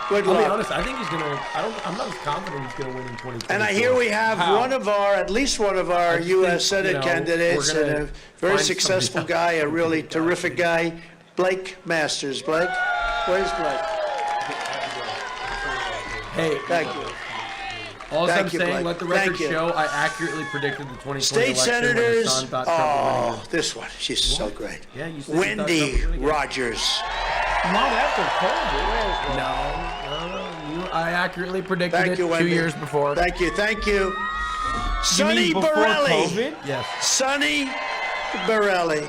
Good luck. I'll be honest. I think he's gonna. I'm not as confident he's gonna win in 2024. And I hear we have at least one of our U.S. Senate candidates, and a very successful guy, a really terrific guy. Blake Masters. Blake? Where's Blake? Hey, thank you. All I'm saying, let the record show, I accurately predicted the 2020 State election. senators. Oh, this one. She's so great. Yeah, you said Wendy Rogers. Not after COVID. No. I accurately predicted it 2 years before. Thank you. Thank you. Sonny Borelli. Yes. Sonny Borelli.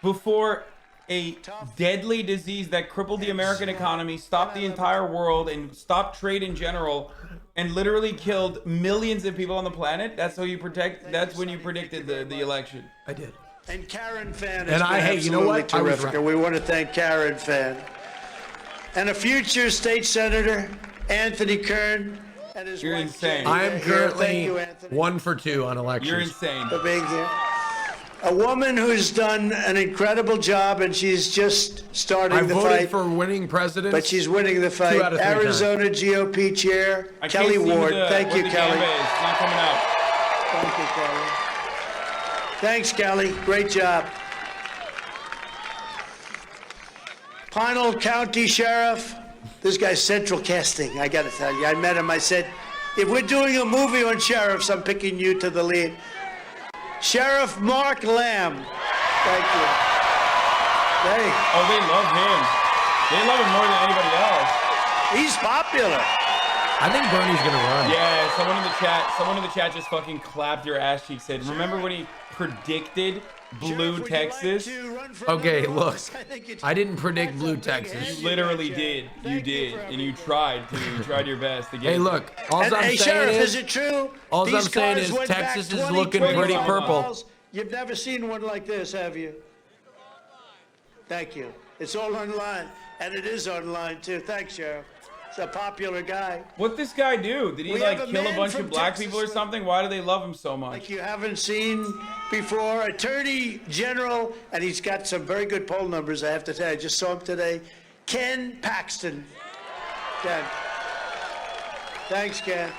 Before a deadly disease that crippled the American economy, stopped the entire world, and stopped trade in general, and literally killed millions of people on the planet. That's how you protect. That's when you predicted the election. I did. And Karen Fan has been absolutely terrific. And we want to thank Karen Fan. and a future state senator, Anthony Kern, and his You're wife, insane. Jenny. I am Thank currently you, Anthony, 1 for 2 on elections. You're insane. for being here. A woman who's done an incredible job, and she's just starting I the voted fight. for winning presidents. But she's winning the fight. 2 out of 3 Arizona GOP Chair I can't Kelly see Ward. Thank what you, the Kelly. gamba is. It's not coming out. Thank you, Kelly. Thanks, Kelly. Great job. Pinal County Sheriff. This guy's central casting, I got to tell you. I met him. I said, if we're doing a movie on sheriffs, I'm picking you to the lead. Sheriff Mark Lamb. Thank you. Hey. Oh, they love him. They love him more than anybody else. He's popular. I think Bernie's gonna run. Yeah, someone in the chat just fucking clapped your ass cheek. Said, remember when he predicted blue Texas? Okay, look, I didn't predict blue Texas. You literally did. You did, and you tried to. You tried your best to get. Hey, look, all I'm Hey, saying Sheriff, is it true? all I'm These saying cars is went back Texas is 20, looking 25 pretty purple. miles. You've never seen one like this, have you? Thank you. It's all online, and it is online too. Thanks, Sheriff. It's a popular guy. What'd this guy do? Did he We like have a kill a man bunch from of black Texas people or with- something? Why do they love him so much? Like you haven't seen before. Attorney General, and he's got some very good poll numbers, I have to tell you. I just saw him today. Ken Paxton. Ken. Thanks, Ken.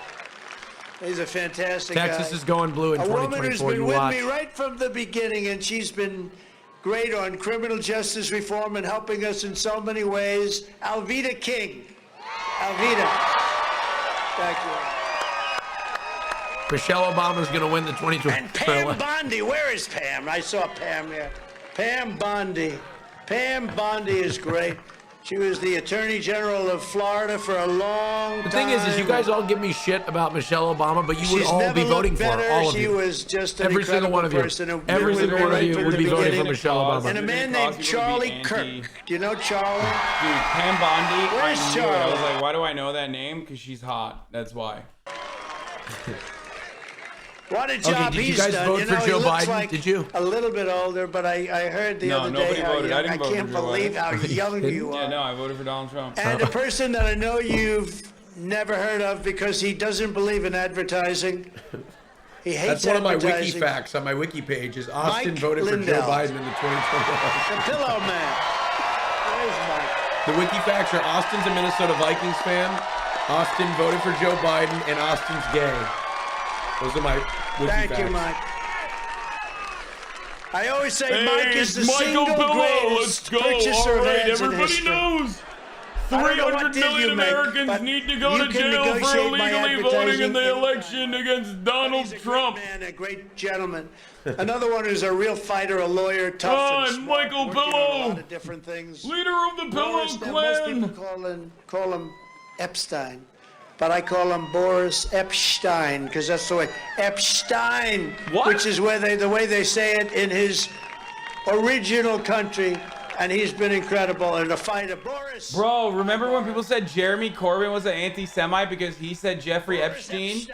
He's a fantastic guy. Texas is going blue in A woman who's 2024. been You with watch. me right from the beginning, and she's been great on criminal justice reform and helping us in so many ways. Alveda King. Alveda. Thank you. Michelle Obama's going to win the 2024 And Pam election. Bondi. Where is Pam? I saw Pam here. Pam Bondi. Pam Bondi is great. She was the Attorney General of Florida for a long time. The thing is you guys all give me shit about Michelle Obama, but you would She's all never be voting looked for her, better. all of She you. was just an Every single incredible one of you. person. And Every we single were one of right you from would the be voting for beginning. Michelle Obama. And a man named Charlie Kirk. Do you know Charlie? Dude, Pam Bondi. Where's I knew it. I was Charlie? like, why do I know that name? Because she's hot. That's why. What a Okay, job did you he's guys done. vote You for know, he Joe looks Biden? like Did you? a little bit older, but I heard the No, other nobody day how voted. I young. didn't I vote for can't Joe believe Biden. how young you Yeah, are. no, I voted for Donald Trump. And a person that I know you've never heard of because he doesn't believe in advertising. He hates That's one of my wiki advertising. facts on my wiki page is Austin Mike voted for Joe Lindell. Biden in the 2020 election. The Pillow Man. Where's Mike? The wiki facts are Austin's a Minnesota Vikings fan, Austin voted for Joe Biden, and Austin's gay. Those are my wiki Thank facts. you, Mike. I always say Hey, Mike is the it's Michael single Pillow. greatest Let's go. purchaser All of right, ads in everybody history. knows. I don't know what 300 deal million you make, Americans but need to go you to can jail for negotiate my illegally voting in the advertising. election against Donald Trump. Man, a great gentleman. Another one who's a real fighter, a lawyer, tough Ah, and and smart, Michael working on a Pillow. lot of different things. Leader of the Pillow Boris, now, most people Clan. call him Epstein, but I call him Boris Epstein because that's the way Epstein, which is where the way they say it in his original country, and he's been incredible in a fighter. Boris. Bro, remember when people said Jeremy Corbyn was an anti-Semite because he said Jeffrey Epstein?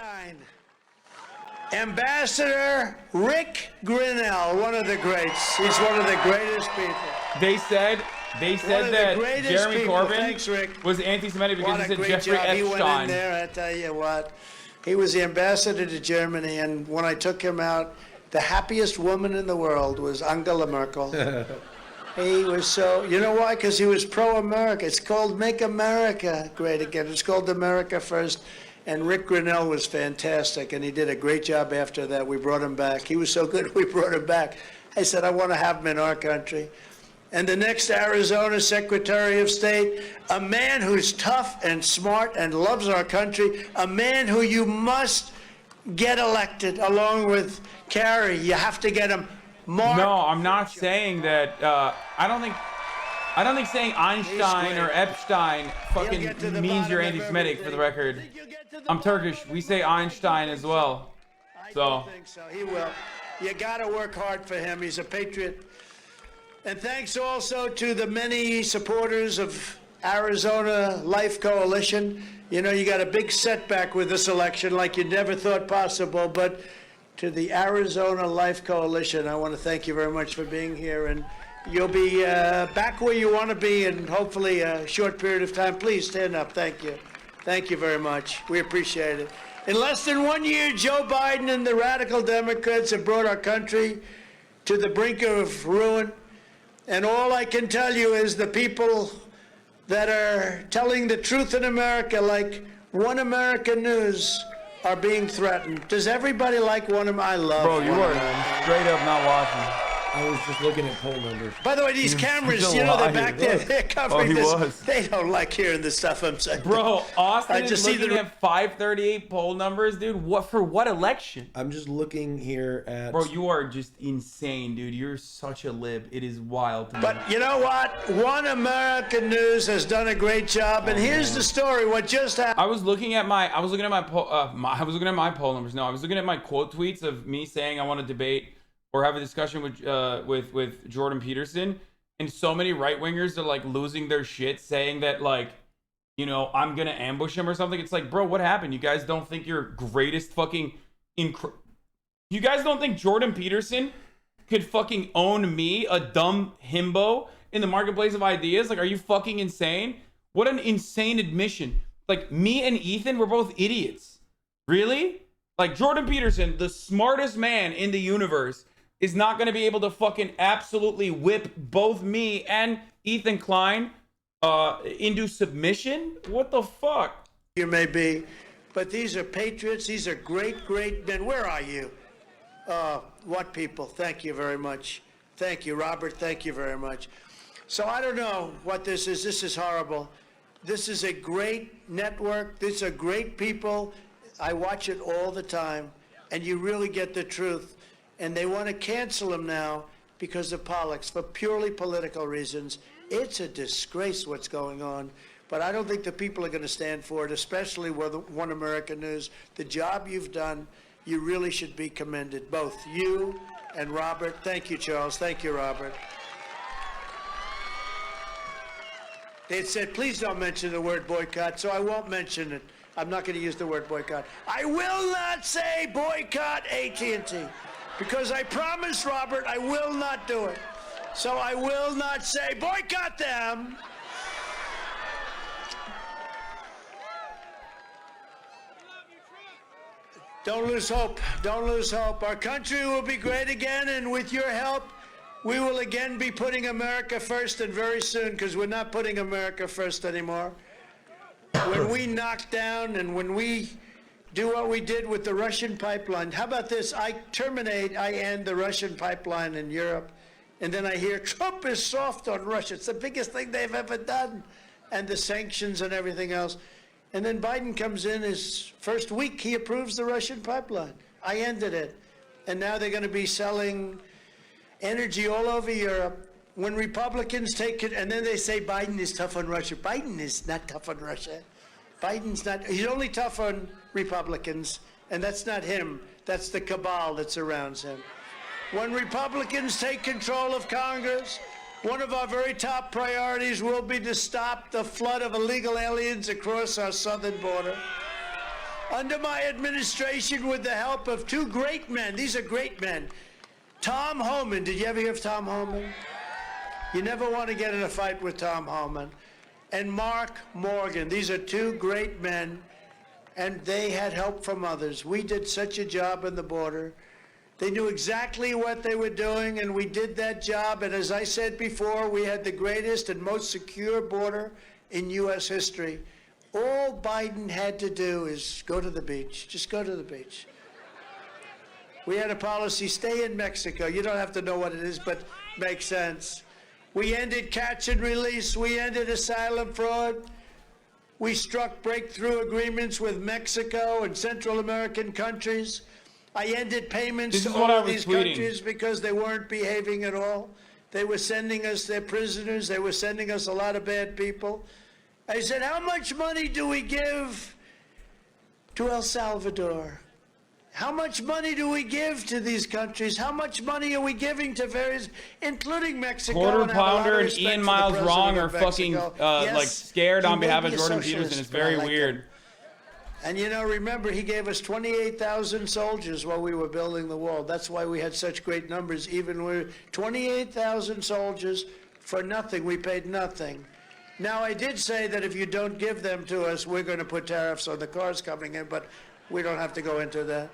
Ambassador Rick Grinnell, one of the greats. He's one of the greatest people. They said One of the that greatest Jeremy people. Corbyn Thanks, Rick. was anti-Semitic because What he a said great Jeffrey job. He went in Epstein. there, I tell you what. He was the ambassador to Germany, and when I took him out, the happiest woman in the world was Angela Merkel. He was so, you know why? Because he was pro-America. It's called Make America Great Again. It's called America First. And Rick Grinnell was fantastic, and he did a great job after that. We brought him back. He was so good, we brought him back. I said, I want to have him in our country. And the next Arizona Secretary of State, a man who's tough and smart and loves our country, a man who you must get elected along with Kerry. You have to get him. Mark. No, I'm not saying that. I don't think saying Einstein or Epstein fucking means you're anti-Semitic. For the record, I'm Turkish. We say Einstein as well. So. I think so. He will. You got to work hard for him. He's a patriot. And thanks also to the many supporters of Arizona Life Coalition. You know, you got a big setback with this election like you never thought possible, but to the Arizona Life Coalition, I want to thank you very much for being here and You'll be back where you want to be in hopefully a short period of time. Please stand up. Thank you. Thank you very much. We appreciate it. In less than 1 year, Joe Biden and the radical Democrats have brought our country to the brink of ruin. And all I can tell you is the people that are telling the truth in America, like One America News, are being threatened. Does everybody like One America? I love Bro, you One are America. straight up not watching. I was just looking at poll numbers. By the way, these cameras, you know, they're back there. They're covering this. They don't like hearing the stuff I'm saying. Bro, Austin I just is see looking at 538 poll numbers, dude. What for what election? I'm just looking here at... Bro, you are just insane, dude. You're such a lib. It is wild to me. But you know what? One America News has done a great job, and here's the story. What just happened? I was looking at my poll numbers. No, I was looking at my quote tweets of me saying I want to debate or have a discussion with Jordan Peterson, and so many right wingers are like losing their shit, saying that like, you know, I'm gonna ambush him or something. It's like, bro, what happened? You guys don't think your greatest fucking you guys don't think Jordan Peterson could fucking own me, a dumb himbo, in the marketplace of ideas? Like, are you fucking insane? What an insane admission. Like, me and Ethan, we're both idiots. Really? Like, Jordan Peterson, the smartest man in the universe, is not going to be able to fucking absolutely whip both me and Ethan Klein into submission? What the fuck? You may be, but these are patriots. These are great, great men. Where are you? What people? Thank you very much. Thank you, Robert. Thank you very much. So I don't know what this is. This is horrible. This is a great network. These are great people. I watch it all the time, and you really get the truth. And they want to cancel him now because of politics, for purely political reasons. It's a disgrace what's going on. But I don't think the people are going to stand for it, especially with One America News. The job you've done, you really should be commended, both you and Robert. Thank you, Charles. Thank you, Robert. They said, please don't mention the word boycott, so I won't mention it. I'm not going to use the word boycott. I will not say boycott AT&T. Because I promised Robert I will not do it. So I will not say boycott them. Don't lose hope. Don't lose hope. Our country will be great again, and with your help, we will again be putting America first, and very soon, because we're not putting America first anymore. When we knock down and when we do what we did with the Russian pipeline. How about this? I end the Russian pipeline in Europe, and then I hear Trump is soft on Russia. It's the biggest thing they've ever done, and the sanctions and everything else. And then Biden comes in his first week, he approves the Russian pipeline. I ended it. And now they're going to be selling energy all over Europe. When Republicans take it, and then they say Biden is tough on Russia. Biden is not tough on Russia. Biden's not, he's only tough on Republicans, and that's not him. That's the cabal that surrounds him. When Republicans take control of Congress, one of our very top priorities will be to stop the flood of illegal aliens across our southern border. Under my administration, with the help of two great men, these are great men. Tom Homan, did you ever hear of Tom Homan? You never want to get in a fight with Tom Homan. And Mark Morgan. These are two great men, and they had help from others. We did such a job on the border. They knew exactly what they were doing, and we did that job. And as I said before, we had the greatest and most secure border in U.S. history. All Biden had to do is go to the beach. Just go to the beach. We had a policy, stay in Mexico. You don't have to know what it is, but makes sense. We ended catch and release. We ended asylum fraud. We struck breakthrough agreements with Mexico and Central American countries. I ended payments to all of these countries because they weren't behaving at all. They were sending us their prisoners. They were sending us a lot of bad people. I said, how much money do we give to El Salvador? How much money do we give to these countries? How much money are we giving to various, including Mexico? Quarter Pounder and Ian Miles Wrong are fucking like scared on behalf of Jordan Peterson. It's very weird. And you know, remember, he gave us 28,000 soldiers while we were building the wall. That's why we had such great numbers, even with 28,000 soldiers for nothing. We paid nothing. Now, I did say that if you don't give them to us, we're going to put tariffs on the cars coming in, but we don't have to go into that.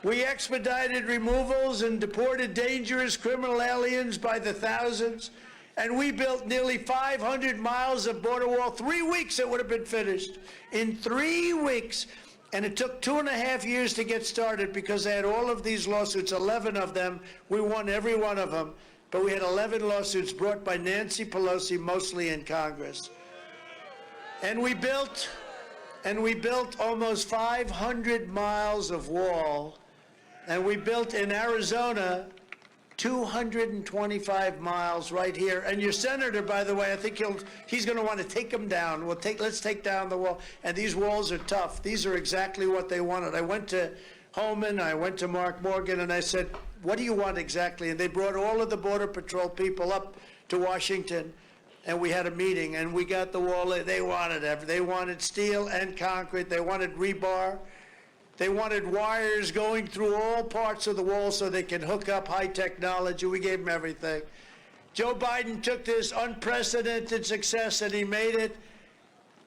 We expedited removals and deported dangerous criminal aliens by the thousands. And we built nearly 500 miles of border wall. 3 weeks it would have been finished. In 3 weeks. And it took 2.5 years to get started because they had all of these lawsuits, 11 of them. We won every one of them. But we had 11 lawsuits brought by Nancy Pelosi, mostly in Congress. And we built almost 500 miles of wall. And we built in Arizona 225 miles right here. And your senator, by the way, I think he's going to want to take them down. Let's take down the wall. And these walls are tough. These are exactly what they wanted. I went to Homan, I went to Mark Morgan, and I said, what do you want exactly? And they brought all of the Border Patrol people up to Washington, and we had a meeting, and we got the wall. They wanted everything. They wanted steel and concrete. They wanted rebar. They wanted wires going through all parts of the wall so they could hook up high technology. We gave them everything. Joe Biden took this unprecedented success and he made it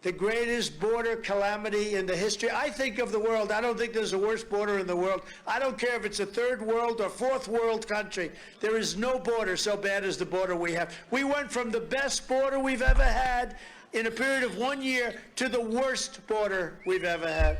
the greatest border calamity in the history, I think, of the world. I don't think there's a worse border in the world. I don't care if it's a third world or fourth world country. There is no border so bad as the border we have. We went from the best border we've ever had in a period of 1 year to the worst border we've ever had.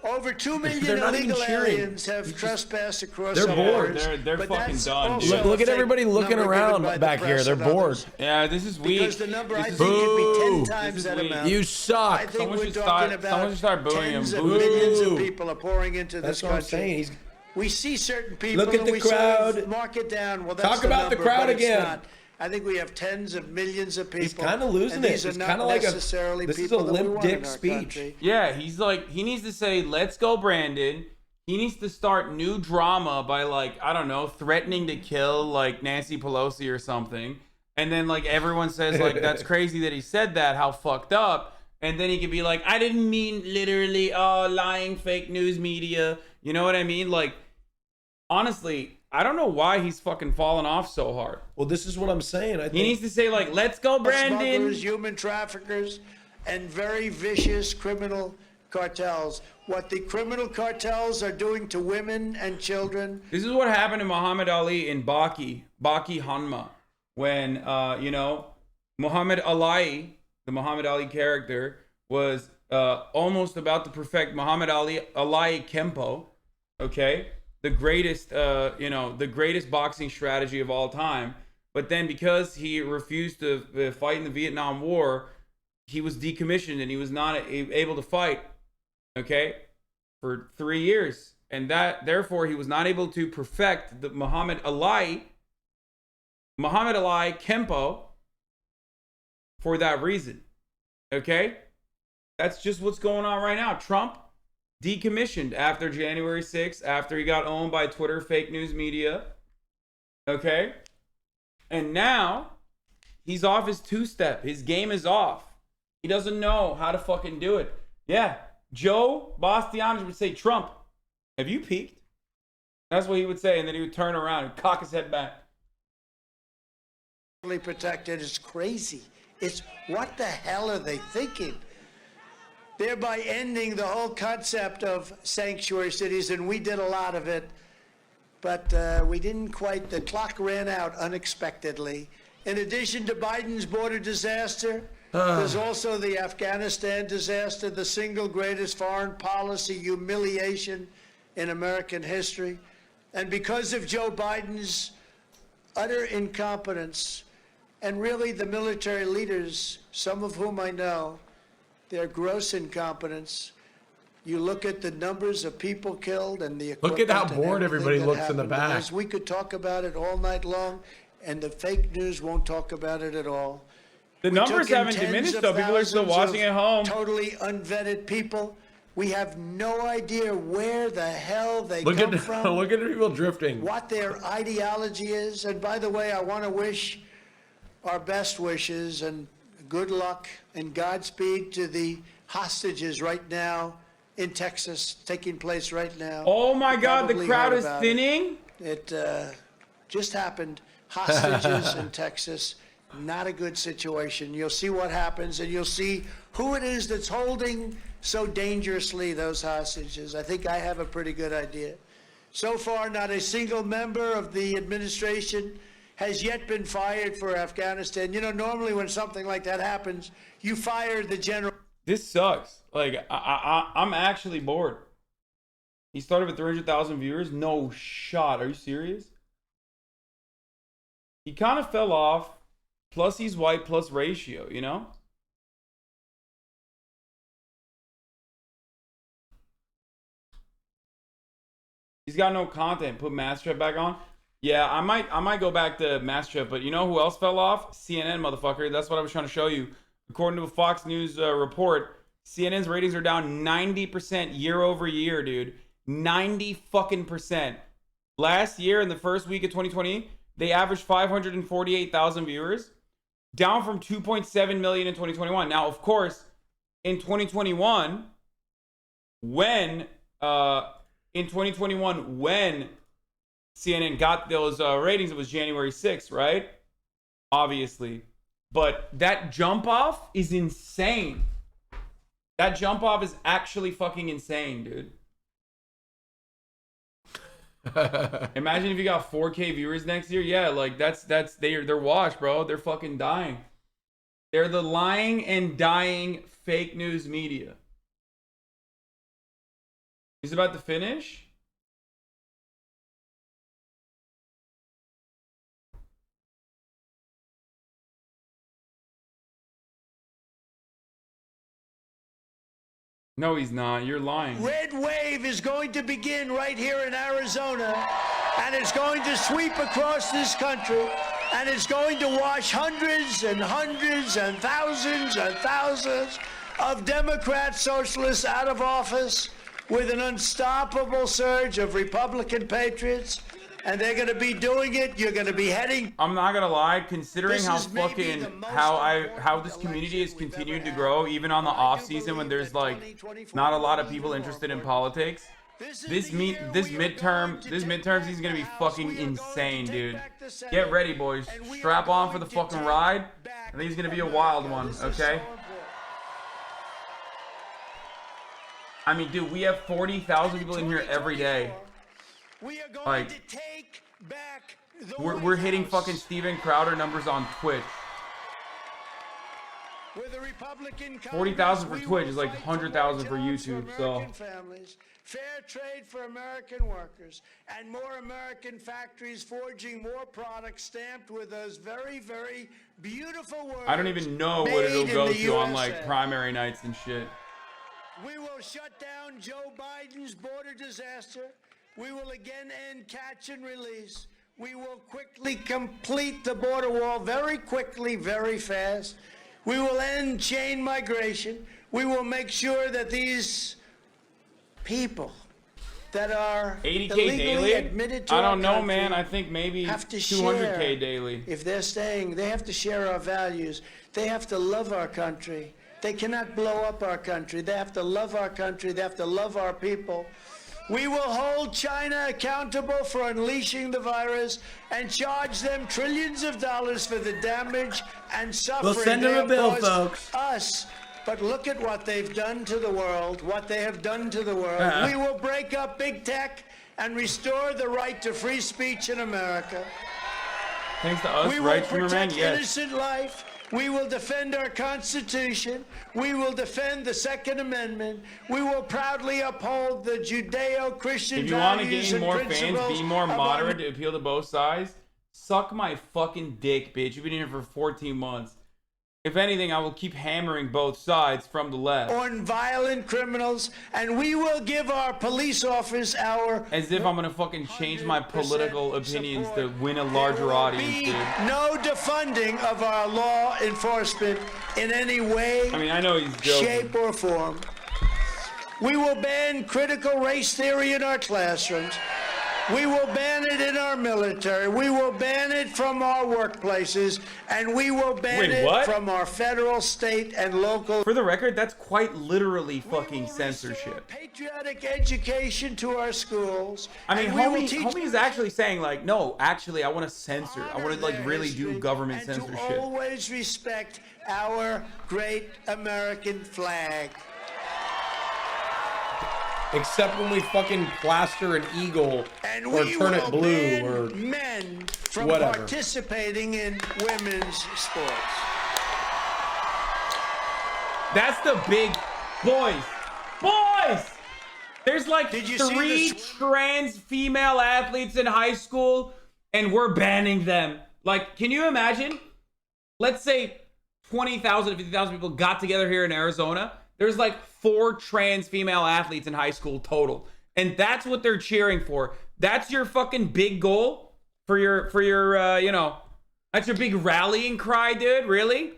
Over 2 million illegal aliens have trespassed across our borders. They're fucking done, dude. Look at everybody looking around back here. They're bored. Yeah, this is weak. Because the number, I think, could be 10 times that amount. You suck. I think we're talking about start booing tens him. of millions of people are pouring into That's this what I'm country. saying. We see certain people. Look at and the we crowd. Sort of mark it down. Well, that's Talk about the number, crowd but it's again. not. I think we have tens of millions of people. He's kind of losing and it. these are It's not kind of like necessarily this is a people that we limp want in dick our speech. country. Yeah, he's like, he needs to say, let's go, Brandon. He needs to start new drama by, like, I don't know, threatening to kill, like, Nancy Pelosi or something. And then, like, everyone says, like, that's crazy that he said that, how fucked up. And then he could be like, I didn't mean literally, lying fake news media. You know what I mean? Like, honestly, I don't know why he's fucking falling off so hard. Well, this is what I'm saying. I think he needs to say, like, let's go, Brandon. Smugglers, human traffickers, and very vicious criminal cartels. What the criminal cartels are doing to women and children. This is what happened to Muhammad Ali in Baki Hanma. When, Muhammad Ali, the Muhammad Ali character, was almost about to perfect Muhammad Ali Kempo, okay? The greatest, the greatest boxing strategy of all time. But then because he refused to fight in the Vietnam War, he was decommissioned and he was not able to fight, okay, for 3 years. And therefore, he was not able to perfect the Muhammad Ali Kempo for that reason, okay? That's just what's going on right now. Trump decommissioned after January 6th, after he got owned by Twitter fake news media. Okay? And now he's off his two-step. His game is off. He doesn't know how to fucking do it. Yeah. Joe Bastianich would say, Trump, have you peaked? That's what he would say. And then he would turn around and cock his head back. Protected is crazy. It's what the hell are they thinking? Thereby ending the whole concept of sanctuary cities, and we did a lot of it, but we didn't quite. The clock ran out unexpectedly. In addition to Biden's border disaster, there's also the Afghanistan disaster, the single greatest foreign policy humiliation in American history. And because of Joe Biden's utter incompetence, and really the military leaders, some of whom I know, their gross incompetence. You look at the numbers of people killed and the look at how equipment and bored everybody everything that looks in the happened. back. Because we could talk about it all night long, and the fake news won't talk about it at all. The We numbers took in haven't tens diminished, of though. People are still thousands watching of at home. Totally unvetted people. We have no idea where the hell they Look come at from. look at people drifting. What their ideology is. And by the way, I want to wish our best wishes and good luck and Godspeed to the hostages right now in Texas, taking place right now. Oh my God, the Probably crowd heard is about thinning. It just happened. Hostages in Texas. Not a good situation. You'll see what happens, and you'll see who it is that's holding so dangerously those hostages. I think I have a pretty good idea. So far, not a single member of the administration has yet been fired for Afghanistan. You know, normally when something like that happens, you fire the general. This sucks. Like, I'm actually bored. He started with 300,000 viewers. No shot. Are you serious? He kind of fell off. Plus, he's white. Plus ratio. You know. He's got no content. Put Masterchef back on. Yeah, I might go back to Masterchef. But you know who else fell off? CNN, motherfucker. That's what I was trying to show you. According to a Fox News report, CNN's ratings are down 90% year over year, dude. 90% Last year, in the first week of 2020, they averaged 548,000 viewers, down from 2.7 million in 2021. Now, of course, in 2021, when CNN got those ratings, it was January 6th, right? Obviously. But that jump off is insane. That jump off is actually fucking insane, dude. Imagine if you got 4K viewers next year. Yeah, like they're washed, bro. They're fucking dying. They're the lying and dying fake news media. He's about to finish. No, he's not. You're lying. Red wave is going to begin right here in Arizona, and it's going to sweep across this country, and it's going to wash hundreds and hundreds and thousands of Democrat socialists out of office with an unstoppable surge of Republican patriots. And they're going to be doing it. You're going to be heading. I'm not going to lie, considering how fucking, how this community is continuing to grow, even on the off season when there's like not a lot of people interested in politics. This midterm season is going to be fucking insane, dude. Get ready, boys. Strap on for the fucking ride. I think it's going to be a wild one, okay? I mean, dude, we have 40,000 people in here every day. We are going like, to take back the we're hitting fucking Steven Crowder numbers on Twitch. 40,000 for Twitch is like 100,000 for YouTube. So families, fair trade for American workers, and more American factories forging more products stamped with those very, very beautiful words. I don't even know what it'll go to on like primary nights and shit. We will shut down Joe Biden's border disaster. We will again end catch and release. We will quickly complete the border wall very quickly, very fast. We will end chain migration. We will make sure that these people that are 80K illegally daily? admitted to I our don't know, country man. I think maybe have to 200K share. daily. If they're staying, they have to share our values. They have to love our country. They cannot blow up our country. They have to love our country. They have to love our people. We will hold China accountable for unleashing the virus and charge them trillions of dollars for the damage and suffering We'll send them a bill, folks. Us. But look at what they've done to the world, what they have done to the world. We will break up big tech and restore the right to free speech in America. Thanks to us, we right, will Superman? protect Yes. innocent life. We will defend our Constitution. We will defend the Second Amendment. We will proudly uphold the Judeo-Christian If you want to values gain and more fans, principles be more of our moderate to appeal to both sides, suck my fucking dick, bitch. You've been here for 14 months. If anything, I will keep hammering both sides from the left. on violent criminals, and we will give our police office our As if I'm gonna fucking change my political opinions to win a larger audience, dude. no defunding of our law enforcement in any way, I mean, I know he's joking. shape, or form. We will ban critical race theory in our classrooms. We will ban it in our military. We will ban it from our workplaces. And we will ban it from our federal, state, and local. For the record, that's quite literally fucking censorship. Patriotic education to our schools. I mean, and we will homie is actually saying like, no, actually, I want to censor. I want to like really do government and censorship. to always respect our great American flag. Except when we fucking plaster an eagle or turn it blue or men from whatever. participating in women's sports. That's the big boys. There's like you 3 trans female athletes in high school, and we're banning them. Like, can you imagine? Let's say 20,000 to 50,000 people got together here in Arizona. There's like 4 trans female athletes in high school total. And that's what they're cheering for. That's your fucking big goal for your you know, that's your big rallying cry, dude. Really?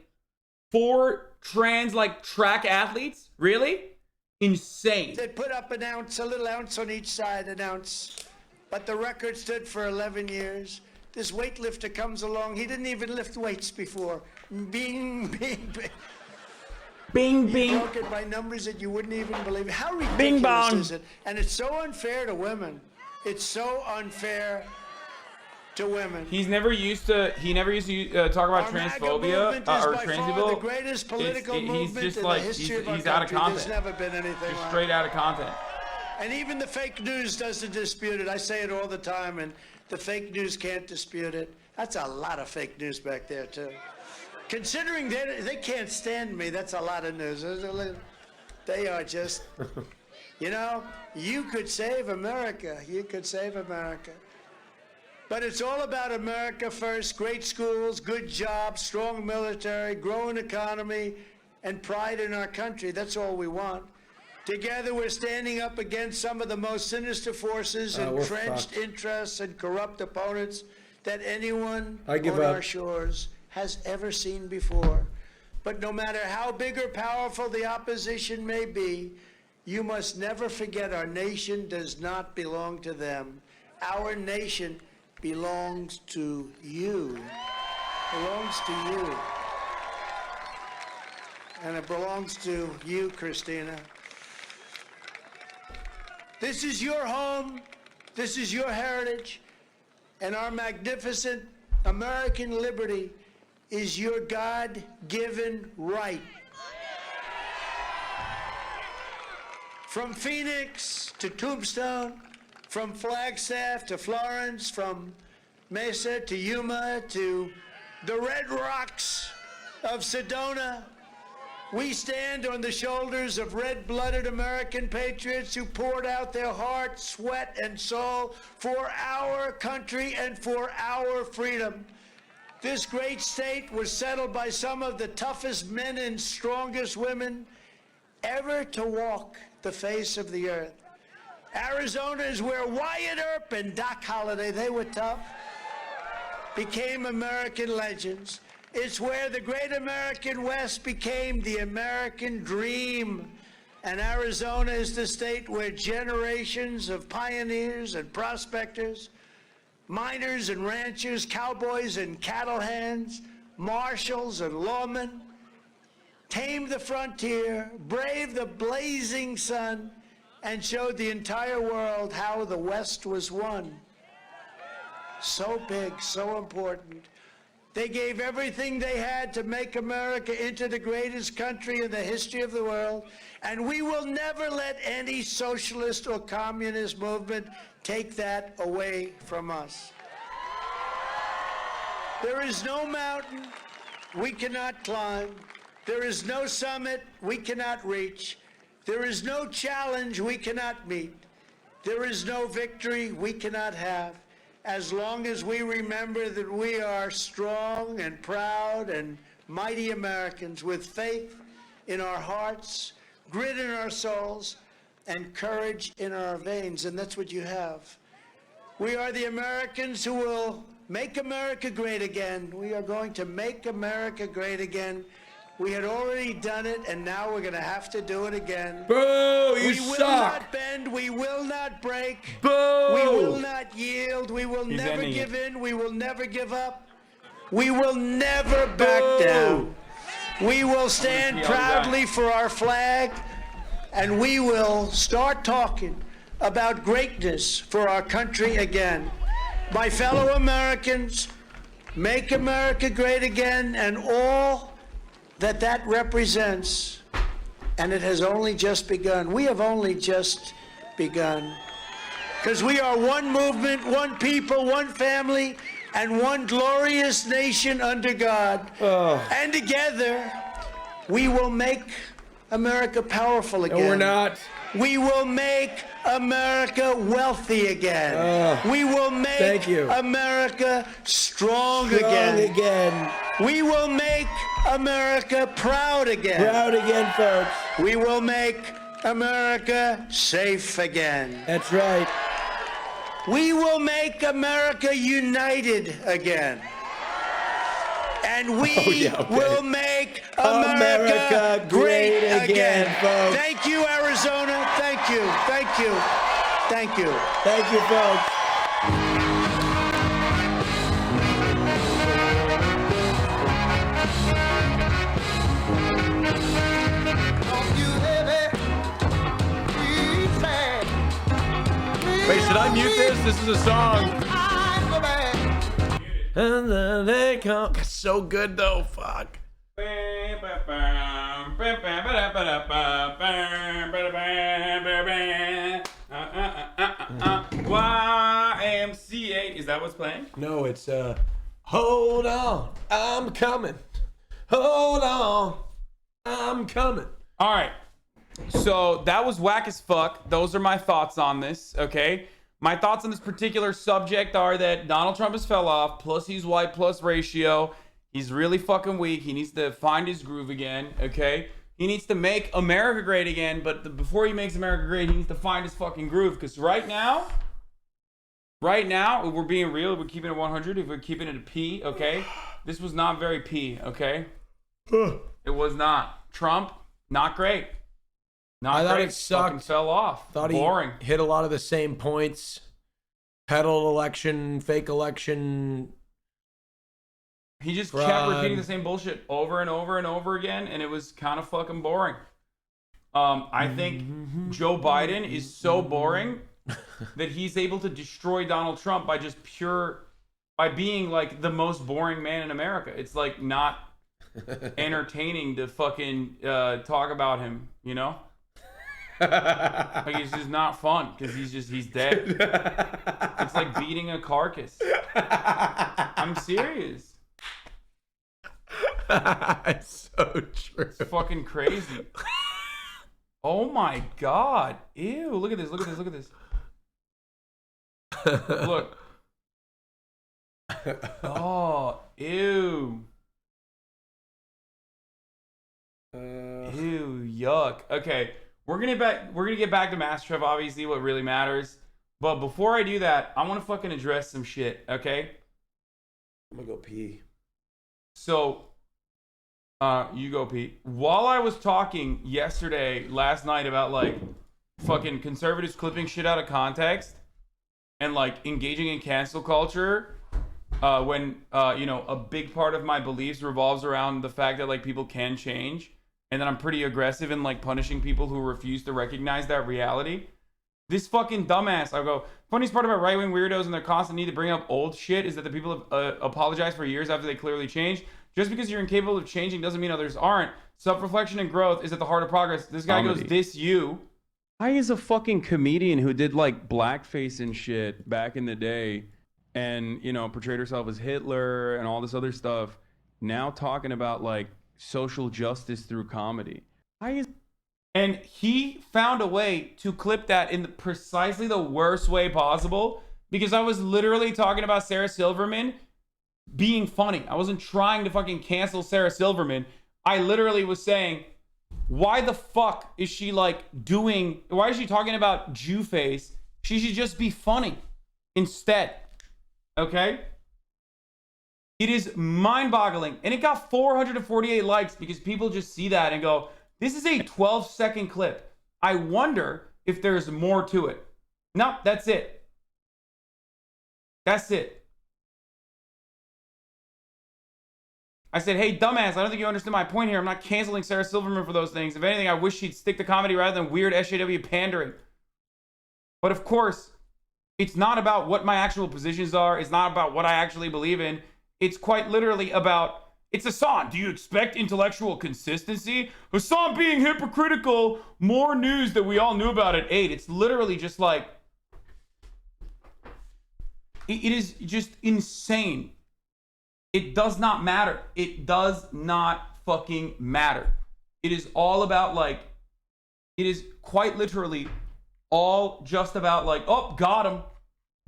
4 trans like track athletes? Really? Insane. They put up an ounce, a little ounce on each side, an ounce. But the record stood for 11 years. This weightlifter comes along. He didn't even lift weights before. Bing, bing, bing. Bing, bing. He broke it by numbers that you wouldn't even believe. How ridiculous Bing, bong. is it? And it's so unfair to women. It's so unfair to women. He never used to talk about transphobia or trans people. The greatest political movement he's just in like the history of our he's out of country. content. There's never been anything Just like straight it. out of content. And even the fake news doesn't dispute it. I say it all the time, and the fake news can't dispute it. That's a lot of fake news back there, too. Considering they can't stand me, that's a lot of news. They are just, you know, you could save America. You could save America. But it's all about America first, great schools, good jobs, strong military, growing economy, and pride in our country. That's all we want. Together, we're standing up against some of the most sinister forces, entrenched interests, and corrupt opponents that anyone on our shores has ever seen before. But no matter how big or powerful the opposition may be, you must never forget our nation does not belong to them. Our nation belongs to you. Belongs to you. And it belongs to you, Christina. This is your home. This is your heritage. And our magnificent American liberty is your God-given right. From Phoenix to Tombstone, from Flagstaff to Florence, from Mesa to Yuma to the Red Rocks of Sedona, we stand on the shoulders of red-blooded American patriots who poured out their heart, sweat, and soul for our country and for our freedom. This great state was settled by some of the toughest men and strongest women ever to walk the face of the earth. Arizona is where Wyatt Earp and Doc Holliday, they were tough, became American legends. It's where the great American West became the American dream. And Arizona is the state where generations of pioneers and prospectors, miners and ranchers, cowboys and cattle hands, marshals and lawmen, tamed the frontier, braved the blazing sun, and showed the entire world how the West was won. So big, so important. They gave everything they had to make America into the greatest country in the history of the world, and we will never let any socialist or communist movement take that away from us. There is no mountain we cannot climb. There is no summit we cannot reach. There is no challenge we cannot meet. There is no victory we cannot have, as long as we remember that we are strong and proud and mighty Americans with faith in our hearts, grit in our souls, and courage in our veins. And that's what you have. We are the Americans who will make America great again. We are going to make America great again We had already done it, and now we're going to have to do it again. Boo! You We will suck. not bend. We will not break. Boo! We will not yield. We will He's never ending give it. in. We will never give up. We will never back down. We will stand proudly for our flag, and we will start talking about greatness for our country again. My fellow Americans, make America great again, and all that represents. And it has only just begun. We have only just begun. Because we are one movement, one people, one family, and one glorious nation under God. And together, we will make America powerful again. No, we're not. We will make America wealthy again. We will make Thank you. America strong again. We will make America proud again. Proud again, folks. We will make America safe again. That's right. We will make America united again. And we will make America great again. folks. Thank you, Arizona. Thank you. Thank you. Thank you. Thank you, folks. Wait, should I mute this? This is a song. And then they come. It's so good though. Fuck. YMCA. Is that what's playing? No, it's hold on, I'm coming. Hold on, I'm coming. All right. So that was whack as fuck. Those are my thoughts on this, okay? My thoughts on this particular subject are that Donald Trump has fell off, plus he's white, plus ratio. He's really fucking weak. He needs to find his groove again, okay? He needs to make America great again, but before he makes America great, he needs to find his fucking groove. Because right now, if we're being real, if we're keeping it 100, if we're keeping it a P, okay? This was not very P, okay? It was not. Trump, not great. I thought it Fucking sucked. fell off. Thought Boring. he hit a lot of the same points. Peddled election, fake election. He just fraud. kept repeating the same bullshit over and over and over again, and it was kind of fucking boring. I think Joe Biden is so boring that he's able to destroy Donald Trump by being like the most boring man in America. It's like not entertaining to fucking talk about him, you know? Like it's just not fun because he's dead. It's like beating a carcass. I'm serious. It's so true. It's fucking crazy. Oh my god. Ew, look at this, look at this, look at this. Look. Oh, ew. Ew, yuck. Okay. We're gonna get back to Masterchef, obviously, what really matters. But before I do that, I want to fucking address some shit, okay? I'm gonna go pee. So, you go pee. While I was talking last night about like fucking conservatives clipping shit out of context and like engaging in cancel culture, when a big part of my beliefs revolves around the fact that like people can change. And then I'm pretty aggressive in like punishing people who refuse to recognize that reality. This fucking dumbass, I go, funniest part about right-wing weirdos and their constant need to bring up old shit is that the people have apologized for years after they clearly changed. Just because you're incapable of changing doesn't mean others aren't. Self-reflection and growth is at the heart of progress. This guy goes, this you. I is a fucking comedian who did like blackface and shit back in the day and, portrayed herself as Hitler and all this other stuff. Now talking about like social justice through comedy. And he found a way to clip that in precisely the worst way possible because I was literally talking about Sarah Silverman being funny. I wasn't trying to fucking cancel Sarah Silverman. I literally was saying, why the fuck is she why is she talking about Jew face? She should just be funny instead. Okay? It is mind-boggling. And it got 448 likes because people just see that and go, this is a 12-second clip. I wonder if there's more to it. No, that's it. That's it. I said, hey, dumbass, I don't think you understood my point here. I'm not canceling Sarah Silverman for those things. If anything, I wish she'd stick to comedy rather than weird SJW pandering. But of course, it's not about what my actual positions are. It's not about what I actually believe in. It's quite literally about, it's Hassan. Do you expect intellectual consistency? Hassan being hypocritical, more news that we all knew about at 8. It's literally just like, it is just insane. It does not matter. It does not fucking matter. It is all about like, it is quite literally all just about like, oh, got him.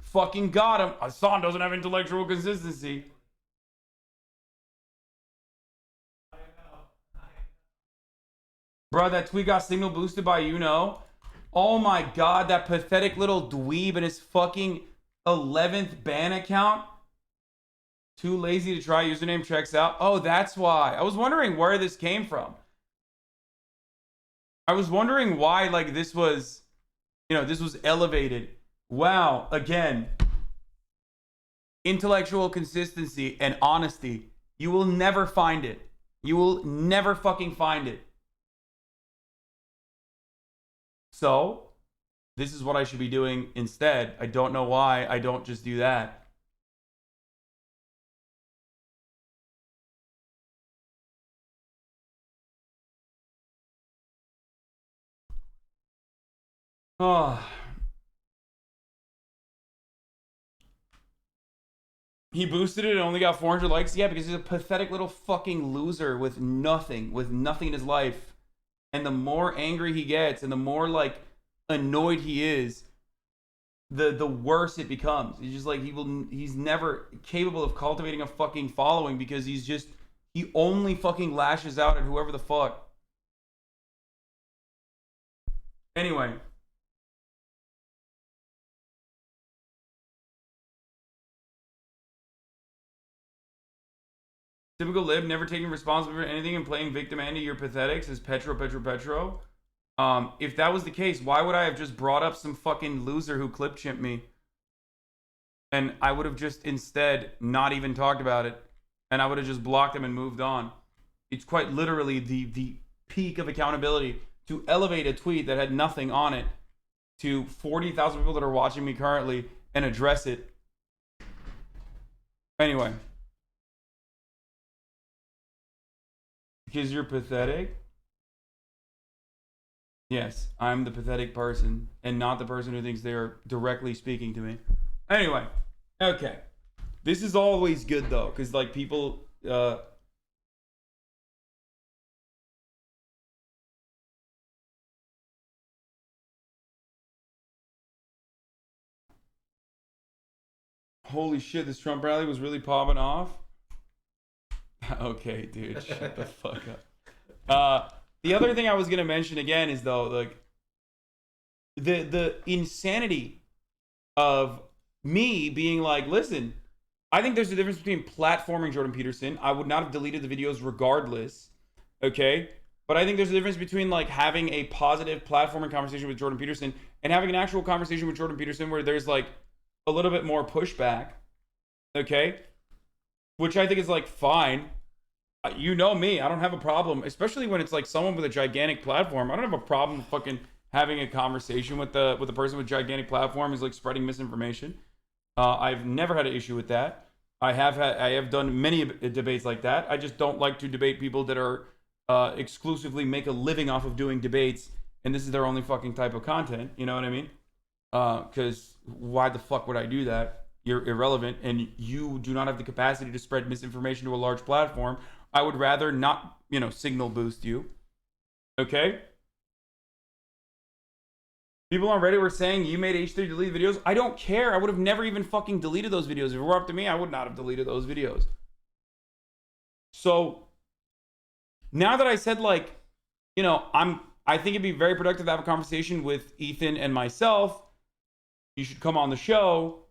Fucking got him. Hassan doesn't have intellectual consistency. Bro, that tweet got signal boosted by Oh my god, that pathetic little dweeb and his fucking 11th ban account. Too lazy to try, username checks out. Oh, that's why. I was wondering where this came from. I was wondering why like this was, this was elevated. Wow, again. Intellectual consistency and honesty. You will never find it. You will never fucking find it. So, this is what I should be doing instead. I don't know why I don't just do that. Oh. He boosted it and only got 400 likes? Yeah, because he's a pathetic little fucking loser with nothing in his life. And the more angry he gets and the more like annoyed he is, the worse it becomes. He's just like, he's never capable of cultivating a fucking following because he only fucking lashes out at whoever the fuck. Anyway. Typical lib, never taking responsibility for anything and playing victim Andy, you're pathetic, says Petro. If that was the case, why would I have just brought up some fucking loser who clip chimped me? And I would have just instead not even talked about it. And I would have just blocked him and moved on. It's quite literally the peak of accountability to elevate a tweet that had nothing on it to 40,000 people that are watching me currently and address it. Anyway. Because you're pathetic? Yes, I'm the pathetic person and not the person who thinks they're directly speaking to me. Anyway, okay. This is always good though, because like people holy shit, this Trump rally was really popping off. Okay, dude, shut the fuck up. The other thing I was gonna mention again is though, like the insanity of me being like, listen, I think there's a difference between platforming Jordan Peterson. I would not have deleted the videos regardless, okay? But I think there's a difference between like having a positive platforming conversation with Jordan Peterson and having an actual conversation with Jordan Peterson where there's like a little bit more pushback, okay? Which I think is like fine. You know me, I don't have a problem, especially when it's like someone with a gigantic platform. I don't have a problem fucking having a conversation with the person with a gigantic platform who's like spreading misinformation. I've never had an issue with that. I have done many debates like that. I just don't like to debate people that are exclusively make a living off of doing debates, and this is their only fucking type of content. You know what I mean? Because why the fuck would I do that? You're irrelevant, and you do not have the capacity to spread misinformation to a large platform. I would rather not, signal boost you. Okay? People on Reddit were saying you made H3 delete videos. I don't care. I would have never even fucking deleted those videos. If it were up to me, I would not have deleted those videos. So now that I said I think it'd be very productive to have a conversation with Ethan and myself. You should come on the show.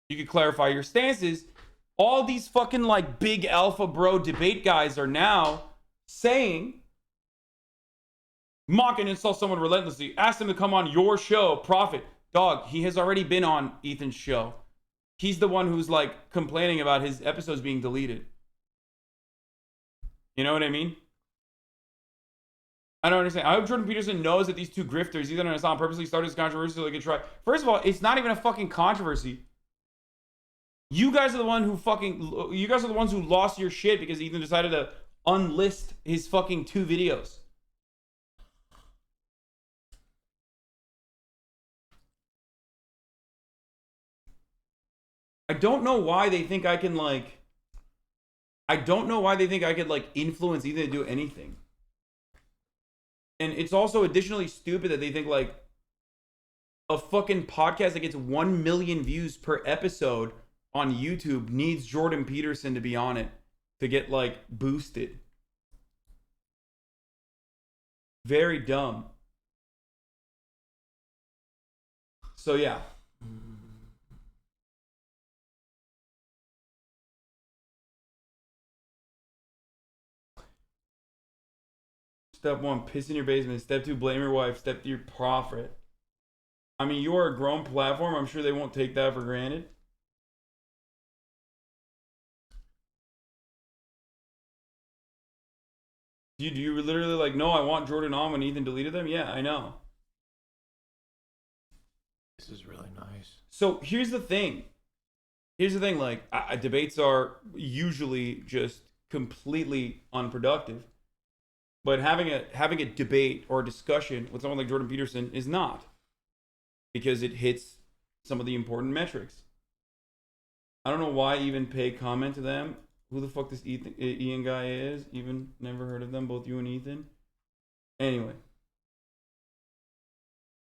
You could clarify your stances. All these fucking like big alpha bro debate guys are now saying, mock and insult someone relentlessly. Ask them to come on your show, Prophet. Dog, he has already been on Ethan's show. He's the one who's like complaining about his episodes being deleted. You know what I mean? I don't understand. I hope Jordan Peterson knows that these two grifters, Ethan and Hassan, purposely started this controversy so they could try. First of all, it's not even a fucking controversy. You guys are the one who fucking. You guys are the ones who lost your shit because Ethan decided to unlist his fucking 2 videos. I don't know why they think I can like. I don't know why they think I could like influence Ethan to do anything. And it's also additionally stupid that they think like a fucking podcast that gets 1 million views per episode on YouTube needs Jordan Peterson to be on it to get like boosted. Very dumb. So yeah. Step 1, piss in your basement. Step 2, blame your wife. Step 3, profit. I mean, you are a grown platform. I'm sure they won't take that for granted. Do you literally like, no, I want Jordan on when Ethan deleted them? Yeah, I know. This is really nice. So here's the thing. Like, debates are usually just completely unproductive. But having a debate or a discussion with someone like Jordan Peterson is not, because it hits some of the important metrics. I don't know why even pay comment to them. Who the fuck this Ian guy is? Even never heard of them, both you and Ethan. Anyway.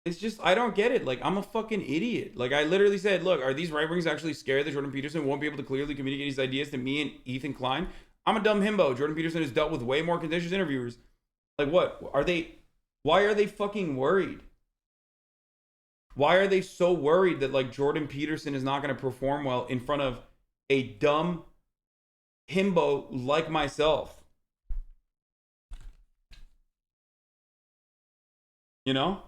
It's just, I don't get it. Like, I'm a fucking idiot. Like, I literally said, look, are these right-wings actually scared that Jordan Peterson won't be able to clearly communicate his ideas to me and Ethan Klein? I'm a dumb himbo. Jordan Peterson has dealt with way more contentious interviewers. Like, what? Why are they fucking worried? Why are they so worried that, like, Jordan Peterson is not going to perform well in front of a dumb himbo like myself? You know?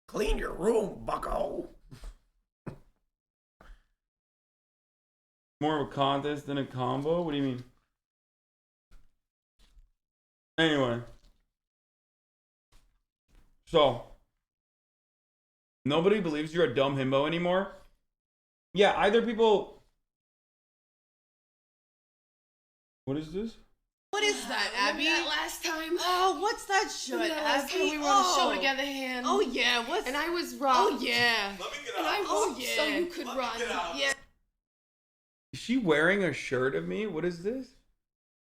Clean your room, bucko. More of a contest than a combo? What do you mean? Anyway. So. Nobody believes you're a dumb himbo anymore? Yeah, either people... What is this? What is that, Abby? That last time. Oh, what's that shit, Last time Abby? we were on the show together, Han. Oh yeah, what's... And I was wrong. Oh yeah. Let me get out. Oh yeah. So you could run. Yeah. Is she wearing a shirt of me? What is this?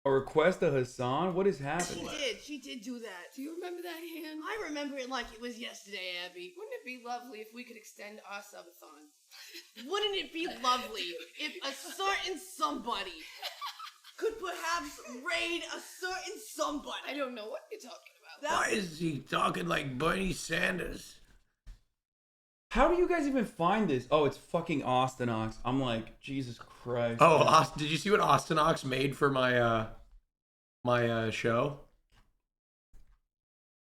A request of Hassan? What is happening? She did do that. Do you remember that, Han? I remember it like it was yesterday, Abby. Wouldn't it be lovely if we could extend our subathon? Wouldn't it be lovely if a certain somebody could perhaps raid a certain somebody? I don't know what you're talking about. Why is he talking like Bernie Sanders? How do you guys even find this? Oh, it's fucking Austin Ox. I'm like, Jesus Christ. Oh, did you see what Austin Ox made for my my show?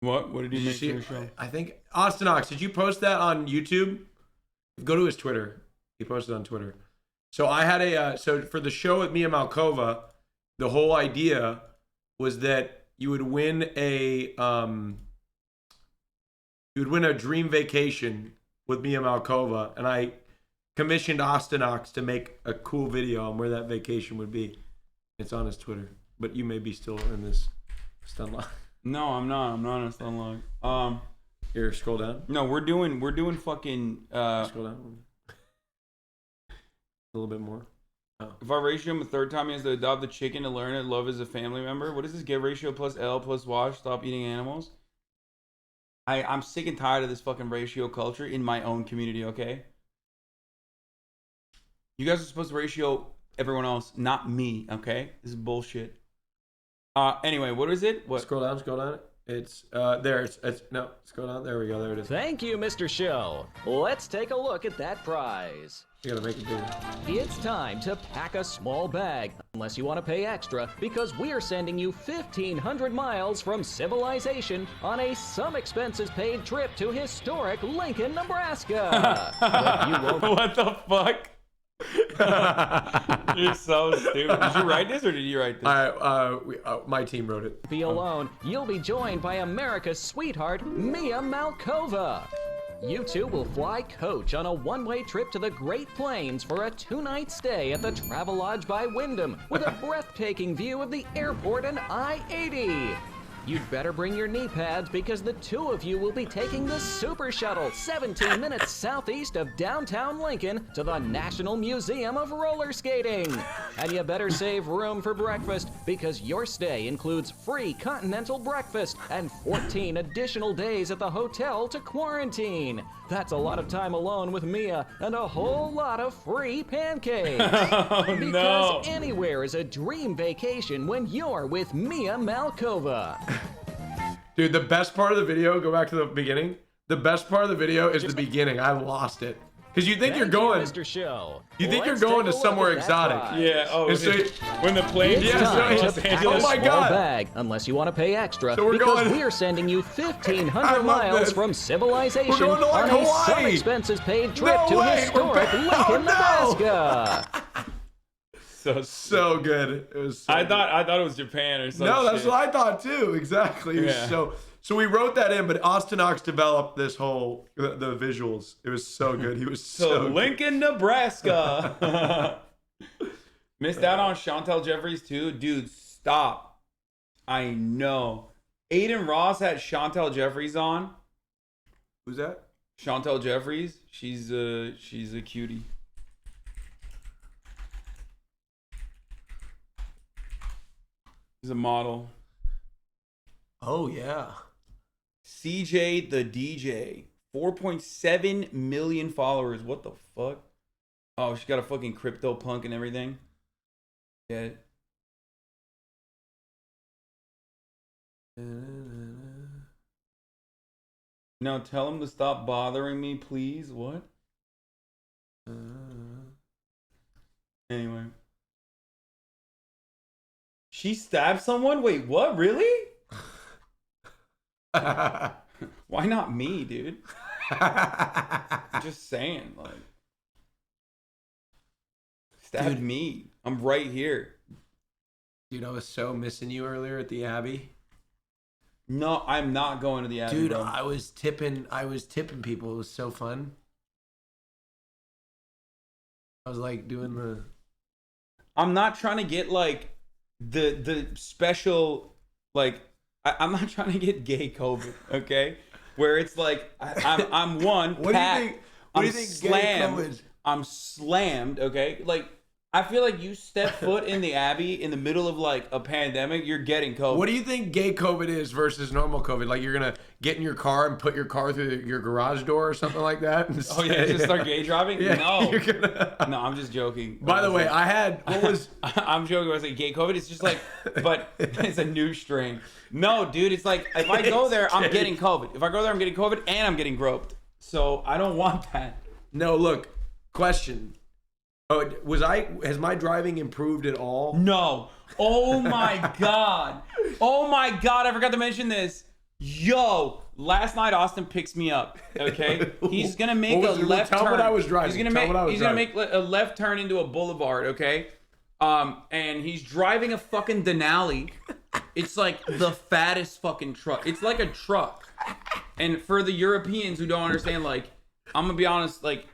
What did he make for your show? I think Austin Ox. Did you post that on YouTube? Go to his Twitter. He posted on Twitter. So I had a so for the show with Mia Malkova, the whole idea was that you would win a dream vacation with Mia Malkova, and I commissioned Austin Ox to make a cool video on where that vacation would be. It's on his Twitter, but you may be still in this stun log. No, I'm not. I'm not in a stun log. Here, scroll down. No, we're doing fucking. Scroll down. A little bit more. Oh. If I ratio him a third time, he has to adopt the chicken to learn it. Love as a family member. What is this? Get ratio plus L plus wash. Stop eating animals. I'm sick and tired of this fucking ratio culture in my own community, okay? You guys are supposed to ratio everyone else, not me, okay? This is bullshit. Anyway, what is it? What? Scroll down. It's there. It's no. Scroll down. There we go. There it is. Thank you, Mr. Show. Let's take a look at that prize. You gotta make it bigger. It's time to pack a small bag, unless you want to pay extra, because we're sending you 1,500 miles from civilization on a some expenses paid trip to historic Lincoln, Nebraska. But you won't What the fuck? You're so stupid. Did you write this or did you write this? My team wrote it. be alone. You'll be joined by America's sweetheart, Mia Malkova. You two will fly coach on a one-way trip to the Great Plains for a 2-night stay at the Travelodge by Wyndham with a breathtaking view of the airport and I-80. You'd better bring your knee pads because the two of you will be taking the Super Shuttle 17 minutes southeast of downtown Lincoln to the National Museum of Roller Skating. And you better save room for breakfast because your stay includes free continental breakfast and 14 additional days at the hotel to quarantine. That's a lot of time alone with Mia and a whole lot of free pancakes. Because anywhere is a dream vacation when you're with Mia Malkova. Dude, the best part of the video, go back to the beginning. The best part of the video is the beginning. I lost it. Because you think you're going, Mr. Show. You think you're going to somewhere exotic. Yeah, when the plane It's time to pack a small God. bag, unless you want to pay extra, So we're because going- we're sending you I 1,500 love miles this. from civilization We're going to, like, on a Hawaii. some expenses paid trip No to way, we're historic back- Lincoln, oh, no. Nebraska. So good. It was. So I thought it was Japan or something. No, that's what I thought too. Exactly. It was Yeah. So we wrote that in, but Austin Ox developed this whole the visuals. It was so good. He was so good. Lincoln, Nebraska. Missed out on Chantel Jeffries too, dude. Stop. I know. Aiden Ross had Chantel Jeffries on. Who's that? Chantel Jeffries. She's a cutie. She's a model. Oh yeah. CJ the DJ. 4.7 million followers. What the fuck? Oh, she got a fucking crypto punk and everything. Yeah. Now tell him to stop bothering me, please. What? Anyway. She stabbed someone? Wait, what? Really? Why not me, dude? Just saying, like, stabbed me. I'm right here. Dude, I was so missing you earlier at the Abbey. No, I'm not going to the Abbey. Dude, bro. I was tipping people. It was so fun. I was like doing the. I'm not trying to get like the special, like I'm not trying to get gay COVID, okay? Where it's like I'm one. What Pat, do you think? What do you think gay slammed. COVID? I'm slammed, okay? Like I feel like you step foot in the Abbey in the middle of like a pandemic, you're getting COVID. What do you think gay COVID is versus normal COVID? Like you're gonna get in your car and put your car through your garage door or something like that? And Oh yeah, just start gay driving? Yeah, No. you're gonna... No, I'm just joking. By the way, I had what was I'm joking when I say gay COVID. It's just like, but it's a new strain. No, dude, it's like if I go there, I'm getting COVID. If I go there, I'm getting COVID and I'm getting groped. So I don't want that. No, look, question. Oh, has my driving improved at all? No. Oh my God. Oh my God. I forgot to mention this. Yo, last night Austin picks me up. Okay. He's going to make a left turn. Tell what I was driving. He's going to make a left turn into a boulevard. Okay. And he's driving a fucking Denali. It's like the fattest fucking truck. It's like a truck. And for the Europeans who don't understand, like, I'm going to be honest, like,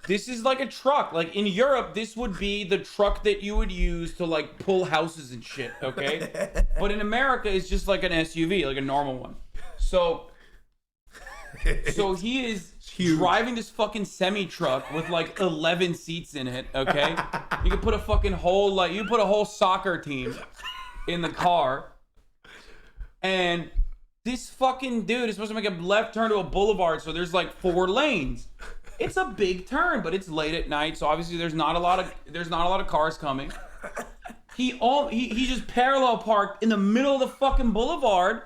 this is like a truck. Like in Europe, this would be the truck that you would use to like pull houses and shit, okay? But in America, it's just like an SUV, like a normal one. So he is driving this fucking semi truck with like 11 seats in it, okay? You could put a fucking whole you put a whole soccer team in the car. And this fucking dude is supposed to make a left turn to a boulevard, so there's like 4 lanes. It's a big turn, but it's late at night, so obviously there's not a lot of cars coming. He just parallel parked in the middle of the fucking boulevard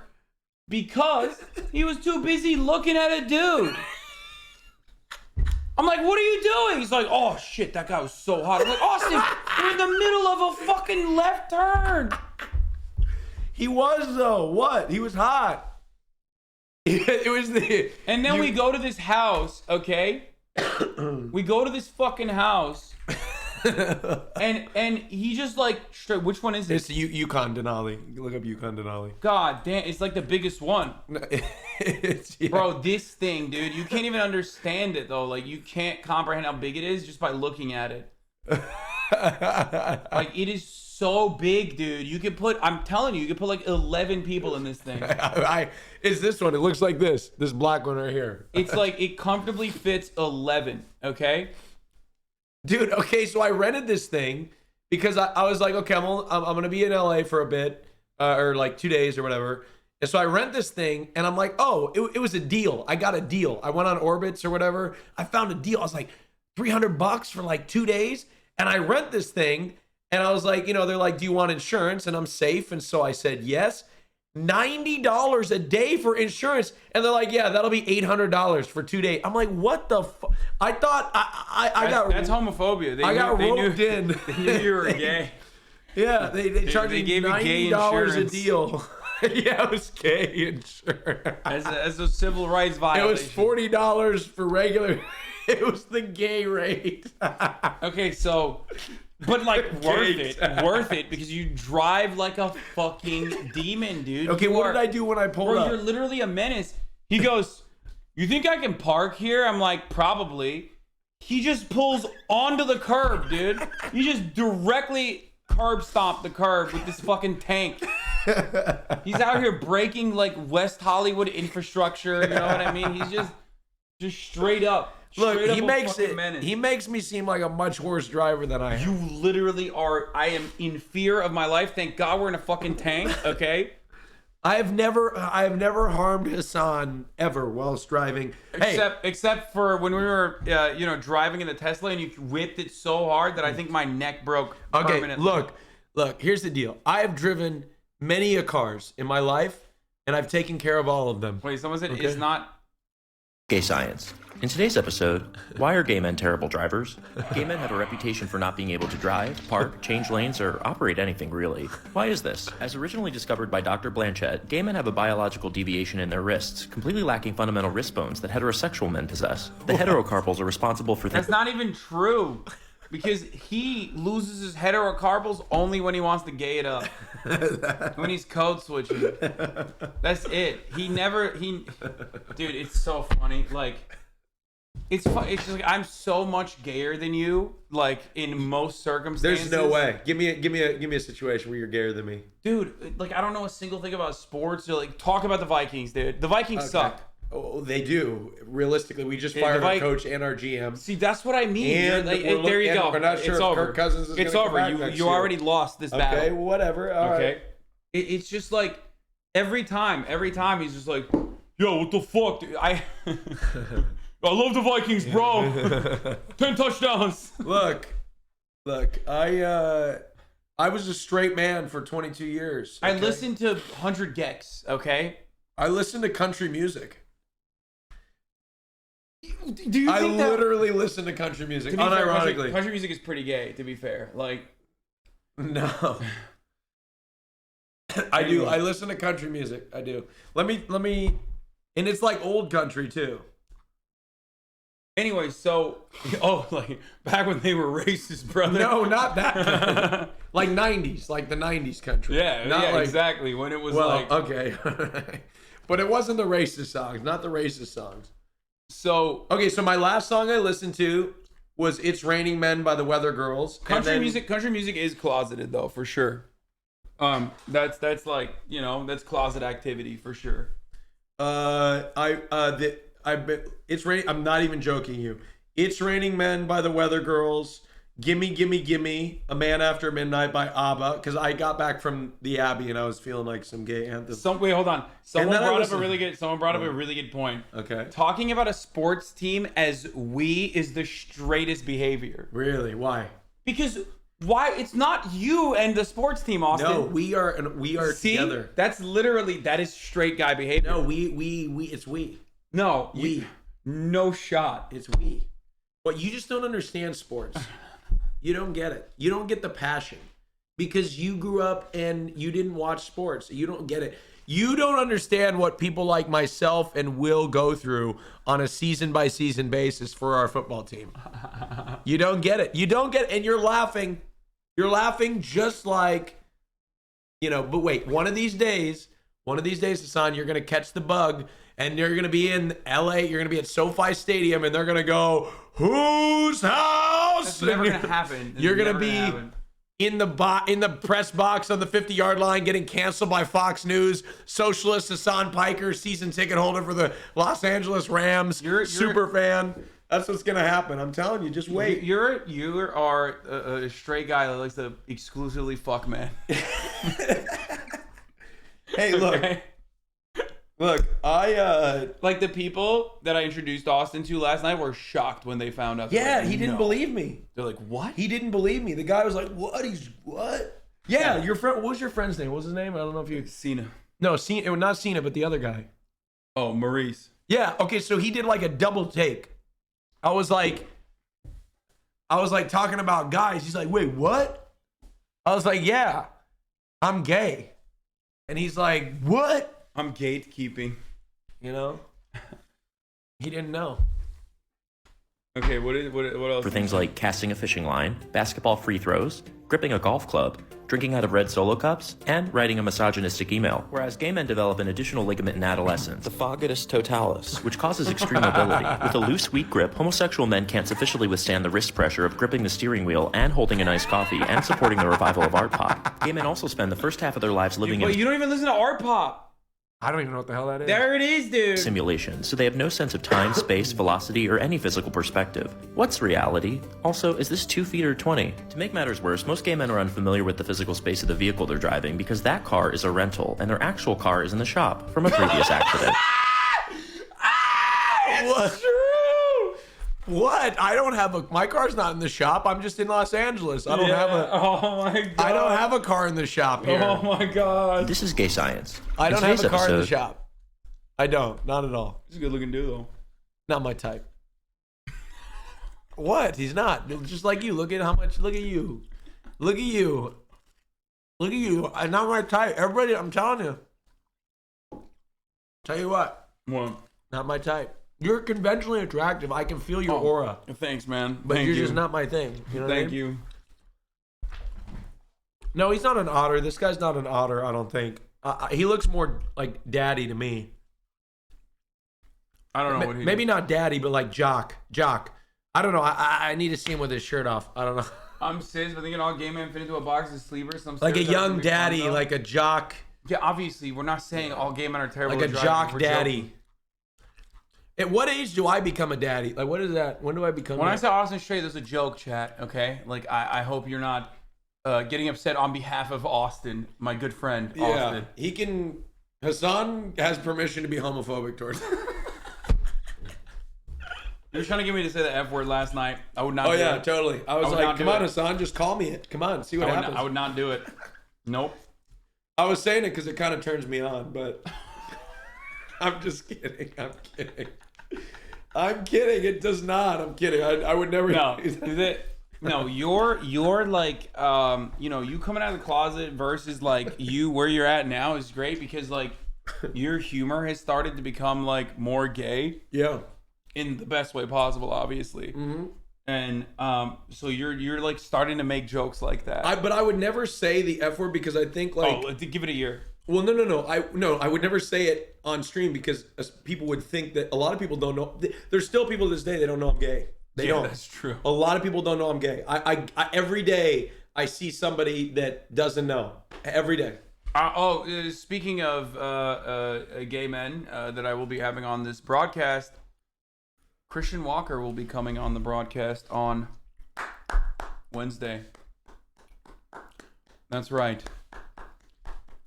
because he was too busy looking at a dude. I'm like, what are you doing? He's like, oh shit, that guy was so hot. I'm like, Austin, we're in the middle of a fucking left turn. He was though. What? He was hot. It was the. And then we go to this house, okay? We go to this fucking house. and he just like, which one is this? It's Yukon Denali. Look up Yukon Denali. God damn, it's like the biggest one. Yeah. Bro, this thing, dude, you can't even understand it though. Like, you can't comprehend how big it is just by looking at it. Like, it is so big, dude. You could put, I'm telling you could put like 11 people in this thing. It's this one. It looks like this black one right here. It's like, it comfortably fits 11, okay? Dude, okay, so I rented this thing because I was like, okay, I'm going to be in LA for a bit, or like 2 days or whatever. And so I rent this thing, and I'm like, oh, it was a deal. I got a deal. I went on Orbitz or whatever. I found a deal. I was like, $300 for like 2 days. And I rent this thing, and I was like, they're like, do you want insurance? And I'm safe. And so I said, yes. $90 a day for insurance. And they're like, yeah, that'll be $800 for 2 days. I'm like, what the fuck? I thought I got... That's homophobia. I got roped in. They knew you were gay. Yeah, they charged me $90 a deal. Yeah, it was gay insurance. As a civil rights violation. It was $40 for regular. It was the gay rate. Okay, so... But like worth it because you drive like a fucking demon, dude. Okay, what did I do when I pulled up? You're literally a menace. He goes, you think I can park here? I'm like, probably. He just pulls onto the curb, dude. You just directly curb stomp the curb with this fucking tank. He's out here breaking like West Hollywood infrastructure, you know what I mean? He's just straight up. Look, he makes me seem like a much worse driver than I am. You literally are. I am in fear of my life. Thank God we're in a fucking tank, okay? I have never harmed Hassan ever whilst driving. Except for when we were, driving in the Tesla and you whipped it so hard that I think my neck broke permanently. Okay, look. Here's the deal. I have driven many cars in my life, and I've taken care of all of them. Wait, someone said it's not gay science. In today's episode, why are gay men terrible drivers? Gay men have a reputation for not being able to drive, park, change lanes, or operate anything really. Why is this? As originally discovered by Dr. Blanchett, gay men have a biological deviation in their wrists, completely lacking fundamental wrist bones that heterosexual men possess. The heterocarpals are responsible for That's not even true. Because he loses his heterocarpals only when he wants to gay it up. When he's code switching. That's it. Dude, it's so funny. Like, it's just like I'm so much gayer than you, like in most circumstances. There's no way. Give me a situation where you're gayer than me. Dude, like I don't know a single thing about sports. Or like talk about the Vikings, dude. The Vikings suck. Oh, they do. Realistically, we just fired our coach and our GM. See, that's what I mean. And there you go. We're not sure it's if over. Kirk Cousins is it's gonna over. come back next You year. already lost this battle. Okay, whatever. All right. It's just like every time he's just like, yo, what the fuck, dude? I love the Vikings, bro. 10 touchdowns. Look. I was a straight man for 22 years. Okay? I listened to 100 Gex. Okay. I listened to country music. Do you think literally listen to country music, unironically. Country music is pretty gay, to be fair. Like, no. I do. I listen to country music. I do. Let me, and it's like old country too. Anyway, so, like back when they were racist, brother. No, not that. Like 90s, like the 90s country. Yeah, not like, exactly. When it was okay. But it wasn't the racist songs, not the racist songs. So my last song I listened to was "It's Raining Men" by the Weather Girls. Country music is closeted though, for sure. That's like, that's closet activity for sure. It's raining. I'm not even joking you. "It's Raining Men" by the Weather Girls. "Gimme, Gimme, Gimme," "A Man After Midnight" by ABBA, because I got back from the Abbey and I was feeling like some gay anthem. Wait, hold on. Someone brought up a really good point. Okay. Talking about a sports team as "we" is the straightest behavior. Really? Why? Because why? It's not you and the sports team, Austin. No, we are together. That is straight guy behavior. No, it's we. No, we. No shot. It's we. Well, you just don't understand sports. You don't get it. You don't get the passion because you grew up and you didn't watch sports. You don't get it. You don't understand what people like myself and Will go through on a season-by-season basis for our football team. You don't get it. You don't get it. And you're laughing. You're laughing just like, but wait, one of these days, Hassan, you're going to catch the bug and you're going to be in LA. You're going to be at SoFi Stadium and they're going to go, whose house? That's never going to happen. You're going to be in the press box on the 50-yard line getting canceled by Fox News. Socialist Hassan Piker, season ticket holder for the Los Angeles Rams, super fan. That's what's going to happen. I'm telling you, just wait. You are a straight guy that likes to exclusively fuck men. Hey, look. Okay? Look, like the people that I introduced Austin to last night were shocked when they found out. Yeah, like, he didn't believe me. They're like, what? He didn't believe me. The guy was like, what? What? Yeah, your friend. What was your friend's name? What was his name? I don't know if you. Cena. No, Cena. Not Cena, but the other guy. Oh, Maurice. Yeah. Okay, so he did like a double take. I was like talking about guys. He's like, wait, what? I was like, yeah, I'm gay. And he's like, what? I'm gatekeeping. He didn't know. Okay, what else? For things like casting a fishing line, basketball free throws, gripping a golf club, drinking out of red Solo cups, and writing a misogynistic email. Whereas gay men develop an additional ligament in adolescence, the foggatus totalis, which causes extreme mobility. With a loose, weak grip, homosexual men can't sufficiently withstand the wrist pressure of gripping the steering wheel and holding a nice coffee and supporting the revival of art pop. Gay men also spend the first half of their lives living in... But you don't even listen to art pop. I don't even know what the hell that is. There it is, dude. Simulation, so they have no sense of time, space, velocity, or any physical perspective. What's reality? Also, is this 2 feet or 20? To make matters worse, most gay men are unfamiliar with the physical space of the vehicle they're driving because that car is a rental and their actual car is in the shop from a previous accident. What? What? I don't have my car's not in the shop. I'm just in Los Angeles. I don't have a. Oh my god. I don't have a car in the shop here. Oh my god. This is Gay Science. I don't have a car in the shop. I don't. Not at all. He's a good looking dude though. Not my type. What? He's not. Just like you. Look at how much. Look at you. Look at you. Look at you. I'm not my type. Everybody, I'm telling you. Tell you what. What? Not my type. You're conventionally attractive. I can feel your aura. Thanks, man. But you're just not my thing. You know what I mean? Thank you. No, he's not an otter. This guy's not an otter, I don't think. He looks more like daddy to me. I don't know what he maybe not daddy, but like jock. I don't know. I need to see him with his shirt off. I don't know. I'm sis, but thinking all gay men fit into a box of sleepers. Like a young daddy, like a jock. Yeah, obviously, we're not saying all gay men are terrible. Like a jock daddy. At what age do I become a daddy? Like, what is that? When do I become? When I say Austin straight, there's a joke, chat. Okay, like I hope you're not getting upset on behalf of Austin, my good friend. Yeah, Austin. he can. Hassan has permission to be homophobic towards. You were trying to get me to say the F word last night. I would not. Oh do yeah, it. totally. I was like, come on, Hassan, just call me it. Come on, see what happens. I would not do it. Nope. I was saying it because it kind of turns me on, but I'm just kidding. I'm kidding. It does not. I'm kidding. I would never. No. No, you're like, you coming out of the closet versus like you where you're at now is great because like your humor has started to become like more gay. Yeah. In the best way possible, obviously. Mm-hmm. And so you're like starting to make jokes like that. But I would never say the F word because I think like give it a year. Well, no. I would never say it on stream because people would think that a lot of people don't know. There's still people to this day they don't know I'm gay. They don't. That's true. A lot of people don't know I'm gay. I every day I see somebody that doesn't know. Every day. Speaking of gay men that I will be having on this broadcast, Christian Walker will be coming on the broadcast on Wednesday. That's right.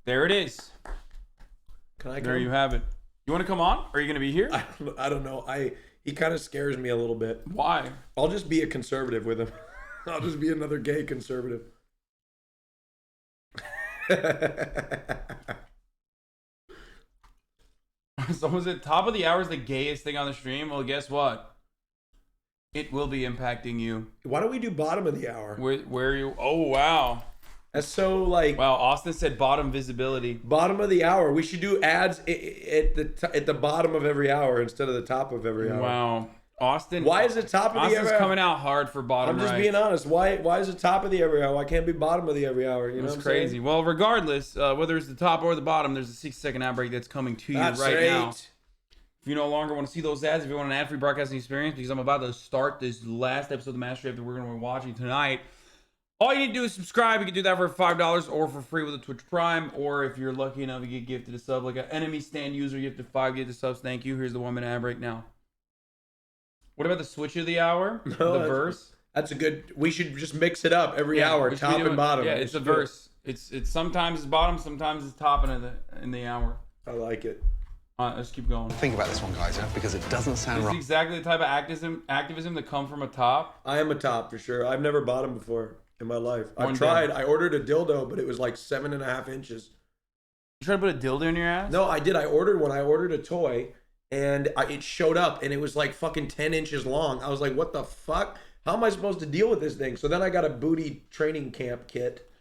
There it is. Can I come? There you have it. You want to come on? Are you going to be here? I don't know. He kind of scares me a little bit. Why? I'll just be a conservative with him. I'll just be another gay conservative. Someone said top of the hour is the gayest thing on the stream. Well, guess what? It will be impacting you. Why don't we do bottom of the hour? Where you? Oh wow. That's so like. Wow, Austin said bottom visibility. Bottom of the hour. We should do ads at the bottom of every hour instead of the top of every hour. Wow, Austin. Why is it top of the Austin's every hour? coming out hard for bottom. I'm just right. being honest. Why is it top of the every hour? Why can't it be bottom of the every hour? You know That's what I'm crazy. saying? Well, regardless, whether it's the top or the bottom, there's a 60-second ad break that's coming to you That's right now. right. If you no longer want to see those ads, if you want an ad-free broadcasting experience, because I'm about to start this last episode of the Master Chef that we're going to be watching tonight, all you need to do is subscribe. You can do that for $5 or for free with a Twitch Prime, or if you're lucky enough to get gifted a sub, like an enemy stand user, gifted 5 gifted subs. Thank you. Here's the 1 minute ad break now. What about the switch of the hour? No, the verse? That's a good. We should just mix it up every hour, we should be top doing- and bottom. Yeah, it's a verse. It's sometimes it's bottom, sometimes it's top in the hour. I like it. Let's keep going. Think about this one, guys, because it doesn't sound This is right. exactly the type of activism that come from a top. I am a top for sure. I've never bottom before in my life. One I've tried. day. I ordered a dildo, but it was like 7.5 inches. You tried to put a dildo in your ass? No, I did. I ordered one. I ordered a toy, and it showed up, and it was like fucking 10 inches long. I was like, what the fuck? How am I supposed to deal with this thing? So then I got a booty training camp kit.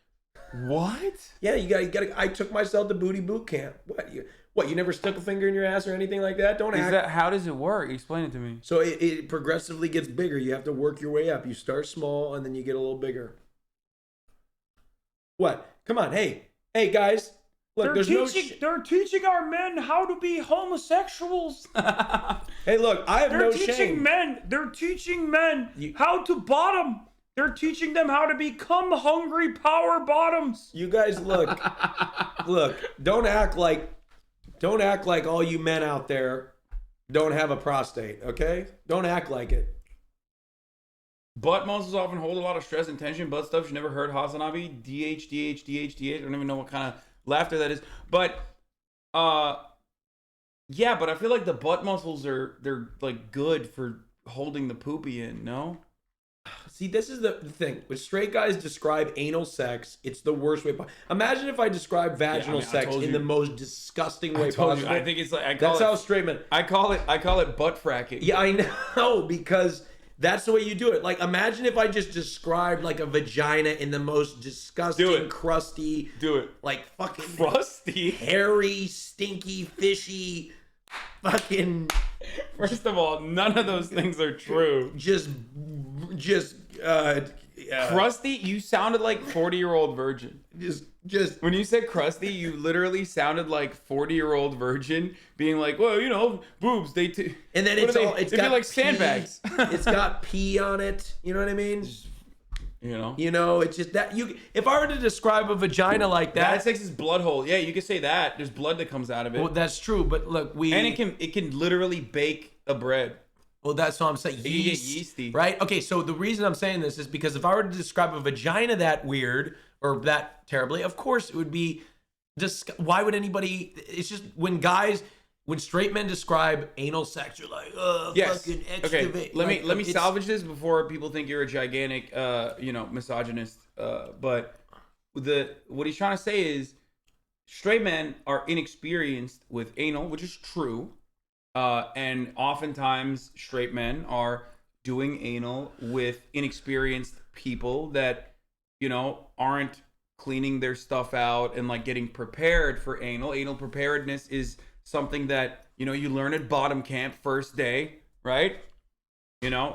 What? Yeah, you got. I took myself to booty boot camp. What? You never stuck a finger in your ass or anything like that? Don't act. How does it work? Explain it to me. So it progressively gets bigger. You have to work your way up. You start small and then you get a little bigger. What? Come on, hey guys. Look, They're teaching our men how to be homosexuals. Hey, look, I have no shame. They're teaching men how to bottom. They're teaching them how to become hungry power bottoms. You guys look. Don't act like all you men out there don't have a prostate, okay? Don't act like it. Butt muscles often hold a lot of stress and tension. Butt stuff. You never heard Hasanabi? DH. I don't even know what kind of laughter that is. But, yeah, but I feel like the butt muscles they're like good for holding the poopy in, no? See, this is the thing. When straight guys describe anal sex, it's the worst way possible. Imagine if I describe vaginal sex in the most disgusting way possible. I think it's like that's how straight men. I call it butt fracking. Yeah, I know, because that's the way you do it. Like, imagine if I just described like a vagina in the most disgusting, crusty, like fucking crusty, hairy, stinky, fishy, fucking. First of all, none of those things are true. Just crusty. You sounded like 40-year-old virgin. Just when you said crusty, you literally sounded like 40-year-old virgin being like, well, you know, boobs. And then it's got like pee. sandbags. It's got pee on it. You know what I mean? You know, it's just that if I were to describe a vagina like that, bad sex is blood hole. Yeah, you could say that. There's blood that comes out of it. Well, that's true, but look, and it can literally bake a bread. Well, that's what I'm saying. It can get yeasty, right? Okay, so the reason I'm saying this is because if I were to describe a vagina that weird or that terribly, of course it would be. Why would anybody? It's just when straight men describe anal sex, you're like, fucking excavate. Okay, let me salvage this before people think you're a gigantic, misogynist. But what he's trying to say is, straight men are inexperienced with anal, which is true, and oftentimes straight men are doing anal with inexperienced people that aren't cleaning their stuff out and like getting prepared for anal. Anal preparedness is something that, you learn at bottom camp first day, right?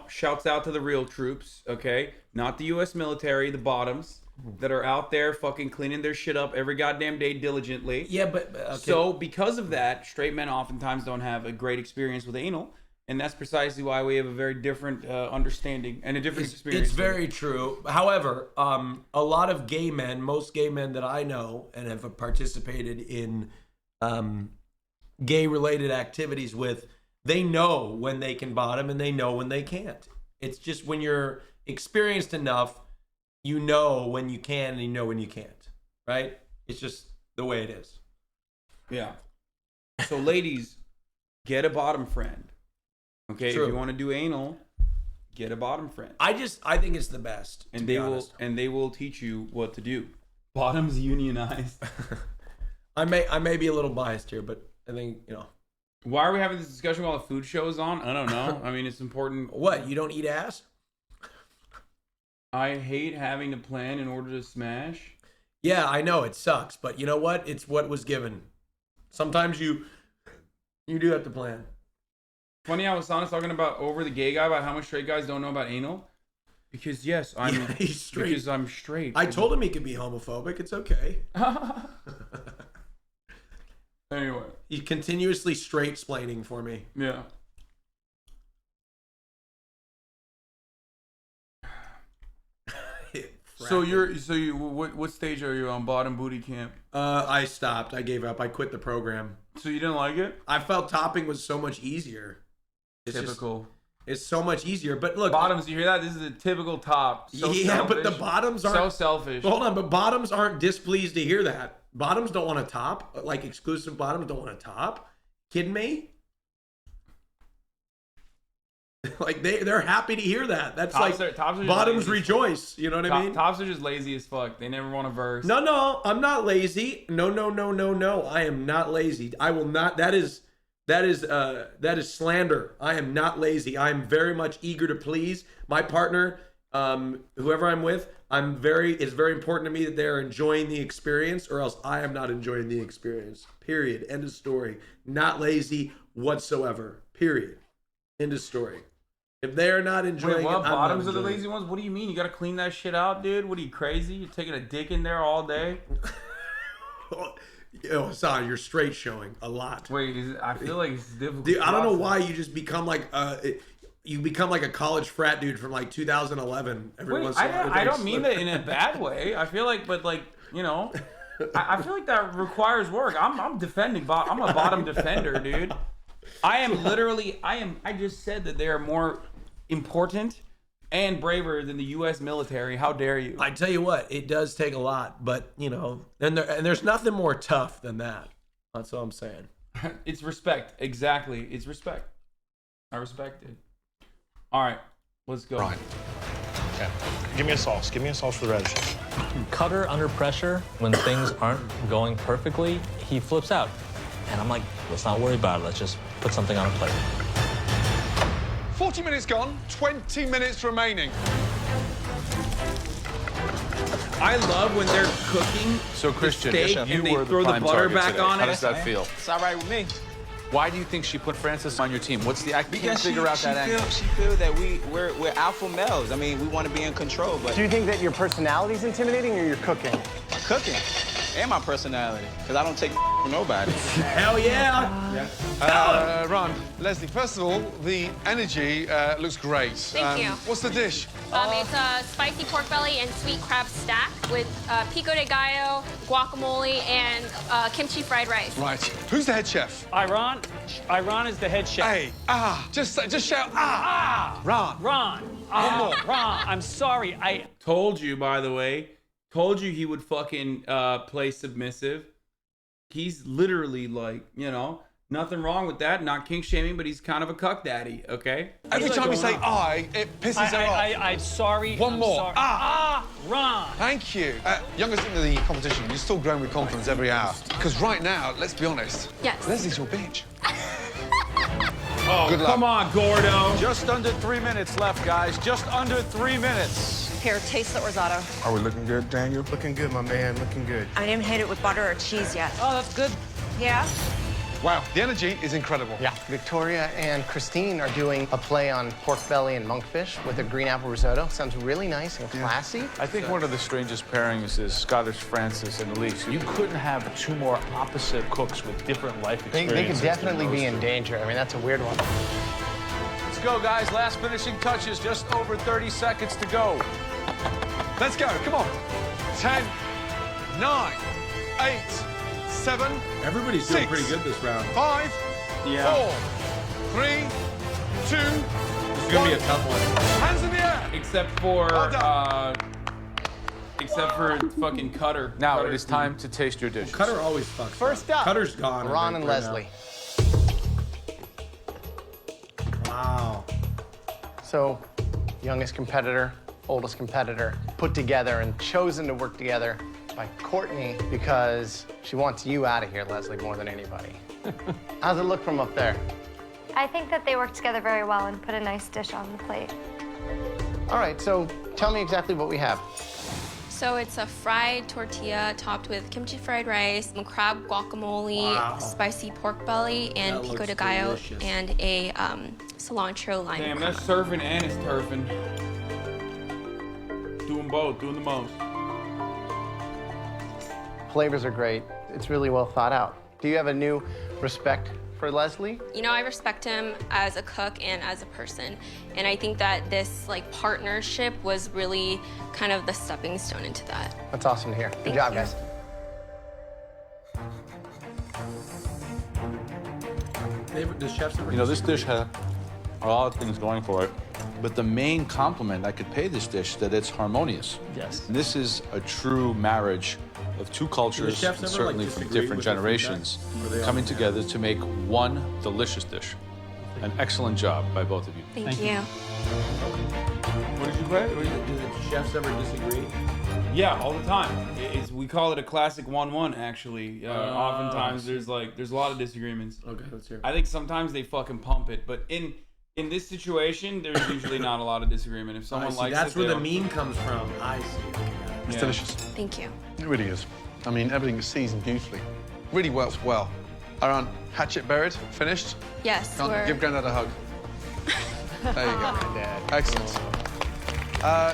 Shouts out to the real troops, okay? Not the U.S. military, the bottoms that are out there fucking cleaning their shit up every goddamn day diligently. Yeah, but... Okay. So because of that, straight men oftentimes don't have a great experience with anal. And that's precisely why we have a very different understanding and a different experience. It's very true. However, a lot of gay men, most gay men that I know and have participated in gay-related activities with, they know when they can bottom and they know when they can't. It's just when you're experienced enough, you know when you can and you know when you can't, right? It's just the way it is. Yeah. So ladies, get a bottom friend. Okay, True. If you want to do anal, get a bottom friend. I think it's the best. And they will teach you what to do. Bottoms unionized. I may be a little biased here, but I think Why are we having this discussion while the food show is on? I don't know. I mean, it's important. What? You don't eat ass? I hate having to plan in order to smash. Yeah, I know it sucks, but you know what? It's what was given. Sometimes you do have to plan. Funny how Hasana's talking about over the gay guy about how much straight guys don't know about anal. Because yes, he's straight. Because I'm straight. I told him he could be homophobic. It's okay. Anyway, he's continuously straight-splaining for me. Yeah. What stage are you on? Bottom booty camp? I stopped. I gave up. I quit the program. So you didn't like it? I felt topping was so much easier. Typical. It's so much easier. But look, bottoms. You hear that? This is a typical top. So yeah, selfish. but the bottoms aren't so selfish. Hold on, but bottoms aren't displeased to hear that. Bottoms don't want to top. Like exclusive bottoms don't want to top. Kidding me? Like they're happy to hear that. That's tops like tops are bottoms rejoice. You know what I mean? Tops are just lazy as fuck. They never want a verse. No, I'm not lazy. No. I am not lazy. I will not. That is slander. I am not lazy. I am very much eager to please my partner, whoever I'm with. It's very important to me that they're enjoying the experience, or else I am not enjoying the experience. Period. End of story. Not lazy whatsoever. Period. End of story. If they're not enjoying Wait, what? it, I'm Bottoms not are the enjoying lazy ones? What do you mean? You gotta clean that shit out, dude? What are you, crazy? You're taking a dick in there all day? Yo, Hassan, you're straight showing a lot. Wait, I feel like it's difficult. Dude, I don't know why you just become like you become like a college frat dude from like 2011. I don't mean that in a bad way. I feel like, but like, you know, I feel like that requires work. I'm defending. I'm a bottom defender, dude. I just said that they are more important and braver than the U.S. military. How dare you? I tell you what, it does take a lot, but you know, and there's nothing more tough than that. That's all I'm saying. It's respect. Exactly. It's respect. I respect it. All right, let's go. Right. Okay. Give me a sauce. Give me a sauce for the radishes. Cutter under pressure, when things aren't going perfectly, he flips out. And I'm like, let's not worry about it. Let's just put something on a plate. 40 minutes gone, 20 minutes remaining. I love when they're cooking. So, Christian, the steak and they throw the butter back on it. How does that feel? It's all right with me. Why do you think she put Francis on your team? What's the? I can't figure out that angle. She feel that we're alpha males. I mean, we want to be in control. But do you think that your personality is intimidating, or your cooking? My cooking and my personality, because I don't take from nobody. Hell yeah! Ron, Leslie. First of all, the energy looks great. Thank you. What's the dish? It's a spicy pork belly and sweet crab stack with pico de gallo, guacamole, and kimchi fried rice. Right. Who's the head chef? Ron is the head chef. Hey, just shout, Ron. One more. Ron, I'm sorry. I told you, by the way. Told you he would fucking play submissive. He's literally like, you know, nothing wrong with that. Not kink shaming, but he's kind of a cuck daddy, okay? Every time you say I, it pisses her off. I'm sorry. One more. Sorry. Ron. Thank you. Youngest in the competition, you're still growing with confidence every hour. Because right now, let's be honest. Yes. Leslie's your bitch. Oh, come on, Gordo. Just under 3 minutes left, guys. Just under 3 minutes. Here, taste the risotto. Are we looking good, Daniel? Looking good, my man. Looking good. I didn't hit it with butter or cheese yet. Oh, that's good. Yeah? Wow, the energy is incredible. Yeah. Victoria and Christine are doing a play on pork belly and monkfish with a green apple risotto. Sounds really nice and classy. I think one of the strangest pairings is Scottish Francis and Elise. You couldn't have two more opposite cooks with different life experiences. They could definitely be in danger. I mean, that's a weird one. Let's go, guys. Last finishing touches. Just over 30 seconds to go. Let's go. Come on. 10, 9, 8, 7. Everybody's doing pretty good this round. 5, 4, 3, 2. This is gonna be a tough one. Hands in the air. Except for fucking Cutter. Now Cutter it is time to taste your dish. Cutter always fucks. First up, Cutter's gone. Ron and Leslie. Wow. So, youngest competitor, oldest competitor, put together and chosen to work together by Courtney because she wants you out of here, Leslie, more than anybody. How's it look from up there? I think that they worked together very well and put a nice dish on the plate. All right, so tell me exactly what we have. So it's a fried tortilla topped with kimchi fried rice, some crab guacamole, spicy pork belly, and That pico looks de gallo, delicious. and a cilantro lime Damn, crema. that's surfing and it's turfing. Doing both, doing the most. Flavors are great. It's really well thought out. Do you have a new respect for Leslie? You know, I respect him as a cook and as a person, and I think that this like partnership was really kind of the stepping stone into that. That's awesome to hear. Good job, guys. Does chefs ever You know, this dish had a lot of things going for it, but the main compliment I could pay this dish is that it's harmonious. Yes. And this is a true marriage of two cultures, chefs and ever, certainly like, from disagree different with the feedback? generations, Or they all coming agree? together to make one delicious dish. An excellent job by both of you. Thank you. What did you play? Do the chefs ever disagree? Yeah, all the time. We call it a classic 1-1, actually. Oftentimes there's a lot of disagreements. Okay, let's hear it. I think sometimes they fucking pump it, but in this situation, there's usually not a lot of disagreement. If someone likes that's it, where they the don't- meme comes from. I see. It's Yeah. delicious. Thank you. It really is. I mean, everything is seasoned beautifully. Really works well. Around hatchet buried, finished. Yes, Can't give Grandad a hug. There you go. Excellent.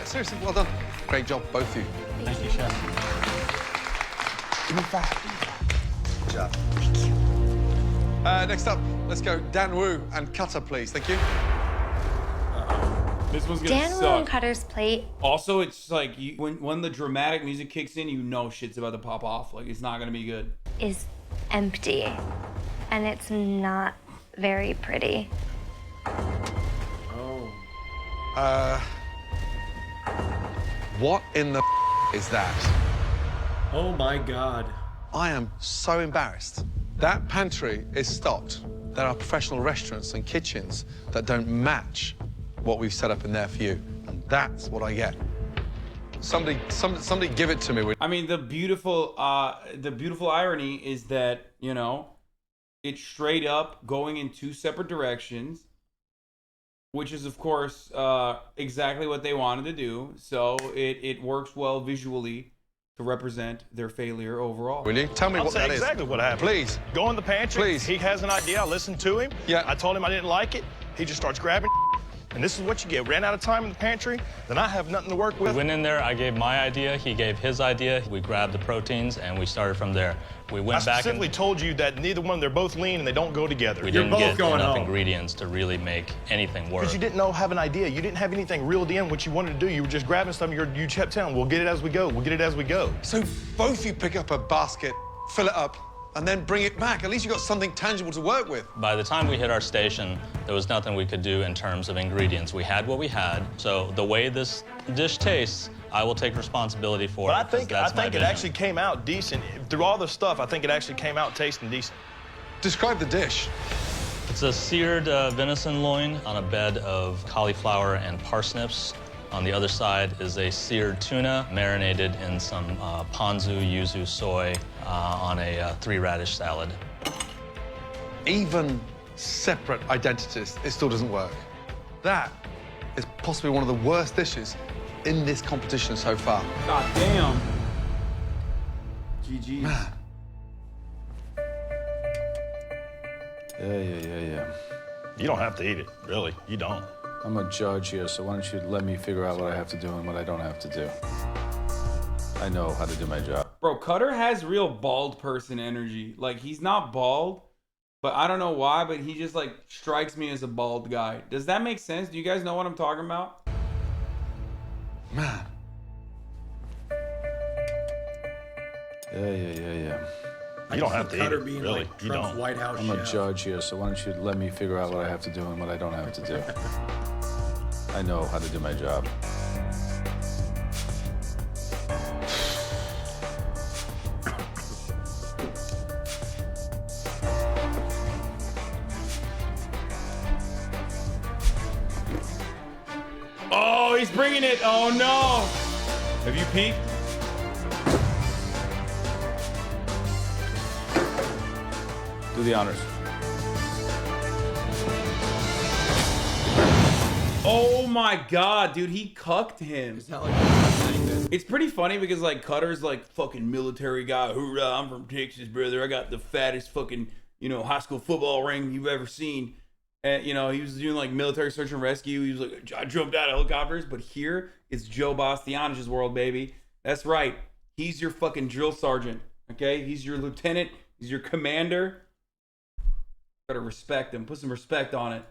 Seriously, well done. Great job, both of you. Thank you, chef. Give me five. Good job. Next up, let's go Dan Wu and Cutter, please. Thank you. This one's gonna Dan Wu and suck. Cutter's plate Also, it's like when the dramatic music kicks in, you know shit's about to pop off. Like it's not gonna be good. is empty, and it's not very pretty. What in the is that? Oh my God. I am so embarrassed. That pantry is stocked. There are professional restaurants and kitchens that don't match what we've set up in there for you. And that's what I get. Somebody give it to me. I mean, the beautiful irony is that, you know, it's straight up going in two separate directions, which is, of course, exactly what they wanted to do. So it works well visually to represent their failure overall. Will you tell me I'll what say that is? exactly what happened. Please. Go in the pantry. Please. He has an idea. I listened to him. Yeah. I told him I didn't like it. He just starts grabbing. And this is what you get. Ran out of time in the pantry. Then I have nothing to work We with. went in there, I gave my idea, he gave his idea. We grabbed the proteins and we started from there. We I went back and specifically told you that neither one, they're both lean and they don't go together. we didn't get enough ingredients to really make anything work. Because you didn't have an idea. You didn't have anything reeled in what you wanted to do. You were just grabbing stuff. You kept telling, we'll get it as we go. We'll get it as we go. So both you pick up a basket, fill it up, and then bring it back. At least you got something tangible to work with. By the time we hit our station, there was nothing we could do in terms of ingredients. We had what we had. So the way this dish tastes, I will take responsibility for But it. I because think that's my it vision. actually came out decent. Through all the stuff, I think it actually came out tasting decent. Describe the dish. It's a seared venison loin on a bed of cauliflower and parsnips. On the other side is a seared tuna marinated in some ponzu, yuzu, soy on a 3-radish salad. Even separate identities, it still doesn't work. That is possibly one of the worst dishes in this competition so far. God damn. GG's. Man. Yeah. You don't have to eat it, really. You don't. I'm a judge here, so why don't you let me figure out what I have to do and what I don't have to do. I know how to do my job. Bro, Cutter has real bald person energy. Like, he's not bald, but I don't know why, but he just, like, strikes me as a bald guy. Does that make sense? Do you guys know what I'm talking about? Man. Yeah. You don't have to eat Cutter it, being really. like You Trump's don't. White House I'm a chef. judge here, so why don't you let me figure out what I have to do and what I don't have to do. I know how to do my job. Oh, he's bringing it. Oh, no. Have you peeked? Do the honors. Oh my god, dude, he cucked him. Is that like It's pretty funny because like Cutter's like fucking military guy. Hoorah, I'm from Texas, brother. I got the fattest fucking, high school football ring you've ever seen. And he was doing like military search and rescue. He was like, I jumped out of helicopters. But here it's Joe Bastianich's world, baby. That's right. He's your fucking drill sergeant. Okay, he's your lieutenant. He's your commander. Gotta respect him. Put some respect on it.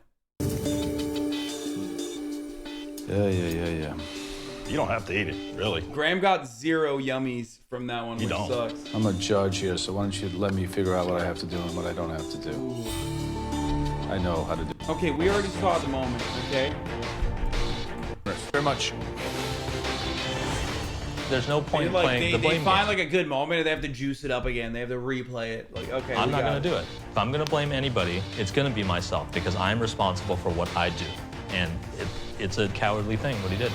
Yeah. You don't have to eat it, really. Graham got 0 yummies from that one, which sucks. I'm a judge here, so why don't you let me figure out what I have to do and what I don't have to do. I know how to do. Okay, we already saw the moment, okay? Very much. There's no point Like, playing the they blame find game. like a good moment and they have to juice it up again. They have to replay it. Like, okay, I'm we not got going to do it. If I'm going to blame anybody, it's going to be myself because I'm responsible for what I do. And it's a cowardly thing what he did.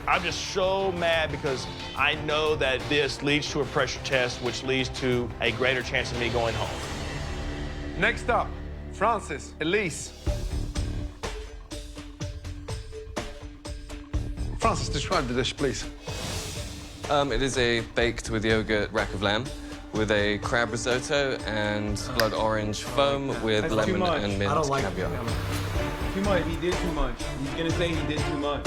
I'm just so mad because I know that this leads to a pressure test, which leads to a greater chance of me going home. Next up, Francis, Elise. Francis, describe the dish, please. It is a baked with yogurt rack of lamb with a crab risotto and blood orange foam with That's lemon too much. and mint I don't like caviar. Too much. He did too much. He's gonna say he did too much.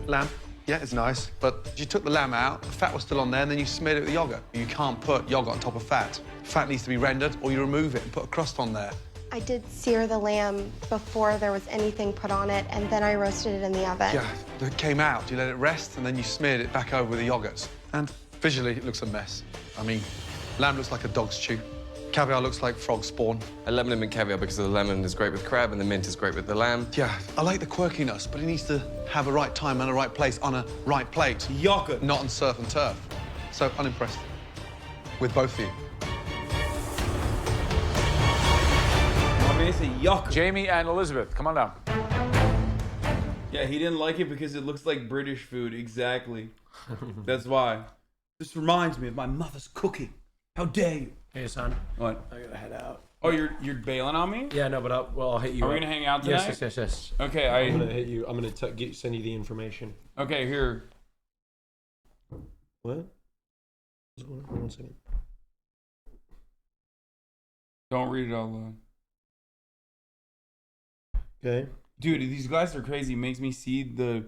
Lamb. Yeah, it's nice. But you took the lamb out, the fat was still on there, and then you smeared it with yogurt. You can't put yogurt on top of fat. Fat needs to be rendered, or you remove it and put a crust on there. I did sear the lamb before there was anything put on it, and then I roasted it in the oven. Yeah, it came out. You let it rest, and then you smeared it back over with the yogurts. And visually, it looks a mess. I mean, lamb looks like a dog's chew. Caviar looks like frog spawn. A lemon and mint caviar because the lemon is great with crab and the mint is great with the lamb. Yeah, I like the quirkiness, but it needs to have a right time and a right place on a right plate. Yogurt. Not on surf and turf. So, unimpressed with both of you. Jamie and Elizabeth, come on down. Yeah, he didn't like it because it looks like British food. Exactly. That's why. This reminds me of my mother's cooking. How dare you? Hey, son. What? I gotta head out. Oh, you're bailing on me? Yeah, no, but I'll hit you. Are we up. gonna hang out tonight? Yes. Okay, I'm gonna hit you. I'm gonna send you the information. Okay, here. What? Hold on 1 second. Don't read it out loud. Okay. Dude, these glasses are crazy. It makes me see the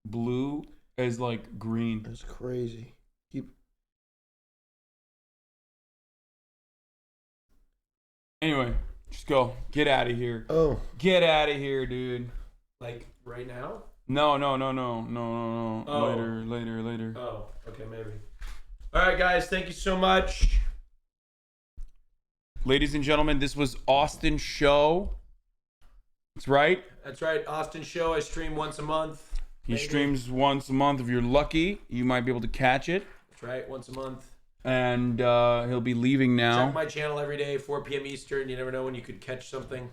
blue as like green. That's crazy. Anyway, just go. Get out of here. Oh. Get out of here, dude. Like right now? No. Oh. Later. Oh, okay, maybe. All right, guys. Thank you so much. Ladies and gentlemen, this was Austin Show. That's right. That's right. Austin Show. I stream once a month. He streams once a month. If you're lucky, you might be able to catch it. That's right. Once a month. And he'll be leaving now. Check my channel every day, 4 p.m. Eastern. You never know when you could catch something.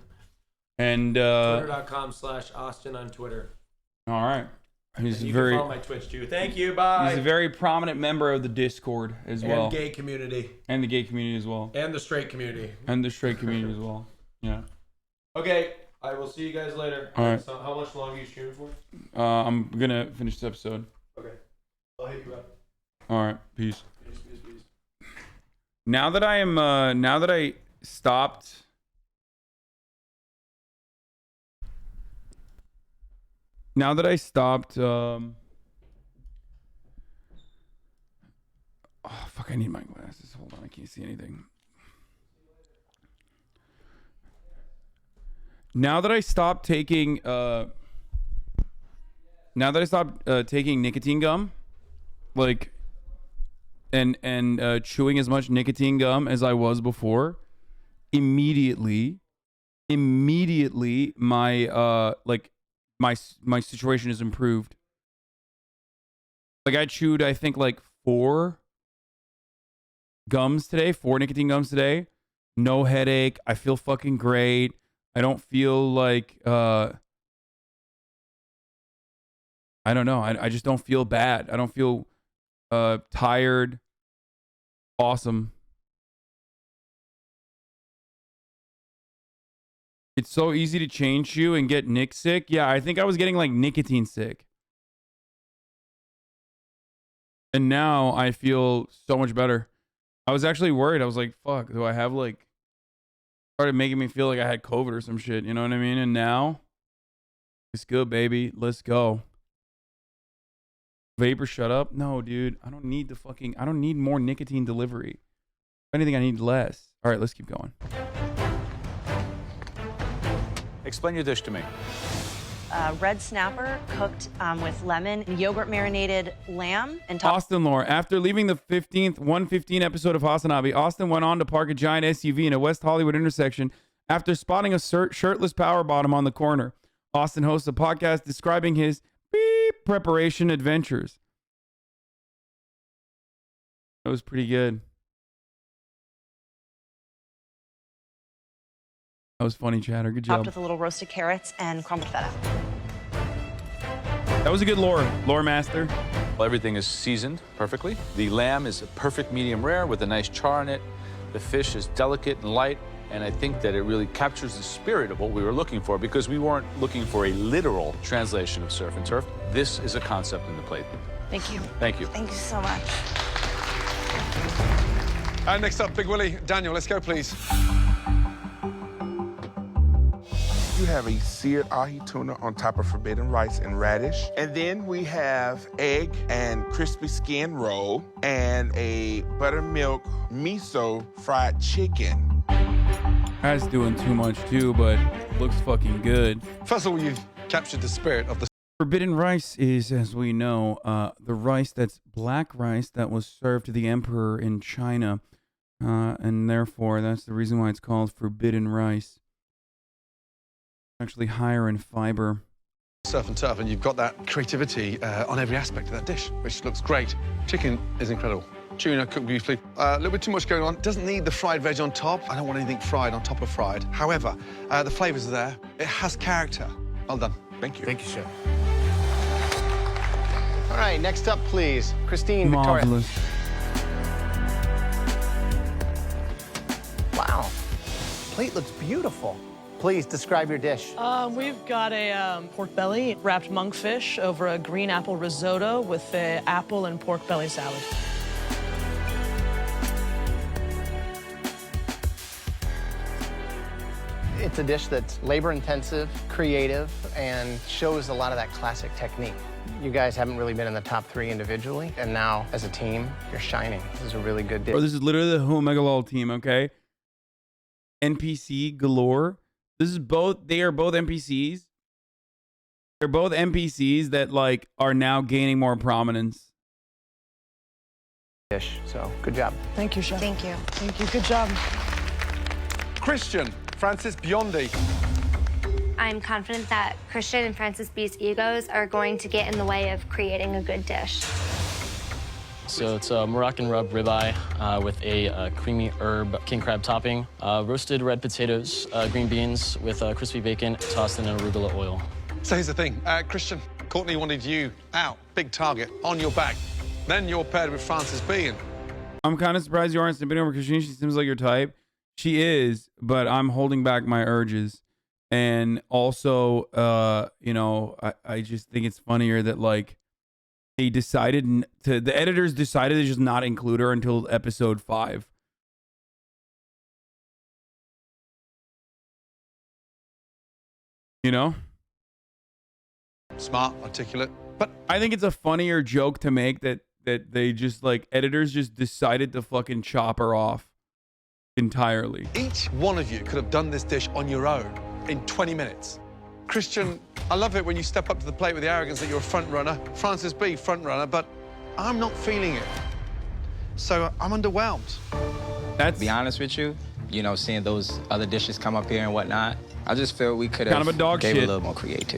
And Twitter.com/Austin on Twitter. All right. He's And you very. can follow my Twitch too. Thank you. Bye. He's a very prominent member of the Discord as well. And gay community. And the gay community as well. And the straight community. And the straight community as well. Yeah. Okay. I will see you guys later. All right. So how much longer are you streaming for? I'm gonna finish this episode. Okay. I'll hit you up. All right. Peace. Peace. Now that I stopped. Now that I stopped. Oh fuck! I need my glasses. Hold on, I can't see anything. Now that I stopped taking taking nicotine gum, like, and chewing as much nicotine gum as I was before, immediately my my situation is improved. Like I chewed, I think like 4 nicotine gums today. No headache. I feel fucking great. I don't feel like I don't know. I just don't feel bad. I don't feel tired. Awesome. It's so easy to chain chew and get Nick sick. Yeah, I think I was getting like nicotine sick. And now I feel so much better. I was actually worried. I was like, fuck, do I have like... Started making me feel like I had COVID or some shit. You know what I mean? And now, it's good, baby. Let's go. Vapor, shut up. No, dude. I don't need I don't need more nicotine delivery. If anything, I need less. All right, let's keep going. Explain your dish to me. Red snapper cooked with lemon, yogurt marinated lamb, and Austin lore. After leaving the 115 episode of Hasanabi, Austin went on to park a giant SUV in a West Hollywood intersection after spotting a shirtless power bottom on the corner. Austin hosts a podcast describing his preparation adventures. That was pretty good. That was funny, Chatter. Good topped job. with a little roasted carrots and crumbled feta. That was a good lore master. Well, everything is seasoned perfectly. The lamb is a perfect medium rare with a nice char in it. The fish is delicate and light, and I think that it really captures the spirit of what we were looking for, because we weren't looking for a literal translation of surf and turf. This is a concept in the plate. Thank you. Thank you. Thank you so much. And next up, Big Willie. Daniel, let's go, please. You have a seared ahi tuna on top of forbidden rice and radish. And then we have egg and crispy skin roll and a buttermilk miso fried chicken. That's doing too much too, but looks fucking good. First of all, you've captured the spirit of the... Forbidden rice is, as we know, the rice that's black rice that was served to the emperor in China. And therefore, that's the reason why it's called forbidden rice. Actually higher in fiber. Surf and turf, and you've got that creativity on every aspect of that dish, which looks great. Chicken is incredible. Tuna cooked beautifully. A little bit too much going on. Doesn't need the fried veg on top. I don't want anything fried on top of fried. However, the flavors are there. It has character. Well done. Thank you. Thank you, chef. All right, next up, please. Christine, Marvelous. Victoria. Wow. Plate looks beautiful. Please describe your dish. We've got a pork belly wrapped monkfish over a green apple risotto with a apple and pork belly salad. It's a dish that's labor-intensive, creative, and shows a lot of that classic technique. You guys haven't really been in the top 3 individually, and now, as a team, you're shining. This is a really good dish. Bro, this is literally the Omega Lol team, okay? NPC galore. This is both, they are both NPCs. They're both NPCs that, like, are now gaining more prominence. Dish, so good job. Thank you, chef. Thank you. Thank you. Good job. Christian, Francis Biondi. I'm confident that Christian and Francis B's egos are going to get in the way of creating a good dish. So it's a Moroccan rub ribeye with a creamy herb king crab topping, roasted red potatoes, green beans with crispy bacon, tossed in arugula oil. So here's the thing, Christian, Courtney wanted you out, big target, on your back. Then you're paired with Francis B. And I'm kind of surprised you aren't snipping over Christine. She seems like your type. She is, but I'm holding back my urges. And also, you know, I just think it's funnier that, like, they decided to, the editors decided to just not include her until episode 5. You know? Smart, articulate. But I think it's a funnier joke to make that they just, like, editors just decided to fucking chop her off entirely. Each one of you could have done this dish on your own in 20 minutes. Christian, I love it when you step up to the plate with the arrogance that you're a front runner. Francis B, front runner, but I'm not feeling it. So I'm underwhelmed. To be honest with you, you know, seeing those other dishes come up here and whatnot, I just feel we could have kind of a dog gave shit. a little more creativity.